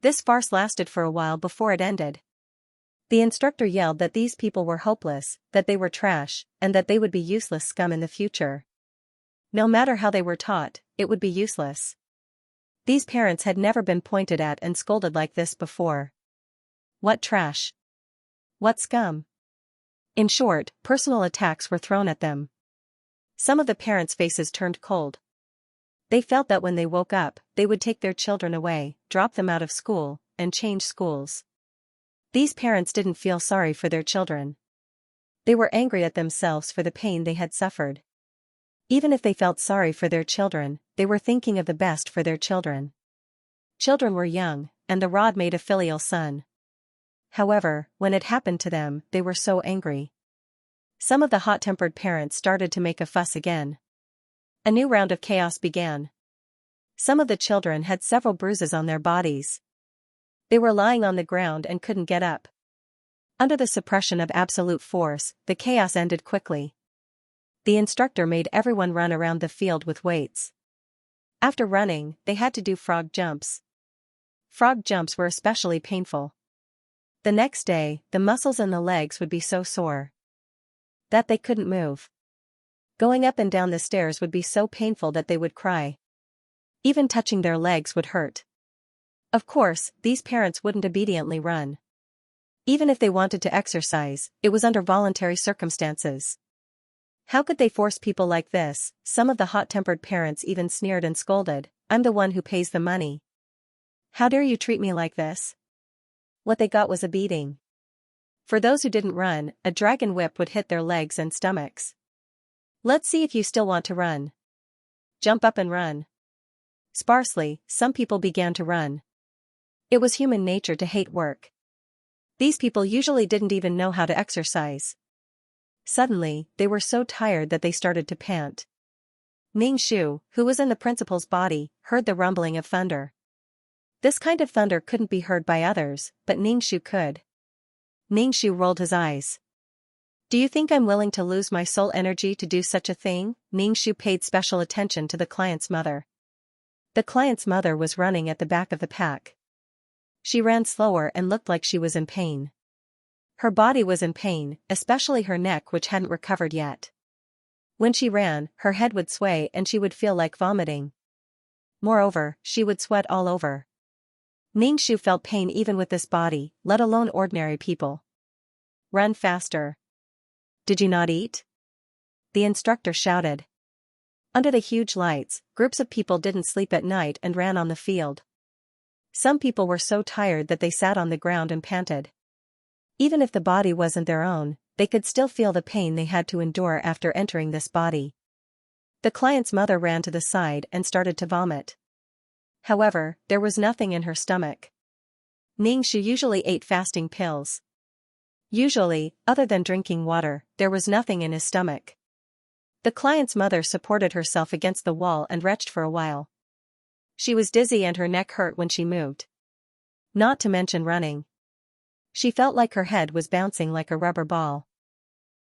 Speaker 1: This farce lasted for a while before it ended. The instructor yelled that these people were hopeless, that they were trash, and that they would be useless scum in the future. No matter how they were taught, it would be useless. These parents had never been pointed at and scolded like this before. What trash? What scum? In short, personal attacks were thrown at them. Some of the parents' faces turned cold. They felt that when they woke up, they would take their children away, drop them out of school, and change schools. These parents didn't feel sorry for their children. They were angry at themselves for the pain they had suffered. Even if they felt sorry for their children, they were thinking of the best for their children. Children were young, and the rod made a filial son. However, when it happened to them, they were so angry. Some of the hot-tempered parents started to make a fuss again. A new round of chaos began. Some of the children had several bruises on their bodies. They were lying on the ground and couldn't get up. Under the suppression of absolute force, the chaos ended quickly. The instructor made everyone run around the field with weights. After running, they had to do frog jumps. Frog jumps were especially painful. The next day, the muscles in the legs would be so sore that they couldn't move. Going up and down the stairs would be so painful that they would cry. Even touching their legs would hurt. Of course, these parents wouldn't obediently run. Even if they wanted to exercise, it was under voluntary circumstances. How could they force people like this? Some of the hot-tempered parents even sneered and scolded, "I'm the one who pays the money. How dare you treat me like this?" What they got was a beating. For those who didn't run, a dragon whip would hit their legs and stomachs. Let's see if you still want to run. Jump up and run. Sparsely, some people began to run. It was human nature to hate work. These people usually didn't even know how to exercise. Suddenly, they were so tired that they started to pant. Ningxu, who was in the principal's body, heard the rumbling of thunder. This kind of thunder couldn't be heard by others, but Ningxu could. Ningxu rolled his eyes. "Do you think I'm willing to lose my soul energy to do such a thing?" Ningxu paid special attention to the client's mother. The client's mother was running at the back of the pack. She ran slower and looked like she was in pain. Her body was in pain, especially her neck, which hadn't recovered yet. When she ran, her head would sway and she would feel like vomiting. Moreover, she would sweat all over. Ningxu felt pain even with this body, let alone ordinary people. "Run faster. Did you not eat?" the instructor shouted. Under the huge lights, groups of people didn't sleep at night and ran on the field. Some people were so tired that they sat on the ground and panted. Even if the body wasn't their own, they could still feel the pain they had to endure after entering this body. The client's mother ran to the side and started to vomit. However, there was nothing in her stomach. Ningxu usually ate fasting pills. Usually, other than drinking water, there was nothing in his stomach. The client's mother supported herself against the wall and retched for a while. She was dizzy and her neck hurt when she moved. Not to mention running. She felt like her head was bouncing like a rubber ball.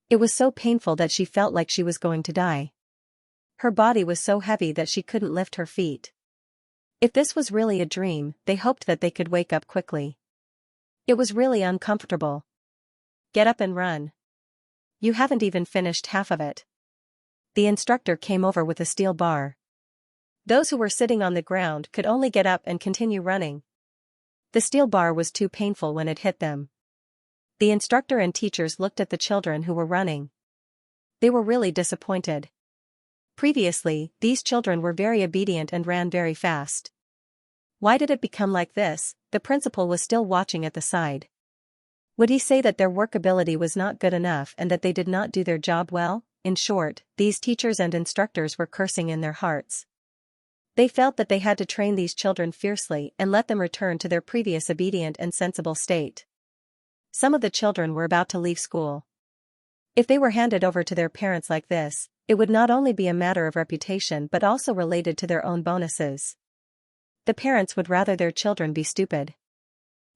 Speaker 1: It was so painful that she felt like she was going to die. Her body was so heavy that she couldn't lift her feet. If this was really a dream, they hoped that they could wake up quickly. It was really uncomfortable. "Get up and run. You haven't even finished half of it. The instructor came over with a steel bar. Those who were sitting on the ground could only get up and continue running. The steel bar was too painful when it hit them. The instructor and teachers looked at the children who were running. They were really disappointed. Previously, these children were very obedient and ran very fast. Why did it become like this? The principal was still watching at the side. Would he say that their workability was not good enough and that they did not do their job well? In short, these teachers and instructors were cursing in their hearts. They felt that they had to train these children fiercely and let them return to their previous obedient and sensible state. Some of the children were about to leave school. If they were handed over to their parents like this, it would not only be a matter of reputation but also related to their own bonuses. The parents would rather their children be stupid.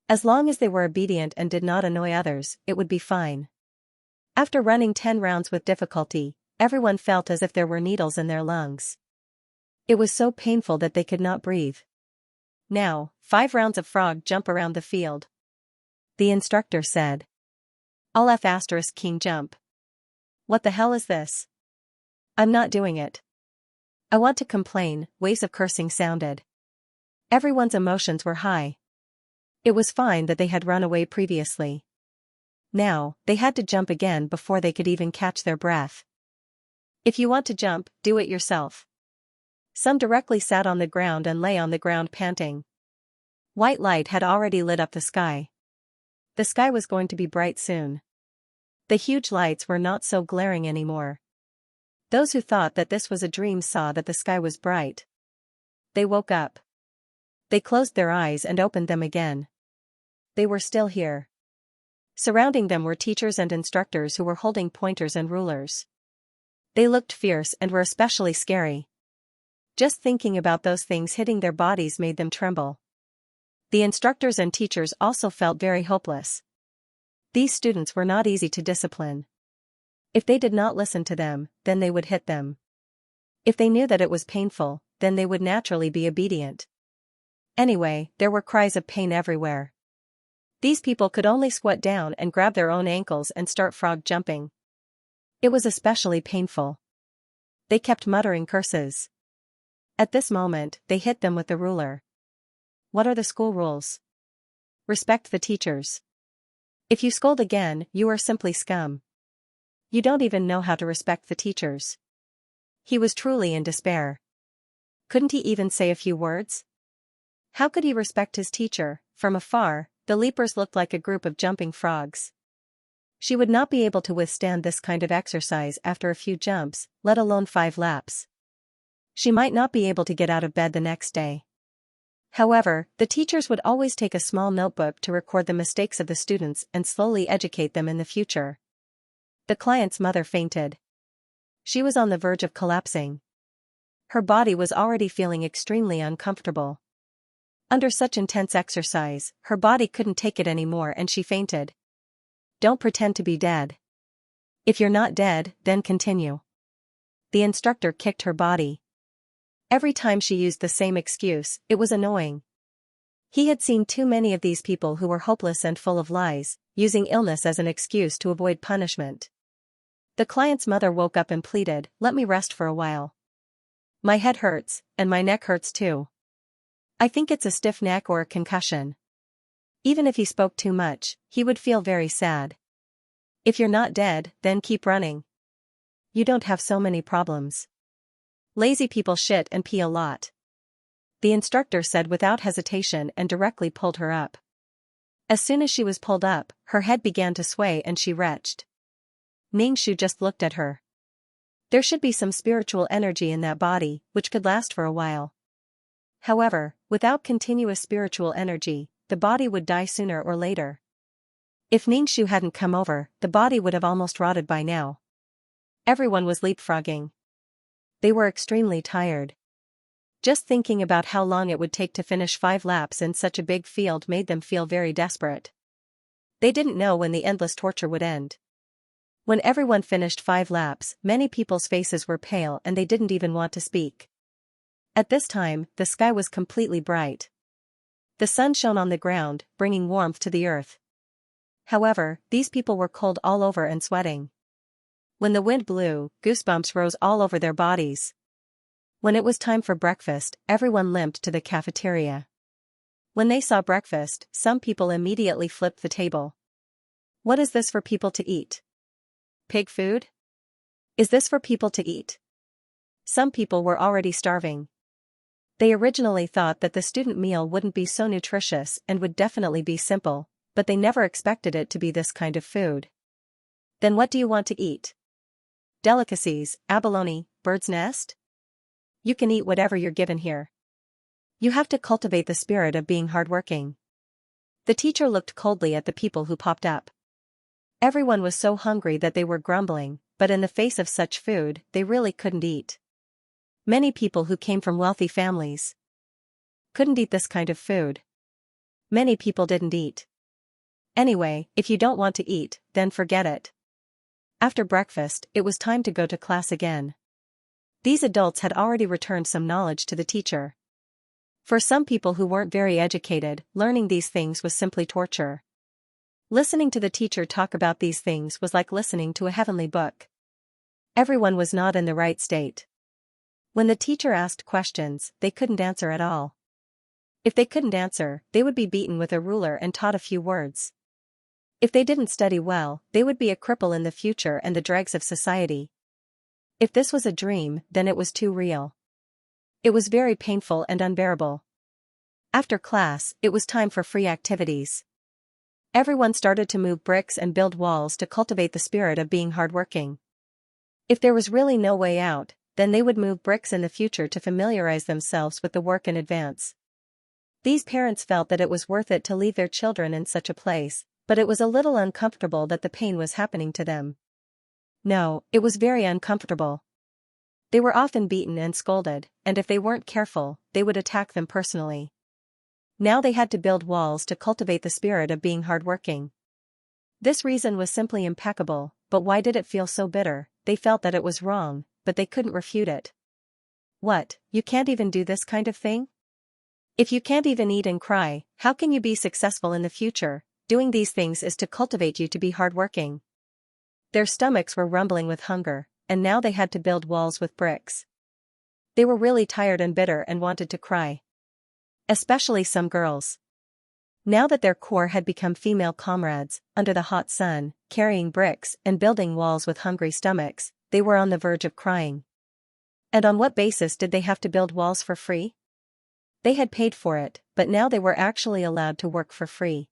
Speaker 1: As long as they were obedient and did not annoy others, it would be fine. After running 10 rounds with difficulty, everyone felt as if there were needles in their lungs. It was so painful that they could not breathe. Now, 5 rounds of frog jump around the field. The instructor said. All F** king jump. What the hell is this? I'm not doing it. I want to complain. Waves of cursing sounded. Everyone's emotions were high. It was fine that they had run away previously. Now, they had to jump again before they could even catch their breath. If you want to jump, do it yourself. Some directly sat on the ground and lay on the ground panting. White light had already lit up the sky. The sky was going to be bright soon. The huge lights were not so glaring anymore. Those who thought that this was a dream saw that the sky was bright. They woke up. They closed their eyes and opened them again. They were still here. Surrounding them were teachers and instructors who were holding pointers and rulers. They looked fierce and were especially scary. Just thinking about those things hitting their bodies made them tremble. The instructors and teachers also felt very hopeless. These students were not easy to discipline. If they did not listen to them, then they would hit them. If they knew that it was painful, then they would naturally be obedient. Anyway, there were cries of pain everywhere. These people could only squat down and grab their own ankles and start frog jumping. It was especially painful. They kept muttering curses. At this moment, they hit them with the ruler. What are the school rules? Respect the teachers. If you scold again, you are simply scum. You don't even know how to respect the teachers. He was truly in despair. Couldn't he even say a few words? How could he respect his teacher? From afar, the leapers looked like a group of jumping frogs. She would not be able to withstand this kind of exercise after a few jumps, let alone 5 laps. She might not be able to get out of bed the next day. However, the teachers would always take a small notebook to record the mistakes of the students and slowly educate them in the future. The client's mother fainted. She was on the verge of collapsing. Her body was already feeling extremely uncomfortable. Under such intense exercise, her body couldn't take it anymore and she fainted. Don't pretend to be dead. If you're not dead, then continue. The instructor kicked her body. Every time she used the same excuse, it was annoying. He had seen too many of these people who were hopeless and full of lies, using illness as an excuse to avoid punishment. The client's mother woke up and pleaded, "Let me rest for a while. My head hurts, and my neck hurts too. I think it's a stiff neck or a concussion." Even if he spoke too much, he would feel very sad. If you're not dead, then keep running. You don't have so many problems. Lazy people shit and pee a lot. The instructor said without hesitation and directly pulled her up. As soon as she was pulled up, her head began to sway and she retched. Ningshu just looked at her. There should be some spiritual energy in that body, which could last for a while. However, without continuous spiritual energy, the body would die sooner or later. If Ningshu hadn't come over, the body would have almost rotted by now. Everyone was leapfrogging. They were extremely tired. Just thinking about how long it would take to finish 5 laps in such a big field made them feel very desperate. They didn't know when the endless torture would end. When everyone finished 5 laps, many people's faces were pale and they didn't even want to speak. At this time, the sky was completely bright. The sun shone on the ground, bringing warmth to the earth. However, these people were cold all over and sweating. When the wind blew, goosebumps rose all over their bodies. When it was time for breakfast, everyone limped to the cafeteria. When they saw breakfast, some people immediately flipped the table. What is this for people to eat? Pig food? Is this for people to eat? Some people were already starving. They originally thought that the student meal wouldn't be so nutritious and would definitely be simple, but they never expected it to be this kind of food. Then what do you want to eat? Delicacies, abalone, bird's nest? You can eat whatever you're given here. You have to cultivate the spirit of being hardworking. The teacher looked coldly at the people who popped up. Everyone was so hungry that they were grumbling, but in the face of such food, they really couldn't eat. Many people who came from wealthy families couldn't eat this kind of food. Many people didn't eat. Anyway, if you don't want to eat, then forget it. After breakfast, it was time to go to class again. These adults had already returned some knowledge to the teacher. For some people who weren't very educated, learning these things was simply torture. Listening to the teacher talk about these things was like listening to a heavenly book. Everyone was not in the right state. When the teacher asked questions, they couldn't answer at all. If they couldn't answer, they would be beaten with a ruler and taught a few words. If they didn't study well, they would be a cripple in the future and the dregs of society. If this was a dream, then it was too real. It was very painful and unbearable. After class, it was time for free activities. Everyone started to move bricks and build walls to cultivate the spirit of being hardworking. If there was really no way out, then they would move bricks in the future to familiarize themselves with the work in advance. These parents felt that it was worth it to leave their children in such a place, but it was a little uncomfortable that the pain was happening to them. No, it was very uncomfortable. They were often beaten and scolded, and if they weren't careful, they would attack them personally. Now they had to build walls to cultivate the spirit of being hardworking. This reason was simply impeccable, but why did it feel so bitter? They felt that it was wrong, but they couldn't refute it. What, you can't even do this kind of thing? If you can't even eat and cry, how can you be successful in the future? Doing these things is to cultivate you to be hardworking. Their stomachs were rumbling with hunger, and now they had to build walls with bricks. They were really tired and bitter and wanted to cry. Especially some girls. Now that their core had become female comrades, under the hot sun, carrying bricks and building walls with hungry stomachs, they were on the verge of crying. And on what basis did they have to build walls for free? They had paid for it, but now they were actually allowed to work for free.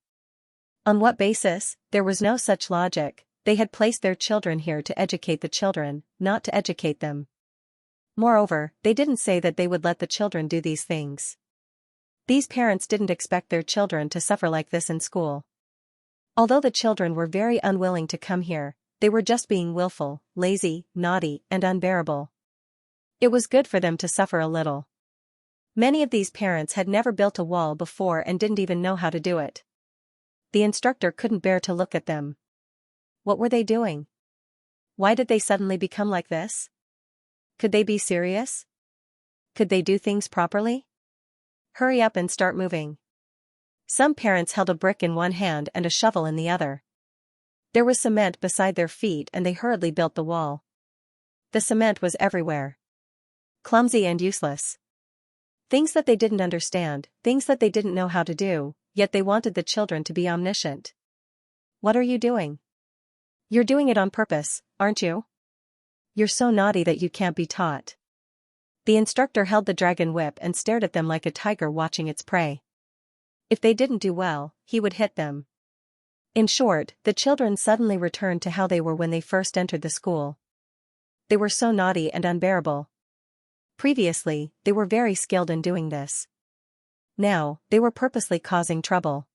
Speaker 1: On what basis? There was no such logic. They had placed their children here to educate the children, not to educate them. Moreover, they didn't say that they would let the children do these things. These parents didn't expect their children to suffer like this in school. Although the children were very unwilling to come here, they were just being willful, lazy, naughty, and unbearable. It was good for them to suffer a little. Many of these parents had never built a wall before and didn't even know how to do it. The instructor couldn't bear to look at them. What were they doing? Why did they suddenly become like this? Could they be serious? Could they do things properly? Hurry up and start moving. Some parents held a brick in one hand and a shovel in the other. There was cement beside their feet and they hurriedly built the wall. The cement was everywhere. Clumsy and useless. Things that they didn't understand, things that they didn't know how to do, yet they wanted the children to be omniscient. What are you doing? You're doing it on purpose, aren't you? You're so naughty that you can't be taught. The instructor held the dragon whip and stared at them like a tiger watching its prey. If they didn't do well, he would hit them. In short, the children suddenly returned to how they were when they first entered the school. They were so naughty and unbearable. Previously, they were very skilled in doing this. Now, they were purposely causing trouble.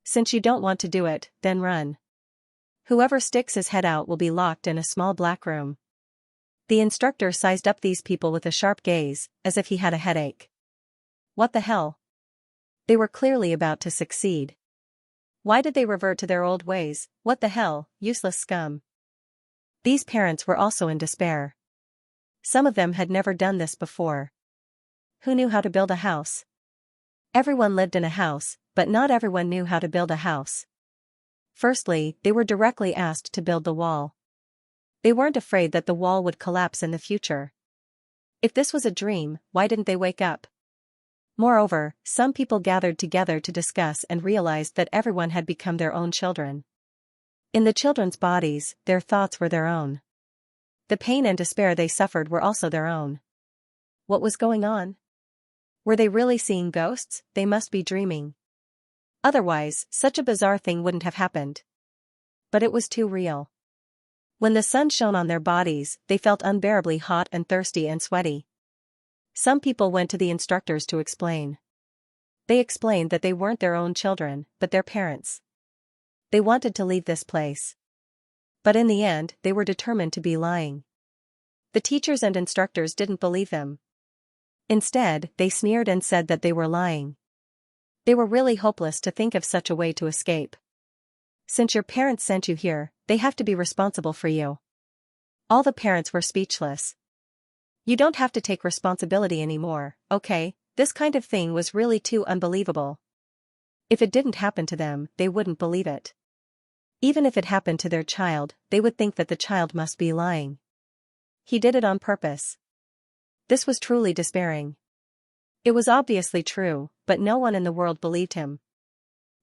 Speaker 1: Since you don't want to do it, then run. Whoever sticks his head out will be locked in a small black room. The instructor sized up these people with a sharp gaze, as if he had a headache. What the hell? They were clearly about to succeed. Why did they revert to their old ways? What the hell, useless scum? These parents were also in despair. Some of them had never done this before. Who knew how to build a house? Everyone lived in a house, but not everyone knew how to build a house. Firstly, they were directly asked to build the wall. They weren't afraid that the wall would collapse in the future. If this was a dream, why didn't they wake up? Moreover, some people gathered together to discuss and realized that everyone had become their own children. In the children's bodies, their thoughts were their own. The pain and despair they suffered were also their own. What was going on? Were they really seeing ghosts? They must be dreaming. Otherwise, such a bizarre thing wouldn't have happened. But it was too real. When the sun shone on their bodies, they felt unbearably hot and thirsty and sweaty. Some people went to the instructors to explain. They explained that they weren't their own children, but their parents. They wanted to leave this place. But in the end, they were determined to be lying. The teachers and instructors didn't believe them. Instead, they sneered and said that they were lying. They were really hopeless to think of such a way to escape. Since your parents sent you here, they have to be responsible for you. All the parents were speechless. You don't have to take responsibility anymore, okay? This kind of thing was really too unbelievable. If it didn't happen to them, they wouldn't believe it. Even if it happened to their child, they would think that the child must be lying. He did it on purpose. This was truly despairing. It was obviously true, but no one in the world believed him.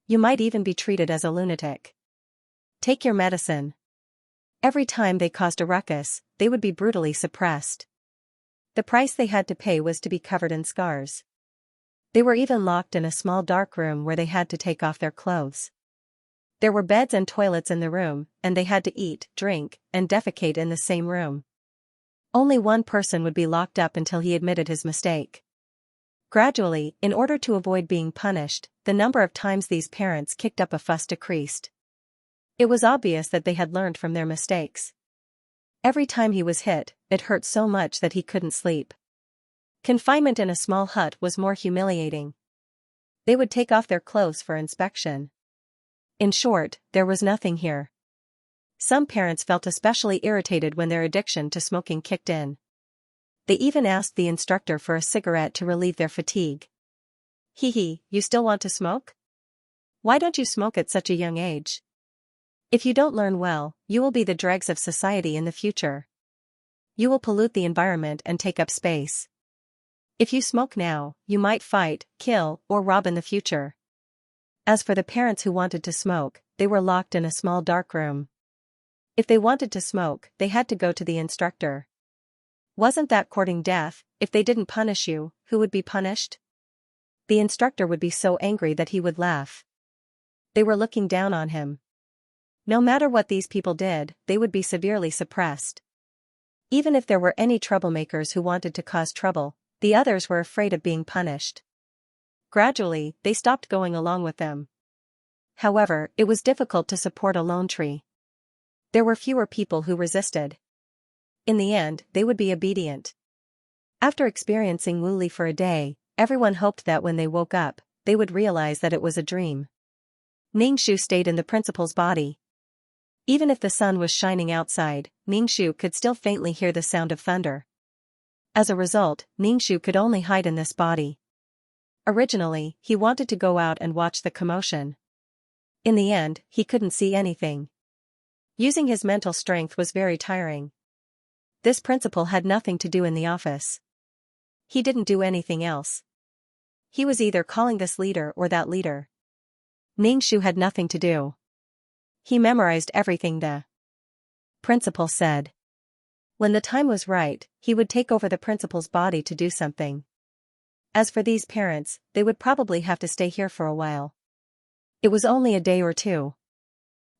Speaker 1: You might even be treated as a lunatic. Take your medicine. Every time they caused a ruckus, they would be brutally suppressed. The price they had to pay was to be covered in scars. They were even locked in a small dark room where they had to take off their clothes. There were beds and toilets in the room, and they had to eat, drink, and defecate in the same room. Only one person would be locked up until he admitted his mistake. Gradually, in order to avoid being punished, the number of times these parents kicked up a fuss decreased. It was obvious that they had learned from their mistakes. Every time he was hit, it hurt so much that he couldn't sleep. Confinement in a small hut was more humiliating. They would take off their clothes for inspection. In short, there was nothing here. Some parents felt especially irritated when their addiction to smoking kicked in. They even asked the instructor for a cigarette to relieve their fatigue. "Hee, you still want to smoke? Why don't you smoke at such a young age? If you don't learn well, you will be the dregs of society in the future. You will pollute the environment and take up space. If you smoke now, you might fight, kill, or rob in the future." As for the parents who wanted to smoke, they were locked in a small dark room. If they wanted to smoke, they had to go to the instructor. Wasn't that courting death? If they didn't punish you, who would be punished? The instructor would be so angry that he would laugh. They were looking down on him. No matter what these people did, they would be severely suppressed. Even if there were any troublemakers who wanted to cause trouble, the others were afraid of being punished. Gradually, they stopped going along with them. However, it was difficult to support a lone tree. There were fewer people who resisted. In the end, they would be obedient. After experiencing Wuli for a day, everyone hoped that when they woke up, they would realize that it was a dream. Ningshu stayed in the principal's body. Even if the sun was shining outside, Ningshu could still faintly hear the sound of thunder. As a result, Ningshu could only hide in this body. Originally, he wanted to go out and watch the commotion. In the end, he couldn't see anything. Using his mental strength was very tiring. This principal had nothing to do in the office. He didn't do anything else. He was either calling this leader or that leader. Ningshu had nothing to do. He memorized everything the principal said. When the time was right, he would take over the principal's body to do something. As for these parents, they would probably have to stay here for a while. It was only a day or two.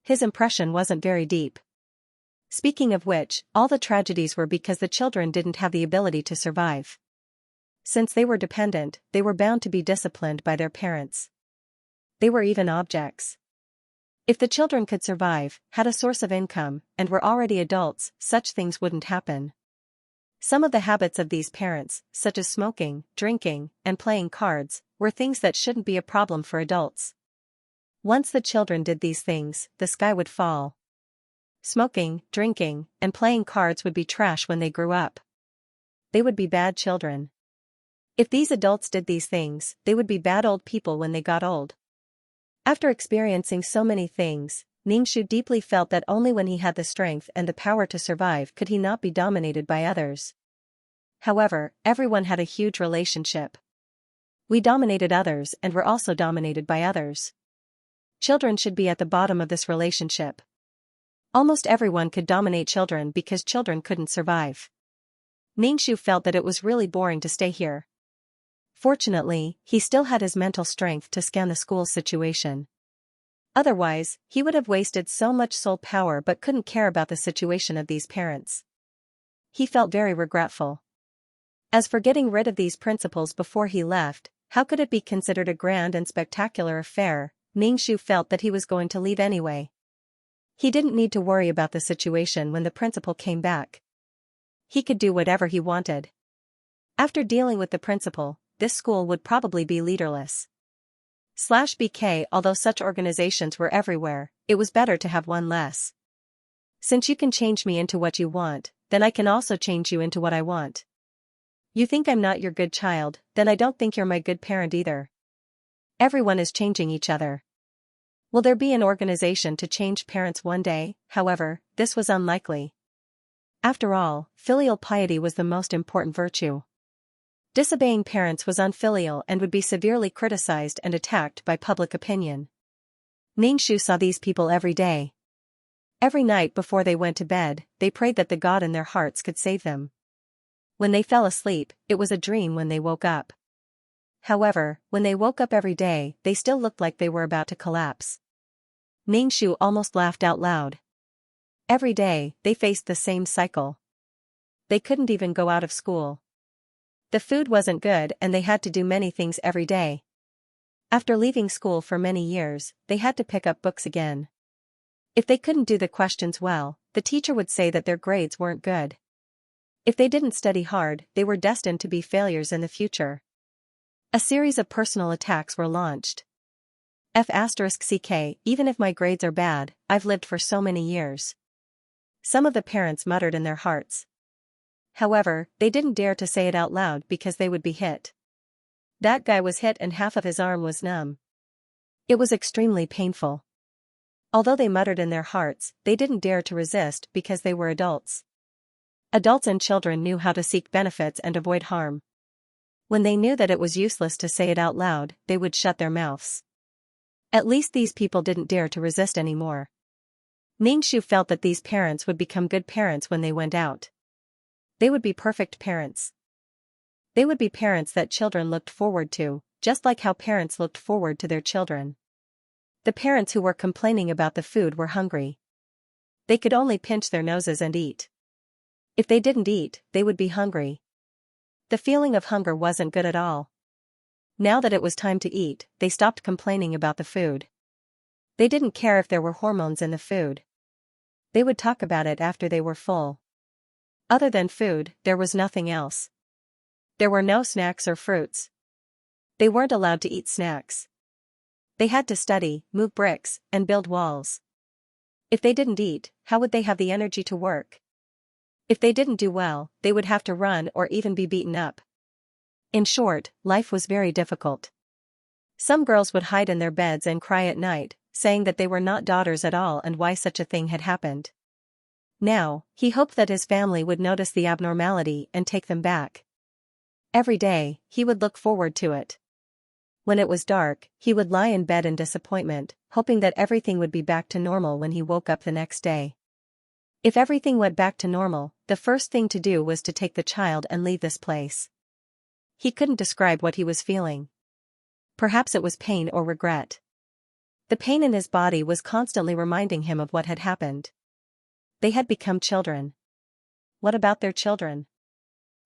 Speaker 1: His impression wasn't very deep. Speaking of which, all the tragedies were because the children didn't have the ability to survive. Since they were dependent, they were bound to be disciplined by their parents. They were even objects. If the children could survive, had a source of income, and were already adults, such things wouldn't happen. Some of the habits of these parents, such as smoking, drinking, and playing cards, were things that shouldn't be a problem for adults. Once the children did these things, the sky would fall. Smoking, drinking, and playing cards would be trash when they grew up. They would be bad children. If these adults did these things, they would be bad old people when they got old. After experiencing so many things, Ningxu deeply felt that only when he had the strength and the power to survive could he not be dominated by others. However, everyone had a huge relationship. We dominated others and were also dominated by others. Children should be at the bottom of this relationship. Almost everyone could dominate children because children couldn't survive. Ningxu felt that it was really boring to stay here. Fortunately, he still had his mental strength to scan the school's situation. Otherwise, he would have wasted so much soul power but couldn't care about the situation of these parents. He felt very regretful. As for getting rid of these principals before he left, how could it be considered a grand and spectacular affair? Ningxu felt that he was going to leave anyway. He didn't need to worry about the situation when the principal came back. He could do whatever he wanted. After dealing with the principal, this school would probably be leaderless. /BK Although such organizations were everywhere, it was better to have one less. Since you can change me into what you want, then I can also change you into what I want. You think I'm not your good child, then I don't think you're my good parent either. Everyone is changing each other. Will there be an organization to change parents one day? However, this was unlikely. After all, filial piety was the most important virtue. Disobeying parents was unfilial and would be severely criticized and attacked by public opinion. Ningxu saw these people every day. Every night before they went to bed, they prayed that the God in their hearts could save them. When they fell asleep, it was a dream when they woke up. However, when they woke up every day, they still looked like they were about to collapse. Ningxu almost laughed out loud. Every day, they faced the same cycle. They couldn't even go out of school. The food wasn't good and they had to do many things every day. After leaving school for many years, they had to pick up books again. If they couldn't do the questions well, the teacher would say that their grades weren't good. If they didn't study hard, they were destined to be failures in the future. A series of personal attacks were launched. F***ck, even if my grades are bad, I've lived for so many years. Some of the parents muttered in their hearts. However, they didn't dare to say it out loud because they would be hit. That guy was hit and half of his arm was numb. It was extremely painful. Although they muttered in their hearts, they didn't dare to resist because they were adults. Adults and children knew how to seek benefits and avoid harm. When they knew that it was useless to say it out loud, they would shut their mouths. At least these people didn't dare to resist anymore. Ningxu felt that these parents would become good parents when they went out. They would be perfect parents. They would be parents that children looked forward to, just like how parents looked forward to their children. The parents who were complaining about the food were hungry. They could only pinch their noses and eat. If they didn't eat, they would be hungry. The feeling of hunger wasn't good at all. Now that it was time to eat, they stopped complaining about the food. They didn't care if there were hormones in the food. They would talk about it after they were full. Other than food, there was nothing else. There were no snacks or fruits. They weren't allowed to eat snacks. They had to study, move bricks, and build walls. If they didn't eat, how would they have the energy to work? If they didn't do well, they would have to run or even be beaten up. In short, life was very difficult. Some girls would hide in their beds and cry at night, saying that they were not daughters at all and why such a thing had happened. Now, he hoped that his family would notice the abnormality and take them back. Every day, he would look forward to it. When it was dark, he would lie in bed in disappointment, hoping that everything would be back to normal when he woke up the next day. If everything went back to normal, the first thing to do was to take the child and leave this place. He couldn't describe what he was feeling. Perhaps it was pain or regret. The pain in his body was constantly reminding him of what had happened. They had become children. What about their children?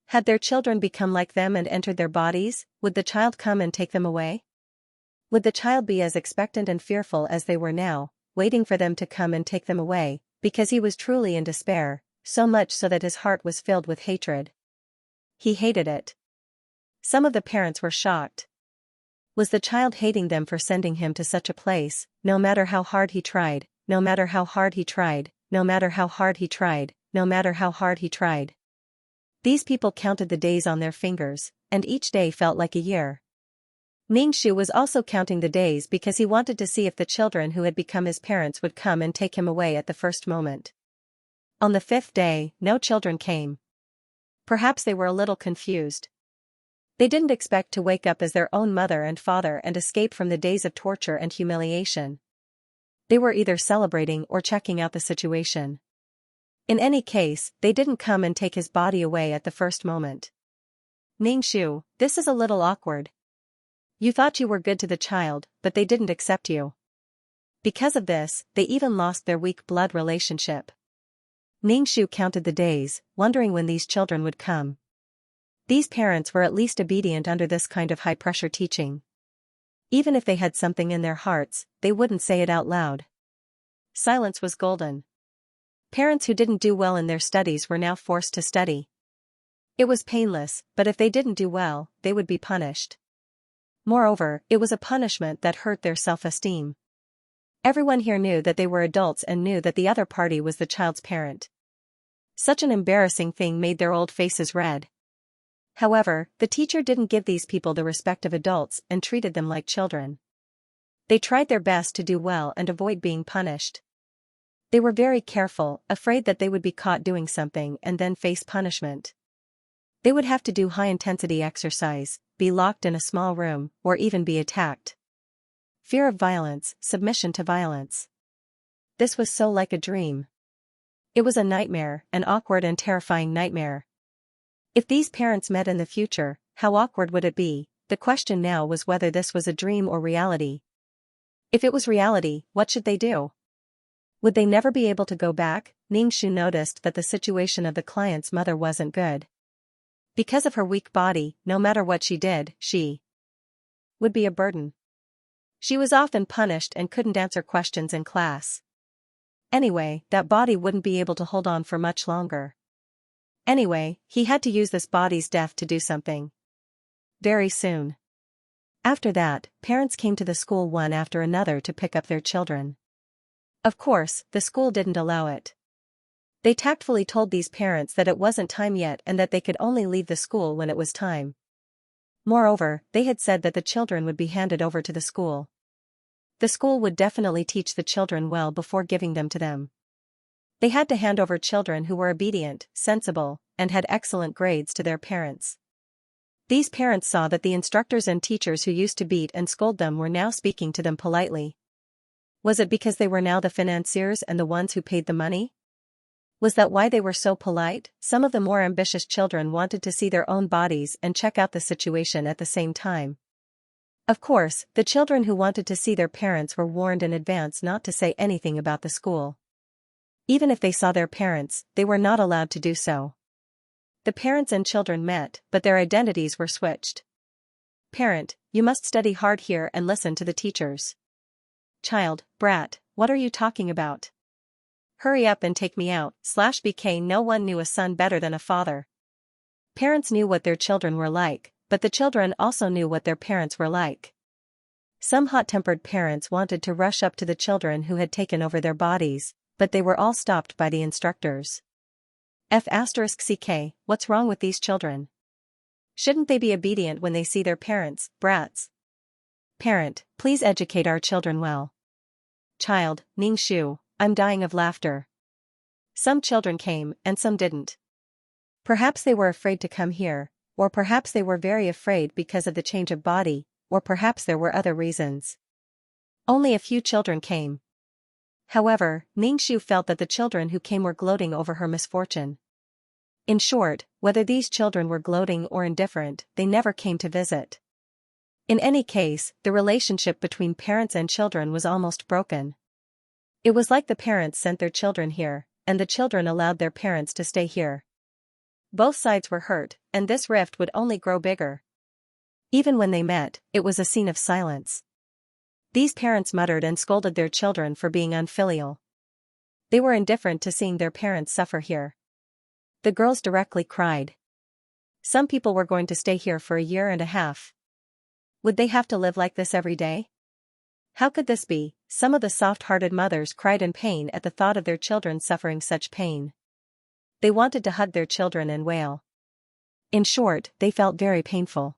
Speaker 1: Had their children become like them and entered their bodies? Would the child come and take them away? Would the child be as expectant and fearful as they were now, waiting for them to come and take them away, because he was truly in despair, so much so that his heart was filled with hatred? He hated it. Some of the parents were shocked. Was the child hating them for sending him to such a place, no matter how hard he tried, no matter how hard he tried, no matter how hard he tried, no matter how hard he tried? These people counted the days on their fingers, and each day felt like a year. Xianxia was also counting the days because he wanted to see if the children who had become his parents would come and take him away at the first moment. On the 5th day, no children came. Perhaps they were a little confused. They didn't expect to wake up as their own mother and father and escape from the days of torture and humiliation. They were either celebrating or checking out the situation. In any case, they didn't come and take his body away at the first moment. Xianxia, this is a little awkward. You thought you were good to the child, but they didn't accept you. Because of this, they even lost their weak blood relationship. Xianxia counted the days, wondering when these children would come. These parents were at least obedient under this kind of high-pressure teaching. Even if they had something in their hearts, they wouldn't say it out loud. Silence was golden. Parents who didn't do well in their studies were now forced to study. It was painless, but if they didn't do well, they would be punished. Moreover, it was a punishment that hurt their self-esteem. Everyone here knew that they were adults and knew that the other party was the child's parent. Such an embarrassing thing made their old faces red. However, the teacher didn't give these people the respect of adults and treated them like children. They tried their best to do well and avoid being punished. They were very careful, afraid that they would be caught doing something and then face punishment. They would have to do high-intensity exercise, be locked in a small room, or even be attacked. Fear of violence, submission to violence. This was so like a dream. It was a nightmare, an awkward and terrifying nightmare. If these parents met in the future, how awkward would it be? The question now was whether this was a dream or reality. If it was reality, what should they do? Would they never be able to go back? Xianxia noticed that the situation of the client's mother wasn't good. Because of her weak body, no matter what she did, she would be a burden. She was often punished and couldn't answer questions in class. Anyway, that body wouldn't be able to hold on for much longer. Anyway, he had to use this body's death to do something. Very soon. After that, parents came to the school one after another to pick up their children. Of course, the school didn't allow it. They tactfully told these parents that it wasn't time yet and that they could only leave the school when it was time. Moreover, they had said that the children would be handed over to the school. The school would definitely teach the children well before giving them to them. They had to hand over children who were obedient, sensible, and had excellent grades to their parents. These parents saw that the instructors and teachers who used to beat and scold them were now speaking to them politely. Was it because they were now the financiers and the ones who paid the money? Was that why they were so polite? Some of the more ambitious children wanted to see their own bodies and check out the situation at the same time. Of course, the children who wanted to see their parents were warned in advance not to say anything about the school. Even if they saw their parents, they were not allowed to do so. The parents and children met, but their identities were switched. Parent, you must study hard here and listen to the teachers. Child, brat, what are you talking about? Hurry up and take me out. /BK No one knew a son better than a father. Parents knew what their children were like, but the children also knew what their parents were like. Some hot-tempered parents wanted to rush up to the children who had taken over their bodies, but they were all stopped by the instructors. *CK, what's wrong with these children? Shouldn't they be obedient when they see their parents, brats? Parent, please educate our children well. Child, Xianxia, I'm dying of laughter. Some children came, and some didn't. Perhaps they were afraid to come here, or perhaps they were very afraid because of the change of body, or perhaps there were other reasons. Only a few children came. However, Xianxia felt that the children who came were gloating over her misfortune. In short, whether these children were gloating or indifferent, they never came to visit. In any case, the relationship between parents and children was almost broken. It was like the parents sent their children here, and the children allowed their parents to stay here. Both sides were hurt, and this rift would only grow bigger. Even when they met, it was a scene of silence. These parents muttered and scolded their children for being unfilial. They were indifferent to seeing their parents suffer here. The girls directly cried. Some people were going to stay here for a year and a half. Would they have to live like this every day? How could this be? Some of the soft-hearted mothers cried in pain at the thought of their children suffering such pain. They wanted to hug their children and wail. In short, they felt very painful.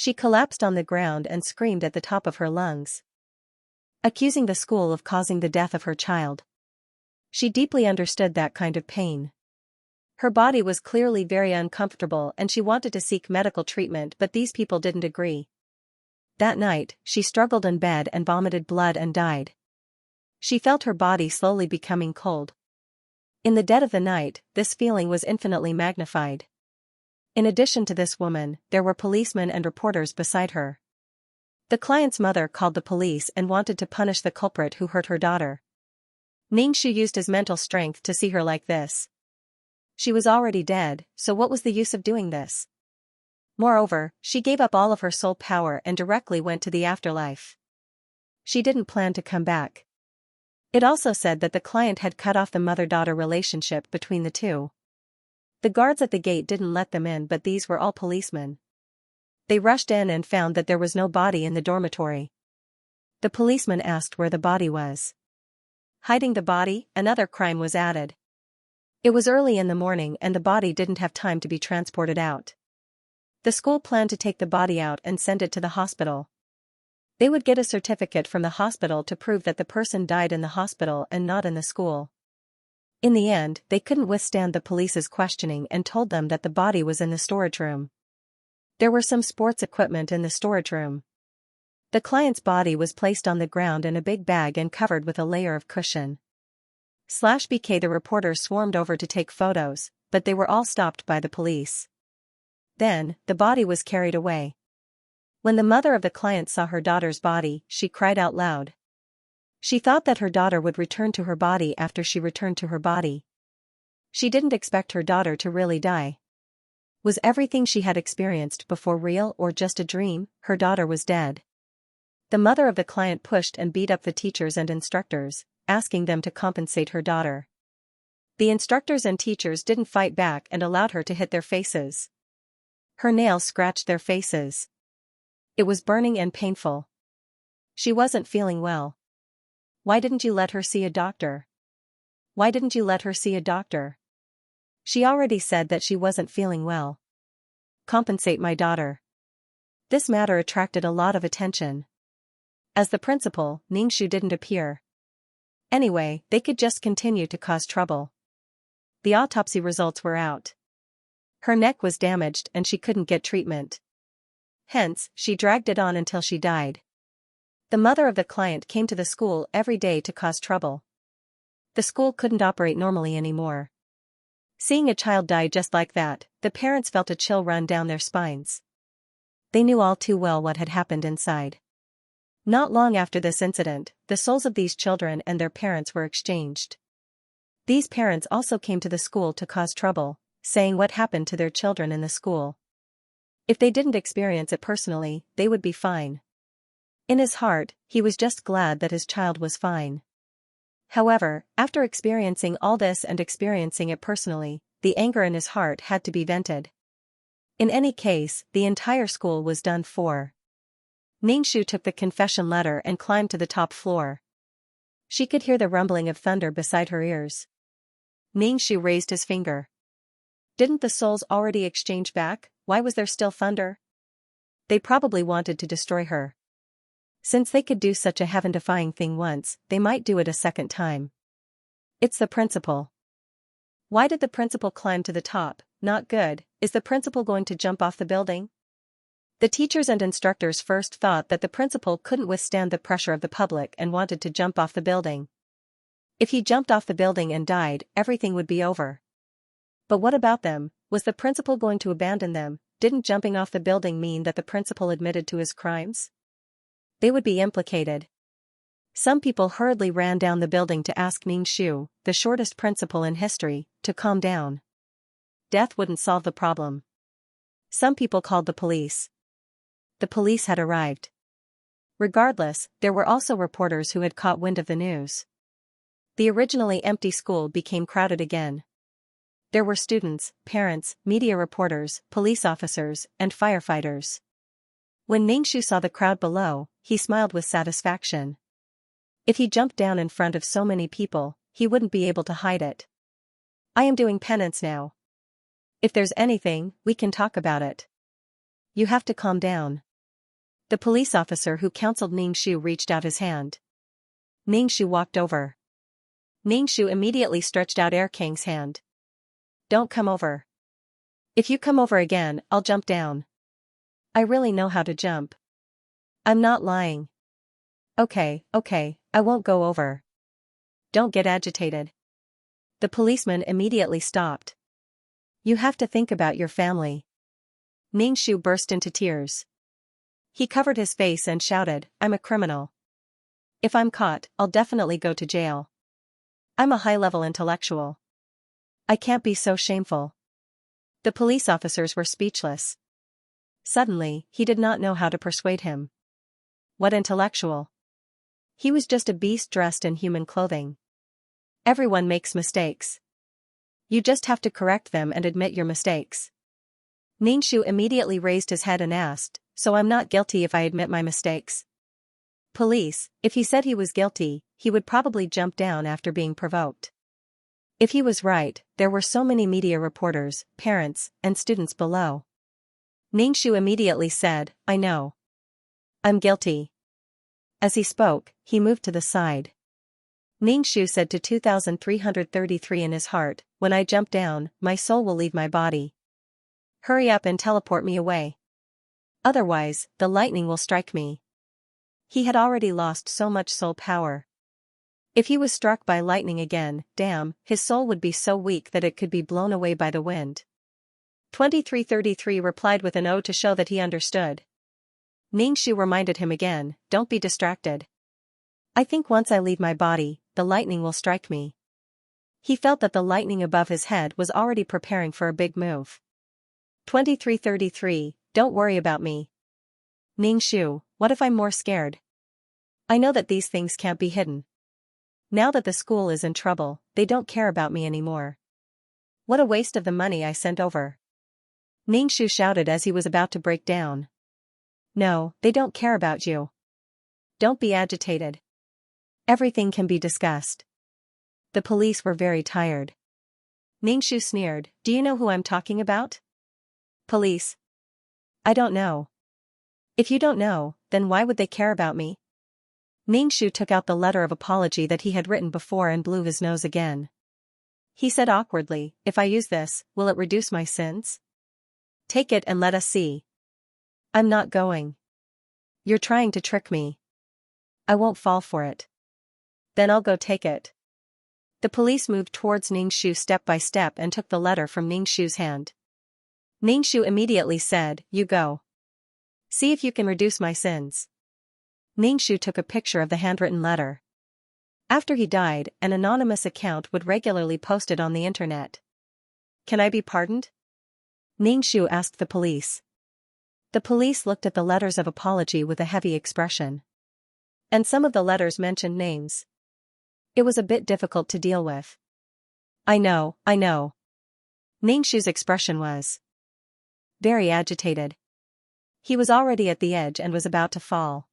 Speaker 1: She collapsed on the ground and screamed at the top of her lungs, accusing the school of causing the death of her child. She deeply understood that kind of pain. Her body was clearly very uncomfortable and she wanted to seek medical treatment, but these people didn't agree. That night, she struggled in bed and vomited blood and died. She felt her body slowly becoming cold. In the dead of the night, this feeling was infinitely magnified. In addition to this woman, there were policemen and reporters beside her. The client's mother called the police and wanted to punish the culprit who hurt her daughter. Xianxia used his mental strength to see her like this. She was already dead, so what was the use of doing this? Moreover, she gave up all of her soul power and directly went to the afterlife. She didn't plan to come back. It also said that the client had cut off the mother-daughter relationship between the two. The guards at the gate didn't let them in, but these were all policemen. They rushed in and found that there was no body in the dormitory. The policeman asked where the body was. Hiding the body, another crime was added. It was early in the morning and the body didn't have time to be transported out. The school planned to take the body out and send it to the hospital. They would get a certificate from the hospital to prove that the person died in the hospital and not in the school. In the end, they couldn't withstand the police's questioning and told them that the body was in the storage room. There were some sports equipment in the storage room. The client's body was placed on the ground in a big bag and covered with a layer of cushion. /BK The reporters swarmed over to take photos, but they were all stopped by the police. Then, the body was carried away. When the mother of the client saw her daughter's body, she cried out loud. She thought that her daughter would return to her body after she returned to her body. She didn't expect her daughter to really die. Was everything she had experienced before real or just a dream? Her daughter was dead. The mother of the client pushed and beat up the teachers and instructors, asking them to compensate her daughter. The instructors and teachers didn't fight back and allowed her to hit their faces. Her nails scratched their faces. It was burning and painful. She wasn't feeling well. Why didn't you let her see a doctor? Why didn't you let her see a doctor? She already said that she wasn't feeling well. Compensate my daughter. This matter attracted a lot of attention. As the principal, Xianxia didn't appear. Anyway, they could just continue to cause trouble. The autopsy results were out. Her neck was damaged and she couldn't get treatment. Hence, she dragged it on until she died. The mother of the client came to the school every day to cause trouble. The school couldn't operate normally anymore. Seeing a child die just like that, the parents felt a chill run down their spines. They knew all too well what had happened inside. Not long after this incident, the souls of these children and their parents were exchanged. These parents also came to the school to cause trouble, saying what happened to their children in the school. If they didn't experience it personally, they would be fine. In his heart, he was just glad that his child was fine. However, after experiencing all this and experiencing it personally, the anger in his heart had to be vented. In any case, the entire school was done for. Xianxia took the confession letter and climbed to the top floor. She could hear the rumbling of thunder beside her ears. Xianxia raised his finger. Didn't the souls already exchange back? Why was there still thunder? They probably wanted to destroy her. Since they could do such a heaven-defying thing once, they might do it a second time. It's the principal. Why did the principal climb to the top? Not good. Is the principal going to jump off the building? The teachers and instructors first thought that the principal couldn't withstand the pressure of the public and wanted to jump off the building. If he jumped off the building and died, everything would be over. But what about them? Was the principal going to abandon them? Didn't jumping off the building mean that the principal admitted to his crimes? They would be implicated. Some people hurriedly ran down the building to ask Xianxia, the shortest principal in history, to calm down. Death wouldn't solve the problem. Some people called the police. The police had arrived. Regardless, there were also reporters who had caught wind of the news. The originally empty school became crowded again. There were students, parents, media reporters, police officers, and firefighters. When Xianxia saw the crowd below, he smiled with satisfaction. If he jumped down in front of so many people, he wouldn't be able to hide it. I am doing penance now. If there's anything, we can talk about it. You have to calm down. The police officer who counseled Xianxia reached out his hand. Xianxia walked over. Xianxia immediately stretched out Kang's hand. Don't come over. If you come over again, I'll jump down. I really know how to jump. I'm not lying. Okay, I won't go over. Don't get agitated. The policeman immediately stopped. You have to think about your family. Xianxia burst into tears. He covered his face and shouted, I'm a criminal. If I'm caught, I'll definitely go to jail. I'm a high-level intellectual. I can't be so shameful. The police officers were speechless. Suddenly, he did not know how to persuade him. What intellectual? He was just a beast dressed in human clothing. Everyone makes mistakes. You just have to correct them and admit your mistakes. Xianxia immediately raised his head and asked, so I'm not guilty if I admit my mistakes? Police, if he said he was guilty, he would probably jump down after being provoked. If he was right, there were so many media reporters, parents, and students below. Xianxia immediately said, I know. I'm guilty. As he spoke, he moved to the side. Xianxia said to 2333 in his heart, when I jump down, my soul will leave my body. Hurry up and teleport me away. Otherwise, the lightning will strike me. He had already lost so much soul power. If he was struck by lightning again, damn, his soul would be so weak that it could be blown away by the wind. 2333 replied with an O to show that he understood. Xianxia reminded him again, don't be distracted. I think once I leave my body, the lightning will strike me. He felt that the lightning above his head was already preparing for a big move. 2333, don't worry about me. Xianxia, what if I'm more scared? I know that these things can't be hidden. Now that the school is in trouble, they don't care about me anymore. What a waste of the money I sent over. Xianxia shouted as he was about to break down. No, they don't care about you. Don't be agitated. Everything can be discussed. The police were very tired. Xianxia sneered, do you know who I'm talking about? Police. I don't know. If you don't know, then why would they care about me? Xianxia took out the letter of apology that he had written before and blew his nose again. He said awkwardly, if I use this, will it reduce my sins? Take it and let us see. I'm not going. You're trying to trick me. I won't fall for it. Then I'll go take it. The police moved towards Xianxia step by step and took the letter from Xianxia's hand. Xianxia immediately said, you go. See if you can reduce my sins. Xianxia took a picture of the handwritten letter. After he died, an anonymous account would regularly post it on the internet. Can I be pardoned? Xianxia asked the police. The police looked at the letters of apology with a heavy expression. And some of the letters mentioned names. It was a bit difficult to deal with. I know. Xianxia's expression was very agitated. He was already at the edge and was about to fall.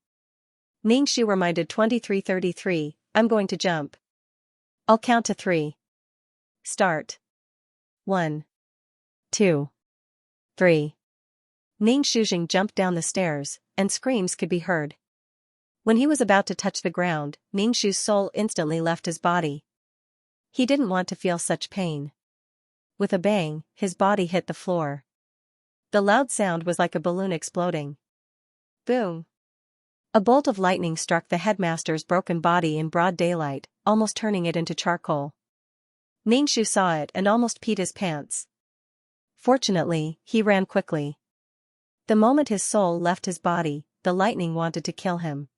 Speaker 1: Xianxia reminded 2333, I'm going to jump. I'll count to 3. Start. 1. 2. 3. Xianxia jumped down the stairs, and screams could be heard. When he was about to touch the ground, Xianxia's soul instantly left his body. He didn't want to feel such pain. With a bang, his body hit the floor. The loud sound was like a balloon exploding. Boom! A bolt of lightning struck the headmaster's broken body in broad daylight, almost turning it into charcoal. Xianxia saw it and almost peed his pants. Fortunately, he ran quickly. The moment his soul left his body, the lightning wanted to kill him.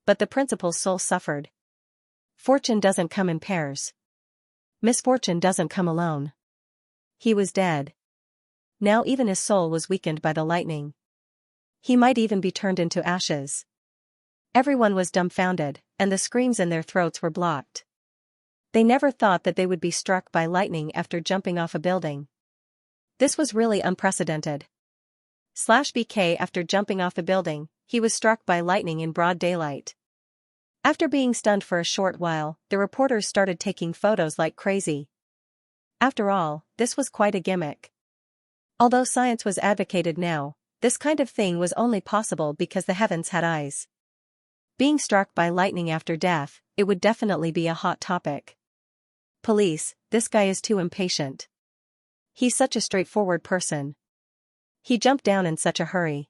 Speaker 1: But the principal's soul suffered. Fortune doesn't come in pairs. Misfortune doesn't come alone. He was dead. Now even his soul was weakened by the lightning. He might even be turned into ashes. Everyone was dumbfounded, and the screams in their throats were blocked. They never thought that they would be struck by lightning after jumping off a building. This was really unprecedented. /BK after jumping off the building, he was struck by lightning in broad daylight. After being stunned for a short while, the reporters started taking photos like crazy. After all, this was quite a gimmick. Although science was advocated now, this kind of thing was only possible because the heavens had eyes. Being struck by lightning after death, it would definitely be a hot topic. Police, this guy is too impatient. He's such a straightforward person. He jumped down in such a hurry.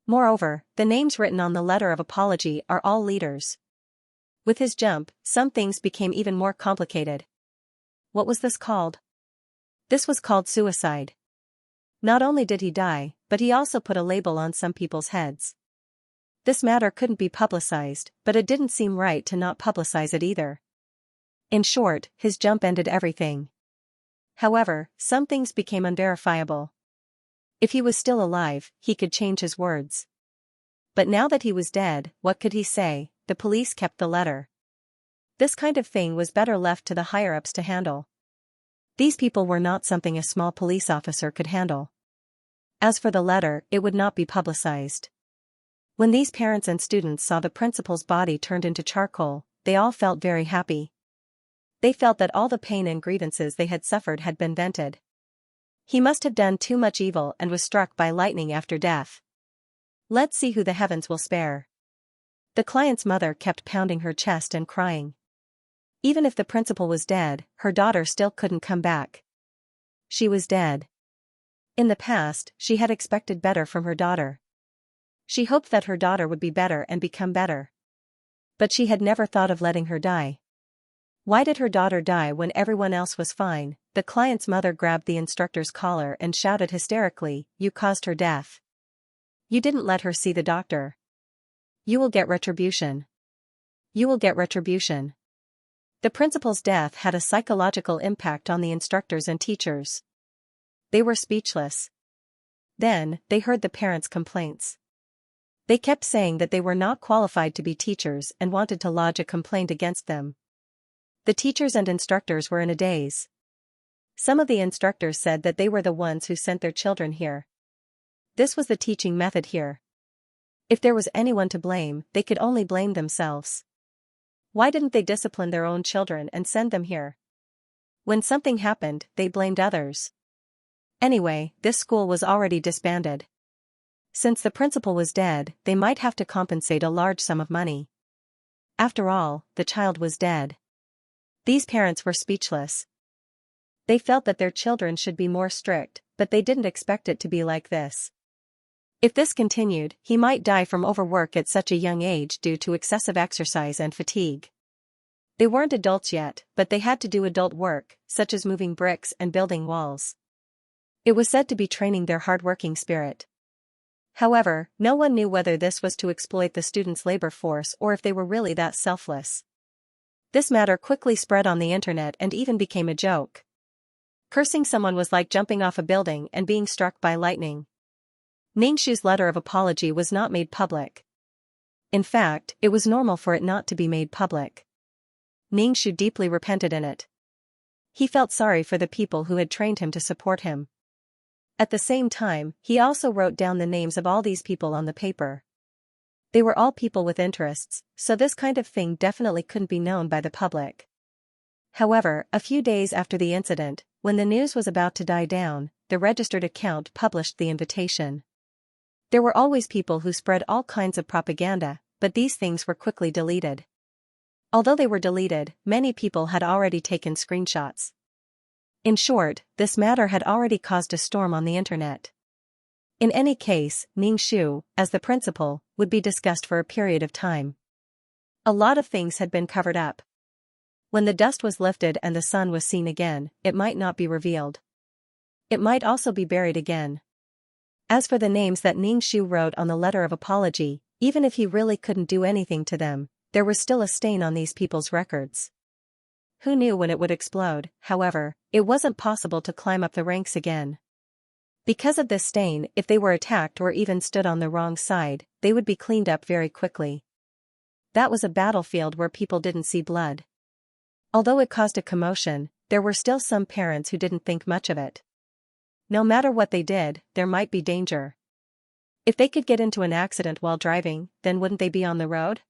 Speaker 1: Moreover, the names written on the letter of apology are all leaders. With his jump, some things became even more complicated. What was this called? This was called suicide. Not only did he die, but he also put a label on some people's heads. This matter couldn't be publicized, but it didn't seem right to not publicize it either. In short, his jump ended everything. However, some things became unverifiable. If he was still alive, he could change his words. But now that he was dead, what could he say? The police kept the letter. This kind of thing was better left to the higher-ups to handle. These people were not something a small police officer could handle. As for the letter, it would not be publicized. When these parents and students saw the principal's body turned into charcoal, they all felt very happy. They felt that all the pain and grievances they had suffered had been vented. He must have done too much evil and was struck by lightning after death. Let's see who the heavens will spare. The client's mother kept pounding her chest and crying. Even if the principal was dead, her daughter still couldn't come back. She was dead. In the past, she had expected better from her daughter. She hoped that her daughter would be better and become better. But she had never thought of letting her die. Why did her daughter die when everyone else was fine? The client's mother grabbed the instructor's collar and shouted hysterically, "You caused her death. You didn't let her see the doctor. You will get retribution. You will get retribution." The principal's death had a psychological impact on the instructors and teachers. They were speechless. Then, they heard the parents' complaints. They kept saying that they were not qualified to be teachers and wanted to lodge a complaint against them. The teachers and instructors were in a daze. Some of the instructors said that they were the ones who sent their children here. This was the teaching method here. If there was anyone to blame, they could only blame themselves. Why didn't they discipline their own children and send them here? When something happened, they blamed others. Anyway, this school was already disbanded. Since the principal was dead, they might have to compensate a large sum of money. After all, the child was dead. These parents were speechless. They felt that their children should be more strict, but they didn't expect it to be like this. If this continued, he might die from overwork at such a young age due to excessive exercise and fatigue. They weren't adults yet, but they had to do adult work, such as moving bricks and building walls. It was said to be training their hard-working spirit. However, no one knew whether this was to exploit the students' labor force or if they were really that selfless. This matter quickly spread on the internet and even became a joke. Cursing someone was like jumping off a building and being struck by lightning. Xianxia's letter of apology was not made public. In fact, it was normal for it not to be made public. Xianxia deeply repented in it. He felt sorry for the people who had trained him to support him. At the same time, he also wrote down the names of all these people on the paper. They were all people with interests, so this kind of thing definitely couldn't be known by the public. However, a few days after the incident, when the news was about to die down, the registered account published the invitation. There were always people who spread all kinds of propaganda, but these things were quickly deleted. Although they were deleted, many people had already taken screenshots. In short, this matter had already caused a storm on the internet. In any case, Xianxia, as the principal, would be discussed for a period of time. A lot of things had been covered up. When the dust was lifted and the sun was seen again, it might not be revealed. It might also be buried again. As for the names that Xianxia wrote on the letter of apology, even if he really couldn't do anything to them, there was still a stain on these people's records. Who knew when it would explode? However, it wasn't possible to climb up the ranks again. Because of this stain, if they were attacked or even stood on the wrong side, they would be cleaned up very quickly. That was a battlefield where people didn't see blood. Although it caused a commotion, there were still some parents who didn't think much of it. No matter what they did, there might be danger. If they could get into an accident while driving, then wouldn't they be on the road?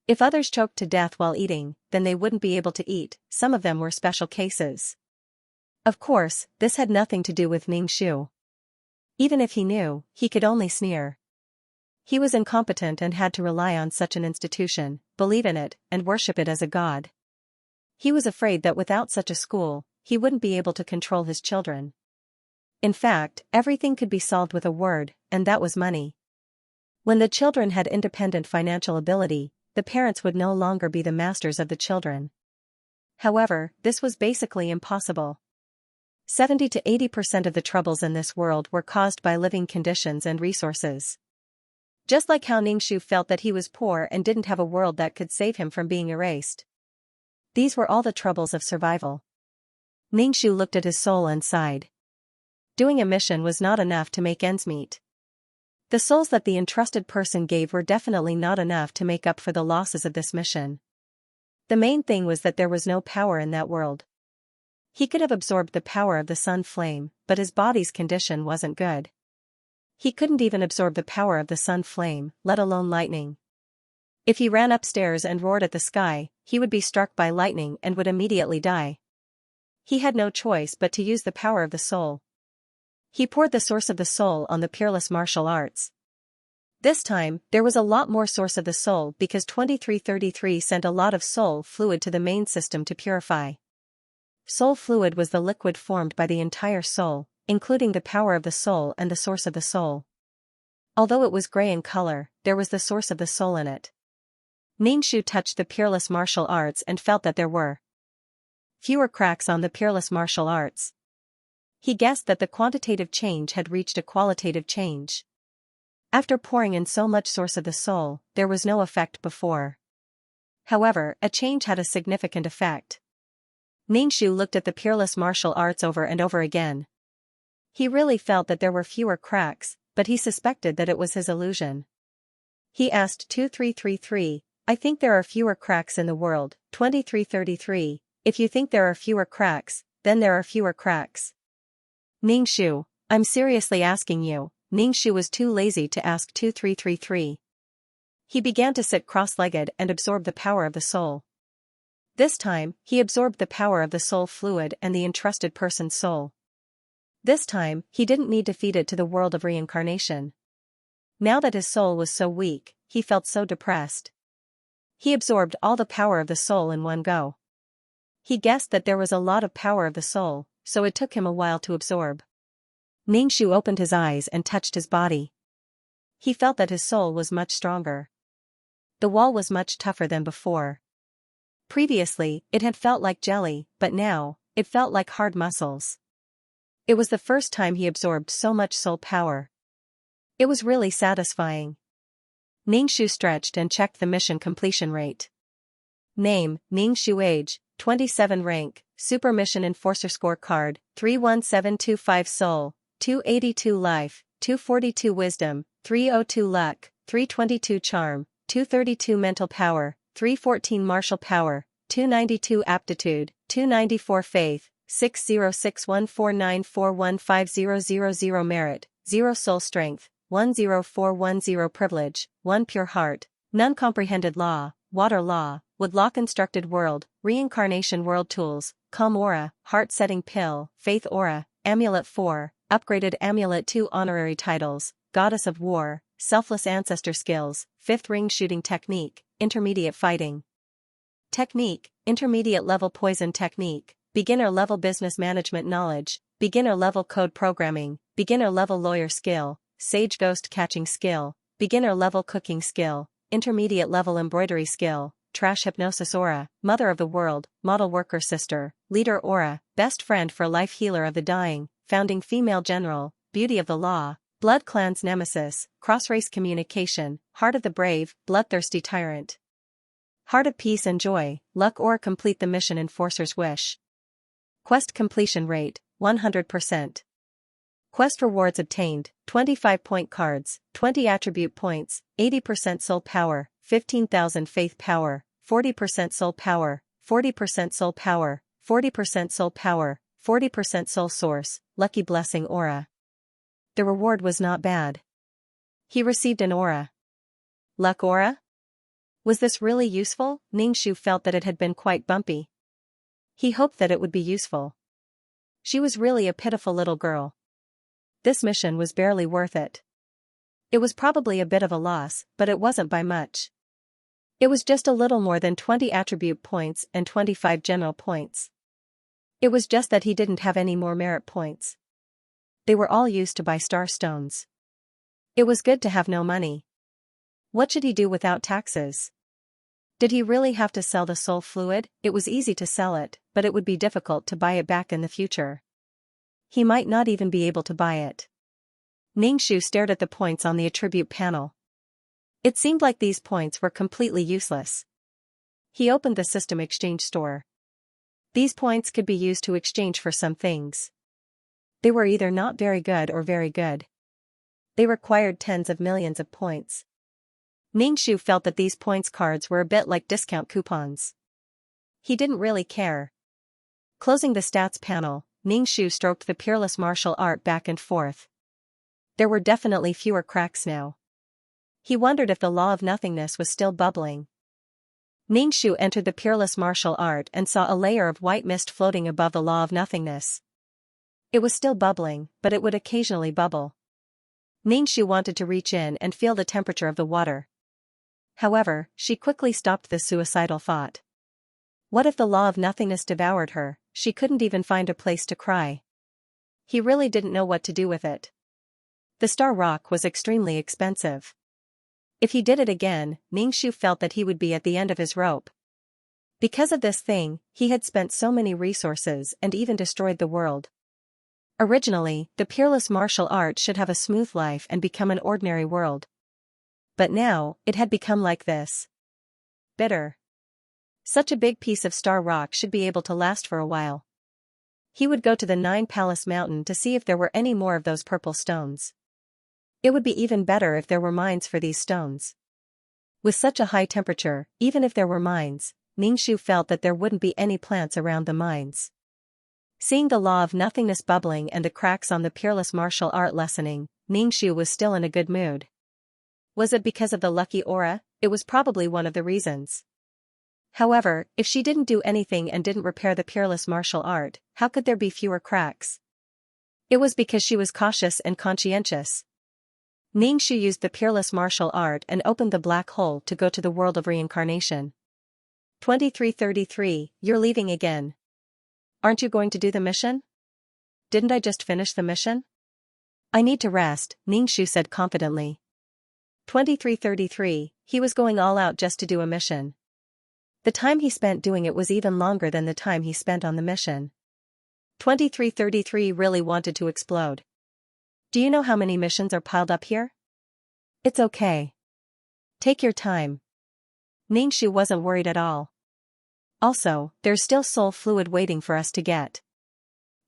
Speaker 1: If others choked to death while eating, then they wouldn't be able to eat. Some of them were special cases. Of course, this had nothing to do with Xianxia. Even if he knew, he could only sneer. He was incompetent and had to rely on such an institution, believe in it, and worship it as a god. He was afraid that without such a school, he wouldn't be able to control his children. In fact, everything could be solved with a word, and that was money. When the children had independent financial ability, the parents would no longer be the masters of the children. However, this was basically impossible. 70 to 80% of the troubles in this world were caused by living conditions and resources. Just like how Ningxu felt that he was poor and didn't have a world that could save him from being erased. These were all the troubles of survival. Ningxu looked at his soul and sighed. Doing a mission was not enough to make ends meet. The souls that the entrusted person gave were definitely not enough to make up for the losses of this mission. The main thing was that there was no power in that world. He could have absorbed the power of the sun flame, but his body's condition wasn't good. He couldn't even absorb the power of the sun flame, let alone lightning. If he ran upstairs and roared at the sky, he would be struck by lightning and would immediately die. He had no choice but to use the power of the soul. He poured the source of the soul on the peerless martial arts. This time, there was a lot more source of the soul because 2333 sent a lot of soul fluid to the main system to purify. Soul fluid was the liquid formed by the entire soul, including the power of the soul and the source of the soul. Although it was gray in color, there was the source of the soul in it. Ningxu touched the peerless martial arts and felt that there were fewer cracks on the peerless martial arts. He guessed that the quantitative change had reached a qualitative change. After pouring in so much source of the soul, there was no effect before. However, a change had a significant effect. Ningxu looked at the peerless martial arts over and over again. He really felt that there were fewer cracks, but he suspected that it was his illusion. He asked 2333, I think there are fewer cracks in the world. 2333, if you think there are fewer cracks, then there are fewer cracks. Ningxu, I'm seriously asking you. Ningxu was too lazy to ask 2333. He began to sit cross-legged and absorb the power of the soul. This time, he absorbed the power of the soul fluid and the entrusted person's soul. This time, he didn't need to feed it to the world of reincarnation. Now that his soul was so weak, he felt so depressed. He absorbed all the power of the soul in one go. He guessed that there was a lot of power of the soul, so it took him a while to absorb. Ningxu opened his eyes and touched his body. He felt that his soul was much stronger. The wall was much tougher than before. Previously, it had felt like jelly, but now, it felt like hard muscles. It was the first time he absorbed so much soul power. It was really satisfying. Ningxu stretched and checked the mission completion rate. Name, Ningxu age, 27 rank, Super Mission Enforcer Scorecard, 31725 soul, 282 life, 242 wisdom, 302 luck, 322 charm, 232 mental power, 314 martial power, 292 aptitude, 294 faith, 60614941500 merit, 0 soul strength, 10410 privilege, 1 pure heart, none comprehended law, water law, woodlock instructed world, reincarnation world tools, calm aura, heart setting pill, faith aura, amulet 4, upgraded amulet 2 honorary titles, goddess of war, selfless ancestor skills, 5th ring shooting technique, intermediate fighting technique, intermediate level poison technique, beginner level business management knowledge, beginner level code programming, beginner level lawyer skill, sage ghost catching skill, beginner level cooking skill, intermediate level embroidery skill, trash hypnosis aura, mother of the world, model worker sister, leader aura, best friend for life healer of the dying, founding female general, beauty of the law, blood clan's nemesis, cross-race communication, heart of the brave, bloodthirsty tyrant. Heart of peace and joy, luck aura complete the mission enforcer's wish. Quest completion rate, 100%. Quest rewards obtained, 25 point cards, 20 attribute points, 80% soul power, 15,000 faith power, 40% soul power, 40% soul power, 40% soul power, 40% soul source, lucky blessing aura. The reward was not bad. He received an aura. Luck aura? Was this really useful? Ningxu felt that it had been quite bumpy. He hoped that it would be useful. She was really a pitiful little girl. this mission was barely worth it. It was probably a bit of a loss, but it wasn't by much. It was just a little more than 20 attribute points and 25 general points. It was just that he didn't have any more merit points. They were all used to buy star stones. It was good to have no money. What should he do without taxes? Did he really have to sell the soul fluid? It was easy to sell it, but it would be difficult to buy it back in the future. He might not even be able to buy it. Ningshu stared at the points on the attribute panel. It seemed like these points were completely useless. He opened the system exchange store. These points could be used to exchange for some things. They were either not very good or very good. They required tens of millions of points. Ningshu felt that these points cards were a bit like discount coupons. He didn't really care. Closing the stats panel, Ningshu stroked the peerless martial art back and forth. There were definitely fewer cracks now. He wondered if the law of nothingness was still bubbling. Ningshu entered the peerless martial art and saw a layer of white mist floating above the law of nothingness. It was still bubbling, but it would occasionally bubble. Ningshu wanted to reach in and feel the temperature of the water. However, she quickly stopped this suicidal thought. What if the law of nothingness devoured her? She couldn't even find a place to cry. He really didn't know what to do with it. The star rock was extremely expensive. If he did it again, Ningshu felt that he would be at the end of his rope. Because of this thing, he had spent so many resources and even destroyed the world. Originally, the peerless martial art should have a smooth life and become an ordinary world. But now, it had become like this. Bitter. Such a big piece of star rock should be able to last for a while. He would go to the Nine Palace Mountain to see if there were any more of those purple stones. It would be even better if there were mines for these stones. With such a high temperature, even if there were mines, Ningshu felt that there wouldn't be any plants around the mines. Seeing the law of nothingness bubbling and the cracks on the peerless martial art lessening, Ningshu was still in a good mood. Was it because of the lucky aura? It was probably one of the reasons. However, if she didn't do anything and didn't repair the peerless martial art, how could there be fewer cracks? It was because she was cautious and conscientious. Ningshu used the peerless martial art and opened the black hole to go to the world of reincarnation. 2333, you're leaving again. Aren't you going to do the mission? Didn't I just finish the mission? I need to rest, Ningshu said confidently. 2333, he was going all out just to do a mission. The time he spent doing it was even longer than the time he spent on the mission. 2333 really wanted to explode. Do you know how many missions are piled up here? It's okay. Take your time. Ningshu wasn't worried at all. Also, there's still soul fluid waiting for us to get.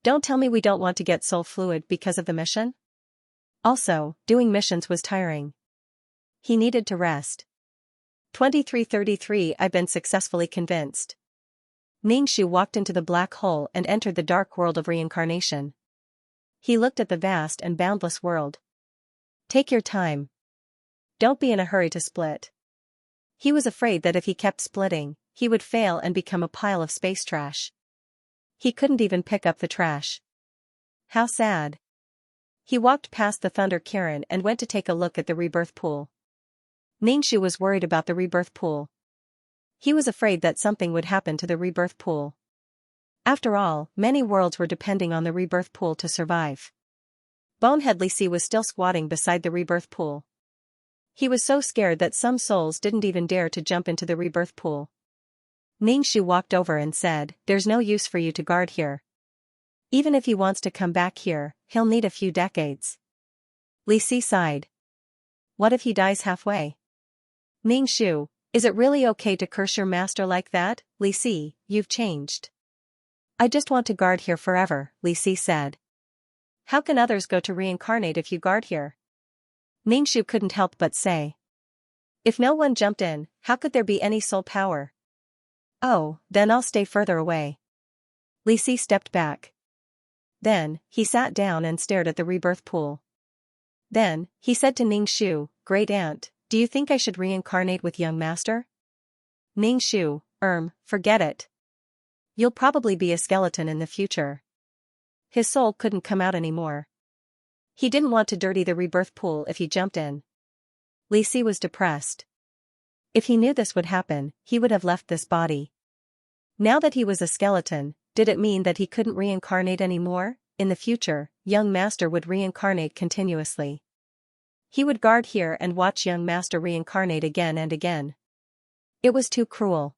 Speaker 1: Don't tell me we don't want to get soul fluid because of the mission? Also, doing missions was tiring. He needed to rest. 2333 I've been successfully convinced. Ningshu walked into the black hole and entered the dark world of reincarnation. He looked at the vast and boundless world. Take your time. Don't be in a hurry to split. He was afraid that if he kept splitting, he would fail and become a pile of space trash. He couldn't even pick up the trash. How sad. He walked past the Thunder Kirin and went to take a look at the rebirth pool. Ningshu was worried about the rebirth pool. He was afraid that something would happen to the rebirth pool. After all, many worlds were depending on the rebirth pool to survive. Bonehead Li Si was still squatting beside the rebirth pool. He was so scared that some souls didn't even dare to jump into the rebirth pool. Ningshu walked over and said, "There's no use for you to guard here. Even if he wants to come back here, he'll need a few decades." Li Si sighed. What if he dies halfway? Ningshu, is it really okay to curse your master like that? Li Si, you've changed. I just want to guard here forever, Li Si said. How can others go to reincarnate if you guard here? Ningshu couldn't help but say. If no one jumped in, how could there be any soul power? Oh, then I'll stay further away. Li Si stepped back. Then, he sat down and stared at the rebirth pool. Then, he said to Ningshu, Great Aunt, do you think I should reincarnate with young master? Ningshu, forget it. You'll probably be a skeleton in the future. His soul couldn't come out anymore. He didn't want to dirty the rebirth pool if he jumped in. Li Si was depressed. If he knew this would happen, he would have left this body. Now that he was a skeleton, did it mean that he couldn't reincarnate anymore? In the future, young master would reincarnate continuously. He would guard here and watch young master reincarnate again and again. It was too cruel.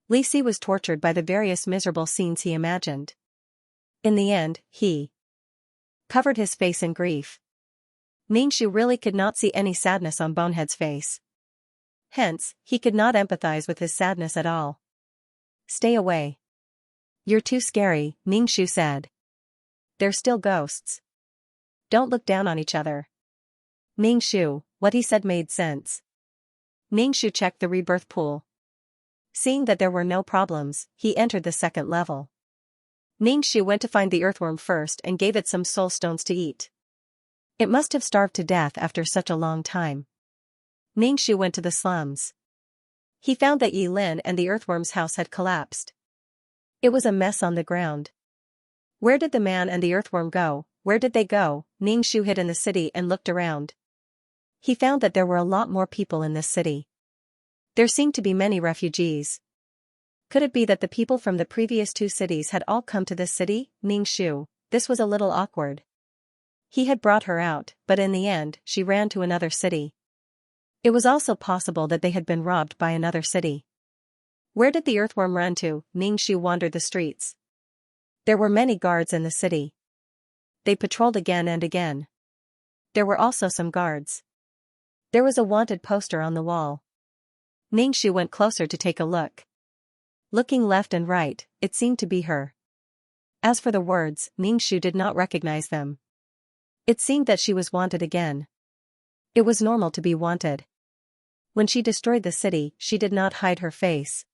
Speaker 1: Li Si was tortured by the various miserable scenes he imagined. In the end, he covered his face in grief. Ningxu really could not see any sadness on Bonehead's face. Hence, he could not empathize with his sadness at all. Stay away. You're too scary, Ningxu said. They're still ghosts. Don't look down on each other. Ningxu, what he said made sense. Ningxu checked the rebirth pool. Seeing that there were no problems, he entered the second level. Ningxu went to find the earthworm first and gave it some soul stones to eat. It must have starved to death after such a long time. Ningxu went to the slums. He found that Yi Lin and the earthworm's house had collapsed. It was a mess on the ground. Where did the man and the earthworm go? Where did they go? Ningxu hid in the city and looked around. He found that there were a lot more people in this city. There seemed to be many refugees. Could it be that the people from the previous two cities had all come to this city? Ningxu, this was a little awkward. He had brought her out, but in the end, she ran to another city. It was also possible that they had been robbed by another city. Where did the earthworm run to? Ningxu wandered the streets. There were many guards in the city. They patrolled again and again. There were also some guards. There was a wanted poster on the wall. Ningxu went closer to take a look. Looking left and right, it seemed to be her. As for the words, Ningxu did not recognize them. It seemed that she was wanted again. It was normal to be wanted. When she destroyed the city, she did not hide her face.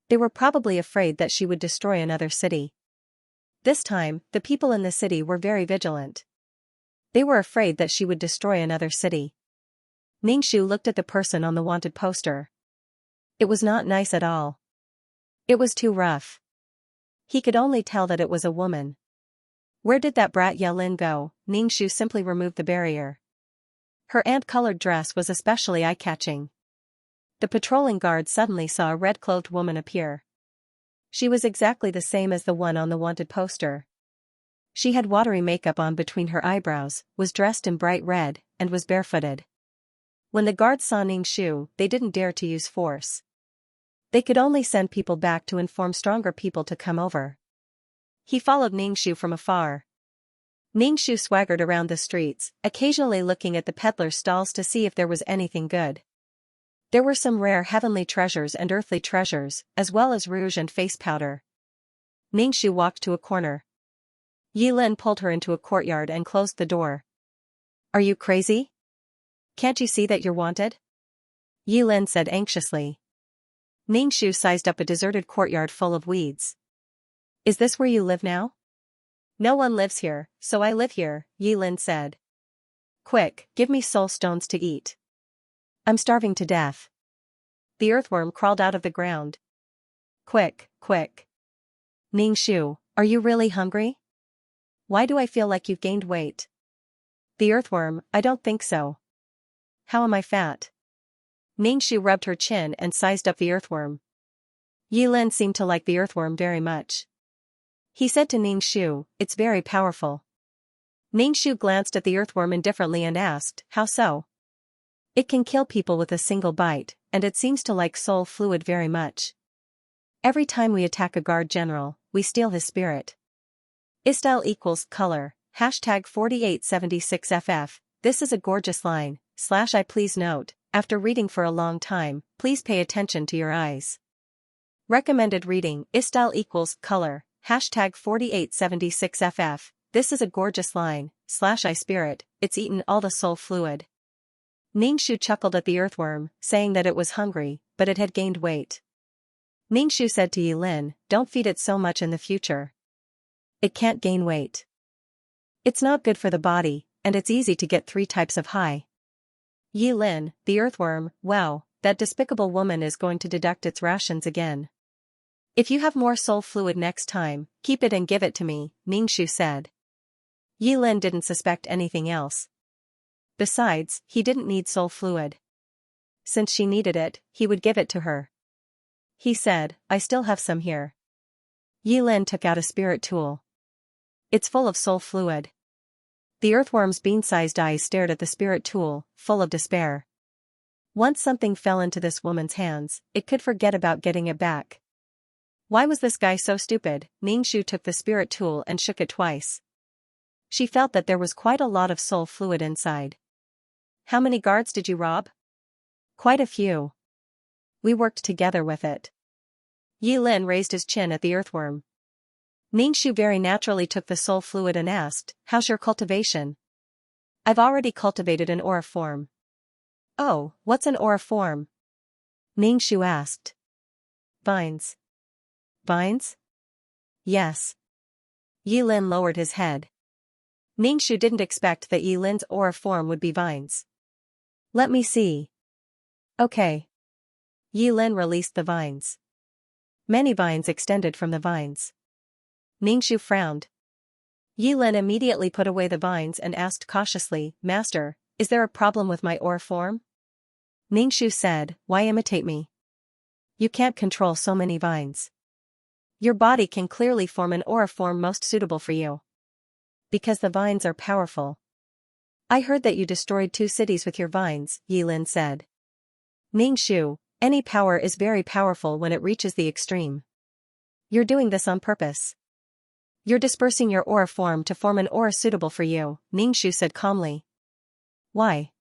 Speaker 1: They were probably afraid that she would destroy another city. This time, the people in the city were very vigilant. They were afraid that she would destroy another city. Ningxu looked at the person on the wanted poster. It was not nice at all. It was too rough. He could only tell that it was a woman. Where did that brat Yelin go? Ningxu simply removed the barrier. Her ant-colored dress was especially eye-catching. The patrolling guard suddenly saw a red-clothed woman appear. She was exactly the same as the one on the wanted poster. She had watery makeup on between her eyebrows, was dressed in bright red, and was barefooted. When the guards saw Ningxu, they didn't dare to use force. They could only send people back to inform stronger people to come over. He followed Ningxu from afar. Ningxu swaggered around the streets, occasionally looking at the peddler stalls to see if there was anything good. There were some rare heavenly treasures and earthly treasures, as well as rouge and face powder. Ningxu walked to a corner. Yi Lin pulled her into a courtyard and closed the door. Are you crazy? Can't you see that you're wanted? Yi Lin said anxiously. Ningxu sized up a deserted courtyard full of weeds. Is this where you live now? No one lives here, so I live here, Yi Lin said. Quick, give me soul stones to eat. I'm starving to death. The earthworm crawled out of the ground. Quick, quick. Ningxu, are you really hungry? Why do I feel like you've gained weight? The earthworm, I don't think so. How am I fat? Ningxu rubbed her chin and sized up the earthworm. Yi Lin seemed to like the earthworm very much. He said to Ningxu, it's very powerful. Ningxu glanced at the earthworm indifferently and asked, how so? It can kill people with a single bite, and it seems to like soul fluid very much. Every time we attack a guard general, we steal his spirit. Istyle equals color, hashtag 4876FF, this is a gorgeous line, /I please note, after reading for a long time, please pay attention to your eyes. Recommended reading, Istyle equals color, hashtag 4876FF, this is a gorgeous line, /I spirit, it's eaten all the soul fluid. Ningxu chuckled at the earthworm, saying that it was hungry, but it had gained weight. Ningxu said to Yi Lin, don't feed it so much in the future. It can't gain weight. It's not good for the body, and it's easy to get 3 types of high. Yi Lin, the earthworm, wow, that despicable woman is going to deduct its rations again. If you have more soul fluid next time, keep it and give it to me, Ningxu said. Yilin didn't suspect anything else. Besides, he didn't need soul fluid. Since she needed it, he would give it to her. He said, I still have some here. Yilin took out a spirit tool. It's full of soul fluid. The earthworm's bean-sized eyes stared at the spirit tool, full of despair. Once something fell into this woman's hands, it could forget about getting it back. Why was this guy so stupid? Ningxu took the spirit tool and shook it twice. She felt that there was quite a lot of soul fluid inside. How many guards did you rob? Quite a few. We worked together with it. Yilin raised his chin at the earthworm. Ningxu very naturally took the soul fluid and asked, how's your cultivation? I've already cultivated an aura form. Oh, what's an aura form? Ningxu asked. Vines. Vines? Yes. Yilin lowered his head. Ningxu didn't expect that Yilin's aura form would be vines. Let me see. Okay. Yilin released the vines. Many vines extended from the vines. Ningxu frowned. Yilin immediately put away the vines and asked cautiously, Master, is there a problem with my aura form? Ningxu said, why imitate me? You can't control so many vines. Your body can clearly form an aura form most suitable for you. Because the vines are powerful. I heard that you destroyed 2 cities with your vines, Yilin said. Ningxu, any power is very powerful when it reaches the extreme. You're doing this on purpose. You're dispersing your aura form to form an aura suitable for you, Ningxu said calmly. Why?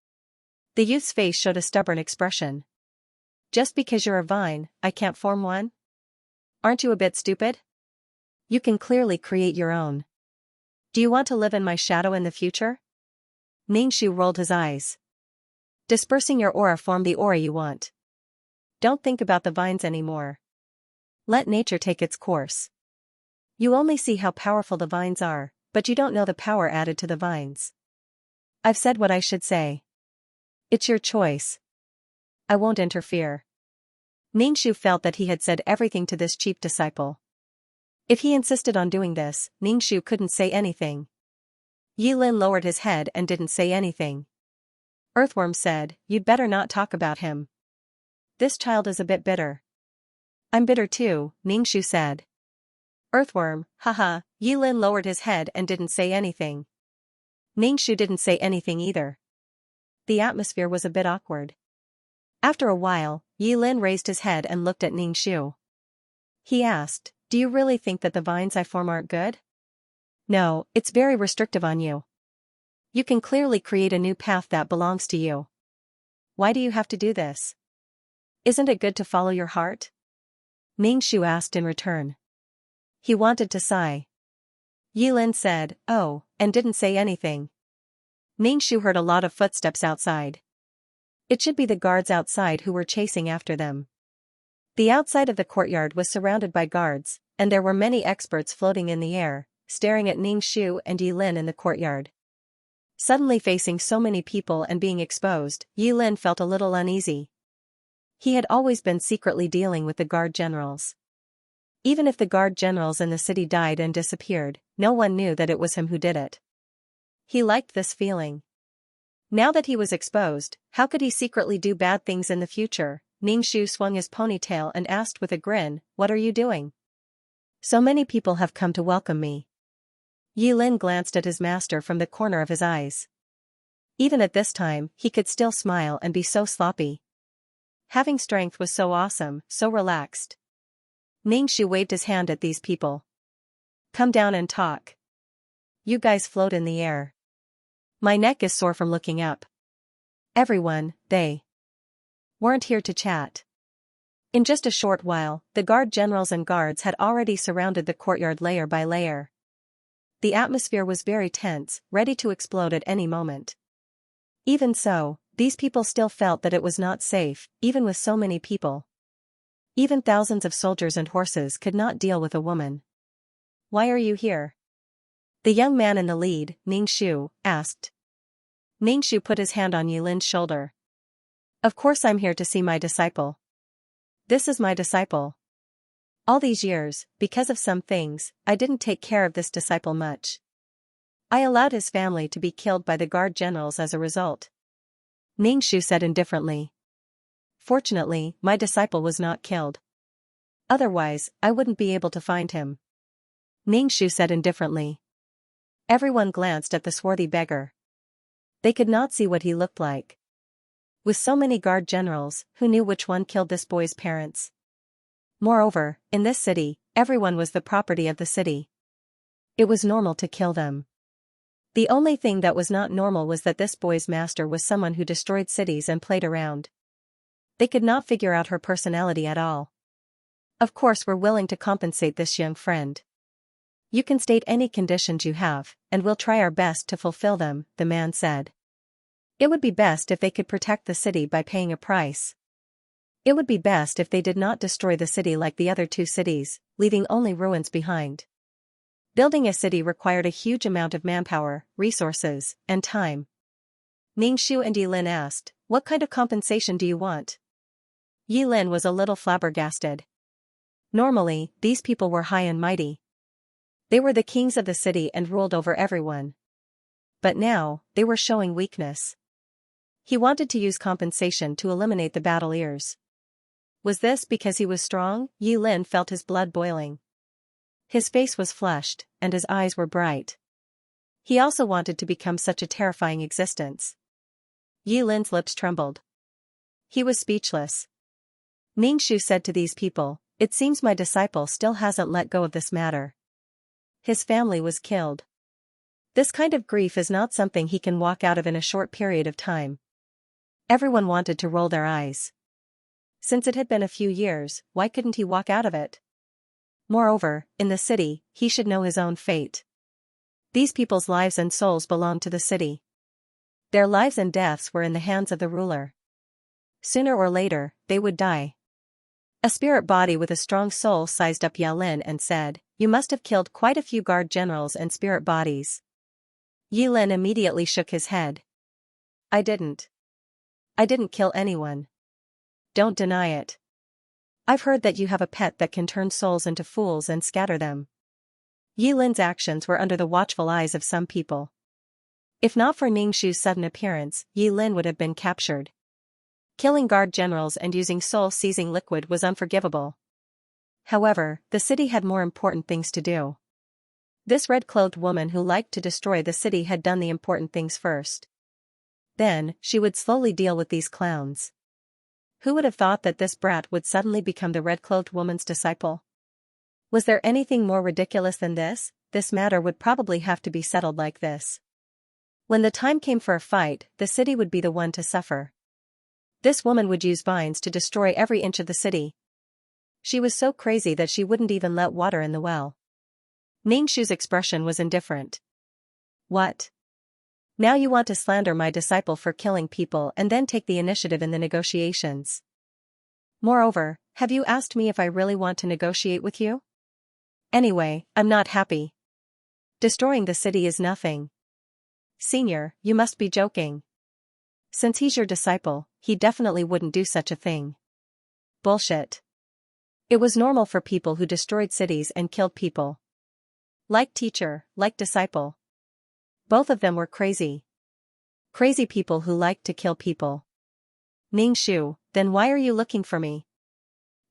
Speaker 1: The youth's face showed a stubborn expression. Just because you're a vine, I can't form one? Aren't you a bit stupid? You can clearly create your own. Do you want to live in my shadow in the future? Ningxu rolled his eyes. Dispersing your aura form the aura you want. Don't think about the vines anymore. Let nature take its course. You only see how powerful the vines are, but you don't know the power added to the vines. I've said what I should say. It's your choice. I won't interfere. Ningxu felt that he had said everything to this cheap disciple. If he insisted on doing this, Ningxu couldn't say anything. Yilin lowered his head and didn't say anything. Earthworm said, you'd better not talk about him. This child is a bit bitter. I'm bitter too, Ningxu said. Earthworm, haha, Yilin lowered his head and didn't say anything. Ningxu didn't say anything either. The atmosphere was a bit awkward. After a while, Yilin raised his head and looked at Ningxu. He asked, do you really think that the vines I form aren't good? No, it's very restrictive on you. You can clearly create a new path that belongs to you. Why do you have to do this? Isn't it good to follow your heart? Ningxu asked in return. He wanted to sigh. Yilin said, oh, and didn't say anything. Ningxu heard a lot of footsteps outside. It should be the guards outside who were chasing after them. The outside of the courtyard was surrounded by guards, and there were many experts floating in the air, staring at Ningxu and Yilin in the courtyard. Suddenly facing so many people and being exposed, Yilin felt a little uneasy. He had always been secretly dealing with the guard generals. Even if the guard generals in the city died and disappeared, no one knew that it was him who did it. He liked this feeling. Now that he was exposed, how could he secretly do bad things in the future? Ningxu swung his ponytail and asked with a grin, what are you doing? So many people have come to welcome me. Yilin glanced at his master from the corner of his eyes. Even at this time, he could still smile and be so sloppy. Having strength was so awesome, so relaxed. Ningxu waved his hand at these people. Come down and talk. You guys float in the air. My neck is sore from looking up. Everyone, they weren't here to chat. In just a short while, the guard generals and guards had already surrounded the courtyard layer by layer. The atmosphere was very tense, ready to explode at any moment. Even so, these people still felt that it was not safe, even with so many people. Even thousands of soldiers and horses could not deal with a woman. Why are you here? The young man in the lead, Ningxu, asked. Ningxu put his hand on Yilin's shoulder. Of course I'm here to see my disciple. This is my disciple. All these years, because of some things, I didn't take care of this disciple much. I allowed his family to be killed by the guard generals as a result. Ningxu said indifferently. Fortunately, my disciple was not killed. Otherwise, I wouldn't be able to find him. Ningxu said indifferently. Everyone glanced at the swarthy beggar. They could not see what he looked like. With so many guard generals, who knew which one killed this boy's parents? Moreover, in this city, everyone was the property of the city. It was normal to kill them. The only thing that was not normal was that this boy's master was someone who destroyed cities and played around. They could not figure out her personality at all. Of course, we're willing to compensate this young friend. You can state any conditions you have, and we'll try our best to fulfill them, the man said. It would be best if they could protect the city by paying a price. It would be best if they did not destroy the city like the other two cities, leaving only ruins behind. Building a city required a huge amount of manpower, resources, and time. Ningxu and Yilin asked, "What kind of compensation do you want?" Yilin was a little flabbergasted. Normally, these people were high and mighty. They were the kings of the city and ruled over everyone. But now, they were showing weakness. He wanted to use compensation to eliminate the battleiers. Was this because he was strong? Yilin felt his blood boiling. His face was flushed, and his eyes were bright. He also wanted to become such a terrifying existence. Yilin's lips trembled. He was speechless. Ningxu said to these people, "It seems my disciple still hasn't let go of this matter. His family was killed. This kind of grief is not something he can walk out of in a short period of time." Everyone wanted to roll their eyes. Since it had been a few years, why couldn't he walk out of it? Moreover, in the city, he should know his own fate. These people's lives and souls belonged to the city. Their lives and deaths were in the hands of the ruler. Sooner or later, they would die. A spirit body with a strong soul sized up Yilin and said, "You must have killed quite a few guard generals and spirit bodies." Yilin immediately shook his head. I didn't kill anyone. Don't deny it. I've heard that you have a pet that can turn souls into fools and scatter them. Yilin's actions were under the watchful eyes of some people. If not for Ningxu's sudden appearance, Yilin would have been captured. Killing guard generals and using soul-seizing liquid was unforgivable. However, the city had more important things to do. This red-clothed woman who liked to destroy the city had done the important things first. Then, she would slowly deal with these clowns. Who would have thought that this brat would suddenly become the red-clothed woman's disciple? Was there anything more ridiculous than this? This matter would probably have to be settled like this. When the time came for a fight, the city would be the one to suffer. This woman would use vines to destroy every inch of the city. She was so crazy that she wouldn't even let water in the well. Ningxu's expression was indifferent. What? Now you want to slander my disciple for killing people and then take the initiative in the negotiations. Moreover, have you asked me if I really want to negotiate with you? Anyway, I'm not happy. Destroying the city is nothing. Senior, you must be joking. Since he's your disciple, he definitely wouldn't do such a thing. Bullshit. It was normal for people who destroyed cities and killed people. Like teacher, like disciple. Both of them were crazy. Crazy people who liked to kill people. Ningxu, then why are you looking for me?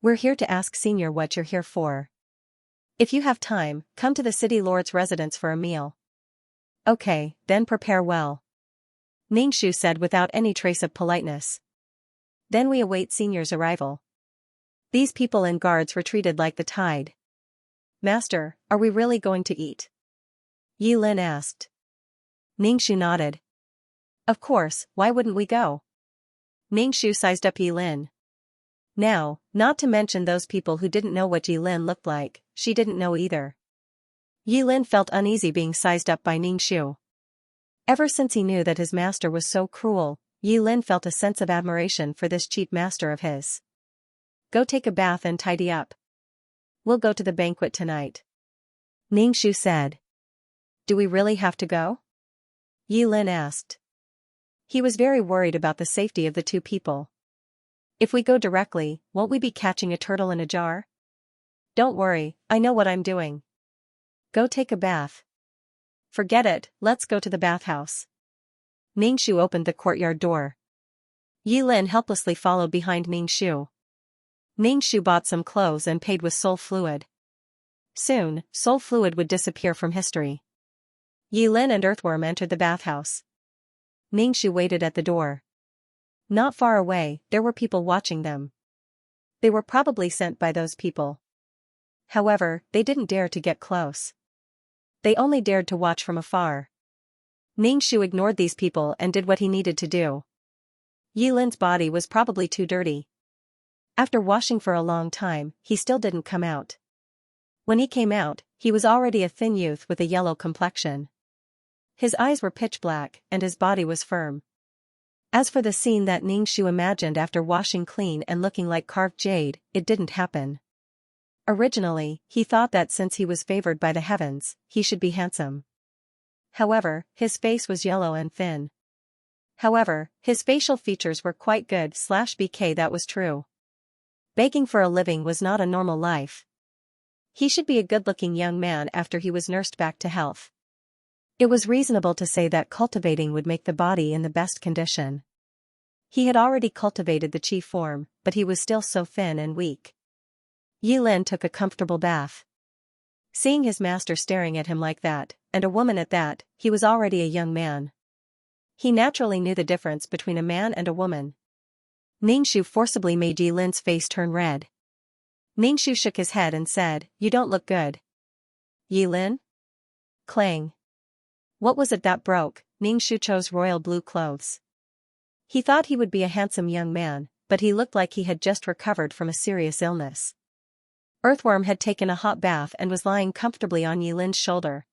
Speaker 1: We're here to ask Senior what you're here for. If you have time, come to the city lord's residence for a meal. Okay, then prepare well. Ningxu said without any trace of politeness. Then we await Senior's arrival. These people and guards retreated like the tide. Master, are we really going to eat? Yilin asked. Ningxu nodded. Of course, why wouldn't we go? Ningxu sized up Yilin. Now, not to mention those people who didn't know what Yilin looked like, she didn't know either. Yilin felt uneasy being sized up by Ningxu. Ever since he knew that his master was so cruel, Yilin felt a sense of admiration for this cheap master of his. Go take a bath and tidy up. We'll go to the banquet tonight. Ningxu said. Do we really have to go? Yilin asked. He was very worried about the safety of the two people. If we go directly, won't we be catching a turtle in a jar? Don't worry, I know what I'm doing. Go take a bath. Forget it, let's go to the bathhouse. Ningshu opened the courtyard door. Yilin helplessly followed behind Ningshu. Ningshu bought some clothes and paid with soul fluid. Soon, soul fluid would disappear from history. Yilin and Earthworm entered the bathhouse. Ningshu waited at the door. Not far away, there were people watching them. They were probably sent by those people. However, they didn't dare to get close. They only dared to watch from afar. Ningshu ignored these people and did what he needed to do. Yilin's body was probably too dirty. After washing for a long time, he still didn't come out. When he came out, he was already a thin youth with a yellow complexion. His eyes were pitch black, and his body was firm. As for the scene that Ningshu imagined after washing clean and looking like carved jade, it didn't happen. Originally, he thought that since he was favored by the heavens, he should be handsome. However, his face was yellow and thin. However, his facial features were quite good/BK. That was true. Begging for a living was not a normal life. He should be a good-looking young man after he was nursed back to health. It was reasonable to say that cultivating would make the body in the best condition. He had already cultivated the chi form, but he was still so thin and weak. Yilin took a comfortable bath. Seeing his master staring at him like that, and a woman at that, he was already a young man. He naturally knew the difference between a man and a woman. Ningshu forcibly made Yilin's face turn red. Ningshu shook his head and said, "You don't look good." Yilin? Clang. What was it that broke? Ningshu chose royal blue clothes. He thought he would be a handsome young man, but he looked like he had just recovered from a serious illness. Earthworm had taken a hot bath and was lying comfortably on Yilin's shoulder.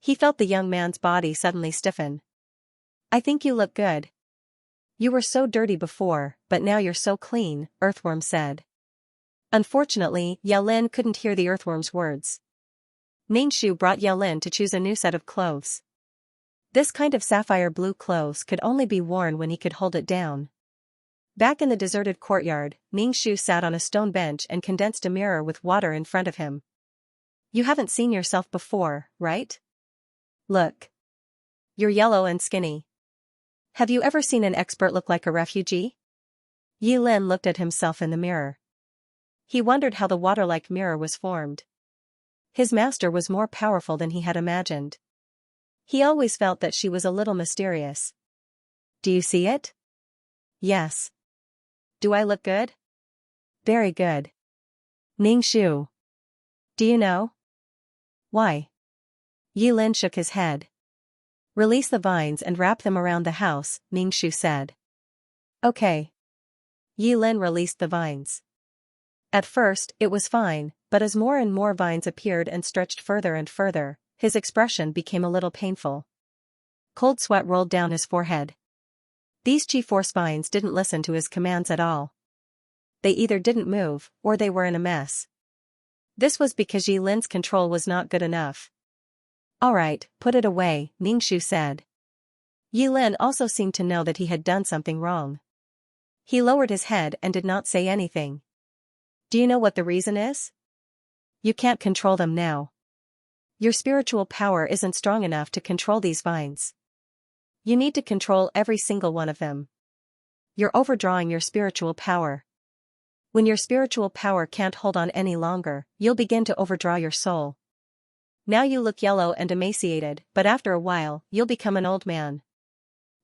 Speaker 1: He felt the young man's body suddenly stiffen. "I think you look good. You were so dirty before, but now you're so clean," Earthworm said. Unfortunately, Yilin couldn't hear the Earthworm's words. Ningshu brought Yilin to choose a new set of clothes. This kind of sapphire blue clothes could only be worn when he could hold it down. Back in the deserted courtyard, Ningshu sat on a stone bench and condensed a mirror with water in front of him. "You haven't seen yourself before, right? Look. You're yellow and skinny. Have you ever seen an expert look like a refugee?" Yilin looked at himself in the mirror. He wondered how the water-like mirror was formed. His master was more powerful than he had imagined. He always felt that she was a little mysterious. "Do you see it?" "Yes." "Do I look good?" "Very good." "Ningshu. Do you know?" "Why?" Yilin shook his head. "Release the vines and wrap them around the house," Ningshu said. "Okay." Yilin released the vines. At first, it was fine, but as more and more vines appeared and stretched further and further, his expression became a little painful. Cold sweat rolled down his forehead. These chi force vines didn't listen to his commands at all. They either didn't move, or they were in a mess. This was because Yilin's control was not good enough. "Alright, put it away," Ningshu said. Yilin also seemed to know that he had done something wrong. He lowered his head and did not say anything. "Do you know what the reason is? You can't control them now. Your spiritual power isn't strong enough to control these vines. You need to control every single one of them. You're overdrawing your spiritual power. When your spiritual power can't hold on any longer, you'll begin to overdraw your soul. Now you look yellow and emaciated, but after a while, you'll become an old man."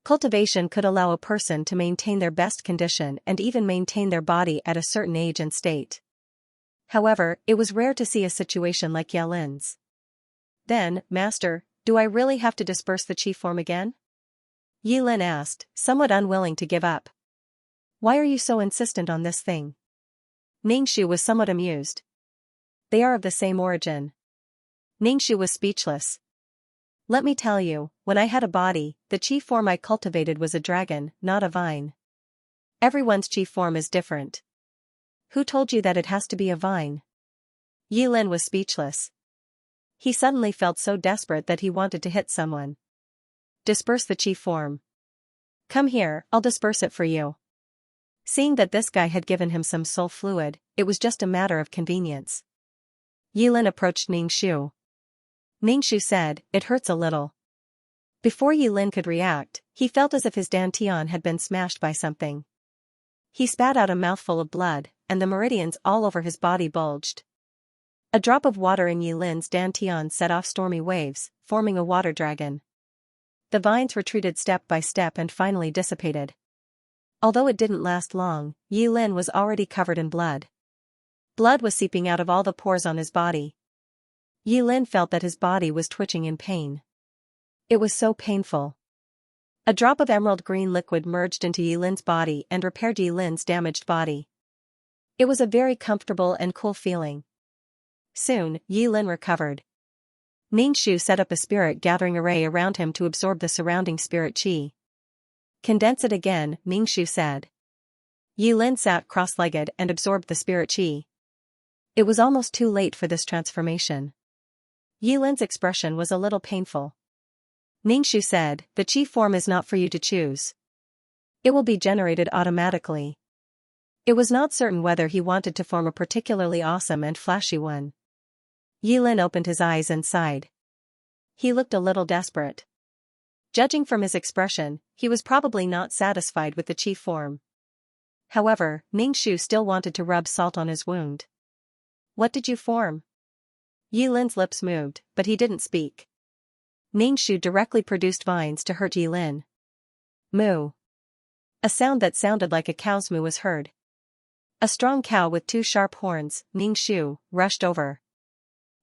Speaker 1: Cultivation could allow a person to maintain their best condition and even maintain their body at a certain age and state. However, it was rare to see a situation like Yilin's. "Then, Master, do I really have to disperse the chi form again?" Yilin asked, somewhat unwilling to give up. "Why are you so insistent on this thing?" Ningshu was somewhat amused. "They are of the same origin." Ningshu was speechless. "Let me tell you, when I had a body, the chi form I cultivated was a dragon, not a vine. Everyone's chi form is different. Who told you that it has to be a vine?" Yilin was speechless. He suddenly felt so desperate that he wanted to hit someone. "Disperse the chi form. Come here, I'll disperse it for you." Seeing that this guy had given him some soul fluid, it was just a matter of convenience. Yilin approached Ningshu. Ning-Shu said, "It hurts a little." Before Yi Lin could react, he felt as if his dantian had been smashed by something. He spat out a mouthful of blood, and the meridians all over his body bulged. A drop of water in Yi Lin's dantian set off stormy waves, forming a water dragon. The vines retreated step by step and finally dissipated. Although it didn't last long, Yi Lin was already covered in blood. Blood was seeping out of all the pores on his body. Yi Lin felt that his body was twitching in pain. It was so painful. A drop of emerald green liquid merged into Yi Lin's body and repaired Yi Lin's damaged body. It was a very comfortable and cool feeling. Soon, Yi Lin recovered. Ning-Shu set up a spirit gathering array around him to absorb the surrounding spirit qi. "Condense it again," Ning-Shu said. Yi Lin sat cross-legged and absorbed the spirit qi. It was almost too late for this transformation. Yi Lin's expression was a little painful. Ning-Shu said, "The qi form is not for you to choose. It will be generated automatically." It was not certain whether he wanted to form a particularly awesome and flashy one. Yi Lin opened his eyes and sighed. He looked a little desperate. Judging from his expression, he was probably not satisfied with the qi form. However, Ning-Shu still wanted to rub salt on his wound. "What did you form?" Yi Lin's lips moved, but he didn't speak. Ning-Shu directly produced vines to hurt Yi Lin. Moo. A sound that sounded like a cow's moo was heard. A strong cow with 2 sharp horns, Ning-Shu, rushed over.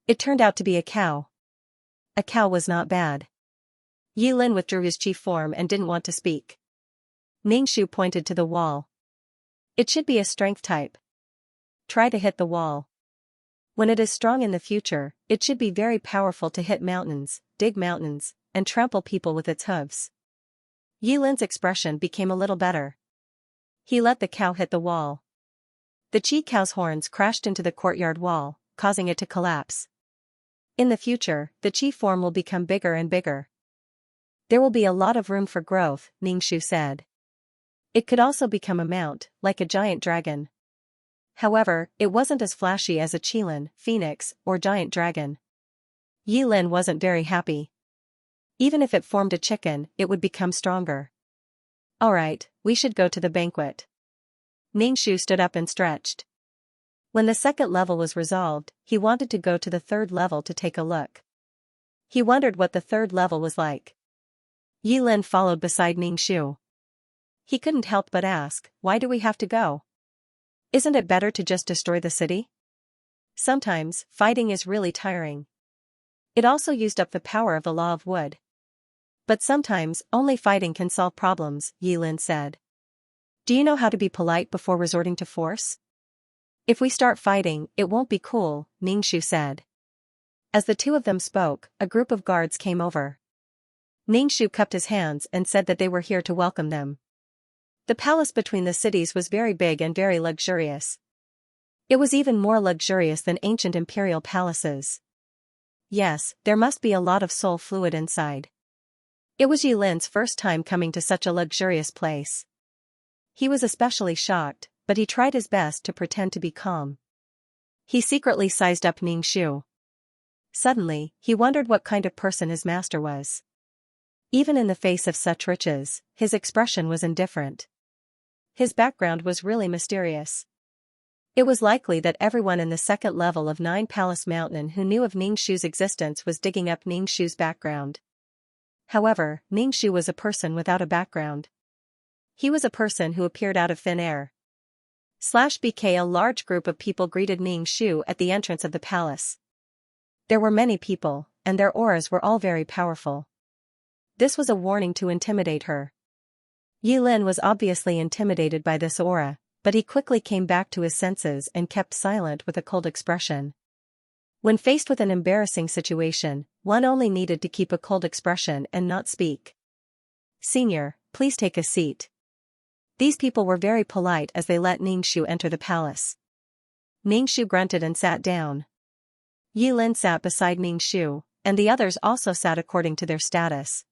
Speaker 1: It turned out to be a cow. A cow was not bad. Yi Lin withdrew his qi form and didn't want to speak. Ning-Shu pointed to the wall. "It should be a strength type. Try to hit the wall. When it is strong in the future, it should be very powerful to hit mountains, dig mountains, and trample people with its hooves." Yi Lin's expression became a little better. He let the cow hit the wall. The qi cow's horns crashed into the courtyard wall, causing it to collapse. In the future, the qi form will become bigger and bigger. "There will be a lot of room for growth," Ning-Shu said. It could also become a mount, like a giant dragon. However, it wasn't as flashy as a qilin, phoenix, or giant dragon. Yi Lin wasn't very happy. Even if it formed a chicken, it would become stronger. "Alright, we should go to the banquet." Ning-Shu stood up and stretched. When the second level was resolved, he wanted to go to the third level to take a look. He wondered what the third level was like. Yi Lin followed beside Ning-Shu. He couldn't help but ask, "Why do we have to go? Isn't it better to just destroy the city?" Sometimes, fighting is really tiring. It also used up the power of the law of wood. But sometimes, only fighting can solve problems, Yi Lin said. "Do you know how to be polite before resorting to force? If we start fighting, it won't be cool," Ning-Shu said. As the two of them spoke, a group of guards came over. Ning-Shu cupped his hands and said that they were here to welcome them. The palace between the cities was very big and very luxurious. It was even more luxurious than ancient imperial palaces. Yes, there must be a lot of soul fluid inside. It was Yi Lin's first time coming to such a luxurious place. He was especially shocked, but he tried his best to pretend to be calm. He secretly sized up Ning-Shu. Suddenly, he wondered what kind of person his master was. Even in the face of such riches, his expression was indifferent. His background was really mysterious. It was likely that everyone in the second level of 9 Palace Mountain who knew of Ning-Shu's existence was digging up Ning-Shu's background. However, Ning-Shu was a person without a background. He was a person who appeared out of thin air. /BK A large group of people greeted Ning-Shu at the entrance of the palace. There were many people, and their auras were all very powerful. This was a warning to intimidate her. Yi Lin was obviously intimidated by this aura, but he quickly came back to his senses and kept silent with a cold expression. When faced with an embarrassing situation, one only needed to keep a cold expression and not speak. "Senior, please take a seat." These people were very polite as they let Ning-Shu enter the palace. Ning-Shu grunted and sat down. Yi Lin sat beside Ning-Shu, and the others also sat according to their status.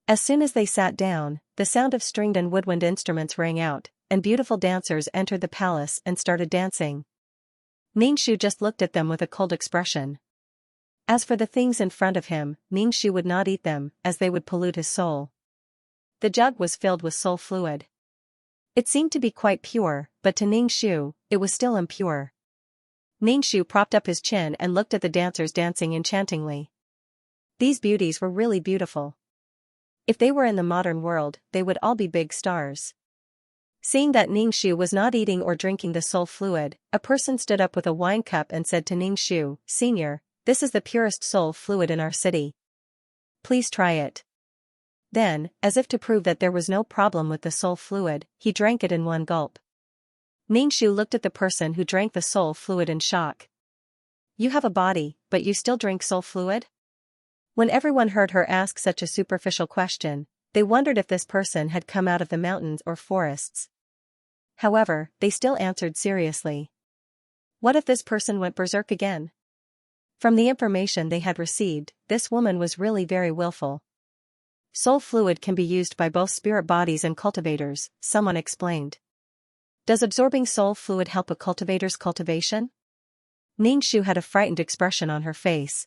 Speaker 1: As soon as they sat down, the sound of stringed and woodwind instruments rang out, and beautiful dancers entered the palace and started dancing. Ning-Shu just looked at them with a cold expression. As for the things in front of him, Ningxu would not eat them, as they would pollute his soul. The jug was filled with soul fluid. It seemed to be quite pure, but to Ningxu, it was still impure. Ningxu propped up his chin and looked at the dancers dancing enchantingly. These beauties were really beautiful. If they were in the modern world, they would all be big stars. Seeing that Ningxu was not eating or drinking the soul fluid, a person stood up with a wine cup and said to Ningxu, "Senior, this is the purest soul fluid in our city. Please try it." Then, as if to prove that there was no problem with the soul fluid, he drank it in one gulp. Ningxu looked at the person who drank the soul fluid in shock. "You have a body, but you still drink soul fluid?" When everyone heard her ask such a superficial question, they wondered if this person had come out of the mountains or forests. However, they still answered seriously. What if this person went berserk again? From the information they had received, this woman was really very willful. Soul fluid can be used by both spirit bodies and cultivators, someone explained. Does absorbing soul fluid help a cultivator's cultivation? Ningxu had a frightened expression on her face.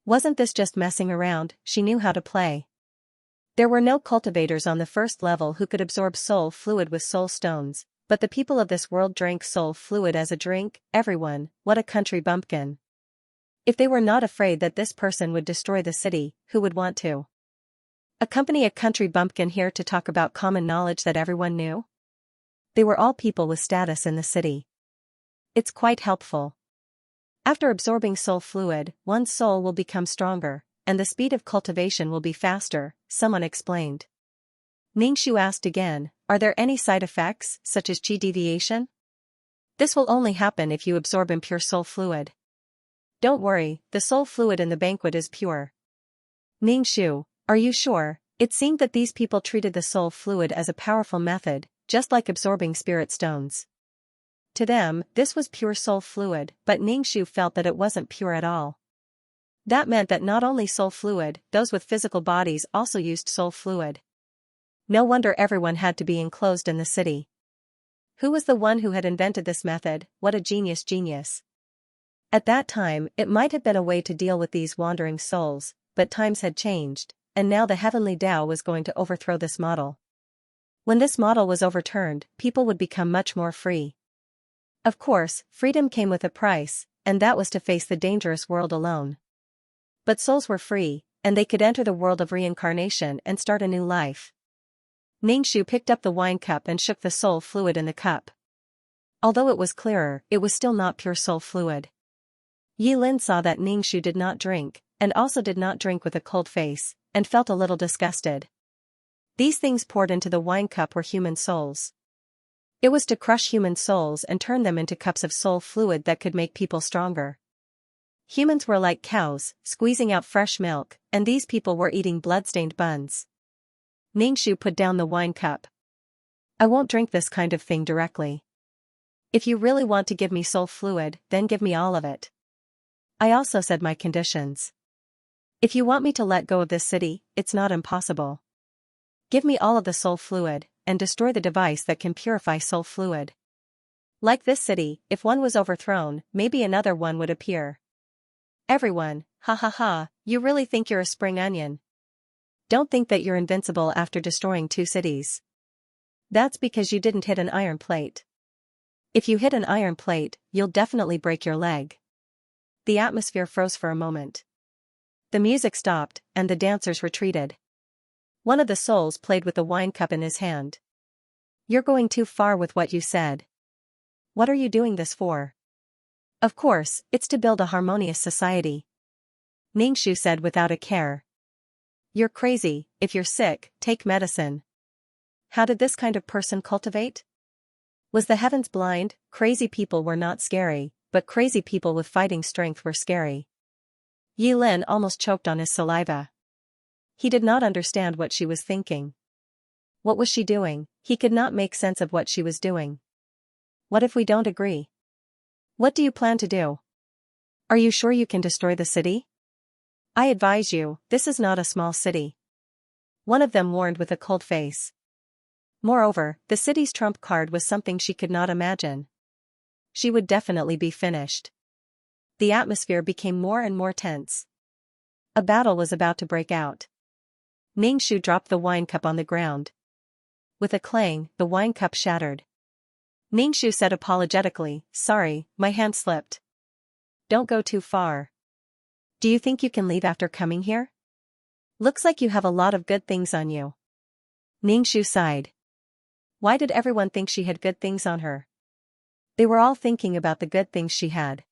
Speaker 1: Wasn't this just messing around? She knew how to play. There were no cultivators on the first level who could absorb soul fluid with soul stones, but the people of this world drank soul fluid as a drink. Everyone, what a country bumpkin. If they were not afraid that this person would destroy the city, who would want to accompany a country bumpkin here to talk about common knowledge that everyone knew? They were all people with status in the city. It's quite helpful. After absorbing soul fluid, one's soul will become stronger, and the speed of cultivation will be faster, someone explained. Ningxu asked again, are there any side effects, such as qi deviation? This will only happen if you absorb impure soul fluid. Don't worry, the soul fluid in the banquet is pure. Ningxu, are you sure? It seemed that these people treated the soul fluid as a powerful method, just like absorbing spirit stones. To them, this was pure soul fluid, but Ningxu felt that it wasn't pure at all. That meant that not only soul fluid, those with physical bodies also used soul fluid. No wonder everyone had to be enclosed in the city. Who was the one who had invented this method? What a genius. At that time, it might have been a way to deal with these wandering souls, but times had changed, and now the heavenly Tao was going to overthrow this model. When this model was overturned, people would become much more free. Of course, freedom came with a price, and that was to face the dangerous world alone. But souls were free, and they could enter the world of reincarnation and start a new life. Ningxu picked up the wine cup and shook the soul fluid in the cup. Although it was clearer, it was still not pure soul fluid. Yilin saw that Ningxu did not drink, and also did not drink with a cold face, and felt a little disgusted. These things poured into the wine cup were human souls. It was to crush human souls and turn them into cups of soul fluid that could make people stronger. Humans were like cows, squeezing out fresh milk, and these people were eating blood-stained buns. Ningxu put down the wine cup. I won't drink this kind of thing directly. If you really want to give me soul fluid, then give me all of it. I also said my conditions. If you want me to let go of this city, it's not impossible. Give me all of the soul fluid, and destroy the device that can purify soul fluid. Like this city, if one was overthrown, maybe another one would appear. Everyone, ha ha ha, you really think you're a spring onion? Don't think that you're invincible after destroying 2 cities. That's because you didn't hit an iron plate. If you hit an iron plate, you'll definitely break your leg. The atmosphere froze for a moment. The music stopped, and the dancers retreated. One of the souls played with the wine cup in his hand. You're going too far with what you said. What are you doing this for? Of course, it's to build a harmonious society. Ningxu said without a care. You're crazy. If you're sick, take medicine. How did this kind of person cultivate? Was the heavens blind? Crazy people were not scary, but crazy people with fighting strength were scary. Yilin almost choked on his saliva. He did not understand what she was thinking. What was she doing? He could not make sense of what she was doing. What if we don't agree? What do you plan to do? Are you sure you can destroy the city? I advise you, this is not a small city. One of them warned with a cold face. Moreover, the city's trump card was something she could not imagine. She would definitely be finished. the atmosphere became more and more tense. A battle was about to break out. Ningxu dropped the wine cup on the ground. With a clang, the wine cup shattered. Ningxu said apologetically, "Sorry, my hand slipped." "Don't go too far. Do you think you can leave after coming here? Looks like you have a lot of good things on you." Ningxu sighed. Why did everyone think she had good things on her? They were all thinking about the good things she had.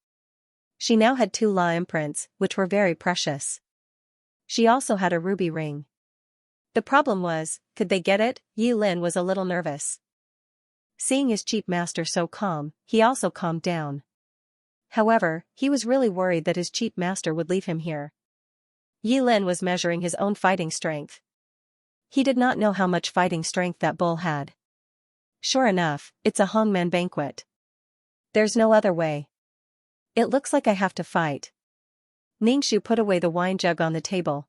Speaker 1: She now had 2 law imprints, which were very precious. She also had a ruby ring. The problem was, could they get it? Yi Lin was a little nervous. Seeing his cheap master so calm, he also calmed down. However, he was really worried that his cheap master would leave him here. Yi Lin was measuring his own fighting strength. He did not know how much fighting strength that bull had. Sure enough, it's a hangman banquet. There's no other way. It looks like I have to fight. Ningxu put away the wine jug on the table.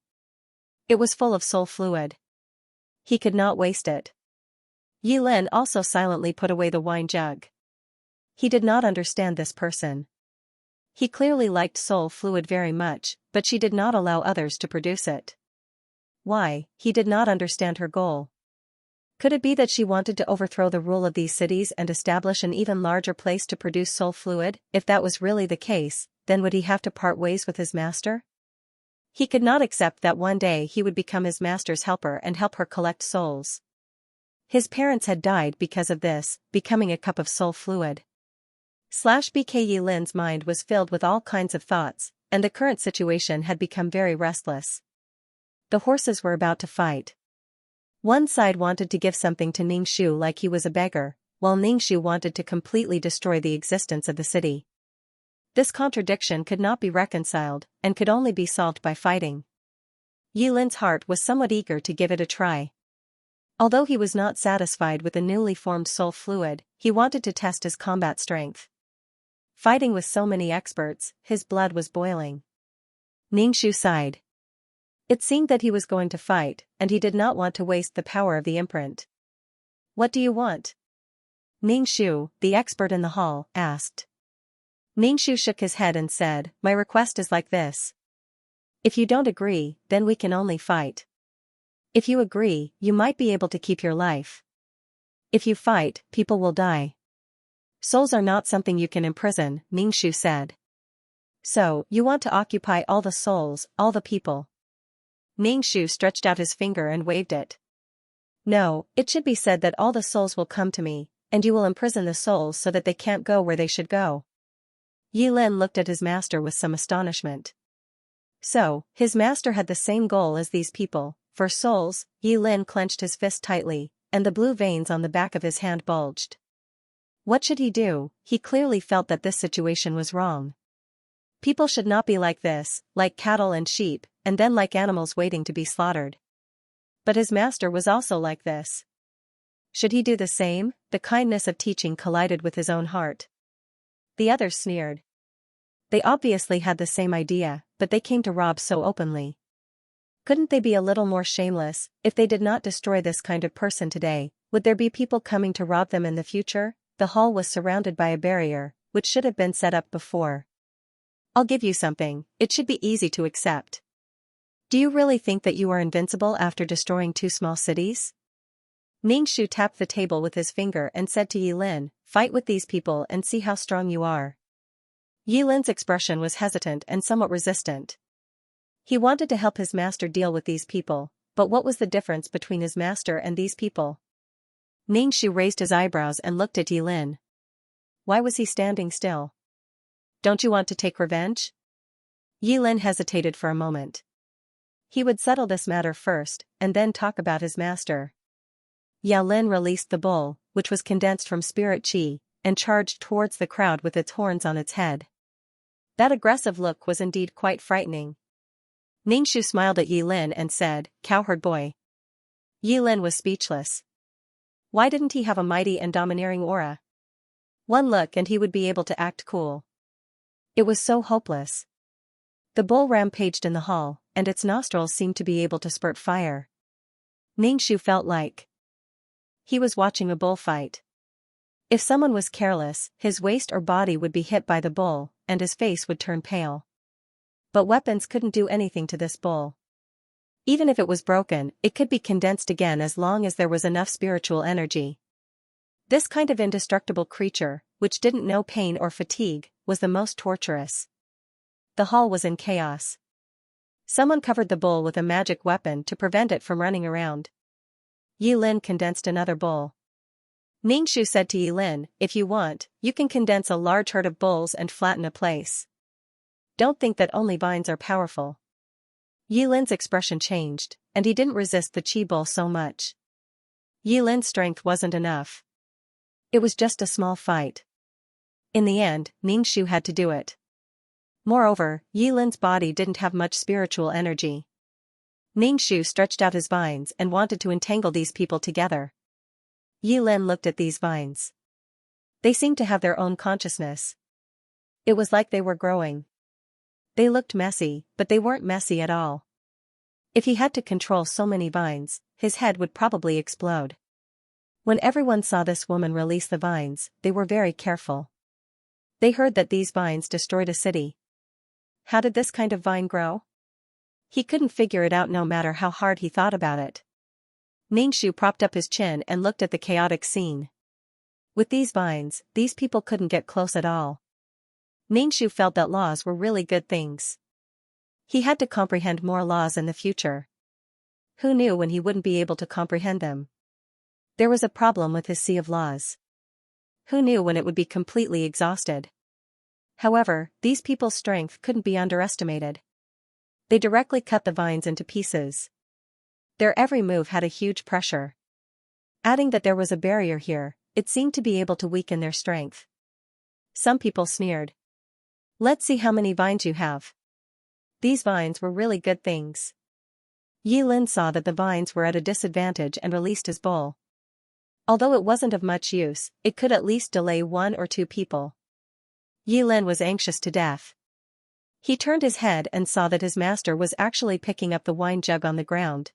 Speaker 1: It was full of soul fluid. He could not waste it. Yi Lin also silently put away the wine jug. He did not understand this person. He clearly liked soul fluid very much, but she did not allow others to produce it. Why? He did not understand her goal. Could it be that she wanted to overthrow the rule of these cities and establish an even larger place to produce soul fluid? If that was really the case, then would he have to part ways with his master? He could not accept that one day he would become his master's helper and help her collect souls. His parents had died because of this, becoming a cup of soul fluid. BK Yi Lin's mind was filled with all kinds of thoughts, and the current situation had become very restless. The horses were about to fight. One side wanted to give something to Ningxu like he was a beggar, while Ningxu wanted to completely destroy the existence of the city. This contradiction could not be reconciled, and could only be solved by fighting. Yi Lin's heart was somewhat eager to give it a try. Although he was not satisfied with the newly formed soul fluid, he wanted to test his combat strength. Fighting with so many experts, his blood was boiling. Ningxu sighed. It seemed that he was going to fight, and he did not want to waste the power of the imprint. "What do you want?" Ningxu, the expert in the hall, asked. Ningxu shook his head and said, "My request is like this. If you don't agree, then we can only fight. If you agree, you might be able to keep your life. If you fight, people will die. Souls are not something you can imprison," Ningxu said. "So, you want to occupy all the souls, all the people?" Ningxu stretched out his finger and waved it. "No, it should be said that all the souls will come to me, and you will imprison the souls so that they can't go where they should go." Yi Lin looked at his master with some astonishment. So, his master had the same goal as these people, for souls. Yi Lin clenched his fist tightly, and the blue veins on the back of his hand bulged. What should he do? He clearly felt that this situation was wrong. People should not be like this, like cattle and sheep, and then like animals waiting to be slaughtered. But his master was also like this. Should he do the same? The kindness of teaching collided with his own heart. The others sneered. They obviously had the same idea, but they came to rob so openly. Couldn't they be a little more shameless? If they did not destroy this kind of person today, would there be people coming to rob them in the future? The hall was surrounded by a barrier, which should have been set up before. "I'll give you something, it should be easy to accept. Do you really think that you are invincible after destroying 2 small cities?" Ningxu tapped the table with his finger and said to Yi Lin, "Fight with these people and see how strong you are." Yi Lin's expression was hesitant and somewhat resistant. He wanted to help his master deal with these people, but what was the difference between his master and these people? Ningxu raised his eyebrows and looked at Yi Lin. Why was he standing still? "Don't you want to take revenge?" Yi Lin hesitated for a moment. He would settle this matter first, and then talk about his master. Yao Lin released the bull, which was condensed from spirit qi, and charged towards the crowd with its horns on its head. That aggressive look was indeed quite frightening. Ningxu smiled at Yi Lin and said, "Cowherd boy." Yi Lin was speechless. Why didn't he have a mighty and domineering aura? One look and he would be able to act cool. It was so hopeless. The bull rampaged in the hall, and its nostrils seemed to be able to spurt fire. Ningxu felt like he was watching a bullfight. If someone was careless, his waist or body would be hit by the bull, and his face would turn pale. But weapons couldn't do anything to this bowl. Even if it was broken, it could be condensed again as long as there was enough spiritual energy. This kind of indestructible creature, which didn't know pain or fatigue, was the most torturous. The hall was in chaos. Someone covered the bowl with a magic weapon to prevent it from running around. Yi Lin condensed another bowl. Ningxu said to Yi Lin, "If you want, you can condense a large herd of bulls and flatten a place. Don't think that only vines are powerful." Yi Lin's expression changed, and he didn't resist the chi bowl so much. Yi Lin's strength wasn't enough. It was just a small fight. In the end, Ningxu had to do it. Moreover, Yi Lin's body didn't have much spiritual energy. Ningxu stretched out his vines and wanted to entangle these people together. Yi Lin looked at these vines. They seemed to have their own consciousness. It was like they were growing. They looked messy, but they weren't messy at all. If he had to control so many vines, his head would probably explode. When everyone saw this woman release the vines, they were very careful. They heard that these vines destroyed a city. How did this kind of vine grow? He couldn't figure it out no matter how hard he thought about it. Ningxu propped up his chin and looked at the chaotic scene. With these vines, these people couldn't get close at all. Ningxu felt that laws were really good things. He had to comprehend more laws in the future. Who knew when he wouldn't be able to comprehend them? There was a problem with his sea of laws. Who knew when it would be completely exhausted? However, these people's strength couldn't be underestimated. They directly cut the vines into pieces. Their every move had a huge pressure. Adding that there was a barrier here, it seemed to be able to weaken their strength. Some people sneered. "Let's see how many vines you have." These vines were really good things. Yi Lin saw that the vines were at a disadvantage and released his bowl. Although it wasn't of much use, it could at least delay 1 or 2 people. Yi Lin was anxious to death. He turned his head and saw that his master was actually picking up the wine jug on the ground.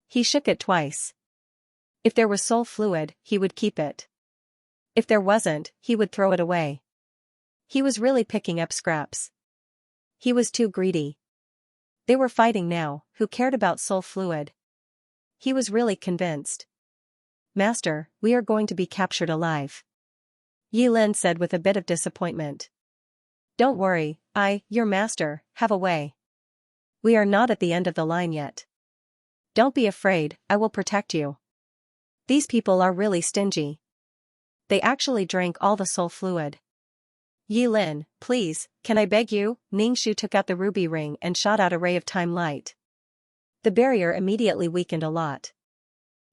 Speaker 1: He shook it twice. If there was soul fluid, he would keep it. If there wasn't, he would throw it away. He was really picking up scraps. He was too greedy. They were fighting now, who cared about soul fluid? He was really convinced. "Master, we are going to be captured alive," Yi Lin said with a bit of disappointment. "Don't worry, your master, have a way. We are not at the end of the line yet. Don't be afraid, I will protect you. These people are really stingy. They actually drank all the soul fluid." "Yi Lin, please, can I beg you?" Ningxu took out the ruby ring and shot out a ray of time light. The barrier immediately weakened a lot.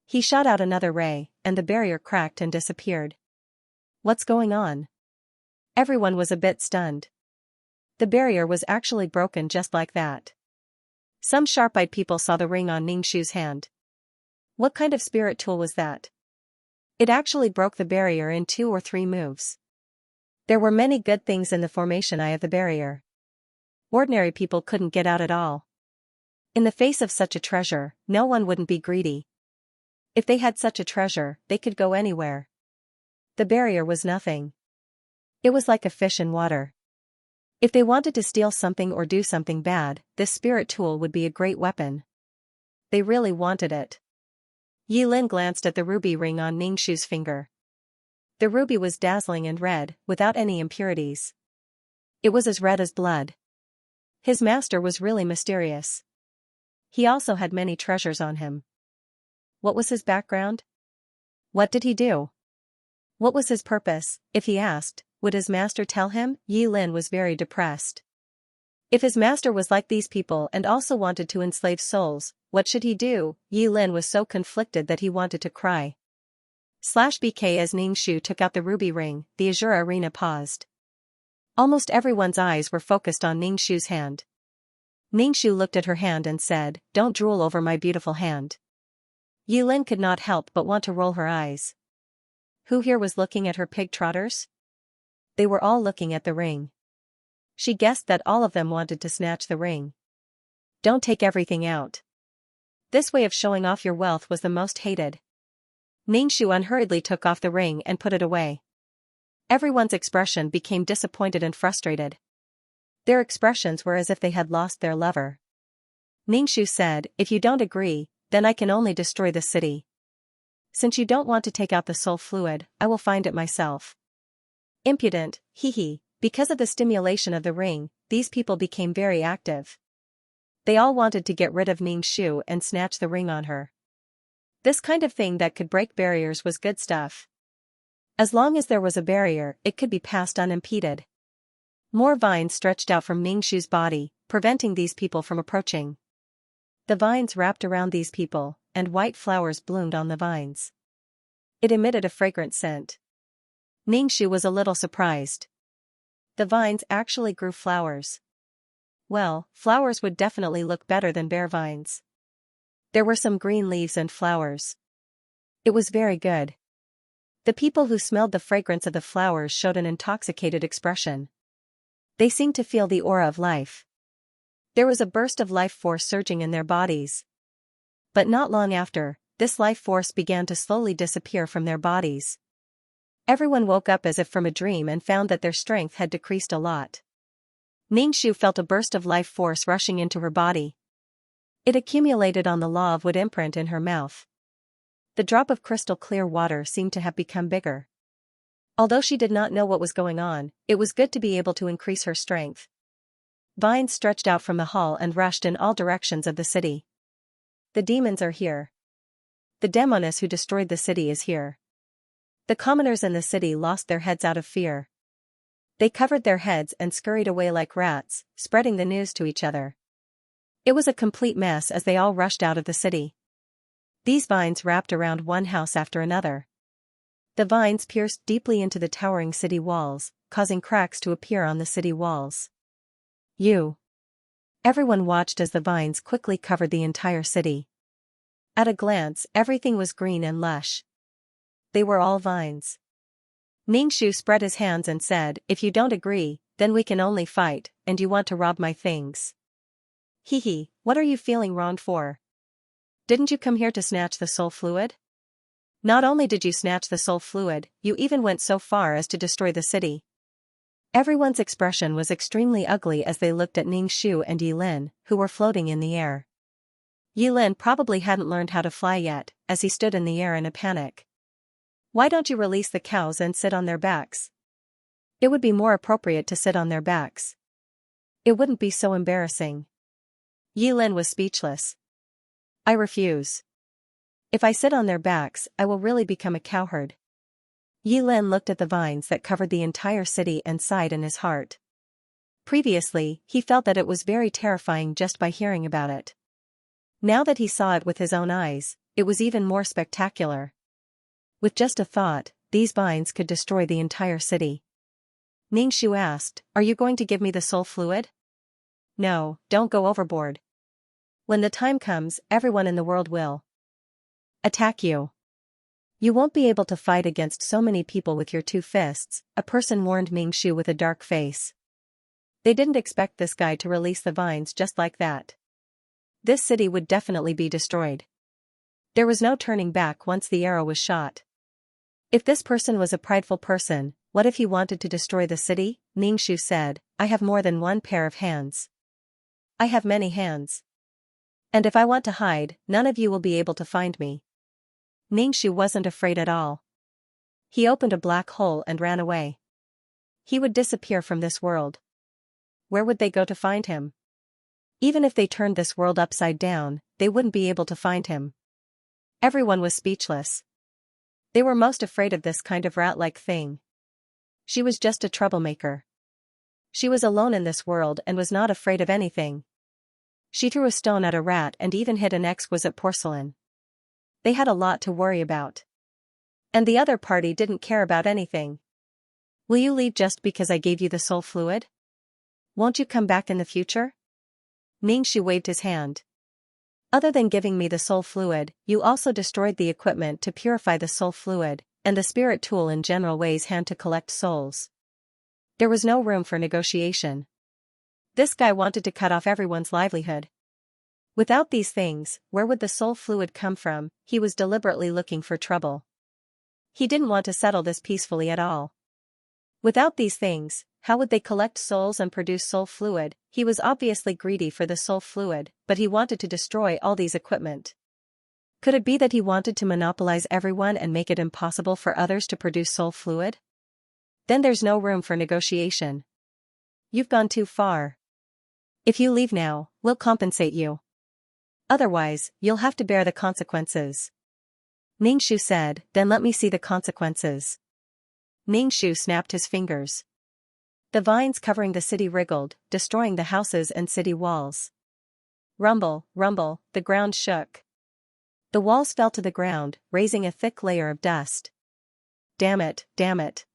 Speaker 1: He shot out another ray, and the barrier cracked and disappeared. What's going on? Everyone was a bit stunned. The barrier was actually broken just like that. Some sharp-eyed people saw the ring on Ningxu's hand. What kind of spirit tool was that? It actually broke the barrier in 2 or 3 moves. There were many good things in the formation eye of the barrier. Ordinary people couldn't get out at all. In the face of such a treasure, no one wouldn't be greedy. If they had such a treasure, they could go anywhere. The barrier was nothing. It was like a fish in water. If they wanted to steal something or do something bad, this spirit tool would be a great weapon. They really wanted it. Yi Lin glanced at the ruby ring on Ningxu's finger. The ruby was dazzling and red, without any impurities. It was as red as blood. His master was really mysterious. He also had many treasures on him. What was his background? What did he do? What was his purpose? If he asked, would his master tell him? Yi Lin was very depressed. If his master was like these people and also wanted to enslave souls, what should he do? Yi Lin was so conflicted that he wanted to cry. /BK As Ningxu took out the ruby ring, the azure arena paused. Almost everyone's eyes were focused on Ningxu's hand. Ningxu looked at her hand and said, "Don't drool over my beautiful hand." Yi Lin could not help but want to roll her eyes. Who here was looking at her pig trotters? They were all looking at the ring. She guessed that all of them wanted to snatch the ring. Don't take everything out. This way of showing off your wealth was the most hated. Ningxu unhurriedly took off the ring and put it away. Everyone's expression became disappointed and frustrated. Their expressions were as if they had lost their lover. Ningxu said, "If you don't agree, then I can only destroy the city. Since you don't want to take out the soul fluid, I will find it myself." Impudent, hee. Because of the stimulation of the ring, these people became very active. They all wanted to get rid of Ningxu and snatch the ring on her. This kind of thing that could break barriers was good stuff. As long as there was a barrier, it could be passed unimpeded. More vines stretched out from Ningxu's body, preventing these people from approaching. The vines wrapped around these people, and white flowers bloomed on the vines. It emitted a fragrant scent. Ningxu was a little surprised. The vines actually grew flowers. Well, flowers would definitely look better than bare vines. There were some green leaves and flowers. It was very good. The people who smelled the fragrance of the flowers showed an intoxicated expression. They seemed to feel the aura of life. There was a burst of life force surging in their bodies. But not long after, this life force began to slowly disappear from their bodies. Everyone woke up as if from a dream and found that their strength had decreased a lot. Ningxu felt a burst of life force rushing into her body. It accumulated on the law of wood imprint in her mouth. The drop of crystal clear water seemed to have become bigger. Although she did not know what was going on, it was good to be able to increase her strength. Vines stretched out from the hall and rushed in all directions of the city. The demons are here. The demoness who destroyed the city is here. The commoners in the city lost their heads out of fear. They covered their heads and scurried away like rats, spreading the news to each other. It was a complete mess as they all rushed out of the city. These vines wrapped around one house after another. The vines pierced deeply into the towering city walls, causing cracks to appear on the city walls. Everyone watched as the vines quickly covered the entire city. At a glance, everything was green and lush. They were all vines. Ningxu spread his hands and said, "If you don't agree, then we can only fight, and you want to rob my things. What are you feeling wronged for? Didn't you come here to snatch the soul fluid? Not only did you snatch the soul fluid, you even went so far as to destroy the city." Everyone's expression was extremely ugly as they looked at Ningxu and Yilin, who were floating in the air. Yilin probably hadn't learned how to fly yet, as he stood in the air in a panic. "Why don't you release the cows and sit on their backs? It would be more appropriate to sit on their backs. It wouldn't be so embarrassing." Yilin was speechless. "I refuse. If I sit on their backs, I will really become a cowherd." Yilin looked at the vines that covered the entire city and sighed in his heart. Previously, he felt that it was very terrifying just by hearing about it. Now that he saw it with his own eyes, it was even more spectacular. With just a thought, these vines could destroy the entire city. Ningxu asked, "Are you going to give me the soul fluid?" "No, don't go overboard. When the time comes, everyone in the world will attack you. You won't be able to fight against so many people with your two fists," a person warned Ningxu with a dark face. They didn't expect this guy to release the vines just like that. This city would definitely be destroyed. There was no turning back once the arrow was shot. If this person was a prideful person, what if he wanted to destroy the city? Ningxu said, "I have more than one pair of hands. I have many hands. And if I want to hide, none of you will be able to find me." Ningxu wasn't afraid at all. He opened a black hole and ran away. He would disappear from this world. Where would they go to find him? Even if they turned this world upside down, they wouldn't be able to find him. Everyone was speechless. They were most afraid of this kind of rat-like thing. She was just a troublemaker. She was alone in this world and was not afraid of anything. She threw a stone at a rat and even hit an exquisite porcelain. They had a lot to worry about. And the other party didn't care about anything. "Will you leave just because I gave you the soul fluid? Won't you come back in the future?" Ningxu waved his hand. "Other than giving me the soul fluid, you also destroyed the equipment to purify the soul fluid, and the spirit tool in General Wei's hand to collect souls." There was no room for negotiation. This guy wanted to cut off everyone's livelihood. Without these things, where would the soul fluid come from? He was deliberately looking for trouble. He didn't want to settle this peacefully at all. Without these things, how would they collect souls and produce soul fluid? He was obviously greedy for the soul fluid, but he wanted to destroy all these equipment. Could it be that he wanted to monopolize everyone and make it impossible for others to produce soul fluid? Then there's no room for negotiation. You've gone too far. If you leave now, we'll compensate you. Otherwise, you'll have to bear the consequences. Ningxu said, then let me see the consequences. Ningxu snapped his fingers. The vines covering the city wriggled, destroying the houses and city walls. Rumble, rumble, the ground shook. The walls fell to the ground, raising a thick layer of dust. Damn it, damn it.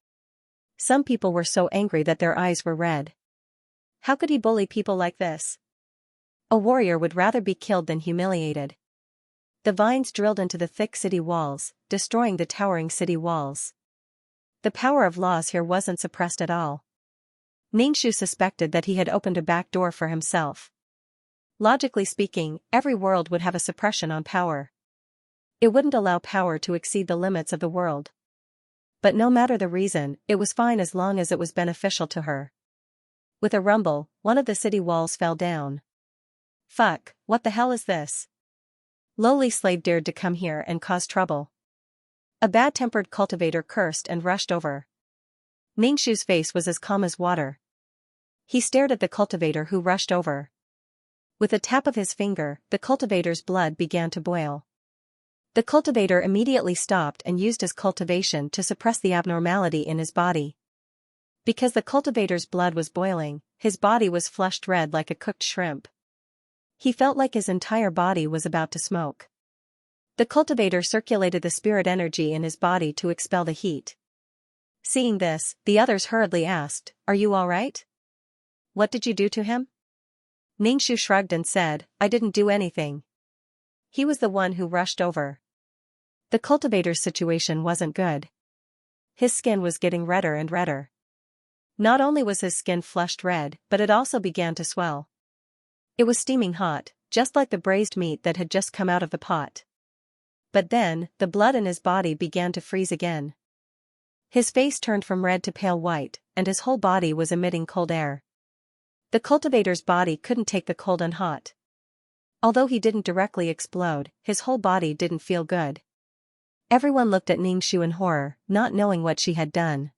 Speaker 1: Some people were so angry that their eyes were red. How could he bully people like this? A warrior would rather be killed than humiliated. The vines drilled into the thick city walls, destroying the towering city walls. The power of laws here wasn't suppressed at all. Ningxu suspected that he had opened a back door for himself. Logically speaking, every world would have a suppression on power. It wouldn't allow power to exceed the limits of the world. But no matter the reason, it was fine as long as it was beneficial to her. With a rumble, one of the city walls fell down. Fuck, what the hell is this? Lowly slave dared to come here and cause trouble. A bad-tempered cultivator cursed and rushed over. Ningxu's face was as calm as water. He stared at the cultivator who rushed over. With a tap of his finger, the cultivator's blood began to boil. The cultivator immediately stopped and used his cultivation to suppress the abnormality in his body. Because the cultivator's blood was boiling, his body was flushed red like a cooked shrimp. He felt like his entire body was about to smoke. The cultivator circulated the spirit energy in his body to expel the heat. Seeing this, the others hurriedly asked, "Are you all right? What did you do to him?" Ningxu shrugged and said, "I didn't do anything. He was the one who rushed over." The cultivator's situation wasn't good. His skin was getting redder and redder. Not only was his skin flushed red, but it also began to swell. It was steaming hot, just like the braised meat that had just come out of the pot. But then, the blood in his body began to freeze again. His face turned from red to pale white, and his whole body was emitting cold air. The cultivator's body couldn't take the cold and hot. Although he didn't directly explode, his whole body didn't feel good. Everyone looked at Ningxu in horror, not knowing what she had done.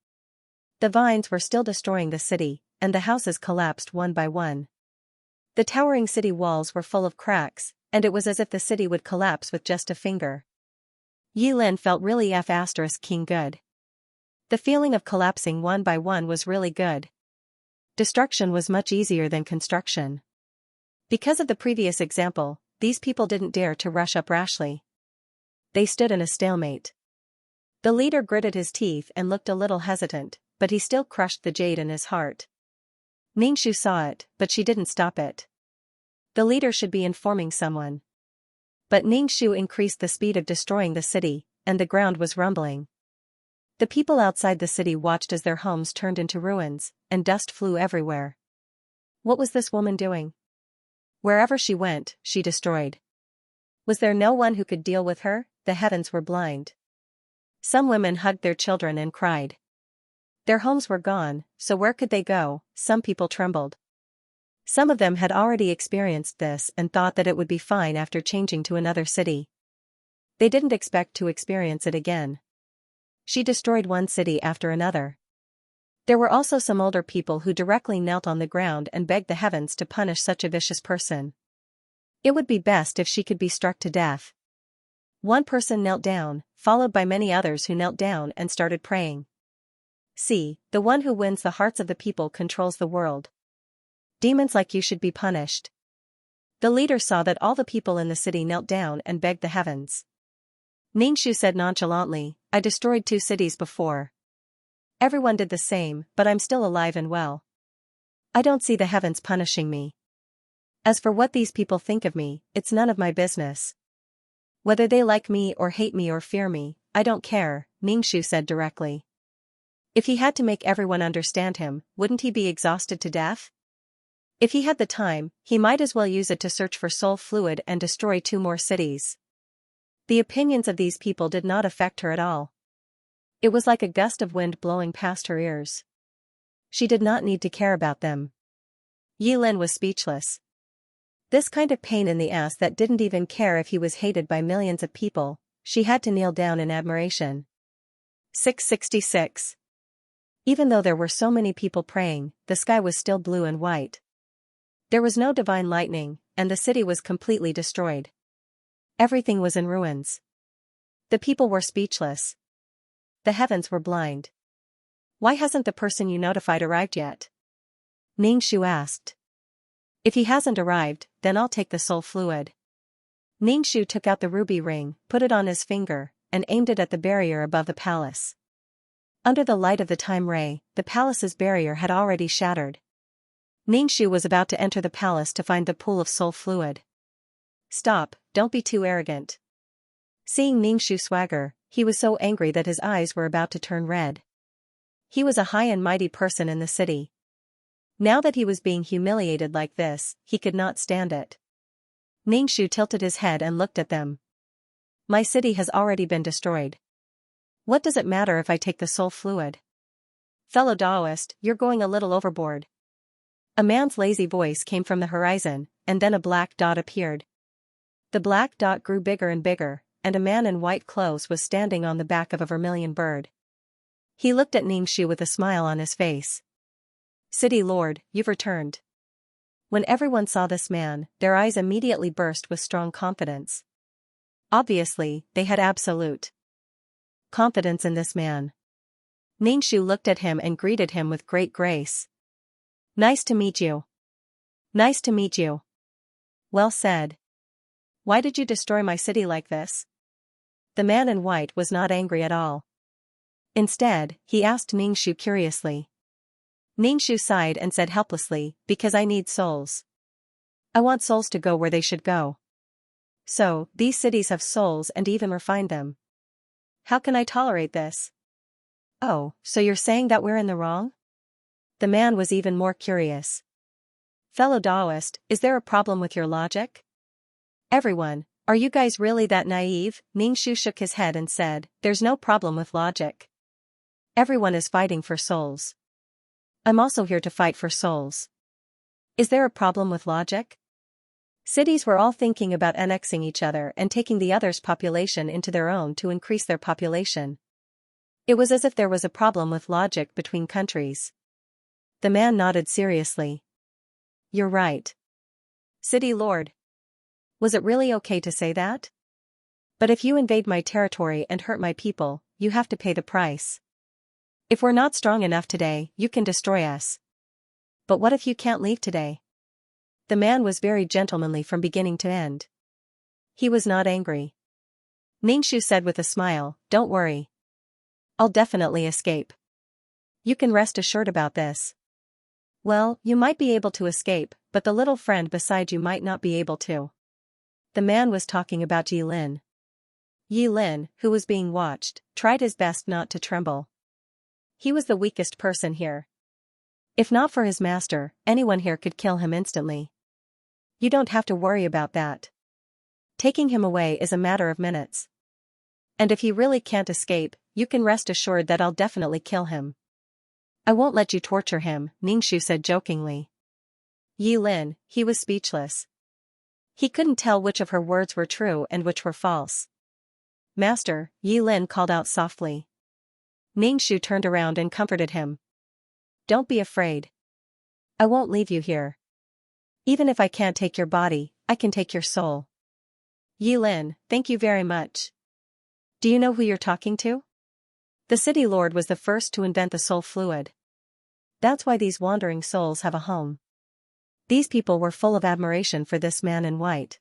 Speaker 1: The vines were still destroying the city, and the houses collapsed one by one. The towering city walls were full of cracks, and it was as if the city would collapse with just a finger. Yi Lin felt really *king good. The feeling of collapsing one by one was really good. Destruction was much easier than construction. Because of the previous example, these people didn't dare to rush up rashly. They stood in a stalemate. The leader gritted his teeth and looked a little hesitant, but he still crushed the jade in his heart. Ningxu saw it, but she didn't stop it. The leader should be informing someone. But Ningxu increased the speed of destroying the city, and the ground was rumbling. The people outside the city watched as their homes turned into ruins, and dust flew everywhere. What was this woman doing? Wherever she went, she destroyed. Was there no one who could deal with her? The heavens were blind. Some women hugged their children and cried. Their homes were gone, so where could they go? Some people trembled. Some of them had already experienced this and thought that it would be fine after changing to another city. They didn't expect to experience it again. She destroyed one city after another. There were also some older people who directly knelt on the ground and begged the heavens to punish such a vicious person. It would be best if she could be struck to death. One person knelt down, followed by many others who knelt down and started praying. See, the one who wins the hearts of the people controls the world. Demons like you should be punished. The leader saw that all the people in the city knelt down and begged the heavens. Ningxu said nonchalantly, "I destroyed 2 cities before. Everyone did the same, but I'm still alive and well. I don't see the heavens punishing me. As for what these people think of me, it's none of my business. Whether they like me or hate me or fear me, I don't care," Ningxu said directly. If he had to make everyone understand him, wouldn't he be exhausted to death? If he had the time, he might as well use it to search for soul fluid and destroy 2 more cities. The opinions of these people did not affect her at all. It was like a gust of wind blowing past her ears. She did not need to care about them. Yilin was speechless. This kind of pain in the ass that didn't even care if he was hated by millions of people, she had to kneel down in admiration. 666. Even though there were so many people praying, the sky was still blue and white. There was no divine lightning, and the city was completely destroyed. Everything was in ruins. The people were speechless. The heavens were blind. Why hasn't the person you notified arrived yet? Ningshu asked. If he hasn't arrived, then I'll take the soul fluid. Ningshu took out the ruby ring, put it on his finger, and aimed it at the barrier above the palace. Under the light of the time ray, the palace's barrier had already shattered. Ningshu was about to enter the palace to find the pool of soul fluid. Stop, don't be too arrogant. Seeing Ningshu swagger, he was so angry that his eyes were about to turn red. He was a high and mighty person in the city. Now that he was being humiliated like this, he could not stand it. Ningshu tilted his head and looked at them. My city has already been destroyed. What does it matter if I take the soul fluid? Fellow Taoist, you're going a little overboard. A man's lazy voice came from the horizon, and then a black dot appeared. The black dot grew bigger and bigger, and a man in white clothes was standing on the back of a vermilion bird. He looked at Ningshu with a smile on his face. City Lord, you've returned. When everyone saw this man, their eyes immediately burst with strong confidence. Obviously, they had absolute confidence in this man. Ningshu looked at him and greeted him with great grace. Nice to meet you. Nice to meet you. Well said. Why did you destroy my city like this? The man in white was not angry at all. Instead, he asked Ningshu curiously. Ningshu sighed and said helplessly, because I need souls. I want souls to go where they should go. So, these cities have souls and even refined them. How can I tolerate this? Oh, so you're saying that we're in the wrong? The man was even more curious. Fellow Taoist, is there a problem with your logic? Everyone, are you guys really that naive? Ningshu shook his head and said, there's no problem with logic. Everyone is fighting for souls. I'm also here to fight for souls. Is there a problem with logic? Cities were all thinking about annexing each other and taking the other's population into their own to increase their population. It was as if there was a problem with logic between countries. The man nodded seriously. You're right. City Lord. Was it really okay to say that? But if you invade my territory and hurt my people, you have to pay the price. If we're not strong enough today, you can destroy us. But what if you can't leave today? The man was very gentlemanly from beginning to end. He was not angry. Ningshu said with a smile, don't worry. I'll definitely escape. You can rest assured about this. Well, you might be able to escape, but the little friend beside you might not be able to. The man was talking about Yilin. Yilin, who was being watched, tried his best not to tremble. He was the weakest person here. If not for his master, anyone here could kill him instantly. You don't have to worry about that. Taking him away is a matter of minutes. And if he really can't escape, you can rest assured that I'll definitely kill him. I won't let you torture him, Ningshu said jokingly. Yilin, he was speechless. He couldn't tell which of her words were true and which were false. Master, Yilin called out softly. Ningshu turned around and comforted him. Don't be afraid. I won't leave you here. Even if I can't take your body, I can take your soul. Yilin, thank you very much. Do you know who you're talking to? The city lord was the first to invent the soul fluid. That's why these wandering souls have a home. These people were full of admiration for this man in white.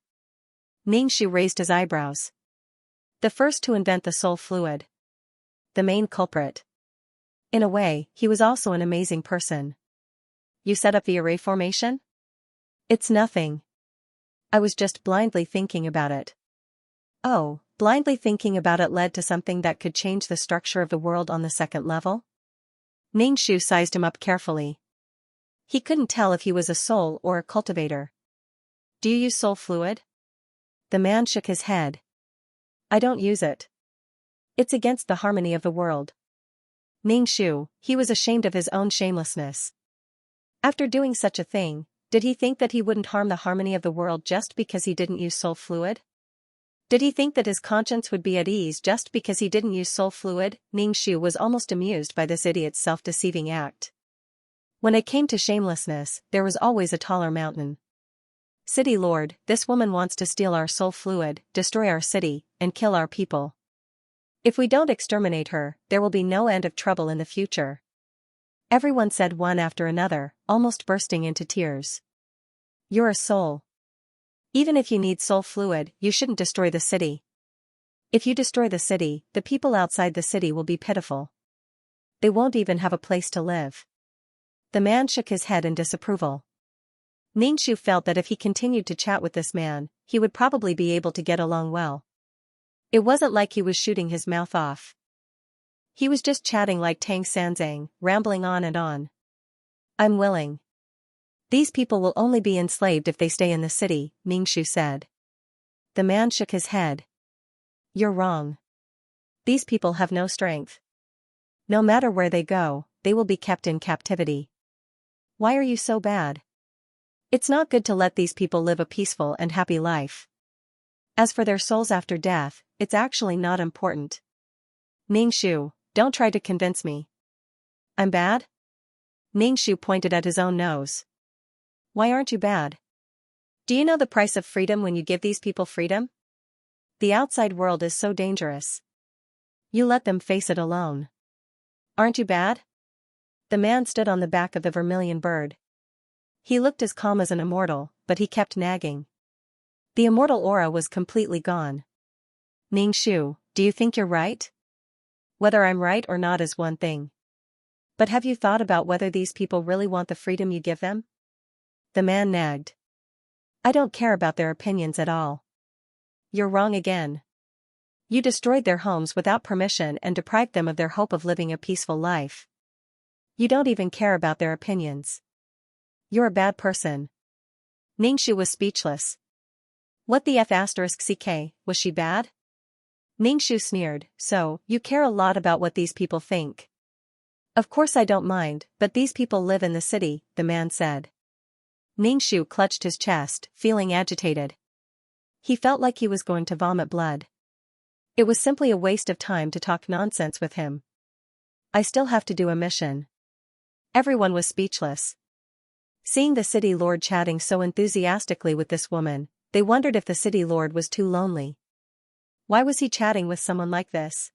Speaker 1: Ningshu raised his eyebrows. The first to invent the soul fluid. The main culprit. In a way, he was also an amazing person. You set up the array formation? It's nothing. I was just blindly thinking about it. Oh, blindly thinking about it led to something that could change the structure of the world on the second level? Ningshu sized him up carefully. He couldn't tell if he was a soul or a cultivator. Do you use soul fluid? The man shook his head. I don't use it. It's against the harmony of the world. Ning Shu, he was ashamed of his own shamelessness. After doing such a thing, did he think that he wouldn't harm the harmony of the world just because he didn't use soul fluid? Did he think that his conscience would be at ease just because he didn't use soul fluid? Ning Shu was almost amused by this idiot's self-deceiving act. When it came to shamelessness, there was always a taller mountain. City Lord, this woman wants to steal our soul fluid, destroy our city, and kill our people. If we don't exterminate her, there will be no end of trouble in the future. Everyone said one after another, almost bursting into tears. You're a soul. Even if you need soul fluid, you shouldn't destroy the city. If you destroy the city, the people outside the city will be pitiful. They won't even have a place to live. The man shook his head in disapproval. Ning Shu felt that if he continued to chat with this man, he would probably be able to get along well. It wasn't like he was shooting his mouth off. He was just chatting like Tang Sanzang, rambling on and on. I'm willing. These people will only be enslaved if they stay in the city, Ning Shu said. The man shook his head. You're wrong. These people have no strength. No matter where they go, they will be kept in captivity. Why are you so bad? It's not good to let these people live a peaceful and happy life. As for their souls after death, it's actually not important. Ning Shu, don't try to convince me. I'm bad? Ning Shu pointed at his own nose. Why aren't you bad? Do you know the price of freedom when you give these people freedom? The outside world is so dangerous. You let them face it alone. Aren't you bad? The man stood on the back of the vermilion bird. He looked as calm as an immortal, but he kept nagging. The immortal aura was completely gone. Ning Shu, do you think you're right? Whether I'm right or not is one thing. But have you thought about whether these people really want the freedom you give them? The man nagged. I don't care about their opinions at all. You're wrong again. You destroyed their homes without permission and deprived them of their hope of living a peaceful life. You don't even care about their opinions. You're a bad person. Ning Shu was speechless. What the F***ck, was she bad? Ning Shu sneered, so, you care a lot about what these people think. Of course I don't mind, but these people live in the city, the man said. Ning Shu clutched his chest, feeling agitated. He felt like he was going to vomit blood. It was simply a waste of time to talk nonsense with him. I still have to do a mission. Everyone was speechless. Seeing the city lord chatting so enthusiastically with this woman, they wondered if the city lord was too lonely. Why was he chatting with someone like this?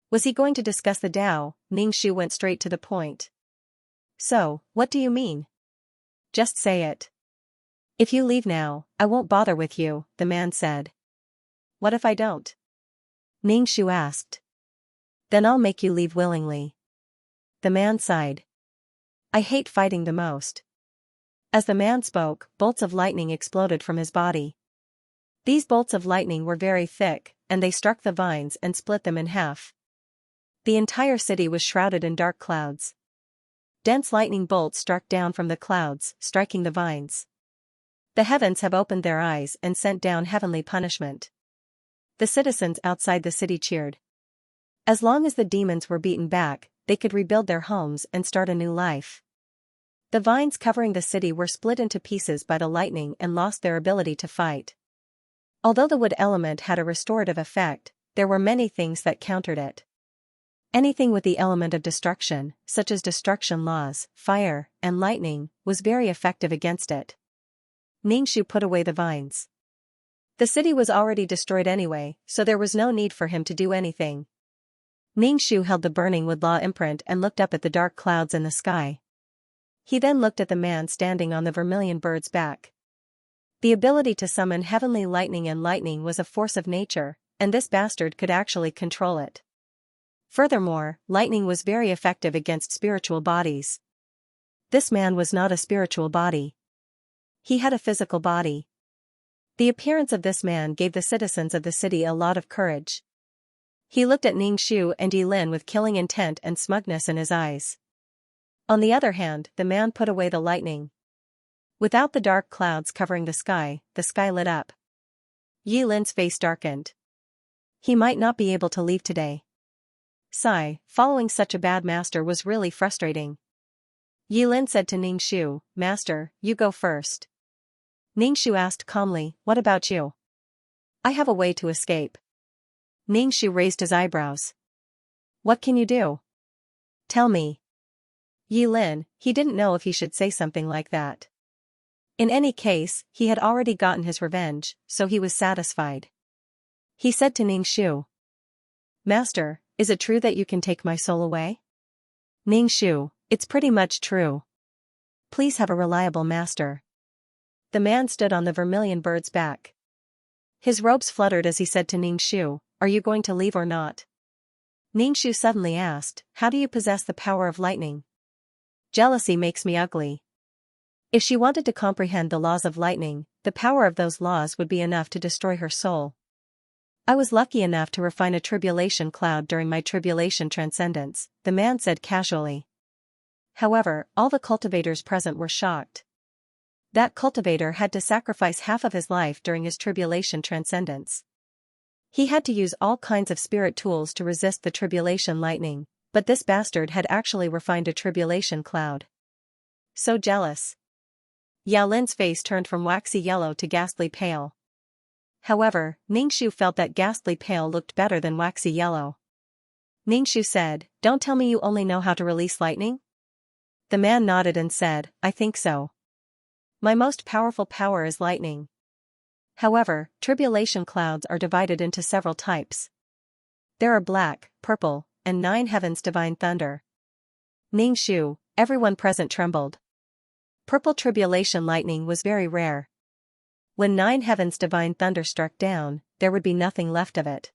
Speaker 1: Was he going to discuss the Tao? Ning Shu went straight to the point. So, what do you mean? Just say it. If you leave now, I won't bother with you, the man said. What if I don't? Ning Shu asked. Then I'll make you leave willingly. The man sighed. I hate fighting the most. As the man spoke, bolts of lightning exploded from his body. These bolts of lightning were very thick, and they struck the vines and split them in half. The entire city was shrouded in dark clouds. Dense lightning bolts struck down from the clouds, striking the vines. The heavens have opened their eyes and sent down heavenly punishment. The citizens outside the city cheered. As long as the demons were beaten back, they could rebuild their homes and start a new life. The vines covering the city were split into pieces by the lightning and lost their ability to fight. Although the wood element had a restorative effect, there were many things that countered it. Anything with the element of destruction, such as destruction laws, fire, and lightning, was very effective against it. Ning Shu put away the vines. The city was already destroyed anyway, so there was no need for him to do anything. Ning Shu held the burning wood law imprint and looked up at the dark clouds in the sky. He then looked at the man standing on the vermilion bird's back. The ability to summon heavenly lightning and lightning was a force of nature, and this bastard could actually control it. Furthermore, lightning was very effective against spiritual bodies. This man was not a spiritual body. He had a physical body. The appearance of this man gave the citizens of the city a lot of courage. He looked at Ning Shu and Yi Lin with killing intent and smugness in his eyes. On the other hand, the man put away the lightning. Without the dark clouds covering the sky lit up. Yi Lin's face darkened. He might not be able to leave today. Sigh, following such a bad master was really frustrating. Yilin said to Ningxu, Master, you go first. Ningxu asked calmly, what about you? I have a way to escape. Ningxu raised his eyebrows. What can you do? Tell me. Yilin, he didn't know if he should say something like that. In any case, he had already gotten his revenge, so he was satisfied. He said to Ningxu. Master, is it true that you can take my soul away? Ningxu, it's pretty much true. Please have a reliable master. The man stood on the vermilion bird's back. His robes fluttered as he said to Ningxu, are you going to leave or not? Ningxu suddenly asked, how do you possess the power of lightning? Jealousy makes me ugly. If she wanted to comprehend the laws of lightning, the power of those laws would be enough to destroy her soul. I was lucky enough to refine a tribulation cloud during my tribulation transcendence, the man said casually. However, all the cultivators present were shocked. That cultivator had to sacrifice half of his life during his tribulation transcendence. He had to use all kinds of spirit tools to resist the tribulation lightning, but this bastard had actually refined a tribulation cloud. So jealous. Yao Lin's face turned from waxy yellow to ghastly pale. However, Ningxu felt that ghastly pale looked better than waxy yellow. Ningxu said, don't tell me you only know how to release lightning? The man nodded and said, I think so. My most powerful power is lightning. However, tribulation clouds are divided into several types. There are black, purple, and 9 heavens divine thunder. Ningxu, everyone present trembled. Purple tribulation lightning was very rare. When 9 heavens divine thunder struck down, there would be nothing left of it.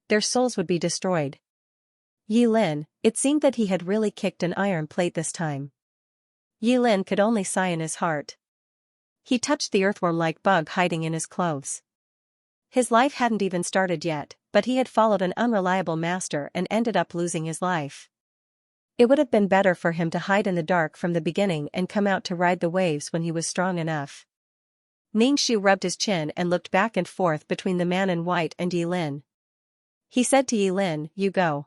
Speaker 1: Their souls would be destroyed. Yilin, it seemed that he had really kicked an iron plate this time. Yilin could only sigh in his heart. He touched the earthworm-like bug hiding in his clothes. His life hadn't even started yet, but he had followed an unreliable master and ended up losing his life. It would have been better for him to hide in the dark from the beginning and come out to ride the waves when he was strong enough. Ningxu rubbed his chin and looked back and forth between the man in white and Yilin. He said to Yilin, you go.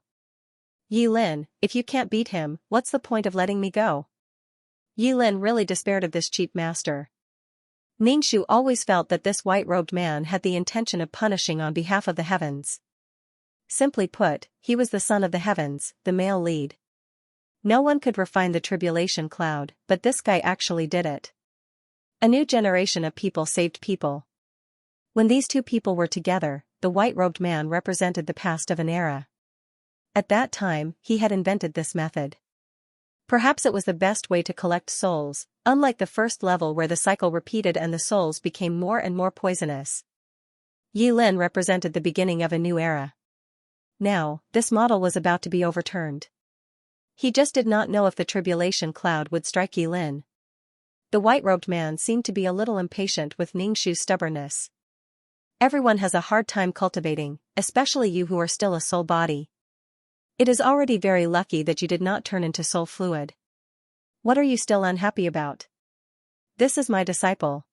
Speaker 1: Yilin, if you can't beat him, what's the point of letting me go? Yilin really despaired of this cheap master. Ningxu always felt that this white-robed man had the intention of punishing on behalf of the heavens. Simply put, he was the son of the heavens, the male lead. No one could refine the tribulation cloud, but this guy actually did it. A new generation of people saved people. When these two people were together, the white-robed man represented the past of an era. At that time, he had invented this method. Perhaps it was the best way to collect souls, unlike the first level where the cycle repeated and the souls became more and more poisonous. Yilin represented the beginning of a new era. Now, this model was about to be overturned. He just did not know if the tribulation cloud would strike Yilin. The white-robed man seemed to be a little impatient with Ningxu's stubbornness. Everyone has a hard time cultivating, especially you who are still a soul body. It is already very lucky that you did not turn into soul fluid. What are you still unhappy about? This is my disciple.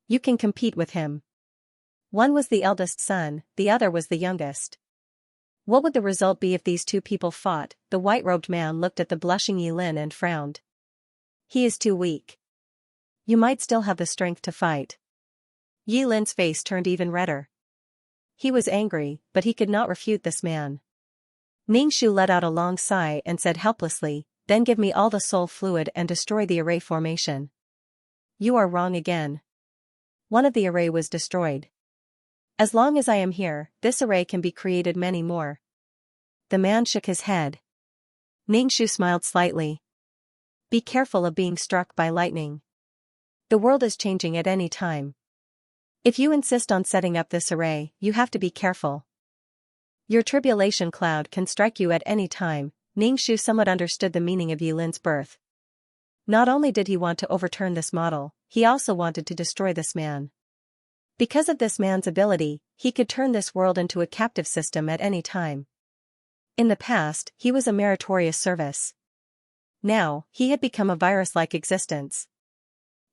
Speaker 1: You can compete with him. One was the eldest son, the other was the youngest. What would the result be if these two people fought? The white-robed man looked at the blushing Yilin and frowned. He is too weak. You might still have the strength to fight. Yilin's face turned even redder. He was angry, but he could not refute this man. Ningxu let out a long sigh and said helplessly, then give me all the soul fluid and destroy the array formation. You are wrong again. One of the array was destroyed. As long as I am here, this array can be created many more. The man shook his head. Ningxu smiled slightly. Be careful of being struck by lightning. The world is changing at any time. If you insist on setting up this array, you have to be careful. Your tribulation cloud can strike you at any time. Ningxu somewhat understood the meaning of Yilin's birth. Not only did he want to overturn this model, he also wanted to destroy this man. Because of this man's ability, he could turn this world into a captive system at any time. In the past, he was a meritorious service. Now, he had become a virus-like existence.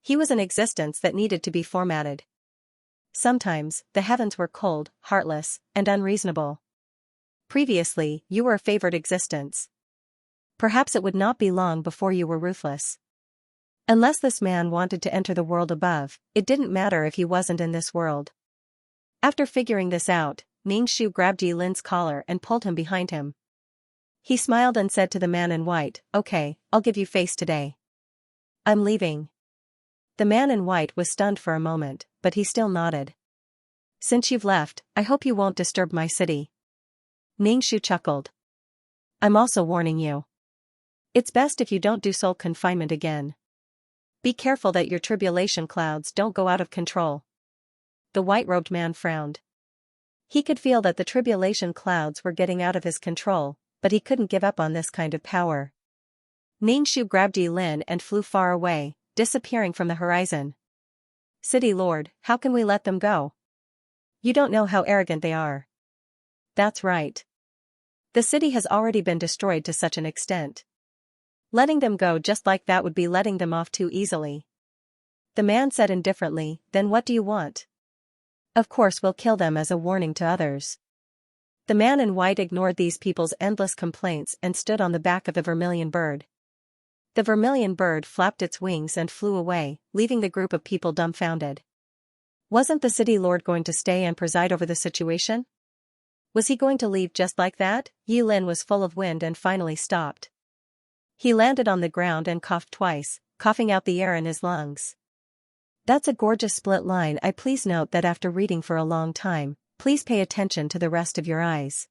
Speaker 1: He was an existence that needed to be formatted. Sometimes, the heavens were cold, heartless, and unreasonable. Previously, you were a favored existence. Perhaps it would not be long before you were ruthless. Unless this man wanted to enter the world above, it didn't matter if he wasn't in this world. After figuring this out, Ningxu grabbed Yi Lin's collar and pulled him behind him. He smiled and said to the man in white, "Okay, I'll give you face today. I'm leaving." The man in white was stunned for a moment, but he still nodded. "Since you've left, I hope you won't disturb my city." Ningxu chuckled. "I'm also warning you. It's best if you don't do soul confinement again. Be careful that your tribulation clouds don't go out of control." The white-robed man frowned. He could feel that the tribulation clouds were getting out of his control, but he couldn't give up on this kind of power. Ningxu grabbed Yi Lin and flew far away, disappearing from the horizon. "City Lord, how can we let them go? You don't know how arrogant they are." "That's right. The city has already been destroyed to such an extent. Letting them go just like that would be letting them off too easily." The man said indifferently, "Then what do you want?" "Of course we'll kill them as a warning to others." The man in white ignored these people's endless complaints and stood on the back of the vermilion bird. The vermilion bird flapped its wings and flew away, leaving the group of people dumbfounded. Wasn't the city lord going to stay and preside over the situation? Was he going to leave just like that? Yi Lin was full of wind and finally stopped. He landed on the ground and coughed twice, coughing out the air in his lungs. "That's a gorgeous split line. Please note that after reading for a long time, please pay attention to the rest of your eyes."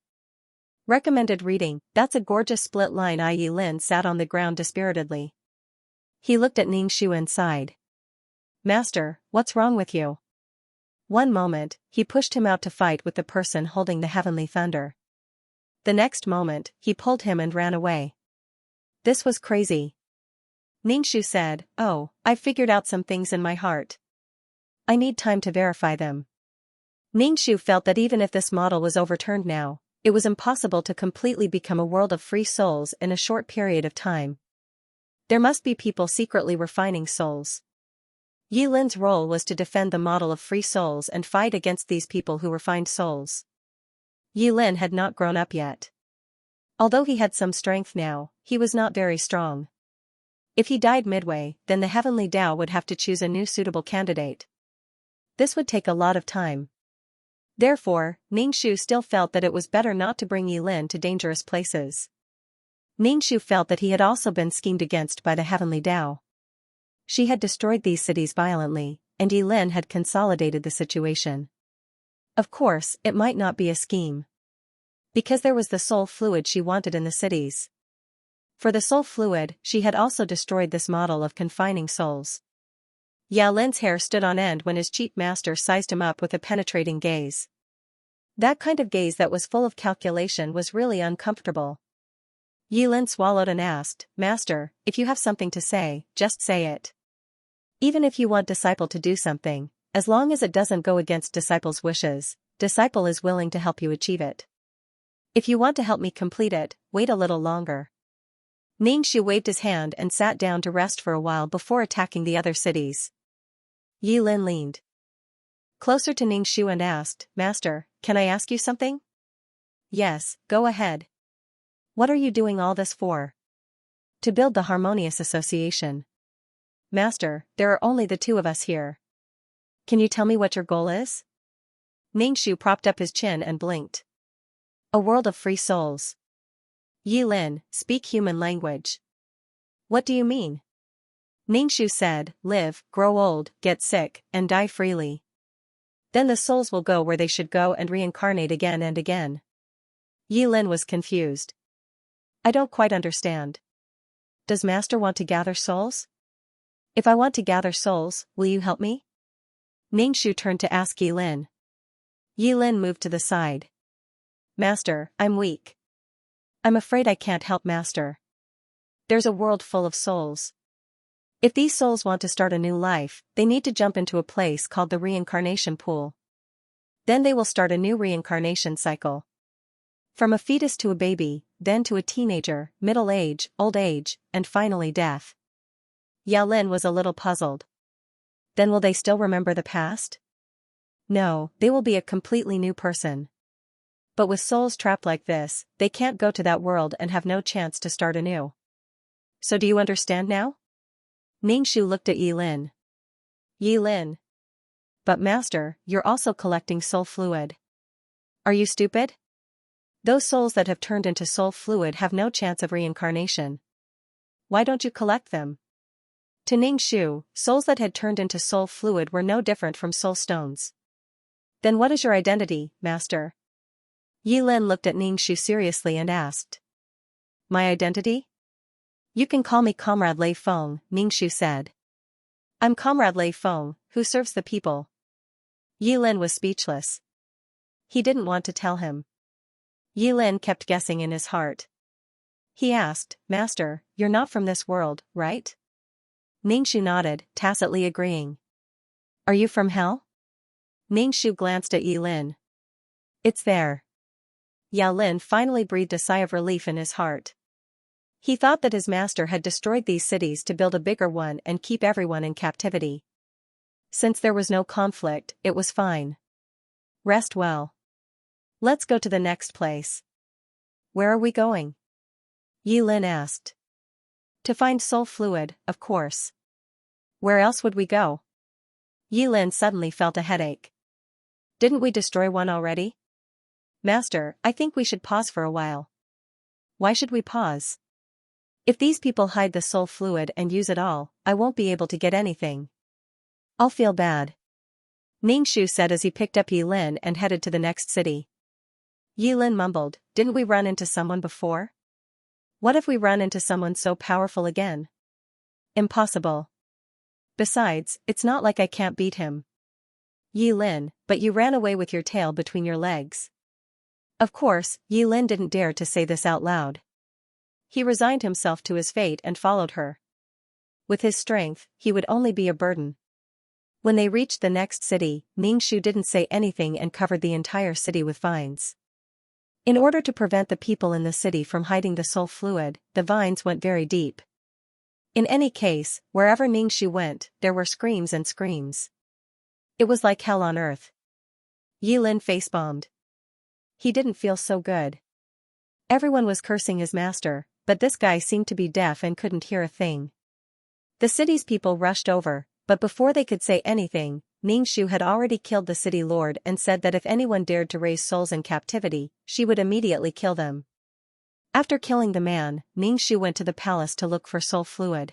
Speaker 1: Recommended reading, "That's a gorgeous split line." Yi Lin sat on the ground dispiritedly. He looked at Ningxu and sighed. "Master, what's wrong with you?" One moment, he pushed him out to fight with the person holding the heavenly thunder. The next moment, he pulled him and ran away. This was crazy. Ningxu said, "Oh, I've figured out some things in my heart. I need time to verify them." Ningxu felt that even if this model was overturned now, it was impossible to completely become a world of free souls in a short period of time. There must be people secretly refining souls. Yi Lin's role was to defend the model of free souls and fight against these people who refined souls. Yi Lin had not grown up yet. Although he had some strength now, he was not very strong. If he died midway, then the heavenly Tao would have to choose a new suitable candidate. This would take a lot of time. Therefore, Ningxu still felt that it was better not to bring Yi Lin to dangerous places. Ningxu felt that he had also been schemed against by the heavenly Tao. She had destroyed these cities violently, and Yi Lin had consolidated the situation. Of course, it might not be a scheme. Because there was the soul fluid she wanted in the cities. For the soul fluid, she had also destroyed this model of confining souls. Yao Lin's hair stood on end when his cheap master sized him up with a penetrating gaze. That kind of gaze that was full of calculation was really uncomfortable. Yi Lin swallowed and asked, "Master, if you have something to say, just say it. Even if you want disciple to do something, as long as it doesn't go against disciple's wishes, disciple is willing to help you achieve it. If you want to help me complete it, wait a little longer." Ningxu waved his hand and sat down to rest for a while before attacking the other cities. Yi Lin leaned closer to Ningxu and asked, "Master, can I ask you something?" "Yes, go ahead." "What are you doing all this for?" "To build the harmonious association." "Master, there are only the two of us here. Can you tell me what your goal is?" Ningxu propped up his chin and blinked. "A world of free souls." Yi Lin, speak human language. "What do you mean?" Ningxu said, "Live, grow old, get sick, and die freely. Then the souls will go where they should go and reincarnate again and again." Yi Lin was confused. "I don't quite understand. Does Master want to gather souls? If I want to gather souls, will you help me?" Ningxu turned to ask Yi Lin. Yi Lin moved to the side. "Master, I'm weak. I'm afraid I can't help Master. There's a world full of souls. If these souls want to start a new life, they need to jump into a place called the reincarnation pool. Then they will start a new reincarnation cycle. From a fetus to a baby, then to a teenager, middle age, old age, and finally death." Yao Lin was a little puzzled. "Then will they still remember the past?" "No, they will be a completely new person. But with souls trapped like this, they can't go to that world and have no chance to start anew. So do you understand now? Ningxu looked at Yi Lin. Yi Lin. But master, you're also collecting soul fluid. Are you stupid? Those souls that have turned into soul fluid have no chance of reincarnation. Why don't you collect them? To Ningxu, souls that had turned into soul fluid were no different from soul stones. Then what is your identity, master? Yi Lin looked at Ningxu seriously and asked. My identity? You can call me Comrade Lei Feng, Ningxu said. I'm Comrade Lei Feng, who serves the people. Yi Lin was speechless. He didn't want to tell him. Yi Lin kept guessing in his heart. He asked, Master, you're not from this world, right? Ningxu nodded, tacitly agreeing. Are you from hell? Ningxu glanced at Yi Lin. It's there. Yao Lin finally breathed a sigh of relief in his heart. He thought that his master had destroyed these cities to build a bigger one and keep everyone in captivity. Since there was no conflict, it was fine. Rest well. Let's go to the next place. Where are we going? Yi Lin asked. To find soul fluid, of course. Where else would we go? Yi Lin suddenly felt a headache. Didn't we destroy one already? Master, I think we should pause for a while. Why should we pause? If these people hide the soul fluid and use it all, I won't be able to get anything. I'll feel bad. Ningxu said as he picked up Yi Lin and headed to the next city. Yi Lin mumbled, didn't we run into someone before? What if we run into someone so powerful again? Impossible. Besides, it's not like I can't beat him. Yi Lin, but you ran away with your tail between your legs. Of course, Yi Lin didn't dare to say this out loud. He resigned himself to his fate and followed her. With his strength, he would only be a burden. When they reached the next city, Ningxu didn't say anything and covered the entire city with vines. In order to prevent the people in the city from hiding the soul fluid, the vines went very deep. In any case, wherever Ningxu went, there were screams and screams. It was like hell on earth. Yi Lin face-bombed. He didn't feel so good. Everyone was cursing his master, but this guy seemed to be deaf and couldn't hear a thing. The city's people rushed over, but before they could say anything, Ningxu had already killed the city lord and said that if anyone dared to raise souls in captivity, she would immediately kill them. After killing the man, Ningxu went to the palace to look for soul fluid.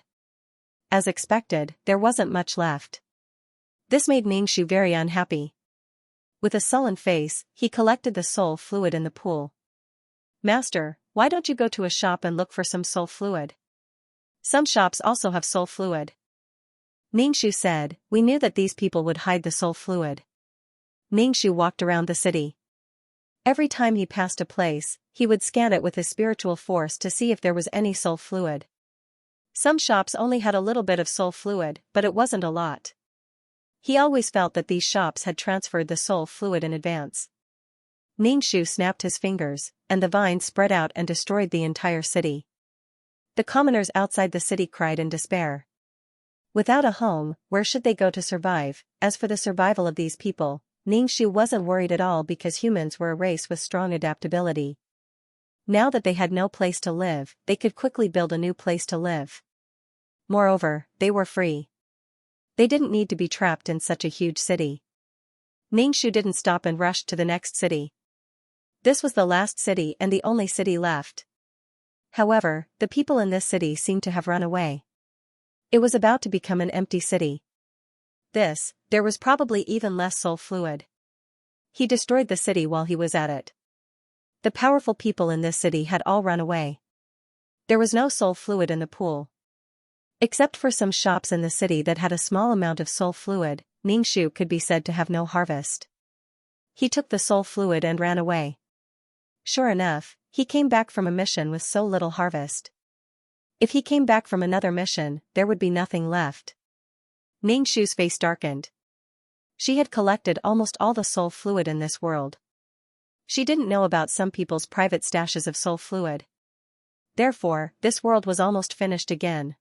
Speaker 1: As expected, there wasn't much left. This made Ningxu very unhappy. With a sullen face, he collected the soul fluid in the pool. Master, why don't you go to a shop and look for some soul fluid? Some shops also have soul fluid. Ningxu said, we knew that these people would hide the soul fluid. Ningxu walked around the city. Every time he passed a place, he would scan it with his spiritual force to see if there was any soul fluid. Some shops only had a little bit of soul fluid, but it wasn't a lot. He always felt that these shops had transferred the soul fluid in advance. Ningxu snapped his fingers, and the vines spread out and destroyed the entire city. The commoners outside the city cried in despair. Without a home, where should they go to survive? As for the survival of these people, Ningxu wasn't worried at all because humans were a race with strong adaptability. Now that they had no place to live, they could quickly build a new place to live. Moreover, they were free. They didn't need to be trapped in such a huge city. Ningxu didn't stop and rushed to the next city. This was the last city and the only city left. However, the people in this city seemed to have run away. It was about to become an empty city. There was probably even less soul fluid. He destroyed the city while he was at it. The powerful people in this city had all run away. There was no soul fluid in the pool. Except for some shops in the city that had a small amount of soul fluid, Ningxu could be said to have no harvest. He took the soul fluid and ran away. Sure enough, he came back from a mission with so little harvest. If he came back from another mission, there would be nothing left. Ningxu's face darkened. She had collected almost all the soul fluid in this world. She didn't know about some people's private stashes of soul fluid. Therefore, this world was almost finished again.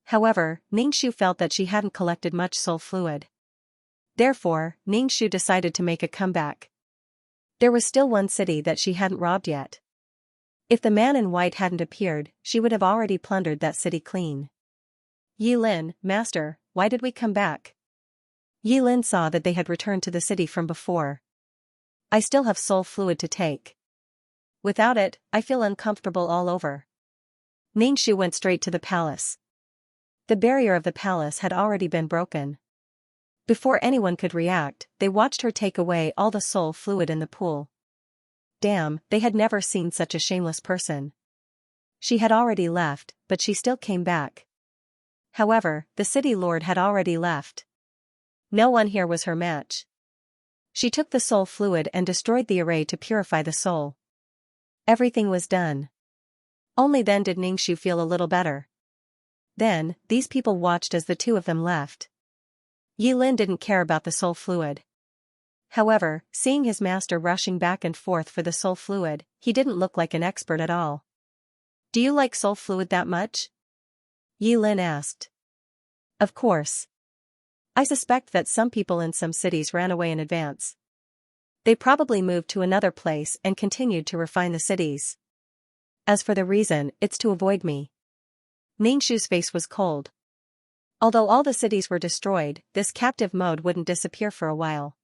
Speaker 1: However, Ningxu felt that she hadn't collected much soul fluid. Therefore, Ningxu decided to make a comeback. There was still one city that she hadn't robbed yet. If the man in white hadn't appeared, she would have already plundered that city clean. Yi Lin, Master, why did we come back? Yi Lin saw that they had returned to the city from before. I still have soul fluid to take. Without it, I feel uncomfortable all over. Ningxu went straight to the palace. The barrier of the palace had already been broken. Before anyone could react, they watched her take away all the soul fluid in the pool. Damn, they had never seen such a shameless person. She had already left, but she still came back. However, the city lord had already left. No one here was her match. She took the soul fluid and destroyed the array to purify the soul. Everything was done. Only then did Ningxu feel a little better. Then, these people watched as the two of them left. Yi Lin didn't care about the soul fluid. However, seeing his master rushing back and forth for the soul fluid, he didn't look like an expert at all. Do you like soul fluid that much? Yi Lin asked. Of course. I suspect that some people in some cities ran away in advance. They probably moved to another place and continued to refine the cities. As for the reason, it's to avoid me. Ningxu's face was cold. Although all the cities were destroyed, this captive mode wouldn't disappear for a while.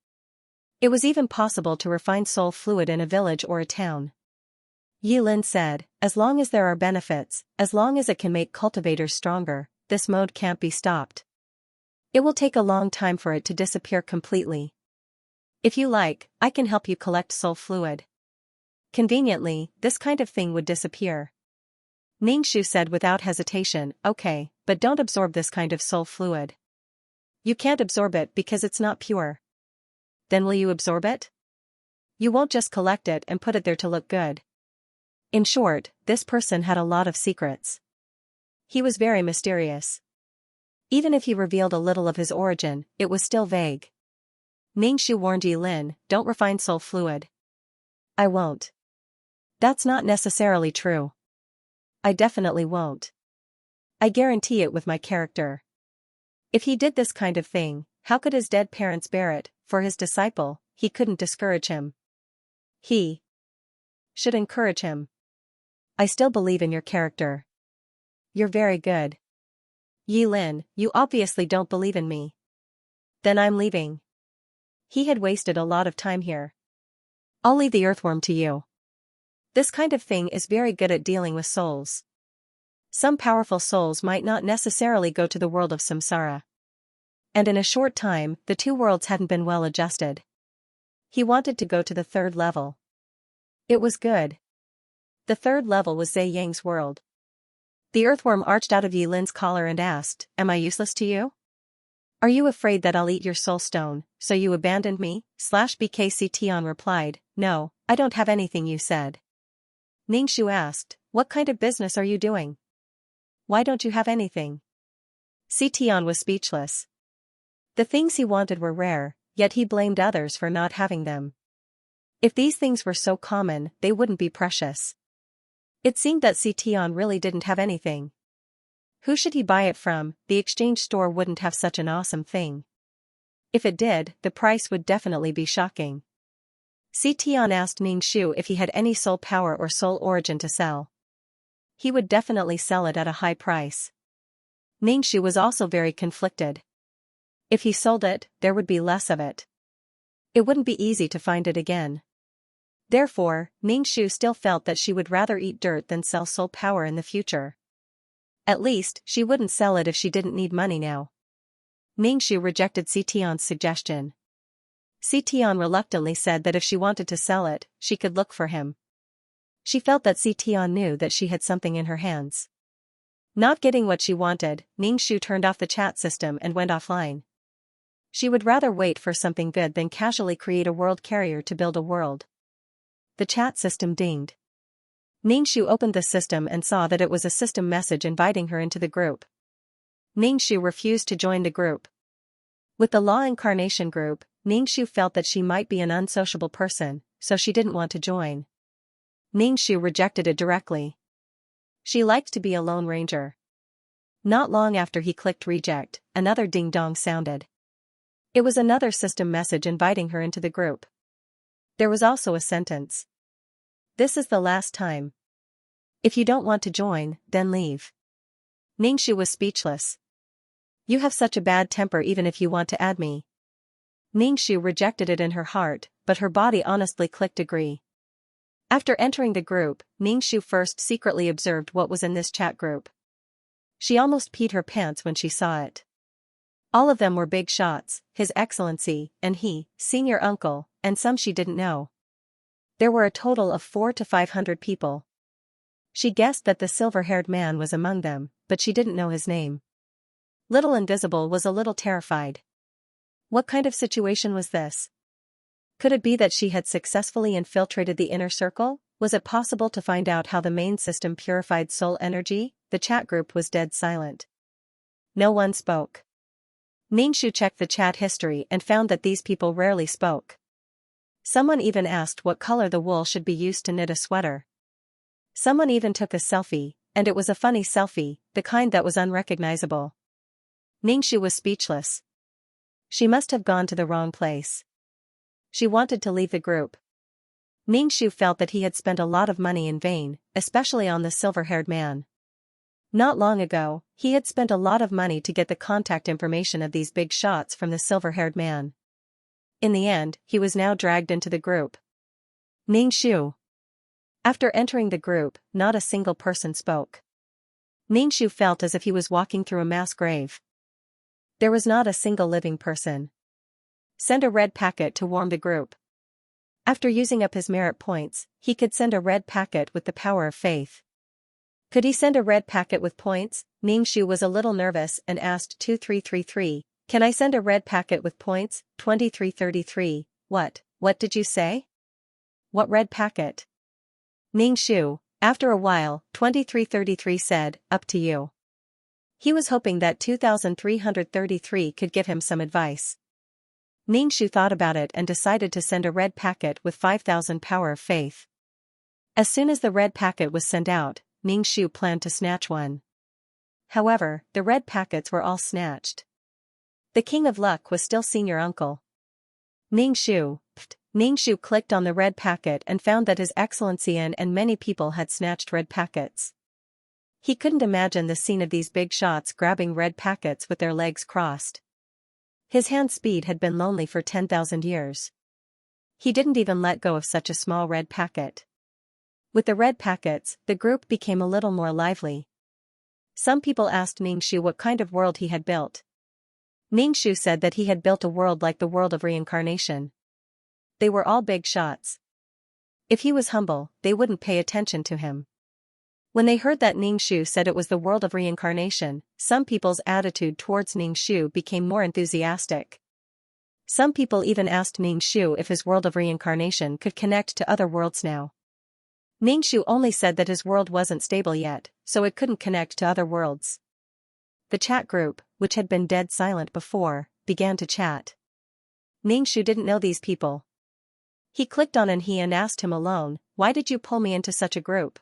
Speaker 1: It was even possible to refine soul fluid in a village or a town. Yi Lin said, as long as there are benefits, as long as it can make cultivators stronger, this mode can't be stopped. It will take a long time for it to disappear completely. If you like, I can help you collect soul fluid. Conveniently, this kind of thing would disappear. Ningxu said without hesitation, okay, but don't absorb this kind of soul fluid. You can't absorb it because it's not pure. Then will you absorb it? You won't just collect it and put it there to look good. In short, this person had a lot of secrets. He was very mysterious. Even if he revealed a little of his origin, it was still vague. Ningxu warned Yi Lin, don't refine soul fluid. I won't. That's not necessarily true. I definitely won't. I guarantee it with my character. If he did this kind of thing, how could his dead parents bear it? For his disciple, he couldn't discourage him. He should encourage him. I still believe in your character. You're very good. Yi Lin, you obviously don't believe in me. Then I'm leaving. He had wasted a lot of time here. I'll leave the earthworm to you. This kind of thing is very good at dealing with souls. Some powerful souls might not necessarily go to the world of samsara. And in a short time, the two worlds hadn't been well adjusted. He wanted to go to the third level. It was good. The third level was Zhe Yang's world. The earthworm arched out of Yi Lin's collar and asked, am I useless to you? Are you afraid that I'll eat your soul stone, so you abandoned me? BKC Tian replied, no, I don't have anything you said. Ningxu asked, what kind of business are you doing? Why don't you have anything? Tian was speechless. The things he wanted were rare, yet he blamed others for not having them. If these things were so common, they wouldn't be precious. It seemed that Tian really didn't have anything. Who should he buy it from? The exchange store wouldn't have such an awesome thing. If it did, the price would definitely be shocking. Tian asked Ningxu if he had any soul power or soul origin to sell. He would definitely sell it at a high price. Ningxu was also very conflicted. If he sold it, there would be less of it. It wouldn't be easy to find it again. Therefore, Ningxu still felt that she would rather eat dirt than sell soul power in the future. At least, she wouldn't sell it if she didn't need money now. Ningxu rejected Tian's suggestion. Tian reluctantly said that if she wanted to sell it, she could look for him. She felt that Tian knew that she had something in her hands. Not getting what she wanted, Ningxu turned off the chat system and went offline. She would rather wait for something good than casually create a world carrier to build a world. The chat system dinged. Ningxu opened the system and saw that it was a system message inviting her into the group. Ningxu refused to join the group. With the Law Incarnation group, Ningxu felt that she might be an unsociable person, so she didn't want to join. Ningxu rejected it directly. She liked to be a lone ranger. Not long after he clicked reject, another ding-dong sounded. It was another system message inviting her into the group. There was also a sentence. This is the last time. If you don't want to join, then leave. Xianxia was speechless. You have such a bad temper even if you want to add me. Xianxia rejected it in her heart, but her body honestly clicked agree. After entering the group, Xianxia first secretly observed what was in this chat group. She almost peed her pants when she saw it. All of them were big shots, His Excellency, and he, senior uncle, and some she didn't know. There were a total of 400 to 500 people. She guessed that the silver-haired man was among them, but she didn't know his name. Little Invisible was a little terrified. What kind of situation was this? Could it be that she had successfully infiltrated the inner circle? Was it possible to find out how the main system purified soul energy? The chat group was dead silent. No one spoke. Xianxia checked the chat history and found that these people rarely spoke. Someone even asked what color the wool should be used to knit a sweater. Someone even took a selfie, and it was a funny selfie, the kind that was unrecognizable. Xianxia was speechless. She must have gone to the wrong place. She wanted to leave the group. Xianxia felt that he had spent a lot of money in vain, especially on the silver-haired man. Not long ago, he had spent a lot of money to get the contact information of these big shots from the silver-haired man. In the end, he was now dragged into the group. Xianxia. After entering the group, not a single person spoke. Xianxia felt as if he was walking through a mass grave. There was not a single living person. Send a red packet to warm the group. After using up his merit points, he could send a red packet with the power of faith. Could he send a red packet with points? Xianxia was a little nervous and asked 2333, can I send a red packet with points? 2333, what did you say? What red packet? Xianxia, after a while, 2333 said, up to you. He was hoping that 2333 could give him some advice. Xianxia thought about it and decided to send a red packet with 5,000 power of faith. As soon as the red packet was sent out, Xianxia planned to snatch one. However, the red packets were all snatched. The king of luck was still senior uncle. Xianxia clicked on the red packet and found that His Excellency and many people had snatched red packets. He couldn't imagine the scene of these big shots grabbing red packets with their legs crossed. His hand speed had been lonely for 10,000 years. He didn't even let go of such a small red packet. With the red packets, the group became a little more lively. Some people asked Xianxia what kind of world he had built. Xianxia said that he had built a world like the world of reincarnation. They were all big shots. If he was humble, they wouldn't pay attention to him. When they heard that Xianxia said it was the world of reincarnation, some people's attitude towards Xianxia became more enthusiastic. Some people even asked Xianxia if his world of reincarnation could connect to other worlds now. Xianxia only said that his world wasn't stable yet, so it couldn't connect to other worlds. The chat group, which had been dead silent before, began to chat. Xianxia didn't know these people. He clicked on he and asked him alone, why did you pull me into such a group?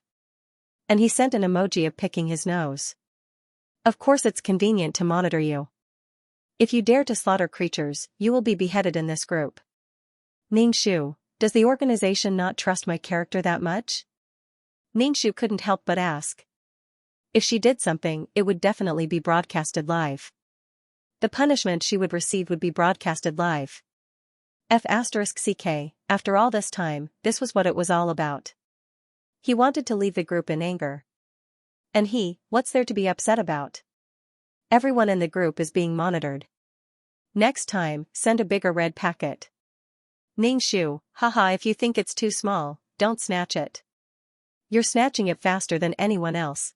Speaker 1: And he sent an emoji of picking his nose. Of course it's convenient to monitor you. If you dare to slaughter creatures, you will be beheaded in this group. Xianxia, does the organization not trust my character that much? Xianxia couldn't help but ask. If she did something, it would definitely be broadcasted live. The punishment she would receive would be broadcasted live. F***ck, after all this time, this was what it was all about. He wanted to leave the group in anger. And what's there to be upset about? Everyone in the group is being monitored. Next time, send a bigger red packet. Xianxia, haha, if you think it's too small, don't snatch it. You're snatching it faster than anyone else.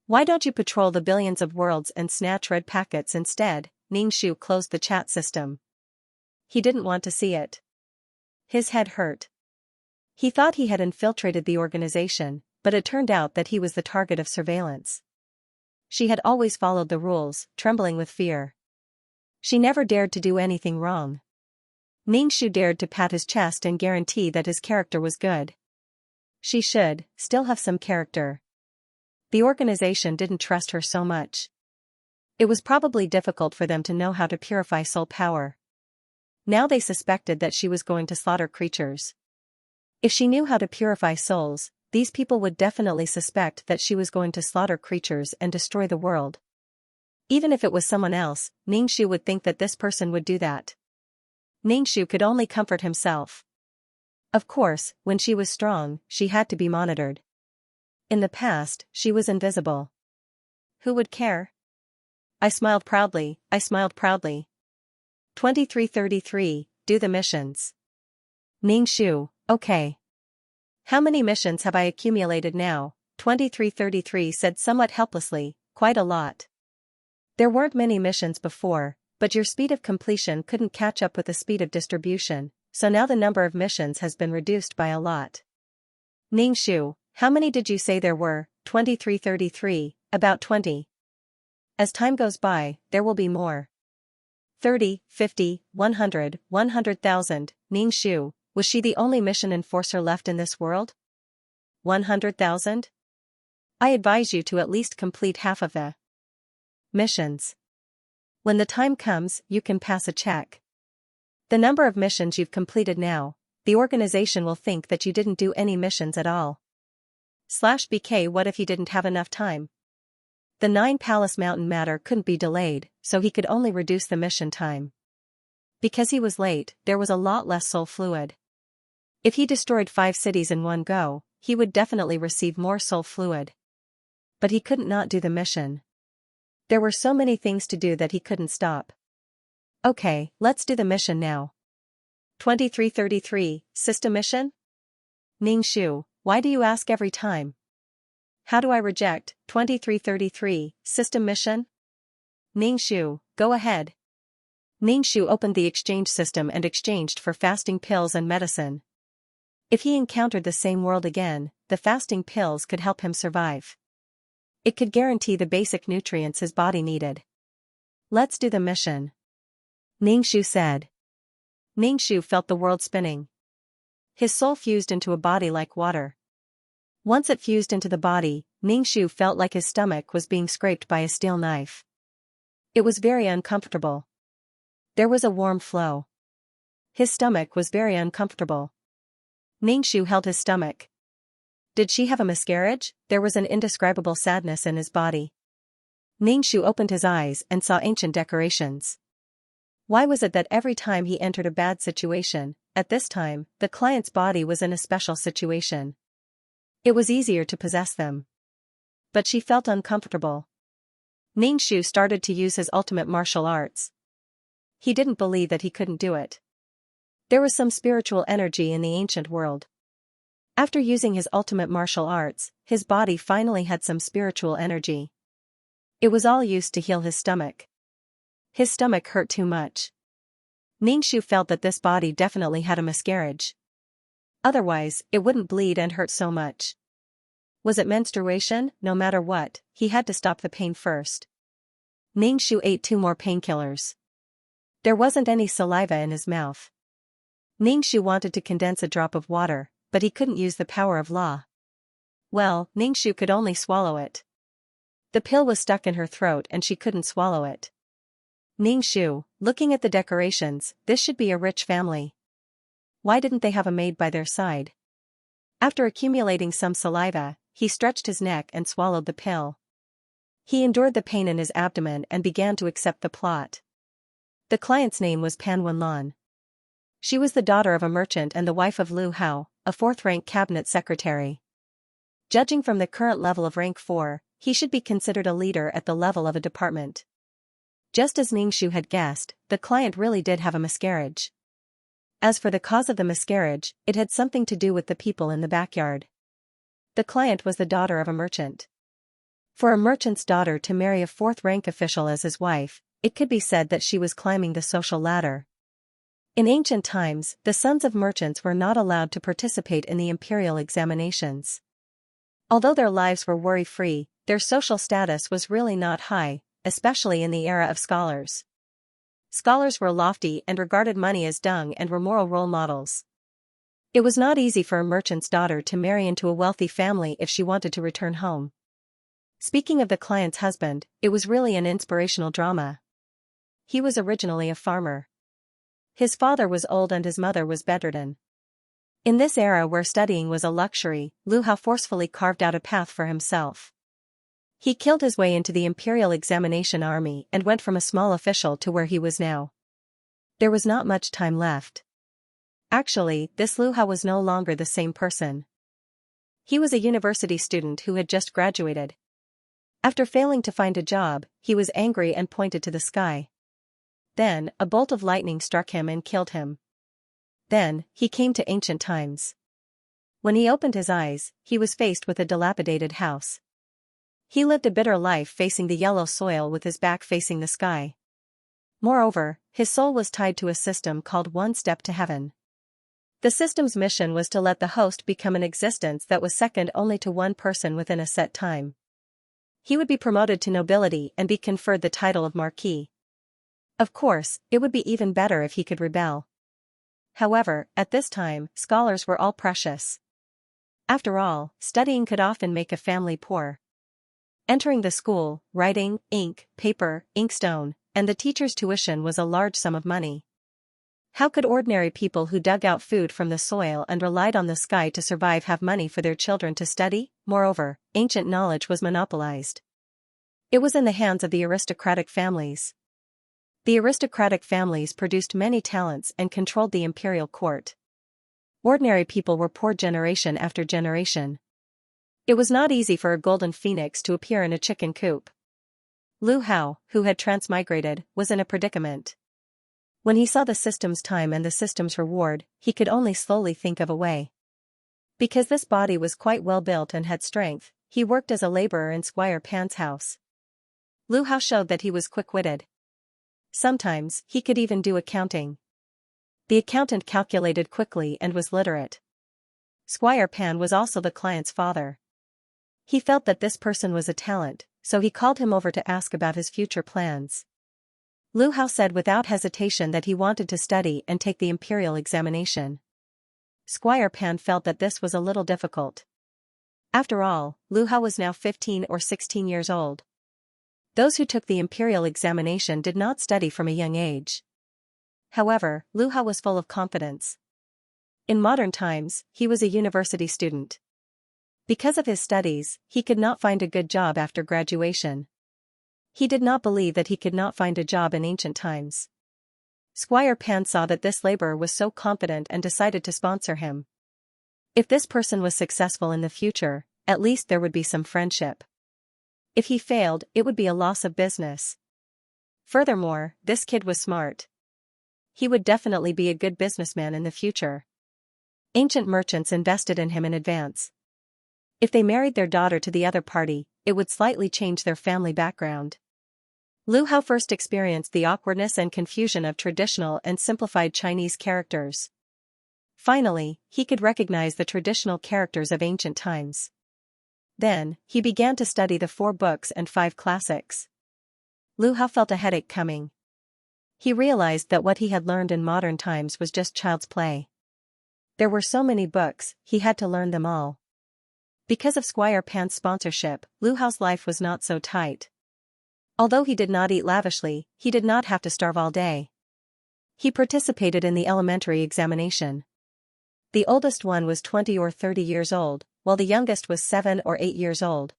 Speaker 1: Why don't you patrol the billions of worlds and snatch red packets instead? Xianxia closed the chat system. He didn't want to see it. His head hurt. He thought he had infiltrated the organization, but it turned out that he was the target of surveillance. She had always followed the rules, trembling with fear. She never dared to do anything wrong. Xianxia dared to pat his chest and guarantee that his character was good. She should still have some character. The organization didn't trust her so much. It was probably difficult for them to know how to purify soul power. Now they suspected that she was going to slaughter creatures. If she knew how to purify souls, these people would definitely suspect that she was going to slaughter creatures and destroy the world. Even if it was someone else, Ningxu would think that this person would do that. Ningxu could only comfort himself. Of course, when she was strong, she had to be monitored. In the past, she was invisible. Who would care? I smiled proudly. 2333, do the missions. Ningxu, okay. How many missions have I accumulated now? 2333 said somewhat helplessly, quite a lot. There weren't many missions before, but your speed of completion couldn't catch up with the speed of distribution, so now the number of missions has been reduced by a lot. Ningxu, how many did you say there were? 2333, about 20. As time goes by, there will be more. 30, 50, 100, 100,000, Ningxu, was she the only mission enforcer left in this world? 100,000? I advise you to at least complete half of the missions. When the time comes, you can pass a check. The number of missions you've completed now, the organization will think that you didn't do any missions at all. /BK What if he didn't have enough time? The 9 Palace Mountain matter couldn't be delayed, so he could only reduce the mission time. Because he was late, there was a lot less soul fluid. If he destroyed 5 cities in one go, he would definitely receive more soul fluid. But he couldn't not do the mission. There were so many things to do that he couldn't stop. Okay, let's do the mission now. 2333, system mission? Ningxu, why do you ask every time? How do I reject? 2333, system mission? Ningxu, go ahead. Ningxu opened the exchange system and exchanged for fasting pills and medicine. If he encountered the same world again, the fasting pills could help him survive. It could guarantee the basic nutrients his body needed. Let's do the mission. Ningxu said. Ningxu felt the world spinning. His soul fused into a body like water. Once it fused into the body, Ningxu felt like his stomach was being scraped by a steel knife. It was very uncomfortable. There was a warm flow. His stomach was very uncomfortable. Ningxu held his stomach. Did she have a miscarriage? There was an indescribable sadness in his body. Ningxu opened his eyes and saw ancient decorations. Why was it that every time he entered a bad situation, at this time, the client's body was in a special situation? It was easier to possess them. But she felt uncomfortable. Ningxu started to use his ultimate martial arts. He didn't believe that he couldn't do it. There was some spiritual energy in the ancient world. After using his ultimate martial arts, his body finally had some spiritual energy. It was all used to heal his stomach. His stomach hurt too much. Ningxu felt that this body definitely had a miscarriage. Otherwise, it wouldn't bleed and hurt so much. Was it menstruation? No matter what, he had to stop the pain first. Ningxu ate 2 more painkillers. There wasn't any saliva in his mouth. Ningxu wanted to condense a drop of water, but he couldn't use the power of law. Well, Ningxu could only swallow it. The pill was stuck in her throat and she couldn't swallow it. Ningxu, looking at the decorations, this should be a rich family. Why didn't they have a maid by their side? After accumulating some saliva, he stretched his neck and swallowed the pill. He endured the pain in his abdomen and began to accept the plot. The client's name was Pan Wenlan. She was the daughter of a merchant and the wife of Liu Hao, a 4th-rank cabinet secretary. Judging from the current level of rank 4, he should be considered a leader at the level of a department. Just as Ningxu had guessed, the client really did have a miscarriage. As for the cause of the miscarriage, it had something to do with the people in the backyard. The client was the daughter of a merchant. For a merchant's daughter to marry a 4th-rank official as his wife, it could be said that she was climbing the social ladder. In ancient times, the sons of merchants were not allowed to participate in the imperial examinations. Although their lives were worry-free, their social status was really not high, especially in the era of scholars. Scholars were lofty and regarded money as dung and were moral role models. It was not easy for a merchant's daughter to marry into a wealthy family if she wanted to return home. Speaking of the client's husband, it was really an inspirational drama. He was originally a farmer. His father was old and his mother was bedridden. In this era where studying was a luxury, Lu Hao forcefully carved out a path for himself. He killed his way into the Imperial Examination Army and went from a small official to where he was now. There was not much time left. Actually, this Lu Hao was no longer the same person. He was a university student who had just graduated. After failing to find a job, he was angry and pointed to the sky. Then, a bolt of lightning struck him and killed him. Then, he came to ancient times. When he opened his eyes, he was faced with a dilapidated house. He lived a bitter life facing the yellow soil with his back facing the sky. Moreover, his soul was tied to a system called One Step to Heaven. The system's mission was to let the host become an existence that was second only to one person within a set time. He would be promoted to nobility and be conferred the title of Marquis. Of course, it would be even better if he could rebel. However, at this time, scholars were all precious. After all, studying could often make a family poor. Entering the school, writing, ink, paper, inkstone, and the teacher's tuition was a large sum of money. How could ordinary people who dug out food from the soil and relied on the sky to survive have money for their children to study? Moreover, ancient knowledge was monopolized. It was in the hands of the aristocratic families. The aristocratic families produced many talents and controlled the imperial court. Ordinary people were poor generation after generation. It was not easy for a golden phoenix to appear in a chicken coop. Lu Hao, who had transmigrated, was in a predicament. When he saw the system's time and the system's reward, he could only slowly think of a way. Because this body was quite well built and had strength, he worked as a laborer in Squire Pan's house. Lu Hao showed that he was quick-witted. Sometimes, he could even do accounting. The accountant calculated quickly and was literate. Squire Pan was also the client's father. He felt that this person was a talent, so he called him over to ask about his future plans. Lu Hao said without hesitation that he wanted to study and take the imperial examination. Squire Pan felt that this was a little difficult. After all, Lu Hao was now 15 or 16 years old. Those who took the imperial examination did not study from a young age. However, Lu Hao was full of confidence. In modern times, he was a university student. Because of his studies, he could not find a good job after graduation. He did not believe that he could not find a job in ancient times. Squire Pan saw that this laborer was so competent and decided to sponsor him. If this person was successful in the future, at least there would be some friendship. If he failed, it would be a loss of business. Furthermore, this kid was smart. He would definitely be a good businessman in the future. Ancient merchants invested in him in advance. If they married their daughter to the other party, it would slightly change their family background. Lu Hao first experienced the awkwardness and confusion of traditional and simplified Chinese characters. Finally, he could recognize the traditional characters of ancient times. Then, he began to study the 4 books and 5 classics. Lu Hao felt a headache coming. He realized that what he had learned in modern times was just child's play. There were so many books, he had to learn them all. Because of Squire Pan's sponsorship, Lu Hao's life was not so tight. Although he did not eat lavishly, he did not have to starve all day. He participated in the elementary examination. The oldest one was 20 or 30 years old, while the youngest was 7 or 8 years old.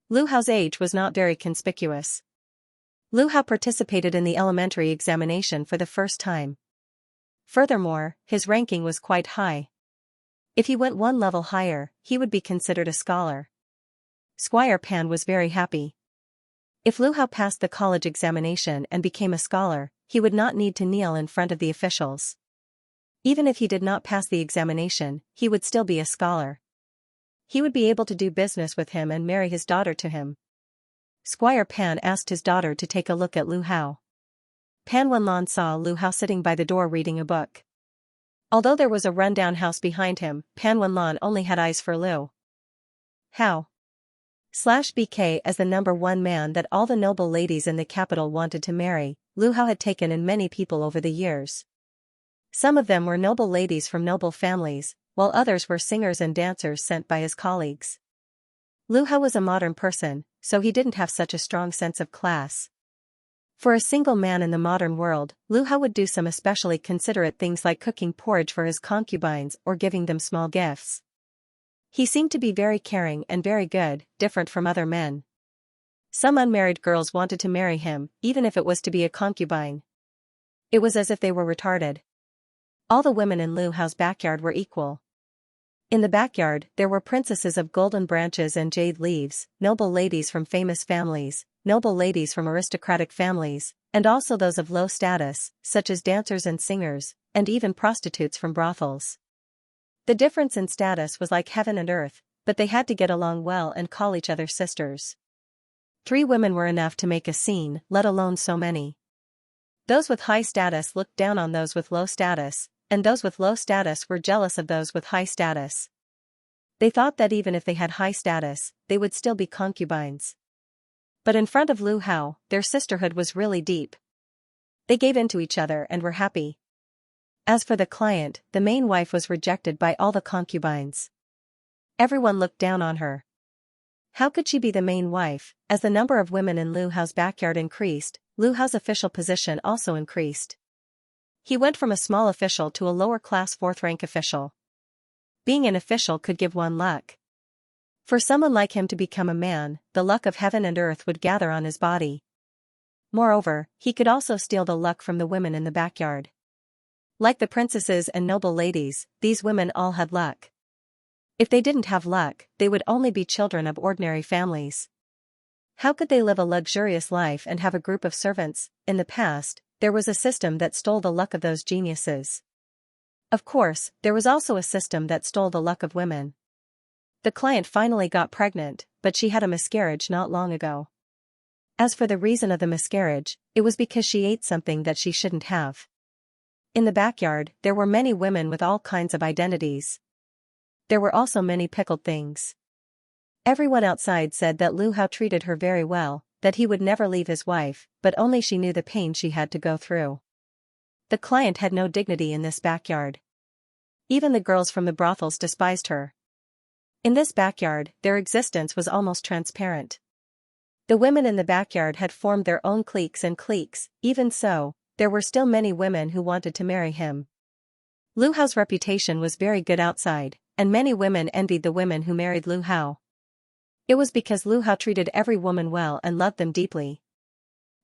Speaker 1: Lu Hao's age was not very conspicuous. Lu Hao participated in the elementary examination for the first time. Furthermore, his ranking was quite high. If he went one level higher, he would be considered a scholar. Squire Pan was very happy. If Lu Hao passed the college examination and became a scholar, he would not need to kneel in front of the officials. Even if he did not pass the examination, he would still be a scholar. He would be able to do business with him and marry his daughter to him. Squire Pan asked his daughter to take a look at Lu Hao. Pan Wenlon saw Lu Hao sitting by the door reading a book. Although there was a rundown house behind him, Pan Wenlon only had eyes for Lu Hao. /BK as the number 1 man that all the noble ladies in the capital wanted to marry, Lu Hao had taken in many people over the years. Some of them were noble ladies from noble families, while others were singers and dancers sent by his colleagues. Lu Hao was a modern person, so he didn't have such a strong sense of class. For a single man in the modern world, Lu Hao would do some especially considerate things like cooking porridge for his concubines or giving them small gifts. He seemed to be very caring and very good, different from other men. Some unmarried girls wanted to marry him, even if it was to be a concubine. It was as if they were retarded. All the women in Lu Hao's backyard were equal. In the backyard, there were princesses of golden branches and jade leaves, noble ladies from famous families, noble ladies from aristocratic families, and also those of low status, such as dancers and singers, and even prostitutes from brothels. The difference in status was like heaven and earth, but they had to get along well and call each other sisters. 3 women were enough to make a scene, let alone so many. Those with high status looked down on those with low status, and those with low status were jealous of those with high status. They thought that even if they had high status, they would still be concubines. But in front of Lu Hao, their sisterhood was really deep. They gave in to each other and were happy. As for the client, the main wife was rejected by all the concubines. Everyone looked down on her. How could she be the main wife? As the number of women in Lu Hao's backyard increased, Lu Hao's official position also increased. He went from a small official to a lower-class 4th-rank official. Being an official could give one luck. For someone like him to become a man, the luck of heaven and earth would gather on his body. Moreover, he could also steal the luck from the women in the backyard. Like the princesses and noble ladies, these women all had luck. If they didn't have luck, they would only be children of ordinary families. How could they live a luxurious life and have a group of servants? In the past, there was a system that stole the luck of those geniuses. Of course, there was also a system that stole the luck of women. The client finally got pregnant, but she had a miscarriage not long ago. As for the reason of the miscarriage, it was because she ate something that she shouldn't have. In the backyard, there were many women with all kinds of identities. There were also many pickled things. Everyone outside said that Lu Hao treated her very well, that he would never leave his wife, but only she knew the pain she had to go through. The client had no dignity in this backyard. Even the girls from the brothels despised her. In this backyard, their existence was almost transparent. The women in the backyard had formed their own cliques and cliques. Even so, there were still many women who wanted to marry him. Lu Hao's reputation was very good outside, and many women envied the women who married Lu Hao. It was because Lu Hao treated every woman well and loved them deeply.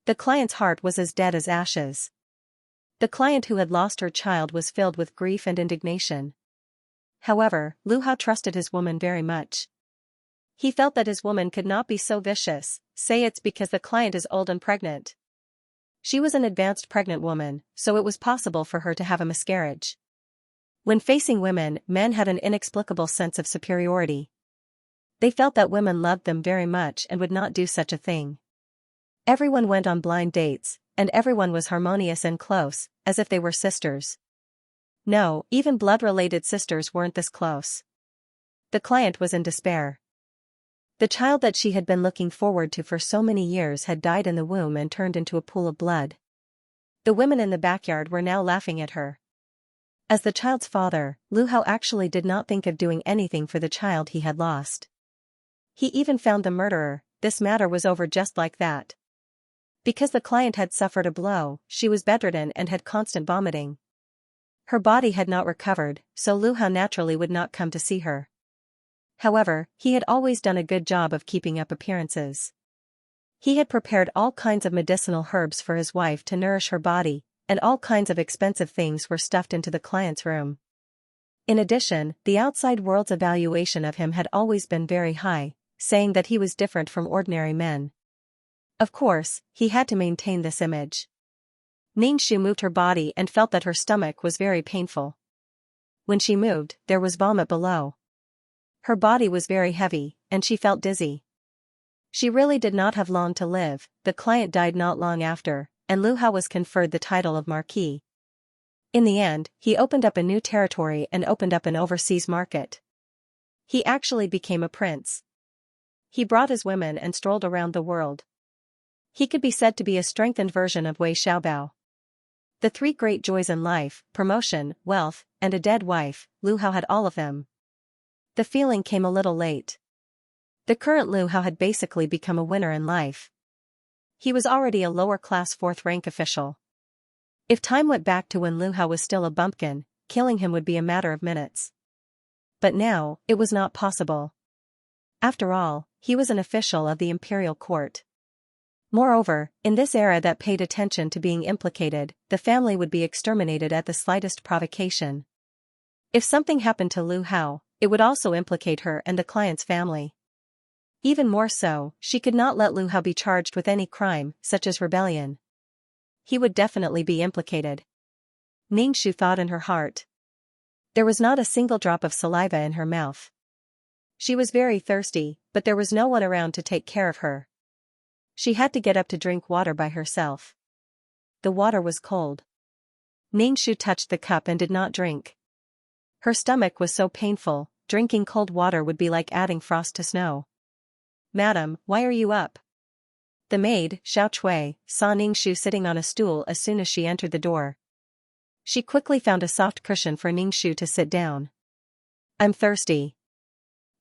Speaker 1: The client's heart was as dead as ashes. The client who had lost her child was filled with grief and indignation. However, Lu Hao trusted his woman very much. He felt that his woman could not be so vicious. Say it's because the client is old and pregnant. She was an advanced pregnant woman, so it was possible for her to have a miscarriage. When facing women, men had an inexplicable sense of superiority. They felt that women loved them very much and would not do such a thing. Everyone went on blind dates, and everyone was harmonious and close, as if they were sisters. No, even blood-related sisters weren't this close. The client was in despair. The child that she had been looking forward to for so many years had died in the womb and turned into a pool of blood. The women in the backyard were now laughing at her. As the child's father, Lu Hao actually did not think of doing anything for the child he had lost. He even found the murderer. This matter was over just like that. Because the client had suffered a blow, she was bedridden and had constant vomiting. Her body had not recovered, so Lu Hao naturally would not come to see her. However, he had always done a good job of keeping up appearances. He had prepared all kinds of medicinal herbs for his wife to nourish her body, and all kinds of expensive things were stuffed into the client's room. In addition, the outside world's evaluation of him had always been very high, saying that he was different from ordinary men. Of course, he had to maintain this image. Ningshu moved her body and felt that her stomach was very painful. When she moved, there was vomit below. Her body was very heavy, and she felt dizzy. She really did not have long to live. The client died not long after, and Lu Hao was conferred the title of Marquis. In the end, he opened up a new territory and opened up an overseas market. He actually became a prince. He brought his women and strolled around the world. He could be said to be a strengthened version of Wei Xiaobao. The 3 great joys in life, promotion, wealth, and a dead wife, Lu Hao had all of them. The feeling came a little late. The current Lu Hao had basically become a winner in life. He was already a lower-class fourth-rank official. If time went back to when Lu Hao was still a bumpkin, killing him would be a matter of minutes. But now, it was not possible. After all, he was an official of the imperial court. Moreover, in this era that paid attention to being implicated, the family would be exterminated at the slightest provocation. If something happened to Lu Hao, it would also implicate her and the client's family. Even more so, she could not let Lu Hao be charged with any crime, such as rebellion. He would definitely be implicated. Ningxu thought in her heart. There was not a single drop of saliva in her mouth. She was very thirsty, but there was no one around to take care of her. She had to get up to drink water by herself. The water was cold. Ningxu touched the cup and did not drink. Her stomach was so painful, drinking cold water would be like adding frost to snow. "Madam, why are you up?" The maid, Xiaoqui, saw Ningxu sitting on a stool as soon as she entered the door. She quickly found a soft cushion for Ningxu to sit down. "I'm thirsty.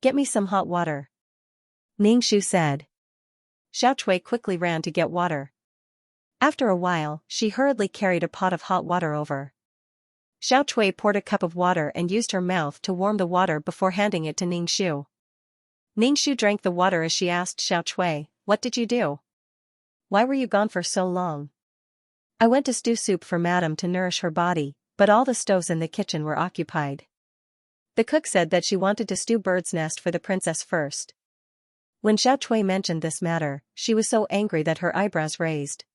Speaker 1: Get me some hot water," Ningxu said. Xiaoqui quickly ran to get water. After a while, she hurriedly carried a pot of hot water over. Xiaoqui poured a cup of water and used her mouth to warm the water before handing it to Ningxu. Ningxu drank the water as she asked Xiaoqui, "What did you do? Why were you gone for so long?" "I went to stew soup for Madame to nourish her body, but all the stoves in the kitchen were occupied. The cook said that she wanted to stew bird's nest for the princess first." When Xiaoqui mentioned this matter, she was so angry that her eyebrows raised.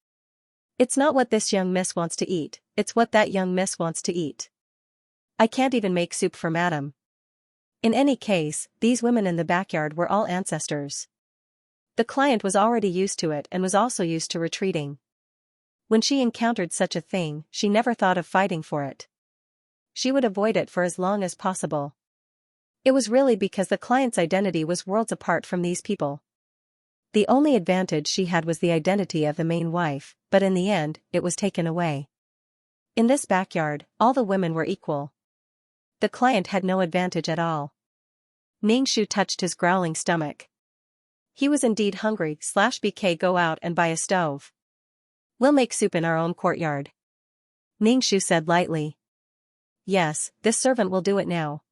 Speaker 1: "It's not what this young miss wants to eat, it's what that young miss wants to eat. I can't even make soup for Madame." In any case, these women in the backyard were all ancestors. The client was already used to it and was also used to retreating. When she encountered such a thing, she never thought of fighting for it. She would avoid it for as long as possible. It was really because the client's identity was worlds apart from these people. The only advantage she had was the identity of the main wife, but in the end, it was taken away. In this backyard, all the women were equal. The client had no advantage at all. Ningxu touched his growling stomach. He was indeed hungry. "BK, go out and buy a stove. We'll make soup in our own courtyard," Ningxu said lightly. "Yes, this servant will do it now."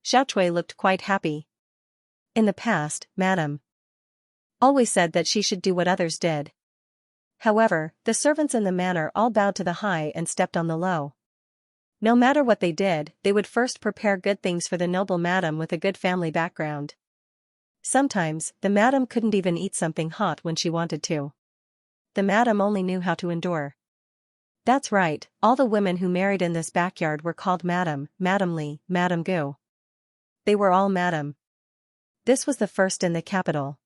Speaker 1: Xiaoqui looked quite happy. In the past, Madame always said that she should do what others did. However, the servants in the manor all bowed to the high and stepped on the low. No matter what they did, they would first prepare good things for the noble madam with a good family background. Sometimes, the madam couldn't even eat something hot when she wanted to. The madam only knew how to endure. That's right, all the women who married in this backyard were called Madam, Madam Li, Madam Gu. They were all Madam. This was the first in the capital.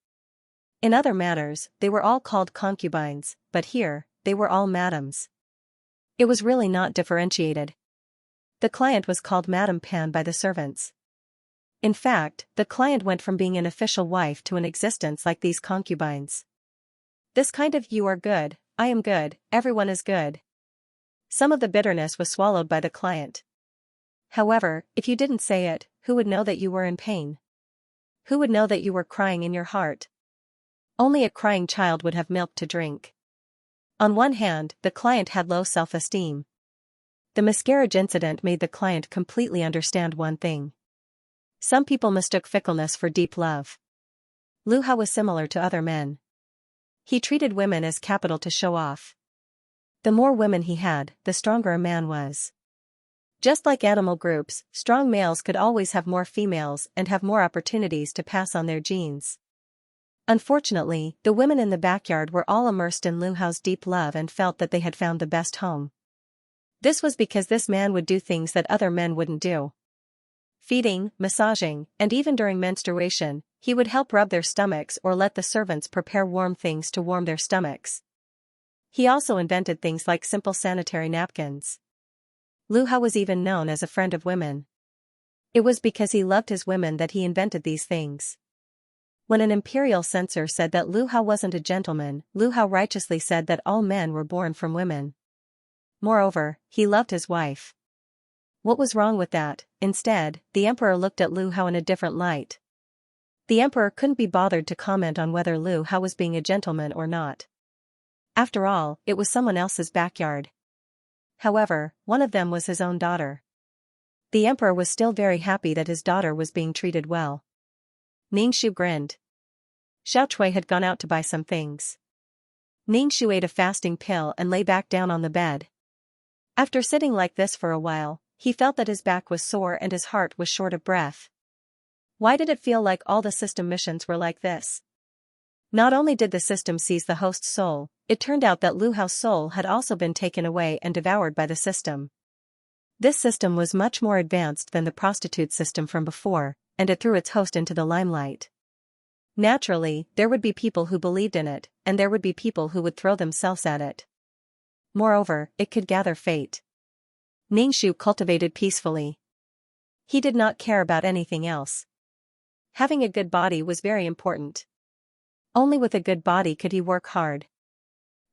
Speaker 1: In other matters, they were all called concubines, but here, they were all Madams. It was really not differentiated. The client was called Madame Pan by the servants. In fact, the client went from being an official wife to an existence like these concubines. This kind of "you are good, I am good, everyone is good." Some of the bitterness was swallowed by the client. However, if you didn't say it, who would know that you were in pain? Who would know that you were crying in your heart? Only a crying child would have milk to drink. On one hand, the client had low self-esteem. The miscarriage incident made the client completely understand one thing. Some people mistook fickleness for deep love. Lu Hao was similar to other men. He treated women as capital to show off. The more women he had, the stronger a man was. Just like animal groups, strong males could always have more females and have more opportunities to pass on their genes. Unfortunately, the women in the backyard were all immersed in Lu Hao's deep love and felt that they had found the best home. This was because this man would do things that other men wouldn't do. Feeding, massaging, and even during menstruation, he would help rub their stomachs or let the servants prepare warm things to warm their stomachs. He also invented things like simple sanitary napkins. Lu Hao was even known as a friend of women. It was because he loved his women that he invented these things. When an imperial censor said that Lu Hao wasn't a gentleman, Lu Hao righteously said that all men were born from women. Moreover, he loved his wife. What was wrong with that? Instead, the emperor looked at Lu Hao in a different light. The emperor couldn't be bothered to comment on whether Lu Hao was being a gentleman or not. After all, it was someone else's backyard. However, one of them was his own daughter. The emperor was still very happy that his daughter was being treated well. Ningxu grinned. Xiaochui had gone out to buy some things. Ningxu ate a fasting pill and lay back down on the bed. After sitting like this for a while, he felt that his back was sore and his heart was short of breath. Why did it feel like all the system missions were like this? Not only did the system seize the host's soul, it turned out that Lu Hao's soul had also been taken away and devoured by the system. This system was much more advanced than the prostitute system from before, and it threw its host into the limelight. Naturally, there would be people who believed in it, and there would be people who would throw themselves at it. Moreover, it could gather fate. Ningxu cultivated peacefully. He did not care about anything else. Having a good body was very important. Only with a good body could he work hard.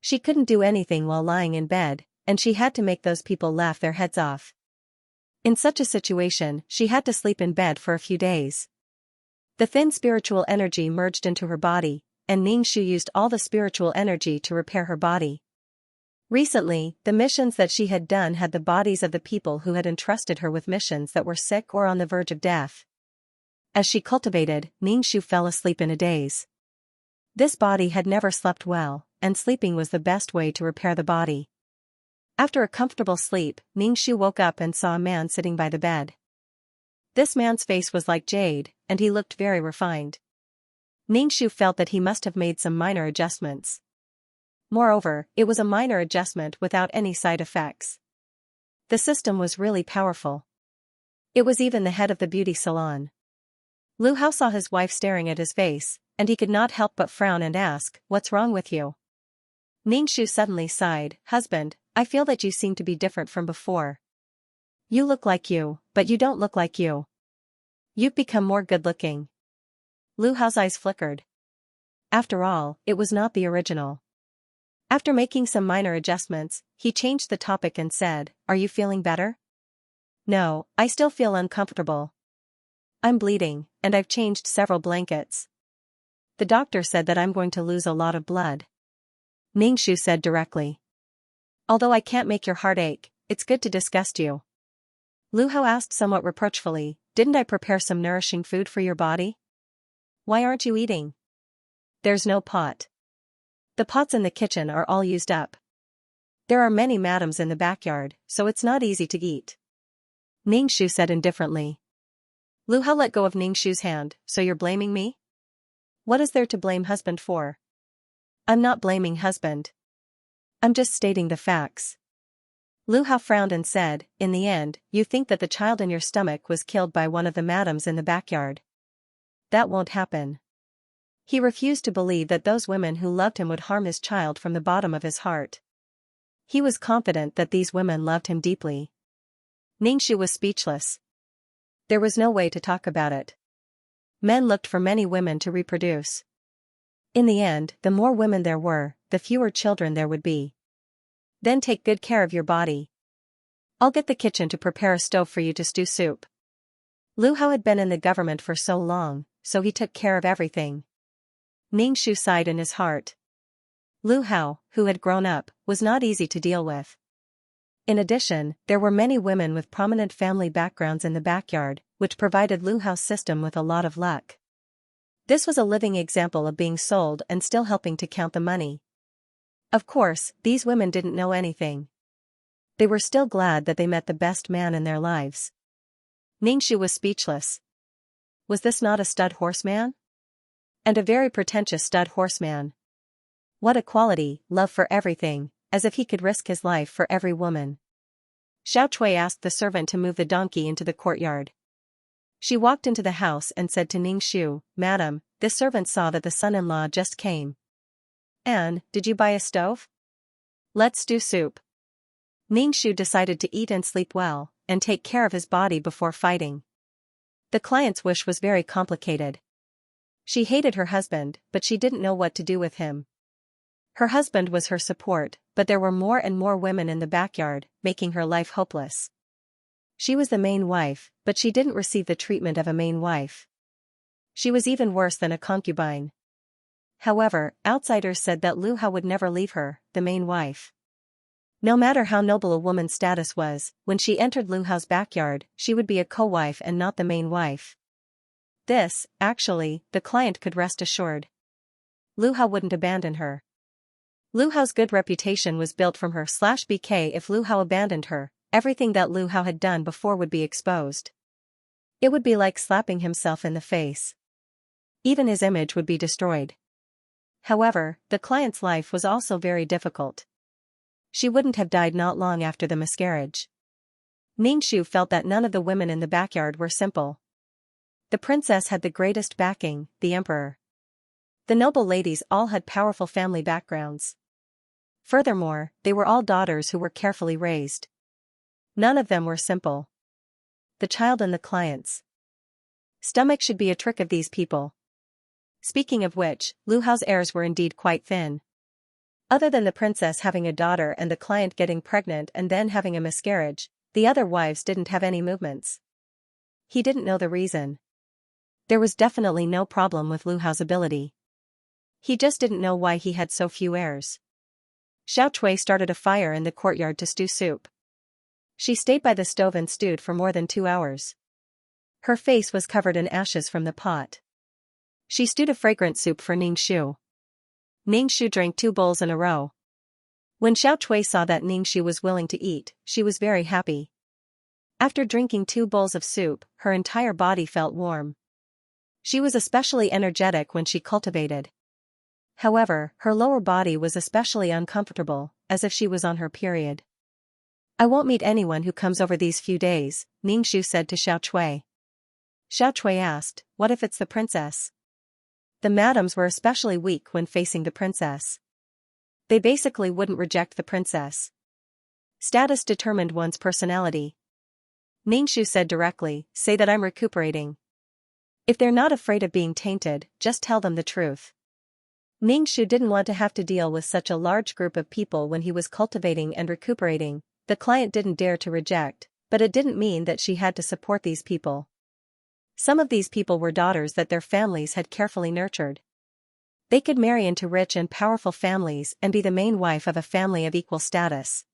Speaker 1: She couldn't do anything while lying in bed, and she had to make those people laugh their heads off. In such a situation, she had to sleep in bed for a few days. The thin spiritual energy merged into her body, and Ningxu used all the spiritual energy to repair her body. Recently, the missions that she had done had the bodies of the people who had entrusted her with missions that were sick or on the verge of death. As she cultivated, Ningxu fell asleep in a daze. This body had never slept well, and sleeping was the best way to repair the body. After a comfortable sleep, Ningxu woke up and saw a man sitting by the bed. This man's face was like jade, and he looked very refined. Ningxu felt that he must have made some minor adjustments. Moreover, it was a minor adjustment without any side effects. The system was really powerful. It was even the head of the beauty salon. Lu Hao saw his wife staring at his face, and he could not help but frown and ask, "What's wrong with you?" Ningxu suddenly sighed, "Husband, I feel that you seem to be different from before. You look like you, but you don't look like you. You've become more good-looking." Lu Hao's eyes flickered. After all, it was not the original. After making some minor adjustments, he changed the topic and said, "Are you feeling better?" "No, I still feel uncomfortable. I'm bleeding, and I've changed several blankets. The doctor said that I'm going to lose a lot of blood." Ningxu said directly. "Although I can't make your heart ache, it's good to disgust you." Lu Hao asked somewhat reproachfully, "Didn't I prepare some nourishing food for your body? Why aren't you eating?" "There's no pot. The pots in the kitchen are all used up. There are many madams in the backyard, so it's not easy to eat." Ningxu said indifferently. Lu Hao let go of Ningxu's hand, "So you're blaming me? What is there to blame husband for?" "I'm not blaming husband. I'm just stating the facts." Lu Hao frowned and said, "In the end, you think that the child in your stomach was killed by one of the madams in the backyard. That won't happen." He refused to believe that those women who loved him would harm his child from the bottom of his heart. He was confident that these women loved him deeply. Ningxu was speechless. There was no way to talk about it. Men looked for many women to reproduce. In the end, the more women there were, the fewer children there would be. Then take good care of your body. I'll get the kitchen to prepare a stove for you to stew soup. Lu Hao had been in the government for so long, so he took care of everything. Ningxu sighed in his heart. Lu Hao, who had grown up, was not easy to deal with. In addition, there were many women with prominent family backgrounds in the backyard, which provided Lu Hao's system with a lot of luck. This was a living example of being sold and still helping to count the money. Of course, these women didn't know anything. They were still glad that they met the best man in their lives. Ningxu was speechless. Was this not a stud horseman? And a very pretentious stud horseman. What a quality, love for everything, as if he could risk his life for every woman. Xiaochui asked the servant to move the donkey into the courtyard. She walked into the house and said to Ningxu, "Madam, this servant saw that the son-in-law just came. Anne, did you buy a stove? Let's stew soup." Ningxu decided to eat and sleep well, and take care of his body before fighting. The client's wish was very complicated. She hated her husband, but she didn't know what to do with him. Her husband was her support, but there were more and more women in the backyard, making her life hopeless. She was the main wife, but she didn't receive the treatment of a main wife. She was even worse than a concubine. However, outsiders said that Lu Hao would never leave her, the main wife. No matter how noble a woman's status was, when she entered Lu Hao's backyard, she would be a co-wife and not the main wife. This, actually, the client could rest assured. Lu Hao wouldn't abandon her. Lu Hao's good reputation was built from her/BK. If Lu Hao abandoned her, everything that Lu Hao had done before would be exposed. It would be like slapping himself in the face. Even his image would be destroyed. However, the client's life was also very difficult. She wouldn't have died not long after the miscarriage. Ningxu felt that none of the women in the backyard were simple. The princess had the greatest backing, the emperor. The noble ladies all had powerful family backgrounds. Furthermore, they were all daughters who were carefully raised. None of them were simple. The child and the client's stomach should be a trick of these people. Speaking of which, Lu Hao's heirs were indeed quite thin. Other than the princess having a daughter and the client getting pregnant and then having a miscarriage, the other wives didn't have any movements. He didn't know the reason. There was definitely no problem with Lu Hao's ability. He just didn't know why he had so few heirs. Xiao Chui started a fire in the courtyard to stew soup. She stayed by the stove and stewed for more than 2 hours. Her face was covered in ashes from the pot. She stewed a fragrant soup for Ningxu. Ningxu drank 2 bowls in a row. When Xiao Chui saw that Ningxu was willing to eat, she was very happy. After drinking 2 bowls of soup, her entire body felt warm. She was especially energetic when she cultivated. However, her lower body was especially uncomfortable, as if she was on her period. I won't meet anyone who comes over these few days, Ningxu said to Xiao Chui. Xiao Chui asked, what if it's the princess? The madams were especially weak when facing the princess. They basically wouldn't reject the princess. Status determined one's personality. Ningxu said directly, say that I'm recuperating. If they're not afraid of being tainted, just tell them the truth. Ningxu didn't want to have to deal with such a large group of people when he was cultivating and recuperating. The client didn't dare to reject, but it didn't mean that she had to support these people. Some of these people were daughters that their families had carefully nurtured. They could marry into rich and powerful families and be the main wife of a family of equal status.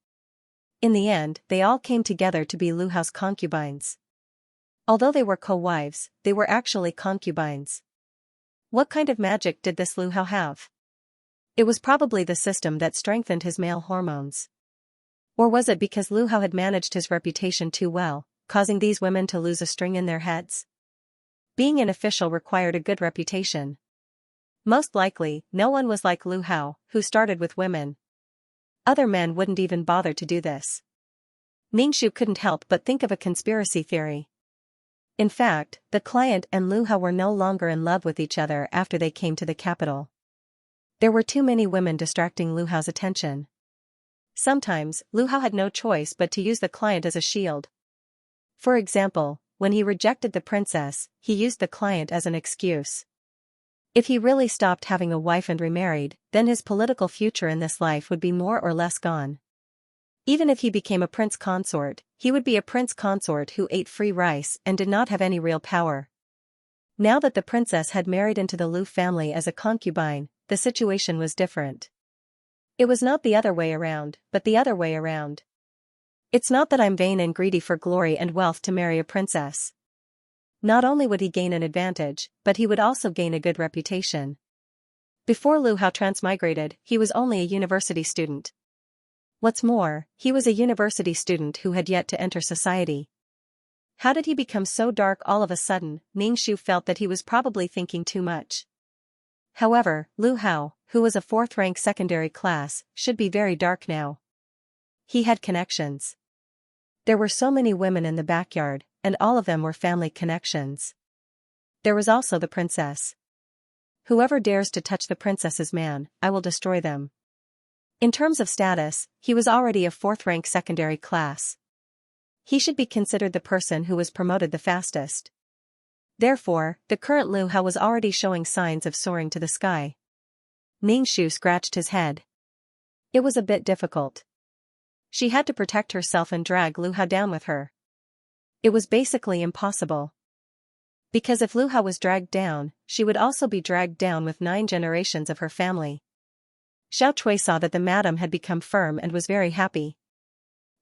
Speaker 1: In the end, they all came together to be Lu Hao's concubines. Although they were co-wives, they were actually concubines. What kind of magic did this Lu Hao have? It was probably the system that strengthened his male hormones. Or was it because Lu Hao had managed his reputation too well, causing these women to lose a string in their heads? Being an official required a good reputation. Most likely, no one was like Lu Hao, who started with women. Other men wouldn't even bother to do this. Ningxu couldn't help but think of a conspiracy theory. In fact, the client and Lu Hao were no longer in love with each other after they came to the capital. There were too many women distracting Lu Hao's attention. Sometimes, Lu Hao had no choice but to use the client as a shield. For example, when he rejected the princess, he used the client as an excuse. If he really stopped having a wife and remarried, then his political future in this life would be more or less gone. Even if he became a prince consort, he would be a prince consort who ate free rice and did not have any real power. Now that the princess had married into the Lu family as a concubine, the situation was different. It was not the other way around, but the other way around. It's not that I'm vain and greedy for glory and wealth to marry a princess. Not only would he gain an advantage, but he would also gain a good reputation. Before Lu Hao transmigrated, he was only a university student. What's more, he was a university student who had yet to enter society. How did he become so dark all of a sudden? Ningxu felt that he was probably thinking too much. However, Lu Hao, who was a 4th-rank secondary class, should be very dark now. He had connections. There were so many women in the backyard, and all of them were family connections. There was also the princess. Whoever dares to touch the princess's man, I will destroy them. In terms of status, he was already a 4th-rank secondary class. He should be considered the person who was promoted the fastest. Therefore, the current Lu Hao was already showing signs of soaring to the sky. Ningxu scratched his head. It was a bit difficult. She had to protect herself and drag Lu Hao down with her. It was basically impossible. Because if Lu Hao was dragged down, she would also be dragged down with 9 generations of her family. Xiao Chui saw that the madam had become firm and was very happy.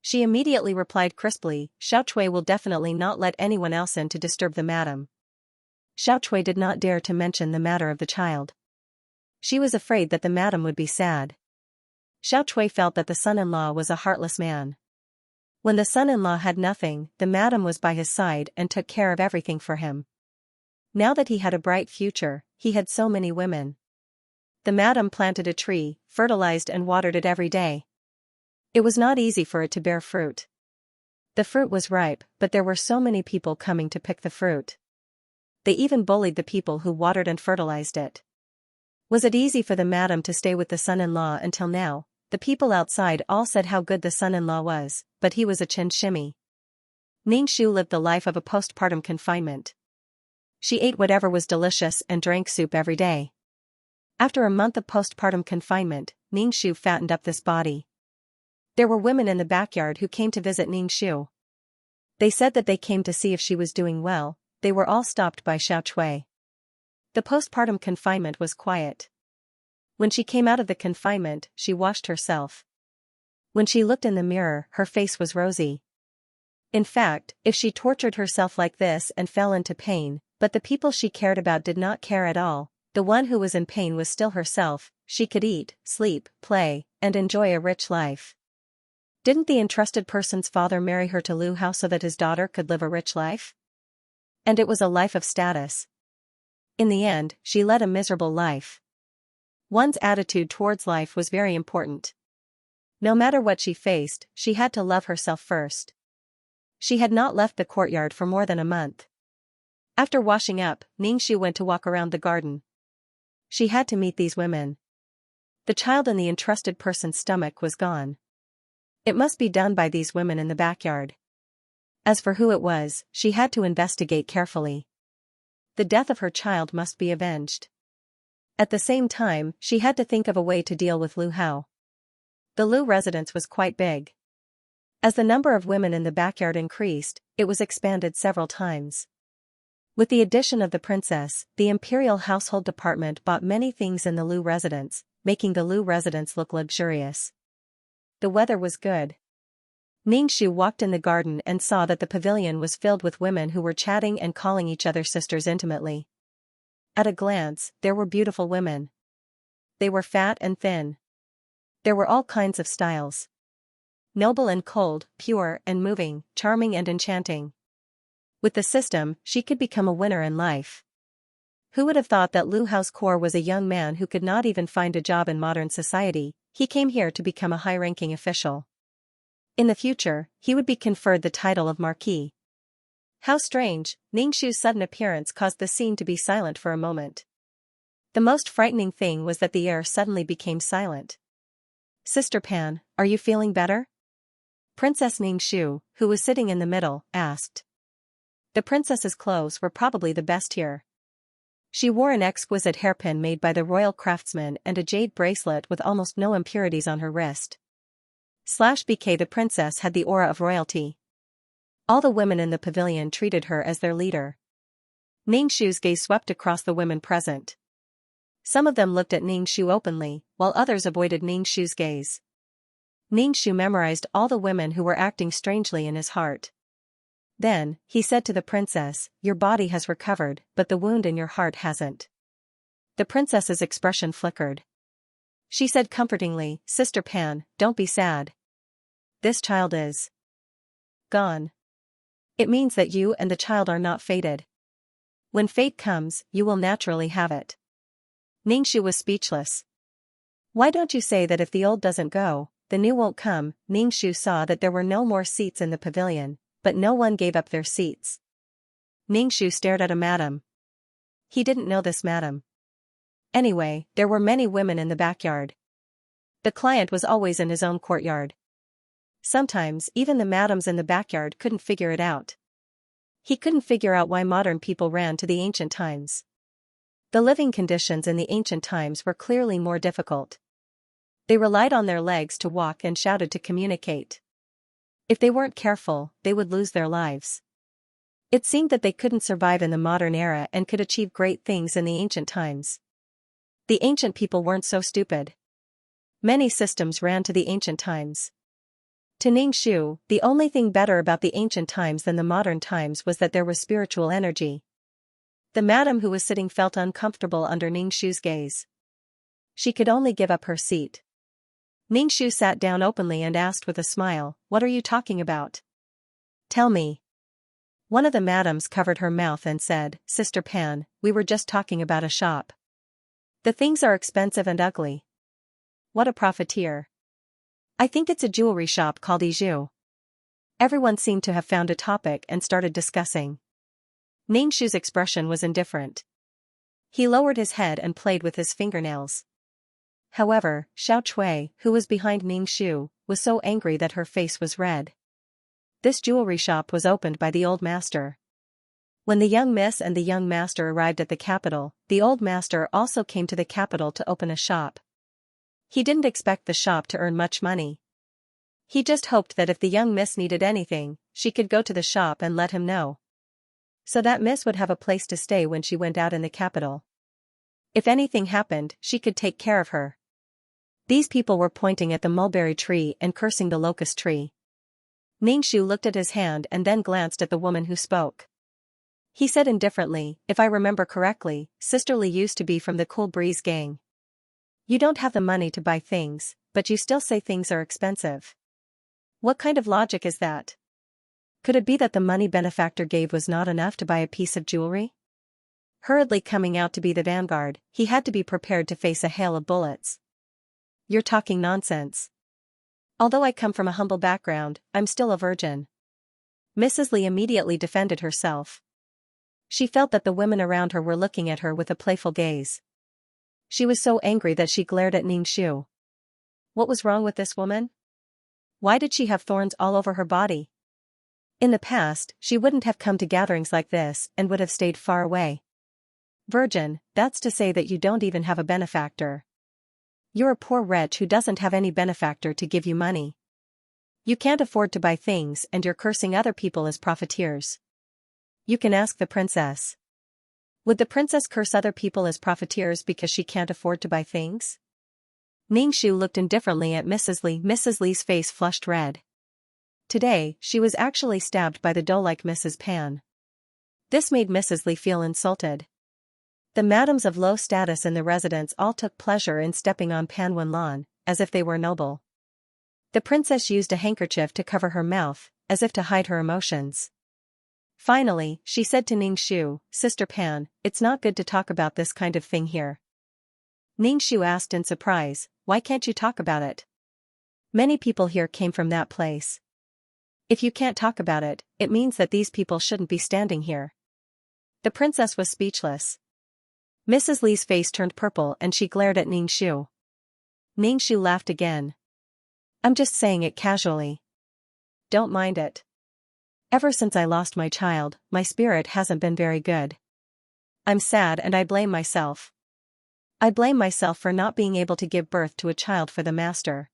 Speaker 1: She immediately replied crisply, Xiao Chui will definitely not let anyone else in to disturb the madam. Xiao Chui did not dare to mention the matter of the child. She was afraid that the madam would be sad. Xiao Chui felt that the son-in-law was a heartless man. When the son-in-law had nothing, the madam was by his side and took care of everything for him. Now that he had a bright future, he had so many women. The madam planted a tree, fertilized and watered it every day. It was not easy for it to bear fruit. The fruit was ripe, but there were so many people coming to pick the fruit. They even bullied the people who watered and fertilized it. Was it easy for the madam to stay with the son-in-law until now? The people outside all said how good the son-in-law was, but he was a chin shimmy. Ningxu lived the life of a postpartum confinement. She ate whatever was delicious and drank soup every day. After a month of postpartum confinement, Ningxu fattened up this body. There were women in the backyard who came to visit Ningxu. They said that they came to see if she was doing well. They were all stopped by Xiao Chui. The postpartum confinement was quiet. When she came out of the confinement, she washed herself. When she looked in the mirror, her face was rosy. In fact, if she tortured herself like this and fell into pain, but the people she cared about did not care at all, the one who was in pain was still herself, she could eat, sleep, play, and enjoy a rich life. Didn't the entrusted person's father marry her to Lu Hao so that his daughter could live a rich life? And it was a life of status. In the end, she led a miserable life. One's attitude towards life was very important. No matter what she faced, she had to love herself first. She had not left the courtyard for more than a month. After washing up, Ningxu went to walk around the garden. She had to meet these women. The child in the entrusted person's stomach was gone. It must be done by these women in the backyard. As for who it was, she had to investigate carefully. The death of her child must be avenged. At the same time, she had to think of a way to deal with Lu Hao. The Lu residence was quite big. As the number of women in the backyard increased, it was expanded several times. With the addition of the princess, the Imperial Household Department bought many things in the Lu residence, making the Lu residence look luxurious. The weather was good. Ningxu walked in the garden and saw that the pavilion was filled with women who were chatting and calling each other sisters intimately. At a glance, there were beautiful women. They were fat and thin. There were all kinds of styles. Noble and cold, pure and moving, charming and enchanting. With the system, she could become a winner in life. Who would have thought that Lu Hao's core was a young man who could not even find a job in modern society? He came here to become a high-ranking official. In the future, he would be conferred the title of Marquis. How strange, Ningxu's sudden appearance caused the scene to be silent for a moment. The most frightening thing was that the air suddenly became silent. Sister Pan, are you feeling better? Princess Ningxu, who was sitting in the middle, asked. The princess's clothes were probably the best here. She wore an exquisite hairpin made by the royal craftsman and a jade bracelet with almost no impurities on her wrist. /BK The princess had the aura of royalty. All the women in the pavilion treated her as their leader. Ningxu's gaze swept across the women present. Some of them looked at Ningxu openly, while others avoided Ningxu's gaze. Ningxu memorized all the women who were acting strangely in his heart. Then, he said to the princess, your body has recovered, but the wound in your heart hasn't. The princess's expression flickered. She said comfortingly, Sister Pan, don't be sad. This child is gone. It means that you and the child are not fated. When fate comes, you will naturally have it. Ningxu was speechless. Why don't you say that if the old doesn't go, the new won't come? Ningxu saw that there were no more seats in the pavilion, but no one gave up their seats. Ningxu stared at a madam. He didn't know this madam. Anyway, there were many women in the backyard. The client was always in his own courtyard. Sometimes even the madams in the backyard couldn't figure it out. He couldn't figure out why modern people ran to the ancient times. The living conditions in the ancient times were clearly more difficult. They relied on their legs to walk and shouted to communicate. If they weren't careful, they would lose their lives. It seemed that they couldn't survive in the modern era and could achieve great things in the ancient times. The ancient people weren't so stupid. Many systems ran to the ancient times. To Ning Shu, the only thing better about the ancient times than the modern times was that there was spiritual energy. The madam who was sitting felt uncomfortable under Ning Shu's gaze. She could only give up her seat. Ning Shu sat down openly and asked with a smile, "What are you talking about? Tell me." One of the madams covered her mouth and said, "Sister Pan, we were just talking about a shop. The things are expensive and ugly." "What a profiteer." "I think it's a jewelry shop called Iju." Everyone seemed to have found a topic and started discussing. Ning Shu's expression was indifferent. He lowered his head and played with his fingernails. However, Xiao Chui, who was behind Ning Shu, was so angry that her face was red. This jewelry shop was opened by the old master. When the young miss and the young master arrived at the capital, the old master also came to the capital to open a shop. He didn't expect the shop to earn much money. He just hoped that if the young miss needed anything, she could go to the shop and let him know. So that miss would have a place to stay when she went out in the capital. If anything happened, she could take care of her. These people were pointing at the mulberry tree and cursing the locust tree. Ning Shu looked at his hand and then glanced at the woman who spoke. He said indifferently, "If I remember correctly, Sister Li used to be from the Cool Breeze gang. You don't have the money to buy things, but you still say things are expensive. What kind of logic is that? Could it be that the money benefactor gave was not enough to buy a piece of jewelry?" Hurriedly coming out to be the vanguard, he had to be prepared to face a hail of bullets. "You're talking nonsense. Although I come from a humble background, I'm still a virgin." Mrs. Li immediately defended herself. She felt that the women around her were looking at her with a playful gaze. She was so angry that she glared at Ning Shu. What was wrong with this woman? Why did she have thorns all over her body? In the past, she wouldn't have come to gatherings like this and would have stayed far away. Virgin, that's to say that you don't even have a benefactor. You're a poor wretch who doesn't have any benefactor to give you money. You can't afford to buy things and you're cursing other people as profiteers. You can ask the princess. Would the princess curse other people as profiteers because she can't afford to buy things? Ning Shu looked indifferently at Mrs. Li. Mrs. Li's face flushed red. Today, she was actually stabbed by the doe-like Mrs. Pan. This made Mrs. Li feel insulted. The madams of low status in the residence all took pleasure in stepping on Pan Wenlan, as if they were noble. The princess used a handkerchief to cover her mouth, as if to hide her emotions. Finally, she said to Ning Shu, "Sister Pan, it's not good to talk about this kind of thing here." Ning Shu asked in surprise, "Why can't you talk about it? Many people here came from that place. If you can't talk about it, it means that these people shouldn't be standing here." The princess was speechless. Mrs. Li's face turned purple and she glared at Ning Shu. Ning Shu laughed again. "I'm just saying it casually. Don't mind it. Ever since I lost my child, my spirit hasn't been very good. I'm sad and I blame myself. I blame myself for not being able to give birth to a child for the master.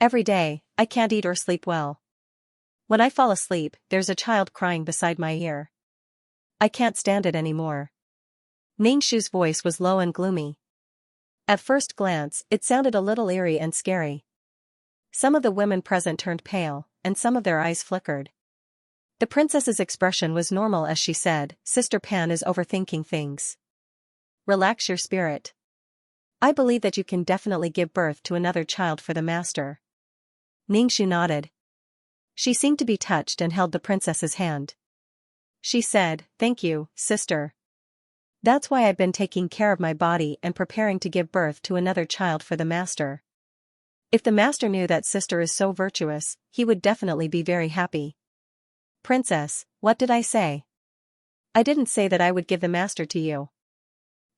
Speaker 1: Every day, I can't eat or sleep well. When I fall asleep, there's a child crying beside my ear. I can't stand it anymore." Ning Shu's voice was low and gloomy. At first glance, it sounded a little eerie and scary. Some of the women present turned pale, and some of their eyes flickered. The princess's expression was normal as she said, "Sister Pan is overthinking things. Relax your spirit. I believe that you can definitely give birth to another child for the master." Ning Shu nodded. She seemed to be touched and held the princess's hand. She said, "Thank you, sister. That's why I've been taking care of my body and preparing to give birth to another child for the master. If the master knew that sister is so virtuous, he would definitely be very happy." "Princess, what did I say? I didn't say that I would give the master to you."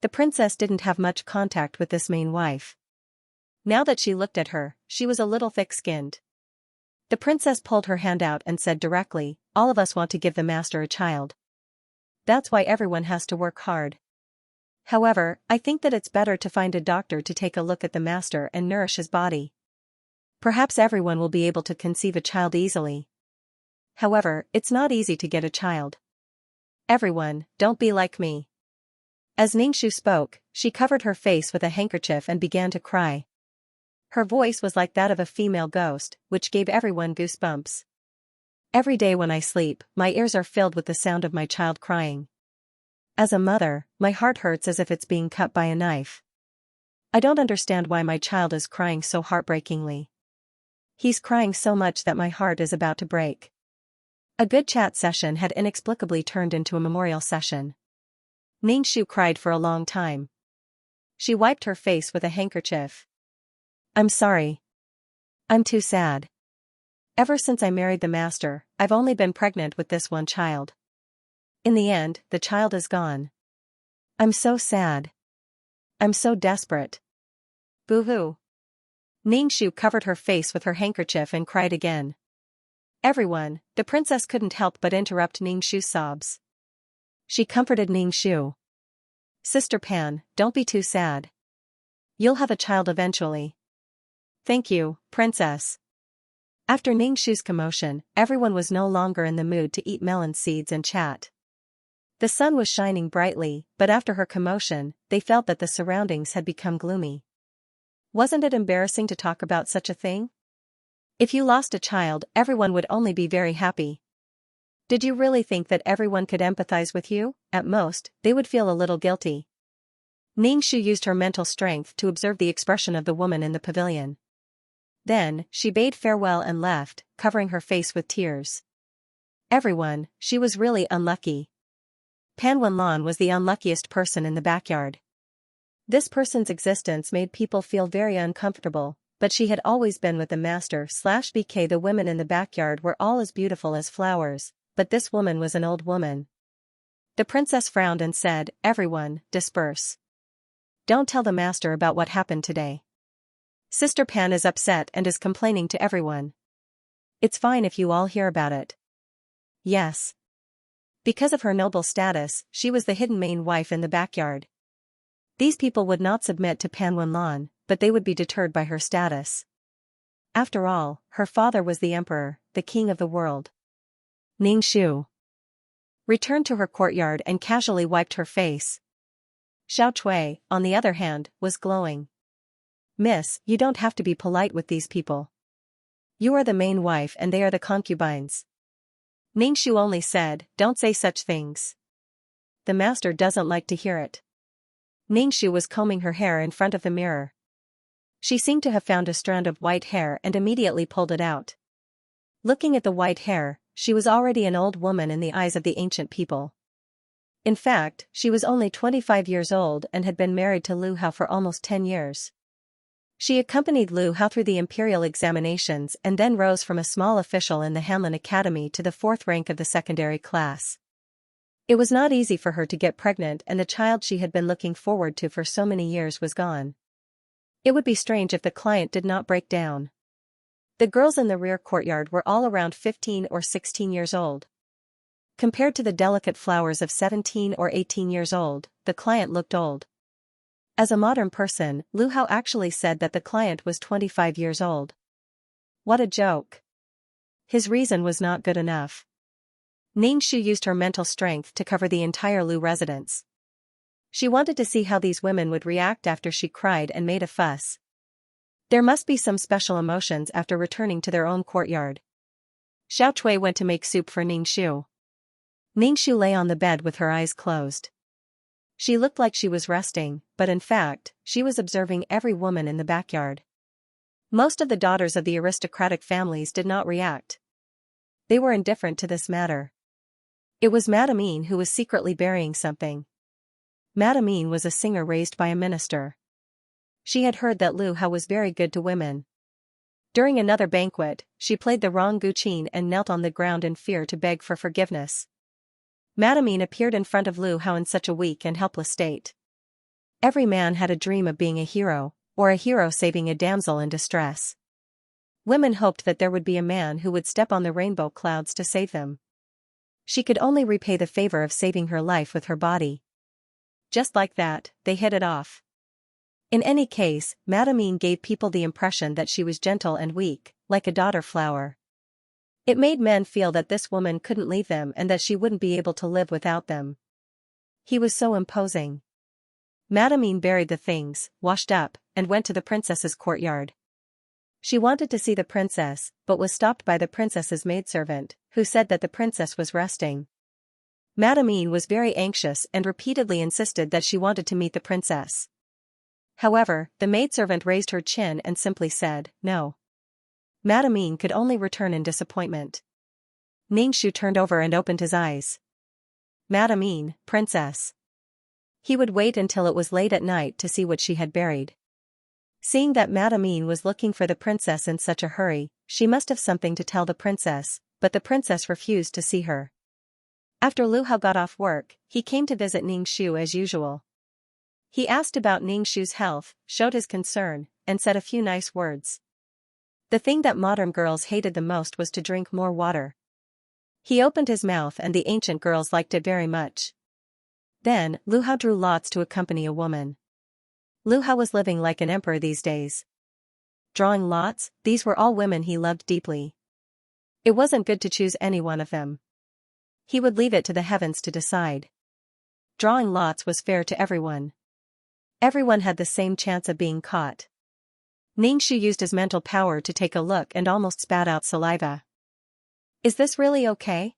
Speaker 1: The princess didn't have much contact with this main wife. Now that she looked at her, she was a little thick-skinned. The princess pulled her hand out and said directly, "All of us want to give the master a child. That's why everyone has to work hard. However, I think that it's better to find a doctor to take a look at the master and nourish his body. Perhaps everyone will be able to conceive a child easily. However, it's not easy to get a child. Everyone, don't be like me. As Ningxu spoke, she covered her face with a handkerchief and began to cry. Her voice was like that of a female ghost, which gave everyone goosebumps. Every day when I sleep, my ears are filled with the sound of my child crying. As a mother, my heart hurts as if it's being cut by a knife. I don't understand why my child is crying so heartbreakingly. He's crying so much that my heart is about to break. A good chat session had inexplicably turned into a memorial session. Ningxu cried for a long time. She wiped her face with a handkerchief. I'm sorry. I'm too sad. Ever since I married the master, I've only been pregnant with this one child. In the end, the child is gone. I'm so sad. I'm so desperate. Boo-hoo. Ningxu covered her face with her handkerchief and cried again. Everyone, the princess couldn't help but interrupt Ningxu's sobs. She comforted Ningxu. Sister Pan, don't be too sad. You'll have a child eventually. Thank you, princess. After Ningxu's commotion, everyone was no longer in the mood to eat melon seeds and chat. The sun was shining brightly, but after her commotion, they felt that the surroundings had become gloomy. Wasn't it embarrassing to talk about such a thing? If you lost a child, everyone would only be very happy. Did you really think that everyone could empathize with you? At most, they would feel a little guilty. Ningxu used her mental strength to observe the expression of the woman in the pavilion. Then, she bade farewell and left, covering her face with tears. Everyone, she was really unlucky. Pan Wenlon was the unluckiest person in the backyard. This person's existence made people feel very uncomfortable, but she had always been with the master/BK. The women in the backyard were all as beautiful as flowers, but this woman was an old woman. The princess frowned and said, Everyone, disperse. Don't tell the master about what happened today. Sister Pan is upset and is complaining to everyone. It's fine if you all hear about it. Yes. Because of her noble status, she was the hidden main wife in the backyard. These people would not submit to Pan Wenlon, but they would be deterred by her status. After all, her father was the emperor, the king of the world. Ningxu returned to her courtyard and casually wiped her face. Xiao Cui, on the other hand, was glowing. Miss, you don't have to be polite with these people. You are the main wife and they are the concubines. Ningxu only said, Don't say such things. The master doesn't like to hear it. Ningxu was combing her hair in front of the mirror. She seemed to have found a strand of white hair and immediately pulled it out. Looking at the white hair, she was already an old woman in the eyes of the ancient people. In fact, she was only 25 years old and had been married to Lu Hao for almost 10 years. She accompanied Lu Hao through the imperial examinations and then rose from a small official in the Hanlin Academy to the 4th rank of the secondary class. It was not easy for her to get pregnant, and the child she had been looking forward to for so many years was gone. It would be strange if the client did not break down. The girls in the rear courtyard were all around 15 or 16 years old. Compared to the delicate flowers of 17 or 18 years old, the client looked old. As a modern person, Lu Hao actually said that the client was 25 years old. What a joke. His reason was not good enough. Ningxu used her mental strength to cover the entire Lu residence. She wanted to see how these women would react after she cried and made a fuss. There must be some special emotions after returning to their own courtyard. Xiao Cui went to make soup for Ningxu. Ningxu lay on the bed with her eyes closed. She looked like she was resting, but in fact, she was observing every woman in the backyard. Most of the daughters of the aristocratic families did not react. They were indifferent to this matter. It was Madame who was secretly burying something. Madame was a singer raised by a minister. She had heard that Lu Hao was very good to women. During another banquet, she played the wrong guqin and knelt on the ground in fear to beg for forgiveness. Madame appeared in front of Lu Hao in such a weak and helpless state. Every man had a dream of being a hero, or a hero saving a damsel in distress. Women hoped that there would be a man who would step on the rainbow clouds to save them. She could only repay the favor of saving her life with her body. Just like that, they hit it off. In any case, Madame gave people the impression that she was gentle and weak, like a dodder flower. It made men feel that this woman couldn't leave them and that she wouldn't be able to live without them. He was so imposing. Madame buried the things, washed up, and went to the princess's courtyard. She wanted to see the princess, but was stopped by the princess's maidservant, who said that the princess was resting. Madame was very anxious and repeatedly insisted that she wanted to meet the princess. However, the maidservant raised her chin and simply said, "No." Madame could only return in disappointment. Ningxu turned over and opened his eyes. Madame, princess. He would wait until it was late at night to see what she had buried. Seeing that Madame was looking for the princess in such a hurry, she must have something to tell the princess, but the princess refused to see her. After Lu Hao got off work, he came to visit Ningxu as usual. He asked about Ningxu's health, showed his concern, and said a few nice words. The thing that modern girls hated the most was to drink more water. He opened his mouth and the ancient girls liked it very much. Then, Lu Hao drew lots to accompany a woman. Lu Hao was living like an emperor these days. Drawing lots, these were all women he loved deeply. It wasn't good to choose any one of them. He would leave it to the heavens to decide. Drawing lots was fair to everyone. Everyone had the same chance of being caught. Ningxu used his mental power to take a look and almost spat out saliva. "Is this really okay?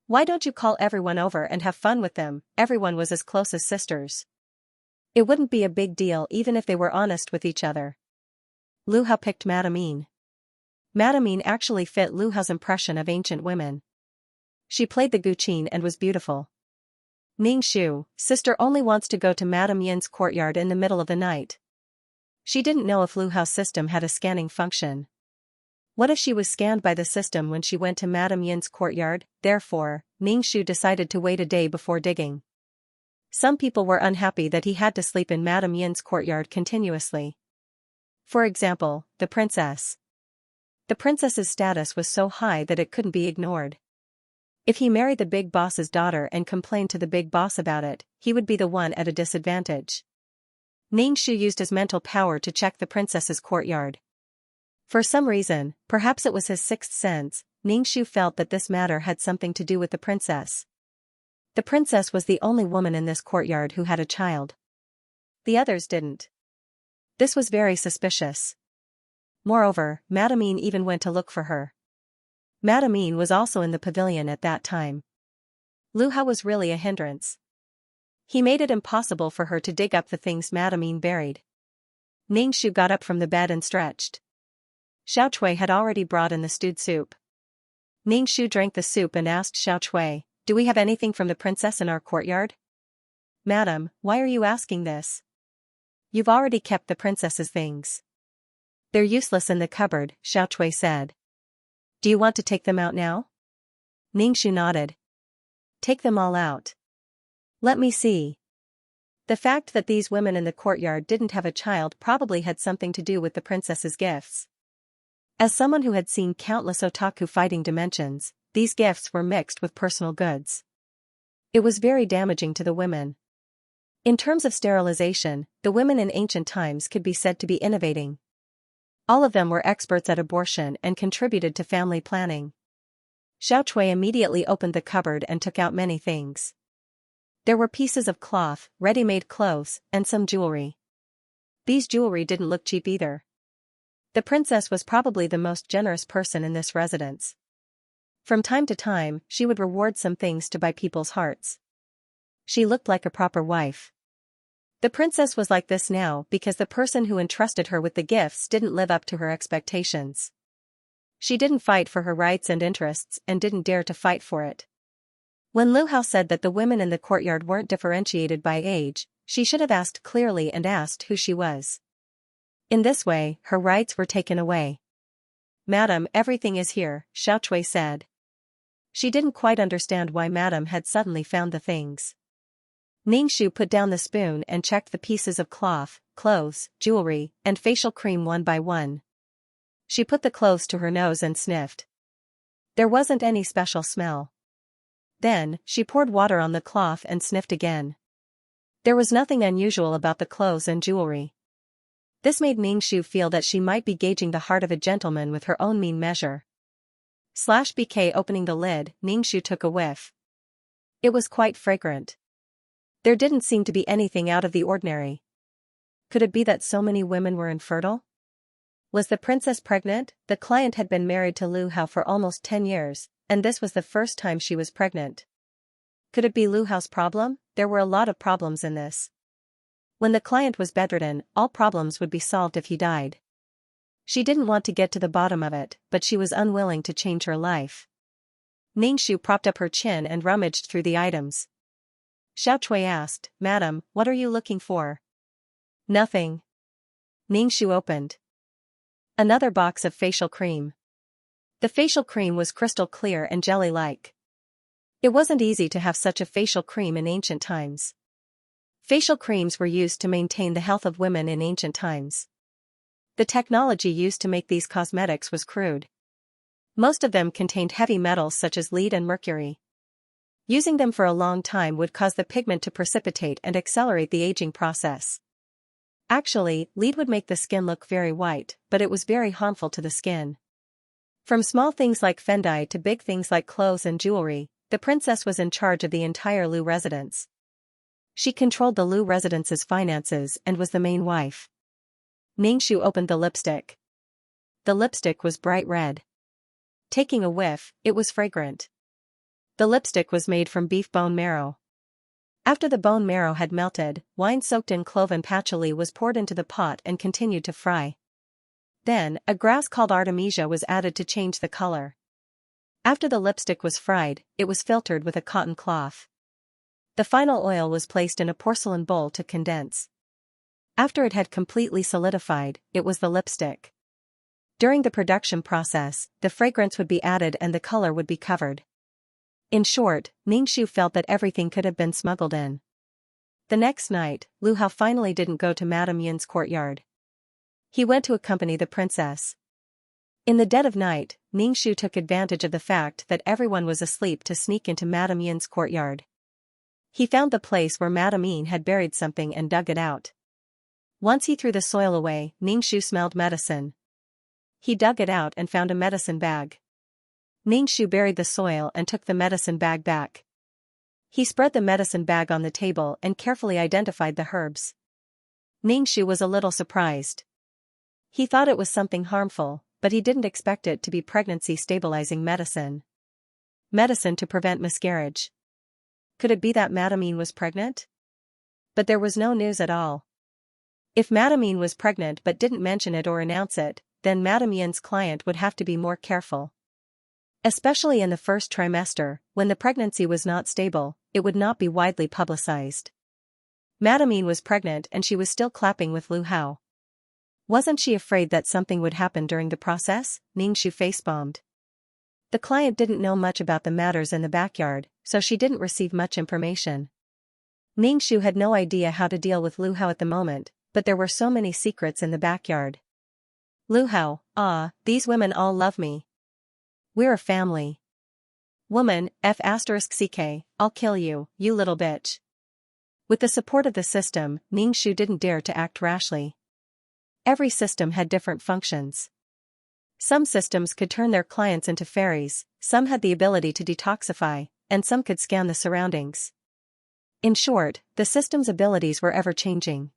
Speaker 1: Why don't you call everyone over and have fun with them?" Everyone was as close as sisters. It wouldn't be a big deal even if they were honest with each other. Lu Hao picked Madame. Madame actually fit Lu Hao's impression of ancient women. She played the guqin and was beautiful. Ningxu, sister only wants to go to Madame Yin's courtyard in the middle of the night. She didn't know if Lu Hao's system had a scanning function. What if she was scanned by the system when she went to Madame Yin's courtyard? Therefore, Ningxu decided to wait a day before digging. Some people were unhappy that he had to sleep in Madame Yin's courtyard continuously. For example, the princess. The princess's status was so high that it couldn't be ignored. If he married the big boss's daughter and complained to the big boss about it, he would be the one at a disadvantage. Ningxu used his mental power to check the princess's courtyard. For some reason, perhaps it was his sixth sense, Ningxu felt that this matter had something to do with the princess. The princess was the only woman in this courtyard who had a child. The others didn't. This was very suspicious. Moreover, Madame even went to look for her. Madame was also in the pavilion at that time. Lu Hao was really a hindrance. He made it impossible for her to dig up the things Madame buried. Ningxu got up from the bed and stretched. Xiaochui had already brought in the stewed soup. Ningxu drank the soup and asked Xiaochui, "Do we have anything from the princess in our courtyard?" "Madam, why are you asking this? You've already kept the princess's things. They're useless in the cupboard," Xiaochui said. "Do you want to take them out now?" Ningxu nodded. "Take them all out. Let me see." The fact that these women in the courtyard didn't have a child probably had something to do with the princess's gifts. As someone who had seen countless otaku fighting dimensions, these gifts were mixed with personal goods. It was very damaging to the women. In terms of sterilization, the women in ancient times could be said to be innovating. All of them were experts at abortion and contributed to family planning. Xiaochui immediately opened the cupboard and took out many things. There were pieces of cloth, ready-made clothes, and some jewelry. These jewelry didn't look cheap either. The princess was probably the most generous person in this residence. From time to time, she would reward some things to buy people's hearts. She looked like a proper wife. The princess was like this now because the person who entrusted her with the gifts didn't live up to her expectations. She didn't fight for her rights and interests and didn't dare to fight for it. When Lu Hao said that the women in the courtyard weren't differentiated by age, she should have asked clearly and asked who she was. In this way, her rights were taken away. "Madam, everything is here," Xiaochui said. She didn't quite understand why Madam had suddenly found the things. Ningxu put down the spoon and checked the pieces of cloth, clothes, jewelry, and facial cream one by one. She put the clothes to her nose and sniffed. There wasn't any special smell. Then, she poured water on the cloth and sniffed again. There was nothing unusual about the clothes and jewelry. This made Ningxu feel that she might be gauging the heart of a gentleman with her own mean measure. BK opening the lid, Ningxu took a whiff. It was quite fragrant. There didn't seem to be anything out of the ordinary. Could it be that so many women were infertile? Was the princess pregnant? The client had been married to Lu Hao for almost 10 years, and this was the first time she was pregnant. Could it be Lu Hao's problem? There were a lot of problems in this. When the client was bedridden, all problems would be solved if he died. She didn't want to get to the bottom of it, but she was unwilling to change her life. Ningxu propped up her chin and rummaged through the items. Xiaochui asked, "Madam, what are you looking for?" "Nothing." Ningxu opened another box of facial cream. The facial cream was crystal clear and jelly-like. It wasn't easy to have such a facial cream in ancient times. Facial creams were used to maintain the health of women in ancient times. The technology used to make these cosmetics was crude. Most of them contained heavy metals such as lead and mercury. Using them for a long time would cause the pigment to precipitate and accelerate the aging process. Actually, lead would make the skin look very white, but it was very harmful to the skin. From small things like fendi to big things like clothes and jewelry, the princess was in charge of the entire Lu residence. She controlled the Lu residence's finances and was the main wife. Ningxu opened the lipstick. The lipstick was bright red. Taking a whiff, it was fragrant. The lipstick was made from beef bone marrow. After the bone marrow had melted, wine soaked in clove and patchouli was poured into the pot and continued to fry. Then, a grass called artemisia was added to change the color. After the lipstick was fried, it was filtered with a cotton cloth. The final oil was placed in a porcelain bowl to condense. After it had completely solidified, it was the lipstick. During the production process, the fragrance would be added and the color would be covered. In short, Ningxu felt that everything could have been smuggled in. The next night, Lu Hao finally didn't go to Madame Yin's courtyard. He went to accompany the princess. In the dead of night, Ningxu took advantage of the fact that everyone was asleep to sneak into Madame Yin's courtyard. He found the place where Madame Yin had buried something and dug it out. Once he threw the soil away, Ningxu smelled medicine. He dug it out and found a medicine bag. Ningxu buried the soil and took the medicine bag back. He spread the medicine bag on the table and carefully identified the herbs. Ningxu was a little surprised. He thought it was something harmful, but he didn't expect it to be pregnancy-stabilizing medicine. Medicine to prevent miscarriage. Could it be that Madame Yin was pregnant? But there was no news at all. If Madame Yin was pregnant but didn't mention it or announce it, then Madame Yin's client would have to be more careful. Especially in the first trimester, when the pregnancy was not stable, it would not be widely publicized. Madame Yin was pregnant and she was still clapping with Lu Hao. Wasn't she afraid that something would happen during the process? Ningxu face-bombed. The client didn't know much about the matters in the backyard, so she didn't receive much information. Ningxu had no idea how to deal with Lu Hao at the moment, but there were so many secrets in the backyard. Lu Hao, these women all love me. We're a family. Woman, F***ck, I'll kill you, you little bitch. With the support of the system, Ningxu didn't dare to act rashly. Every system had different functions. Some systems could turn their clients into fairies, some had the ability to detoxify, and some could scan the surroundings. In short, the system's abilities were ever-changing.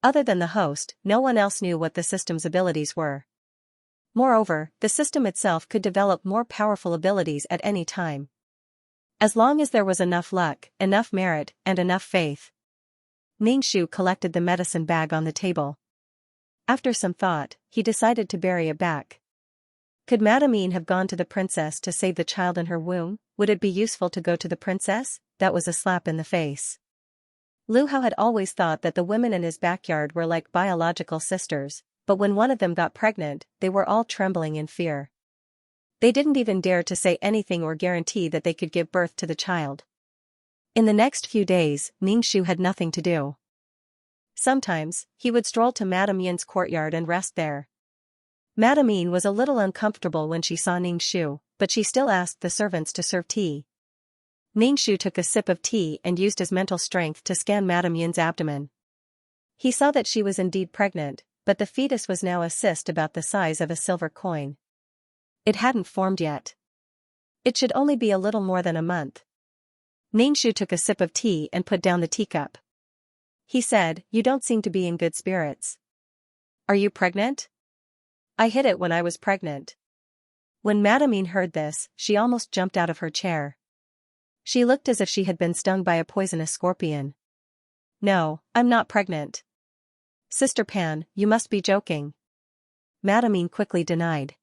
Speaker 1: Other than the host, no one else knew what the system's abilities were. Moreover, the system itself could develop more powerful abilities at any time. As long as there was enough luck, enough merit, and enough faith. Ningxu collected the medicine bag on the table. After some thought, he decided to bury it back. Could Madame Yin have gone to the princess to save the child in her womb? Would it be useful to go to the princess? That was a slap in the face. Lu Hao had always thought that the women in his backyard were like biological sisters, but when one of them got pregnant, they were all trembling in fear. They didn't even dare to say anything or guarantee that they could give birth to the child. In the next few days, Ningxu had nothing to do. Sometimes, he would stroll to Madame Yin's courtyard and rest there. Madame Yin was a little uncomfortable when she saw Ningxu, but she still asked the servants to serve tea. Ningxu took a sip of tea and used his mental strength to scan Madame Yin's abdomen. He saw that she was indeed pregnant, but the fetus was now a cyst about the size of a silver coin. It hadn't formed yet. It should only be a little more than a month. Xianxia took a sip of tea and put down the teacup. He said, "You don't seem to be in good spirits. Are you pregnant?" "I hid it when I was pregnant." When Madame heard this, she almost jumped out of her chair. She looked as if she had been stung by a poisonous scorpion. "No, I'm not pregnant." "Sister Pan, you must be joking." Madame quickly denied.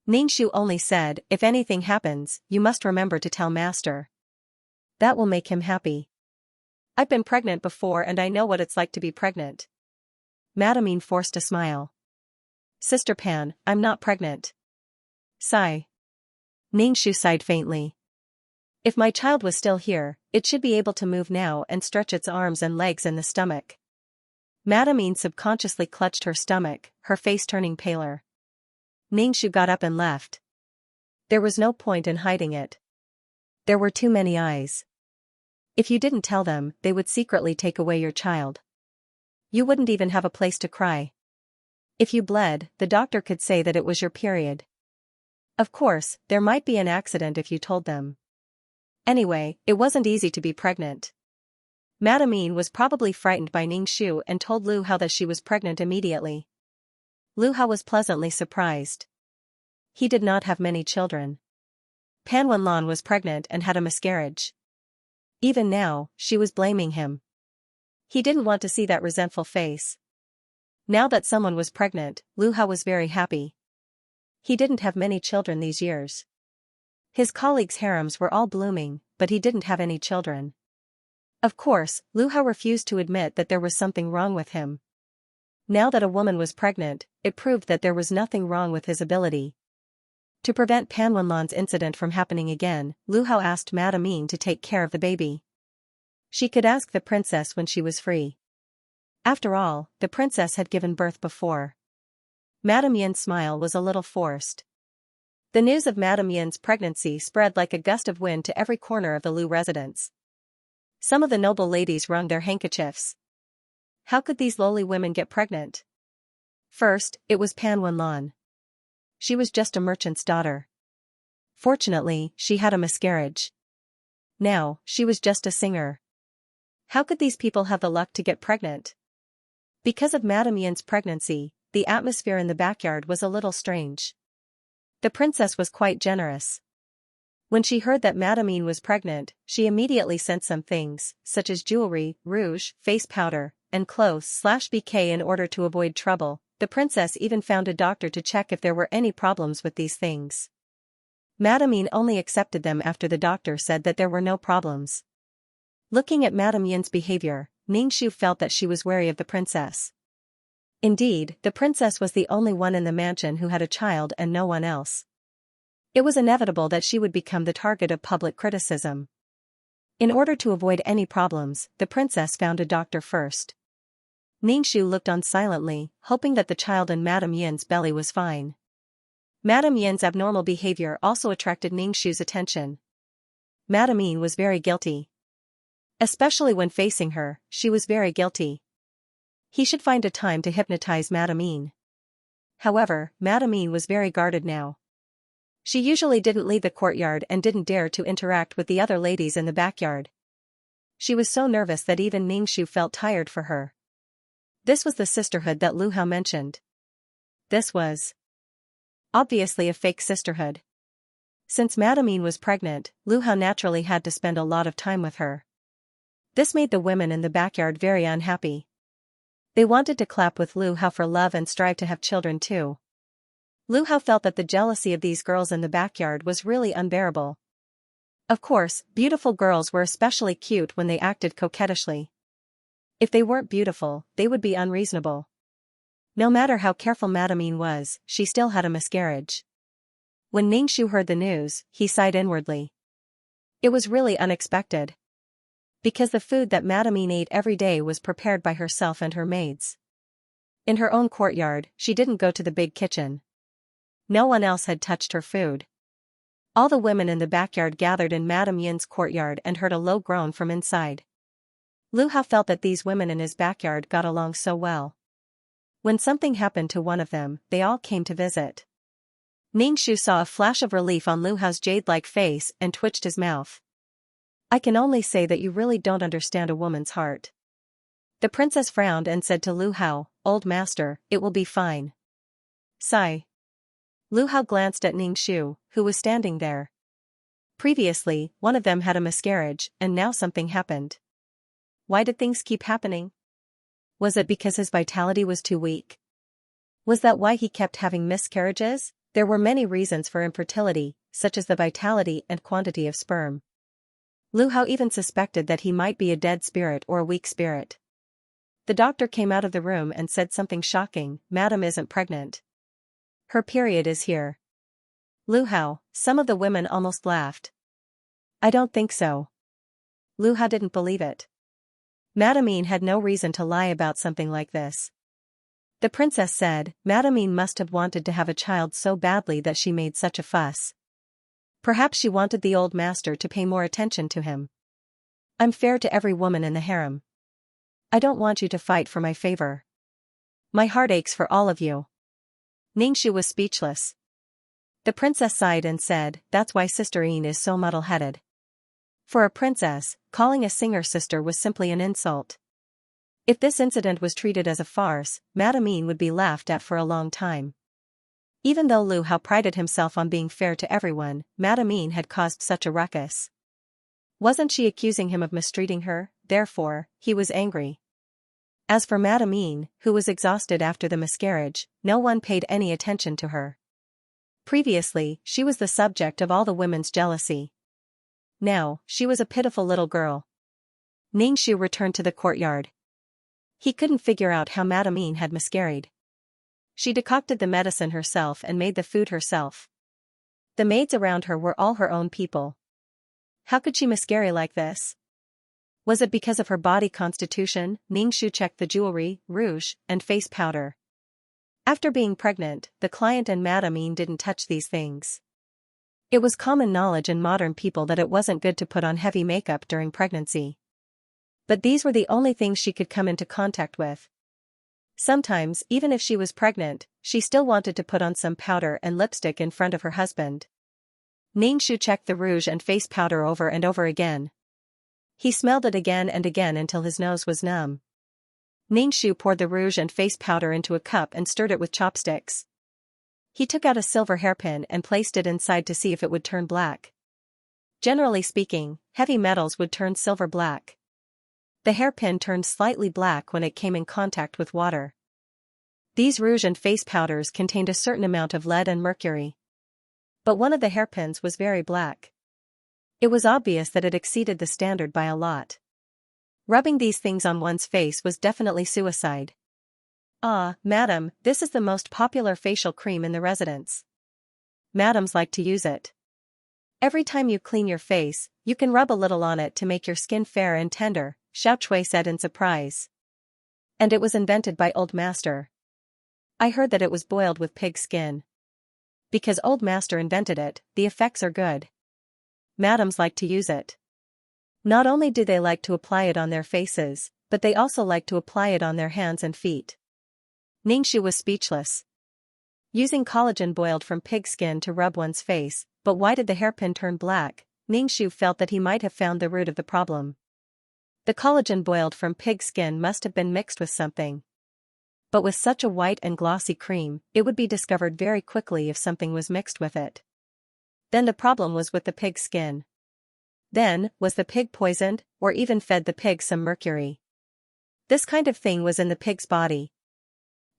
Speaker 1: Xianxia only said, "If anything happens, you must remember to tell Master. That will make him happy. I've been pregnant before and I know what it's like to be pregnant." Madame forced a smile. "Sister Pan, I'm not pregnant." Sigh. Xianxia sighed faintly. "If my child was still here, it should be able to move now and stretch its arms and legs in the stomach." Madame subconsciously clutched her stomach, her face turning paler. Xianxia got up and left. There was no point in hiding it. There were too many eyes. If you didn't tell them, they would secretly take away your child. You wouldn't even have a place to cry. If you bled, the doctor could say that it was your period. Of course, there might be an accident if you told them. Anyway, it wasn't easy to be pregnant. Madame was probably frightened by Xianxia and told Lu Hao that she was pregnant immediately. Lu Hao was pleasantly surprised. He did not have many children. Pan Wenlan was pregnant and had a miscarriage. Even now, she was blaming him. He didn't want to see that resentful face. Now that someone was pregnant, Lu Hao was very happy. He didn't have many children these years. His colleagues' harems were all blooming, but he didn't have any children. Of course, Lu Hao refused to admit that there was something wrong with him. Now that a woman was pregnant, it proved that there was nothing wrong with his ability. To prevent Pan Wenlan's incident from happening again, Lu Hao asked Madame to take care of the baby. She could ask the princess when she was free. After all, the princess had given birth before. Madame Yin's smile was a little forced. The news of Madame Yin's pregnancy spread like a gust of wind to every corner of the Lu residence. Some of the noble ladies wrung their handkerchiefs. How could these lowly women get pregnant? First, it was Pan Wenlan. She was just a merchant's daughter. Fortunately, she had a miscarriage. Now, she was just a singer. How could these people have the luck to get pregnant? Because of Madame Yin's pregnancy, the atmosphere in the backyard was a little strange. The princess was quite generous. When she heard that Madame Yin was pregnant, she immediately sent some things, such as jewelry, rouge, face powder, and clothes/bouquet in order to avoid trouble. The princess even found a doctor to check if there were any problems with these things. Madame Yin only accepted them after the doctor said that there were no problems. Looking at Madame Yin's behavior, Xianxia felt that she was wary of the princess. Indeed, the princess was the only one in the mansion who had a child and no one else. It was inevitable that she would become the target of public criticism. In order to avoid any problems, the princess found a doctor first. Xianxia looked on silently, hoping that the child in Madame Yin's belly was fine. Madame Yin's abnormal behavior also attracted Xianxia's attention. Madame Yin was very guilty. Especially when facing her, she was very guilty. He should find a time to hypnotize Madame Yin. However, Madame Yin was very guarded now. She usually didn't leave the courtyard and didn't dare to interact with the other ladies in the backyard. She was so nervous that even Xianxia felt tired for her. This was the sisterhood that Lu Hao mentioned. This was obviously a fake sisterhood. Since Madame Yin was pregnant, Lu Hao naturally had to spend a lot of time with her. This made the women in the backyard very unhappy. They wanted to clap with Lu Hao for love and strive to have children too. Lu Hao felt that the jealousy of these girls in the backyard was really unbearable. Of course, beautiful girls were especially cute when they acted coquettishly. If they weren't beautiful, they would be unreasonable. No matter how careful Madame Yin was, she still had a miscarriage. When Xianxia heard the news, he sighed inwardly. It was really unexpected. Because the food that Madame Yin ate every day was prepared by herself and her maids. In her own courtyard, she didn't go to the big kitchen. No one else had touched her food. All the women in the backyard gathered in Madame Yin's courtyard and heard a low groan from inside. Lu Hao felt that these women in his backyard got along so well. When something happened to one of them, they all came to visit. Ningxu saw a flash of relief on Lu Hao's jade-like face and twitched his mouth. I can only say that you really don't understand a woman's heart. The princess frowned and said to Lu Hao, Old master, it will be fine. Sigh. Lu Hao glanced at Ningxu, who was standing there. Previously, one of them had a miscarriage, and now something happened. Why did things keep happening? Was it because his vitality was too weak? Was that why he kept having miscarriages? There were many reasons for infertility, such as the vitality and quantity of sperm. Lu Hao even suspected that he might be a dead spirit or a weak spirit. The doctor came out of the room and said something shocking, Madam isn't pregnant. Her period is here. Lu Hao, some of the women almost laughed. I don't think so. Lu Hao didn't believe it. Madame had no reason to lie about something like this. The princess said, Madame must have wanted to have a child so badly that she made such a fuss. Perhaps she wanted the old master to pay more attention to him. I'm fair to every woman in the harem. I don't want you to fight for my favor. My heart aches for all of you. Ningxu was speechless. The princess sighed and said, that's why Sister Yin is so muddle-headed. For a princess, calling a singer sister was simply an insult. If this incident was treated as a farce, Madame Yin would be laughed at for a long time. Even though Lu Hao prided himself on being fair to everyone, Madame Yin had caused such a ruckus. Wasn't she accusing him of mistreating her? Therefore, he was angry. As for Madame Yin, who was exhausted after the miscarriage, no one paid any attention to her. Previously, she was the subject of all the women's jealousy. Now, she was a pitiful little girl. Ningxu returned to the courtyard. He couldn't figure out how Madame Yin had miscarried. She decocted the medicine herself and made the food herself. The maids around her were all her own people. How could she miscarry like this? Was it because of her body constitution? Ningxu checked the jewelry, rouge, and face powder. After being pregnant, the client and Madame Yin didn't touch these things. It was common knowledge in modern people that it wasn't good to put on heavy makeup during pregnancy. But these were the only things she could come into contact with. Sometimes, even if she was pregnant, she still wanted to put on some powder and lipstick in front of her husband. Ningxu checked the rouge and face powder over and over again. He smelled it again and again until his nose was numb. Ningxu poured the rouge and face powder into a cup and stirred it with chopsticks. He took out a silver hairpin and placed it inside to see if it would turn black. Generally speaking, heavy metals would turn silver black. The hairpin turned slightly black when it came in contact with water. These rouge and face powders contained a certain amount of lead and mercury. But one of the hairpins was very black. It was obvious that it exceeded the standard by a lot. Rubbing these things on one's face was definitely suicide. Ah, madam, this is the most popular facial cream in the residence. Madams like to use it. Every time you clean your face, you can rub a little on it to make your skin fair and tender, Xiao said in surprise. And it was invented by Old Master. I heard that it was boiled with pig skin. Because Old Master invented it, the effects are good. Madams like to use it. Not only do they like to apply it on their faces, but they also like to apply it on their hands and feet. Ningxu was speechless. Using collagen boiled from pig skin to rub one's face, but why did the hairpin turn black? Ningxu felt that he might have found the root of the problem. The collagen boiled from pig skin must have been mixed with something. But with such a white and glossy cream, it would be discovered very quickly if something was mixed with it. Then the problem was with the pig skin. Then, was the pig poisoned, or even fed the pig some mercury? This kind of thing was in the pig's body.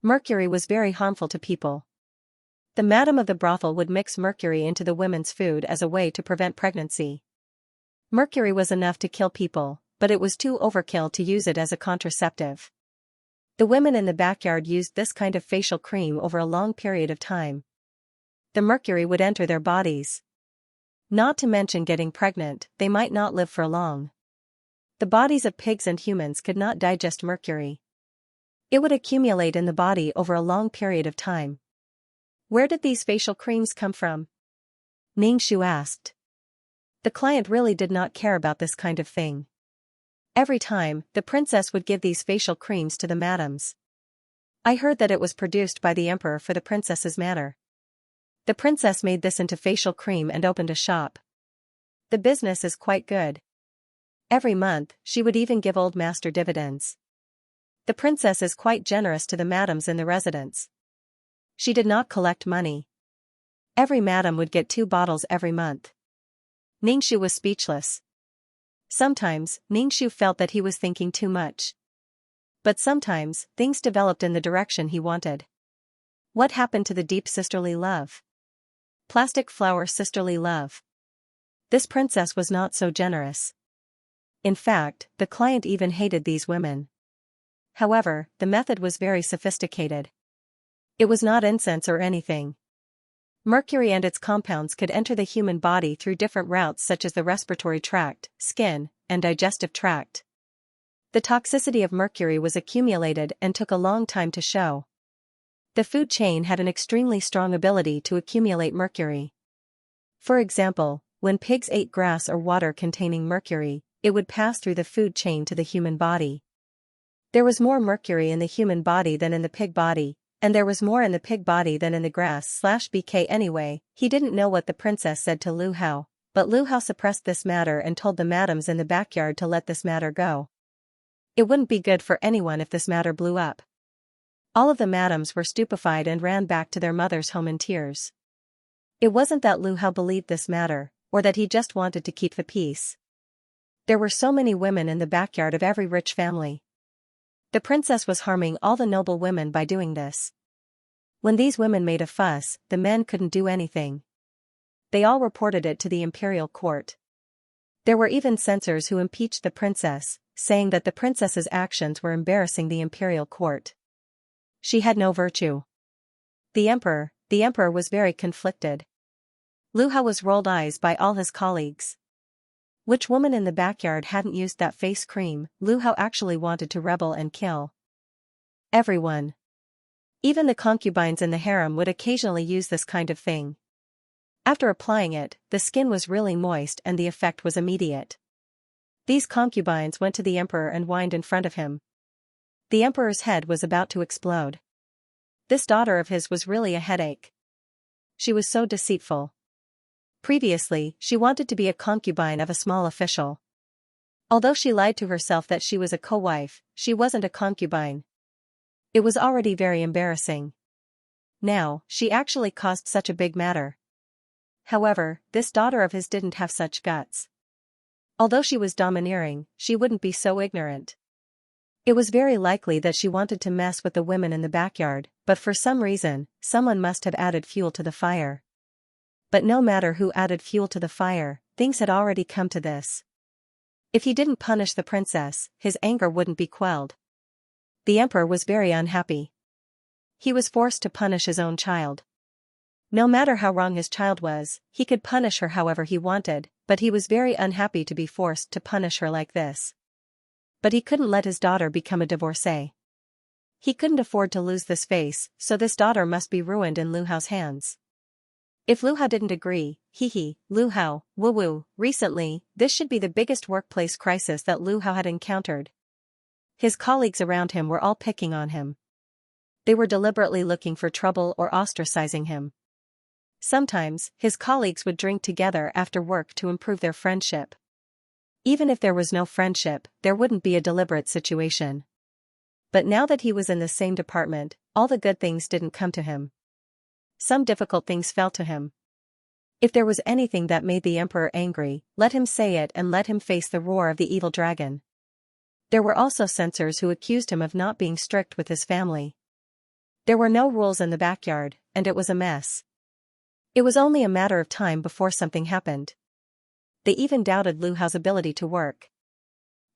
Speaker 1: Mercury was very harmful to people. The madam of the brothel would mix mercury into the women's food as a way to prevent pregnancy. Mercury was enough to kill people, but it was too overkill to use it as a contraceptive. The women in the backyard used this kind of facial cream over a long period of time. The mercury would enter their bodies. Not to mention getting pregnant, they might not live for long. The bodies of pigs and humans could not digest mercury. It would accumulate in the body over a long period of time. Where did these facial creams come from? Ningxu asked. The client really did not care about this kind of thing. Every time, the princess would give these facial creams to the madams. I heard that it was produced by the emperor for the princess's manor. The princess made this into facial cream and opened a shop. The business is quite good. Every month, she would even give old master dividends. The princess is quite generous to the madams in the residence. She did not collect money. Every madam would get 2 bottles every month. Ningxu was speechless. Sometimes, Ningxu felt that he was thinking too much. But sometimes, things developed in the direction he wanted. What happened to the deep sisterly love? Plastic flower sisterly love. This princess was not so generous. In fact, the client even hated these women. However, the method was very sophisticated. It was not incense or anything. Mercury and its compounds could enter the human body through different routes such as the respiratory tract, skin, and digestive tract. The toxicity of mercury was accumulated and took a long time to show. The food chain had an extremely strong ability to accumulate mercury. For example, when pigs ate grass or water containing mercury, it would pass through the food chain to the human body. There was more mercury in the human body than in the pig body, and there was more in the pig body than in the grass/BK anyway. He didn't know what the princess said to Lu Hao, but Lu Hao suppressed this matter and told the madams in the backyard to let this matter go. It wouldn't be good for anyone if this matter blew up. All of the madams were stupefied and ran back to their mother's home in tears. It wasn't that Lu Hao believed this matter, or that he just wanted to keep the peace. There were so many women in the backyard of every rich family. The princess was harming all the noble women by doing this. When these women made a fuss, the men couldn't do anything. They all reported it to the imperial court. There were even censors who impeached the princess, saying that the princess's actions were embarrassing the imperial court. She had no virtue. The emperor was very conflicted. Lu Hao was rolled eyes by all his colleagues. Which woman in the backyard hadn't used that face cream? Lu Hao actually wanted to rebel and kill everyone. Even the concubines in the harem would occasionally use this kind of thing. After applying it, the skin was really moist and the effect was immediate. These concubines went to the emperor and whined in front of him. The emperor's head was about to explode. This daughter of his was really a headache. She was so deceitful. Previously, she wanted to be a concubine of a small official. Although she lied to herself that she was a co-wife, she wasn't a concubine. It was already very embarrassing. Now, she actually caused such a big matter. However, this daughter of his didn't have such guts. Although she was domineering, she wouldn't be so ignorant. It was very likely that she wanted to mess with the women in the backyard, but for some reason, someone must have added fuel to the fire. But no matter who added fuel to the fire, things had already come to this. If he didn't punish the princess, his anger wouldn't be quelled. The emperor was very unhappy. He was forced to punish his own child. No matter how wrong his child was, he could punish her however he wanted, but he was very unhappy to be forced to punish her like this. But he couldn't let his daughter become a divorcee. He couldn't afford to lose this face, so this daughter must be ruined in Lu Hao's hands. If Lu Hao didn't agree, Lu Hao, woo-woo, recently, this should be the biggest workplace crisis that Lu Hao had encountered. His colleagues around him were all picking on him. They were deliberately looking for trouble or ostracizing him. Sometimes, his colleagues would drink together after work to improve their friendship. Even if there was no friendship, there wouldn't be a deliberate situation. But now that he was in the same department, all the good things didn't come to him. Some difficult things fell to him. If there was anything that made the emperor angry, let him say it and let him face the roar of the evil dragon. There were also censors who accused him of not being strict with his family. There were no rules in the backyard, and it was a mess. It was only a matter of time before something happened. They even doubted Lu Hao's ability to work.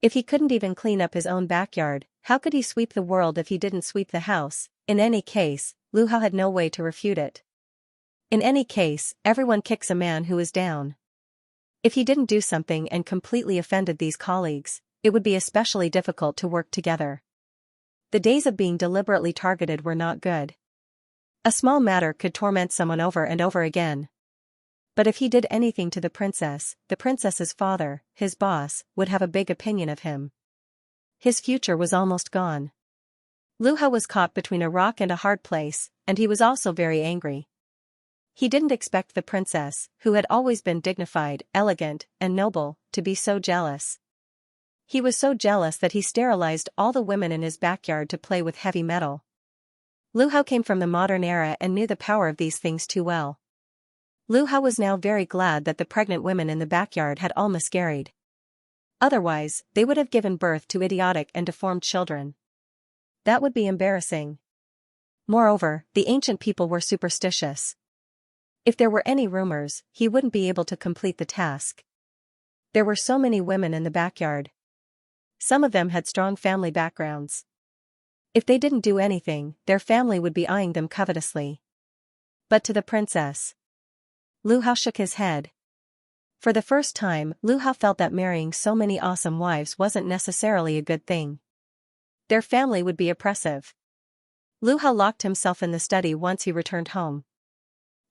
Speaker 1: If he couldn't even clean up his own backyard, how could he sweep the world if he didn't sweep the house? In any case, Lu Hao had no way to refute it. In any case, everyone kicks a man who is down. If he didn't do something and completely offended these colleagues, it would be especially difficult to work together. The days of being deliberately targeted were not good. A small matter could torment someone over and over again. But if he did anything to the princess's father, his boss, would have a big opinion of him. His future was almost gone. Lu Hao was caught between a rock and a hard place, and he was also very angry. He didn't expect the princess, who had always been dignified, elegant, and noble, to be so jealous. He was so jealous that he sterilized all the women in his backyard to play with heavy metal. Lu Hao came from the modern era and knew the power of these things too well. Lu Hao was now very glad that the pregnant women in the backyard had all miscarried. Otherwise, they would have given birth to idiotic and deformed children. That would be embarrassing. Moreover, the ancient people were superstitious. If there were any rumors, he wouldn't be able to complete the task. There were so many women in the backyard. Some of them had strong family backgrounds. If they didn't do anything, their family would be eyeing them covetously. But to the princess, Lu Hao shook his head. For the first time, Lu Hao felt that marrying so many awesome wives wasn't necessarily a good thing. Their family would be oppressive. Lu Hao locked himself in the study once he returned home.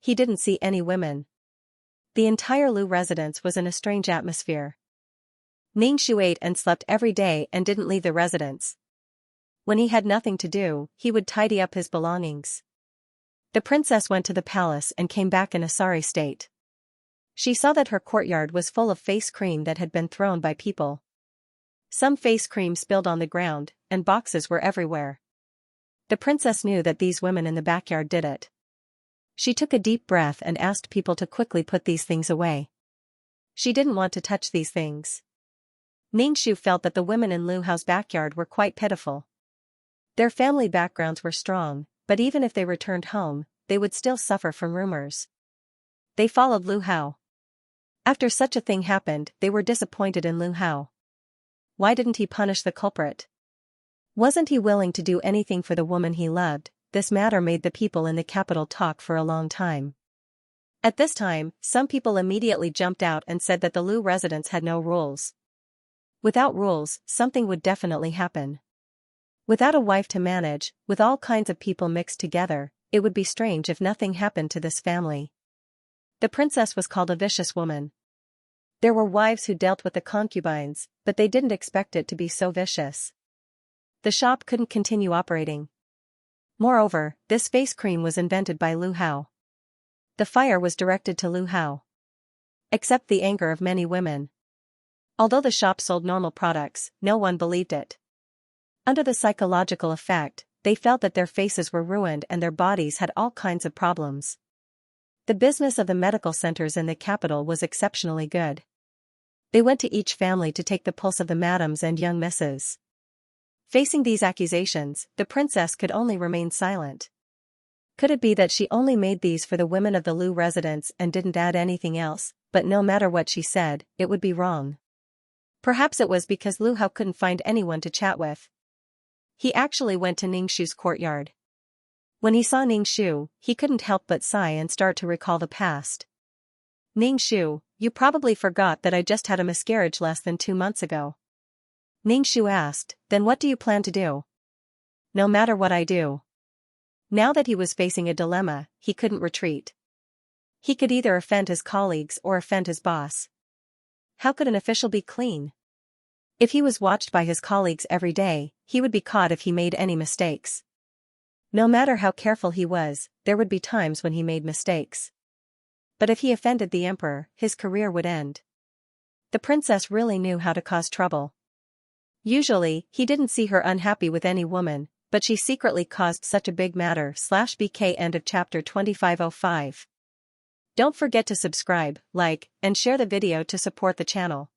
Speaker 1: He didn't see any women. The entire Lu residence was in a strange atmosphere. Ningxu ate and slept every day and didn't leave the residence. When he had nothing to do, he would tidy up his belongings. The princess went to the palace and came back in a sorry state. She saw that her courtyard was full of face cream that had been thrown by people. Some face cream spilled on the ground, and boxes were everywhere. The princess knew that these women in the backyard did it. She took a deep breath and asked people to quickly put these things away. She didn't want to touch these things. Ningxu felt that the women in Lu Hao's backyard were quite pitiful. Their family backgrounds were strong, but even if they returned home, they would still suffer from rumors. They followed Lu Hao. After such a thing happened, they were disappointed in Lu Hao. Why didn't he punish the culprit? Wasn't he willing to do anything for the woman he loved? This matter made the people in the capital talk for a long time. At this time, some people immediately jumped out and said that the Lu residents had no rules. Without rules, something would definitely happen. Without a wife to manage, with all kinds of people mixed together, it would be strange if nothing happened to this family. The princess was called a vicious woman. There were wives who dealt with the concubines, but they didn't expect it to be so vicious. The shop couldn't continue operating. Moreover, this face cream was invented by Lu Hao. The fire was directed to Lu Hao. Except the anger of many women. Although the shop sold normal products, no one believed it. Under the psychological effect, they felt that their faces were ruined and their bodies had all kinds of problems. The business of the medical centers in the capital was exceptionally good. They went to each family to take the pulse of the madams and young misses. Facing these accusations, the princess could only remain silent. Could it be that she only made these for the women of the Lu residence and didn't add anything else? But no matter what she said, it would be wrong. Perhaps it was because Lu Hao couldn't find anyone to chat with. He actually went to Ningxu's courtyard. When he saw Ningxu, he couldn't help but sigh and start to recall the past. Ningxu, you probably forgot that I just had a miscarriage less than 2 months ago. Ningxu asked, then what do you plan to do? No matter what I do. Now that he was facing a dilemma, he couldn't retreat. He could either offend his colleagues or offend his boss. How could an official be clean? If he was watched by his colleagues every day, he would be caught if he made any mistakes. No matter how careful he was, there would be times when he made mistakes. But if he offended the emperor, his career would end. The princess really knew how to cause trouble. Usually, he didn't see her unhappy with any woman, but she secretly caused such a big matter. /BK End of chapter 2505. Don't forget to subscribe, like, and share the video to support the channel.